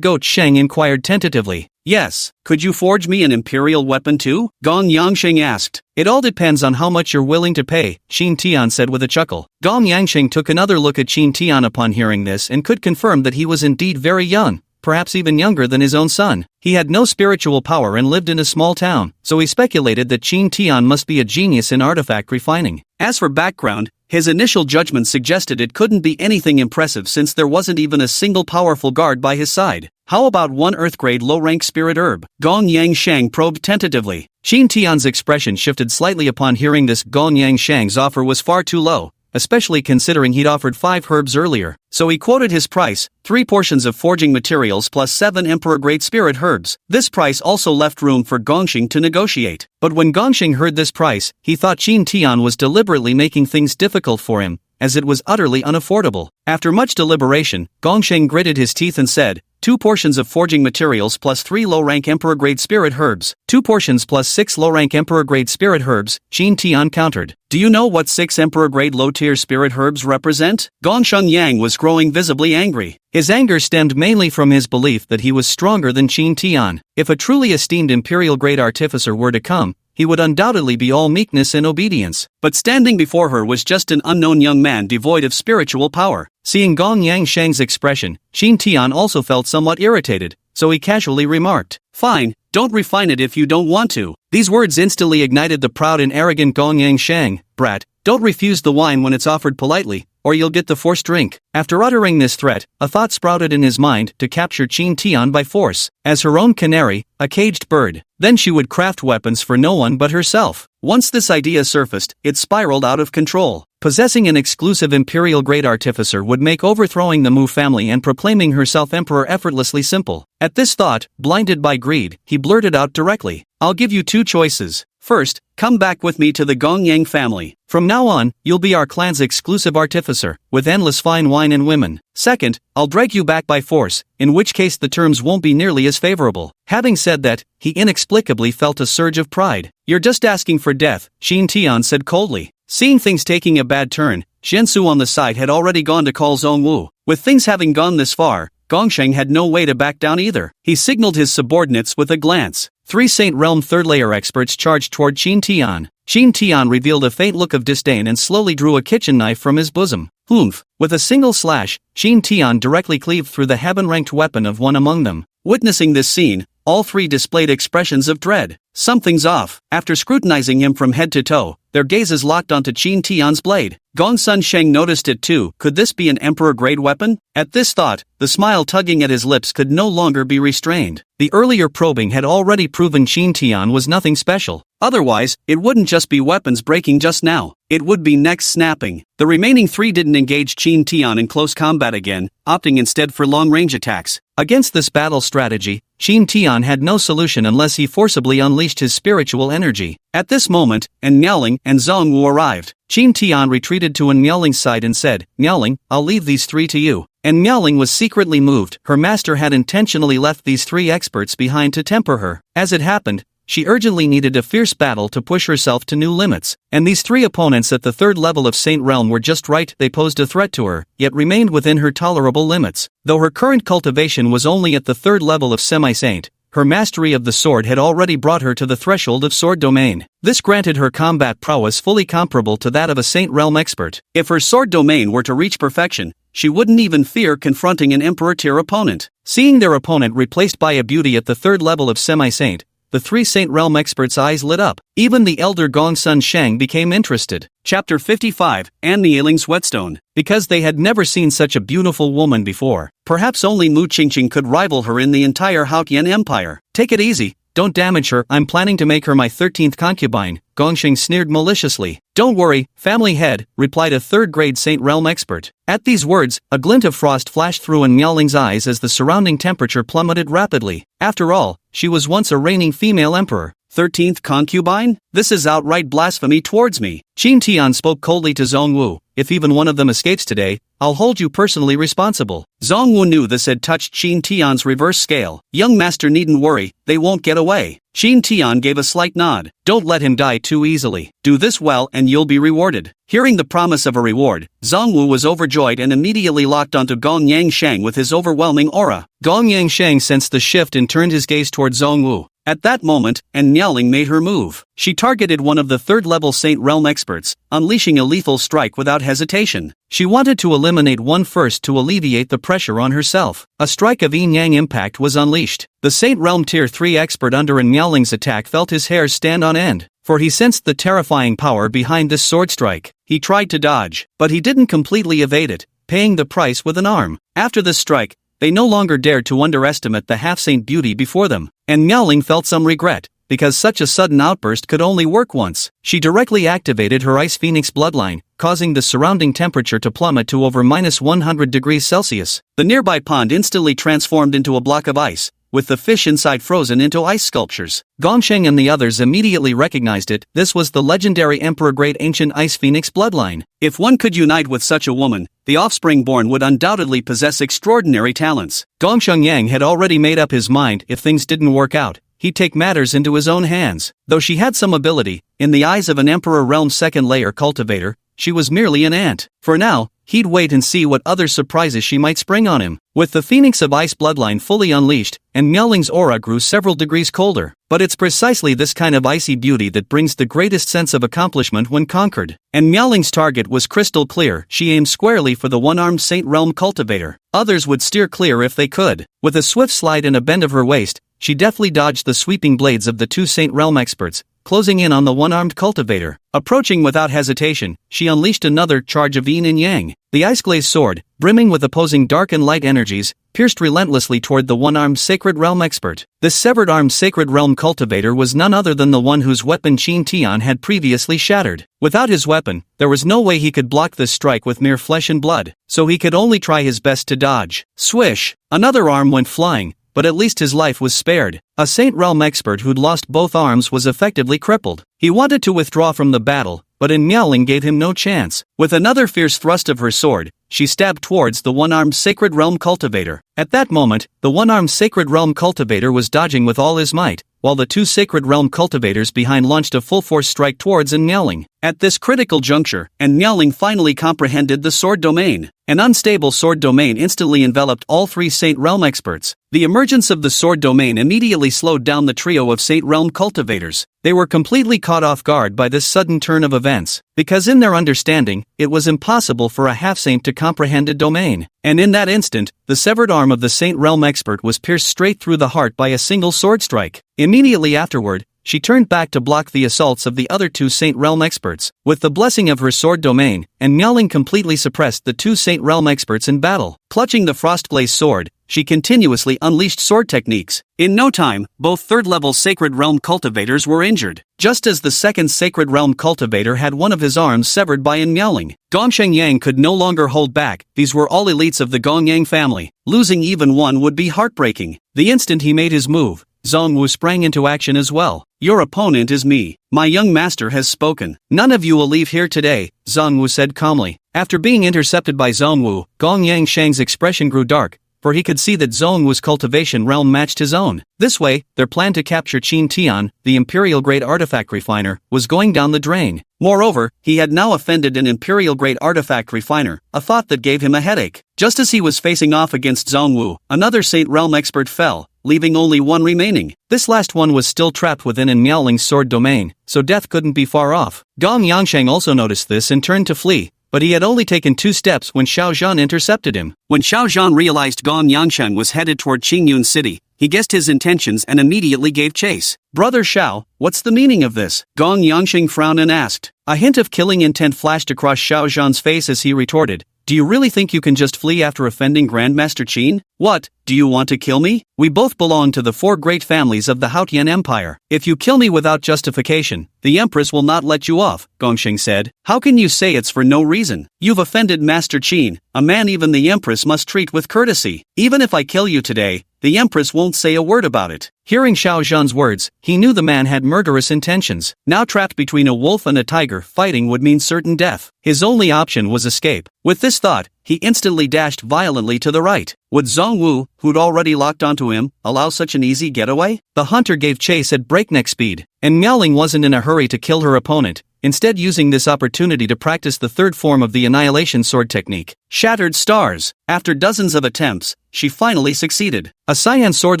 Gocheng inquired tentatively. "Yes. Could you forge me an imperial weapon too?" Gong Yangsheng asked. "It all depends on how much you're willing to pay," Qin Tian said with a chuckle. Gong Yangsheng took another look at Qin Tian upon hearing this and could confirm that he was indeed very young, perhaps even younger than his own son. He had no spiritual power and lived in a small town, so he speculated that Qin Tian must be a genius in artifact refining. As for background, his initial judgment suggested it couldn't be anything impressive since there wasn't even a single powerful guard by his side. How about one earth-grade low-rank spirit herb? Gong Yangsheng probed tentatively. Qin Tian's expression shifted slightly upon hearing this. Gong Yangsheng's offer was far too low, especially considering he'd offered 5 herbs earlier, so he quoted his price, 3 portions of forging materials plus 7 Emperor-grade spirit herbs. This price also left room for Gongxing to negotiate. But when Gongxing heard this price, he thought Qin Tian was deliberately making things difficult for him, as it was utterly unaffordable. After much deliberation, Gongxing gritted his teeth and said, 2 portions of forging materials plus 3 low-rank Emperor-grade spirit herbs. 2 portions plus 6 low-rank Emperor-grade spirit herbs, Qin Tian countered. "Do you know what 6 Emperor-grade low-tier spirit herbs represent?" Gongsheng Yang was growing visibly angry. His anger stemmed mainly from his belief that he was stronger than Qin Tian. If a truly esteemed imperial-grade artificer were to come, he would undoubtedly be all meekness and obedience. But standing before her was just an unknown young man devoid of spiritual power. Seeing Gong Yangsheng's expression, Qin Tian also felt somewhat irritated, so he casually remarked, "Fine, don't refine it if you don't want to." These words instantly ignited the proud and arrogant Gong Yangsheng. "Brat, don't refuse the wine when it's offered politely, or you'll get the forced drink." After uttering this threat, a thought sprouted in his mind to capture Qin Tian by force, as her own canary, a caged bird. Then she would craft weapons for no one but herself. Once this idea surfaced, it spiraled out of control. Possessing an exclusive imperial-grade artificer would make overthrowing the Mu family and proclaiming herself emperor effortlessly simple. At this thought, blinded by greed, he blurted out directly, "I'll give you 2 choices. First, come back with me to the Gongyang family. From now on, you'll be our clan's exclusive artificer, with endless fine wine and women. Second, I'll drag you back by force, in which case the terms won't be nearly as favorable." Having said that, he inexplicably felt a surge of pride. "You're just asking for death," Qin Tian said coldly. Seeing things taking a bad turn, Zhensu on the side had already gone to call Zhongwu. With things having gone this far, Gongsheng had no way to back down either. He signaled his subordinates with a glance. 3 Saint Realm third-layer experts charged toward Qin Tian. Qin Tian revealed a faint look of disdain and slowly drew a kitchen knife from his bosom. Oomph! With a single slash, Qin Tian directly cleaved through the heaven-ranked weapon of one among them. Witnessing this scene, all 3 displayed expressions of dread. Something's off. After scrutinizing him from head to toe, their gazes locked onto Qin Tian's blade. Gong Sun Sheng noticed it too. Could this be an emperor-grade weapon? At this thought, the smile tugging at his lips could no longer be restrained. The earlier probing had already proven Qin Tian was nothing special. Otherwise, it wouldn't just be weapons breaking just now. It would be necks snapping. The remaining 3 didn't engage Qin Tian in close combat again, opting instead for long-range attacks. Against this battle strategy, Qin Tian had no solution unless he forcibly unleashed his spiritual energy. At this moment, An Miaoling and Zhongwu arrived. Qin Tian retreated to An Miaoling's side and said, "Miaoling, I'll leave these 3 to you." And Miaoling was secretly moved. Her master had intentionally left these 3 experts behind to temper her. As it happened, she urgently needed a fierce battle to push herself to new limits, and these 3 opponents at the 3rd level of Saint Realm were just right. They posed a threat to her, yet remained within her tolerable limits. Though her current cultivation was only at the 3rd level of Semi-Saint, her mastery of the sword had already brought her to the threshold of sword domain. This granted her combat prowess fully comparable to that of a Saint Realm expert. If her sword domain were to reach perfection, she wouldn't even fear confronting an Emperor-Tier opponent. Seeing their opponent replaced by a beauty at the 3rd level of Semi-Saint, the 3 Saint Realm experts' eyes lit up. Even the elder Gong Sun Sheng became interested. Chapter 55, An Nialing's Whetstone. Because they had never seen such a beautiful woman before. Perhaps only Mu Qingqing could rival her in the entire Haotian Empire. "Take it easy, Don't damage her, I'm planning to make her my 13th concubine, Gongsheng sneered maliciously. Don't worry, family head, replied a third-grade Saint Realm expert. At these words, a glint of frost flashed through in Miaoling's eyes as the surrounding temperature plummeted rapidly. After all, she was once a reigning female emperor. 13th concubine? This is outright blasphemy towards me. Qin Tian spoke coldly to Zhongwu. If even one of them escapes today, I'll hold you personally responsible. Zhongwu knew this had touched Qin Tian's reverse scale. Young master needn't worry, they won't get away. Qin Tian gave a slight nod. Don't let him die too easily. Do this well and you'll be rewarded. Hearing the promise of a reward, Zhongwu was overjoyed and immediately locked onto Gong Yangsheng with his overwhelming aura. Gong Yangsheng sensed the shift and turned his gaze toward Zhongwu. At that moment, and Miaoling made her move. She targeted one of the third-level Saint Realm experts, unleashing a lethal strike without hesitation. She wanted to eliminate one first to alleviate the pressure on herself. A strike of yin-yang impact was unleashed. The Saint Realm Tier 3 expert under an Miaoling's attack felt his hairs stand on end, for he sensed the terrifying power behind this sword strike. He tried to dodge, but he didn't completely evade it, paying the price with an arm. After this strike, they no longer dared to underestimate the half-saint beauty before them, and Miaoling felt some regret, because such a sudden outburst could only work once. She directly activated her Ice Phoenix bloodline, causing the surrounding temperature to plummet to over -100 degrees Celsius. The nearby pond instantly transformed into a block of ice, with the fish inside frozen into ice sculptures. Gongsheng and the others immediately recognized it. This was the legendary Emperor-grade ancient Ice Phoenix bloodline. If one could unite with such a woman, the offspring born would undoubtedly possess extraordinary talents. Gongsheng Yang had already made up his mind if things didn't work out, he'd take matters into his own hands. Though she had some ability, in the eyes of an Emperor Realm second-layer cultivator, she was merely an ant. For now, he'd wait and see what other surprises she might spring on him. With the Phoenix of Ice bloodline fully unleashed, and Miaoling's aura grew several degrees colder. But it's precisely this kind of icy beauty that brings the greatest sense of accomplishment when conquered. And Miaoling's target was crystal clear. She aimed squarely for the one-armed Saint Realm cultivator. Others would steer clear if they could. With a swift slide and a bend of her waist, she deftly dodged the sweeping blades of the two Saint Realm experts, closing in on the one-armed cultivator. Approaching without hesitation, she unleashed another charge of yin and yang. The ice-glazed sword, brimming with opposing dark and light energies, pierced relentlessly toward the one-armed Sacred Realm expert. This severed-armed Sacred Realm cultivator was none other than the one whose weapon Qin Tian had previously shattered. Without his weapon, there was no way he could block this strike with mere flesh and blood, so he could only try his best to dodge. Swish! Another arm went flying, but at least his life was spared. A Saint Realm expert who'd lost both arms was effectively crippled. He wanted to withdraw from the battle, but Miaoling gave him no chance. With another fierce thrust of her sword, she stabbed towards the one-armed Sacred Realm cultivator. At that moment, the one-armed Sacred Realm cultivator was dodging with all his might, while the two Sacred Realm cultivators behind launched a full-force strike towards Miaoling. At this critical juncture, Miaoling finally comprehended the sword domain. An unstable sword domain instantly enveloped all three Saint Realm experts. The emergence of the sword domain immediately slowed down the trio of Saint Realm cultivators. They were completely caught off guard by this sudden turn of events, because in their understanding, it was impossible for a half-saint to comprehend a domain. And in that instant, the severed arm of the Saint Realm expert was pierced straight through the heart by a single sword strike. Immediately afterward, she turned back to block the assaults of the other two Saint Realm experts. With the blessing of her sword domain, Miaoling completely suppressed the two Saint Realm experts in battle. Clutching the frost-glazed sword, she continuously unleashed sword techniques. In no time, both third-level Sacred Realm cultivators were injured, just as the second Sacred Realm cultivator had one of his arms severed by Miaoling. Gongsheng Yang could no longer hold back. These were all elites of the Gongyang family. Losing even one would be heartbreaking. The instant he made his move, Zhongwu sprang into action as well. Your opponent is me. My young master has spoken. None of you will leave here today, Zhongwu said calmly. After being intercepted by Zhongwu, Gong Yangsheng's expression grew dark, for he could see that Zhongwu's cultivation realm matched his own. This way, their plan to capture Qin Tian, the Imperial-grade artifact refiner, was going down the drain. Moreover, he had now offended an Imperial-grade artifact refiner, a thought that gave him a headache. Just as he was facing off against Zhongwu, another Saint Realm expert fell, leaving only one remaining. This last one was still trapped within Miaoling's sword domain, so death couldn't be far off. Gong Yangsheng also noticed this and turned to flee, but he had only taken 2 steps when Xiao Zhan intercepted him. When Xiao Zhan realized Gong Yangsheng was headed toward Qingyun City, he guessed his intentions and immediately gave chase. Brother Xiao, what's the meaning of this? Gong Yangsheng frowned and asked. A hint of killing intent flashed across Xiao Zhan's face as he retorted, do you really think you can just flee after offending Grandmaster Qin? What, Do you want to kill me? We both belong to the four great families of the Haotian Empire. If you kill me without justification, the Empress will not let you off, Gongxing said. How can you say it's for no reason? You've offended Master Qin, a man even the Empress must treat with courtesy. Even if I kill you today, the Empress won't say a word about it. Hearing Xiao Zhan's words, he knew the man had murderous intentions. Now trapped between a wolf and a tiger, fighting would mean certain death. His only option was escape. With this thought, he instantly dashed violently to the right. Would Zhongwu, who'd already locked onto him, allow such an easy getaway? The hunter gave chase at breakneck speed, and Miaoling wasn't in a hurry to kill her opponent, instead using this opportunity to practice the third form of the annihilation sword technique. Shattered stars. After dozens of attempts, she finally succeeded. A cyan sword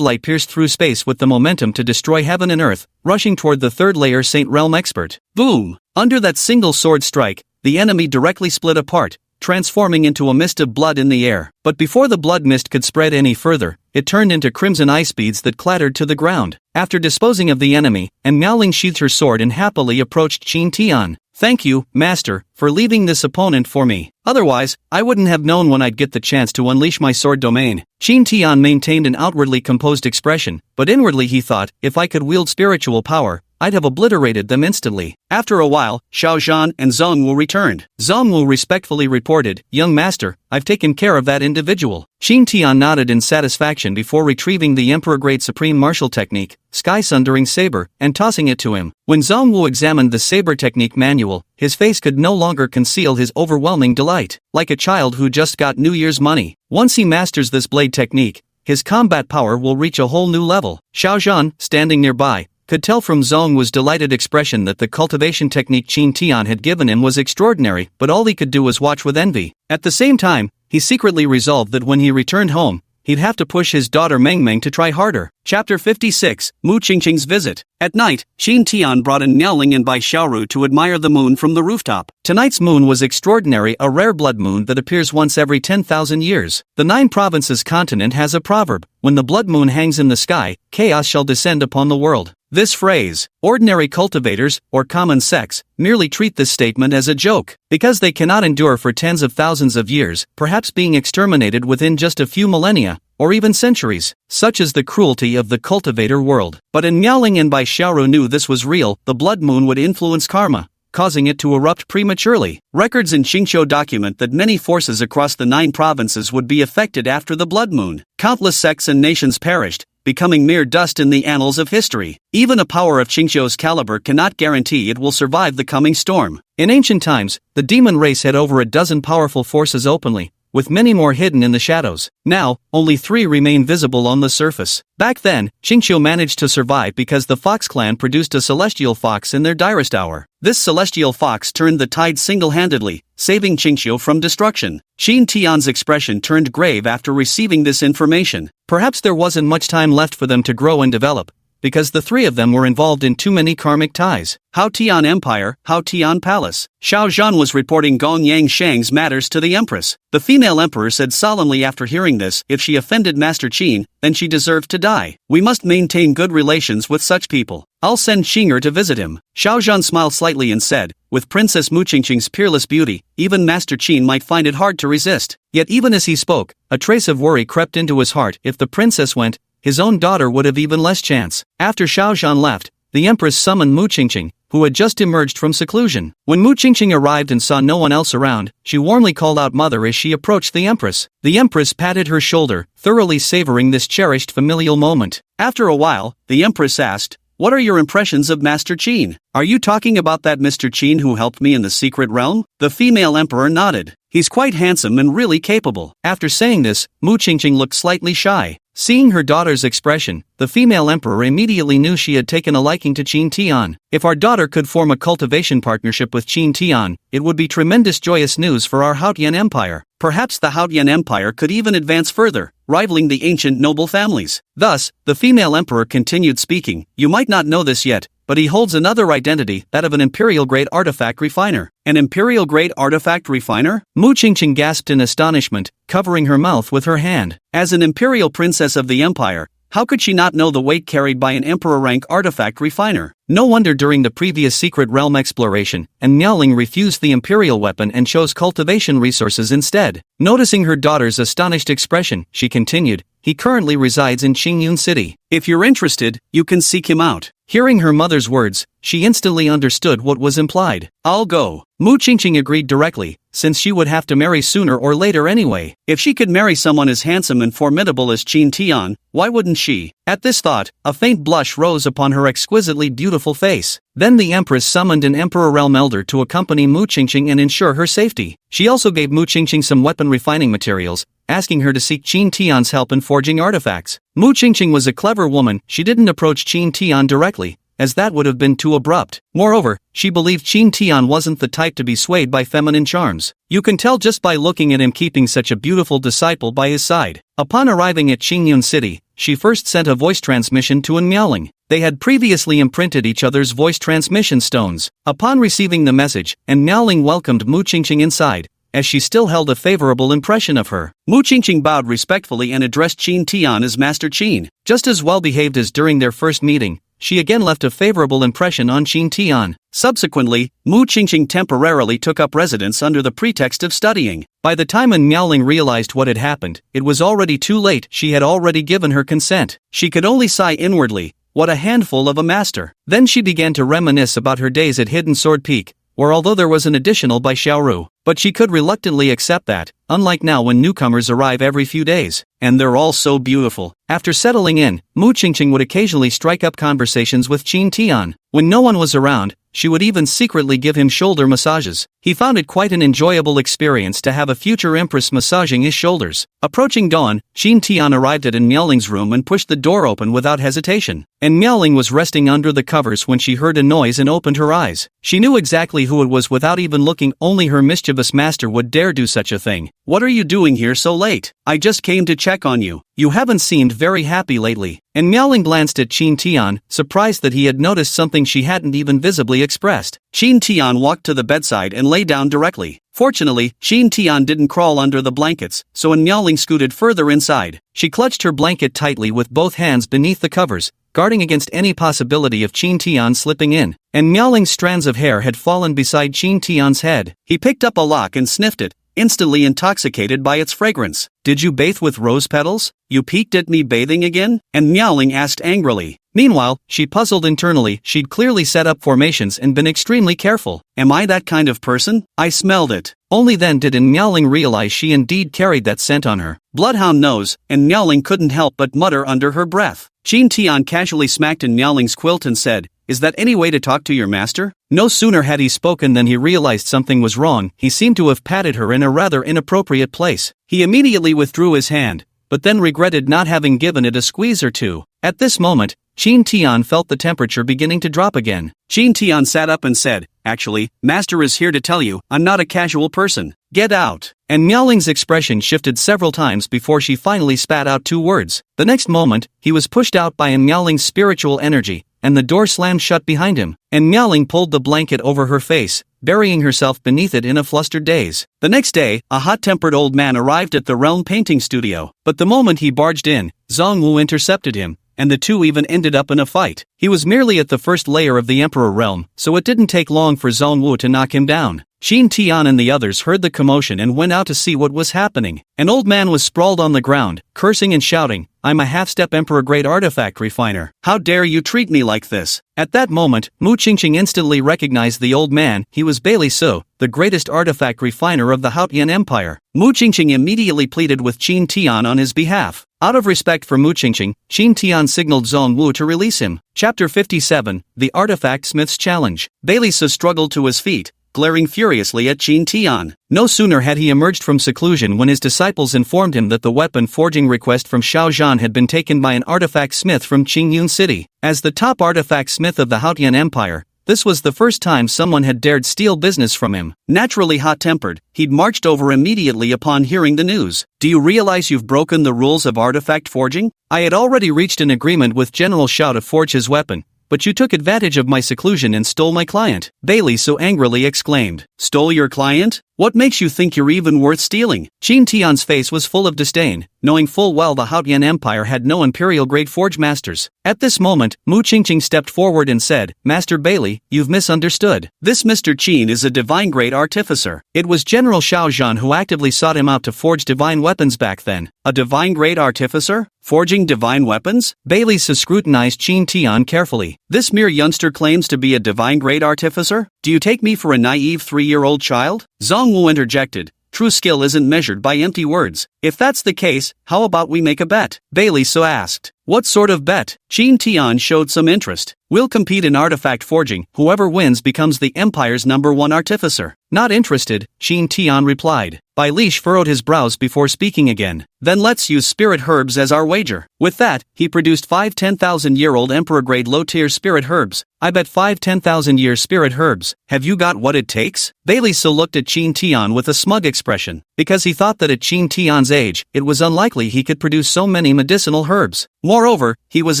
light pierced through space with the momentum to destroy heaven and earth, rushing toward the third layer Saint Realm expert. Boom! Under that single sword strike, the enemy directly split apart, transforming into a mist of blood in the air. But before the blood mist could spread any further, it turned into crimson ice beads that clattered to the ground. After disposing of the enemy, and Miaoling sheathed her sword and happily approached Qin Tian. Thank you, Master, for leaving this opponent for me. Otherwise, I wouldn't have known when I'd get the chance to unleash my sword domain. Qin Tian maintained an outwardly composed expression, but inwardly he thought, if I could wield spiritual power, I'd have obliterated them instantly. After a while, Xiao Zhan and Zhongwu returned. Zhongwu respectfully reported, Young Master, I've taken care of that individual. Qin Tian nodded in satisfaction before retrieving the Emperor-grade Supreme Martial Technique, Sky Sundering Saber, and tossing it to him. When Zhongwu examined the Saber Technique manual, his face could no longer conceal his overwhelming delight. Like a child who just got New Year's money, once he masters this blade technique, his combat power will reach a whole new level. Xiao Zhan, standing nearby, could tell from Zhongwu's delighted expression that the cultivation technique Qin Tian had given him was extraordinary, but all he could do was watch with envy. At the same time, he secretly resolved that when he returned home, he'd have to push his daughter Meng Meng to try harder. Chapter 56, Mu Qingqing's Visit. At night, Qin Tian brought in Miaoling and Bai Xiaoru to admire the moon from the rooftop. Tonight's moon was extraordinary, a rare blood moon that appears once every 10,000 years. The 9 provinces continent has a proverb, when the blood moon hangs in the sky, chaos shall descend upon the world. This phrase, ordinary cultivators, or common sects, merely treat this statement as a joke, because they cannot endure for tens of thousands of years, perhaps being exterminated within just a few millennia, or even centuries. Such is the cruelty of the cultivator world. But in Miaoling and Bai Xiaoru knew this was real, the blood moon would influence karma, causing it to erupt prematurely. Records in Qingqiu document that many forces across the 9 provinces would be affected after the blood moon. Countless sects and nations perished, becoming mere dust in the annals of history. Even a power of Qingqiu's caliber cannot guarantee it will survive the coming storm. In ancient times, the demon race had over a dozen powerful forces openly, with many more hidden in the shadows. Now, only 3 remain visible on the surface. Back then, Qingqiu managed to survive because the Fox clan produced a celestial fox in their direst hour. This celestial fox turned the tide single-handedly, saving Qingqiu from destruction. Qin Tian's expression turned grave after receiving this information. Perhaps there wasn't much time left for them to grow and develop, because the 3 of them were involved in too many karmic ties. Haotian Empire, Haotian Palace. Xiao Zhan was reporting Gong Yang Shang's matters to the Empress. The female emperor said solemnly after hearing this, if she offended Master Qin, then she deserved to die. We must maintain good relations with such people. I'll send Xinger to visit him. Xiao Zhan smiled slightly and said, with Princess Mu Qingqing's peerless beauty, even Master Qin might find it hard to resist. Yet even as he spoke, a trace of worry crept into his heart. If the princess went, his own daughter would have even less chance. After Xiao Zhan left, the Empress summoned Mu Qingqing, who had just emerged from seclusion. When Mu Qingqing arrived and saw no one else around, she warmly called out Mother as she approached the Empress. The Empress patted her shoulder, thoroughly savoring this cherished familial moment. After a while, the Empress asked, What are your impressions of Master Qin? Are you talking about that Mr. Qin who helped me in the secret realm? The female emperor nodded. He's quite handsome and really capable. After saying this, Mu Qingqing looked slightly shy. Seeing her daughter's expression, the female emperor immediately knew she had taken a liking to Qin Tian. If our daughter could form a cultivation partnership with Qin Tian, it would be tremendous joyous news for our Haotian Empire. Perhaps the Haotian Empire could even advance further, rivaling the ancient noble families. Thus, the female emperor continued speaking. You might not know this yet, but he holds another identity, that of an imperial-grade artifact refiner. An imperial-grade artifact refiner? Mu Qingqing gasped in astonishment, covering her mouth with her hand. As an imperial princess of the empire, how could she not know the weight carried by an emperor-rank artifact refiner? No wonder during the previous secret realm exploration, and Miaoling refused the imperial weapon and chose cultivation resources instead. Noticing her daughter's astonished expression, she continued, he currently resides in Qingyun City. If you're interested, you can seek him out. Hearing her mother's words, she instantly understood what was implied. I'll go. Mu Qingqing agreed directly, since she would have to marry sooner or later anyway. If she could marry someone as handsome and formidable as Qin Tian, why wouldn't she? At this thought, a faint blush rose upon her exquisitely beautiful face. Then the Empress summoned an Emperor Realm Elder to accompany Mu Qingqing and ensure her safety. She also gave Mu Qingqing some weapon refining materials, asking her to seek Qin Tian's help in forging artifacts. Mu Qingqing was a clever woman. She didn't approach Qin Tian directly, as that would have been too abrupt. Moreover, she believed Qin Tian wasn't the type to be swayed by feminine charms. You can tell just by looking at him keeping such a beautiful disciple by his side. Upon arriving at Qingyun City, she first sent a voice transmission to An Miaoling. They had previously imprinted each other's voice transmission stones. Upon receiving the message, An Miaoling welcomed Mu Qingqing inside, as she still held a favorable impression of her. Mu Qingqing bowed respectfully and addressed Qin Tian as Master Qin. Just as well behaved as during their first meeting, she again left a favorable impression on Qin Tian. Subsequently, Mu Qingqing temporarily took up residence under the pretext of studying. By the time An Miaoling realized what had happened, it was already too late. She had already given her consent. She could only sigh inwardly, what a handful of a master. Then she began to reminisce about her days at Hidden Sword Peak, where although there was an additional by Xiaoru, but she could reluctantly accept that, unlike now when newcomers arrive every few days. And they're all so beautiful. After settling in, Mu Qingqing would occasionally strike up conversations with Qin Tian. When no one was around, she would even secretly give him shoulder massages. He found it quite an enjoyable experience to have a future empress massaging his shoulders. Approaching dawn, Qin Tian arrived at An Miaoling's room and pushed the door open without hesitation. An Miaoling was resting under the covers when she heard a noise and opened her eyes. She knew exactly who it was without even looking. Only her mischievous master would dare do such a thing. What are you doing here so late? I just came to check on you. You haven't seemed very happy lately. And Miaoling glanced at Qin Tian, surprised that he had noticed something she hadn't even visibly expressed. Qin Tian walked to the bedside and lay down directly. Fortunately, Qin Tian didn't crawl under the blankets, so An Miaoling scooted further inside. She clutched her blanket tightly with both hands beneath the covers, guarding against any possibility of Qin Tian slipping in. And Miaoling's strands of hair had fallen beside Qin Tian's head. He picked up a lock and sniffed it, instantly intoxicated by its fragrance. Did you bathe with rose petals? You peeked at me bathing again? And Miaoling asked angrily. Meanwhile, she puzzled internally. She'd clearly set up formations and been extremely careful. Am I that kind of person? I smelled it. Only then did An Miaoling realize she indeed carried that scent on her. Bloodhound knows, and Miaoling couldn't help but mutter under her breath. Qin Tian casually smacked An Miaoling's quilt and said, "Is that any way to talk to your master?" No sooner had he spoken than he realized something was wrong. He seemed to have patted her in a rather inappropriate place. He immediately withdrew his hand, but then regretted not having given it a squeeze or two. At this moment, Qin Tian felt the temperature beginning to drop again. Qin Tian sat up and said, "Actually, Master is here to tell you, I'm not a casual person. Get out." And Miaoling's expression shifted several times before she finally spat out two words. The next moment, he was pushed out by An Miaoling's spiritual energy, and the door slammed shut behind him. And Miaoling pulled the blanket over her face, burying herself beneath it in a flustered daze. The next day, a hot-tempered old man arrived at the Realm Painting Studio, but the moment he barged in, Zhongwu intercepted him, and the two even ended up in a fight. He was merely at the first layer of the Emperor realm, so it didn't take long for Zhongwu to knock him down. Qin Tian and the others heard the commotion and went out to see what was happening. An old man was sprawled on the ground, cursing and shouting, "I'm a half-step Emperor-grade artifact refiner. How dare you treat me like this?" At that moment, Mu Qingqing instantly recognized the old man. He was Bailey Su, the greatest artifact refiner of the Haotian Empire. Mu Qingqing immediately pleaded with Qin Tian on his behalf. Out of respect for Mu Qingqing, Qin Tian signaled Zhongwu to release him. Chapter 57, The Artifact Smith's Challenge. Bailey Su struggled to his feet, glaring furiously at Qin Tian. No sooner had he emerged from seclusion when his disciples informed him that the weapon forging request from Xiao Zhan had been taken by an artifact smith from Qingyun City. As the top artifact smith of the Haotian Empire, this was the first time someone had dared steal business from him. Naturally hot-tempered, he'd marched over immediately upon hearing the news. "Do you realize you've broken the rules of artifact forging? I had already reached an agreement with General Xiao to forge his weapon, but you took advantage of my seclusion and stole my client," Bailey so angrily exclaimed. "Stole your client? What makes you think you're even worth stealing? Qin Tian's face was full of disdain, knowing full well the Haotian Empire had no imperial-grade forge masters. At this moment, Mu Qingqing stepped forward and said, Master Bailey, you've misunderstood. This Mr. Qin is a divine-grade artificer. It was General Xiao Zhan who actively sought him out to forge divine weapons back then. A divine-grade artificer? Forging divine weapons? Bailey scrutinized Qin Tian carefully. This mere youngster claims to be a divine-grade artificer? Do you take me for a naive 3-year-old child? Zhang Wu interjected. True skill isn't measured by empty words. If that's the case, how about we make a bet? Bailey asked. What sort of bet? Qin Tian showed some interest. We'll compete in artifact forging. Whoever wins becomes the Empire's #1 artificer. Not interested, Qin Tian replied. Bai Lish furrowed his brows before speaking again. Then let's use spirit herbs as our wager. With that, he produced 5 10,000-year-old Emperor-grade low-tier spirit herbs. I bet 5 10,000-year spirit herbs. Have you got what it takes? Bailey looked at Qin Tian with a smug expression. Because he thought that at Qin Tian's age, it was unlikely he could produce so many medicinal herbs. Moreover, he was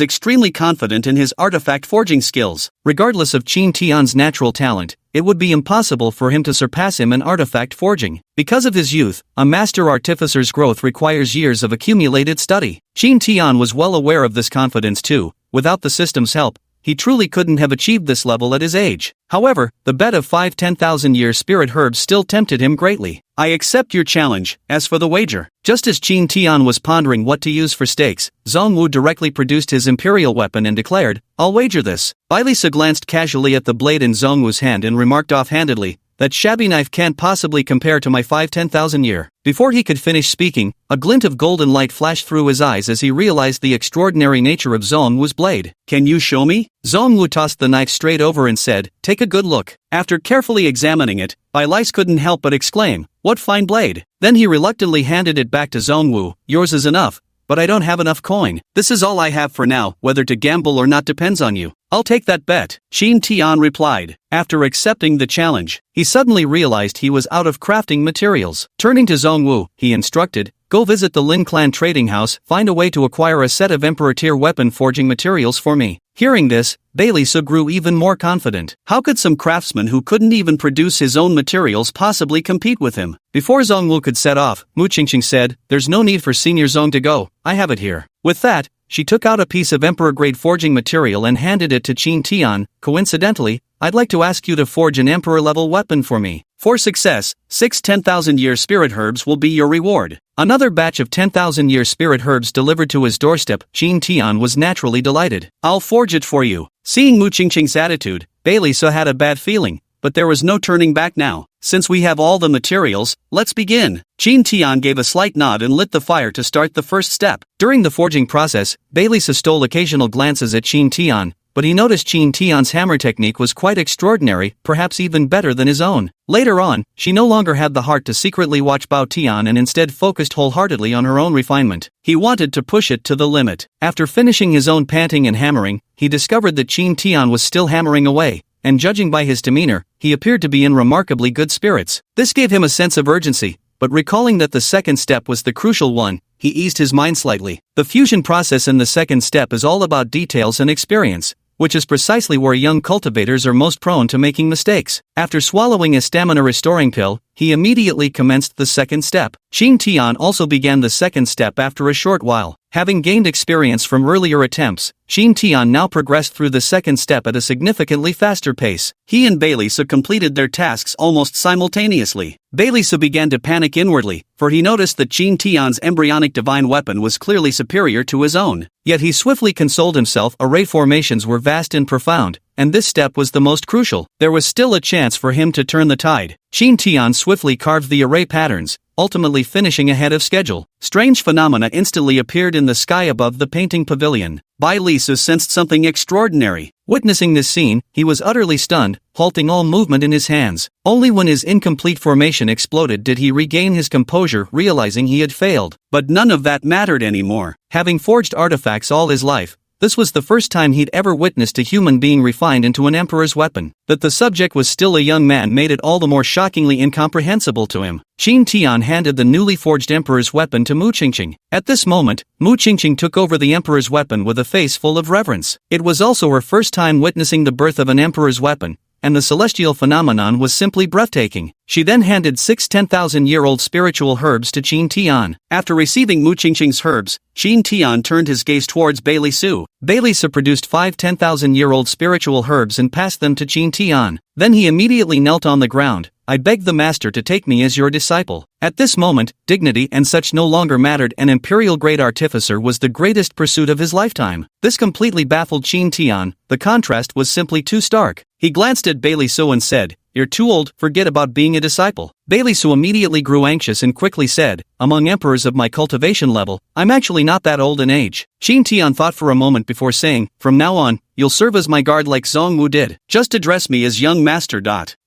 extremely confident in his artifact forging skills. Regardless of Qin Tian's natural talent, it would be impossible for him to surpass him in artifact forging. Because of his youth, a master artificer's growth requires years of accumulated study. Qin Tian was well aware of this confidence too. Without the system's help, he truly couldn't have achieved this level at his age. However, the bet of 5 10,000-year spirit herbs still tempted him greatly. I accept your challenge. As for the wager, just as Qin Tian was pondering what to use for stakes, Zhang Wu directly produced his imperial weapon and declared, I'll wager this. Bai Lisa glanced casually at the blade in Zhang Wu's hand and remarked offhandedly, that shabby knife can't possibly compare to my 5 10,000-year. Before he could finish speaking, a glint of golden light flashed through his eyes as he realized the extraordinary nature of Zhang Wu's blade. Can you show me? Zhang Wu tossed the knife straight over and said, take a good look. After carefully examining it, Bai Lice couldn't help but exclaim, what fine blade. Then he reluctantly handed it back to Zhang Wu. Yours is enough, but I don't have enough coin. This is all I have for now. Whether to gamble or not depends on you. I'll take that bet, Qin Tian replied. After accepting the challenge, he suddenly realized he was out of crafting materials. Turning to Zhang Wu, he instructed, go visit the Lin Clan trading house, find a way to acquire a set of Emperor-tier weapon forging materials for me. Hearing this, Bailey grew even more confident. How could some craftsman who couldn't even produce his own materials possibly compete with him? Before Zhang Wu could set off, Mu Qingqing said, there's no need for Senior Zhang to go, I have it here. With that, she took out a piece of Emperor-grade forging material and handed it to Qin Tian. Coincidentally, I'd like to ask you to forge an Emperor-level weapon for me. For success, 6 10,000-year spirit herbs will be your reward. Another batch of 10,000-year spirit herbs delivered to his doorstep. Qin Tian was naturally delighted. I'll forge it for you. Seeing Mu Qingqing's attitude, Bailey had a bad feeling, but there was no turning back now. Since we have all the materials, let's begin. Qin Tian gave a slight nod and lit the fire to start the first step. During the forging process, Bailey stole occasional glances at Qin Tian, but he noticed Qin Tian's hammer technique was quite extraordinary, perhaps even better than his own. Later on, she no longer had the heart to secretly watch Bao Tian and instead focused wholeheartedly on her own refinement. He wanted to push it to the limit. After finishing his own panting and hammering, he discovered that Qin Tian was still hammering away, and judging by his demeanor, he appeared to be in remarkably good spirits. This gave him a sense of urgency, but recalling that the second step was the crucial one, he eased his mind slightly. The fusion process in the second step is all about details and experience, which is precisely where young cultivators are most prone to making mistakes. After swallowing a stamina-restoring pill, he immediately commenced the second step. Qin Tian also began the second step after a short while. Having gained experience from earlier attempts, Qin Tian now progressed through the second step at a significantly faster pace. He and Bailey completed their tasks almost simultaneously. Bailey began to panic inwardly, for he noticed that Qin Tian's embryonic divine weapon was clearly superior to his own. Yet he swiftly consoled himself, array formations were vast and profound, and this step was the most crucial. There was still a chance for him to turn the tide. Qin Tian swiftly carved the array patterns, ultimately finishing ahead of schedule. Strange phenomena instantly appeared in the sky above the painting pavilion. Bai Lisa sensed something extraordinary. Witnessing this scene, he was utterly stunned, halting all movement in his hands. Only when his incomplete formation exploded did he regain his composure, realizing he had failed. But none of that mattered anymore. Having forged artifacts all his life, this was the first time he'd ever witnessed a human being refined into an emperor's weapon. That the subject was still a young man made it all the more shockingly incomprehensible to him. Qin Tian handed the newly forged emperor's weapon to Mu Qingqing. At this moment, Mu Qingqing took over the emperor's weapon with a face full of reverence. It was also her first time witnessing the birth of an emperor's weapon, and the celestial phenomenon was simply breathtaking. She then handed 6 10,000-year-old spiritual herbs to Qin Tian. After receiving Mu Qingqing's herbs, Qin Tian turned his gaze towards Bailey Su. Bailey Su produced 5 10,000-year-old spiritual herbs and passed them to Qin Tian. Then he immediately knelt on the ground. I beg the master to take me as your disciple. At this moment, dignity and such no longer mattered. An imperial-grade artificer was the greatest pursuit of his lifetime. This completely baffled Qin Tian. The contrast was simply too stark. He glanced at Bailey Su and said, "You're too old, forget about being a disciple." Bailey Su immediately grew anxious and quickly said, "Among emperors of my cultivation level, I'm actually not that old in age." Qin Tian thought for a moment before saying, "From now on, you'll serve as my guard like Zhong Wu did. Just address me as young master.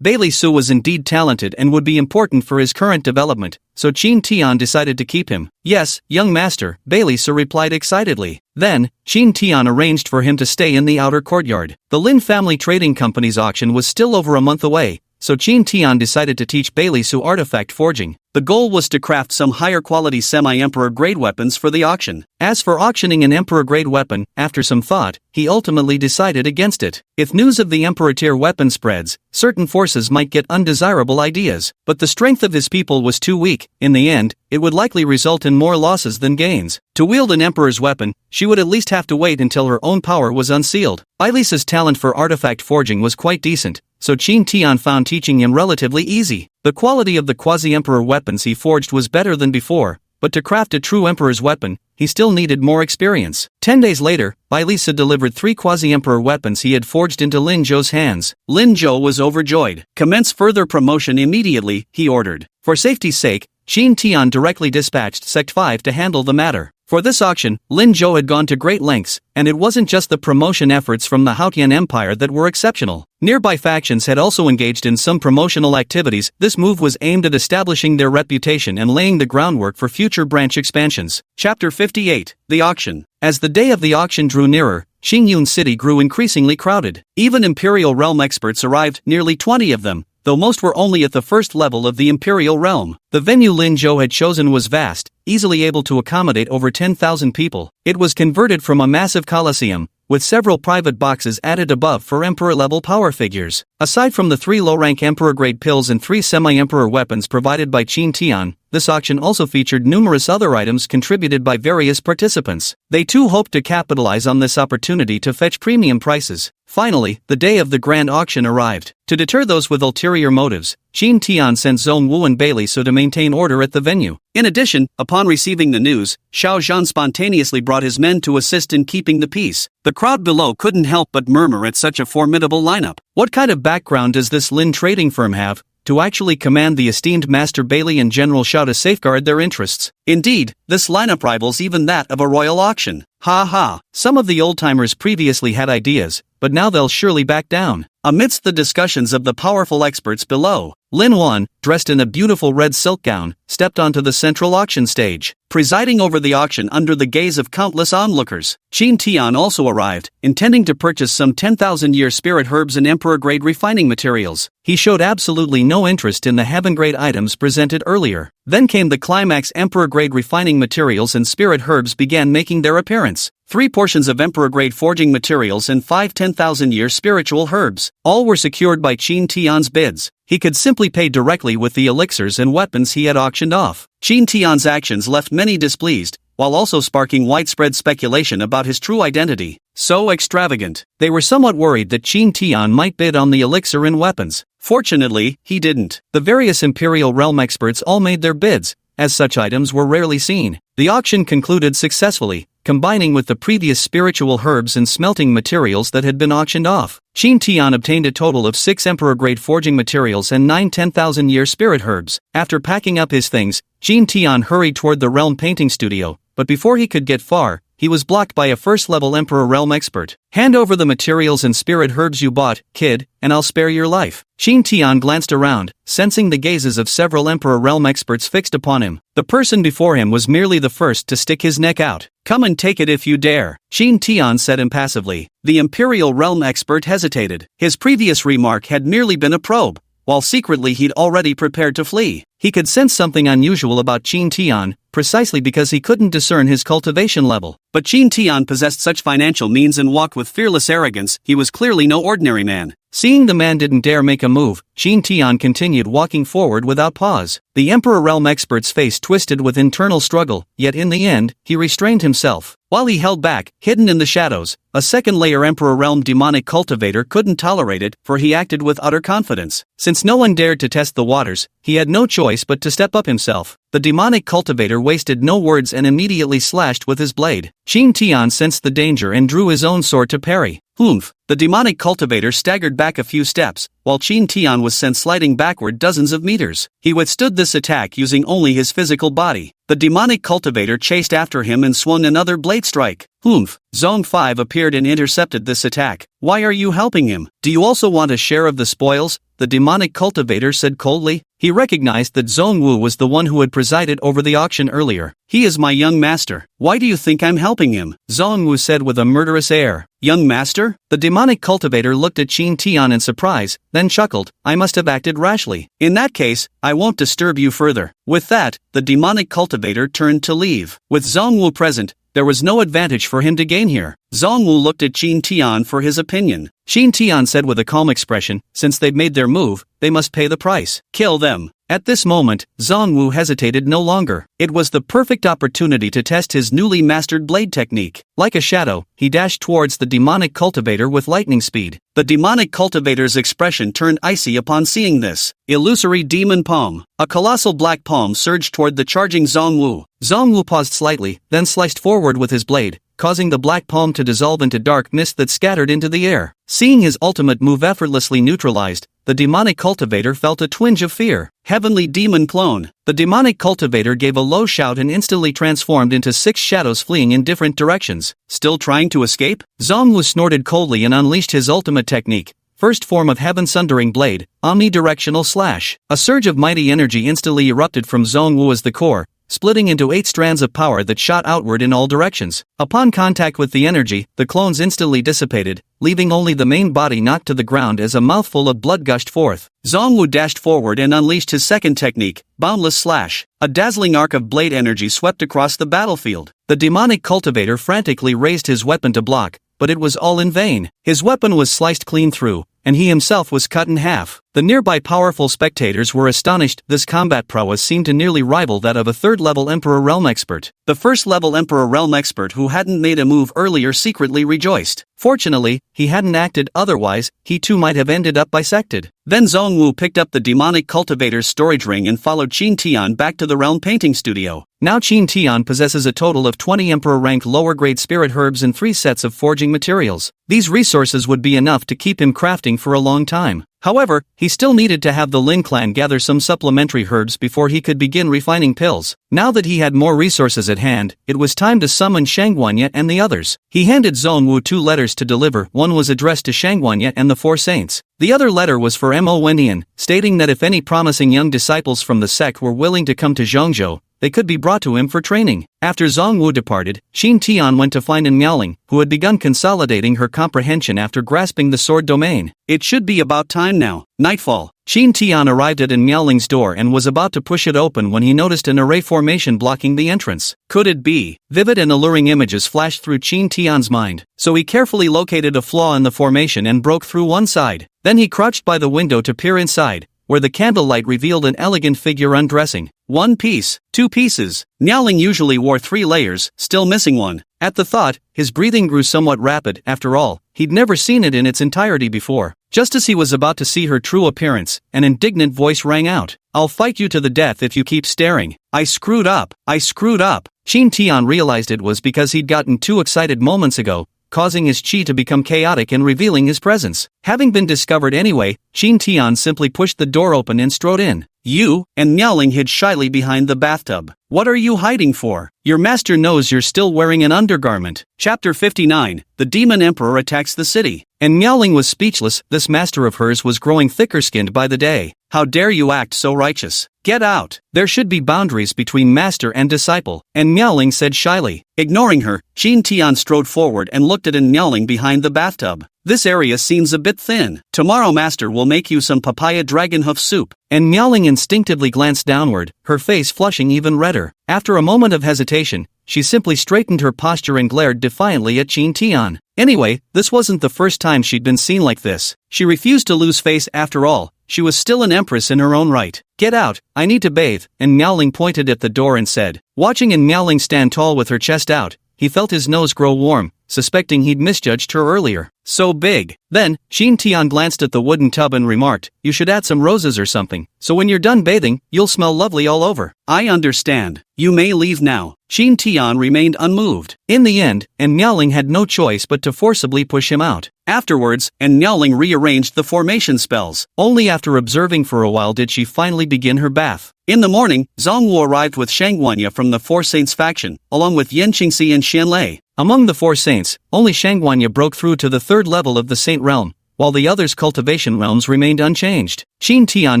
Bailey Su was indeed talented and would be important for his current development, so Qin Tian decided to keep him. "Yes, young master," Bailey Su replied excitedly. Then, Qin Tian arranged for him to stay in the outer courtyard. The Lin family trading company's auction was still over a month away, so Qin Tian decided to teach Bailey Su artifact forging. The goal was to craft some higher quality semi-emperor grade weapons for the auction. As for auctioning an emperor grade weapon, after some thought, he ultimately decided against it. If news of the Emperor-Tier weapon spreads, certain forces might get undesirable ideas, but the strength of his people was too weak. In the end, it would likely result in more losses than gains. To wield an emperor's weapon, she would at least have to wait until her own power was unsealed. Bailey's talent for artifact forging was quite decent, so Qin Tian found teaching him relatively easy. The quality of the quasi-emperor weapons he forged was better than before, but to craft a true emperor's weapon, he still needed more experience. 10 days later, Bailey Su delivered 3 quasi-emperor weapons he had forged into Lin Zhou's hands. Lin Zhou was overjoyed. "Commence further promotion immediately," he ordered. For safety's sake, Qin Tian directly dispatched Sect 5 to handle the matter. For this auction, Lin Zhou had gone to great lengths, and it wasn't just the promotion efforts from the Haotian Empire that were exceptional. Nearby factions had also engaged in some promotional activities. This move was aimed at establishing their reputation and laying the groundwork for future branch expansions. Chapter 58. The Auction. As the day of the auction drew nearer, Xingyun City grew increasingly crowded. Even Imperial Realm experts arrived, nearly 20 of them, though most were only at the first level of the Imperial Realm. The venue Lin Zhou had chosen was vast, easily able to accommodate over 10,000 people. It was converted from a massive coliseum, with several private boxes added above for emperor-level power figures. Aside from the 3 low-rank emperor-grade pills and 3 semi-emperor weapons provided by Qin Tian, this auction also featured numerous other items contributed by various participants. They too hoped to capitalize on this opportunity to fetch premium prices. Finally, the day of the grand auction arrived. To deter those with ulterior motives, Qin Tian sent Zhong Wu and Bailey Su to maintain order at the venue. In addition, upon receiving the news, Xiao Zhan spontaneously brought his men to assist in keeping the peace. The crowd below couldn't help but murmur at such a formidable lineup. What kind of background does this Lin trading firm have to actually command the esteemed Master Bailey and General Xiao to safeguard their interests? Indeed, this lineup rivals even that of a royal auction. Ha ha, some of the old-timers previously had ideas, but now they'll surely back down. Amidst the discussions of the powerful experts below, Lin Wan, dressed in a beautiful red silk gown, stepped onto the central auction stage, presiding over the auction under the gaze of countless onlookers. Qin Tian also arrived, intending to purchase some 10,000-year spirit herbs and emperor-grade refining materials. He showed absolutely no interest in the heaven-grade items presented earlier. Then came the climax. Emperor-grade refining materials and spirit herbs began making their appearance. 3 portions of emperor-grade forging materials and 5 10,000-year spiritual herbs. All were secured by Qin Tian's bids. He could simply pay directly with the elixirs and weapons he had auctioned off. Qin Tian's actions left many displeased, while also sparking widespread speculation about his true identity. So extravagant. They were somewhat worried that Qin Tian might bid on the elixir and weapons. Fortunately, he didn't. The various Imperial Realm experts all made their bids, as such items were rarely seen. The auction concluded successfully, combining with the previous spiritual herbs and smelting materials that had been auctioned off. Qin Tian obtained a total of 6 emperor-grade forging materials and 9 10,000-year spirit herbs. After packing up his things, Qin Tian hurried toward the realm painting studio, but before he could get far, he was blocked by a first-level Emperor Realm expert. "Hand over the materials and spirit herbs you bought, kid, and I'll spare your life." Qin Tian glanced around, sensing the gazes of several Emperor Realm experts fixed upon him. The person before him was merely the first to stick his neck out. "Come and take it if you dare," Qin Tian said impassively. The Imperial Realm expert hesitated. His previous remark had merely been a probe, while secretly he'd already prepared to flee. He could sense something unusual about Qin Tian, precisely because he couldn't discern his cultivation level. But Qin Tian possessed such financial means and walked with fearless arrogance. He was clearly no ordinary man. Seeing the man didn't dare make a move, Qin Tian continued walking forward without pause. The Emperor Realm expert's face twisted with internal struggle, yet in the end, he restrained himself. While he held back, hidden in the shadows, a second-layer Emperor Realm demonic cultivator couldn't tolerate it, for he acted with utter confidence. Since no one dared to test the waters, he had no choice but to step up himself. The demonic cultivator wasted no words and immediately slashed with his blade. Qin Tian sensed the danger and drew his own sword to parry. Oomph! The demonic cultivator staggered back a few steps, while Qin Tian was sent sliding backward dozens of meters. He withstood this attack using only his physical body. The demonic cultivator chased after him and swung another blade strike. Oomph! Zone 5 appeared and intercepted this attack. Why are you helping him? Do you also want a share of the spoils? The demonic cultivator said coldly. He recognized that Zhong Wu was the one who had presided over the auction earlier. He is my young master. Why do you think I'm helping him? Zhong Wu said with a murderous air. Young master? The demonic cultivator looked at Qin Tian in surprise, then chuckled. I must have acted rashly. In that case, I won't disturb you further. With that, the demonic cultivator turned to leave. With Zhong Wu present, there was no advantage for him to gain here. Zhong Wu looked at Qin Tian for his opinion. Qin Tian said with a calm expression, since they've made their move, they must pay the price. Kill them. At this moment, Zhong Wu hesitated no longer. It was the perfect opportunity to test his newly mastered blade technique. Like a shadow, he dashed towards the demonic cultivator with lightning speed. The demonic cultivator's expression turned icy upon seeing this. Illusory demon palm. A colossal black palm surged toward the charging Zhong Wu. Zhong Wu paused slightly, then sliced forward with his blade, causing the black palm to dissolve into dark mist that scattered into the air. Seeing his ultimate move effortlessly neutralized, the demonic cultivator felt a twinge of fear. Heavenly demon clone. The demonic cultivator gave a low shout and instantly transformed into 6 shadows fleeing in different directions. Still trying to escape? Zhong Wu snorted coldly and unleashed his ultimate technique. First form of Heaven Sundering Blade, Omnidirectional Slash. A surge of mighty energy instantly erupted from Zhong Wu as the core, splitting into 8 strands of power that shot outward in all directions. Upon contact with the energy, the clones instantly dissipated, leaving only the main body knocked to the ground as a mouthful of blood gushed forth. Zhong Wu dashed forward and unleashed his second technique, Boundless Slash. A dazzling arc of blade energy swept across the battlefield. The demonic cultivator frantically raised his weapon to block, but it was all in vain. His weapon was sliced clean through, and he himself was cut in half. The nearby powerful spectators were astonished. This combat prowess seemed to nearly rival that of a third-level Emperor Realm expert. The first-level Emperor Realm expert who hadn't made a move earlier secretly rejoiced. Fortunately, he hadn't acted, otherwise, he too might have ended up bisected. Then Zhong Wu picked up the demonic cultivator's storage ring and followed Qin Tian back to the realm painting studio. Now Qin Tian possesses a total of 20 Emperor-rank lower-grade spirit herbs and 3 sets of forging materials. These resources would be enough to keep him crafting for a long time. However, he still needed to have the Lin clan gather some supplementary herbs before he could begin refining pills. Now that he had more resources at hand, it was time to summon Shangguanya and the others. He handed Zhong Wu 2 letters to deliver. One was addressed to Shangguanya and the 4 saints. The other letter was for Mo Wenian, stating that if any promising young disciples from the sect were willing to come to Zhongzhou, they could be brought to him for training. After Zhong Wu departed, Qin Tian went to find Miaoling, who had begun consolidating her comprehension after grasping the sword domain. It should be about time now. Nightfall. Qin Tian arrived at Miaoling's door and was about to push it open when he noticed an array formation blocking the entrance. Could it be? Vivid and alluring images flashed through Qin Tian's mind, so he carefully located a flaw in the formation and broke through one side. Then he crouched by the window to peer inside, where the candlelight revealed an elegant figure undressing. 1 piece, 2 pieces. Miaoling usually wore 3 layers, still missing one. At the thought, his breathing grew somewhat rapid. After all, he'd never seen it in its entirety before. Just as he was about to see her true appearance, an indignant voice rang out. I'll fight you to the death if you keep staring. I screwed up. Qin Tian realized it was because he'd gotten too excited moments ago, causing his chi to become chaotic and revealing his presence. Having been discovered anyway, Qin Tian simply pushed the door open and strode in. You, and Miaoling hid shyly behind the bathtub. What are you hiding for? Your master knows you're still wearing an undergarment. Chapter 59, The Demon Emperor Attacks the City. And Miaoling was speechless. This master of hers was growing thicker-skinned by the day. How dare you act so righteous? Get out! There should be boundaries between master and disciple, and Miaoling said shyly. Ignoring her, Qin Tian strode forward and looked at Miaoling behind the bathtub. This area seems a bit thin. Tomorrow master will make you some papaya dragon hoof soup. And Miaoling instinctively glanced downward. her face flushing even redder. After a moment of hesitation, she simply straightened her posture and glared defiantly at Qin Tian. Anyway, this wasn't the first time she'd been seen like this. She refused to lose face after all. She was still an empress in her own right. "Get out, I need to bathe," and Miaoling pointed at the door and said. Watching Miaoling stand tall with her chest out, he felt his nose grow warm, suspecting he'd misjudged her earlier. So big. Then, Qin Tian glanced at the wooden tub and remarked, "You should add some roses or something, so when you're done bathing, you'll smell lovely all over." "I understand. You may leave now." Qin Tian remained unmoved. In the end, Miaoling had no choice but to forcibly push him out. Afterwards, Miaoling rearranged the formation spells. Only after observing for a while did she finally begin her bath. In the morning, Zhongwu arrived with Shangguanya from the Four Saints faction, along with Yan Qingxi and Xianlei. Among the Four Saints, only Shangguanya broke through to the third level of the Saint realm, while the others' cultivation realms remained unchanged. Qin Tian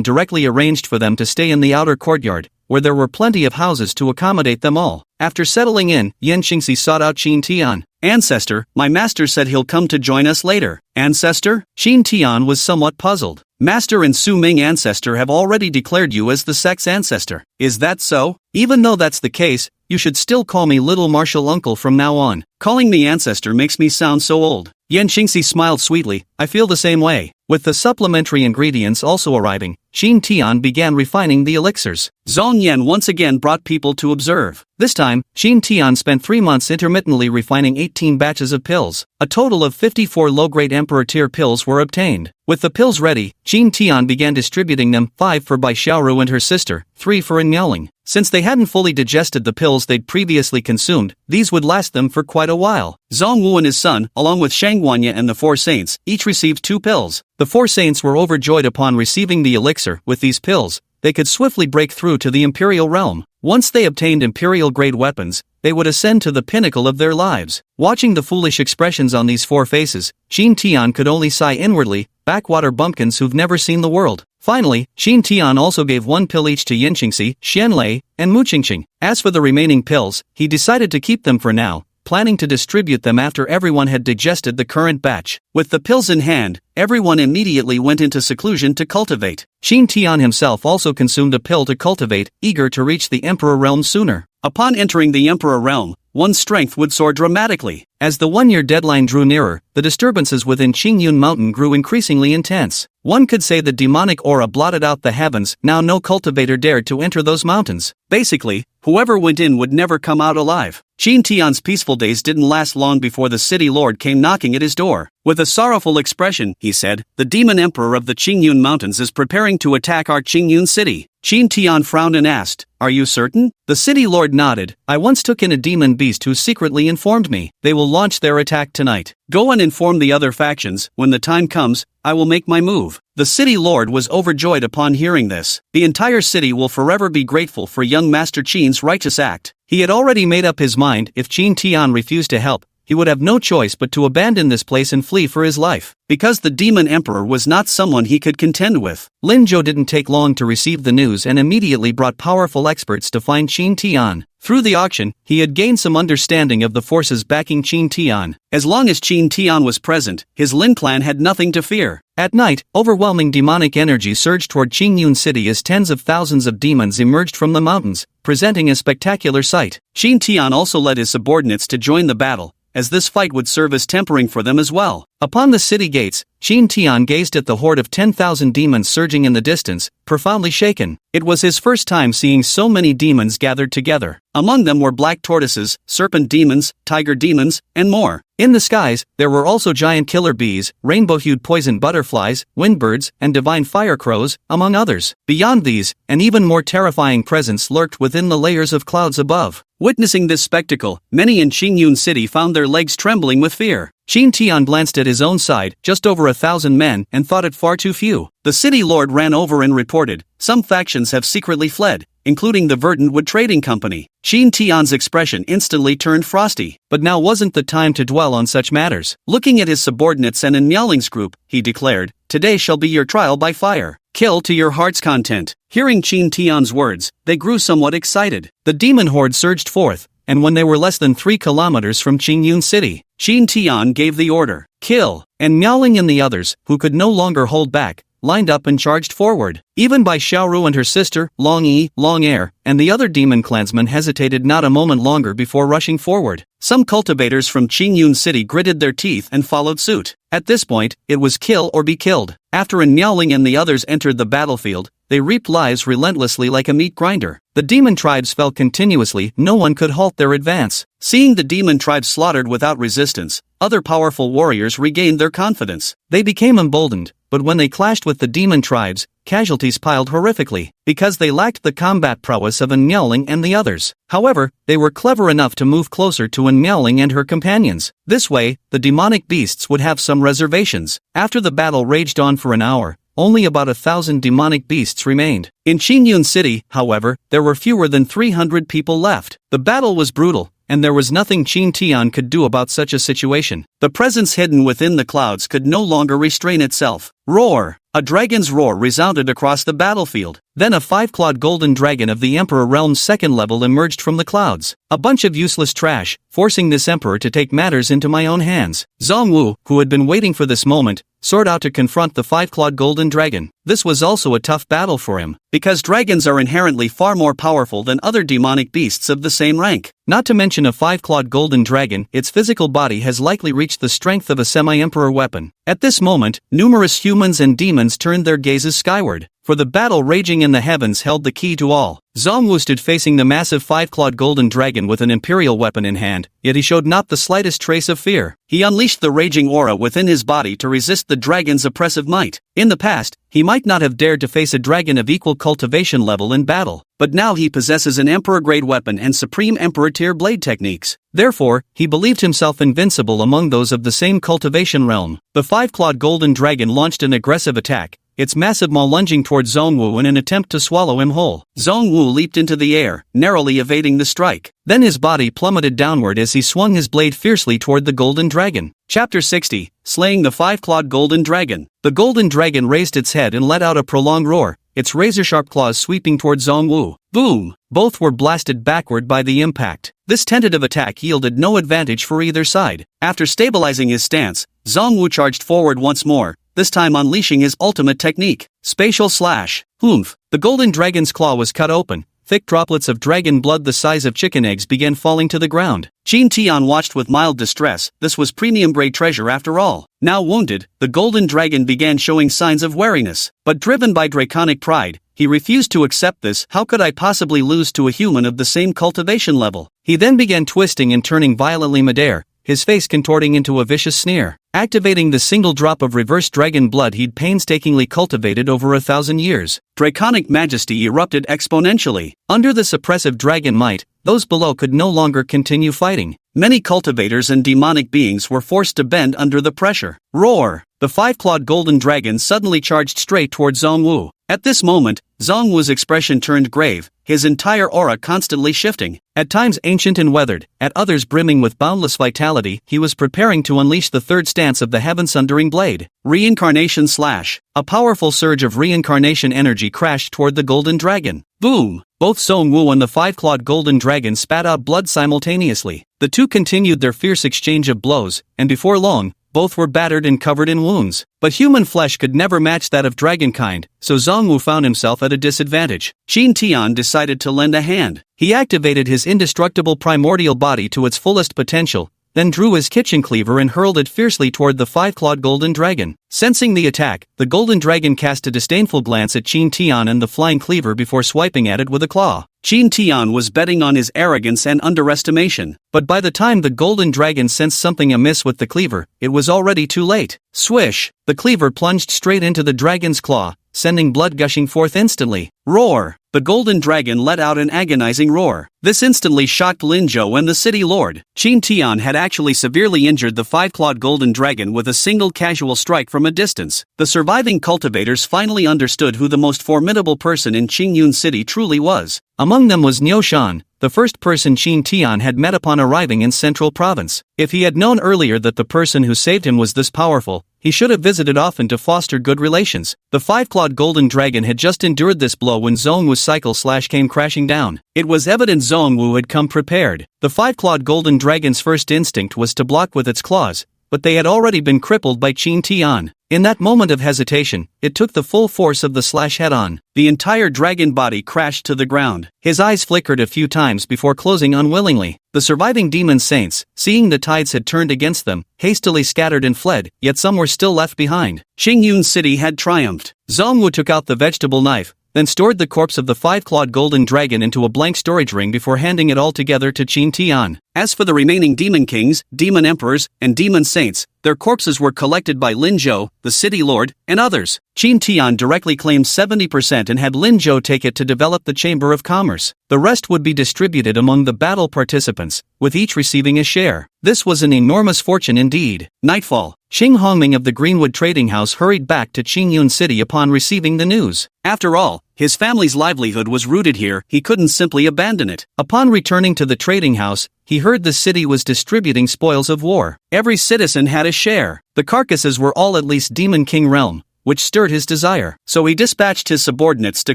directly arranged for them to stay in the outer courtyard, where there were plenty of houses to accommodate them all. After settling in, Yan Qingxi sought out Qin Tian. "Ancestor, my master said he'll come to join us later." "Ancestor?" Qin Tian was somewhat puzzled. "Master and Su Ming ancestor have already declared you as the sect's ancestor." "Is that so?" "Even though that's the case, you should still call me little martial uncle from now on. Calling me ancestor makes me sound so old." Yan Qingxi smiled sweetly. "I feel the same way." With the supplementary ingredients also arriving, Qin Tian began refining the elixirs. Zhong Yan once again brought people to observe. This time, Qin Tian spent 3 months intermittently refining 18 batches of pills. A total of 54 low-grade Emperor-Tier pills were obtained. With the pills ready, Qin Tian began distributing them, 5 for Bai Xiaoru and her sister, 3 for Miaoling. Since they hadn't fully digested the pills they'd previously consumed, these would last them for quite a while. Zhongwu and his son, along with Shangguanya and the Four Saints, each received 2 pills. The Four Saints were overjoyed upon receiving the elixir. With these pills, they could swiftly break through to the Imperial realm. Once they obtained Imperial-grade weapons, they would ascend to the pinnacle of their lives. Watching the foolish expressions on these 4 faces, Qin Tian could only sigh inwardly, backwater bumpkins who've never seen the world. Finally, Qin Tian also gave 1 pill each to Yan Qingxi, Xianlei, and Mu Qingqing. As for the remaining pills, he decided to keep them for now, planning to distribute them after everyone had digested the current batch. With the pills in hand, everyone immediately went into seclusion to cultivate. Qin Tian himself also consumed a pill to cultivate, eager to reach the Emperor realm sooner. Upon entering the Emperor realm, one's strength would soar dramatically. As the 1-year deadline drew nearer, the disturbances within Qingyun Mountain grew increasingly intense. One could say the demonic aura blotted out the heavens. Now no cultivator dared to enter those mountains. Basically, whoever went in would never come out alive. Qin Tian's peaceful days didn't last long before the city lord came knocking at his door. With a sorrowful expression, he said, "The demon emperor of the Qingyun Mountains is preparing to attack our Qingyun city." Qin Tian frowned and asked, "Are you certain?" The city lord nodded. "I once took in a demon beast who secretly informed me. They will launch their attack tonight. Go and inform the other factions. When the time comes, I will make my move." The city lord was overjoyed upon hearing this. The entire city will forever be grateful for young Master Qin's righteous act. He had already made up his mind. If Qin Tian refused to help, he would have no choice but to abandon this place and flee for his life. Because the demon emperor was not someone he could contend with. Lin Zhou didn't take long to receive the news and immediately brought powerful experts to find Qin Tian. Through the auction, he had gained some understanding of the forces backing Qin Tian. As long as Qin Tian was present, his Lin clan had nothing to fear. At night, overwhelming demonic energy surged toward Qingyun City as tens of thousands of demons emerged from the mountains, presenting a spectacular sight. Qin Tian also led his subordinates to join the battle, as this fight would serve as tempering for them as well. Upon the city gates, Qin Tian gazed at the horde of 10,000 demons surging in the distance, profoundly shaken. It was his first time seeing so many demons gathered together. Among them were black tortoises, serpent demons, tiger demons, and more. In the skies, there were also giant killer bees, rainbow-hued poison butterflies, windbirds, and divine fire crows, among others. Beyond these, an even more terrifying presence lurked within the layers of clouds above. Witnessing this spectacle, many in Qingyun City found their legs trembling with fear. Qin Tian glanced at his own side, just over 1,000 men, and thought it far too few. The city lord ran over and reported, "Some factions have secretly fled, including the Verdant Trading Company." Qin Tian's expression instantly turned frosty. But now wasn't the time to dwell on such matters. Looking at his subordinates and in Miaoling's group, he declared, "Today shall be your trial by fire. Kill to your heart's content." Hearing Qin Tian's words, they grew somewhat excited. The demon horde surged forth, and when they were less than 3 kilometers from Qingyun City, Qin Tian gave the order, "Kill," and Miaoling and the others, who could no longer hold back, lined up and charged forward. Even Bai Xiaoru and her sister, Long Yi, Long Air, and the other demon clansmen hesitated not a moment longer before rushing forward. Some cultivators from Qingyun City gritted their teeth and followed suit. At this point, it was kill or be killed. After Miaoling and the others entered the battlefield, they reaped lives relentlessly like a meat grinder. The demon tribes fell continuously, no one could halt their advance. Seeing the demon tribes slaughtered without resistance, other powerful warriors regained their confidence. They became emboldened, but when they clashed with the demon tribes, casualties piled horrifically, because they lacked the combat prowess of Miaoling and the others. However, they were clever enough to move closer to Miaoling and her companions. This way, the demonic beasts would have some reservations. After the battle raged on for an hour, only about 1,000 demonic beasts remained. In Qingyun City, however, there were fewer than 300 people left. The battle was brutal, and there was nothing Qin Tian could do about such a situation. The presence hidden within the clouds could no longer restrain itself. Roar! A dragon's roar resounded across the battlefield. Then a 5-clawed golden dragon of the Emperor Realm's second level emerged from the clouds. A bunch of useless trash, forcing this emperor to take matters into my own hands. Zhongwu, who had been waiting for this moment, soared out to confront the 5-clawed golden dragon. This was also a tough battle for him, because dragons are inherently far more powerful than other demonic beasts of the same rank. Not to mention a 5-clawed golden dragon, its physical body has likely reached the strength of a semi-emperor weapon. At this moment, numerous humans and demons turned their gazes skyward, for the battle raging in the heavens held the key to all. Zhongwu stood facing the massive 5-clawed golden dragon with an imperial weapon in hand, yet he showed not the slightest trace of fear. He unleashed the raging aura within his body to resist the dragon's oppressive might. In the past, he might not have dared to face a dragon of equal cultivation level in battle, but now he possesses an emperor-grade weapon and supreme Emperor-Tier Blade techniques. Therefore, he believed himself invincible among those of the same cultivation realm. The 5-clawed golden dragon launched an aggressive attack, its massive maw lunging toward Zhongwu in an attempt to swallow him whole. Zhongwu leaped into the air, narrowly evading the strike. Then his body plummeted downward as he swung his blade fiercely toward the golden dragon. Chapter 60, Slaying the 5-clawed Golden Dragon. The golden dragon raised its head and let out a prolonged roar, its razor-sharp claws sweeping toward Zhongwu. Boom! Both were blasted backward by the impact. This tentative attack yielded no advantage for either side. After stabilizing his stance, Zhongwu charged forward once more, this time unleashing his ultimate technique, Spatial Slash. Oomph! The golden dragon's claw was cut open. Thick droplets of dragon blood the size of chicken eggs began falling to the ground. Qin Tian watched with mild distress. This was premium-grade treasure after all. Now wounded, the golden dragon began showing signs of wariness. But driven by draconic pride, he refused to accept this. How could I possibly lose to a human of the same cultivation level? He then began twisting and turning violently midair, his face contorting into a vicious sneer. Activating the single drop of reverse dragon blood he'd painstakingly cultivated over 1,000 years. Draconic majesty erupted exponentially. Under the suppressive dragon might, those below could no longer continue fighting. Many cultivators and demonic beings were forced to bend under the pressure. Roar! The 5-clawed golden dragon suddenly charged straight toward Zhongwu. At this moment, Zhongwu's expression turned grave, his entire aura constantly shifting. At times ancient and weathered, at others brimming with boundless vitality, he was preparing to unleash the third stance of the heaven-sundering blade. Reincarnation Slash. A powerful surge of reincarnation energy crashed toward the golden dragon. Boom! Both Zhongwu and the 5-clawed golden dragon spat out blood simultaneously. The two continued their fierce exchange of blows, and before long, both were battered and covered in wounds. But human flesh could never match that of dragonkind, so Zhongwu found himself at a disadvantage. Qin Tian decided to lend a hand. He activated his indestructible primordial body to its fullest potential, then drew his kitchen cleaver and hurled it fiercely toward the 5-clawed golden dragon. Sensing the attack, the golden dragon cast a disdainful glance at Qin Tian and the flying cleaver before swiping at it with a claw. Qin Tian was betting on his arrogance and underestimation, but by the time the golden dragon sensed something amiss with the cleaver, it was already too late. Swish! The cleaver plunged straight into the dragon's claw, sending blood gushing forth instantly. Roar! The golden dragon let out an agonizing roar. This instantly shocked Lin Zhou and the city lord. Qin Tian had actually severely injured the 5-clawed golden dragon with a single casual strike from a distance. The surviving cultivators finally understood who the most formidable person in Qingyun City truly was. Among them was Niu Shan, the first person Qin Tian had met upon arriving in Central Province. If he had known earlier that the person who saved him was this powerful, he should have visited often to foster good relations. The 5-clawed golden dragon had just endured this blow when Zhongwu's cycle slash came crashing down. It was evident Zhongwu had come prepared. The 5-clawed golden dragon's first instinct was to block with its claws, but they had already been crippled by Qin Tian. In that moment of hesitation, it took the full force of the slash head-on. The entire dragon body crashed to the ground. His eyes flickered a few times before closing unwillingly. The surviving demon saints, seeing the tides had turned against them, hastily scattered and fled, yet some were still left behind. Qingyun City had triumphed. Zongwu took out the vegetable knife, then stored the corpse of the five-clawed golden dragon into a blank storage ring before handing it all together to Qin Tian. As for the remaining demon kings, demon emperors, and demon saints, their corpses were collected by Lin Zhou, the city lord, and others. Qin Tian directly claimed 70% and had Lin Zhou take it to develop the Chamber of Commerce. The rest would be distributed among the battle participants, with each receiving a share. This was an enormous fortune indeed. Nightfall. Xing Hongming of the Greenwood Trading House hurried back to Qingyun City upon receiving the news. After all, his family's livelihood was rooted here, he couldn't simply abandon it. Upon returning to the trading house, he heard the city was distributing spoils of war. Every citizen had a share. The carcasses were all at least Demon King realm, which stirred his desire, so he dispatched his subordinates to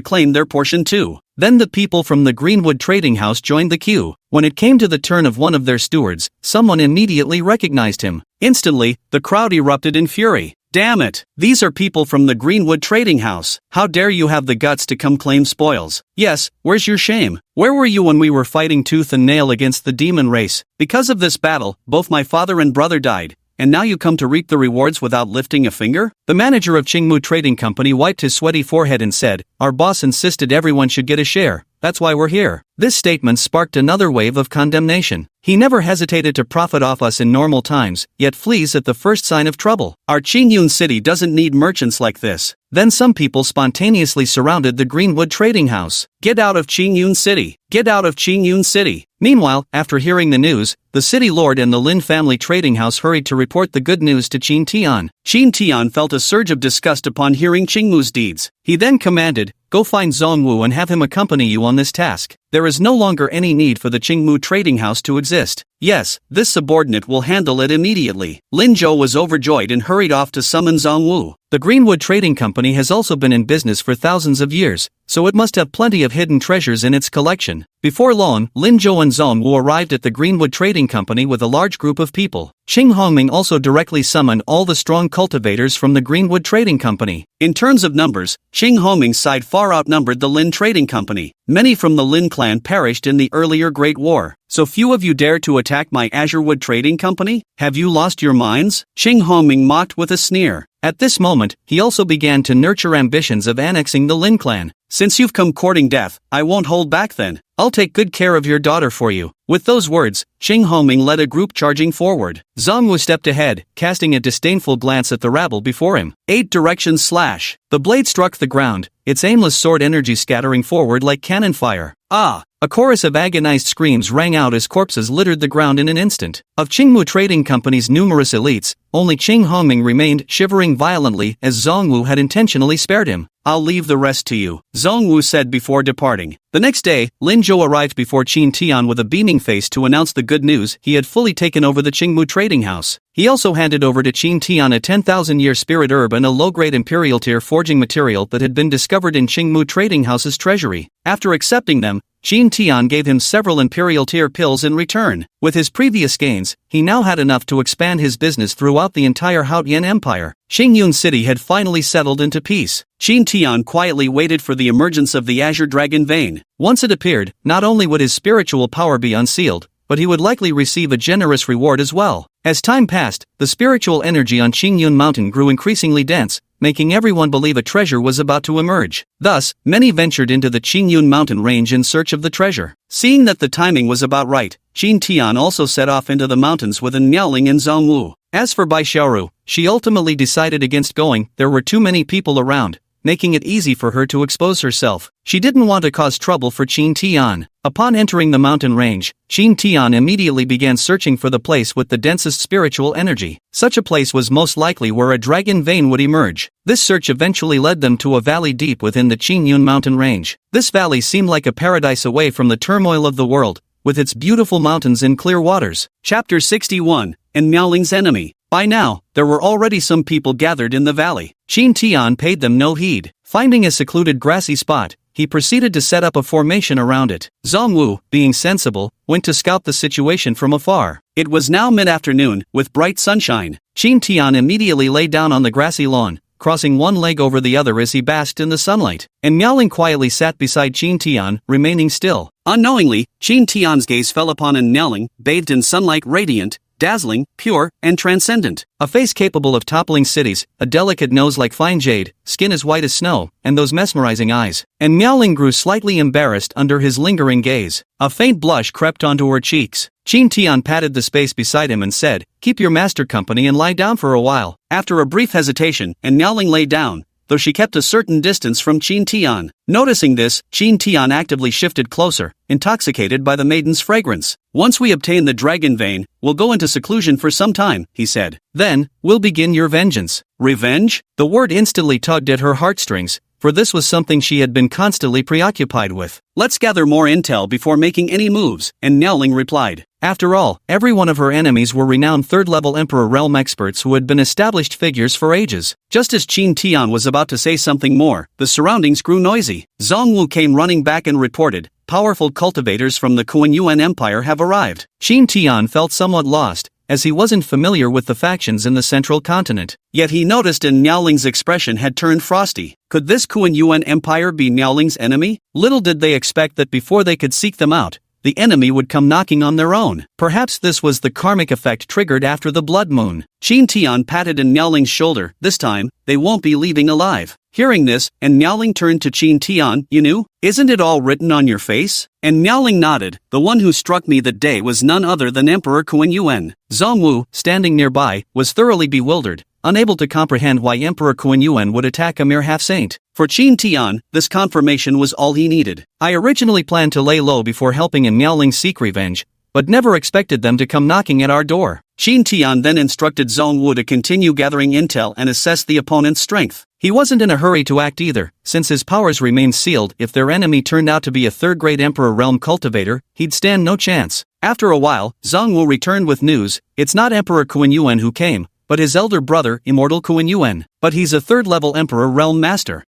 claim their portion too. Then the people from the Greenwood Trading House joined the queue. When it came to the turn of one of their stewards, someone immediately recognized him. Instantly, the crowd erupted in fury. Damn it! These are people from the Greenwood Trading House. How dare you have the guts to come claim spoils? Yes, where's your shame? Where were you when we were fighting tooth and nail against the demon race? Because of this battle, both my father and brother died. And now you come to reap the rewards without lifting a finger? The manager of Qingmu Trading Company wiped his sweaty forehead and said, "Our boss insisted everyone should get a share. That's why we're here." This statement sparked another wave of condemnation. He never hesitated to profit off us in normal times, yet flees at the first sign of trouble. Our Qingyun City doesn't need merchants like this. Then some people spontaneously surrounded the Greenwood Trading House. Get out of Qingyun City! Get out of Qingyun City! Meanwhile, after hearing the news, the city lord and the Lin family trading house hurried to report the good news to Qin Tian. Qin Tian felt a surge of disgust upon hearing Qingmu's deeds. He then commanded, "Go find Zongwu and have him accompany you on this task. There is no longer any need for the Qingmu Trading House to exist. Yes, this subordinate will handle it immediately." Lin Zhou was overjoyed and hurried off to summon Zongwu. The Greenwood Trading Company has also been in business for thousands of years, so it must have plenty of hidden treasures in its collection. Before long, Lin Zhou and Zongwu arrived at the Greenwood Trading Company with a large group of people. Xing Hongming also directly summoned all the strong cultivators from the Greenwood Trading Company. In terms of numbers, Xing Hongming's side far outnumbered the Lin Trading Company. Many from the Lin clan perished in the earlier Great War. So few of you dare to attack my Azurewood Trading Company? Have you lost your minds? Xing Hongming mocked with a sneer. At this moment, he also began to nurture ambitions of annexing the Lin clan. "Since you've come courting death, I won't hold back then. I'll take good care of your daughter for you." With those words, Xing Hongming led a group charging forward. Zongwu stepped ahead, casting a disdainful glance at the rabble before him. 8 direction slash. The blade struck the ground, its aimless sword energy scattering forward like cannon fire. Ah! A chorus of agonized screams rang out as corpses littered the ground in an instant. Of Qingmu Trading Company's numerous elites, only Xing Hongming remained, shivering violently as Zongwu had intentionally spared him. "I'll leave the rest to you," Zongwu said before departing. The next day, Lin Zhou arrived before Qin Tian with a beaming face to announce the good news: he had fully taken over the Qingmu Trading House. He also handed over to Qin Tian a 10,000-year spirit herb and a low-grade Imperial-Tier forging material that had been discovered in Qingmu Trading House's treasury. After accepting them, Qin Tian gave him several Imperial-Tier pills in return. With his previous gains, he now had enough to expand his business throughout the entire Haotian Empire. Qingyun City had finally settled into peace. Qin Tian quietly waited for the emergence of the Azure Dragon Vein. Once it appeared, not only would his spiritual power be unsealed, but he would likely receive a generous reward as well. As time passed, the spiritual energy on Qingyun Mountain grew increasingly dense, making everyone believe a treasure was about to emerge. Thus, many ventured into the Qingyun Mountain range in search of the treasure. Seeing that the timing was about right, Qin Tian also set off into the mountains with An Miaoling and Zongwu. As for Bai Xiaoru, she ultimately decided against going. There were too many people around, making it easy for her to expose herself. She didn't want to cause trouble for Qin Tian. Upon entering the mountain range, Qin Tian immediately began searching for the place with the densest spiritual energy. Such a place was most likely where a dragon vein would emerge. This search eventually led them to a valley deep within the Qingyun mountain range. This valley seemed like a paradise away from the turmoil of the world, with its beautiful mountains and clear waters. Chapter 61, An Miaoling's Enemy. By now, there were already some people gathered in the valley. Qin Tian paid them no heed. Finding a secluded grassy spot, he proceeded to set up a formation around it. Zongwu, being sensible, went to scout the situation from afar. It was now mid-afternoon, with bright sunshine. Qin Tian immediately lay down on the grassy lawn, crossing one leg over the other as he basked in the sunlight, and Miaoling quietly sat beside Qin Tian, remaining still. Unknowingly, Qin Tian's gaze fell upon an Miaoling, bathed in sunlight, radiant, dazzling, pure, and transcendent. A face capable of toppling cities, a delicate nose like fine jade, skin as white as snow, and those mesmerizing eyes. And Miaoling grew slightly embarrassed under his lingering gaze. A faint blush crept onto her cheeks. Qin Tian patted the space beside him and said, "Keep your master company and lie down for a while." After a brief hesitation, and Miaoling lay down, though she kept a certain distance from Qin Tian. Noticing this, Qin Tian actively shifted closer, intoxicated by the maiden's fragrance. "Once we obtain the dragon vein, we'll go into seclusion for some time," he said. "Then, we'll begin your vengeance." Revenge? The word instantly tugged at her heartstrings, for this was something she had been constantly preoccupied with. "Let's gather more intel before making any moves," and Miaoling replied. After all, every one of her enemies were renowned third-level Emperor realm experts who had been established figures for ages. Just as Qin Tian was about to say something more, the surroundings grew noisy. Zhongwu came running back and reported, "Powerful cultivators from the Kuan-Yuan Empire have arrived." Qin Tian felt somewhat lost, as he wasn't familiar with the factions in the central continent. Yet he noticed in Miaoling's expression had turned frosty. Could this Kuan-Yuan Empire be Miaoling's enemy? Little did they expect that before they could seek them out, the enemy would come knocking on their own. Perhaps this was the karmic effect triggered after the blood moon. Qin Tian patted in Miaoling's shoulder. "This time, they won't be leaving alive." Hearing this, and Miaoling turned to Qin Tian, "You knew? Isn't it all written on your face?" And Miaoling nodded. "The one who struck me that day was none other than Emperor Kuan-Yuan." Zhongwu, standing nearby, was thoroughly bewildered, unable to comprehend why Emperor Kuan-Yuan would attack a mere half-saint. For Qin Tian, this confirmation was all he needed. "I originally planned to lay low before helping in Miaoling seek revenge, but never expected them to come knocking at our door." Qin Tian then instructed Zhongwu to continue gathering intel and assess the opponent's strength. He wasn't in a hurry to act either, since his powers remained sealed. If their enemy turned out to be a third-grade Emperor realm cultivator, he'd stand no chance. After a while, Zhongwu returned with news. "It's not Emperor Kuan-Yuan who came, but his elder brother, Immortal Kuan-Yuan. But he's a third-level Emperor realm master."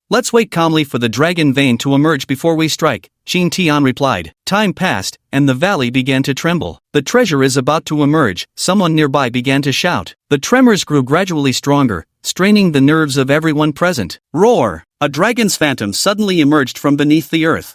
Let's wait calmly for the dragon vein to emerge before we strike," Qin Tian replied. Time passed, and the valley began to tremble. "The treasure is about to emerge," someone nearby began to shout. The tremors grew gradually stronger, straining the nerves of everyone present. Roar! A dragon's phantom suddenly emerged from beneath the earth.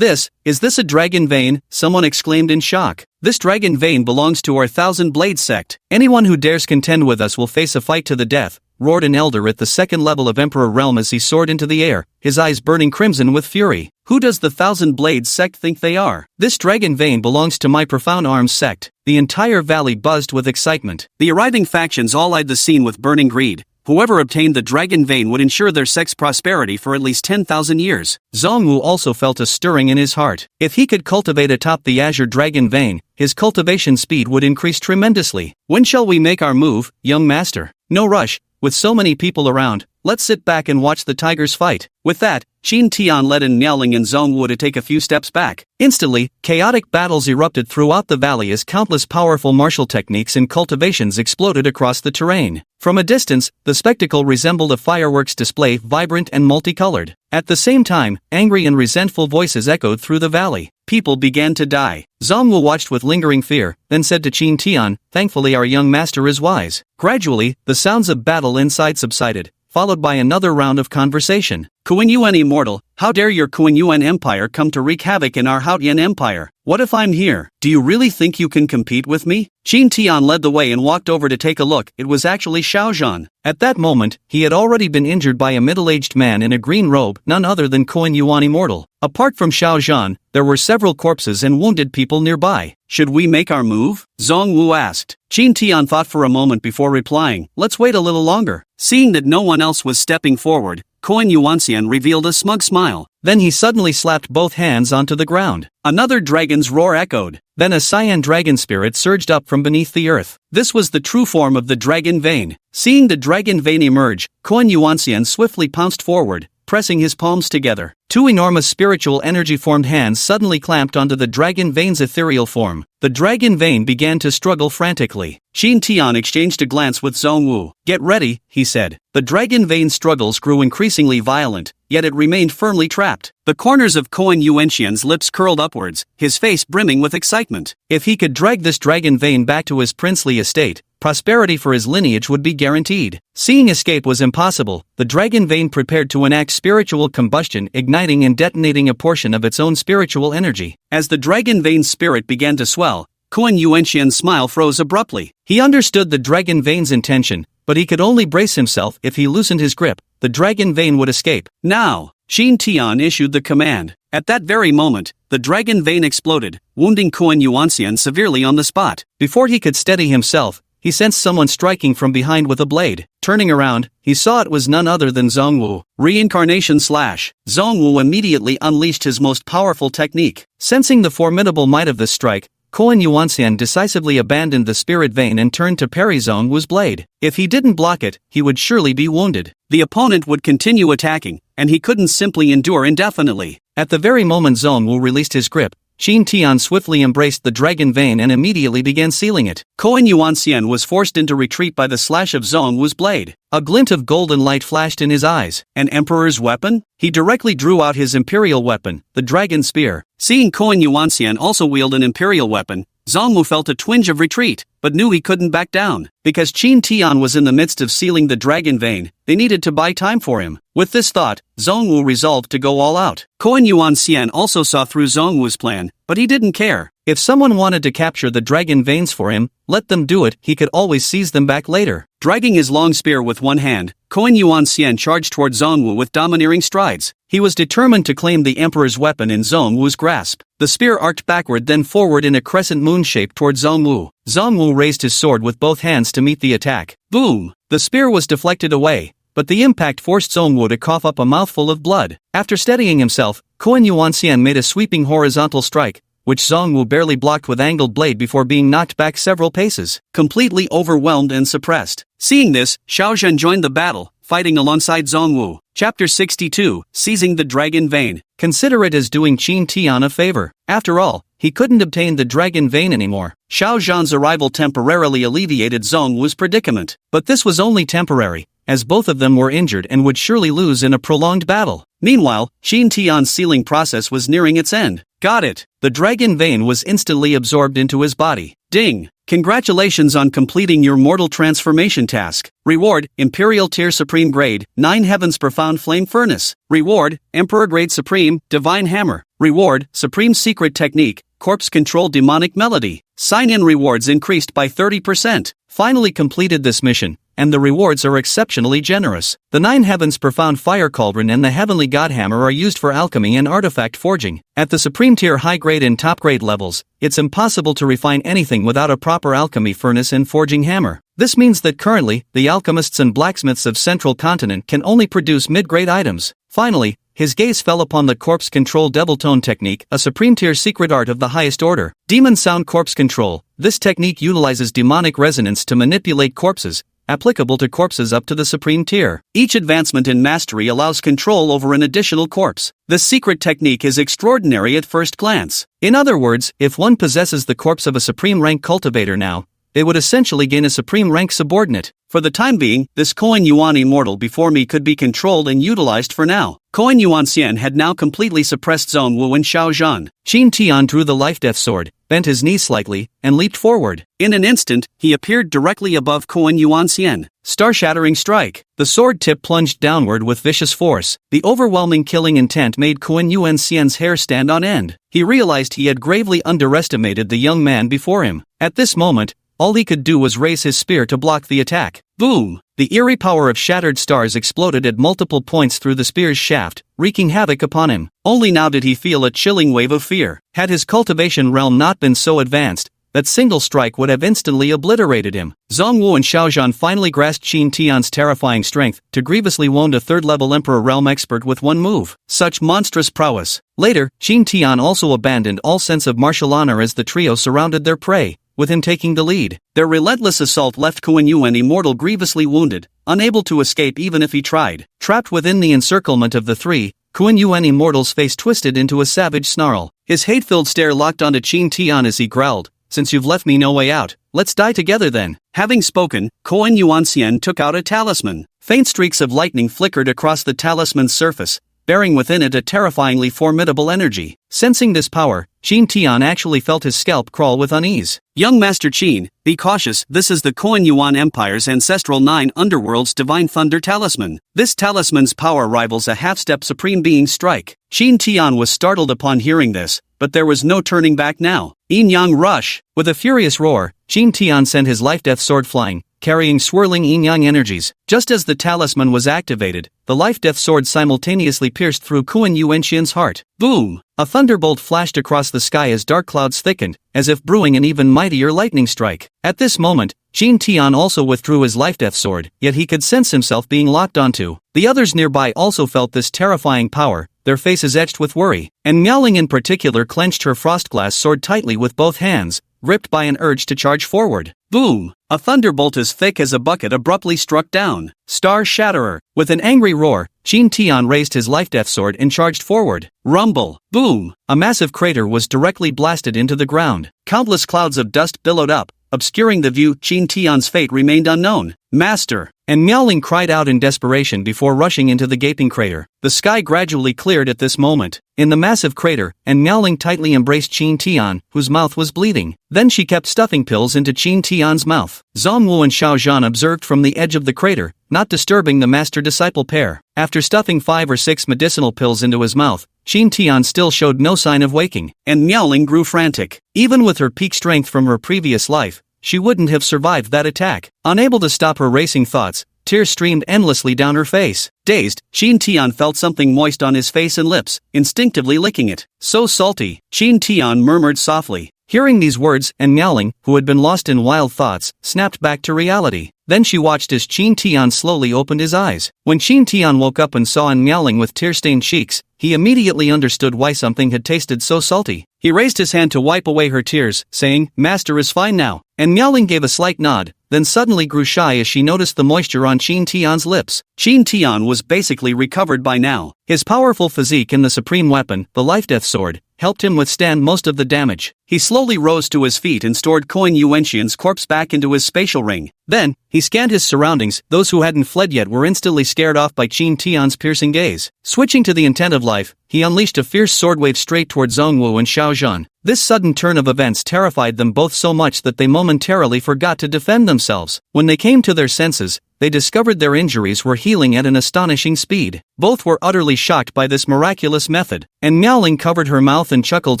Is this a dragon vein?" someone exclaimed in shock. "This dragon vein belongs to our Thousand Blade sect. Anyone who dares contend with us will face a fight to the death," roared an elder at the second level of Emperor realm as he soared into the air, his eyes burning crimson with fury. "Who does the Thousand Blade sect think they are? This dragon vein belongs to my Profound Arms sect." The entire valley buzzed with excitement. The arriving factions all eyed the scene with burning greed. Whoever obtained the dragon vein would ensure their sect's prosperity for at least 10,000 years. Zhongwu also felt a stirring in his heart. If he could cultivate atop the azure dragon vein, his cultivation speed would increase tremendously. "When shall we make our move, young master?" "No rush. With so many people around, let's sit back and watch the tigers fight." With that, Qin Tian led in Miaoling and Zhongwu to take a few steps back. Instantly, chaotic battles erupted throughout the valley as countless powerful martial techniques and cultivations exploded across the terrain. From a distance, the spectacle resembled a fireworks display, vibrant and multicolored. At the same time, angry and resentful voices echoed through the valley. People began to die. Zhongwu watched with lingering fear, then said to Qin Tian, "Thankfully our young master is wise." Gradually, the sounds of battle inside subsided, followed by another round of conversation. "Kuan-Yuan Immortal, how dare your Kuan-Yuan Empire come to wreak havoc in our Haotian Empire? What if I'm here? Do you really think you can compete with me?" Qin Tian led the way and walked over to take a look. It was actually Xiao Zhan. At that moment, he had already been injured by a middle-aged man in a green robe, none other than Kuan-Yuan Immortal. Apart from Xiao Zhan, there were several corpses and wounded people nearby. "Should we make our move?" Zhongwu asked. Qin Tian thought for a moment before replying, "Let's wait a little longer." Seeing that no one else was stepping forward, Kuan-Yuan revealed a smug smile. Then he suddenly slapped both hands onto the ground. Another dragon's roar echoed. Then a cyan dragon spirit surged up from beneath the earth. This was the true form of the dragon vein. Seeing the dragon vein emerge, Kuan-Yuan swiftly pounced forward, pressing his palms together. Two enormous spiritual energy-formed hands suddenly clamped onto the dragon vein's ethereal form. The dragon vein began to struggle frantically. Qin Tian exchanged a glance with Zhongwu. "Get ready," he said. The dragon vein's struggles grew increasingly violent, yet it remained firmly trapped. The corners of Kuan-Yuan lips curled upwards, his face brimming with excitement. If he could drag this dragon vein back to his princely estate, prosperity for his lineage would be guaranteed. Seeing escape was impossible, the dragon vein prepared to enact spiritual combustion, igniting and detonating a portion of its own spiritual energy. As the dragon vein's spirit began to swell, Kuan Yuanxian's smile froze abruptly. He understood the dragon vein's intention, but he could only brace himself. If he loosened his grip, the dragon vein would escape. Now, Qin Tian issued the command. At that very moment, the dragon vein exploded, wounding Kuan Yuanxian severely on the spot. Before he could steady himself, he sensed someone striking from behind with a blade. Turning around, he saw it was none other than Zhongwu. Reincarnation slash. Zhongwu immediately unleashed his most powerful technique. Sensing the formidable might of this strike, Kuan Yuanxian decisively abandoned the spirit vein and turned to parry Zhongwu's blade. If he didn't block it, he would surely be wounded. The opponent would continue attacking, and he couldn't simply endure indefinitely. At the very moment Zhongwu released his grip, Qin Tian swiftly embraced the dragon vein and immediately began sealing it. Kuan Yuanxian was forced into retreat by the slash of Zhongwu's blade. A glint of golden light flashed in his eyes. An emperor's weapon? He directly drew out his imperial weapon, the dragon spear. Seeing Kuan Yuanxian also wield an imperial weapon, Zhongwu felt a twinge of retreat, but knew he couldn't back down. Because Qin Tian was in the midst of sealing the dragon vein, they needed to buy time for him. With this thought, Zhongwu resolved to go all out. Kuan Yuanxian also saw through Zhongwu's plan, but he didn't care. If someone wanted to capture the dragon veins for him, let them do it. He could always seize them back later. Dragging his long spear with one hand, Kuan Yuanxian charged toward Zhongwu with domineering strides. He was determined to claim the emperor's weapon in Zhongwu's grasp. The spear arced backward then forward in a crescent moon shape toward Zhongwu. Zhongwu raised his sword with both hands to meet the attack. Boom! The spear was deflected away, but the impact forced Zhongwu to cough up a mouthful of blood. After steadying himself, Kuan Yuanxian made a sweeping horizontal strike, which Zhongwu barely blocked with angled blade before being knocked back several paces, completely overwhelmed and suppressed. Seeing this, Xiaozhen joined the battle, fighting alongside Zhongwu. Chapter 62, Seizing the Dragon Vein. Consider it as doing Qin Tian a favor. After all, he couldn't obtain the dragon vein anymore. Xiaozhen's arrival temporarily alleviated Zhongwu's predicament. But this was only temporary, as both of them were injured and would surely lose in a prolonged battle. Meanwhile, Qin Tian's sealing process was nearing its end. Got it! The dragon vein was instantly absorbed into his body. Ding! Congratulations on completing your mortal transformation task. Reward, Imperial-Tier Supreme Grade, 9 Heavens Profound Flame Furnace. Reward, Emperor-Grade Supreme, Divine Hammer. Reward, Supreme Secret Technique, Corpse Control Demonic Melody. Sign-in rewards increased by 30%. Finally completed this mission, and the rewards are exceptionally generous. The 9 Heavens Profound Fire Cauldron and the Heavenly God Hammer are used for alchemy and artifact forging. At the Supreme Tier High Grade and Top Grade levels, it's impossible to refine anything without a proper alchemy furnace and forging hammer. This means that currently, the alchemists and blacksmiths of Central Continent can only produce mid-grade items. Finally, his gaze fell upon the Corpse Control Devil Tone Technique, a Supreme Tier secret art of the highest order. Demon Sound Corpse Control. This technique utilizes demonic resonance to manipulate corpses, applicable to corpses up to the Supreme Tier. Each advancement in mastery allows control over an additional corpse. This secret technique is extraordinary at first glance. In other words, if one possesses the corpse of a Supreme Rank cultivator now, it would essentially gain a Supreme Rank subordinate. For the time being, this Kuan Yuan immortal before me could be controlled and utilized for now. Kuan Yuanxian had now completely suppressed Zhongwu and Xiaozhen. Qin Tian drew the life-death sword, bent his knees slightly, and leaped forward. In an instant, he appeared directly above Kuan Yuanxian. Star-shattering strike. The sword tip plunged downward with vicious force. The overwhelming killing intent made Kuan Yuanxian's hair stand on end. He realized he had gravely underestimated the young man before him. At this moment, all he could do was raise his spear to block the attack. Boom! The eerie power of shattered stars exploded at multiple points through the spear's shaft, wreaking havoc upon him. Only now did he feel a chilling wave of fear. Had his cultivation realm not been so advanced, that single strike would have instantly obliterated him. Zhongwu and Xiaozhen finally grasped Qin Tian's terrifying strength to grievously wound a third-level Emperor realm expert with one move. Such monstrous prowess. Later, Qin Tian also abandoned all sense of martial honor as the trio surrounded their prey, with him taking the lead. Their relentless assault left Kuan Yuan immortal grievously wounded, unable to escape even if he tried. Trapped within the encirclement of the three, Kuan Yuan immortal's face twisted into a savage snarl. His hate-filled stare locked onto Qin Tian as he growled, "Since you've left me no way out, let's die together then." Having spoken, Kuan Yuanxian took out a talisman. Faint streaks of lightning flickered across the talisman's surface, bearing within it a terrifyingly formidable energy. Sensing this power, Qin Tian actually felt his scalp crawl with unease. Young Master Qin, be cautious, this is the Koan Yuan Empire's ancestral 9 underworld's divine thunder talisman. This talisman's power rivals a half-step supreme being strike. Qin Tian was startled upon hearing this, but there was no turning back now. Yin Yang rush! With a furious roar, Qin Tian sent his life-death sword flying, carrying swirling yin-yang energies. Just as the talisman was activated, the life-death sword simultaneously pierced through Kuan Yuanxian's heart. Boom! A thunderbolt flashed across the sky as dark clouds thickened, as if brewing an even mightier lightning strike. At this moment, Qin Tian also withdrew his life-death sword, yet he could sense himself being locked onto. The others nearby also felt this terrifying power, their faces etched with worry, and Miaoling in particular clenched her frostglass sword tightly with both hands, gripped by an urge to charge forward. Boom! A thunderbolt as thick as a bucket abruptly struck down. Star Shatterer! With an angry roar, Qin Tian raised his life-death sword and charged forward. Rumble! Boom! A massive crater was directly blasted into the ground. Countless clouds of dust billowed up, obscuring the view. Qin Tian's fate remained unknown. Master! And Miaoling cried out in desperation before rushing into the gaping crater. The sky gradually cleared at this moment. In the massive crater, and Miaoling tightly embraced Qin Tian, whose mouth was bleeding. Then she kept stuffing pills into Qin Tian's mouth. Zhongwu and Xiao Zhan observed from the edge of the crater, not disturbing the master-disciple pair. After stuffing 5 or 6 medicinal pills into his mouth, Qin Tian still showed no sign of waking, and Miaoling grew frantic. Even with her peak strength from her previous life, she wouldn't have survived that attack. Unable to stop her racing thoughts, tears streamed endlessly down her face. Dazed, Qin Tian felt something moist on his face and lips, instinctively licking it. So salty, Qin Tian murmured softly. Hearing these words, and Miaoling, who had been lost in wild thoughts, snapped back to reality. Then she watched as Qin Tian slowly opened his eyes. When Qin Tian woke up and saw An Miaoling with tear-stained cheeks, he immediately understood why something had tasted so salty. He raised his hand to wipe away her tears, saying, "Master is fine now." And Miaoling gave a slight nod, then suddenly grew shy as she noticed the moisture on Qin Tian's lips. Qin Tian was basically recovered by now. His powerful physique and the supreme weapon, the life-death sword, helped him withstand most of the damage. He slowly rose to his feet and stored Koan Yuanxian's corpse back into his spatial ring. Then, he scanned his surroundings. Those who hadn't fled yet were instantly scared off by Qin Tian's piercing gaze. Switching to the intent of life, he unleashed a fierce sword wave straight toward Zhongwu and Xiao Zhan. This sudden turn of events terrified them both so much that they momentarily forgot to defend themselves. When they came to their senses, they discovered their injuries were healing at an astonishing speed. Both were utterly shocked by this miraculous method, and Miaoling covered her mouth and chuckled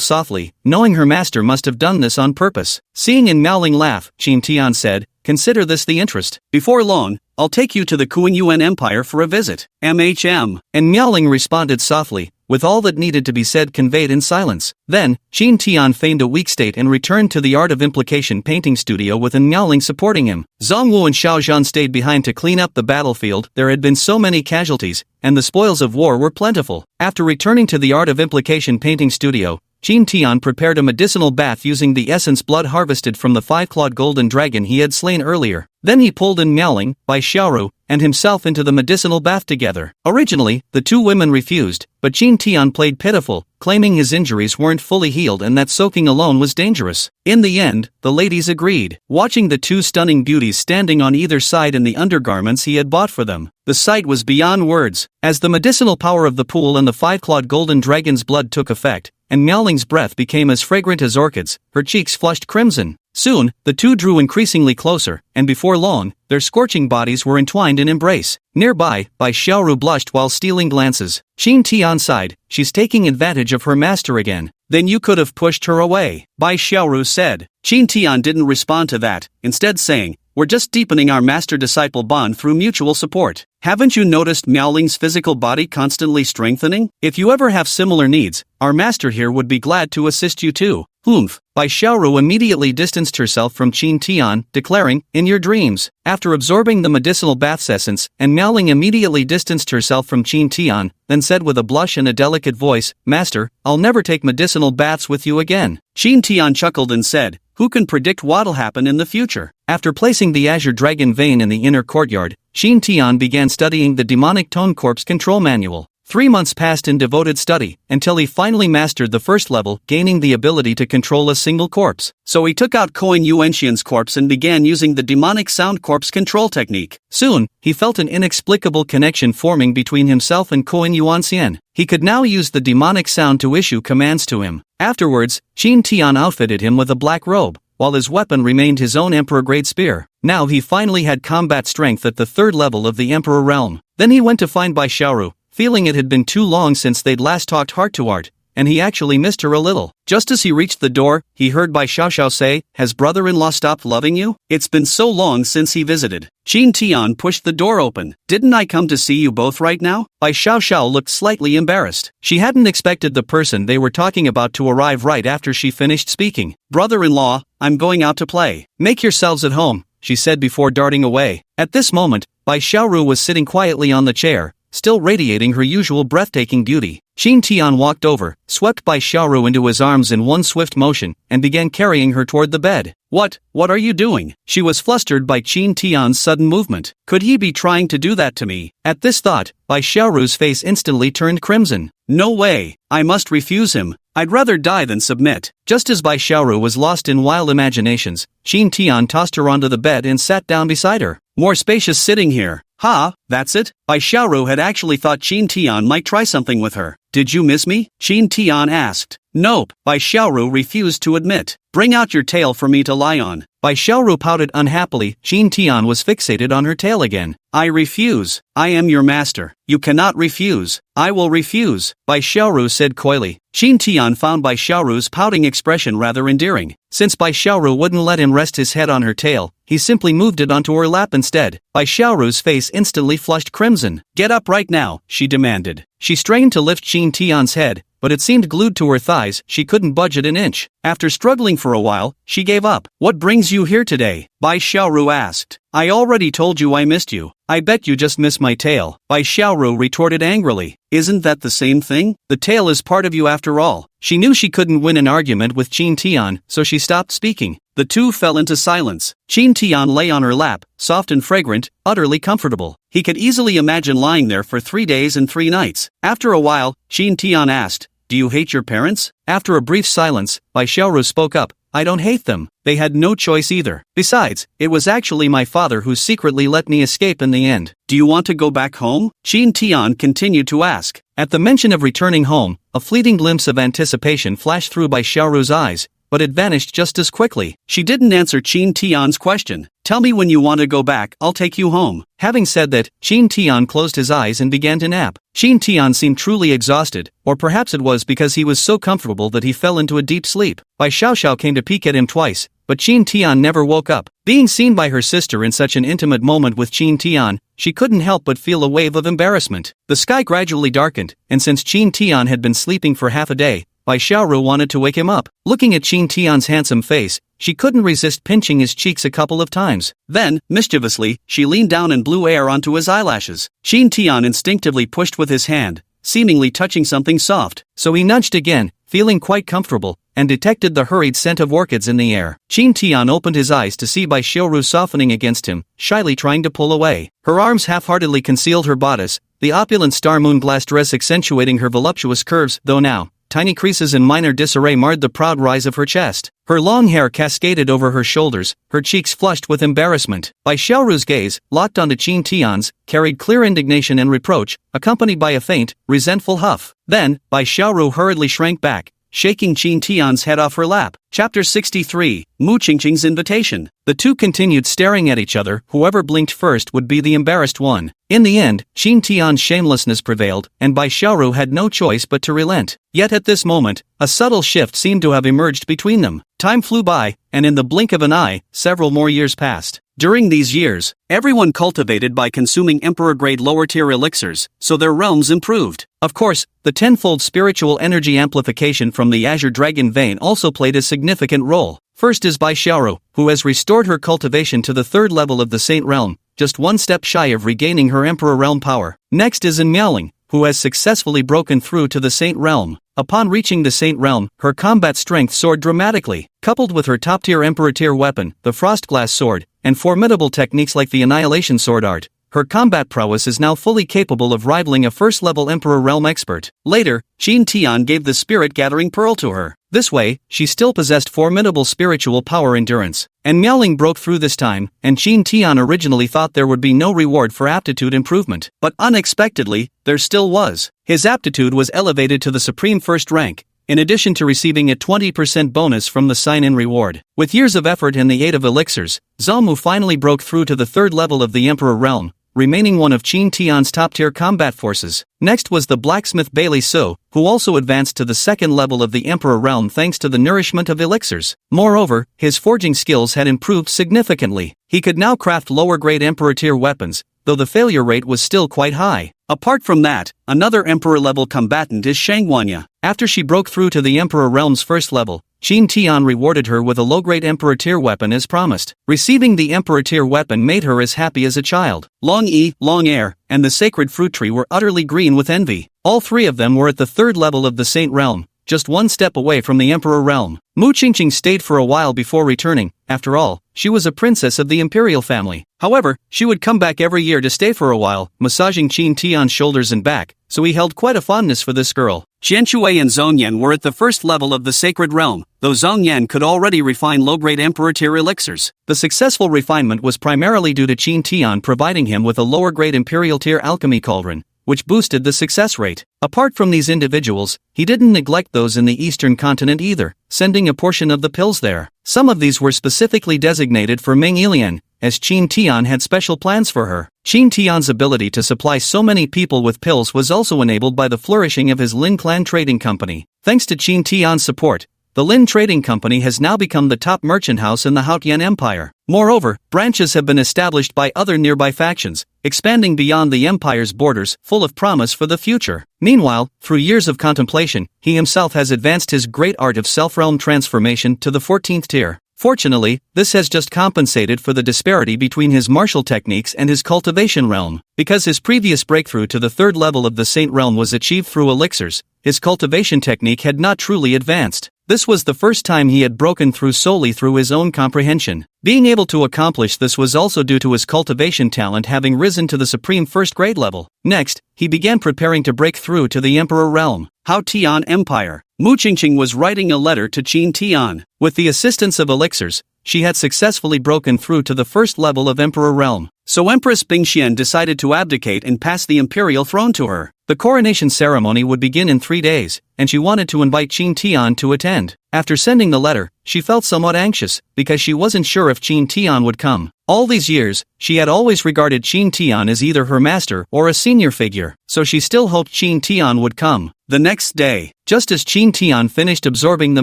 softly, knowing her master must have done this on purpose. Seeing An Miaoling laugh, Qin Tian said, "Consider this the interest. Before long, I'll take you to the Kuan Yuan Empire for a visit. MHM. And Miaoling responded softly, with all that needed to be said conveyed in silence. Then, Qin Tian feigned a weak state and returned to the Art of Implication painting studio with An Miaoling supporting him. Zhongwu and Xiao Zhan stayed behind to clean up the battlefield. There had been so many casualties, and the spoils of war were plentiful. After returning to the Art of Implication painting studio, Qin Tian prepared a medicinal bath using the essence blood harvested from the 5-clawed golden dragon he had slain earlier. Then he pulled An Miaoling, Bai Xiaoru, and himself into the medicinal bath together. Originally, the two women refused, but Qin Tian played pitiful, claiming his injuries weren't fully healed and that soaking alone was dangerous. In the end, the ladies agreed. Watching the two stunning beauties standing on either side in the undergarments he had bought for them, the sight was beyond words. As the medicinal power of the pool and the 5-clawed golden dragon's blood took effect, and Miaoling's breath became as fragrant as orchids, her cheeks flushed crimson. Soon, the two drew increasingly closer, and before long, their scorching bodies were entwined in embrace. Nearby, Bai Xiaoru blushed while stealing glances. Qin Tian sighed, "She's taking advantage of her master again." "Then you could have pushed her away," Bai Xiaoru said. Qin Tian didn't respond to that, instead saying, "We're just deepening our master-disciple bond through mutual support. Haven't you noticed Miaoling's physical body constantly strengthening? If you ever have similar needs, our master here would be glad to assist you too." "Humph." Bai Xiaoru immediately distanced herself from Qin Tian, declaring, "In your dreams." After absorbing the medicinal bath's essence, and Miaoling immediately distanced herself from Qin Tian, then said with a blush and a delicate voice, "Master, I'll never take medicinal baths with you again." Qin Tian chuckled and said, "Who can predict what'll happen in the future?" After placing the azure dragon vein in the inner courtyard, Qin Tian began studying the demonic tone corpse control manual. 3 months passed in devoted study, until he finally mastered the first level, gaining the ability to control a single corpse. So he took out Koin Yuanxian's corpse and began using the demonic sound corpse control technique. Soon, he felt an inexplicable connection forming between himself and Koin Yuanxian. He could now use the demonic sound to issue commands to him. Afterwards, Qin Tian outfitted him with a black robe, while his weapon remained his own Emperor-grade spear. Now he finally had combat strength at the 3rd level of the Emperor realm. Then he went to find Bai Xiaoru, feeling it had been too long since they'd last talked heart-to-heart, and he actually missed her a little. Just as he reached the door, he heard Bai Xiaoxiao say, "Has brother-in-law stopped loving you? It's been so long since he visited." Qin Tian pushed the door open. "Didn't I come to see you both right now?" Bai Xiaoxiao looked slightly embarrassed. She hadn't expected the person they were talking about to arrive right after she finished speaking. "Brother-in-law, I'm going out to play. Make yourselves at home," she said before darting away. At this moment, Bai Xiaoru was sitting quietly on the chair, still radiating her usual breathtaking beauty. Qin Tian walked over, swept Bai Xiaoru into his arms in one swift motion, and began carrying her toward the bed. What are you doing?" She was flustered by Qin Tian's sudden movement. Could he be trying to do that to me? At this thought, Bai Xiaoru's face instantly turned crimson. "No way, I must refuse him. I'd rather die than submit." Just as Bai Xiaoru was lost in wild imaginations, Qin Tian tossed her onto the bed and sat down beside her. "More spacious sitting here. Ha, that's it?" Bai Xiaoru had actually thought Qin Tian might try something with her. "Did you miss me?" Qin Tian asked. "Nope," Bai Xiaoru refused to admit. "Bring out your tail for me to lie on." Bai Xiaoru pouted unhappily. Qin Tian was fixated on her tail again. "I refuse. I am your master. You cannot refuse." "I will refuse," Bai Xiaoru said coyly. Qin Tian found Bai Xiaoru's pouting expression rather endearing. Since Bai Xiaoru wouldn't let him rest his head on her tail, he simply moved it onto her lap instead. Bai Xiaoru's face instantly flushed crimson. "Get up right now," she demanded. She strained to lift Qin Tian's head, but it seemed glued to her thighs. She couldn't budge it an inch. After struggling for a while, she gave up. "What brings you here today?" Bai Xiaoru asked. "I already told you I missed you. I bet you just miss my tail," Bai Xiaoru retorted angrily. "Isn't that the same thing? The tail is part of you after all." She knew she couldn't win an argument with Qin Tian, so she stopped speaking. The two fell into silence. Qin Tian lay on her lap, soft and fragrant, utterly comfortable. He could easily imagine lying there for 3 days and 3 nights. After a while, Qin Tian asked, "Do you hate your parents?" After a brief silence, Bai Xiaoru spoke up. "I don't hate them. They had no choice either. Besides, it was actually my father who secretly let me escape in the end." "Do you want to go back home?" Qin Tian continued to ask. At the mention of returning home, a fleeting glimpse of anticipation flashed through Bai Xiaoru's eyes, but it vanished just as quickly. She didn't answer Qin Tian's question. "Tell me when you want to go back, I'll take you home." Having said that, Qin Tian closed his eyes and began to nap. Qin Tian seemed truly exhausted, or perhaps it was because he was so comfortable that he fell into a deep sleep. Bai Xiaoxiao came to peek at him twice, but Qin Tian never woke up. Being seen by her sister in such an intimate moment with Qin Tian, she couldn't help but feel a wave of embarrassment. The sky gradually darkened, and since Qin Tian had been sleeping for half a day, Bai Xiaoru wanted to wake him up. Looking at Qin Tian's handsome face, she couldn't resist pinching his cheeks a couple of times. Then, mischievously, she leaned down and blew air onto his eyelashes. Qin Tian instinctively pushed with his hand, seemingly touching something soft, so he nudged again, feeling quite comfortable, and detected the hurried scent of orchids in the air. Qin Tian opened his eyes to see Bai Xiaoru softening against him, shyly trying to pull away. Her arms half-heartedly concealed her bodice, the opulent star-moon glass dress accentuating her voluptuous curves, though now, tiny creases and minor disarray marred the proud rise of her chest. Her long hair cascaded over her shoulders, her cheeks flushed with embarrassment. Bai Xiaoru's gaze, locked onto Qin Tian's, carried clear indignation and reproach, accompanied by a faint, resentful huff. Then, Bai Xiaoru hurriedly shrank back, shaking Qin Tian's head off her lap. Chapter 63, Mu Qingqing's Invitation. The two continued staring at each other. Whoever blinked first would be the embarrassed one. In the end, Qin Tian's shamelessness prevailed, and Bai Xiaoru had no choice but to relent. Yet at this moment, a subtle shift seemed to have emerged between them. Time flew by, and in the blink of an eye, several more years passed. During these years, everyone cultivated by consuming Emperor-grade lower-tier elixirs, so their realms improved. Of course, the tenfold spiritual energy amplification from the Azure Dragon vein also played a significant role. First is Bai Xiaoru, who has restored her cultivation to the 3rd level of the Saint Realm, just one step shy of regaining her Emperor Realm power. Next is In Miaoling, who has successfully broken through to the Saint Realm. Upon reaching the Saint Realm, her combat strength soared dramatically. Coupled with her top-tier Emperor-tier weapon, the Frostglass Sword, and formidable techniques like the Annihilation Sword art, her combat prowess is now fully capable of rivaling a first-level Emperor Realm expert. Later, Qin Tian gave the Spirit-Gathering Pearl to her. This way, she still possessed formidable spiritual power endurance. And Miaoling broke through this time, and Qin Tian originally thought there would be no reward for aptitude improvement. But unexpectedly, there still was. His aptitude was elevated to the Supreme First rank, in addition to receiving a 20% bonus from the sign-in reward. With years of effort and the aid of elixirs, Zhou finally broke through to the third level of the Emperor Realm, remaining one of Qin Tian's top-tier combat forces. Next was the blacksmith Bailey Su, who also advanced to the second level of the Emperor Realm thanks to the nourishment of elixirs. Moreover, his forging skills had improved significantly. He could now craft lower-grade Emperor-Tier weapons, though the failure rate was still quite high. Apart from that, another Emperor-level combatant is Shangwanya. After she broke through to the Emperor Realm's first level, Qin Tian rewarded her with a low-grade Emperor-Tier weapon as promised. Receiving the Emperor-Tier weapon made her as happy as a child. Long Yi, Long Air, and the Sacred Fruit Tree were utterly green with envy. All three of them were at the third level of the Saint Realm, just one step away from the Emperor Realm. Mu Qingqing stayed for a while before returning. After all, she was a princess of the imperial family. However, she would come back every year to stay for a while, massaging Qin Tian's shoulders and back, so he held quite a fondness for this girl. Qianshui and Zhongyan were at the first level of the Sacred Realm, though Zhongyan could already refine low-grade Emperor-Tier elixirs. The successful refinement was primarily due to Qin Tian providing him with a lower-grade Imperial-Tier alchemy cauldron, which boosted the success rate. Apart from these individuals, he didn't neglect those in the eastern continent either, sending a portion of the pills there. Some of these were specifically designated for Meng Ilian, as Qin Tian had special plans for her. Qin Tian's ability to supply so many people with pills was also enabled by the flourishing of his Lin Clan Trading Company. Thanks to Qin Tian's support, the Lin Trading Company has now become the top merchant house in the Hautian Empire. Moreover, branches have been established by other nearby factions, expanding beyond the empire's borders, full of promise for the future. Meanwhile, through years of contemplation, he himself has advanced his great art of self-realm transformation to the 14th tier. Fortunately, this has just compensated for the disparity between his martial techniques and his cultivation realm. Because his previous breakthrough to the third level of the Saint Realm was achieved through elixirs, his cultivation technique had not truly advanced. This was the first time he had broken through solely through his own comprehension. Being able to accomplish this was also due to his cultivation talent having risen to the supreme first grade level. Next, he began preparing to break through to the Emperor Realm. Hautian Empire. Mu Qingqing was writing a letter to Qin Tian. With the assistance of elixirs, she had successfully broken through to the first level of Emperor Realm. So Empress Bingxian decided to abdicate and pass the imperial throne to her. The coronation ceremony would begin in 3 days, and she wanted to invite Qin Tian to attend. After sending the letter, she felt somewhat anxious, because she wasn't sure if Qin Tian would come. All these years, she had always regarded Qin Tian as either her master or a senior figure, so she still hoped Qin Tian would come. The next day, just as Qin Tian finished absorbing the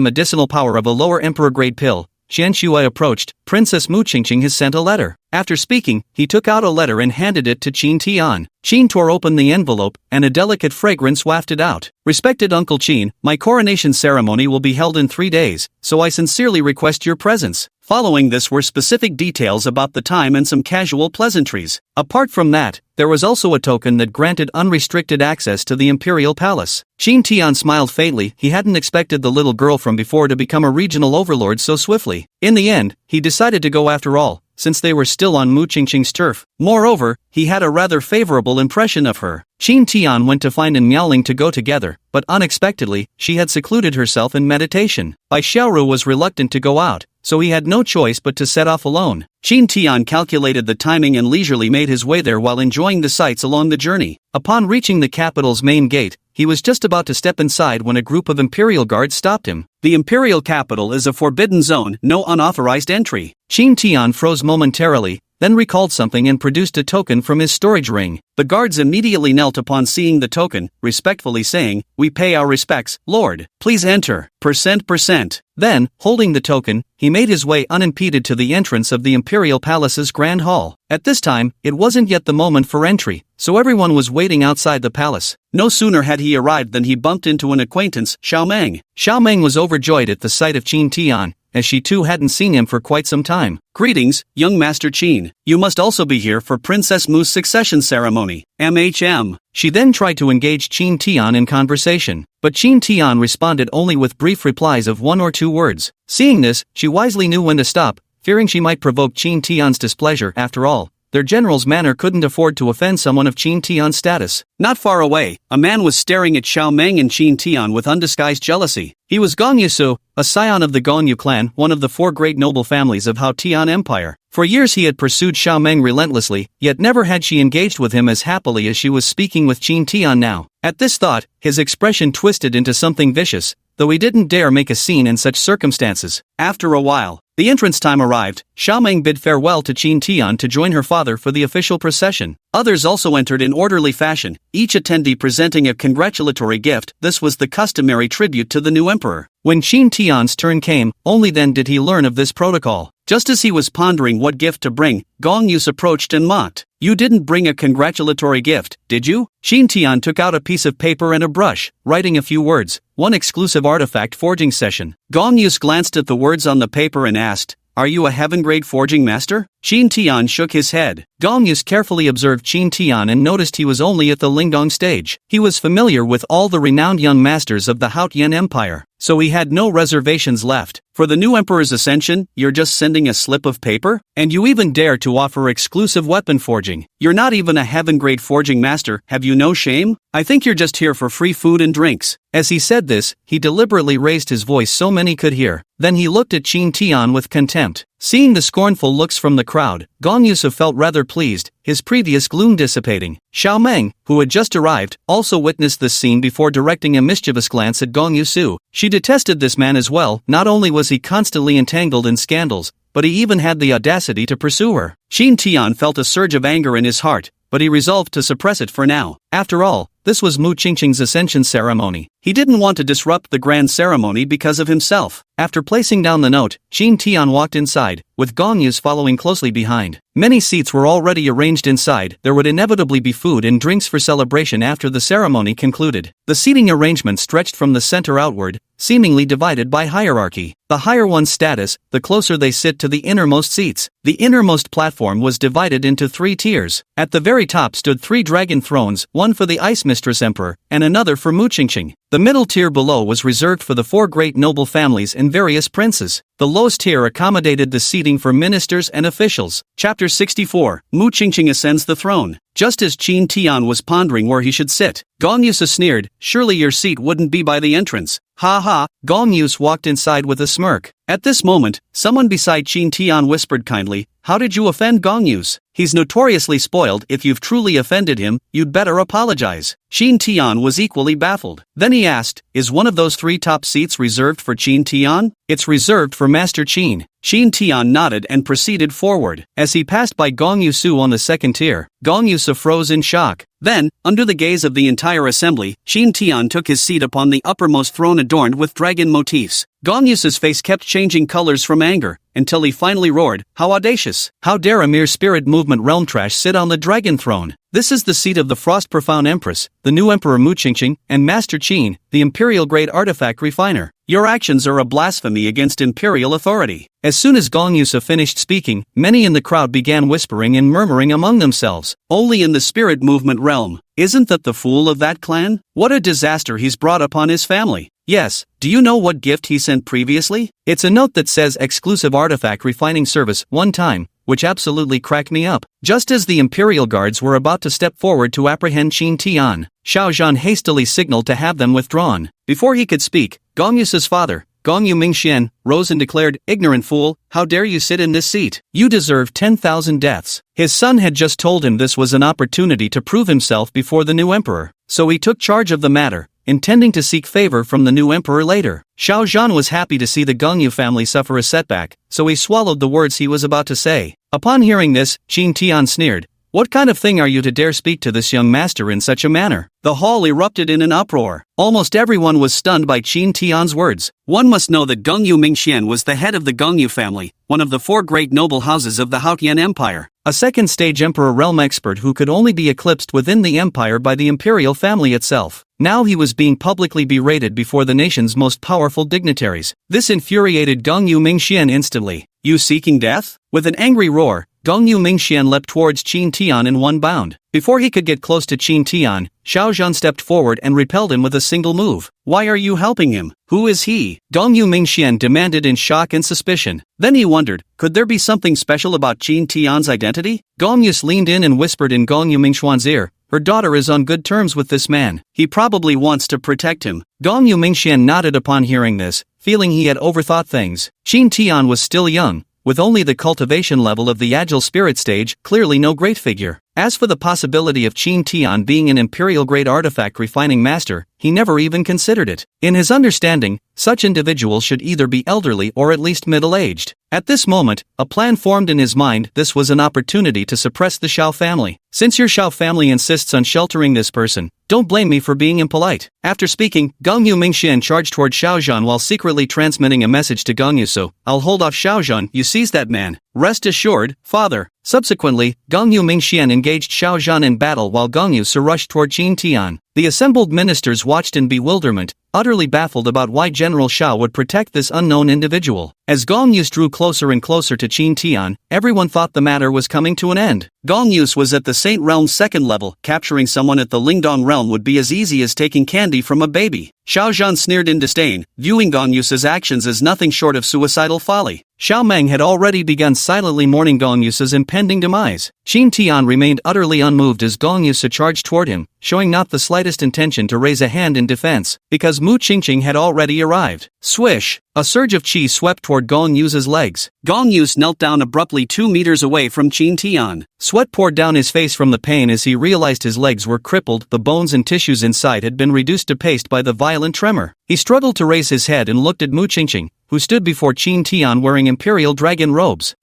medicinal power of a lower emperor-grade pill, Qian Shui approached. Princess Mu Qingqing has sent a letter. After speaking, he took out a letter and handed it to Qin Tian. Qin tore open the envelope, and a delicate fragrance wafted out. Respected Uncle Qin, my coronation ceremony will be held in 3 days, so I sincerely request your presence. Following this were specific details about the time and some casual pleasantries. Apart from that, there was also a token that granted unrestricted access to the imperial palace. Qin Tian smiled faintly. He hadn't expected the little girl from before to become a regional overlord so swiftly. In the end, he decided to go after all, since they were still on Mu Qingqing's turf. Moreover, he had a rather favorable impression of her. Qin Tian went to find and Miaoling to go together, but unexpectedly, she had secluded herself in meditation. Bai Xiaoru was reluctant to go out, so he had no choice but to set off alone. Qin Tian calculated the timing and leisurely made his way there while enjoying the sights along the journey. Upon reaching the capital's main gate, he was just about to step inside when a group of imperial guards stopped him. The imperial capital is a forbidden zone, no unauthorized entry. Qin Tian froze momentarily, then recalled something and produced a token from his storage ring. The guards immediately knelt upon seeing the token, respectfully saying, "We pay our respects, Lord. Please enter." %%. Then, holding the token, he made his way unimpeded to the entrance of the imperial palace's grand hall. At this time, it wasn't yet the moment for entry, so everyone was waiting outside the palace. No sooner had he arrived than he bumped into an acquaintance, Xiaomeng. Xiaomeng was overjoyed at the sight of Qin Tian, as she too hadn't seen him for quite some time. "Greetings, young Master Qin. You must also be here for Princess Mu's succession ceremony. MHM. She then tried to engage Qin Tian in conversation, but Qin Tian responded only with brief replies of 1 or 2 words. Seeing this, she wisely knew when to stop, fearing she might provoke Qin Tian's displeasure. After all, their general's manner couldn't afford to offend someone of Qin Tian's status. Not far away, a man was staring at Xiao Meng and Qin Tian with undisguised jealousy. He was Gong Yusu, a scion of the Gong Yu clan, one of the four great noble families of Hao Tian Empire. For years he had pursued Xiao Meng relentlessly, yet never had she engaged with him as happily as she was speaking with Qin Tian now. At this thought, his expression twisted into something vicious, though he didn't dare make a scene in such circumstances. After a while, the entrance time arrived. Xiao Meng bid farewell to Qin Tian to join her father for the official procession. Others also entered in orderly fashion, each attendee presenting a congratulatory gift. This was the customary tribute to the new emperor. When Qin Tian's turn came, only then did he learn of this protocol. Just as he was pondering what gift to bring, Gong Yu approached and mocked. "You didn't bring a congratulatory gift, did you?" Qin Tian took out a piece of paper and a brush, writing a few words. "One exclusive artifact forging session." Gong Yu glanced at the words on the paper and asked, "Are you a heaven-grade forging master?" Qin Tian shook his head. Gong Yu carefully observed Qin Tian and noticed he was only at the Lingdong stage. He was familiar with all the renowned young masters of the Haotian Empire, so he had no reservations left. "For the new emperor's ascension, you're just sending a slip of paper? And you even dare to offer exclusive weapon forging? You're not even a heaven-grade forging master, have you no shame? I think you're just here for free food and drinks." As he said this, he deliberately raised his voice so many could hear. Then he looked at Qin Tian with contempt. Seeing the scornful looks from the crowd, Gong Yu felt rather pleased, his previous gloom dissipating. Xiao Meng, who had just arrived, also witnessed this scene before directing a mischievous glance at Gong Yu. She detested this man as well. Not only was he constantly entangled in scandals, but he even had the audacity to pursue her. Qin Tian felt a surge of anger in his heart, but he resolved to suppress it for now. After all, this was Mu Qingqing's ascension ceremony. He didn't want to disrupt the grand ceremony because of himself. After placing down the note, Qin Tian walked inside, with Gong Yu following closely behind. Many seats were already arranged inside. There would inevitably be food and drinks for celebration after the ceremony concluded. The seating arrangement stretched from the center outward, seemingly divided by hierarchy. The higher one's status, the closer they sit to the innermost seats. The innermost platform was divided into 3 tiers. At the very top stood 3 dragon thrones, one for the Ice Mistress Emperor, and another for Mu Qingqing. The middle tier below was reserved for the 4 great noble families and various princes. The lowest tier accommodated the seating for ministers and officials. Chapter 64, Mu Qingqing ascends the throne. Just as Qin Tian was pondering where he should sit, Gong Yu sneered, "Surely your seat wouldn't be by the entrance." "Ha ha." Gong Yu walked inside with a smirk. At this moment, someone beside Qin Tian whispered kindly, "How did you offend Gong Yu? He's notoriously spoiled. If you've truly offended him, you'd better apologize." Qin Tian was equally baffled. Then he asked, "Is one of those 3 top seats reserved for Qin Tian?" "It's reserved for Master Qin." Qin Tian nodded and proceeded forward. As he passed by Gong Yu on the second tier, Gong Yu froze in shock. Then, under the gaze of the entire assembly, Qin Tian took his seat upon the uppermost throne adorned with dragon motifs. Gong Yu's face kept changing colors from anger, until he finally roared, "How audacious! How dare a mere spirit movement realm trash sit on the dragon throne? This is the seat of the Frost Profound Empress, the new Emperor Mu Qingqing, and Master Qin, the imperial-grade artifact refiner. Your actions are a blasphemy against imperial authority." As soon as Gong Yu finished speaking, many in the crowd began whispering and murmuring among themselves. "Only in the spirit movement realm. Isn't that the fool of that clan? What a disaster he's brought upon his family." "Yes, do you know what gift he sent previously? It's a note that says exclusive artifact refining service one time, which absolutely cracked me up." Just as the Imperial Guards were about to step forward to apprehend Qin Tian, Xiao Zhan hastily signaled to have them withdrawn. Before he could speak, Gong Yu's father, Gong Yu Mingxian, rose and declared, "Ignorant fool, how dare you sit in this seat? You deserve 10,000 deaths." His son had just told him this was an opportunity to prove himself before the new emperor, so he took charge of the matter, intending to seek favor from the new emperor later. Xiao Zhan was happy to see the Gong Yu family suffer a setback, so he swallowed the words he was about to say. Upon hearing this, Qin Tian sneered, "What kind of thing are you to dare speak to this young master in such a manner?" The hall erupted in an uproar. Almost everyone was stunned by Qin Tian's words. One must know that Gong Yu Mingxian was the head of the Gong Yu family, one of the 4 great noble houses of the Haotian Empire, a second-stage emperor realm expert who could only be eclipsed within the empire by the imperial family itself. Now he was being publicly berated before the nation's most powerful dignitaries. This infuriated Gong Yu Mingxian instantly. "You seeking death?" With an angry roar, Gong Yu Mingxian leapt towards Qin Tian in one bound. Before he could get close to Qin Tian, Xiao Zhan stepped forward and repelled him with a single move. Why are you helping him? Who is he? Gong Yu Mingxian demanded in shock and suspicion. Then he wondered, could there be something special about Qin Tian's identity? Gong Yu leaned in and whispered in Gong Yu Mingxian's ear, her daughter is on good terms with this man. He probably wants to protect him. Gong Yu Mingxian nodded upon hearing this, feeling he had overthought things. Qin Tian was still young, with only the cultivation level of the agile spirit stage, clearly no great figure. As for the possibility of Qin Tian being an imperial-grade artifact refining master, he never even considered it. In his understanding, such individuals should either be elderly or at least middle-aged. At this moment, a plan formed in his mind. This was an opportunity to suppress the Xiao family. Since your Xiao family insists on sheltering this person, don't blame me for being impolite. After speaking, Gong Yu Mingxian charged toward Xiao Zhan while secretly transmitting a message to Gong Yu. So, I'll hold off Xiao Zhan, you seize that man. Rest assured, father. Subsequently, Gong Yu Mingxian engaged Xiao Zhan in battle while Gong Yu rushed toward Qin Tian. The assembled ministers watched in bewilderment, utterly baffled about why General Xiao would protect this unknown individual. As Gong Yu drew closer and closer to Qin Tian, everyone thought the matter was coming to an end. Gong Yu was at the Saint Realm's second level. Capturing someone at the Lingdong realm would be as easy as taking candy from a baby. Xiao Zhan sneered in disdain, viewing Gong Yu's actions as nothing short of suicidal folly. Xiao Meng had already begun silently mourning Gong Yu's impending demise. Qin Tian remained utterly unmoved as Gong Yu charged toward him, showing not the slightest intention to raise a hand in defense, because Mu Qingqing had already arrived. Swish! A surge of qi swept toward Gong Yu's legs. Gong Yu knelt down abruptly 2 meters away from Qin Tian. Sweat poured down his face from the pain as he realized his legs were crippled. The bones and tissues inside had been reduced to paste by the violent tremor. He struggled to raise his head and looked at Mu Qingqing, who stood before Qin Tian wearing imperial dragon robes.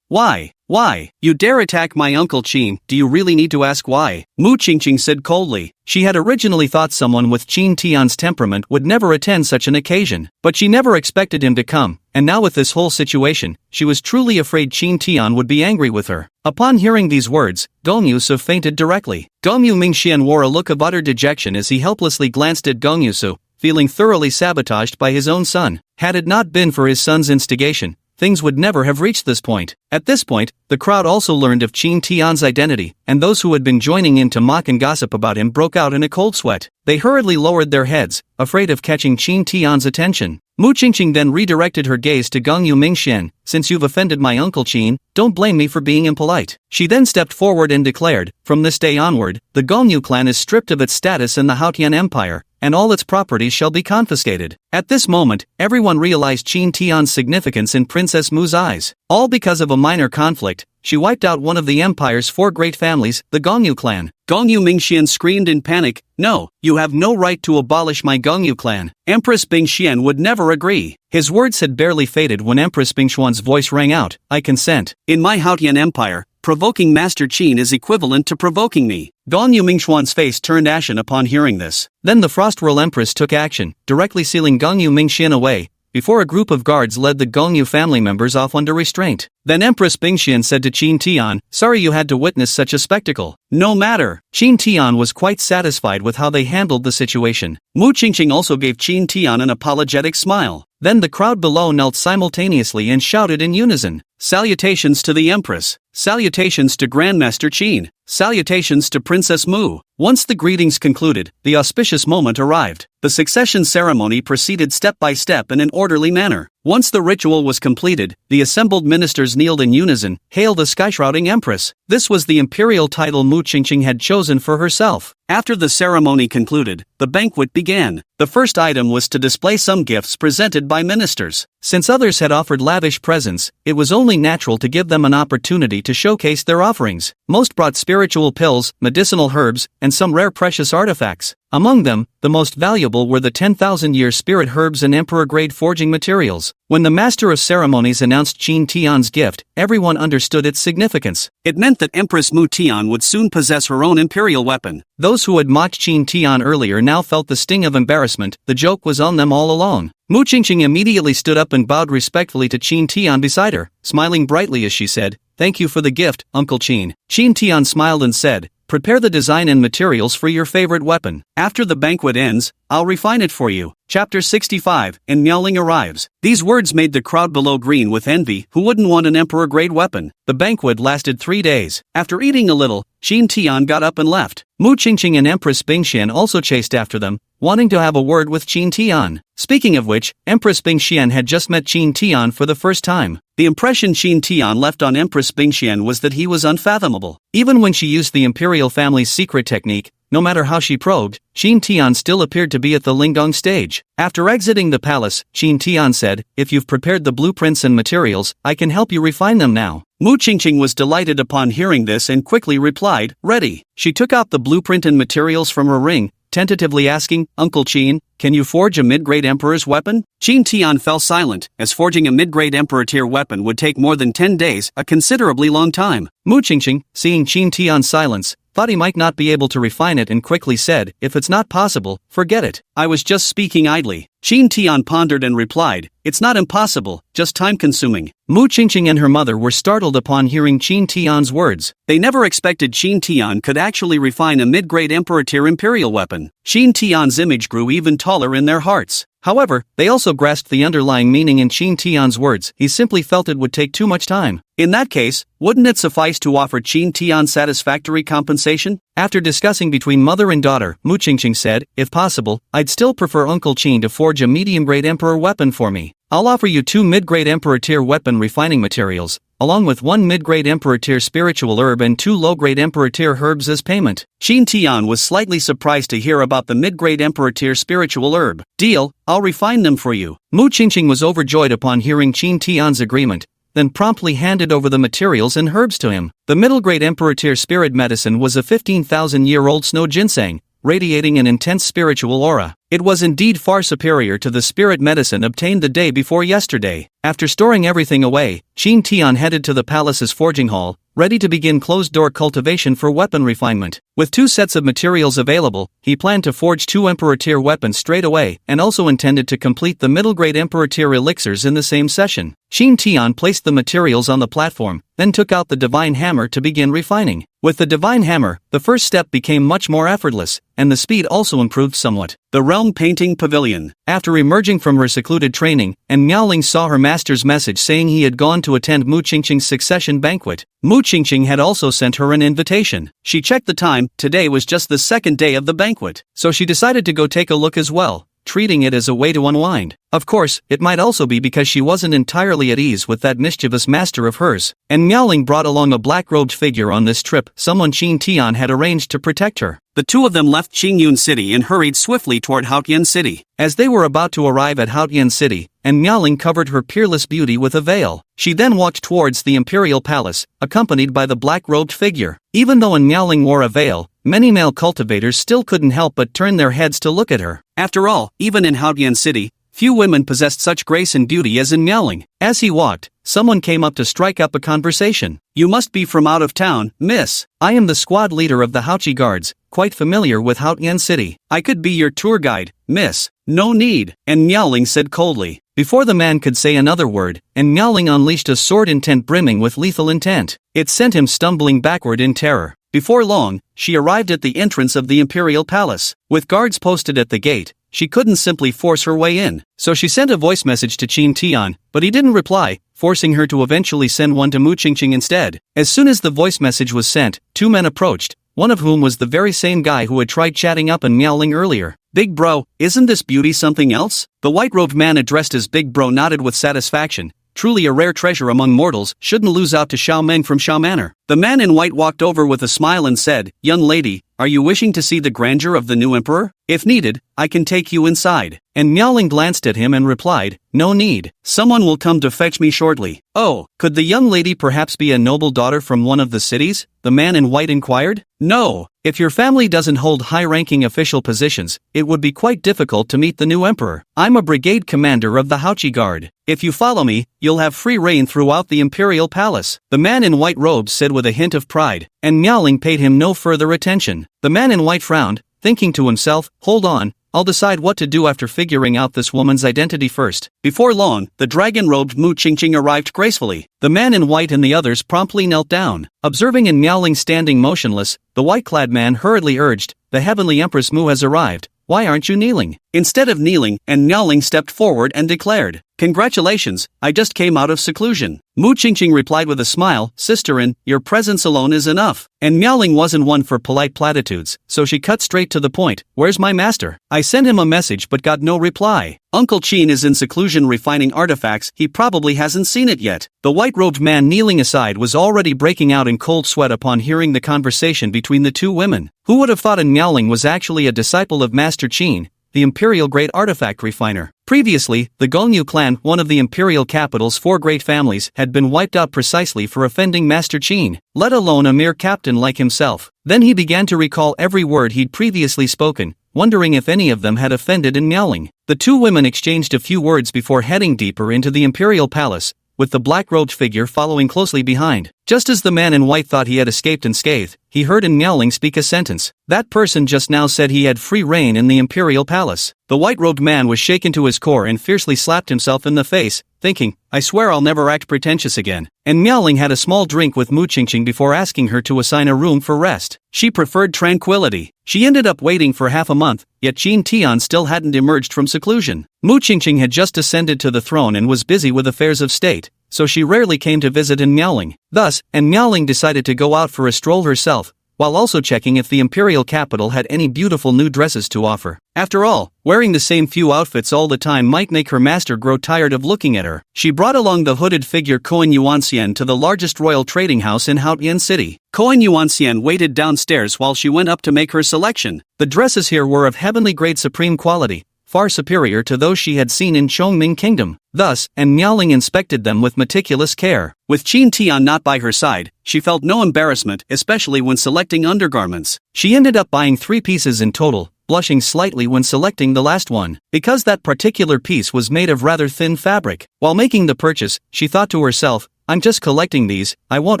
Why? Why? You dare attack my uncle Qin? Do you really need to ask why? Mu Qingqing said coldly. She had originally thought someone with Qin Tian's temperament would never attend such an occasion, but she never expected him to come, and now with this whole situation, she was truly afraid Qin Tian would be angry with her. Upon hearing these words, Gong Yu fainted directly. Gong Yu Mingxian wore a look of utter dejection as he helplessly glanced at Gong Yu, feeling thoroughly sabotaged by his own son. Had it not been for his son's instigation, things would never have reached this point. At this point, the crowd also learned of Qin Tian's identity, and those who had been joining in to mock and gossip about him broke out in a cold sweat. They hurriedly lowered their heads, afraid of catching Qin Tian's attention. Mu Qingqing then redirected her gaze to Gong Yu Mingxian. Since you've offended my uncle Qin, don't blame me for being impolite. She then stepped forward and declared, from this day onward, the Gong Yu clan is stripped of its status in the Haotian Empire, and all its properties shall be confiscated. At this moment, everyone realized Qin Tian's significance in Princess Mu's eyes. All because of a minor conflict, she wiped out one of the empire's 4 great families, the Gong Yu clan. Gong Yu Mingxian screamed in panic, no, you have no right to abolish my Gong Yu clan. Empress Bingxian would never agree. His words had barely faded when Empress Bingxuan's voice rang out, I consent. In my Haotian Empire, provoking Master Qin is equivalent to provoking me. Gong Yu Mingxuan's face turned ashen upon hearing this. Then the Frostwhirl Empress took action, directly sealing Gong Yu Mingxian away, before a group of guards led the Gong Yu family members off under restraint. Then Empress Bingxian said to Qin Tian, sorry you had to witness such a spectacle. No matter. Qin Tian was quite satisfied with how they handled the situation. Mu Qingqing also gave Qin Tian an apologetic smile. Then the crowd below knelt simultaneously and shouted in unison, salutations to the Empress. Salutations to Grandmaster Qin. Salutations to Princess Mu. Once the greetings concluded, the auspicious moment arrived. The succession ceremony proceeded step by step in an orderly manner. Once the ritual was completed, the assembled ministers kneeled in unison, hail the sky-shrouding Empress. This was the imperial title Mu Qingqing had chosen for herself. After the ceremony concluded, the banquet began. The first item was to display some gifts presented by ministers. Since others had offered lavish presents, it was only natural to give them an opportunity to showcase their offerings. Most brought spiritual pills, medicinal herbs, and some rare precious artifacts. Among them, the most valuable were the 10,000-year spirit herbs and emperor-grade forging materials. When the master of ceremonies announced Qin Tian's gift, everyone understood its significance. It meant that Empress Mu Tian would soon possess her own imperial weapon. Those who had mocked Qin Tian earlier now felt the sting of embarrassment. The joke was on them all along. Mu Qingqing immediately stood up and bowed respectfully to Qin Tian beside her, smiling brightly as she said, thank you for the gift, Uncle Qin. Qin Tian smiled and said, prepare the design and materials for your favorite weapon. After the banquet ends, I'll refine it for you. Chapter 65, and Miaoling arrives. These words made the crowd below green with envy. Who wouldn't want an emperor-grade weapon? The banquet lasted 3 days. After eating a little, Qin Tian got up and left. Mu Qingqing and Empress Bingxian also chased after them, wanting to have a word with Qin Tian. Speaking of which, Empress Bingxian had just met Qin Tian for the first time. The impression Qin Tian left on Empress Bingxian was that he was unfathomable. Even when she used the imperial family's secret technique, no matter how she probed, Qin Tian still appeared to be at the Lingong stage. After exiting the palace, Qin Tian said, "If you've prepared the blueprints and materials, I can help you refine them now." Mu Qingqing was delighted upon hearing this and quickly replied, "Ready." She took out the blueprint and materials from her ring, tentatively asking, "Uncle Qin, can you forge a mid-grade emperor's weapon?" Qin Tian fell silent, as forging a mid-grade emperor-tier weapon would take more than 10 days, a considerably long time. Mu Qingqing, seeing Qin Tian's silence, thought he might not be able to refine it and quickly said, "If it's not possible, forget it. I was just speaking idly." Qin Tian pondered and replied, "It's not impossible, just time-consuming." Mu Qingqing and her mother were startled upon hearing Qin Tian's words. They never expected Qin Tian could actually refine a mid-grade emperor-tier imperial weapon. Qin Tian's image grew even taller in their hearts. However, they also grasped the underlying meaning in Qin Tian's words. He simply felt it would take too much time. In that case, wouldn't it suffice to offer Qin Tian satisfactory compensation? After discussing between mother and daughter, Mu Qingqing said, "If possible, I'd still prefer Uncle Qin to forge a medium-grade emperor weapon for me. I'll offer you 2 mid-grade emperor-tier weapon refining materials, along with 1 mid-grade emperor-tier spiritual herb and 2 low-grade emperor-tier herbs as payment." Qin Tian was slightly surprised to hear about the mid-grade emperor-tier spiritual herb. "Deal, I'll refine them for you." Mu Qingqing was overjoyed upon hearing Qin Tian's agreement, then promptly handed over the materials and herbs to him. The middle-grade emperor-tier spirit medicine was a 15,000-year-old snow ginseng, radiating an intense spiritual aura. It was indeed far superior to the spirit medicine obtained the day before yesterday. After storing everything away, Qin Tian headed to the palace's forging hall, ready to begin closed-door cultivation for weapon refinement. With 2 sets of materials available, he planned to forge 2 emperor-tier weapons straight away and also intended to complete the middle-grade emperor-tier elixirs in the same session. Qin Tian placed the materials on the platform, then took out the divine hammer to begin refining. With the divine hammer, the first step became much more effortless, and the speed also improved somewhat. The Realm Painting Pavilion. After emerging from her secluded training, and Miaoling saw her master's message saying he had gone to attend Mu Qingqing's succession banquet, Mu Qingqing had also sent her an invitation. She checked the time. Today was just the 2nd day of the banquet, so she decided to go take a look as well, treating it as a way to unwind. Of course, it might also be because she wasn't entirely at ease with that mischievous master of hers, and Miaoling brought along a black-robed figure on this trip, someone Qin Tian had arranged to protect her. The two of them left Qingyun City and hurried swiftly toward Haotian City. As they were about to arrive at Haotian City, and Miaoling covered her peerless beauty with a veil, she then walked towards the imperial palace, accompanied by the black-robed figure. Even though Miaoling wore a veil, many male cultivators still couldn't help but turn their heads to look at her. After all, even in Haotian City, few women possessed such grace and beauty as in Miaoling. As he walked, someone came up to strike up a conversation. "You must be from out of town, miss. I am the squad leader of the Haochi Guards, quite familiar with Haotian City. I could be your tour guide, miss." "No need," and Miaoling said coldly. Before the man could say another word, and Miaoling unleashed a sword intent brimming with lethal intent. It sent him stumbling backward in terror. Before long, she arrived at the entrance of the imperial palace. With guards posted at the gate, she couldn't simply force her way in, so she sent a voice message to Qin Tian, but he didn't reply, forcing her to eventually send one to Mu Qingqing instead. As soon as the voice message was sent, 2 men approached, one of whom was the very same guy who had tried chatting up and Miaoling earlier. "Big bro, isn't this beauty something else?" The white-robed man addressed as Big Bro nodded with satisfaction. Truly a rare treasure among mortals, shouldn't lose out to Xiao Meng from Xiao Manor. The man in white walked over with a smile and said, "Young lady, are you wishing to see the grandeur of the new emperor? If needed, I can take you inside." And Miaoling glanced at him and replied, "No need. Someone will come to fetch me shortly." "Oh, could the young lady perhaps be a noble daughter from one of the cities?" the man in white inquired. "No. If your family doesn't hold high-ranking official positions, it would be quite difficult to meet the new emperor. I'm a brigade commander of the Haochi Guard. If you follow me, you'll have free reign throughout the imperial palace," the man in white robes said with a hint of pride, and Miaoling paid him no further attention. The man in white frowned, thinking to himself, "Hold on, I'll decide what to do after figuring out this woman's identity first. Before long, the dragon-robed Mu Qingqing arrived gracefully. The man in white and the others promptly knelt down. Observing In Miaoling standing motionless, the white-clad man hurriedly urged, "The heavenly Empress Mu has arrived. Why aren't you kneeling?" Instead of kneeling, En Miaoling stepped forward and declared, "Congratulations, I just came out of seclusion." Mu Qingqing replied with a smile, "Sister-in, your presence alone is enough." En Miaoling wasn't one for polite platitudes, so she cut straight to the point, "Where's my master? I sent him a message but got no reply. Uncle Qin is in seclusion refining artifacts, he probably hasn't seen it yet." The white-robed man kneeling aside was already breaking out in cold sweat upon hearing the conversation between the two women. Who would have thought En Miaoling was actually a disciple of Master Qin, the imperial great artifact refiner? Previously, the Gongyu clan, one of the imperial capital's 4 great families, had been wiped out precisely for offending Master Qin, let alone a mere captain like himself. Then he began to recall every word he'd previously spoken, wondering if any of them had offended En Miaoling. The two women exchanged a few words before heading deeper into the imperial palace, with the black-robed figure following closely behind. Just as the man in white thought he had escaped unscathed, he heard En Miaoling speak a sentence. That person just now said he had free reign in the imperial palace. The white-robed man was shaken to his core and fiercely slapped himself in the face, thinking, "I swear I'll never act pretentious again." En Miaoling had a small drink with Mu Qingqing before asking her to assign a room for rest. She preferred tranquility. She ended up waiting for half a month, yet Qin Tian still hadn't emerged from seclusion. Mu Qingqing had just ascended to the throne and was busy with affairs of state, so she rarely came to visit En Miaoling. Thus, En Miaoling decided to go out for a stroll herself, while also checking if the imperial capital had any beautiful new dresses to offer. After all, wearing the same few outfits all the time might make her master grow tired of looking at her. She brought along the hooded figure Koan Yuanxian to the largest royal trading house in Haotian City. Koan Yuanxian waited downstairs while she went up to make her selection. The dresses here were of heavenly grade supreme quality, far superior to those she had seen in Chongming Kingdom. Thus, En Miaoling inspected them with meticulous care. With Qin Tian not by her side, she felt no embarrassment, especially when selecting undergarments. She ended up buying 3 pieces in total, blushing slightly when selecting the last one, because that particular piece was made of rather thin fabric. While making the purchase, she thought to herself, "I'm just collecting these, I won't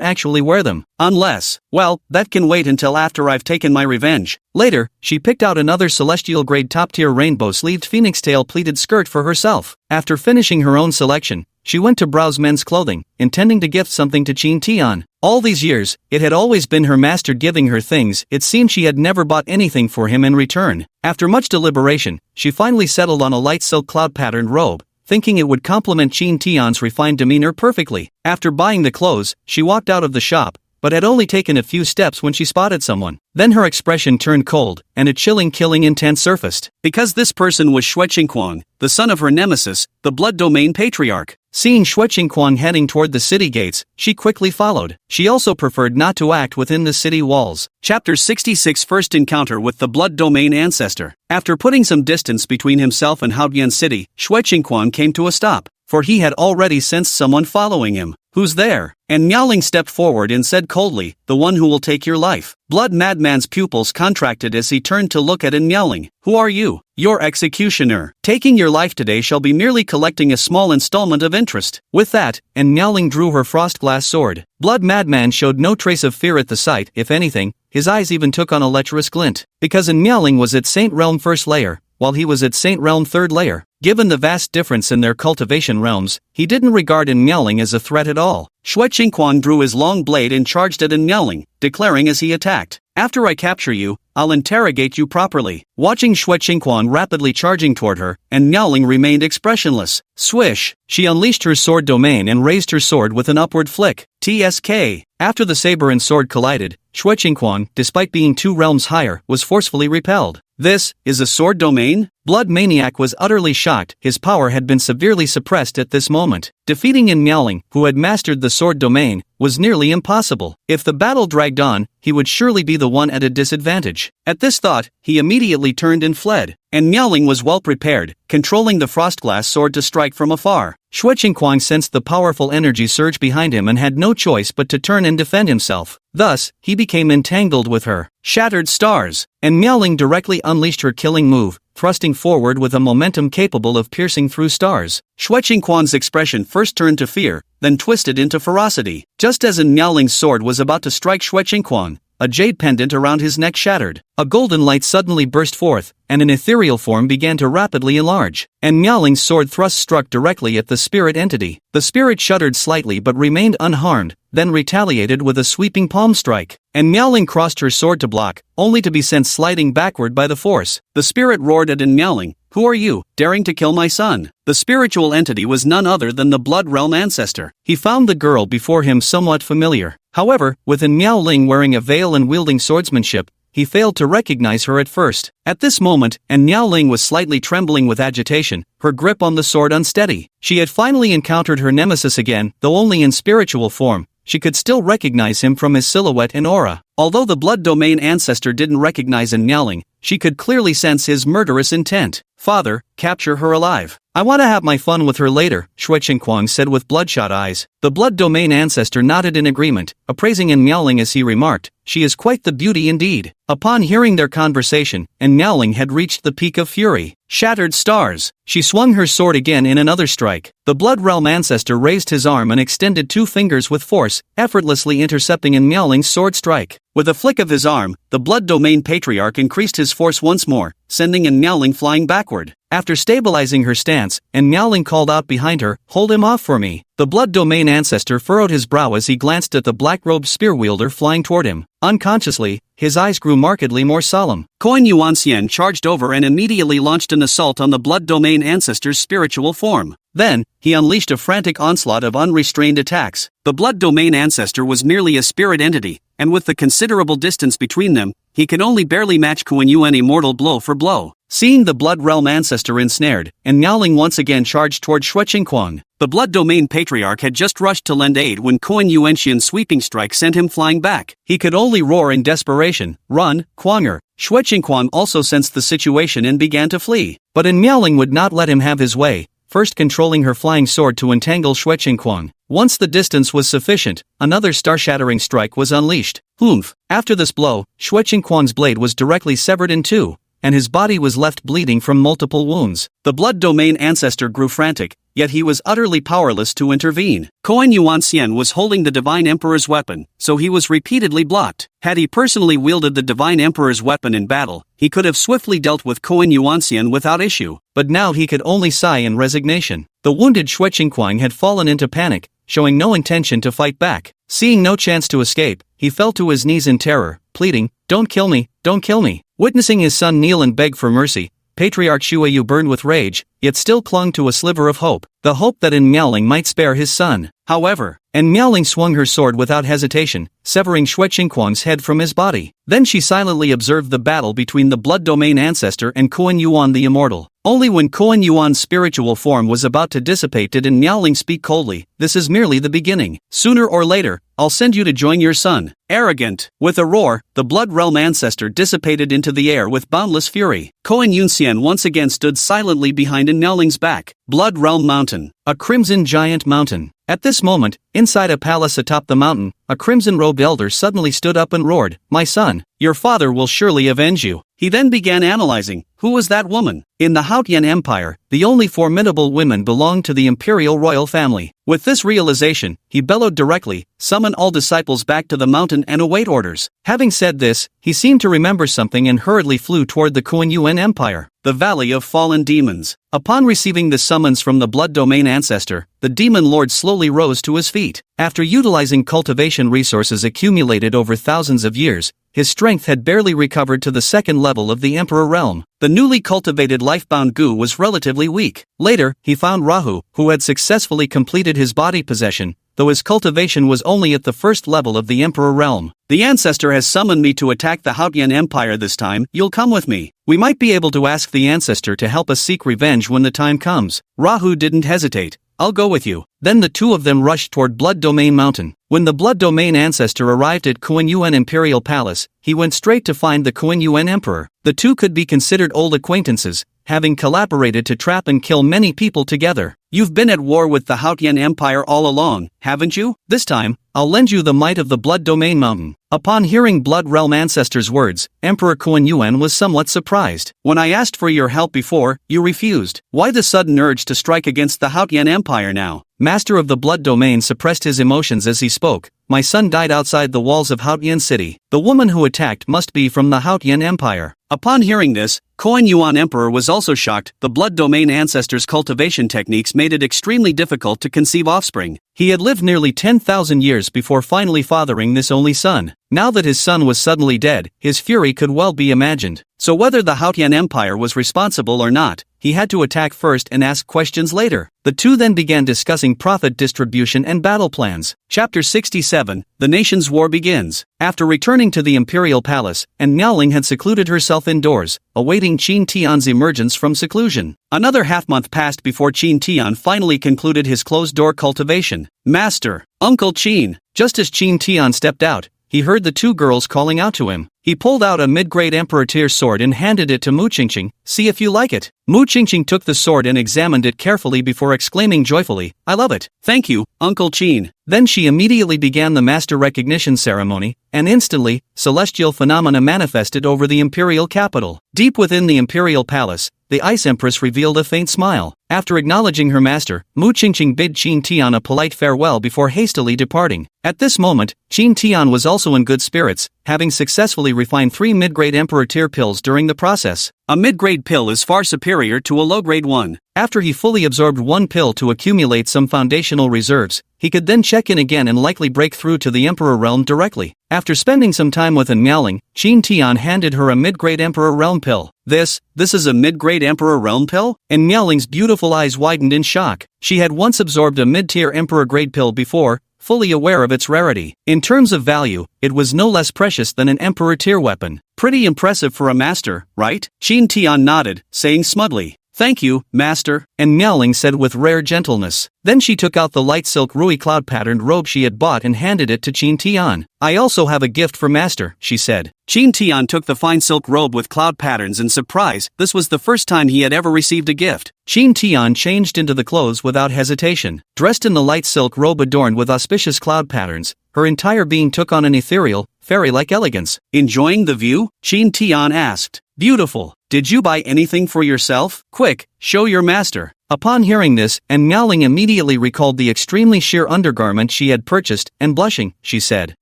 actually wear them. Unless, well, that can wait until after I've taken my revenge." Later, she picked out another celestial-grade top-tier rainbow-sleeved phoenix-tail pleated skirt for herself. After finishing her own selection, she went to browse men's clothing, intending to gift something to Qin Tian. All these years, it had always been her master giving her things. It seemed she had never bought anything for him in return. After much deliberation, she finally settled on a light silk cloud-patterned robe, thinking it would complement Qin Tian's refined demeanor perfectly. After buying the clothes, she walked out of the shop, but had only taken a few steps when she spotted someone. Then her expression turned cold, and a chilling killing intent surfaced. Because this person was Xue Qingquang, the son of her nemesis, the Blood Domain Patriarch. Seeing Xue Qingquang heading toward the city gates, she quickly followed. She also preferred not to act within the city walls. Chapter 66 First Encounter with the Blood Domain Ancestor. After putting some distance between himself and Haotian City, Xue Qingquang came to a stop, for he had already sensed someone following him. "Who's there?" En Miaoling stepped forward and said coldly, "The one who will take your life." Blood Madman's pupils contracted as he turned to look at En Miaoling. "Who are you?" "Your executioner. Taking your life today shall be merely collecting a small installment of interest." With that, En Miaoling drew her frost glass sword. Blood Madman showed no trace of fear at the sight. If anything, his eyes even took on a lecherous glint. Because En Miaoling was at Saint Realm First Layer, while he was at Saint Realm Third Layer. Given the vast difference in their cultivation realms, he didn't regard En Miaoling as a threat at all. Xue Qingquang drew his long blade and charged at En Miaoling, declaring as he attacked, "After I capture you, I'll interrogate you properly." Watching Xue Qingquang rapidly charging toward her, En Miaoling remained expressionless. Swish! She unleashed her sword domain and raised her sword with an upward flick. TSK. After the saber and sword collided, Xue Qingquang, despite being 2 realms higher, was forcefully repelled. "This is a sword domain?" Blood Maniac was utterly shocked. His power had been severely suppressed at this moment. Defeating En Miaoling, who had mastered the sword domain, was nearly impossible. If the battle dragged on, he would surely be the one at a disadvantage. At this thought, he immediately turned and fled. En Miaoling was well prepared, controlling the frostglass sword to strike from afar. Xue Qingquang sensed the powerful energy surge behind him and had no choice but to turn and defend himself. Thus, he became entangled with her. Shattered stars. En Miaoling directly unleashed her killing move, thrusting forward with a momentum capable of piercing through stars. Xue Qingquang's expression first turned to fear, then twisted into ferocity. Just as En Miaoling's sword was about to strike Xue Qingquang, a jade pendant around his neck shattered. A golden light suddenly burst forth, and an ethereal form began to rapidly enlarge. And Miaoling's sword thrust struck directly at the spirit entity. The spirit shuddered slightly but remained unharmed, then retaliated with a sweeping palm strike. And Miaoling crossed her sword to block, only to be sent sliding backward by the force. The spirit roared at Miaoling, "Who are you, daring to kill my son?" The spiritual entity was none other than the Blood Realm ancestor. He found the girl before him somewhat familiar. However, with Miaoling wearing a veil and wielding swordsmanship, he failed to recognize her at first. At this moment, Miaoling was slightly trembling with agitation, her grip on the sword unsteady. She had finally encountered her nemesis again, though only in spiritual form. She could still recognize him from his silhouette and aura. Although the blood domain ancestor didn't recognize Miaoling, she could clearly sense his murderous intent. "Father, capture her alive. I want to have my fun with her later," Shui Qingquang said with bloodshot eyes. The blood domain ancestor nodded in agreement, appraising Miaoling as he remarked, "She is quite the beauty indeed." Upon hearing their conversation, Miaoling had reached the peak of fury. Shattered stars! She swung her sword again in another strike. The blood realm ancestor raised his arm and extended 2 fingers with force, effortlessly intercepting Miaoling's sword strike. With a flick of his arm, the blood domain patriarch increased his force once more, sending Miaoling flying backward. After stabilizing her stance, Miaoling called out behind her, "Hold him off for me." The blood domain ancestor furrowed his brow as he glanced at the black-robed spear wielder flying toward him. Unconsciously, his eyes grew markedly more solemn. Koan Yuanxian charged over and immediately launched an assault on the blood domain ancestor's spiritual form. Then, he unleashed a frantic onslaught of unrestrained attacks. The blood domain ancestor was merely a spirit entity, and with the considerable distance between them, he could only barely match Koan Yuan immortal blow for blow. Seeing the blood realm ancestor ensnared, Miaoling once again charged toward Shui Qingquang. The blood domain patriarch had just rushed to lend aid when Koan Yuanxian's sweeping strike sent him flying back. He could only roar in desperation, "Run, Quanger!" Shui Qingquang also sensed the situation and began to flee. But Miaoling would not let him have his way, first controlling her flying sword to entangle Shui Qingquang. Once the distance was sufficient, another star-shattering strike was unleashed. Oomph! After this blow, Shui Qingquang's blade was directly severed in two, and his body was left bleeding from multiple wounds. The blood domain ancestor grew frantic, yet he was utterly powerless to intervene. Koan Yuanxian was holding the Divine Emperor's weapon, so he was repeatedly blocked. Had he personally wielded the Divine Emperor's weapon in battle, he could have swiftly dealt with Koan Yuanxian without issue, but now he could only sigh in resignation. The wounded Shui Qingquang had fallen into panic, showing no intention to fight back. Seeing no chance to escape, he fell to his knees in terror, pleading, "Don't kill me, don't kill me." Witnessing his son kneel and beg for mercy, Patriarch Shuiyu burned with rage, yet still clung to a sliver of hope, the hope that Miaoling might spare his son. However, Miaoling swung her sword without hesitation, severing Shui Qingquang's head from his body. Then she silently observed the battle between the blood domain ancestor and Koan Yuan the immortal. Only when Koan Yuan's spiritual form was about to dissipate did Miaoling speak coldly, "This is merely the beginning. Sooner or later, I'll send you to join your son." Arrogant! With a roar, the blood realm ancestor dissipated into the air with boundless fury. Koan Yuanxian once again stood silently behind Miaoling's back. Blood Realm Mountain. A crimson giant mountain. At this moment, inside a palace atop the mountain, a crimson-robed elder suddenly stood up and roared, "My son, your father will surely avenge you." He then began analyzing, who was that woman? In the Haotian Empire, the only formidable women belonged to the imperial royal family. With this realization, he bellowed directly, "Summon all disciples back to the mountain and await orders." Having said this, he seemed to remember something and hurriedly flew toward the Koan Yuan Empire, the Valley of Fallen Demons. Upon receiving the summons from the blood domain ancestor, the demon lord slowly rose to his feet. After utilizing cultivation resources accumulated over thousands of years, his strength had barely recovered to the second level of the Emperor realm. The newly cultivated lifebound goo was relatively weak. Later, he found Rahu, who had successfully completed his body possession, though his cultivation was only at the first level of the Emperor realm. "The ancestor has summoned me to attack the Haotian Empire this time. You'll come with me. We might be able to ask the ancestor to help us seek revenge when the time comes." Rahu didn't hesitate. "I'll go with you." Then the two of them rushed toward Blood Domain Mountain. When the Blood Domain ancestor arrived at Koan Yuan Imperial Palace, he went straight to find the Koan Yuan Emperor. The two could be considered old acquaintances, having collaborated to trap and kill many people together. "You've been at war with the Haotian Empire all along, haven't you? This time, I'll lend you the might of the Blood Domain Mountain." Upon hearing Blood Realm Ancestor's words, Emperor Koan Yuan was somewhat surprised. "When I asked for your help before, you refused. Why the sudden urge to strike against the Haotian Empire now?" Master of the Blood Domain suppressed his emotions as he spoke, my son died outside the walls of Haotian City. The woman who attacked must be from the Haotian Empire. Upon hearing this, Koan Yuan Emperor was also shocked. The blood domain ancestors' cultivation techniques made it extremely difficult to conceive offspring. He had lived nearly 10,000 years before finally fathering this only son. Now that his son was suddenly dead, his fury could well be imagined. So whether the Haotian Empire was responsible or not, he had to attack first and ask questions later. The two then began discussing profit distribution and battle plans. Chapter 67, The Nation's War Begins. After returning to the imperial palace, and Miaoling had secluded herself indoors, awaiting Qin Tian's emergence from seclusion. Another half-month passed before Qin Tian finally concluded his closed-door cultivation. Master, Uncle Qin. Just as Qin Tian stepped out, he heard the two girls calling out to him. He pulled out a mid-grade Emperor-Tier sword and handed it to Mu Qingqing. See if you like it. Mu Qingqing took the sword and examined it carefully before exclaiming joyfully, I love it. Thank you, Uncle Qin. Then she immediately began the master recognition ceremony, and instantly, celestial phenomena manifested over the imperial capital. Deep within the imperial palace, the Ice Empress revealed a faint smile. After acknowledging her master, Mu Qingqing bid Qin Tian a polite farewell before hastily departing. At this moment, Qin Tian was also in good spirits, having successfully refined 3 mid-grade Emperor-Tier pills during the process. A mid-grade pill is far superior to a low-grade one. After he fully absorbed one pill to accumulate some foundational reserves, he could then check in again and likely break through to the Emperor realm directly. After spending some time with Miaoling, Qin Tian handed her a mid-grade Emperor realm pill. This is a mid-grade Emperor realm pill? And Miaoling's beautiful eyes widened in shock. She had once absorbed a mid-tier Emperor grade pill before, fully aware of its rarity. In terms of value, it was no less precious than an Emperor-Tier weapon. Pretty impressive for a master, right? Qin Tian nodded, saying smugly, Thank you, master, and Miaoling said with rare gentleness. Then she took out the light silk Rui cloud-patterned robe she had bought and handed it to Qin Tian. I also have a gift for master, she said. Qin Tian took the fine silk robe with cloud patterns in surprise. This was the first time he had ever received a gift. Qin Tian changed into the clothes without hesitation. Dressed in the light silk robe adorned with auspicious cloud patterns, her entire being took on an ethereal, fairy-like elegance. Enjoying the view? Qin Tian asked. Beautiful. Did you buy anything for yourself? Quick, show your master. Upon hearing this, and Miaoling immediately recalled the extremely sheer undergarment she had purchased, and blushing, she said,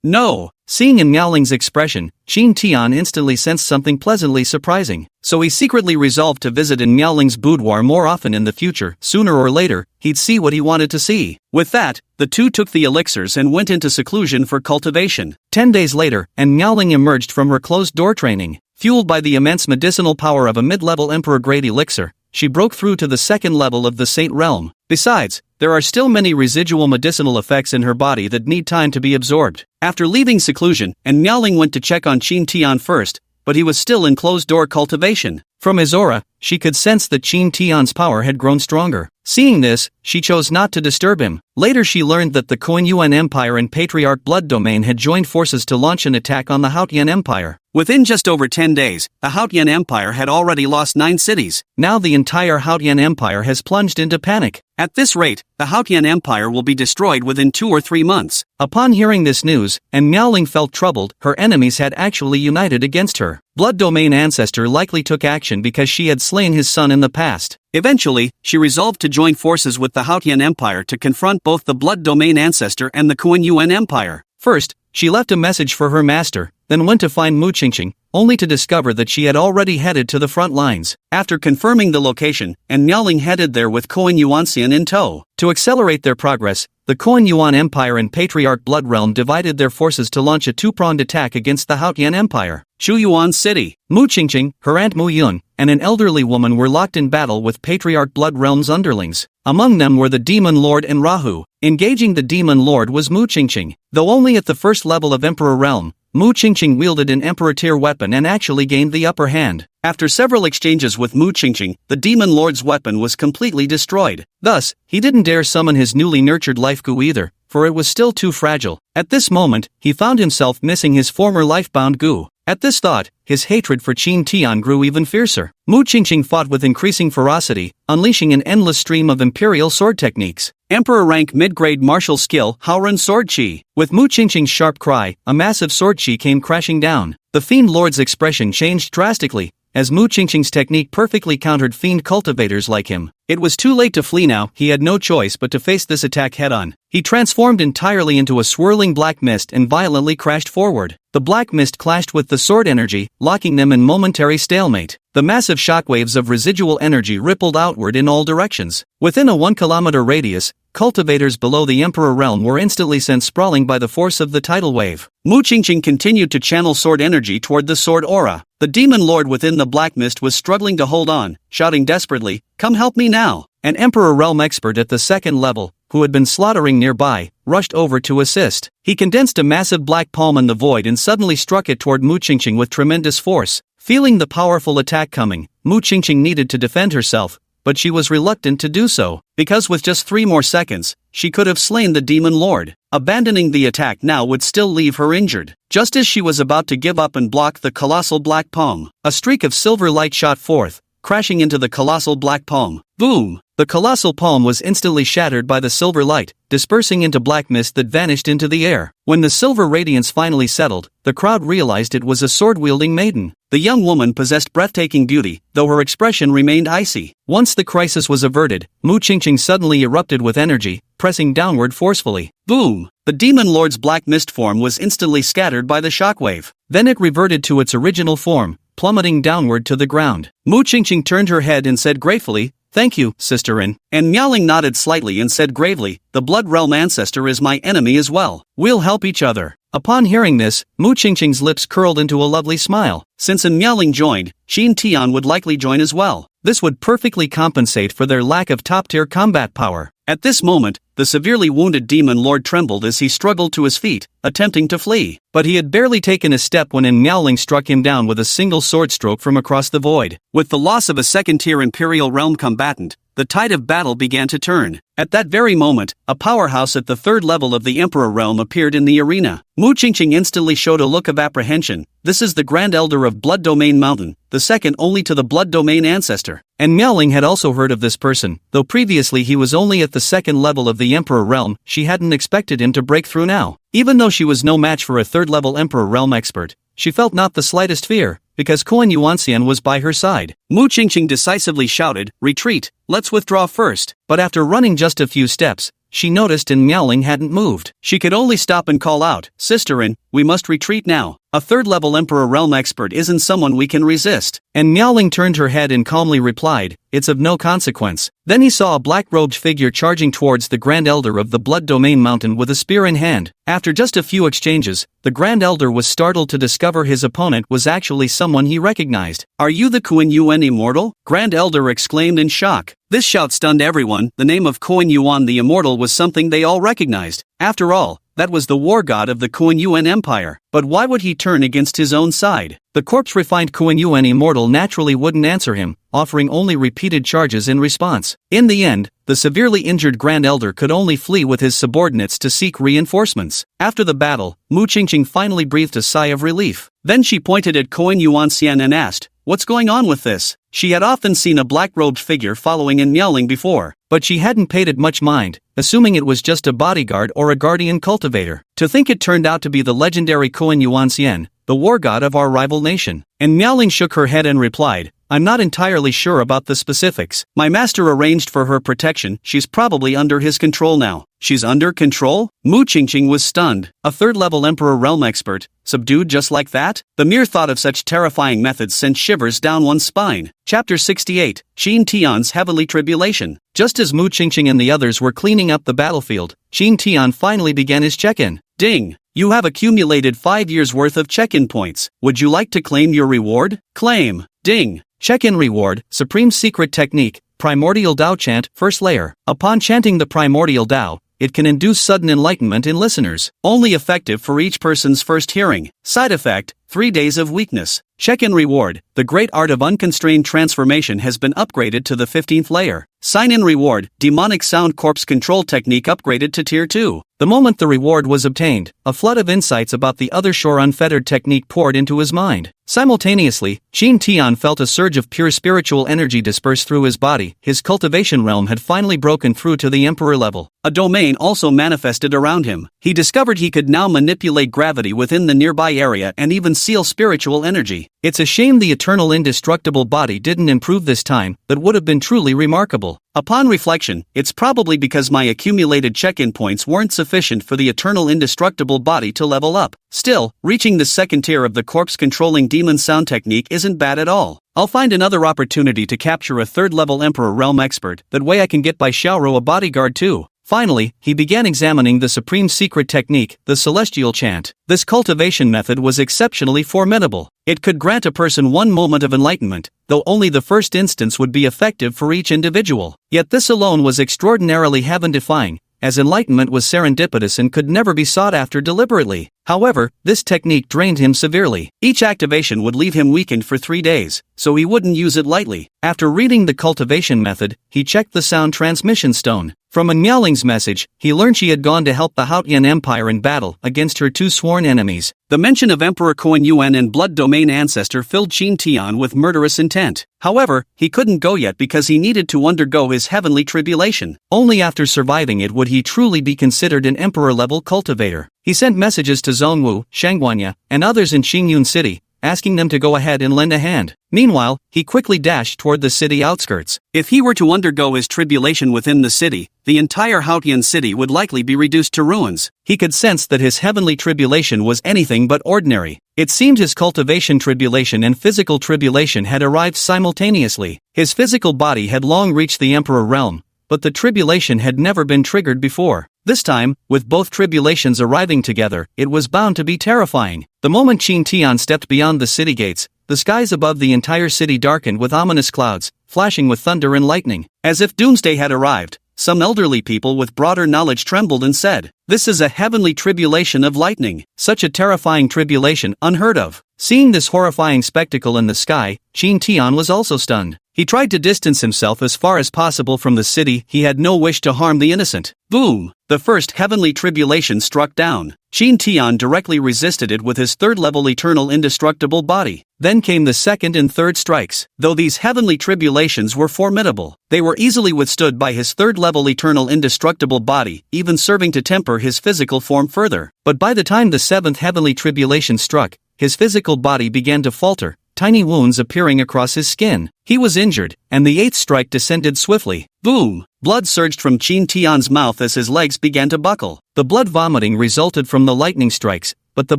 No. Seeing in Miaoling's expression, Qin Tian instantly sensed something pleasantly surprising. So he secretly resolved to visit in Miaoling's boudoir more often in the future. Sooner or later, he'd see what he wanted to see. With that, the two took the elixirs and went into seclusion for cultivation. 10 days later, and Miaoling emerged from her closed-door training. Fueled by the immense medicinal power of a mid-level Emperor-grade elixir, she broke through to the second level of the Saint realm. Besides, there are still many residual medicinal effects in her body that need time to be absorbed. After leaving seclusion, and Miaoling went to check on Qin Tian first, but he was still in closed-door cultivation. From his aura, she could sense that Qin Tian's power had grown stronger. Seeing this, she chose not to disturb him. Later she learned that the Koan Yuan Empire and Patriarch Blood Domain had joined forces to launch an attack on the Haotian Empire. Within just over 10 days, the Haotian Empire had already lost 9 cities. Now the entire Haotian Empire has plunged into panic. At this rate, the Haotian Empire will be destroyed within 2 or 3 months. Upon hearing this news, and Miaoling felt troubled, her enemies had actually united against her. Blood Domain ancestor likely took action because she had slain his son in the past. Eventually, she resolved to join forces with the Haotian Empire to confront both the Blood Domain ancestor and the Koan Yuan Empire. First, she left a message for her master, then went to find Mu Qingqing, only to discover that she had already headed to the front lines. After confirming the location, and Miaoling headed there with Koan Yuanxian in tow. To accelerate their progress, the Koan Yuan Empire and Patriarch Blood Realm divided their forces to launch a 2-pronged attack against the Haotian Empire. Chu Yuan City. Mu Qingqing, her aunt Mu Yun, and an elderly woman were locked in battle with Patriarch Blood Realm's underlings. Among them were the Demon Lord and Rahu. Engaging the Demon Lord was Mu Qingqing. Though only at the first level of Emperor Realm, Mu Qingqing wielded an Emperor-Tier weapon and actually gained the upper hand. After several exchanges with Mu Qingqing, the Demon Lord's weapon was completely destroyed. Thus, he didn't dare summon his newly nurtured life gu either, for it was still too fragile. At this moment, he found himself missing his former life-bound gu. At this thought, his hatred for Qin Tian grew even fiercer. Mu Qingqing fought with increasing ferocity, unleashing an endless stream of imperial sword techniques. Emperor rank mid-grade martial skill Haoren sword chi. With Mu Qingqing's sharp cry, a massive sword chi came crashing down. The Fiend Lord's expression changed drastically, as Mu Qingqing's technique perfectly countered fiend cultivators like him. It was too late to flee now, he had no choice but to face this attack head-on. He transformed entirely into a swirling black mist and violently crashed forward. The black mist clashed with the sword energy, locking them in momentary stalemate. The massive shockwaves of residual energy rippled outward in all directions. Within a 1-kilometer radius, cultivators below the Emperor realm were instantly sent sprawling by the force of the tidal wave. Mu Qingqing continued to channel sword energy toward the sword aura. The demon lord within the black mist was struggling to hold on, shouting desperately, "Come help me now!" An Emperor realm expert at the second level, who had been slaughtering nearby, rushed over to assist. He condensed a massive black palm in the void and suddenly struck it toward Mu Qingqing with tremendous force. Feeling the powerful attack coming, Mu Qingqing needed to defend herself, but she was reluctant to do so, because with just 3 more seconds, she could have slain the demon lord. Abandoning the attack now would still leave her injured. Just as she was about to give up and block the colossal black palm, a streak of silver light shot forth, crashing into the colossal black palm. Boom! The colossal palm was instantly shattered by the silver light, dispersing into black mist that vanished into the air. When the silver radiance finally settled, the crowd realized it was a sword-wielding maiden. The young woman possessed breathtaking beauty, though her expression remained icy. Once the crisis was averted, Mu Qingqing suddenly erupted with energy, pressing downward forcefully. Boom! The demon lord's black mist form was instantly scattered by the shockwave. Then it reverted to its original form, plummeting downward to the ground. Mu Qingqing turned her head and said gratefully, "Thank you, sisterin." And Miaoling nodded slightly and said gravely, "The Blood Realm ancestor is my enemy as well. We'll help each other." Upon hearing this, Mu Qingqing's lips curled into a lovely smile. Since Miaoling joined, Qin Tian would likely join as well. This would perfectly compensate for their lack of top-tier combat power. At this moment, the severely wounded demon lord trembled as he struggled to his feet, attempting to flee. But he had barely taken a step when Miaoling struck him down with a single sword stroke from across the void. With the loss of a second-tier Imperial Realm combatant, the tide of battle began to turn. At that very moment, a powerhouse at the third level of the Emperor Realm appeared in the arena. Mu Qingqing instantly showed a look of apprehension. This is the Grand Elder of Blood Domain Mountain, the second only to the Blood Domain ancestor. And Miaoling had also heard of this person, though previously he was only at the second level of the Emperor Realm. She hadn't expected him to break through now. Even though she was no match for a third-level Emperor Realm expert, she felt not the slightest fear, because Kuan Yuanxian was by her side. Mu Qingqing decisively shouted, "Retreat, let's withdraw first." But after running just a few steps, she noticed Miaoling hadn't moved. She could only stop and call out, "Sisterin, we must retreat now. A third-level Emperor Realm expert isn't someone we can resist." And Miaoling turned her head and calmly replied, "It's of no consequence." Then he saw a black-robed figure charging towards the Grand Elder of the Blood Domain Mountain with a spear in hand. After just a few exchanges, the Grand Elder was startled to discover his opponent was actually someone he recognized. "Are you the Kuan Yuan Immortal?" Grand Elder exclaimed in shock. This shout stunned everyone. The name of Kuan Yuan the Immortal was something they all recognized. After all, that was the war god of the Kuan Yuan Empire. But why would he turn against his own side? The corpse-refined Kuan Yuan Immortal naturally wouldn't answer him, offering only repeated charges in response. In the end, the severely injured Grand Elder could only flee with his subordinates to seek reinforcements. After the battle, Mu Qingqing finally breathed a sigh of relief. Then she pointed at Kuan Yuanxian and asked, "What's going on with this?" She had often seen a black-robed figure following and Miaoling before, but she hadn't paid it much mind, assuming it was just a bodyguard or a guardian cultivator. To think it turned out to be the legendary Kuan Yuanxian, the war god of our rival nation. And Miaoling shook her head and replied, "I'm not entirely sure about the specifics. My master arranged for her protection. She's probably under his control now." "She's under control?" Mu Qingqing was stunned. A third-level Emperor Realm expert, subdued just like that? The mere thought of such terrifying methods sent shivers down one's spine. Chapter 68, Qin Tian's Heavenly Tribulation. Just as Mu Qingqing and the others were cleaning up the battlefield, Qin Tian finally began his check-in. "Ding! You have accumulated 5 years' worth of check-in points. Would you like to claim your reward?" "Claim." Ding! Check-in reward, Supreme Secret Technique, Primordial Tao Chant, First Layer. Upon chanting the Primordial Tao, it can induce sudden enlightenment in listeners. Only effective for each person's first hearing. Side effect, 3 days of weakness. Check-in reward, the great art of unconstrained transformation has been upgraded to the 15th layer. Sign-in reward, demonic sound corpse control technique upgraded to tier 2. The moment the reward was obtained, a flood of insights about the other shore unfettered technique poured into his mind. Simultaneously, Qin Tian felt a surge of pure spiritual energy disperse through his body. His cultivation realm had finally broken through to the Emperor level. A domain also manifested around him. He discovered he could now manipulate gravity within the nearby area and even conceal spiritual energy. It's a shame the eternal indestructible body didn't improve this time, that would have been truly remarkable. Upon reflection, it's probably because my accumulated check-in points weren't sufficient for the eternal indestructible body to level up. Still, reaching the second tier of the corpse-controlling demon sound technique isn't bad at all. I'll find another opportunity to capture a third-level Emperor Realm expert, that way I can get by Xiaoro a bodyguard too. Finally, he began examining the supreme secret technique, the celestial chant. This cultivation method was exceptionally formidable. It could grant a person one moment of enlightenment, though only the first instance would be effective for each individual. Yet this alone was extraordinarily heaven-defying, as enlightenment was serendipitous and could never be sought after deliberately. However, this technique drained him severely. Each activation would leave him weakened for 3 days, so he wouldn't use it lightly. After reading the cultivation method, he checked the sound transmission stone. From Miaoling's message, he learned she had gone to help the Haotian Empire in battle against her 2 sworn enemies. The mention of Emperor Koan Yuan and Blood Domain Ancestor filled Qin Tian with murderous intent. However, he couldn't go yet because he needed to undergo his heavenly tribulation. Only after surviving it would he truly be considered an emperor-level cultivator. He sent messages to Zhongwu, Shangguanya, and others in Xingyun City, asking them to go ahead and lend a hand. Meanwhile, he quickly dashed toward the city outskirts. If he were to undergo his tribulation within the city, the entire Haotian city would likely be reduced to ruins. He could sense that his heavenly tribulation was anything but ordinary. It seemed his cultivation tribulation and physical tribulation had arrived simultaneously. His physical body had long reached the Emperor realm, but the tribulation had never been triggered before. This time, with both tribulations arriving together, it was bound to be terrifying. The moment Qin Tian stepped beyond the city gates, the skies above the entire city darkened with ominous clouds, flashing with thunder and lightning. As if doomsday had arrived, some elderly people with broader knowledge trembled and said, "This is a heavenly tribulation of lightning." Such a terrifying tribulation, unheard of. Seeing this horrifying spectacle in the sky, Qin Tian was also stunned. He tried to distance himself as far as possible from the city. He had no wish to harm the innocent. Boom! The first heavenly tribulation struck down. Qin Tian directly resisted it with his third-level eternal indestructible body. Then came the second and third strikes. Though these heavenly tribulations were formidable, they were easily withstood by his third-level eternal indestructible body, even serving to temper his physical form further. But by the time the seventh heavenly tribulation struck, his physical body began to falter, tiny wounds appearing across his skin. He was injured, and the eighth strike descended swiftly. Boom! Blood surged from Qin Tian's mouth as his legs began to buckle. The blood vomiting resulted from the lightning strikes, but the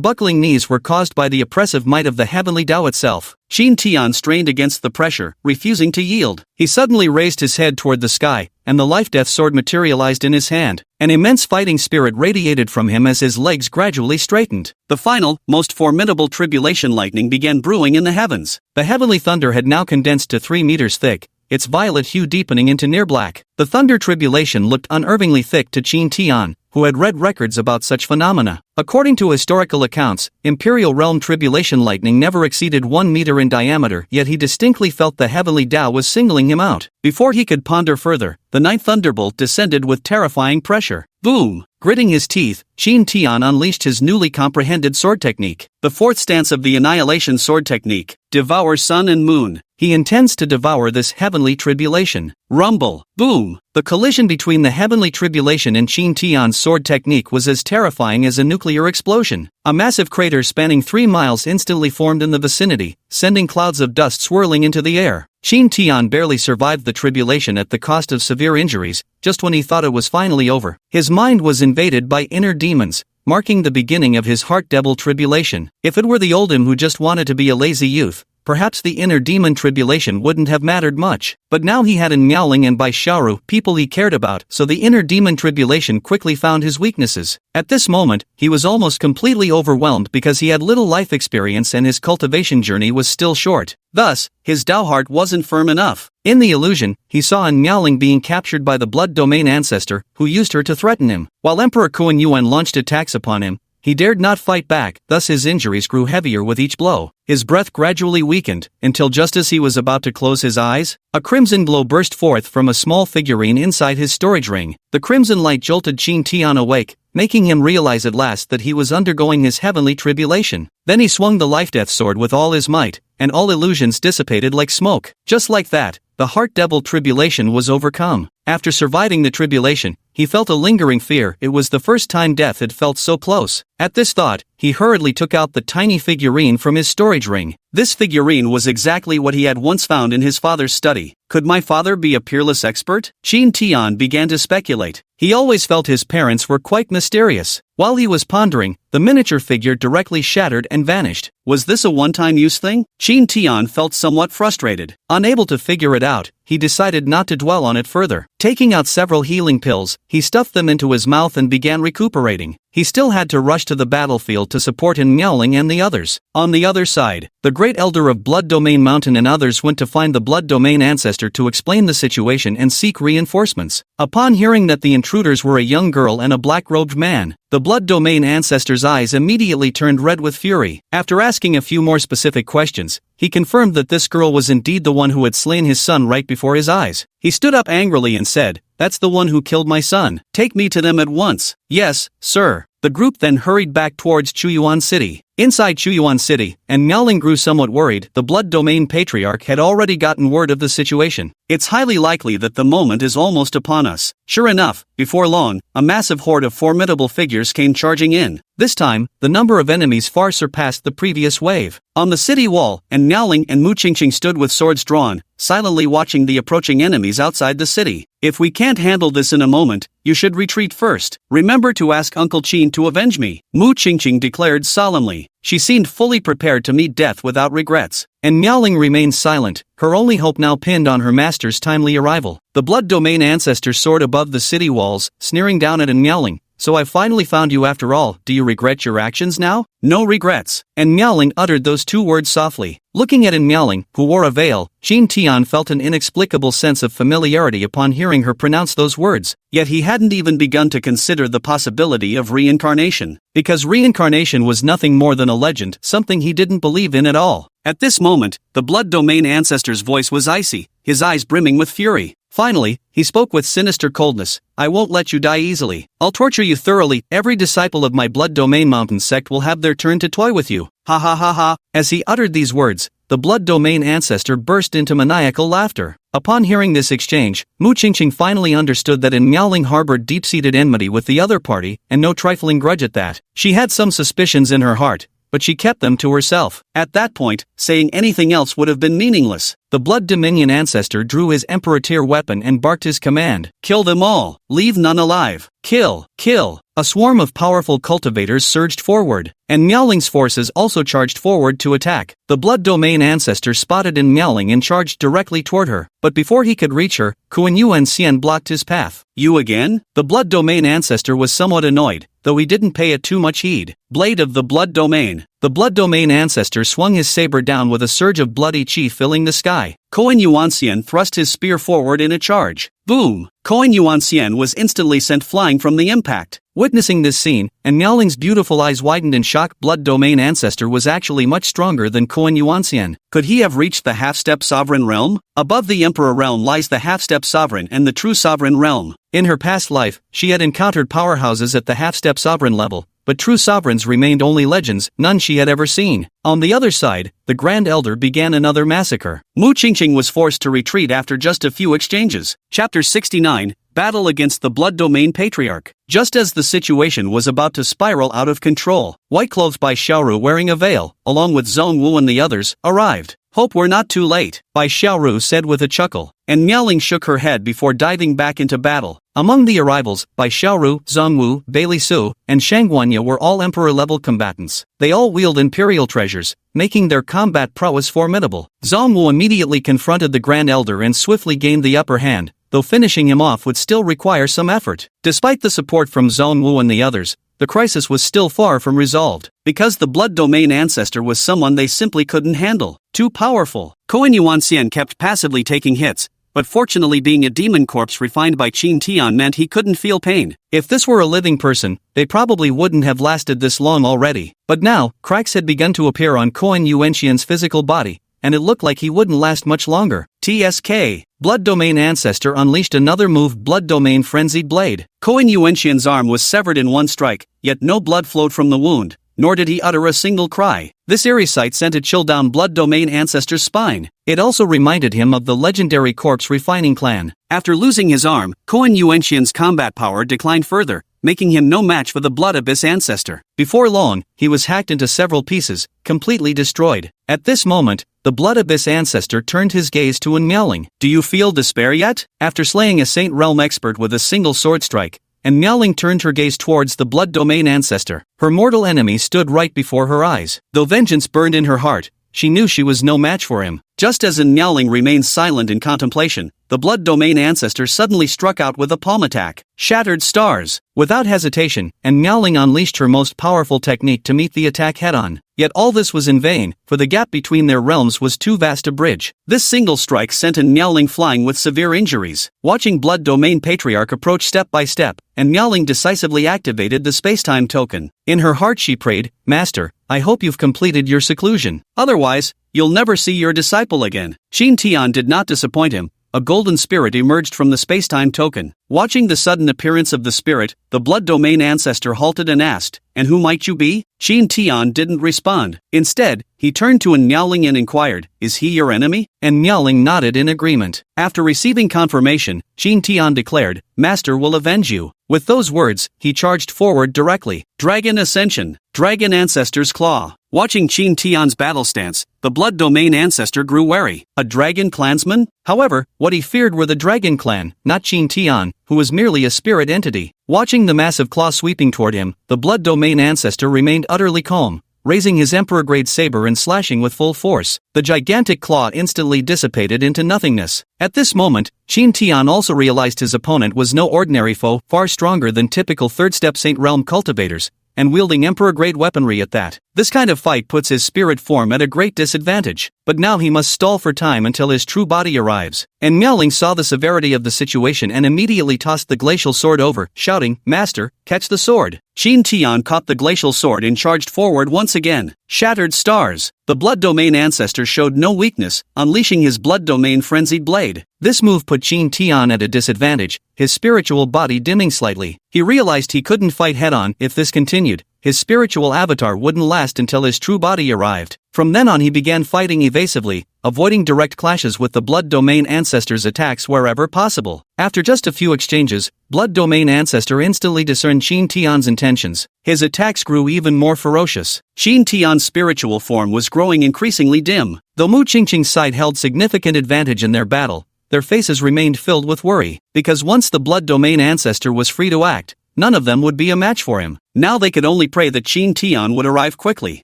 buckling knees were caused by the oppressive might of the heavenly Tao itself. Qin Tian strained against the pressure, refusing to yield. He suddenly raised his head toward the sky, and the life-death sword materialized in his hand. An immense fighting spirit radiated from him as his legs gradually straightened. The final, most formidable tribulation lightning began brewing in the heavens. The heavenly thunder had now condensed to 3 meters thick, its violet hue deepening into near black. The thunder tribulation looked unervingly thick to Qin Tian, who had read records about such phenomena. According to historical accounts, Imperial Realm tribulation lightning never exceeded 1 meter in diameter, yet he distinctly felt the heavenly Tao was singling him out. Before he could ponder further, the ninth thunderbolt descended with terrifying pressure. Boom! Gritting his teeth, Qin Tian unleashed his newly comprehended sword technique. The fourth stance of the Annihilation Sword Technique, Devour Sun and Moon. He intends to devour this heavenly tribulation. Rumble! Boom! The collision between the heavenly tribulation and Qin Tian's sword technique was as terrifying as a nuclear explosion. A massive crater spanning 3 miles instantly formed in the vicinity, sending clouds of dust swirling into the air. Qin Tian barely survived the tribulation at the cost of severe injuries, just when he thought it was finally over. His mind was invaded by inner demons, marking the beginning of his heart devil tribulation. If it were the old him who just wanted to be a lazy youth, perhaps the inner demon tribulation wouldn't have mattered much. But now he had in Miaoling and Bai Xiaoru people he cared about, so the inner demon tribulation quickly found his weaknesses. At this moment, he was almost completely overwhelmed because he had little life experience and his cultivation journey was still short. Thus, his Tao heart wasn't firm enough. In the illusion, he saw in Miaoling being captured by the Blood Domain Ancestor, who used her to threaten him. While Emperor Koan Yuan launched attacks upon him, he dared not fight back, thus his injuries grew heavier with each blow. His breath gradually weakened, until just as he was about to close his eyes, a crimson glow burst forth from a small figurine inside his storage ring. The crimson light jolted Qin Tian awake, making him realize at last that he was undergoing his heavenly tribulation. Then he swung the life-death sword with all his might, and all illusions dissipated like smoke. Just like that, the heart devil tribulation was overcome. After surviving the tribulation, he felt a lingering fear. It was the first time death had felt so close. At this thought, he hurriedly took out the tiny figurine from his storage ring. This figurine was exactly what he had once found in his father's study. Could my father be a peerless expert? Qin Tian began to speculate. He always felt his parents were quite mysterious. While he was pondering, the miniature figure directly shattered and vanished. Was this a one-time use thing? Qin Tian felt somewhat frustrated. Unable to figure it out, he decided not to dwell on it further. Taking out several healing pills, he stuffed them into his mouth and began recuperating. He still had to rush to the battlefield to support in Miaoling and the others. On the other side, the Great Elder of Blood Domain Mountain and others went to find the Blood Domain ancestor to explain the situation and seek reinforcements. Upon hearing that the intruders were a young girl and a black-robed man, the Blood Domain ancestor's eyes immediately turned red with fury. After asking a few more specific questions, he confirmed that this girl was indeed the one who had slain his son right before his eyes. He stood up angrily and said, "That's the one who killed my son. Take me to them at once." "Yes, sir." The group then hurried back towards Chuyuan City. Inside Chuyuan City, and Miaoling grew somewhat worried. The Blood Domain Patriarch had already gotten word of the situation. It's highly likely that the moment is almost upon us. Sure enough, before long, a massive horde of formidable figures came charging in. This time, the number of enemies far surpassed the previous wave. On the city wall, and Miaoling and Mu Qingqing stood with swords drawn, silently watching the approaching enemies outside the city. "If we can't handle this in a moment, you should retreat first. Remember to ask Uncle Qin to avenge me," Mu Qingqing declared solemnly. She seemed fully prepared to meet death without regrets. And Miaoling remained silent, her only hope now pinned on her master's timely arrival. The Blood Domain ancestor soared above the city walls, sneering down at Miaoling. "So I finally found you after all. Do you regret your actions now?" "No regrets." And Miaoling uttered those two words softly. Looking at Miaoling, who wore a veil, Qin Tian felt an inexplicable sense of familiarity upon hearing her pronounce those words. Yet he hadn't even begun to consider the possibility of reincarnation. Because reincarnation was nothing more than a legend, something he didn't believe in at all. At this moment, the Blood Domain ancestor's voice was icy, his eyes brimming with fury. Finally, he spoke with sinister coldness. "I won't let you die easily. I'll torture you thoroughly. Every disciple of my Blood Domain Mountain sect will have their turn to toy with you. Ha ha ha ha." As he uttered these words, the Blood Domain ancestor burst into maniacal laughter. Upon hearing this exchange, Mu Qingqing finally understood that Miaoling harbored deep-seated enmity with the other party, and no trifling grudge at that. She had some suspicions in her heart, but she kept them to herself. At that point, saying anything else would have been meaningless. The Blood Dominion ancestor drew his Emperor-Tier weapon and barked his command. "Kill them all. Leave none alive. Kill, kill." A swarm of powerful cultivators surged forward, and Miaoling's forces also charged forward to attack. The Blood Domain ancestor spotted Miaoling and charged directly toward her, but before he could reach her, Kuan Yuan Xian blocked his path. "You again?" The Blood Domain ancestor was somewhat annoyed, though he didn't pay it too much heed. "Blade of the Blood Domain." The Blood Domain ancestor swung his saber down with a surge of bloody chi filling the sky. Kuan Yuan Xian thrust his spear forward in a charge. Boom! Kuan Yuan Xian was instantly sent flying from the impact. Witnessing this scene, and Miaoling's beautiful eyes widened in shock. Blood Domain ancestor was actually much stronger than Kuan Yuan Xian. Could he have reached the half-step sovereign realm? Above the Emperor realm lies the half-step sovereign and the true sovereign realm. In her past life, she had encountered powerhouses at the half-step sovereign level, but true sovereigns remained only legends, none she had ever seen. On the other side, the Grand Elder began another massacre. Mu Qingqing was forced to retreat after just a few exchanges. Chapter 69, Battle against the Blood Domain Patriarch. Just as the situation was about to spiral out of control, White Clothes by Xiaoru wearing a veil, along with Zhongwu and the others, arrived. "Hope we're not too late," Bai Xiaoru said with a chuckle, and Miaoling shook her head before diving back into battle. Among the arrivals, Bai Xiaoru, Zhongwu, Bailey Su, and Shangguanya were all Emperor-level combatants. They all wield imperial treasures, making their combat prowess formidable. Zhongwu immediately confronted the Grand Elder and swiftly gained the upper hand, though finishing him off would still require some effort. Despite the support from Zhongwu and the others, the crisis was still far from resolved, because the Blood Domain ancestor was someone they simply couldn't handle. Too powerful. Kuan Yuan Xian kept passively taking hits, but fortunately being a demon corpse refined by Qin Tian meant he couldn't feel pain. If this were a living person, they probably wouldn't have lasted this long already. But now, cracks had begun to appear on Kuan Yuan Xian's physical body, and it looked like he wouldn't last much longer. TSK. Blood Domain ancestor unleashed another move, Blood Domain Frenzied Blade. Kuan Yuan Xian's arm was severed in one strike, yet no blood flowed from the wound. nor did he utter a single cry. This eerie sight sent a chill down Blood Domain Ancestor's spine. It also reminded him of the legendary corpse refining clan. After losing his arm, Koan Yuanxian's combat power declined further, making him no match for the Blood Abyss Ancestor. Before long, he was hacked into several pieces, completely destroyed. At this moment, the Blood Abyss Ancestor turned his gaze to Miaoling. Do you feel despair yet? After slaying a Saint Realm expert with a single sword strike, and Miaoling turned her gaze towards the Blood Domain Ancestor. Her mortal enemy stood right before her eyes. Though vengeance burned in her heart, she knew she was no match for him. Just as Miaoling remained silent in contemplation, the Blood Domain Ancestor suddenly struck out with a palm attack. Shattered stars! Without hesitation, Miaoling unleashed her most powerful technique to meet the attack head-on. Yet all this was in vain, for the gap between their realms was too vast a bridge. This single strike sent Miaoling flying with severe injuries. Watching Blood Domain Patriarch approach step by step, Miaoling decisively activated the spacetime token. In her heart she prayed, "Master, I hope you've completed your seclusion. Otherwise, you'll never see your disciple again." Qin Tian did not disappoint him. A golden spirit emerged from the spacetime token. Watching the sudden appearance of the spirit, the Blood Domain Ancestor halted and asked, "And who might you be?" Qin Tian didn't respond. Instead, he turned to Miaoling and inquired, "Is he your enemy?" And Miaoling nodded in agreement. After receiving confirmation, Qin Tian declared, "Master will avenge you." With those words, he charged forward directly. Dragon Ascension, Dragon Ancestor's Claw. Watching Qin Tian's battle stance, the Blood Domain Ancestor grew wary. A dragon clansman? However, what he feared were the Dragon Clan, not Qin Tian, who was merely a spirit entity. Watching the massive claw sweeping toward him, the Blood Domain Ancestor remained utterly calm, raising his Emperor-grade saber and slashing with full force. The gigantic claw instantly dissipated into nothingness. At this moment, Qin Tian also realized his opponent was no ordinary foe, far stronger than typical third-step Saint Realm cultivators, and wielding Emperor-grade weaponry at that. This kind of fight puts his spirit form at a great disadvantage, but now he must stall for time until his true body arrives. And Miaoling saw the severity of the situation and immediately tossed the glacial sword over, shouting, "Master, catch the sword." Qin Tian caught the glacial sword and charged forward once again. Shattered stars! The Blood Domain Ancestor showed no weakness, unleashing his Blood Domain Frenzied Blade. This move put Qin Tian at a disadvantage, his spiritual body dimming slightly. He realized he couldn't fight head-on if this continued. His spiritual avatar wouldn't last until his true body arrived. From then on he began fighting evasively, avoiding direct clashes with the Blood Domain Ancestor's attacks wherever possible. After just a few exchanges, Blood Domain Ancestor instantly discerned Qin Tian's intentions. His attacks grew even more ferocious. Qin Tian's spiritual form was growing increasingly dim. Though Mu Qingqing's side held significant advantage in their battle, their faces remained filled with worry, because once the Blood Domain Ancestor was free to act, none of them would be a match for him. Now they could only pray that Qin Tian would arrive quickly.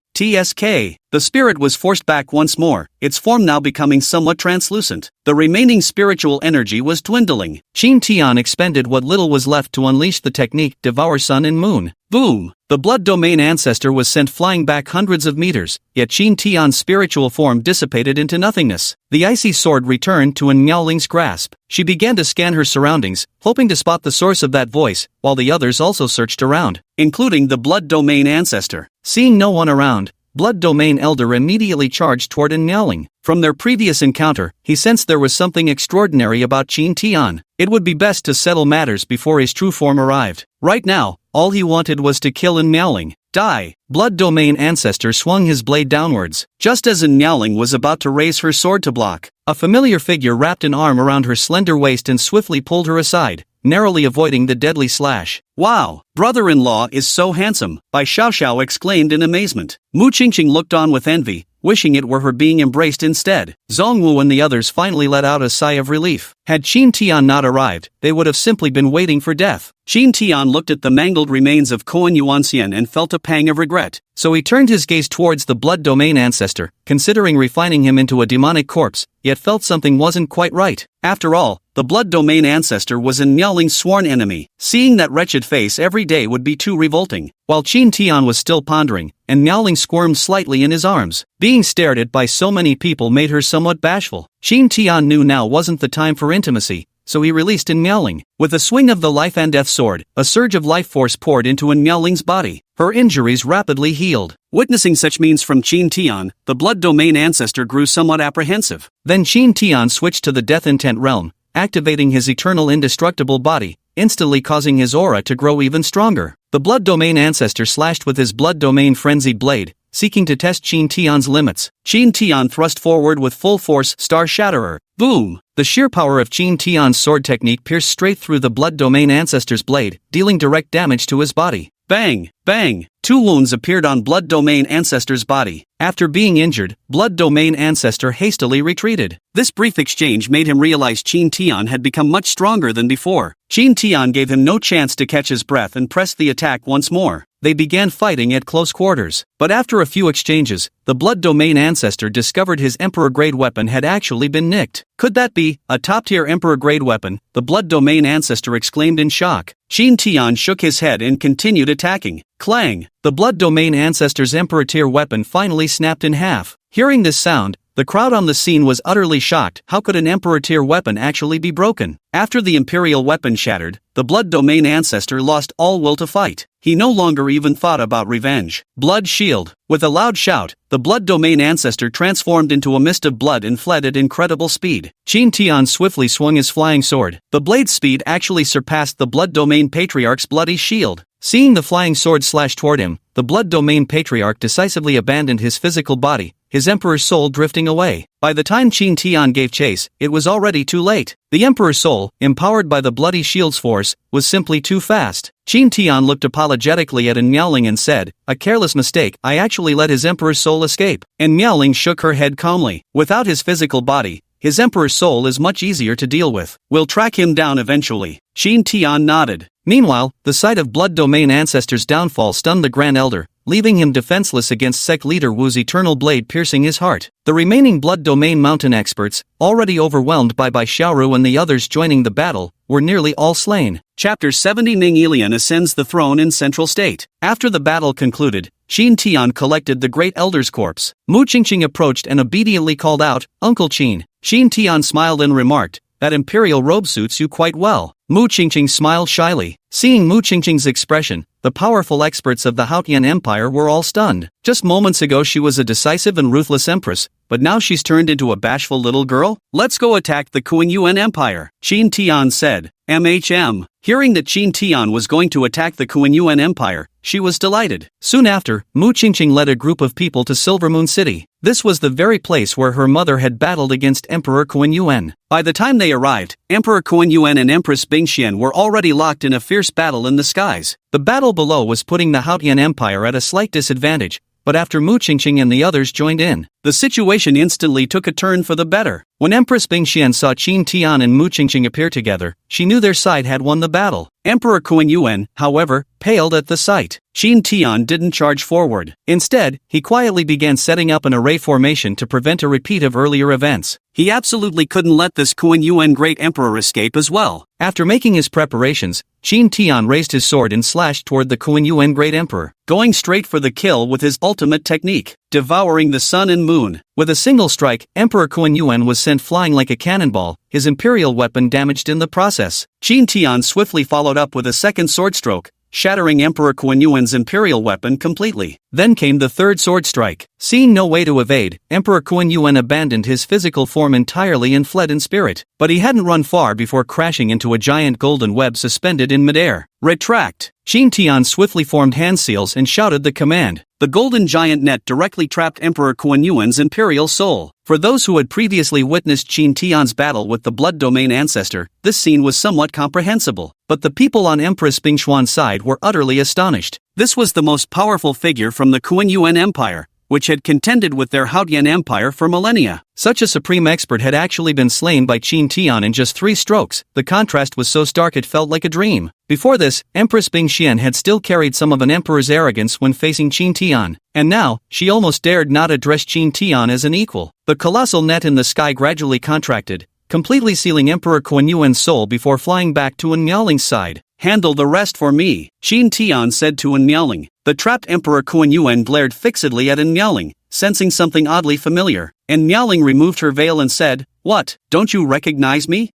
TSK. The spirit was forced back once more, its form now becoming somewhat translucent. The remaining spiritual energy was dwindling. Qin Tian expended what little was left to unleash the technique Devour Sun and Moon. Boom! The Blood Domain Ancestor was sent flying back hundreds of meters, yet Qin Tian's spiritual form dissipated into nothingness. The icy sword returned to Miaoling's grasp. She began to scan her surroundings, hoping to spot the source of that voice, while the others also searched around, including the Blood Domain Ancestor. Seeing no one around, Blood Domain Elder immediately charged toward Miaoling. From their previous encounter, he sensed there was something extraordinary about Qin Tian. It would be best to settle matters before his true form arrived. Right now, all he wanted was to kill Miaoling. Die! Blood Domain Ancestor swung his blade downwards. Just as Miaoling was about to raise her sword to block, a familiar figure wrapped an arm around her slender waist and swiftly pulled her aside, narrowly avoiding the deadly slash. "Wow! Brother-in-law is so handsome!" Bai Xiaoxiao exclaimed in amazement. Mu Qingqing looked on with envy, wishing it were her being embraced instead. Zhongwu and the others finally let out a sigh of relief. Had Qin Tian not arrived, they would have simply been waiting for death. Qin Tian looked at the mangled remains of Koan Yuanxian and felt a pang of regret. So he turned his gaze towards the Blood Domain Ancestor, considering refining him into a demonic corpse, yet felt something wasn't quite right. After all, the Blood Domain Ancestor was Miaoling's sworn enemy. Seeing that wretched face every day would be too revolting. While Qin Tian was still pondering, and Miaoling squirmed slightly in his arms. Being stared at by so many people made her somewhat bashful. Qin Tian knew now wasn't the time for intimacy, so he released Miaoling. With a swing of the Life and Death sword, a surge of life force poured into Miaoling's body. Her injuries rapidly healed. Witnessing such means from Qin Tian, the Blood Domain Ancestor grew somewhat apprehensive. Then Qin Tian switched to the Death Intent realm, activating his eternal indestructible body, instantly causing his aura to grow even stronger. The Blood Domain Ancestor slashed with his Blood Domain Frenzied Blade, seeking to test Qin Tian's limits. Qin Tian thrust forward with full force, Star Shatterer. Boom! The sheer power of Qin Tian's sword technique pierced straight through the Blood Domain Ancestor's blade, dealing direct damage to his body. Bang! Bang! 2 wounds appeared on Blood Domain Ancestor's body. After being injured, Blood Domain Ancestor hastily retreated. This brief exchange made him realize Qin Tian had become much stronger than before. Qin Tian gave him no chance to catch his breath and pressed the attack once more. They began fighting at close quarters. But after a few exchanges, the Blood Domain Ancestor discovered his Emperor-grade weapon had actually been nicked. Could that be a top-tier Emperor-grade weapon? The Blood Domain Ancestor exclaimed in shock. Qin Tian shook his head and continued attacking. Clang! The Blood Domain Ancestor's Emperor-tier weapon finally snapped in half. Hearing this sound, the crowd on the scene was utterly shocked. How could an Emperor-tier weapon actually be broken? After the Imperial weapon shattered, the Blood Domain Ancestor lost all will to fight. He no longer even thought about revenge. Blood Shield. With a loud shout, the Blood Domain Ancestor transformed into a mist of blood and fled at incredible speed. Qin Tian swiftly swung his flying sword. The blade's speed actually surpassed the Blood Domain Patriarch's bloody shield. Seeing the flying sword slash toward him, the Blood Domain Patriarch decisively abandoned his physical body, his Emperor's soul drifting away. By the time Qin Tian gave chase, it was already too late. The Emperor's soul, empowered by the bloody shield's force, was simply too fast. Qin Tian looked apologetically at Miaoling and said, "A careless mistake, I actually let his Emperor's soul escape." And Miaoling shook her head calmly. Without his physical body, his Emperor's soul is much easier to deal with. We'll track him down eventually. Qin Tian nodded. Meanwhile, the sight of Blood Domain Ancestor's downfall stunned the Grand Elder, leaving him defenseless against sect leader Wu's eternal blade piercing his heart. The remaining Blood Domain Mountain experts, already overwhelmed by Xiaoru and the others joining the battle, were nearly all slain. Chapter 70 Ning Elian ascends the throne in Central State. After the battle concluded, Qin Tian collected the Great Elder's corpse. Mu Qingqing approached and obediently called out, "Uncle Qin." Qin Tian smiled and remarked, "That imperial robe suits you quite well." Mu Qingqing smiled shyly. Seeing Mu Qingqing's expression, the powerful experts of the Haotian Empire were all stunned. Just moments ago she was a decisive and ruthless empress, but now she's turned into a bashful little girl? "Let's go attack the Kuan-Yuan Empire," Qin Tian said. MHM. Hearing that Qin Tian was going to attack the Kuan-Yuan Empire, she was delighted. Soon after, Mu Qingqing led a group of people to Silver Moon City. This was the very place where her mother had battled against Emperor Kuan-Yuan. By the time they arrived, Emperor Kuan-Yuan and Empress Bingxian were already locked in a fierce battle in the skies. The battle below was putting the Haotian Empire at a slight disadvantage, but after Mu Qingqing and the others joined in, the situation instantly took a turn for the better. When Empress Bingxian saw Qin Tian and Mu Qingqing appear together, she knew their side had won the battle. Emperor Kuan-Yuan, however, paled at the sight. Qin Tian didn't charge forward. Instead, he quietly began setting up an array formation to prevent a repeat of earlier events. He absolutely couldn't let this Kuan-Yuan Great Emperor escape as well. After making his preparations, Qin Tian raised his sword and slashed toward the Kuan-Yuan Great Emperor, going straight for the kill with his ultimate technique, devouring the sun and moon. With a single strike, Emperor Kuan-Yuan was sent flying like a cannonball, his imperial weapon damaged in the process. Qin Tian swiftly followed up with a second sword stroke, shattering Emperor Kuan-Yuan's imperial weapon completely. Then came the third sword strike. Seeing no way to evade, Emperor Kuan-Yuan abandoned his physical form entirely and fled in spirit. But he hadn't run far before crashing into a giant golden web suspended in midair. Retract! Qin Tian swiftly formed hand seals and shouted the command. The golden giant net directly trapped Emperor Kuan-Yuan's imperial soul. For those who had previously witnessed Qin Tian's battle with the Blood Domain Ancestor, this scene was somewhat comprehensible. But the people on Empress Bingxuan's side were utterly astonished. This was the most powerful figure from the Kuan-Yuan Empire, which had contended with their Haotian Empire for millennia. Such a supreme expert had actually been slain by Qin Tian in just 3 strokes. The contrast was so stark it felt like a dream. Before this, Empress Bingxian had still carried some of an emperor's arrogance when facing Qin Tian, and now, she almost dared not address Qin Tian as an equal. The colossal net in the sky gradually contracted, completely sealing Emperor Kuan-Yuan's soul before flying back to Miaoling's side. "Handle the rest for me," Qin Tian said to Miaoling. The trapped Emperor Kuan-Yuan glared fixedly at Miaoling, sensing something oddly familiar, and Miaoling removed her veil and said, "What, don't you recognize me?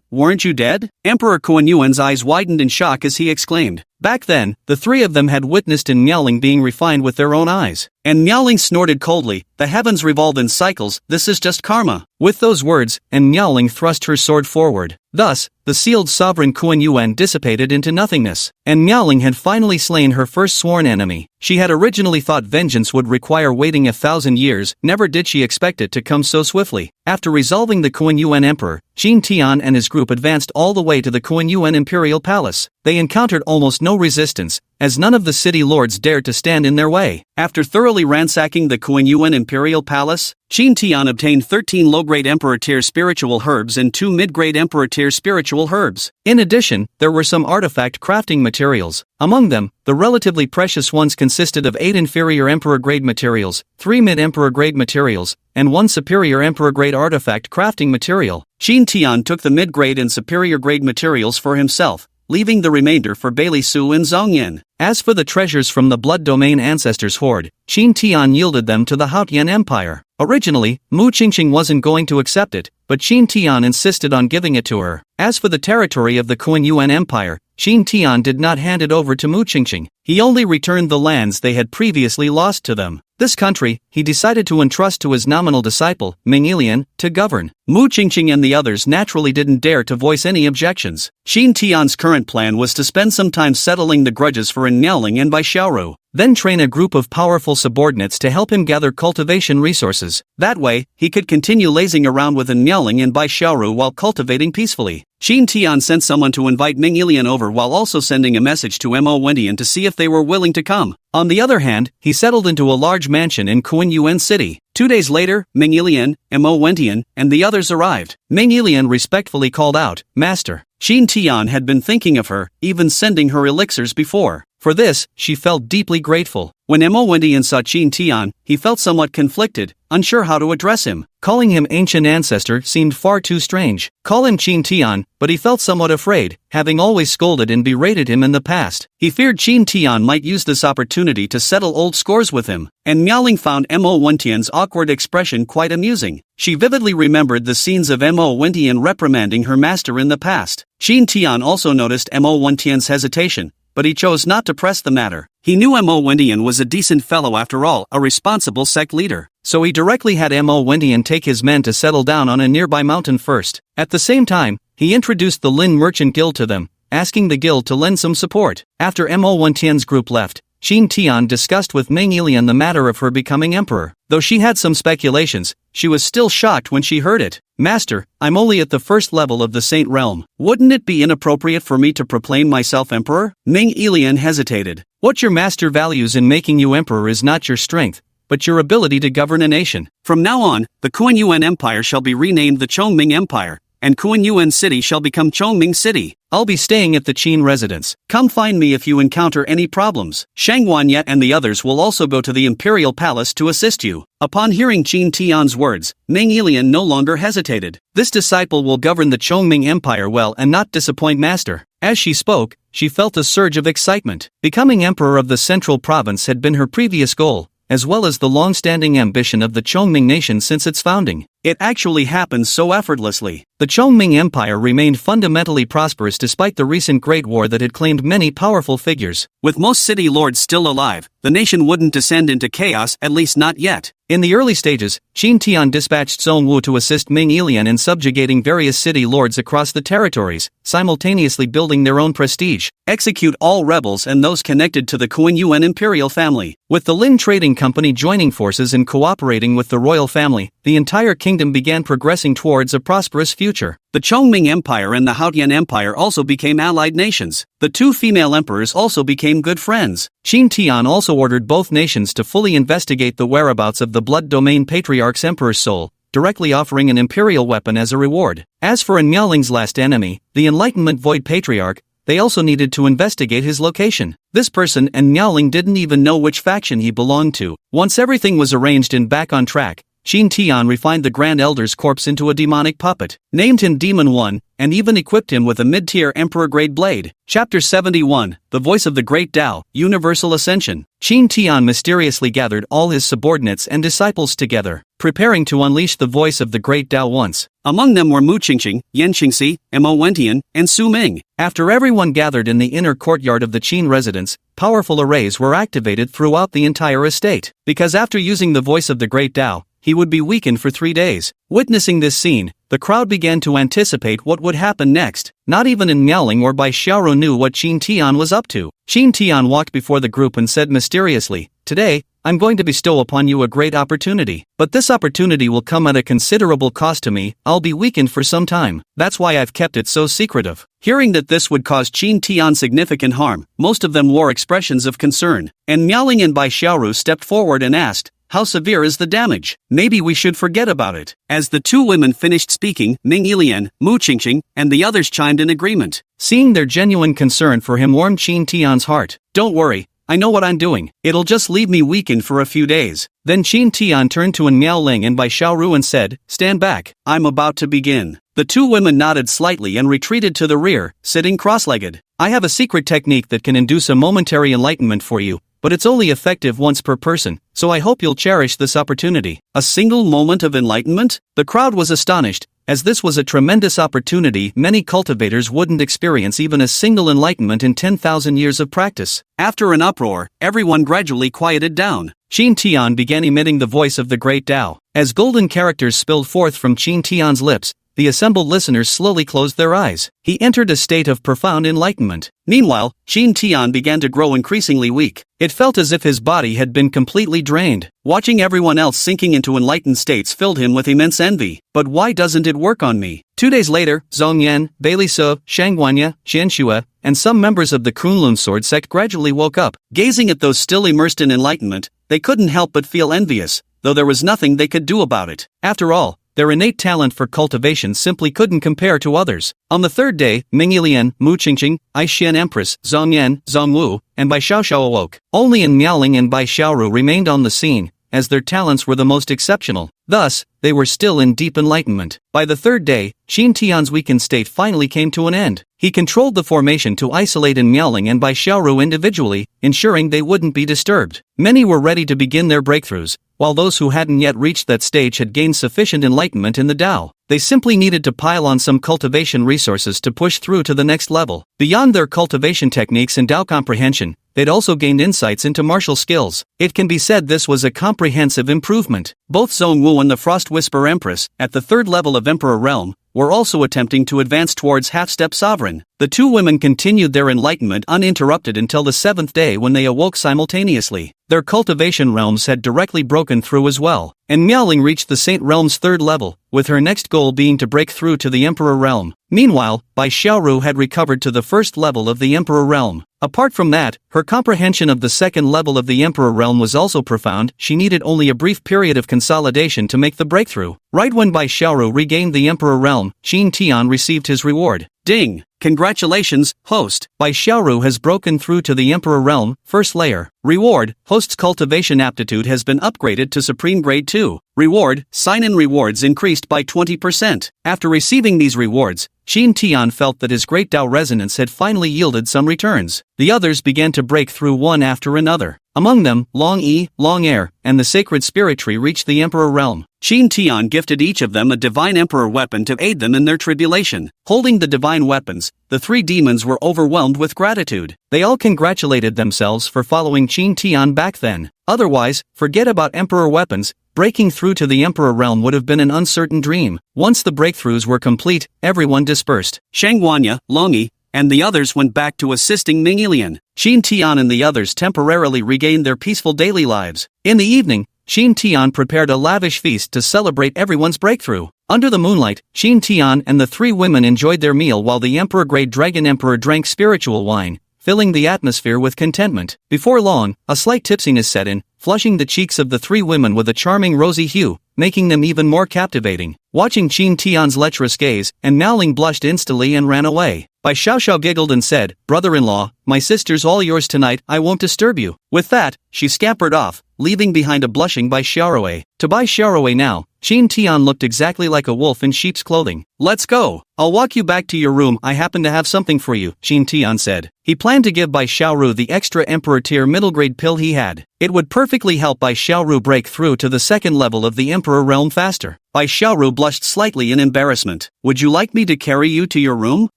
Weren't you dead?" Emperor Kuan-Yuan's eyes widened in shock as he exclaimed. Back then, the 3 of them had witnessed Miaoling being refined with their own eyes. And Miaoling snorted coldly, "The heavens revolve in cycles, this is just karma." With those words, and Miaoling thrust her sword forward. Thus, the sealed sovereign Kuan Yuan dissipated into nothingness, and Miaoling had finally slain her first sworn enemy. She had originally thought vengeance would require waiting 1,000 years, never did she expect it to come so swiftly. After resolving the Kuan Yuan Emperor, Qin Tian and his group advanced all the way to the Kuan Yuan Imperial Palace. They encountered almost no resistance, as none of the city lords dared to stand in their way. After thoroughly ransacking the Kuan Yuan Imperial Palace, Qin Tian obtained 13 low-grade Emperor-Tier spiritual herbs and 2 mid-grade Emperor-Tier spiritual herbs. In addition, there were some artifact crafting materials. Among them, the relatively precious ones consisted of 8 inferior Emperor-grade materials, 3 mid-Emperor-grade materials, and 1 superior Emperor-grade artifact crafting material. Qin Tian took the mid-grade and superior-grade materials for himself, leaving the remainder for Bailey Su and Zhongyan. As for the treasures from the Blood Domain Ancestors' Horde, Qin Tian yielded them to the Haotian Empire. Originally, Mu Qingqing wasn't going to accept it, but Qin Tian insisted on giving it to her. As for the territory of the Kuan Yuan Empire, Qin Tian did not hand it over to Mu Qingqing. He only returned the lands they had previously lost to them. This country, he decided to entrust to his nominal disciple, Ming Ilian, to govern. Mu Qingqing and the others naturally didn't dare to voice any objections. Qin Tian's current plan was to spend some time settling the grudges for Miaoling and Bai Xiaoru, then train a group of powerful subordinates to help him gather cultivation resources. That way, he could continue lazing around with Miaoling and Bai Xiaoru while cultivating peacefully. Qin Tian sent someone to invite Ming Ilian over while also sending a message to Mo Wendian to see if they were willing to come. On the other hand, he settled into a large mansion in Kuan Yuan City. 2 days later, Ming Ilian, Mo Wendian, and the others arrived. Ming Ilian respectfully called out, "Master." Qin Tian had been thinking of her, even sending her elixirs before. For this, she felt deeply grateful. When Mo Wendian saw Qin Tian, he felt somewhat conflicted, unsure how to address him. Calling him ancient ancestor seemed far too strange. Call him Qin Tian, but he felt somewhat afraid, having always scolded and berated him in the past. He feared Qin Tian might use this opportunity to settle old scores with him, and Miaoling found Mo Wendian's awkward expression quite amusing. She vividly remembered the scenes of Mo Wendian reprimanding her master in the past. Qin Tian also noticed Mo Wendian's hesitation, but he chose not to press the matter. He knew Mo Wendian was a decent fellow after all, a responsible sect leader. So he directly had Mo Wendian take his men to settle down on a nearby mountain first. At the same time, he introduced the Lin Merchant Guild to them, asking the guild to lend some support. After Mo Wendian's group left, Qin Tian discussed with Ming Ilian the matter of her becoming emperor. Though she had some speculations, she was still shocked when she heard it. "Master, I'm only at the first level of the Saint Realm. Wouldn't it be inappropriate for me to proclaim myself emperor?" Ming Ilian hesitated. "What your master values in making you emperor is not your strength, but your ability to govern a nation. From now on, the Kuan Yuan Empire shall be renamed the Chongming Empire, and Kuan Yuan City shall become Chongming City. I'll be staying at the Qin residence. Come find me if you encounter any problems. Shang Wanyet and the others will also go to the Imperial Palace to assist you." Upon hearing Qin Tian's words, Ming Ilian no longer hesitated. This disciple will govern the Chongming Empire well and not disappoint master. As she spoke, she felt a surge of excitement. Becoming emperor of the central province had been her previous goal, as well as the long-standing ambition of the Chongming nation since its founding. It actually happened so effortlessly. The Chongming Empire remained fundamentally prosperous despite the recent Great War that had claimed many powerful figures. With most city lords still alive, the nation wouldn't descend into chaos, at least not yet. In the early stages, Qin Tian dispatched Zhong Wu to assist Ming Ilian in subjugating various city lords across the territories, simultaneously building their own prestige. Execute all rebels and those connected to the Kuan Yuan imperial family. With the Lin Trading Company joining forces and cooperating with the royal family, the entire kingdom began progressing towards a prosperous future. The Chongming Empire and the Haotian Empire also became allied nations. The 2 female emperors also became good friends. Qin Tian also ordered both nations to fully investigate the whereabouts of the Blood Domain Patriarch's emperor's soul, directly offering an imperial weapon as a reward. As for Miaoling's last enemy, the Enlightenment Void Patriarch, they also needed to investigate his location. This person and Miaoling didn't even know which faction he belonged to. Once everything was arranged and back on track, Qin Tian refined the Grand Elder's corpse into a demonic puppet. Named him Demon 1, and even equipped him with a mid-tier Emperor-grade blade. Chapter 71, The Voice of the Great Tao, Universal Ascension. Qin Tian mysteriously gathered all his subordinates and disciples together, preparing to unleash the voice of the Great Tao once. Among them were Mu Qingqing, Yan Qingxi, Mo Wentian, and Su Ming. After everyone gathered in the inner courtyard of the Qin residence, powerful arrays were activated throughout the entire estate, because after using the voice of the Great Tao, he would be weakened for 3 days. Witnessing this scene, the crowd began to anticipate what would happen next. Not even in Miaoling or Bai Xiaoru knew what Qin Tian was up to. Qin Tian walked before the group and said mysteriously, "Today, I'm going to bestow upon you a great opportunity. But this opportunity will come at a considerable cost to me. I'll be weakened for some time. That's why I've kept it so secretive." Hearing that this would cause Qin Tian significant harm, most of them wore expressions of concern, and Miaoling and Bai Xiaoru stepped forward and asked, "How severe is the damage? Maybe we should forget about it." As the two women finished speaking, Ming Yilian, Mu Qingqing, and the others chimed in agreement. Seeing their genuine concern for him warmed Qin Tian's heart. "Don't worry, I know what I'm doing. It'll just leave me weakened for a few days." Then Qin Tian turned to Miaoling and Bai Xiaoru and said, "Stand back, I'm about to begin." The two women nodded slightly and retreated to the rear, sitting cross-legged. "I have a secret technique that can induce a momentary enlightenment for you, but it's only effective once per person, so I hope you'll cherish this opportunity." A single moment of enlightenment? The crowd was astonished, as this was a tremendous opportunity. Many cultivators wouldn't experience even a single enlightenment in 10,000 years of practice. After an uproar, everyone gradually quieted down. Qin Tian began emitting the voice of the Great Tao. As golden characters spilled forth from Qin Tian's lips, the assembled listeners slowly closed their eyes. He entered a state of profound enlightenment. Meanwhile, Qin Tian began to grow increasingly weak. It felt as if his body had been completely drained. Watching everyone else sinking into enlightened states filled him with immense envy. But why doesn't it work on me? 2 days later, Zhong Yan, Bailey Su, Shang Guanya, Xian Xue, and some members of the Kunlun sword sect gradually woke up. Gazing at those still immersed in enlightenment, they couldn't help but feel envious, though there was nothing they could do about it. After all, their innate talent for cultivation simply couldn't compare to others. On the third day, Ming Yilian, Mu Qingqing, Xian Empress, Zhong Yan, Zhong Wu, and Bai Xiaoxiao awoke. Only Miaoling and Bai Xiaoru remained on the scene, as their talents were the most exceptional. Thus, they were still in deep enlightenment. By the third day, Qin Tian's weakened state finally came to an end. He controlled the formation to isolate Miaoling and Bai Xiaoru individually, ensuring they wouldn't be disturbed. Many were ready to begin their breakthroughs, while those who hadn't yet reached that stage had gained sufficient enlightenment in the Tao. They simply needed to pile on some cultivation resources to push through to the next level. Beyond their cultivation techniques and Tao comprehension, they'd also gained insights into martial skills. It can be said this was a comprehensive improvement. Both Zhong Wu and the Frost Whisper Empress, at the third level of Emperor Realm, were also attempting to advance towards half-step sovereign. The two women continued their enlightenment uninterrupted until the 7th day when they awoke simultaneously. Their cultivation realms had directly broken through as well, and Miaoling reached the Saint Realm's 3rd level, with her next goal being to break through to the Emperor Realm. Meanwhile, Bai Xiaoru had recovered to the 1st level of the Emperor Realm. Apart from that, her comprehension of the 2nd level of the Emperor Realm was also profound. She needed only a brief period of consolidation to make the breakthrough. Right when Bai Xiaoru regained the Emperor Realm, Qin Tian received his reward. Ding! Congratulations, host! Bai Xiaoru has broken through to the Emperor Realm, 1st layer. Reward: host's cultivation aptitude has been upgraded to Supreme Grade 2. Reward: sign-in rewards increased by 20%. After receiving these rewards, Qin Tian felt that his Great Tao resonance had finally yielded some returns. The others began to break through one after another. Among them, Long Yi, Long Air, and the Sacred Spirit Tree reached the Emperor Realm. Qin Tian gifted each of them a divine emperor weapon to aid them in their tribulation. Holding the divine weapons, the 3 demons were overwhelmed with gratitude. They all congratulated themselves for following Qin Tian back then. Otherwise, forget about emperor weapons. Breaking through to the Emperor Realm would have been an uncertain dream. Once the breakthroughs were complete, everyone dispersed. Shang Guanya, Long Yi, and the others went back to assisting Ming Yilian. Qin Tian and the others temporarily regained their peaceful daily lives. In the evening, Qin Tian prepared a lavish feast to celebrate everyone's breakthrough. Under the moonlight, Qin Tian and the 3 women enjoyed their meal while the Emperor-grade Dragon Emperor drank spiritual wine, filling the atmosphere with contentment. Before long, a slight tipsiness set in, flushing the cheeks of the 3 women with a charming rosy hue, making them even more captivating. Watching Qin Tian's lecherous gaze, and Miaoling blushed instantly and ran away. Bai Xiaoxiao giggled and said, "Brother-in-law, my sister's all yours tonight, I won't disturb you." With that, she scampered off, leaving behind a blushing Bai Xiaorui. To Bai Xiaorui now, Qin Tian looked exactly like a wolf in sheep's clothing. "Let's go. I'll walk you back to your room. I happen to have something for you," Qin Tian said. He planned to give Bai Xiaoru the extra Emperor-Tier middle grade pill he had. It would perfectly help Bai Xiaoru break through to the second level of the Emperor realm faster. Bai Xiaoru blushed slightly in embarrassment. "Would you like me to carry you to your room?"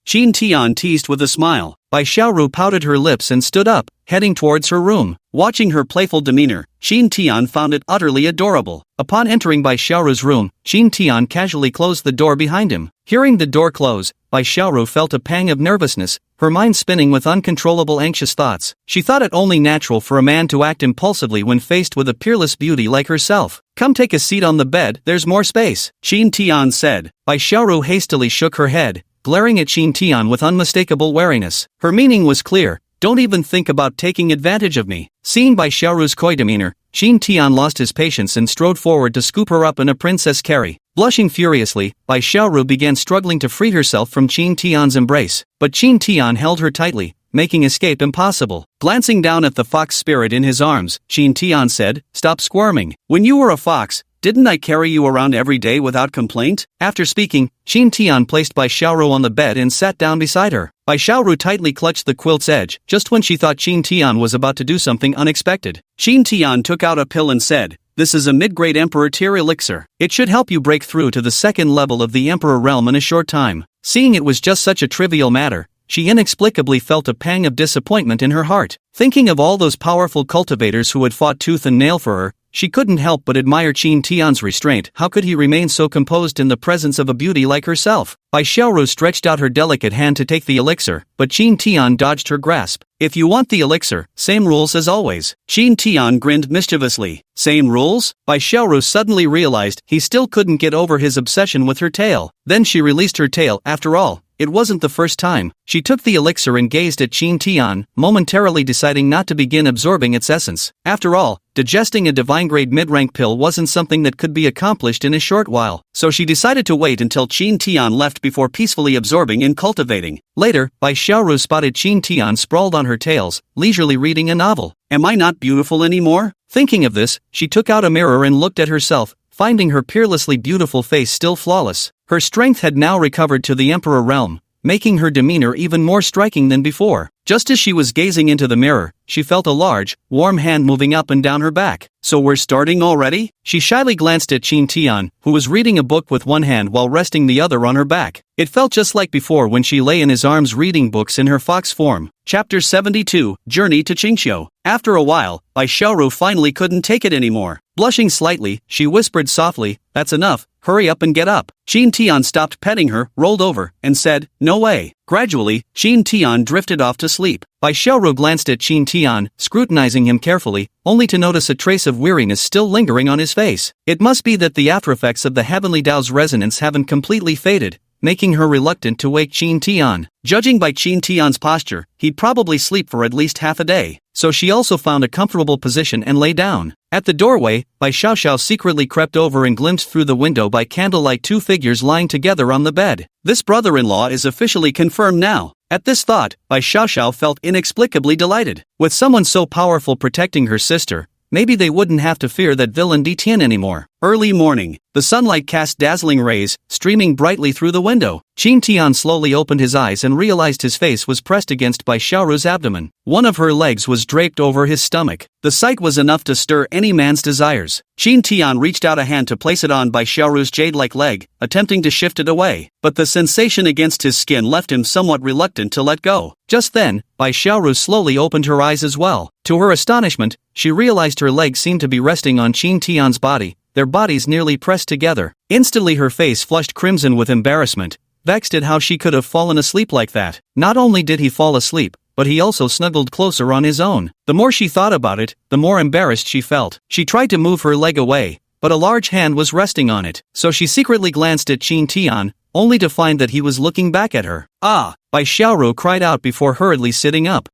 Qin Tian teased with a smile. Bai Xiaoru pouted her lips and stood up, heading towards her room. Watching her playful demeanor, Qin Tian found it utterly adorable. Upon entering Bai Xiaoru's room, Qin Tian casually closed the door behind him. Hearing the door close, Bai Xiaoru felt a pang of nervousness, her mind spinning with uncontrollable anxious thoughts. She thought it only natural for a man to act impulsively when faced with a peerless beauty like herself. "Come take a seat on the bed, there's more space," Qin Tian said. Bai Xiaoru hastily shook her head, glaring at Qin Tian with unmistakable wariness. Her meaning was clear: "Don't even think about taking advantage of me." Seeing Bai Xiaoru's coy demeanor, Qin Tian lost his patience and strode forward to scoop her up in a princess carry. Blushing furiously, Bai Xiaoru began struggling to free herself from Qin Tian's embrace, but Qin Tian held her tightly, making escape impossible. Glancing down at the fox spirit in his arms, Qin Tian said, "Stop squirming. When you were a fox, didn't I carry you around every day without complaint?" After speaking, Qin Tian placed Bai Xiaoru on the bed and sat down beside her. Bai Xiaoru tightly clutched the quilt's edge, just when she thought Qin Tian was about to do something unexpected. Qin Tian took out a pill and said, "This is a mid-grade Emperor-Tier elixir. It should help you break through to the second level of the Emperor realm in a short time." Seeing it was just such a trivial matter, she inexplicably felt a pang of disappointment in her heart. Thinking of all those powerful cultivators who had fought tooth and nail for her, she couldn't help but admire Qin Tian's restraint. How could he remain so composed in the presence of a beauty like herself? Bai Xiaoru stretched out her delicate hand to take the elixir, but Qin Tian dodged her grasp. "If you want the elixir, same rules as always." Qin Tian grinned mischievously. "Same rules?" Bai Xiaoru suddenly realized he still couldn't get over his obsession with her tail. Then she released her tail. After all, it wasn't the first time. She took the elixir and gazed at Qin Tian, momentarily deciding not to begin absorbing its essence. After all, digesting a divine-grade mid-rank pill wasn't something that could be accomplished in a short while, so she decided to wait until Qin Tian left before peacefully absorbing and cultivating. Later, Bai Xiaoru spotted Qin Tian sprawled on her tails, leisurely reading a novel. "Am I not beautiful anymore?" Thinking of this, she took out a mirror and looked at herself, finding her peerlessly beautiful face still flawless. Her strength had now recovered to the Emperor realm, making her demeanor even more striking than before. Just as she was gazing into the mirror, she felt a large, warm hand moving up and down her back. "So we're starting already?" She shyly glanced at Qin Tian, who was reading a book with one hand while resting the other on her back. It felt just like before when she lay in his arms reading books in her fox form. Chapter 72, Journey to Qingxiu. After a while, Bai Xiaoru finally couldn't take it anymore. Blushing slightly, she whispered softly, "That's enough, hurry up and get up." Qin Tian stopped petting her, rolled over, and said, "No way." Gradually, Qin Tian drifted off to sleep. Bai Xiaoru glanced at Qin Tian, scrutinizing him carefully, only to notice a trace of weariness still lingering on his face. It must be that the aftereffects of the heavenly Tao's resonance haven't completely faded, making her reluctant to wake Qin Tian. Judging by Qin Tian's posture, he'd probably sleep for at least half a day, so she also found a comfortable position and lay down. At the doorway, Bai Xiaoxiao secretly crept over and glimpsed through the window by candlelight two figures lying together on the bed. This brother-in-law is officially confirmed now. At this thought, Bai Xiaoxiao felt inexplicably delighted. With someone so powerful protecting her sister, maybe they wouldn't have to fear that villain Di Tian anymore. Early morning, the sunlight cast dazzling rays, streaming brightly through the window. Qin Tian slowly opened his eyes and realized his face was pressed against Bai Xiaoru's abdomen. One of her legs was draped over his stomach. The sight was enough to stir any man's desires. Qin Tian reached out a hand to place it on Bai Xiaoru's jade-like leg, attempting to shift it away, but the sensation against his skin left him somewhat reluctant to let go. Just then, Bai Xiaoru slowly opened her eyes as well. To her astonishment, she realized her legs seemed to be resting on Qin Tian's body, their bodies nearly pressed together. Instantly her face flushed crimson with embarrassment, vexed at how she could have fallen asleep like that. Not only did he fall asleep, but he also snuggled closer on his own. The more she thought about it, the more embarrassed she felt. She tried to move her leg away, but a large hand was resting on it, so she secretly glanced at Qin Tian, only to find that he was looking back at her. Ah! Bai Xiaoru cried out before hurriedly sitting up.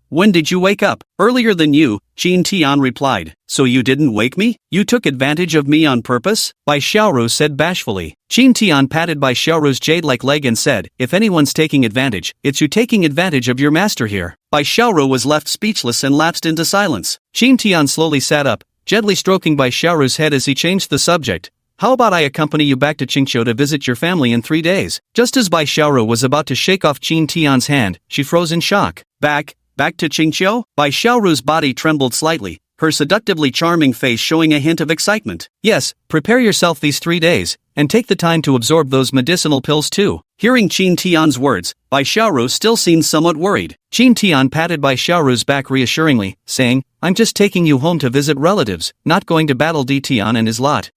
When did you wake up? Earlier than you, Qin Tian replied. So you didn't wake me? You took advantage of me on purpose? Bai Xiaoru said bashfully. Qin Tian patted Bai Xiaoru's jade-like leg and said, if anyone's taking advantage, it's you taking advantage of your master here. Bai Xiaoru was left speechless and lapsed into silence. Qin Tian slowly sat up, gently stroking Bai Xiaoru's head as he changed the subject. How about I accompany you back to Qingqiu to visit your family in 3 days? Just as Bai Xiaoru was about to shake off Qin Tian's hand, she froze in shock. Back to Qingqiu? Bai Xiaoru's body trembled slightly, her seductively charming face showing a hint of excitement. Yes, prepare yourself these 3 days, and take the time to absorb those medicinal pills too. Hearing Qin Tian's words, Bai Xiaoru still seemed somewhat worried. Qin Tian patted Bai Xiaoru's back reassuringly, saying, I'm just taking you home to visit relatives, not going to battle Di Tian and his lot.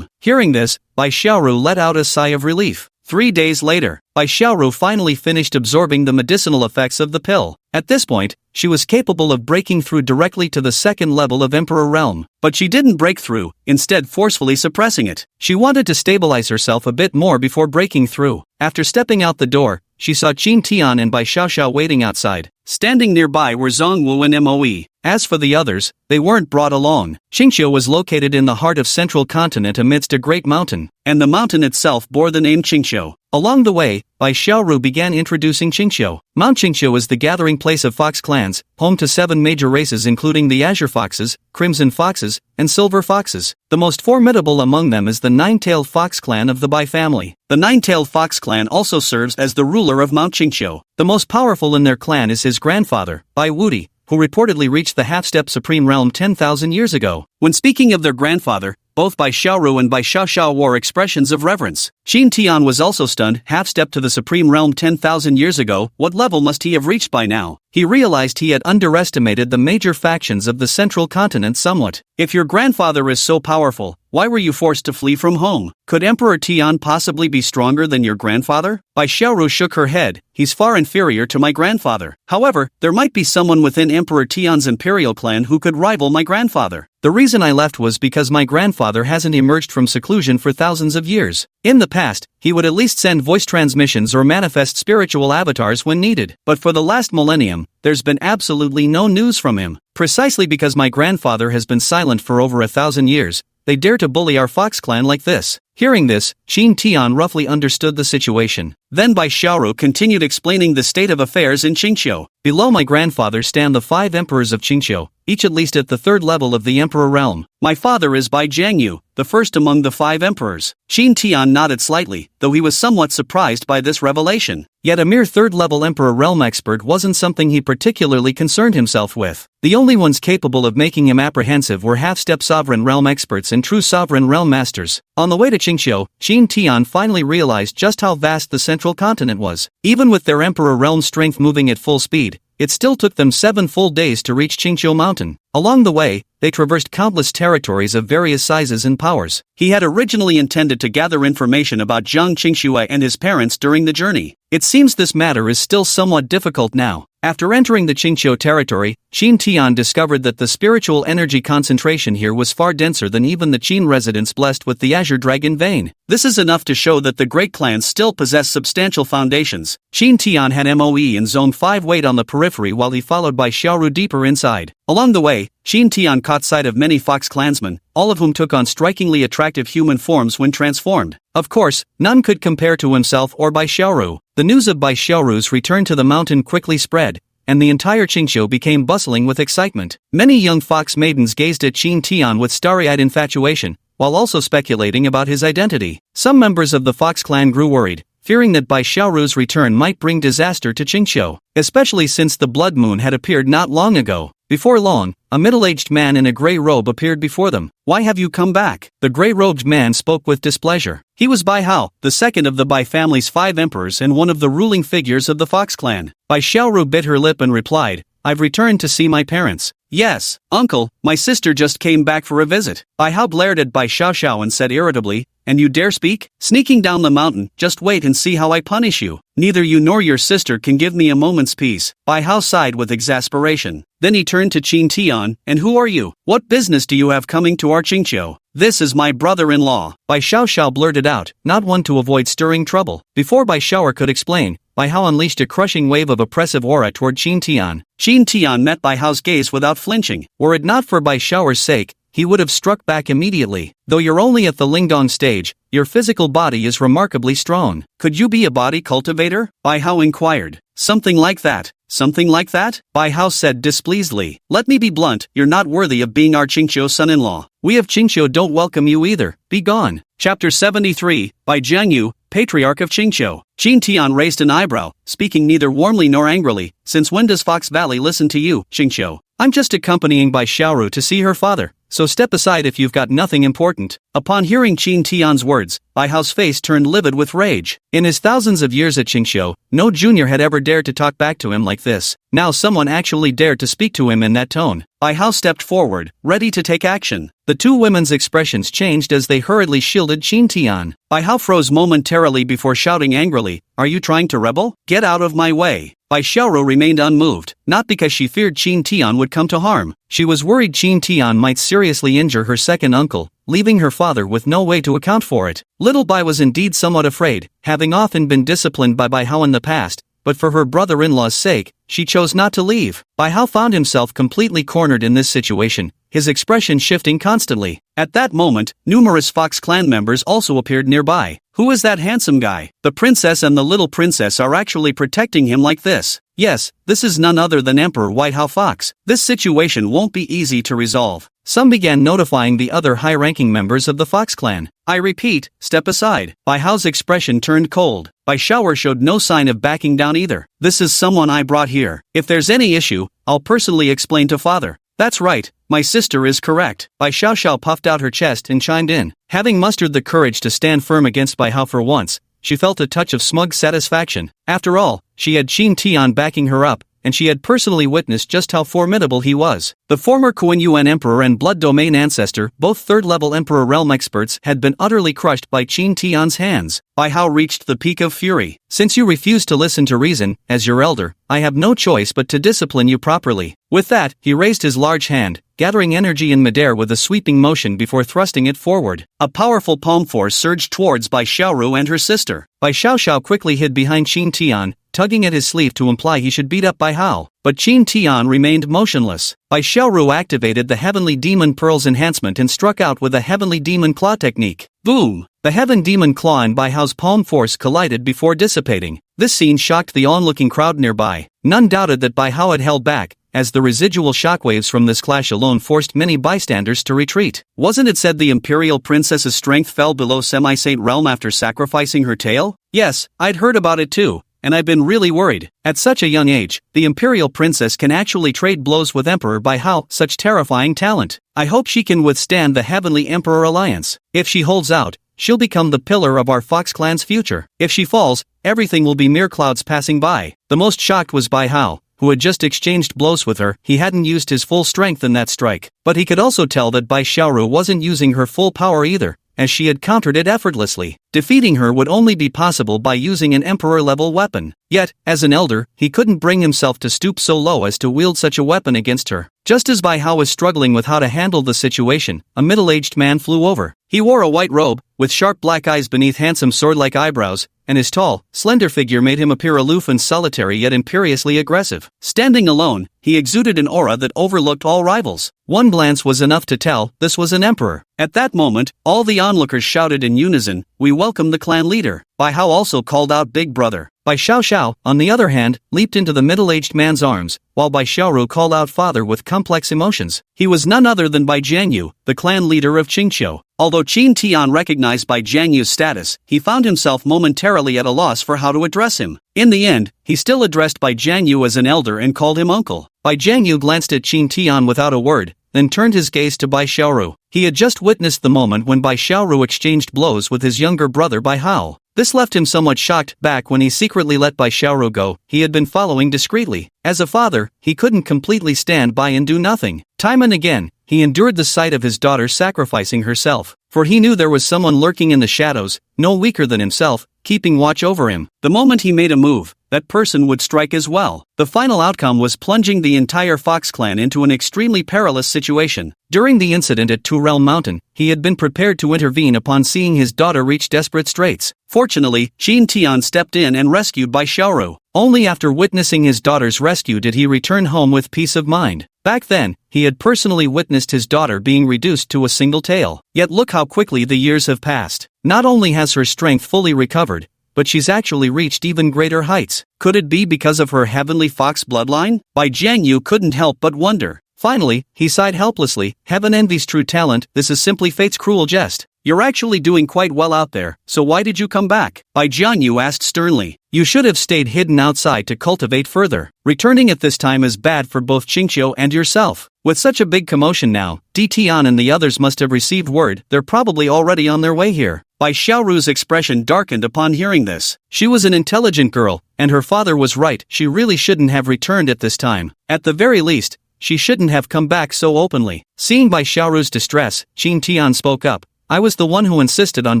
Hearing this, Bai Xiaoru let out a sigh of relief. 3 days later, Bai Xiaoru finally finished absorbing the medicinal effects of the pill. At this point, she was capable of breaking through directly to the second level of Emperor Realm. But she didn't break through, instead forcefully suppressing it. She wanted to stabilize herself a bit more before breaking through. After stepping out the door, she saw Qin Tian and Bai Xiaoxiao waiting outside. Standing nearby were Zhongwu and Moe. As for the others, they weren't brought along. Qingqiu was located in the heart of central continent amidst a great mountain, and the mountain itself bore the name Qingqiu. Along the way, Bai Xiaoru began introducing Qingqiu. Mount Qingqiu is the gathering place of fox clans, home to 7 major races including the Azure Foxes, Crimson Foxes, and Silver Foxes. The most formidable among them is the Nine-Tailed Fox clan of the Bai family. The Nine-Tailed Fox clan also serves as the ruler of Mount Qingqiu. The most powerful in their clan is his grandfather, Bai Wudi, who reportedly reached the half-step supreme realm 10,000 years ago. When speaking of their grandfather, both Bai Xiaoru and Bai Xiaoxiao wore expressions of reverence. Qin Tian was also stunned, half-step to the supreme realm 10,000 years ago. What level must he have reached by now? He realized he had underestimated the major factions of the central continent somewhat. If your grandfather is so powerful, why were you forced to flee from home? Could Emperor Tian possibly be stronger than your grandfather? Bai Xiaoru shook her head. He's far inferior to my grandfather. However, there might be someone within Emperor Tian's imperial clan who could rival my grandfather. The reason I left was because my grandfather hasn't emerged from seclusion for thousands of years. In the past, he would at least send voice transmissions or manifest spiritual avatars when needed. But for the last millennium, there's been absolutely no news from him. Precisely because my grandfather has been silent for over 1,000 years, they dare to bully our fox clan like this. Hearing this, Qin Tian roughly understood the situation. Then Bai Xiaoru continued explaining the state of affairs in Qingqiu. Below my grandfather stand the 5 emperors of Qingqiu, each at least at the 3rd level of the Emperor realm. My father is Bai Jiangyu, the first among the 5 emperors. Qin Tian nodded slightly, though he was somewhat surprised by this revelation. Yet a mere 3rd-level Emperor realm expert wasn't something he particularly concerned himself with. The only ones capable of making him apprehensive were half-step sovereign realm experts and true sovereign realm masters. On the way to Qingqiu, Qin Tian finally realized just how vast the central continent was. Even with their Emperor realm strength moving at full speed, it still took them 7 full days to reach Qingqiu Mountain. Along the way, they traversed countless territories of various sizes and powers. He had originally intended to gather information about Zhang Qingxue and his parents during the journey. It seems this matter is still somewhat difficult now. After entering the Qingqiu territory, Qin Tian discovered that the spiritual energy concentration here was far denser than even the Qin residents blessed with the Azure Dragon vein. This is enough to show that the great clans still possess substantial foundations. Qin Tian had Moe in Zone 5 wait on the periphery while he followed Bai Xiaoru deeper inside. Along the way, Qin Tian caught sight of many fox clansmen, all of whom took on strikingly attractive human forms when transformed. Of course, none could compare to himself or Bai Xiaoru. The news of Bai Xiaoru's return to the mountain quickly spread, and the entire Qingqiu became bustling with excitement. Many young fox maidens gazed at Qin Tian with starry-eyed infatuation, while also speculating about his identity. Some members of the fox clan grew worried, fearing that Bai Xiaoru's return might bring disaster to Qingqiu, especially since the blood moon had appeared not long ago. Before long, a middle-aged man in a gray robe appeared before them. "Why have you come back?" The gray-robed man spoke with displeasure. He was Bai Hao, the second of the Bai family's 5 emperors and one of the ruling figures of the Fox clan. Bai Xiaoru bit her lip and replied, "I've returned to see my parents." "Yes, uncle, my sister just came back for a visit." Bai Hao glared at Bai Xiaoxiao and said irritably, and you dare speak? Sneaking down the mountain, just wait and see how I punish you. Neither you nor your sister can give me a moment's peace. Bai Hao sighed with exasperation. Then he turned to Qin Tian, and who are you? What business do you have coming to our Qingqiu? This is my brother-in-law. Bai Xiao blurted out, not one to avoid stirring trouble. Before Bai Xiao could explain, Bai Hao unleashed a crushing wave of oppressive aura toward Qin Tian. Qin Tian met Bai Hao's gaze without flinching. Were it not for Bai Xiao's sake, he would have struck back immediately. Though you're only at the Lingdong stage, your physical body is remarkably strong. Could you be a body cultivator? Bai Hao inquired. Something like that. Something like that? Bai Hao said displeasedly. Let me be blunt, you're not worthy of being our Qingqiu son-in-law. We of Qingqiu don't welcome you either. Be gone. Chapter 73, by Jiang Yu, Patriarch of Qingqiu. Qin Tian raised an eyebrow, speaking neither warmly nor angrily. Since when does Fox Valley listen to you, Qingqiu? I'm just accompanying Bai Xiaoru to see her father, so step aside if you've got nothing important. Upon hearing Qin Tian's words, Bai Hao's face turned livid with rage. In his thousands of years at Qingqiu, no junior had ever dared to talk back to him like this. Now someone actually dared to speak to him in that tone. Bai Hao stepped forward, ready to take action. The two women's expressions changed as they hurriedly shielded Qin Tian. Bai Hao froze momentarily before shouting angrily, "Are you trying to rebel? Get out of my way." Bai Xiaoru remained unmoved, not because she feared Qin Tian would come to harm. She was worried Qin Tian might seriously injure her second uncle, leaving her father with no way to account for it. Little Bai was indeed somewhat afraid, having often been disciplined by Bai Hao in the past, but for her brother-in-law's sake, she chose not to leave. Bai Hao found himself completely cornered in this situation, his expression shifting constantly. At that moment, numerous Fox clan members also appeared nearby. Who is that handsome guy? The princess and the little princess are actually protecting him like this. Yes, this is none other than Emperor White Hao Fox. This situation won't be easy to resolve. Some began notifying the other high-ranking members of the Fox clan. I repeat, step aside. Bai Hao's expression turned cold. Bai Xiaoer showed no sign of backing down either. This is someone I brought here. If there's any issue, I'll personally explain to father. That's right, my sister is correct. Bai Xiao puffed out her chest and chimed in. Having mustered the courage to stand firm against Bai Hao for once, she felt a touch of smug satisfaction. After all, she had Qin Tian backing her up, and she had personally witnessed just how formidable he was. The former Qin Yuan Emperor and Blood Domain ancestor, both third-level Emperor realm experts, had been utterly crushed by Qin Tian's hands. Bai Hao reached the peak of fury. Since you refuse to listen to reason, as your elder, I have no choice but to discipline you properly. With that, he raised his large hand, gathering energy in midair with a sweeping motion before thrusting it forward. A powerful palm force surged towards Bai Xiaoru and her sister. Bai Xiao quickly hid behind Qin Tian, tugging at his sleeve to imply he should beat up Bai Hao. But Qin Tian remained motionless. Bai Xiaoru activated the Heavenly Demon Pearls enhancement and struck out with a Heavenly Demon Claw technique. Boom! The Heaven Demon Claw and Bai Hao's palm force collided before dissipating. This scene shocked the onlooking crowd nearby. None doubted that Bai Hao had held back, as the residual shockwaves from this clash alone forced many bystanders to retreat. Wasn't it said the Imperial Princess's strength fell below Semi-Saint realm after sacrificing her tail? Yes, I'd heard about it too, and I've been really worried. At such a young age, the Imperial Princess can actually trade blows with Emperor Bai Hao, such terrifying talent. I hope she can withstand the Heavenly Emperor Alliance. If she holds out, she'll become the pillar of our Fox clan's future. If she falls, everything will be mere clouds passing by. The most shocked was Bai Hao, who had just exchanged blows with her. He hadn't used his full strength in that strike, but he could also tell that Bai Xiaoru wasn't using her full power either, as she had countered it effortlessly. Defeating her would only be possible by using an emperor-level weapon. Yet, as an elder, he couldn't bring himself to stoop so low as to wield such a weapon against her. Just as Bai Hao was struggling with how to handle the situation, a middle-aged man flew over. He wore a white robe, with sharp black eyes beneath handsome sword-like eyebrows, and his tall, slender figure made him appear aloof and solitary yet imperiously aggressive. Standing alone, he exuded an aura that overlooked all rivals. One glance was enough to tell this was an emperor. At that moment, all the onlookers shouted in unison, "We welcome the clan leader." Bai Hao also called out Big Brother. Bai Xiao, on the other hand, leaped into the middle-aged man's arms, while Bai Xiaoru called out father with complex emotions. He was none other than Bai Jiangyu, the clan leader of Qingqiu. Although Qin Tian recognized Bai Jiangyu's status, he found himself momentarily at a loss for how to address him. In the end, he still addressed Bai Jiangyu as an elder and called him uncle. Bai Jiangyu glanced at Qin Tian without a word, then turned his gaze to Bai Xiaoru. He had just witnessed the moment when Bai Xiaoru exchanged blows with his younger brother Bai Hao. This left him somewhat shocked. Back when he secretly let Bai Xiaoru go, he had been following discreetly. As a father, he couldn't completely stand by and do nothing. Time and again, he endured the sight of his daughter sacrificing herself, for he knew there was someone lurking in the shadows, no weaker than himself, keeping watch over him. The moment he made a move, that person would strike as well. The final outcome was plunging the entire Fox clan into an extremely perilous situation. During the incident at Two Realm Mountain, he had been prepared to intervene upon seeing his daughter reach desperate straits. Fortunately, Qin Tian stepped in and rescued Bai Xiaoru. Only after witnessing his daughter's rescue did he return home with peace of mind. Back then, he had personally witnessed his daughter being reduced to a single tail. Yet look how quickly the years have passed. Not only has her strength fully recovered, but she's actually reached even greater heights. Could it be because of her heavenly fox bloodline? Bai Jiangyu couldn't help but wonder. Finally, he sighed helplessly. Heaven envies true talent. This is simply fate's cruel jest. You're actually doing quite well out there, so why did you come back? Bai Jiangyu asked sternly. You should have stayed hidden outside to cultivate further. Returning at this time is bad for both Qingqiu and yourself. With such a big commotion now, Di Tian and the others must have received word. They're probably already on their way here. Bai Xiaoru's expression darkened upon hearing this. She was an intelligent girl, and her father was right. She really shouldn't have returned at this time. At the very least, she shouldn't have come back so openly. Seeing Bai Xiaoru's distress, Qin Tian spoke up. I was the one who insisted on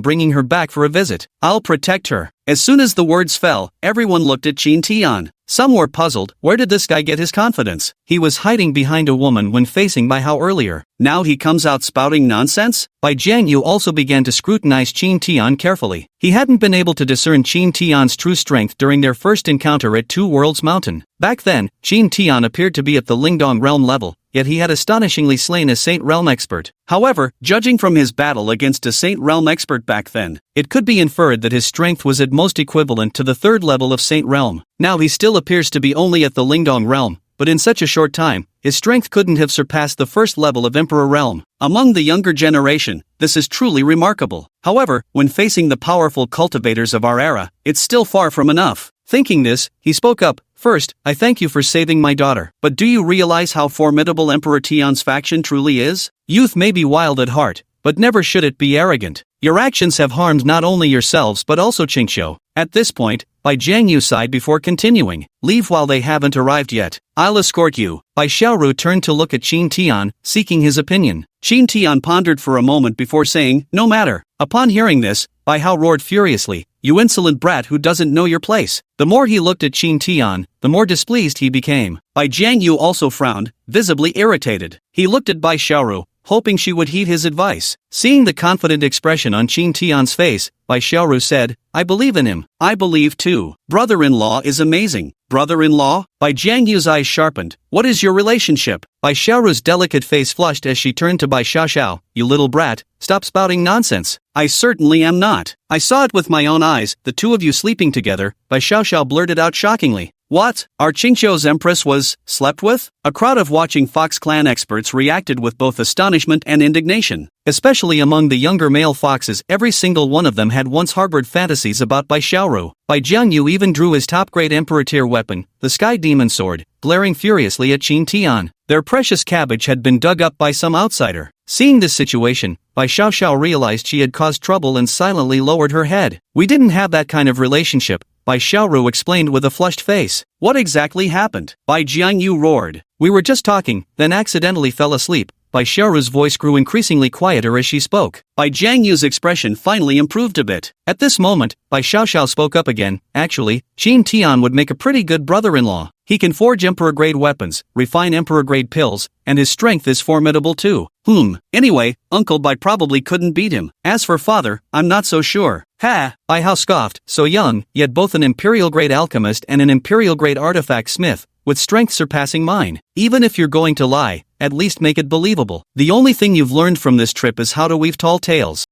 bringing her back for a visit. I'll protect her. As soon as the words fell, everyone looked at Qin Tian. Some were puzzled. Where did this guy get his confidence? He was hiding behind a woman when facing Bai Hao earlier. Now he comes out spouting nonsense? Bai Jiangyu also began to scrutinize Qin Tian carefully. He hadn't been able to discern Qin Tian's true strength during their first encounter at Two Worlds Mountain. Back then, Qin Tian appeared to be at the Lingdong realm level, yet he had astonishingly slain a Saint Realm expert. However, judging from his battle against a Saint Realm expert back then, it could be inferred that his strength was at most equivalent to the third level of Saint Realm. Now he still appears to be only at the Lingdong realm, but in such a short time, his strength couldn't have surpassed the first level of Emperor realm. Among the younger generation, this is truly remarkable. However, when facing the powerful cultivators of our era, it's still far from enough. Thinking this, he spoke up. First, I thank you for saving my daughter. But do you realize how formidable Emperor Tian's faction truly is? Youth may be wild at heart, but never should it be arrogant. Your actions have harmed not only yourselves but also Qingqiu. At this point, Bai Jiangyu sighed before continuing. Leave while they haven't arrived yet. I'll escort you. Bai Xiaoru turned to look at Qin Tian, seeking his opinion. Qin Tian pondered for a moment before saying, no matter. Upon hearing this, Bai Hao roared furiously. You insolent brat who doesn't know your place. The more he looked at Qin Tian, the more displeased he became. Bai Jiangyu also frowned, visibly irritated. He looked at Bai Xiaoru, hoping she would heed his advice. Seeing the confident expression on Qin Tian's face, Bai Xiaoru said, I believe in him. I believe too. Brother-in-law is amazing. Brother-in-law? Bai Jiangyu's eyes sharpened. What is your relationship? Bai Xiaoru's delicate face flushed as she turned to Bai Xiaoxiao. You little brat, stop spouting nonsense. I certainly am not. I saw it with my own eyes, the two of you sleeping together. Bai Xiaoxiao blurted out shockingly. What? Our Qingqiu's empress was slept with? A crowd of watching Fox clan experts reacted with both astonishment and indignation. Especially among the younger male foxes, every single one of them had once harbored fantasies about Bai Xiaoru. Bai Jiangyu even drew his top-grade Emperor-Tier weapon, the Sky Demon Sword, glaring furiously at Qin Tian. Their precious cabbage had been dug up by some outsider. Seeing this situation, Bai Xiaoxiao realized she had caused trouble and silently lowered her head. We didn't have that kind of relationship, Bai Xiaoru explained with a flushed face. What exactly happened? Bai Jiangyu roared. We were just talking, then accidentally fell asleep. Bai Xiaoru's voice grew increasingly quieter as she spoke. Bai Jiangyu's expression finally improved a bit. At this moment, Bai Xiaoxiao spoke up again. Actually, Qin Tian would make a pretty good brother-in-law. He can forge Emperor-grade weapons, refine Emperor-grade pills, and his strength is formidable too. Anyway, Uncle Bai probably couldn't beat him. As for father, I'm not so sure. Ha! Bai Hao scoffed. So young, yet both an Imperial-grade alchemist and an Imperial-grade artifact smith, with strength surpassing mine. Even if you're going to lie, at least make it believable. The only thing you've learned from this trip is how to weave tall tales.